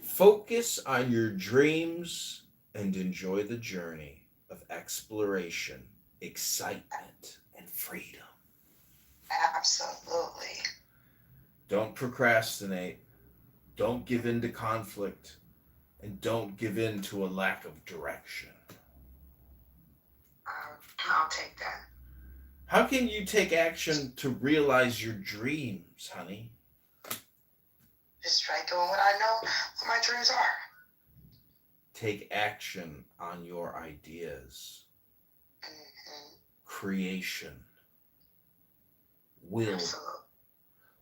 [SPEAKER 1] Focus on your dreams and enjoy the journey of exploration, excitement, and freedom.
[SPEAKER 21] Absolutely.
[SPEAKER 1] Don't procrastinate. Don't give in to conflict. And don't give in to a lack of direction.
[SPEAKER 21] I'll take that.
[SPEAKER 1] How can you take action to realize your dreams, honey?
[SPEAKER 21] Just try doing what I know what my dreams are.
[SPEAKER 1] Take action on your ideas. Creation.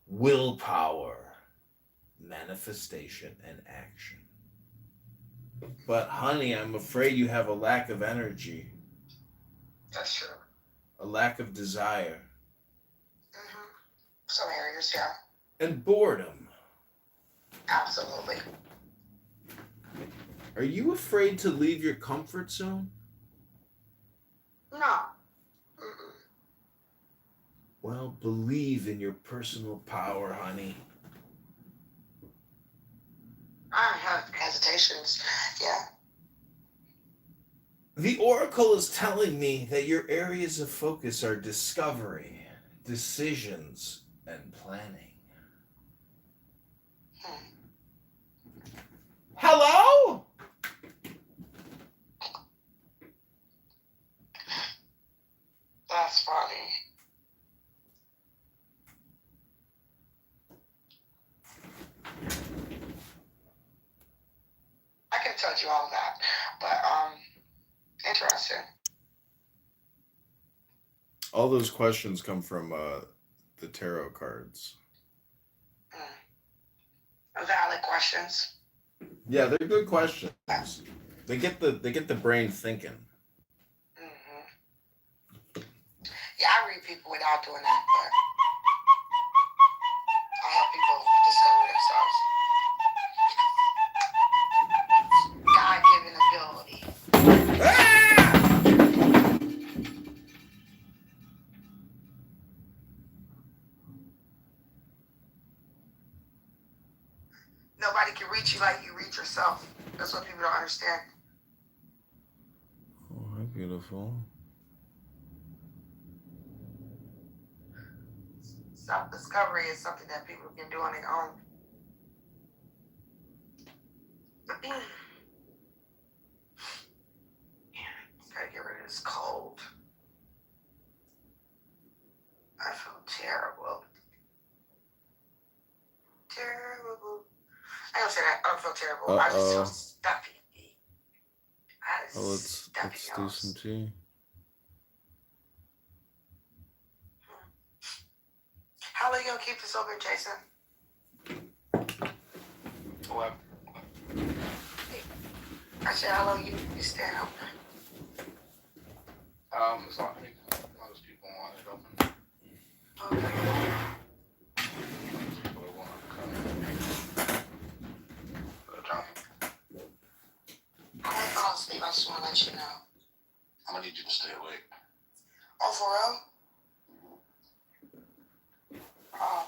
[SPEAKER 1] Willpower. Manifestation and action. But honey, I'm afraid you have a lack of energy.
[SPEAKER 21] That's true.
[SPEAKER 1] A lack of desire.
[SPEAKER 21] Some areas, yeah.
[SPEAKER 1] And boredom.
[SPEAKER 21] Absolutely.
[SPEAKER 1] Are you afraid to leave your comfort zone?
[SPEAKER 21] No.
[SPEAKER 1] Well, believe in your personal power, honey.
[SPEAKER 21] I have hesitations. Yeah.
[SPEAKER 1] The Oracle is telling me that your areas of focus are discovery, decisions, and planning. Hello?
[SPEAKER 21] That's funny. I can tell you all that, but interesting.
[SPEAKER 1] All those questions come from the tarot cards.
[SPEAKER 21] Valid questions.
[SPEAKER 1] Yeah, they're good questions. They get the brain thinking.
[SPEAKER 21] Yeah, I read people without doing that, but I help people discover themselves. God-given ability. Nobody can reach you like you reach yourself. That's what people don't understand.
[SPEAKER 1] Oh, how beautiful.
[SPEAKER 21] Self-discovery is something that people can do on their own. Gotta get rid of this cold. I feel terrible. Terrible. I don't say that. I don't feel terrible. I just feel stuffy.
[SPEAKER 1] Let's do some tea.
[SPEAKER 21] How long you gonna keep this open, Jason?
[SPEAKER 10] What?
[SPEAKER 21] I said, how long you stand open?
[SPEAKER 10] As long as people want it open.
[SPEAKER 21] Okay.
[SPEAKER 10] People want to come.
[SPEAKER 21] I ain't fall asleep. I just want to let you know.
[SPEAKER 10] I'm gonna need you to stay awake.
[SPEAKER 21] Oh, for real? Oh.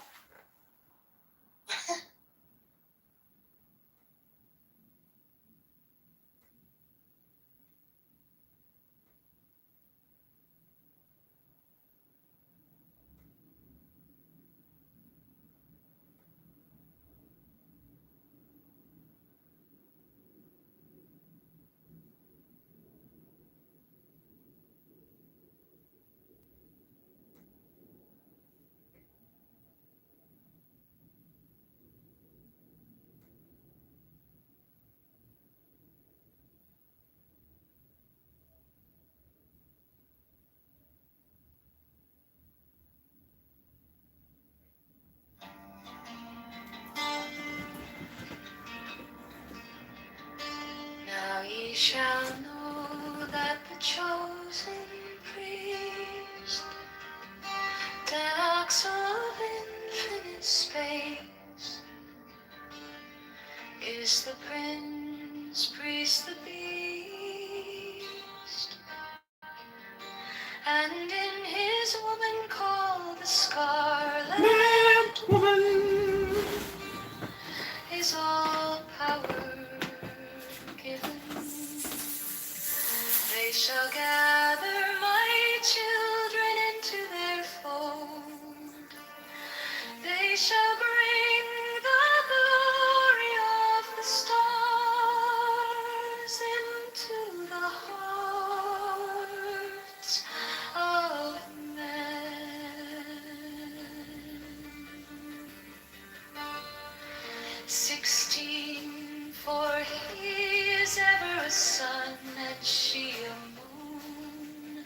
[SPEAKER 7] Now ye shall know that the chosen priest, darks of infinite space, is the prince, priest, the beast, and in his woman called the Scarlet Woman is all power given. They shall gather my children into their fold. They shall bring the glory of the stars into the hearts of men. 16, for he is ever a sun and she a moon,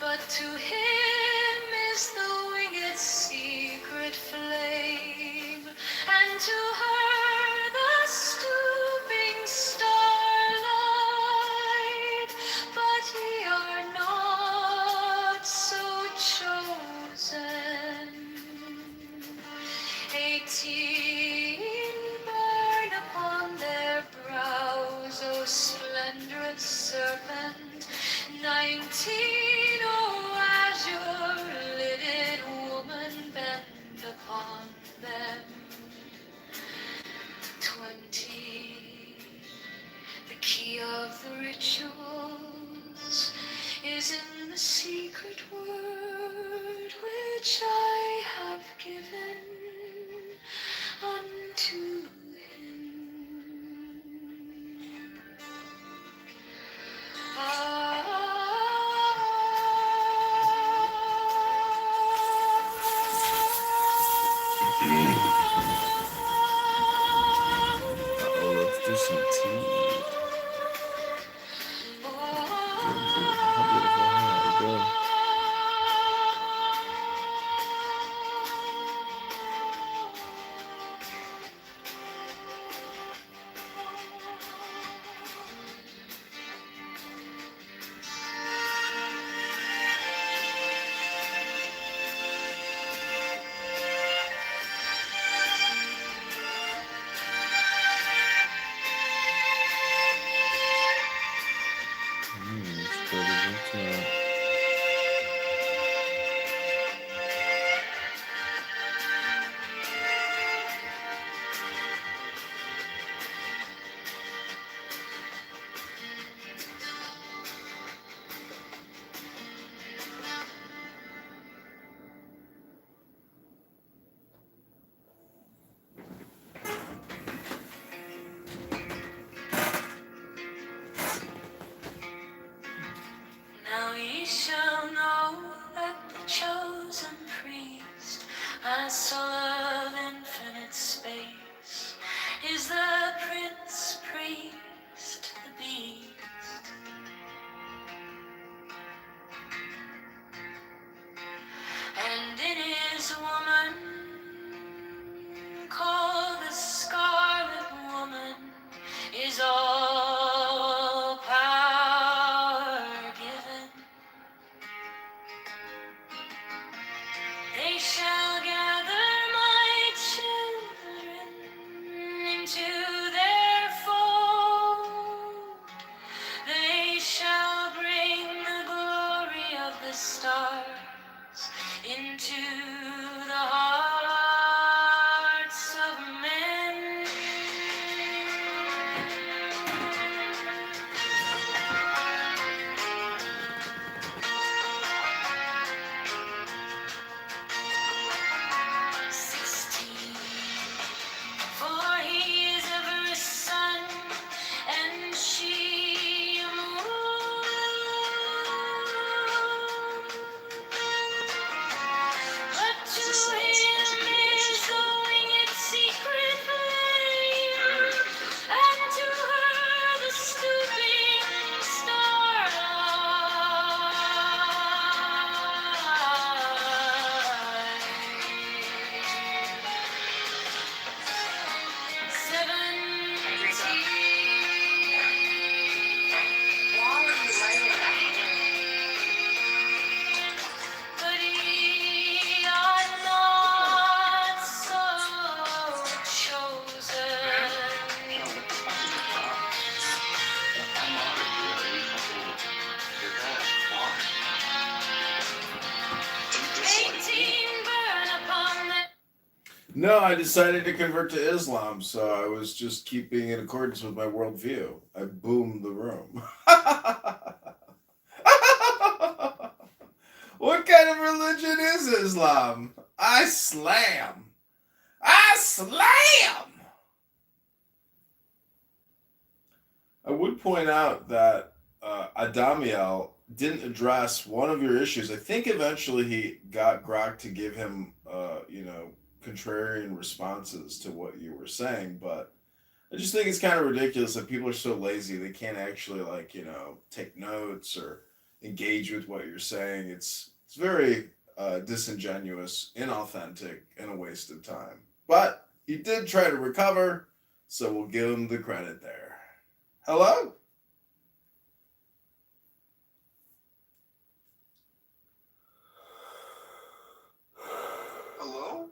[SPEAKER 7] but to him is the winged secret flame, and to her the stooping starlight, but ye are not so chosen. 18 burn upon their brows, O splendid serpent. 19, O azure lidded secret word which I have given unto
[SPEAKER 1] Let's do some tea. How beautiful, huh? Good. It's pretty good.
[SPEAKER 7] Now ye shall know that the chosen priest, my soul of infinite space, is the prince priest, the beast. And in his woman, called the Scarlet Woman, is all power given. They shall gather my children into their fold. They shall bring the glory of the stars into the hearts of men. For he is ever a sun, and she a moon. But to him is the winged secret flame, and to her the stooping But ye are not so chosen.
[SPEAKER 1] No, I decided to convert to Islam, so I was just keeping in accordance with my worldview. I boomed the room. What kind of religion is Islam? I slam. I slam. I would point out that Adamiel didn't address one of your issues. I think eventually he got Grok to give him, contrarian responses to what you were saying, but I just think it's kind of ridiculous that people are so lazy they can't actually take notes or engage with what you're saying. It's very disingenuous, inauthentic, and a waste of time. But he did try to recover, so we'll give him the credit there. Hello?
[SPEAKER 10] Hello?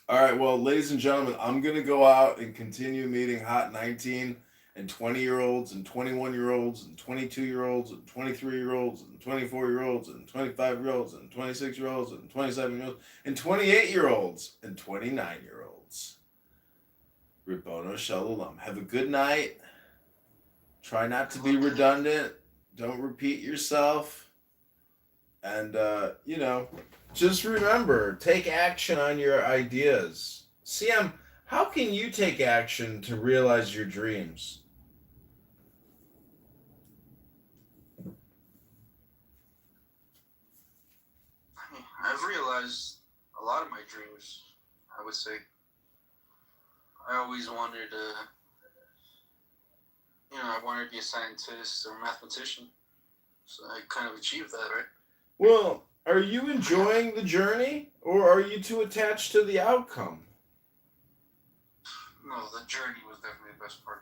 [SPEAKER 1] All right, well, ladies and gentlemen, I'm going to go out and continue meeting hot 19 and 20-year-olds and 21-year-olds and 22-year-olds and 23-year-olds and 24-year-olds and 25-year-olds and 26-year-olds and 27-year-olds and 28-year-olds and 29-year-olds. Ribbono Shalom. Have a good night. Try not to be redundant. Don't repeat yourself. And, just remember, take action on your ideas. CM, how can you take action to realize your dreams?
[SPEAKER 11] I've realized a lot of my dreams, I would say. I always wanted to, I wanted to be a scientist or a mathematician. So I kind of achieved that, right?
[SPEAKER 1] Well, are you enjoying the journey, or are you too attached to the outcome?
[SPEAKER 11] No, the journey was definitely the best part.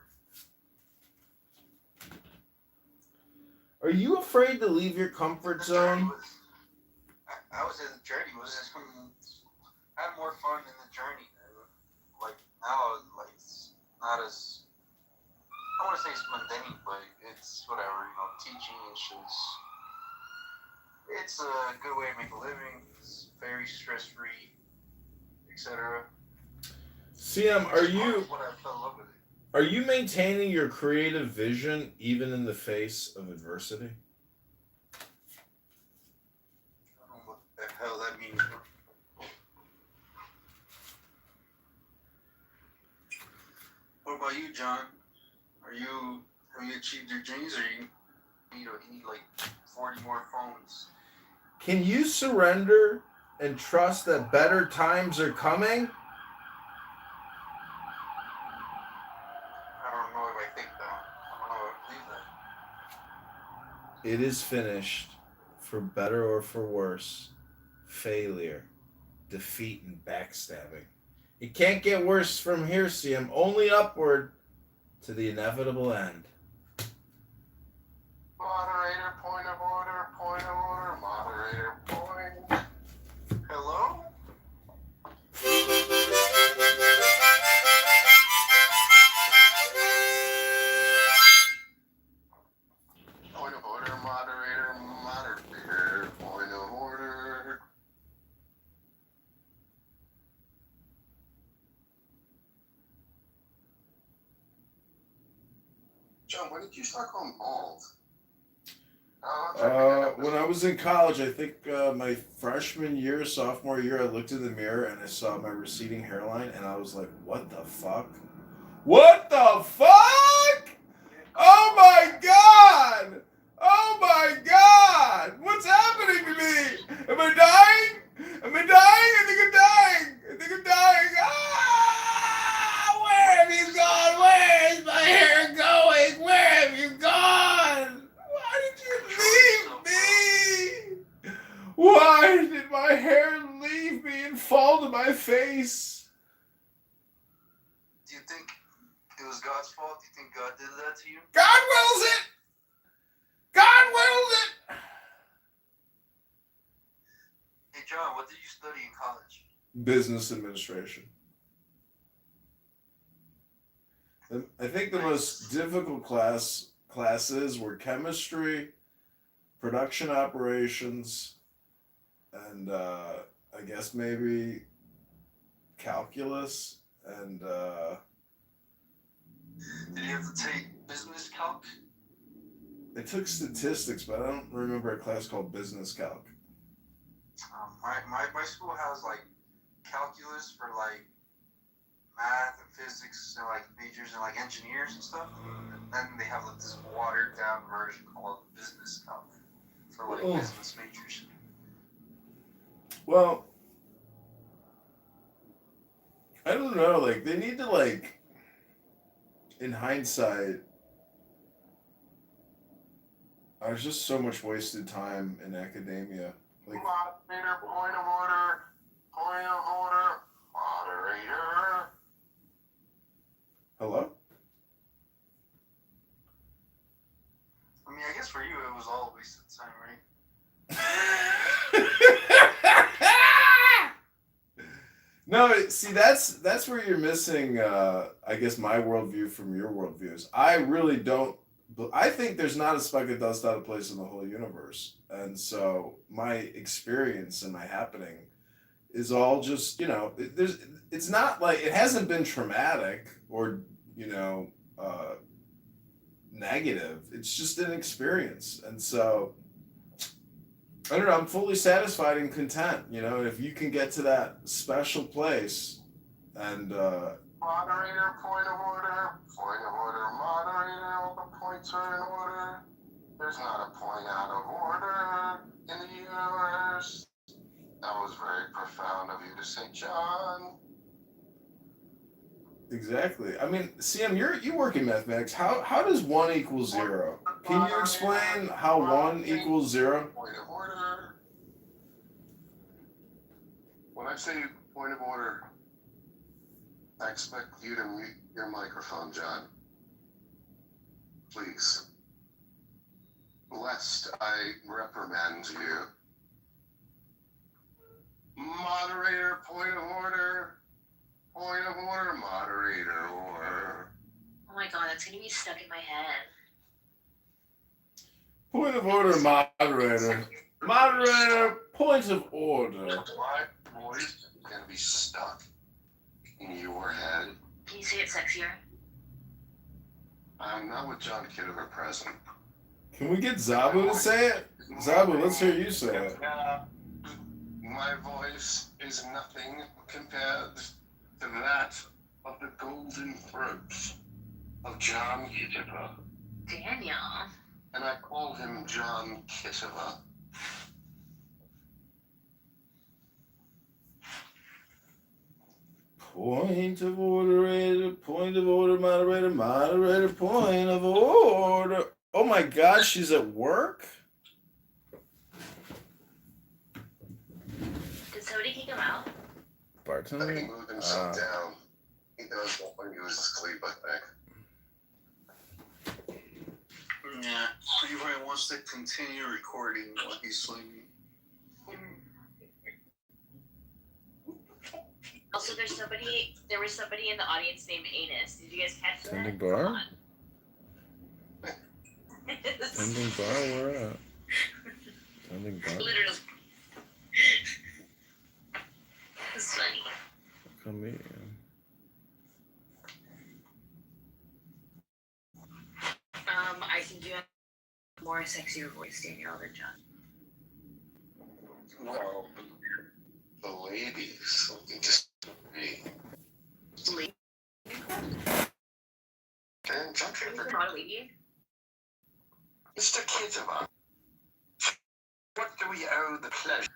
[SPEAKER 1] Are you afraid to leave your comfort zone?
[SPEAKER 11] I would say the journey was I had more fun in the journey. Like now, like it's not as I want to say it's mundane, but it's whatever. Teaching is just it's a good way to make a living. It's very stress free, etc.
[SPEAKER 1] CM,
[SPEAKER 11] What I fell in love with it.
[SPEAKER 1] are you maintaining your creative vision even in the face of adversity?
[SPEAKER 11] I don't know what the hell that means. What about you, John? Have you achieved your dreams, or you need like 40 more phones?
[SPEAKER 1] Can you surrender and trust that better times are coming?
[SPEAKER 11] I don't know if I think that. I don't know if I believe that.
[SPEAKER 1] It is finished, for better or for worse. Failure, defeat, and backstabbing. It can't get worse from here, CM. Only upward to the inevitable end.
[SPEAKER 11] Moderator, point of order, moderator, point. Hello? Point of order, moderator, point of order. John, when did you start going bald?
[SPEAKER 1] When I was in college, I think my freshman year, sophomore year, I looked in the mirror and I saw my receding hairline, and I was like, "What the fuck? What the fuck? Oh my god! Oh my god! What's happening to me? Am I dying? Am I dying? I think I'm dying. I think I'm dying. Ah! Where have you gone? Where is my hair going? Where have you gone? Why did you leave me? Why did my hair leave me and fall to my face?
[SPEAKER 11] Do you think it was God's fault? Do you think God did that to you?
[SPEAKER 1] God wills it! God wills it!
[SPEAKER 11] Hey, John, what did you study in college?
[SPEAKER 1] Business administration. I think the most difficult classes were chemistry, production operations, and I guess maybe calculus and
[SPEAKER 11] Did you have to take business calc?
[SPEAKER 1] I took statistics, but I don't remember a class called business calc.
[SPEAKER 11] My school has like calculus for like math and physics and like majors and like engineers and stuff. And then they have like this watered down version called business calc for like business majors.
[SPEAKER 1] Well, I don't know, like they need to like in hindsight there's just so much wasted time in academia. Like
[SPEAKER 11] Moderator, point of order, moderator.
[SPEAKER 1] hello?
[SPEAKER 11] I mean, I guess for you it was all wasted time, right?
[SPEAKER 1] No, see, that's where you're missing, I guess, my worldview from your worldviews. I really don't. I think there's not a speck of dust out of place in the whole universe, and so my experience and my happening is all just, it's not like it hasn't been traumatic or negative. It's just an experience. And so, I don't know, I'm fully satisfied and content, you know, if you can get to that special place and,
[SPEAKER 13] Moderator, point of order, moderator, all the points are in order. There's not a point out of order in the universe. That was very profound of you to say, John.
[SPEAKER 1] exactly. I mean, CM, you work in mathematics. How does 1 equal 0? Can you explain how 1 equals 0?
[SPEAKER 13] Point of order. When I say point of order, I expect you to mute your microphone, John. Please. Lest I reprimand you. Moderator, point of order. Point of order, moderator, or...
[SPEAKER 7] Oh my god, that's gonna be stuck in my head.
[SPEAKER 1] Point of order, moderator. Moderator, point of order.
[SPEAKER 13] My voice is going to be stuck in your head.
[SPEAKER 7] Can you say it sexier?
[SPEAKER 13] I'm not with John Kitover present.
[SPEAKER 1] Can we get Zabu to say it? Zabu, let's hear you say it.
[SPEAKER 13] My voice is nothing compared to that of the golden throats of John Kitover.
[SPEAKER 7] Daniel.
[SPEAKER 13] And I call him John Kitover.
[SPEAKER 1] Point of order, point of order, moderator, moderator, point of order. Oh my God, she's at work?
[SPEAKER 7] Did somebody kick him out?
[SPEAKER 1] Bartender?
[SPEAKER 13] He moved himself down. He does that when he was asleep, I think.
[SPEAKER 10] Yeah, Leroy wants to continue recording while he's sleeping.
[SPEAKER 7] Also, there was somebody in the audience named Anus. Did you guys catch that?
[SPEAKER 1] Tending bar? Tending bar, where at? Tending bar?
[SPEAKER 7] Literally. It's funny.
[SPEAKER 1] Comedian.
[SPEAKER 7] I think you have a more sexier voice, Daniel, than John.
[SPEAKER 13] Well, the ladies disagree. And John Kitover.
[SPEAKER 7] Not a lady.
[SPEAKER 13] Mr. Kitover, what do we owe the pleasure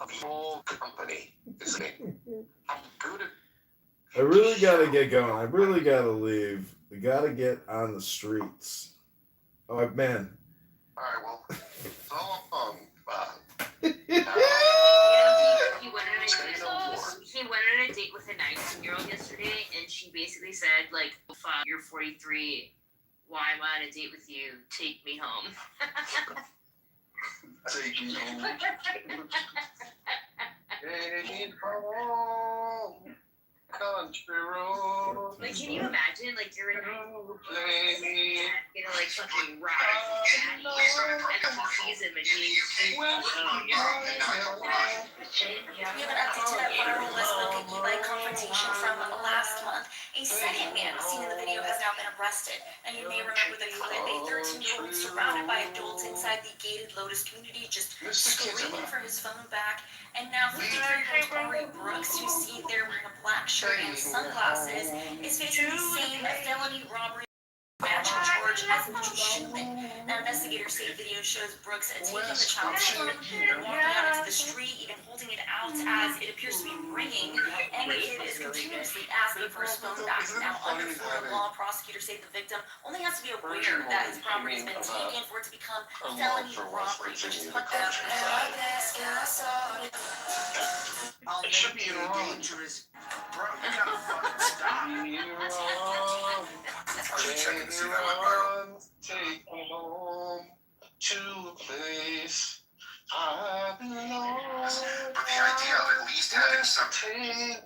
[SPEAKER 13] of your company this evening? I'm good at...
[SPEAKER 1] I really gotta get going. I really gotta leave. We gotta get on the streets. Oh, man.
[SPEAKER 13] Alright, well, so long,
[SPEAKER 7] He went on a date with a 19-year-old yesterday, and she basically said, like, "Fuck, you're 43. Why am I on a date with you? Take me home."
[SPEAKER 13] Take me home. Take me home. Country road.
[SPEAKER 7] Like, can you imagine, like, you're in a like fucking ride with Daddy, and then he sees him and he's
[SPEAKER 14] We have an update to that viral lesbian e-bike confrontation from last month. A second man seen in the video has now been arrested. And you may remember the clip, a 13-year-old surrounded by adults inside the gated Lotus community just screaming for his phone back. And now 53-year-old Corey Brooks, who's seen there wearing a black shirt and sunglasses, is facing the same felony robbery matching charge as Mitchell Schumann. Now, investigators say the video shows Brooks taking the child's phone and walking out into the street, even holding it out as it appears to be ringing, and the kid is continuously asking for his phone back. Now, under Florida law, prosecutors say the victim only has to be aware that his property has been taken for it to become felony robbery, which is fucked up.
[SPEAKER 13] It should be dangerous. Bro, you gotta fucking stop. Take me home to a place I belong. But the idea of at least having something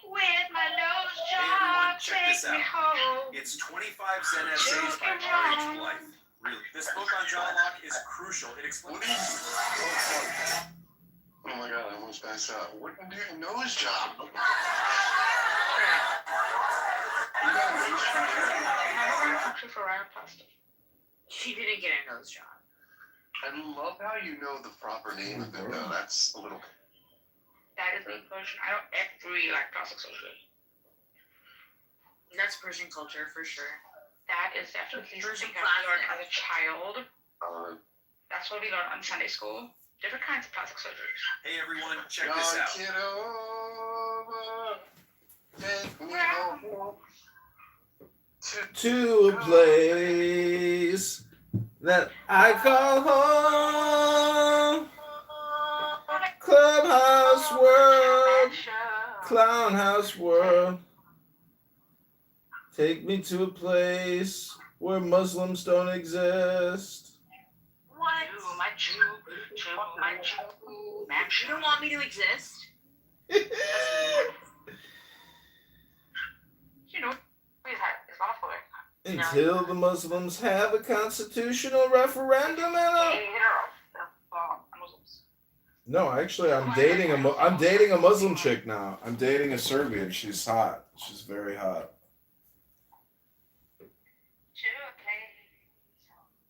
[SPEAKER 14] with my nose
[SPEAKER 24] Everyone,
[SPEAKER 14] job,
[SPEAKER 24] check this
[SPEAKER 14] take me
[SPEAKER 24] out.
[SPEAKER 14] home.
[SPEAKER 24] It's 25 Zen Essays by R.H. Blythe. Really, this book on John Locke is crucial. It explains...
[SPEAKER 13] Oh my god, I almost passed out. What do you nose job? You got a nose job.
[SPEAKER 2] actually for rhinoplasty. She didn't get a nose job.
[SPEAKER 13] I love how you know the proper name of it, though. That's a little.
[SPEAKER 2] That is being Persian. I don't really like plastic surgery.
[SPEAKER 18] That's Persian culture for sure.
[SPEAKER 2] That is definitely
[SPEAKER 18] Persian
[SPEAKER 2] something that I learned
[SPEAKER 18] plastic.
[SPEAKER 2] as a child. That's what we learned on Sunday school. Different kinds of plastic surgeries.
[SPEAKER 24] Hey everyone, check this out.
[SPEAKER 1] To a place that I call home. Clubhouse world, clown house world. Take me to a place where Muslims don't exist.
[SPEAKER 2] What?
[SPEAKER 18] You don't want me to exist?
[SPEAKER 2] You know, it's lawful.
[SPEAKER 1] Until the Muslims have a constitutional referendum and a... No, actually, I'm dating a Muslim chick now. I'm dating a Serbian. She's hot. She's very hot.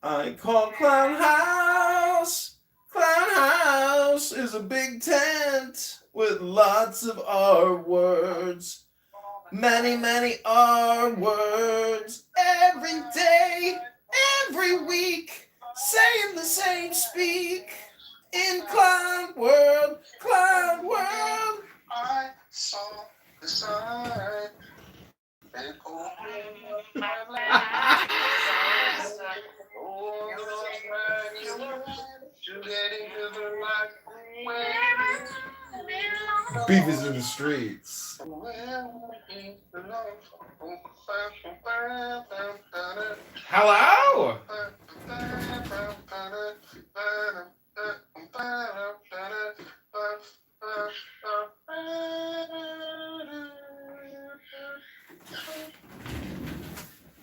[SPEAKER 1] I call Clown House. Clown House is a big tent with lots of R words. Many, many R words. Every day, every week, saying the same speak. In Clown World, Clown World.
[SPEAKER 13] I saw the sign and opened my eyes. To get into the right way.
[SPEAKER 1] Beef is in the streets. Hello?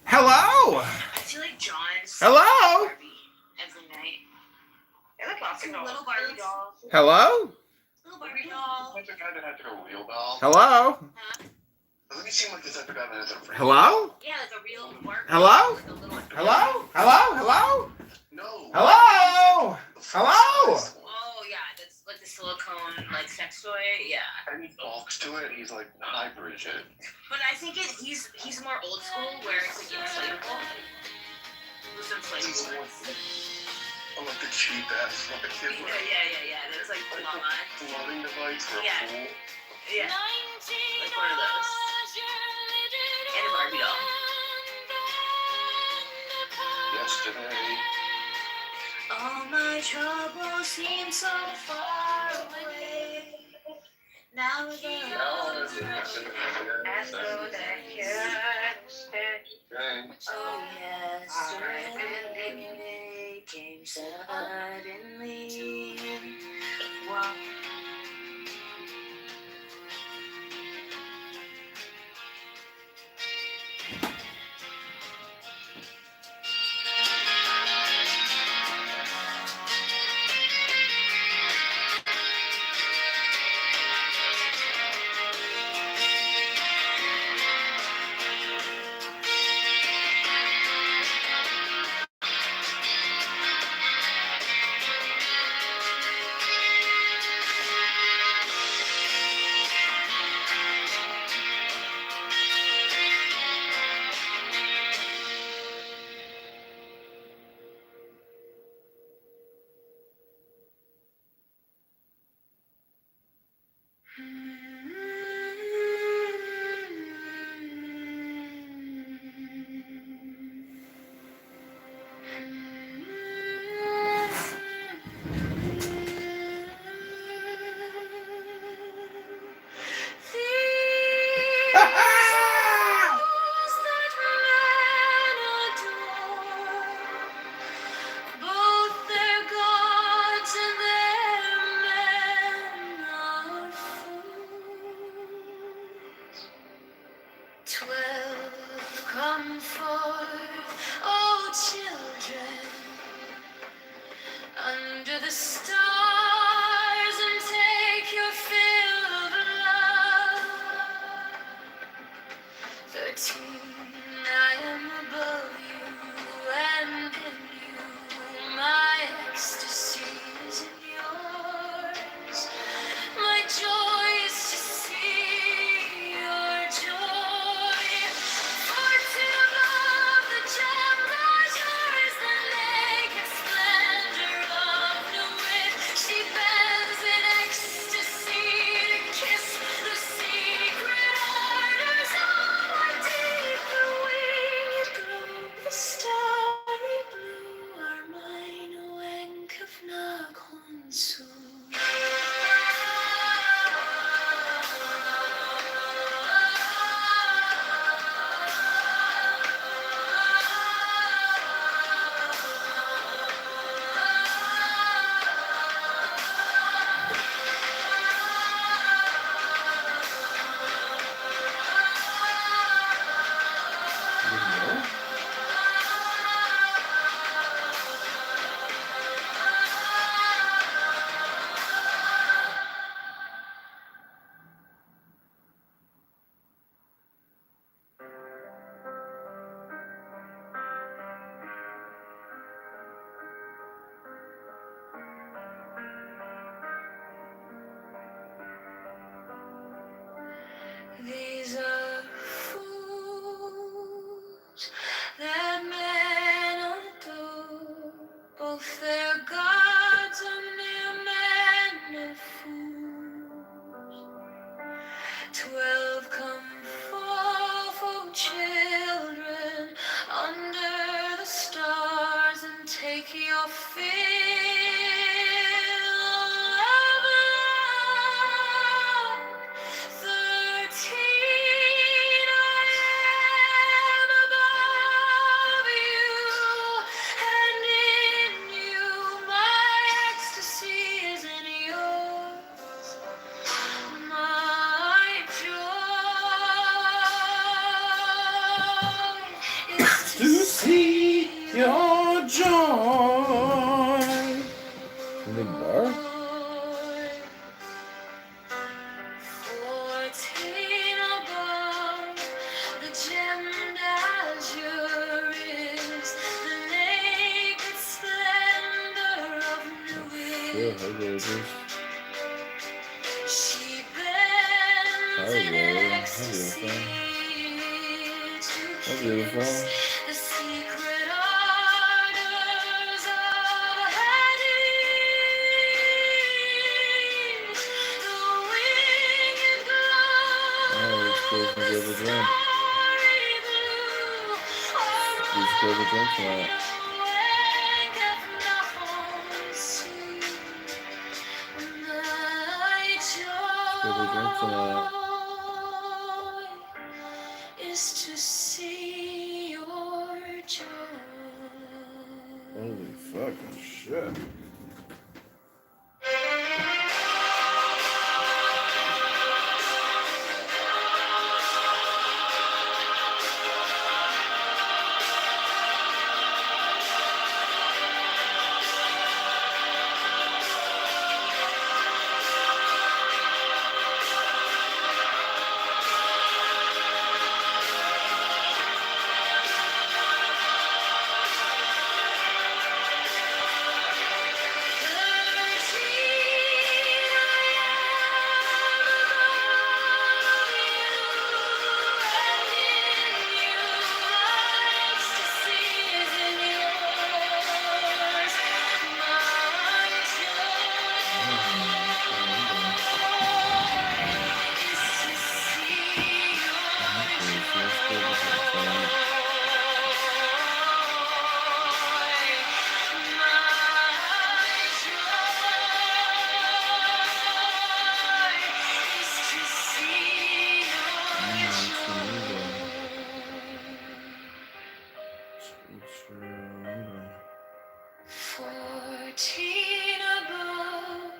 [SPEAKER 1] Hello?
[SPEAKER 18] I feel like John's
[SPEAKER 1] Hello?
[SPEAKER 18] Barbie every night.
[SPEAKER 2] They look lots of
[SPEAKER 18] Little Barbie dolls.
[SPEAKER 1] Hello?
[SPEAKER 18] Little Barbie doll.
[SPEAKER 13] That's the guy that had a real doll.
[SPEAKER 1] Hello?
[SPEAKER 13] Doesn't he seem like this other guy that has a real
[SPEAKER 1] Hello?
[SPEAKER 18] Yeah, like a real Barbie.
[SPEAKER 1] Hello?
[SPEAKER 18] Like a little...
[SPEAKER 1] Hello? Hello? Hello?
[SPEAKER 13] No.
[SPEAKER 1] Hello? Hello?
[SPEAKER 18] Oh yeah, that's like the silicone like sex toy. Yeah.
[SPEAKER 13] And he talks to it. He's like hybrid it.
[SPEAKER 18] But I think he's more old school where it's like inflatable. It's inflatable.
[SPEAKER 13] Oh, like the cheap ass, like a kid with
[SPEAKER 18] Yeah. That's like mama.
[SPEAKER 13] floating device for a pool.
[SPEAKER 18] Yeah. Like one of those. And a Barbie doll.
[SPEAKER 13] Yesterday.
[SPEAKER 7] All my troubles seem so far away. Now the
[SPEAKER 2] as though they can't stay.
[SPEAKER 7] oh yesterday came suddenly. Wow. Both their gods and their men are fools. 12 come forth, oh children, under the stars and take your fill of love. 13, I am above you. Both their gods are mere men of fools. 12 come fall for children under the stars and take your fill of love. 13 I am above you, and in you my ecstasy is in yours. My joy is
[SPEAKER 1] To see your joy. In the bar?
[SPEAKER 7] 14 above, the gemmed azure is the naked splendor of
[SPEAKER 1] Sure,
[SPEAKER 7] new
[SPEAKER 1] how good is this?
[SPEAKER 7] She bends in
[SPEAKER 1] How
[SPEAKER 7] ecstasy to
[SPEAKER 1] How beautiful.
[SPEAKER 7] kiss the secret ardors of Hades. The winged glow
[SPEAKER 1] Oh, let's go
[SPEAKER 7] of
[SPEAKER 1] and
[SPEAKER 7] the
[SPEAKER 1] get a drink.
[SPEAKER 7] starry blue.
[SPEAKER 1] Let's go to drink tonight.
[SPEAKER 7] Waketh not sleep. My
[SPEAKER 1] Let's go to drink tonight.
[SPEAKER 7] joy is to see your joy.
[SPEAKER 1] Holy fucking shit.
[SPEAKER 7] Fourteen above,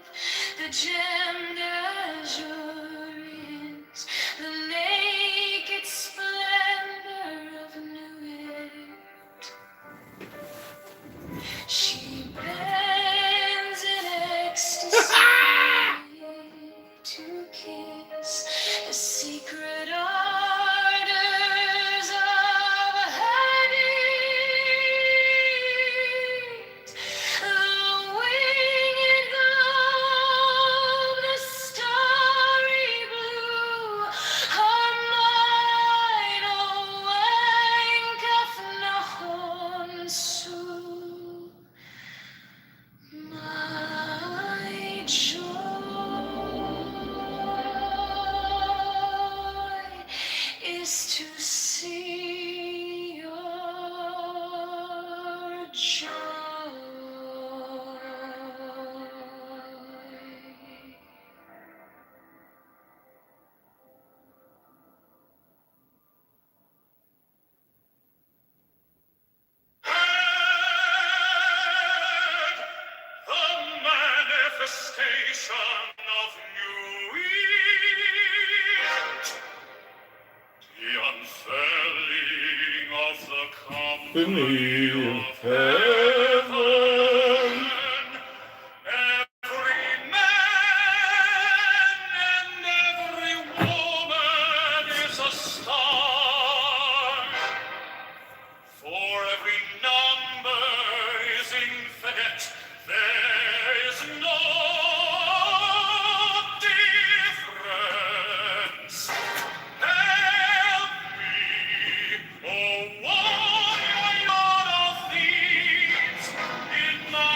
[SPEAKER 7] the gemmed azure is the naked splendor of new it. She bends in ecstasy to kiss the secret ardors of Hades. The winged glow, the starry blue, are mine, oh, wanketh nahon su. My joy is to see your joy.
[SPEAKER 17] The manifestation of new Eve, the unfurling of the company of heaven. Every man and every woman is a star. For every number is infinite, there is no difference. Help me, oh warrior of thieves, in my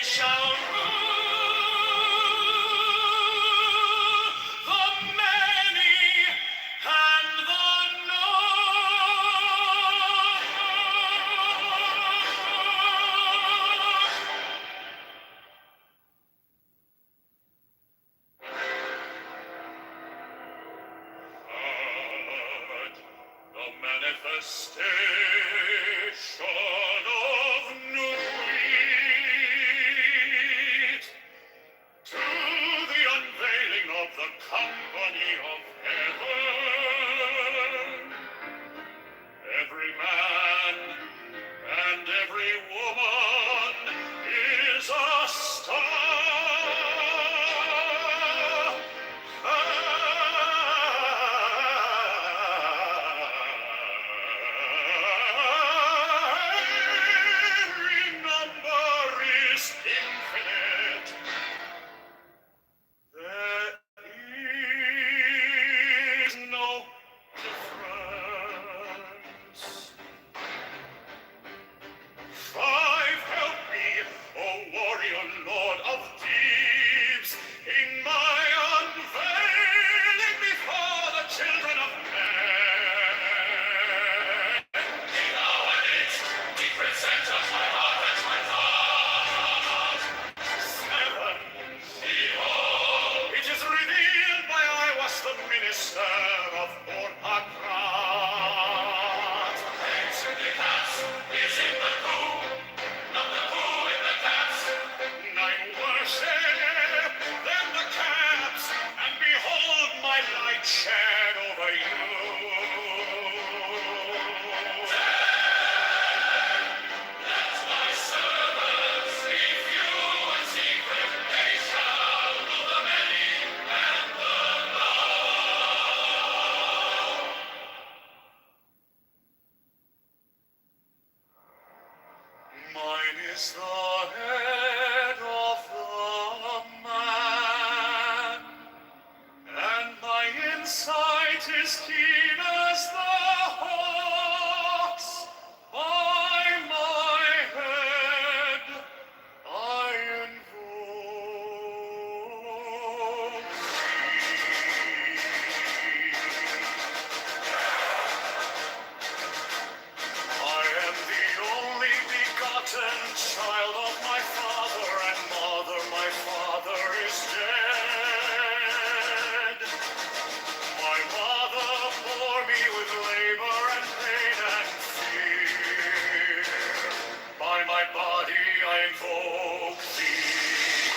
[SPEAKER 17] shall rule the many and the the manifestation of new wheat to the unveiling of the company of heaven. Every man and every woman is a star. Every number is infinite. There is no difference. Five, help me, O warrior lord of deeds, in my unveiling before the children of men. Nowadays, we present us my heart and my thought. Seven, behold, it is revealed by I was the minister of Orpakrat. Answer the cats is in the poo, not the poo in the cats. Nine worship, then the cats, and behold my light shed over you. Let my servants leave you in secret, they shall rule the many and the low. Mine is the head of the man, and my insight is keen as the hawk's. By my head I invoke I am the only begotten child of my father and mother. My father is dead. My mother bore me with labor and pain and fear. By my body I invoke thee.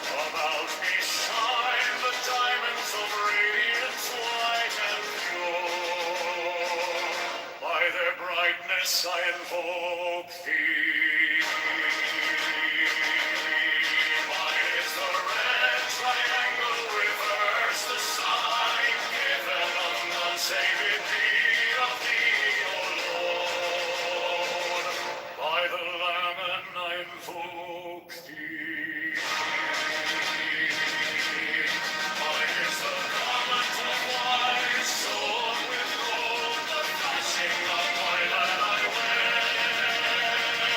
[SPEAKER 17] About me shine the diamonds of radiance white and pure. By their brightness I invoke thee. Mine is the red triangle reverse, the sign given of none save it be of thee, O Lord. By the Lamb I invoke thee. Mine is the garment of white, sewn with gold, the flashing of my light I wear.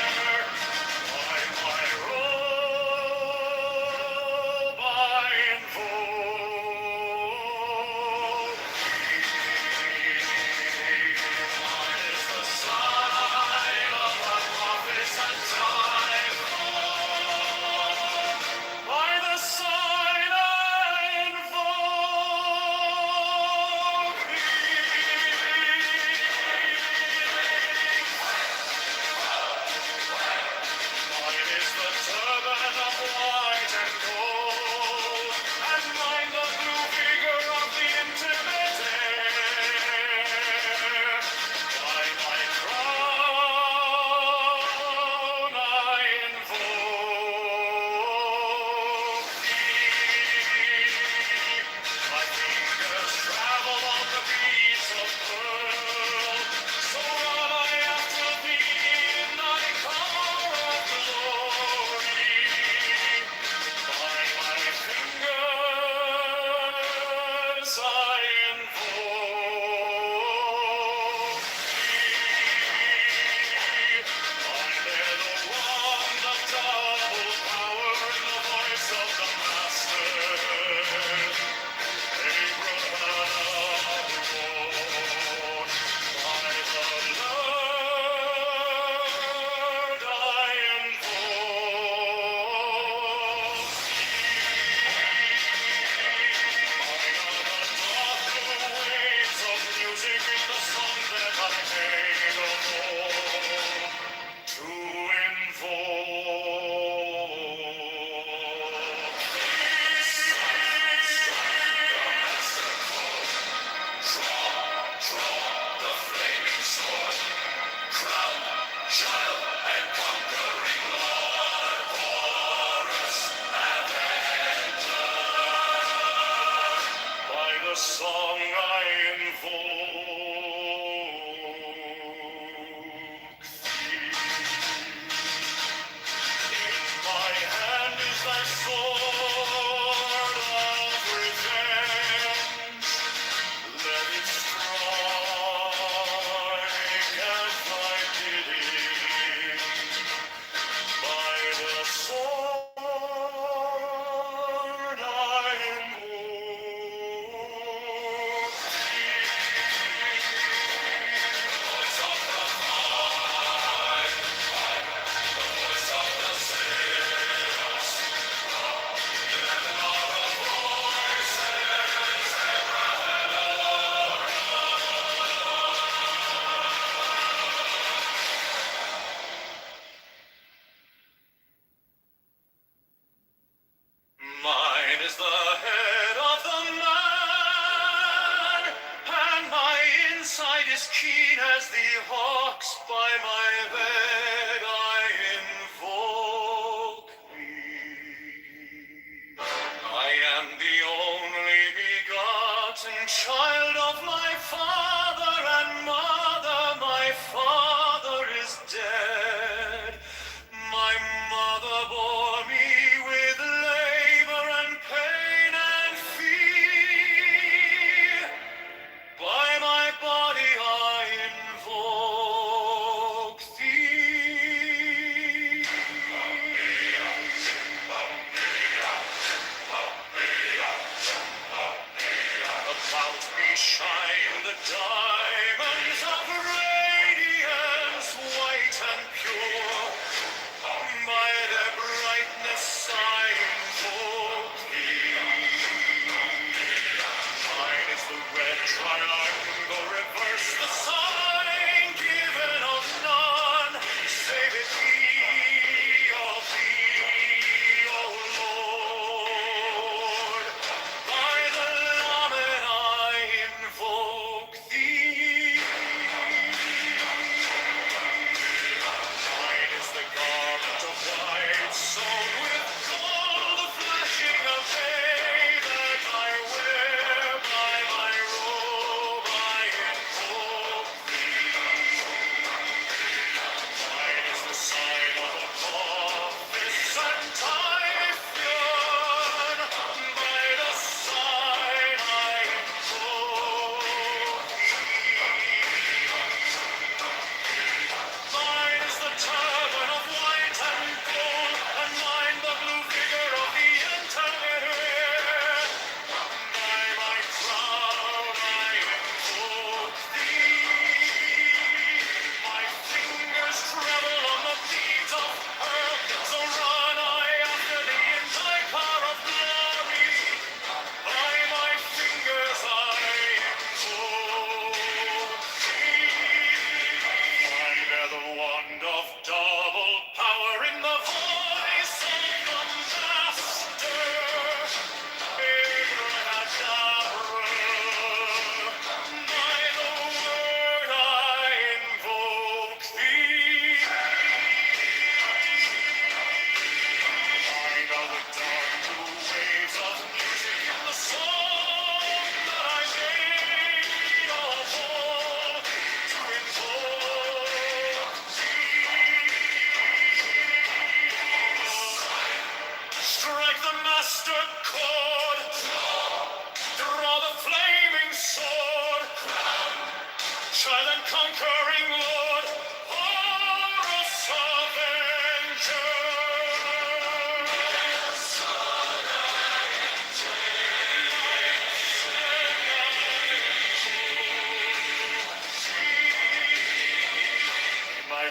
[SPEAKER 17] My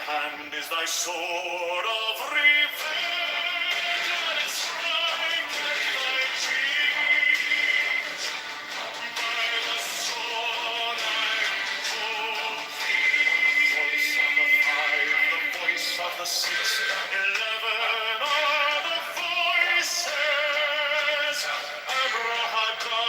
[SPEAKER 17] hand is thy sword of revenge, and strike at thy cheek. By the sword I hold thee. Voice of the 5, the voice of the 6, 11 are the voices. Abrahadabra.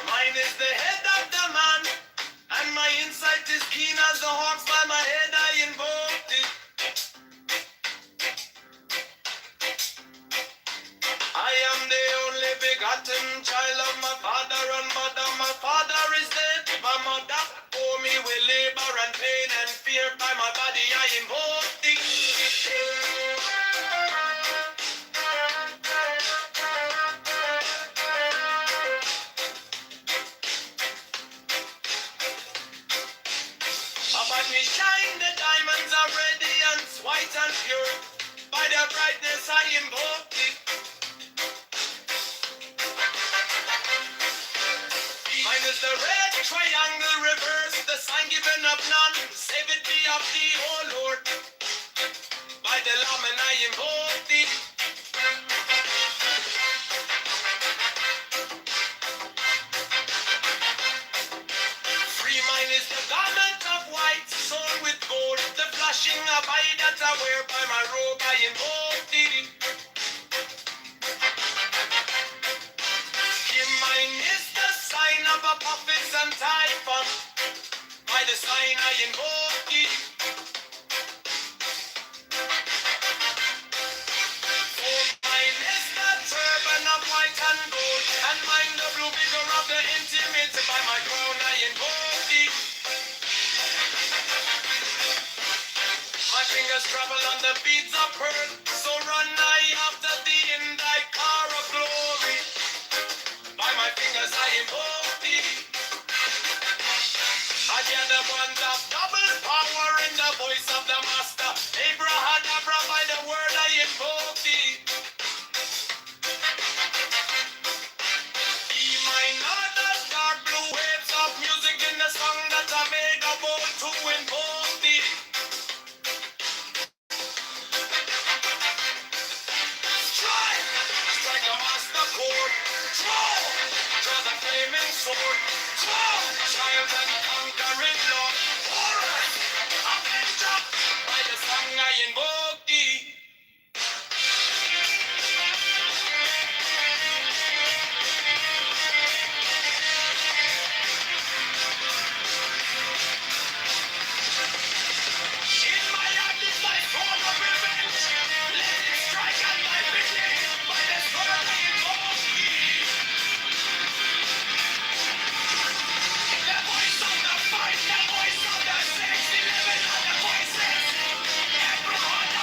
[SPEAKER 12] Mine is the head of the man, and my insight is keen as the hawks. By my head I invoked it. I am the only begotten child of my father and mother. My father is dead. My mother bore me with labor and pain and fear. By my body I invoked it. Upon me shine the diamonds are radiant, white and pure. By their brightness I invoked it. Mine is the red triangle reverse, the sign given of none. Save it be of thee, O Lord. By the Lamb and I invoke thee. Free mine is the garment of white, sewn with gold. The flashing of eye that I wear. By my robe I invoke thee. Mine is the sign of a prophets and typhon. By the sign I invoke thee. Oh, mine is the turban of white and gold, and mine the blue vigor of the intimate. By my crown I invoke thee. My fingers travel on the beads of pearl, so run I after thee in thy car of glory. By my fingers I invoke thee. I hear the ones of double power in the voice of the master. Abrahadabra, by the word I invoke thee. Be mine are the dark blue waves of music in the song that I made of old to invoke thee. Strike a master chord. Draw the flaming sword. Child and conquering Lord. Horus, avenger. By the song I invoke thee. In my hand is thy sword of revenge. Let it strike at thy beginning. By the sword I invoke thee. The voice of the fight, the voice of the 6, 11 other voices. Everyone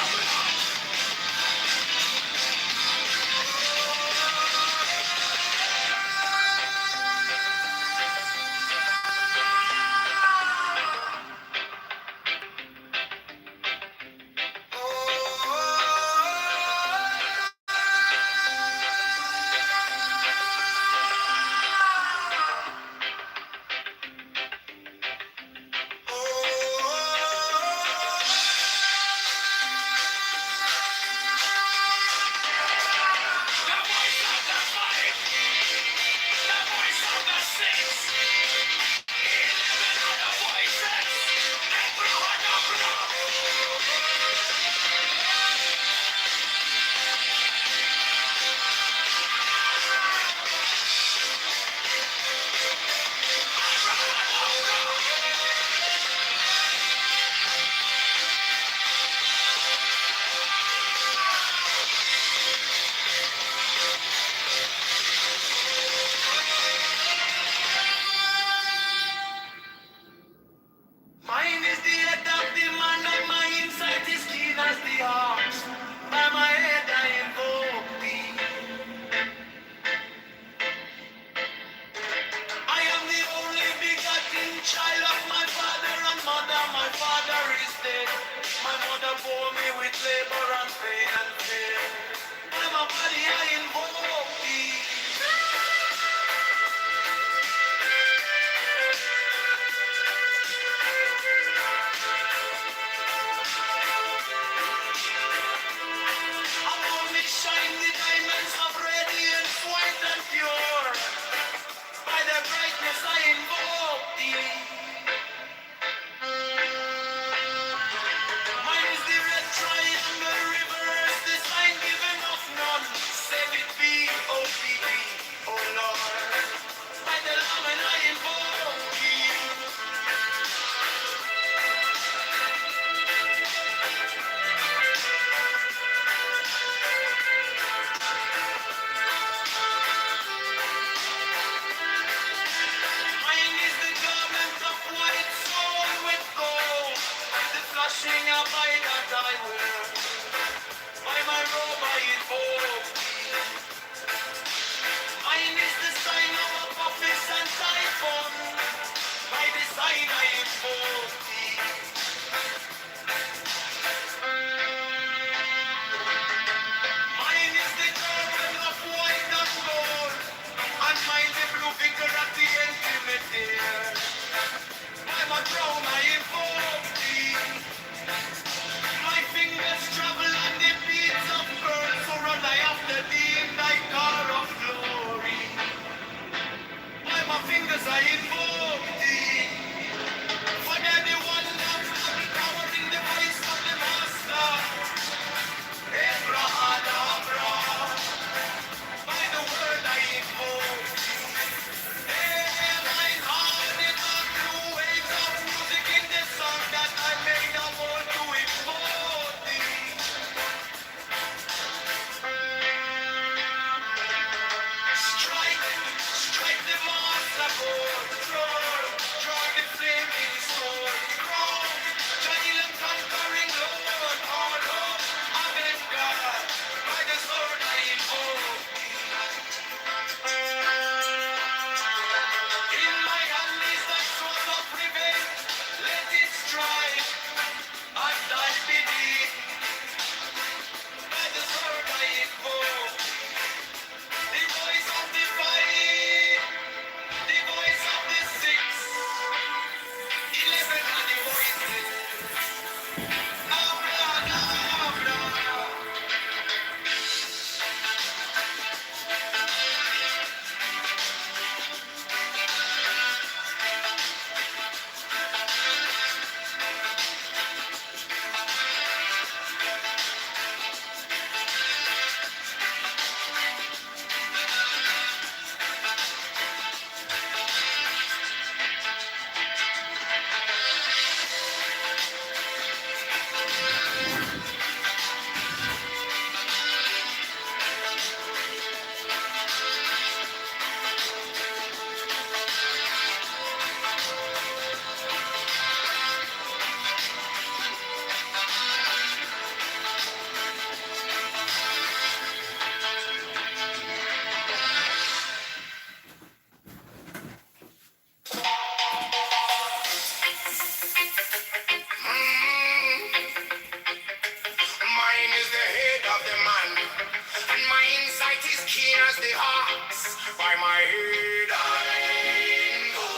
[SPEAKER 12] keen as the ox. By my head I go.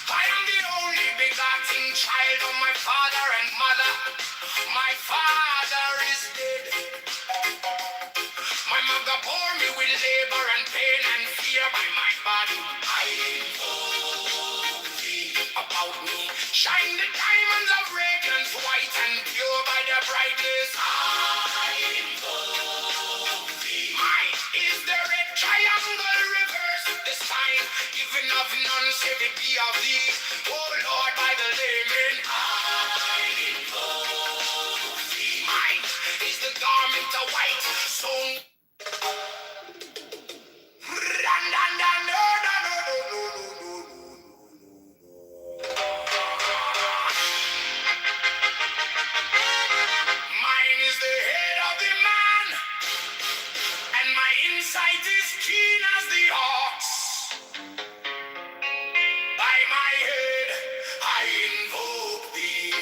[SPEAKER 12] I am the only begotten child of my father and mother. My father is dead. My mother bore me with labor and pain and fear by my body. I invoke thee about me. Shine the diamonds of radiance, white and pure by their brightness. I invoke thee. Mine is the red triangle reverse. The sign given of none, save it be of thee. Oh Lord, by the layman. I invoke thee. Mine is the garment of white, sewn. Mine is the head of the man, and my insight is keen as the ox. By my head I invoke thee.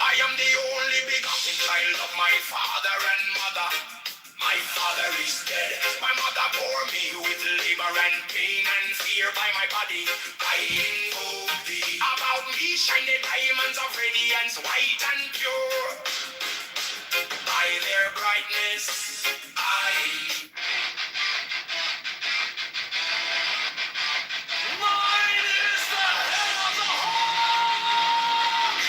[SPEAKER 12] I am the only begotten child of my father and mother. My father is dead. My mother bore me with labor and pain and fear by my body. I invoke thee. About me shine the diamonds of radiance, white and pure. By their brightness, mine is the head of the hawk.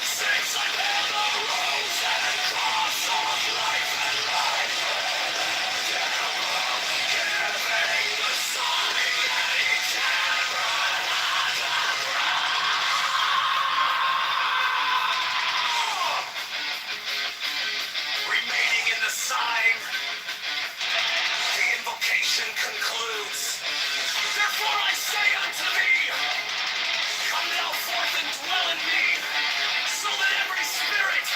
[SPEAKER 12] Since I bear the rose and cross of life and light, giving the sign and each remaining in the sign, the invocation concludes. Therefore I say unto thee, come thou forth and dwell in me, so that every spirit,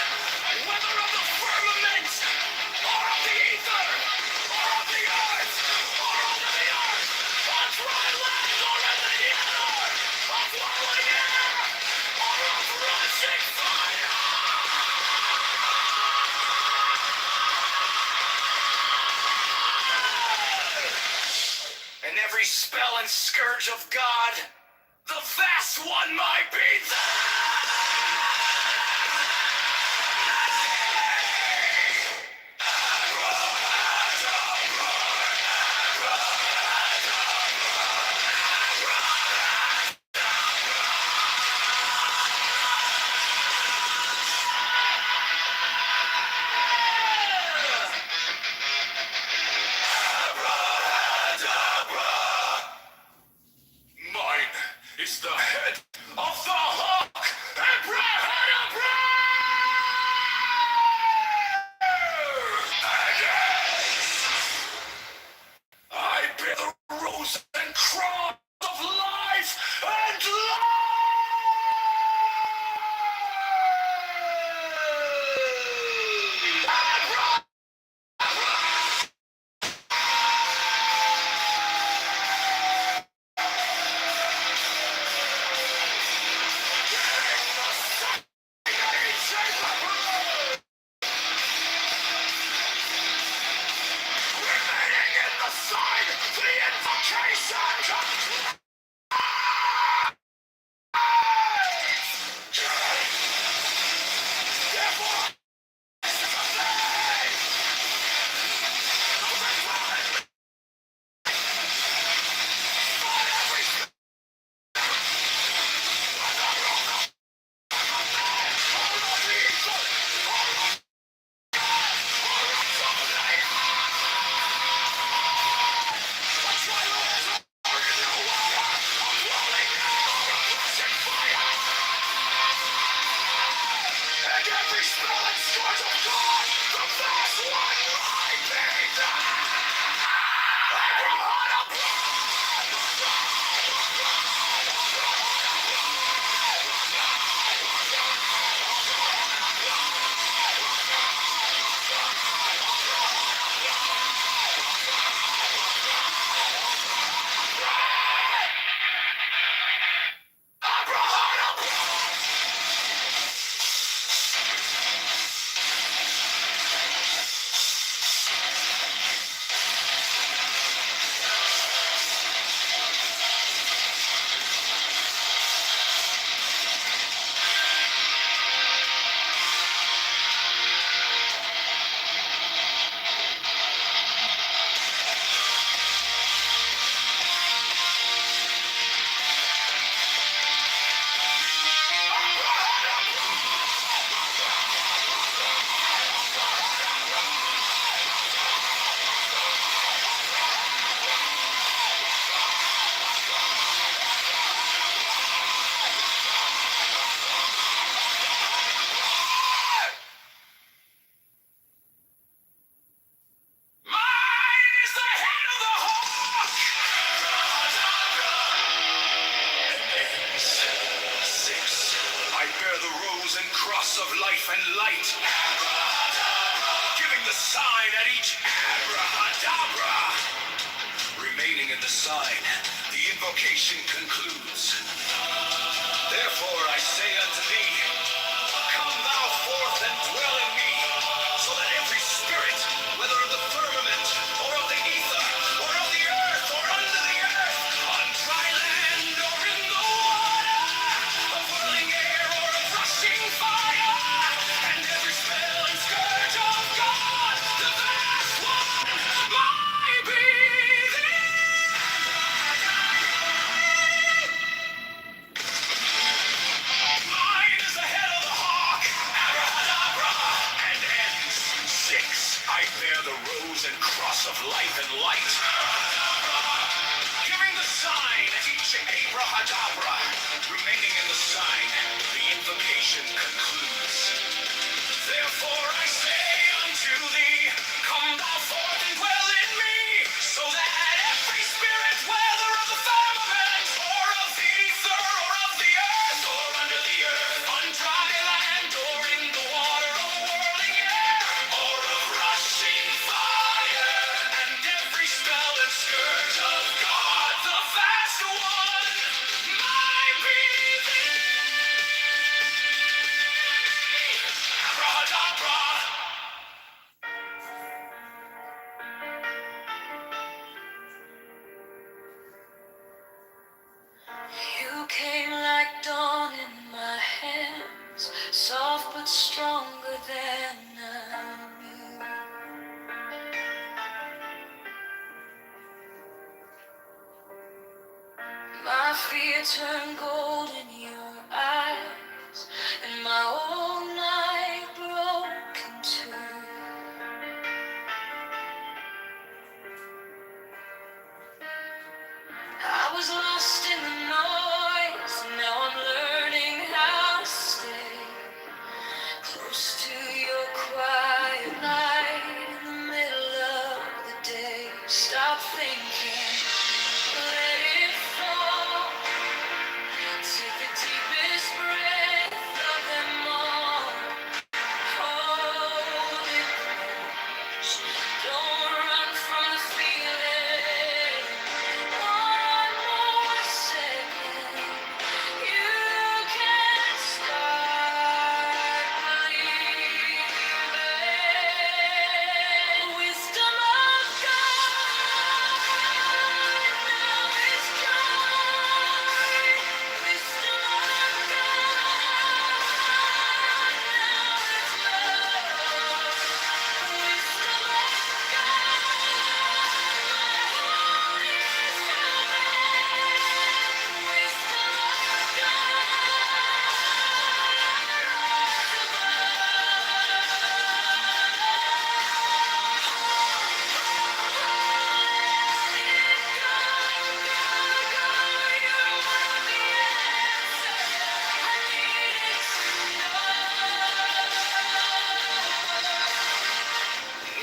[SPEAKER 12] whether of the firmament, or of the ether, or of the earth, or under the earth, on dry land, or in the ether, of whirling air, or of rushing fire, and every spell and scourge of God, the vast one might be mine is the head of the hawk. the sign at each abracadabra. Remaining in the sign, the invocation concludes. Therefore I say unto thee, come thou forth and dwell in me, so that every spirit, whether of the firmament, or of the ether, or of the earth, or under the earth, on dry land, or in the water, of whirling air, or of rushing fire, and every spell and scourge of God, the vast one, my breathing. Mine is the head of the hawk, abracadabra, and ends. 6, I bear the rose and cross of life and light. Giving the sign, each abracadabra. Remaining in the sign, the invocation concludes. Therefore I say unto thee, come thou forth and dwell in me, so that every spirit, whether of the firmament, or of the ether, or of the earth, or under the earth, on dry land, or in the water, of whirling air, or of rushing fire, and every spell and scourge of God, the vast one, my breathing. Abracadabra.
[SPEAKER 7] You came like dawn in my hands, soft but stronger than I knew. My fear turned gold in your eyes, and my old night broke in two. I was lost in the noise, now I'm learning how to stay close to your quiet light in the middle of the day. Stop thinking, let it fall. Take the deepest breath of them all. Hold it close. Don't run from the feeling. One more second. You can start believing. Wisdom of God. Now it's joy. Wisdom of God. Now it's love. Wisdom of God. My heart is open. Wisdom of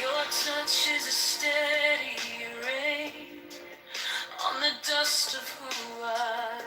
[SPEAKER 7] Your touch is a steady rain on the dust of who I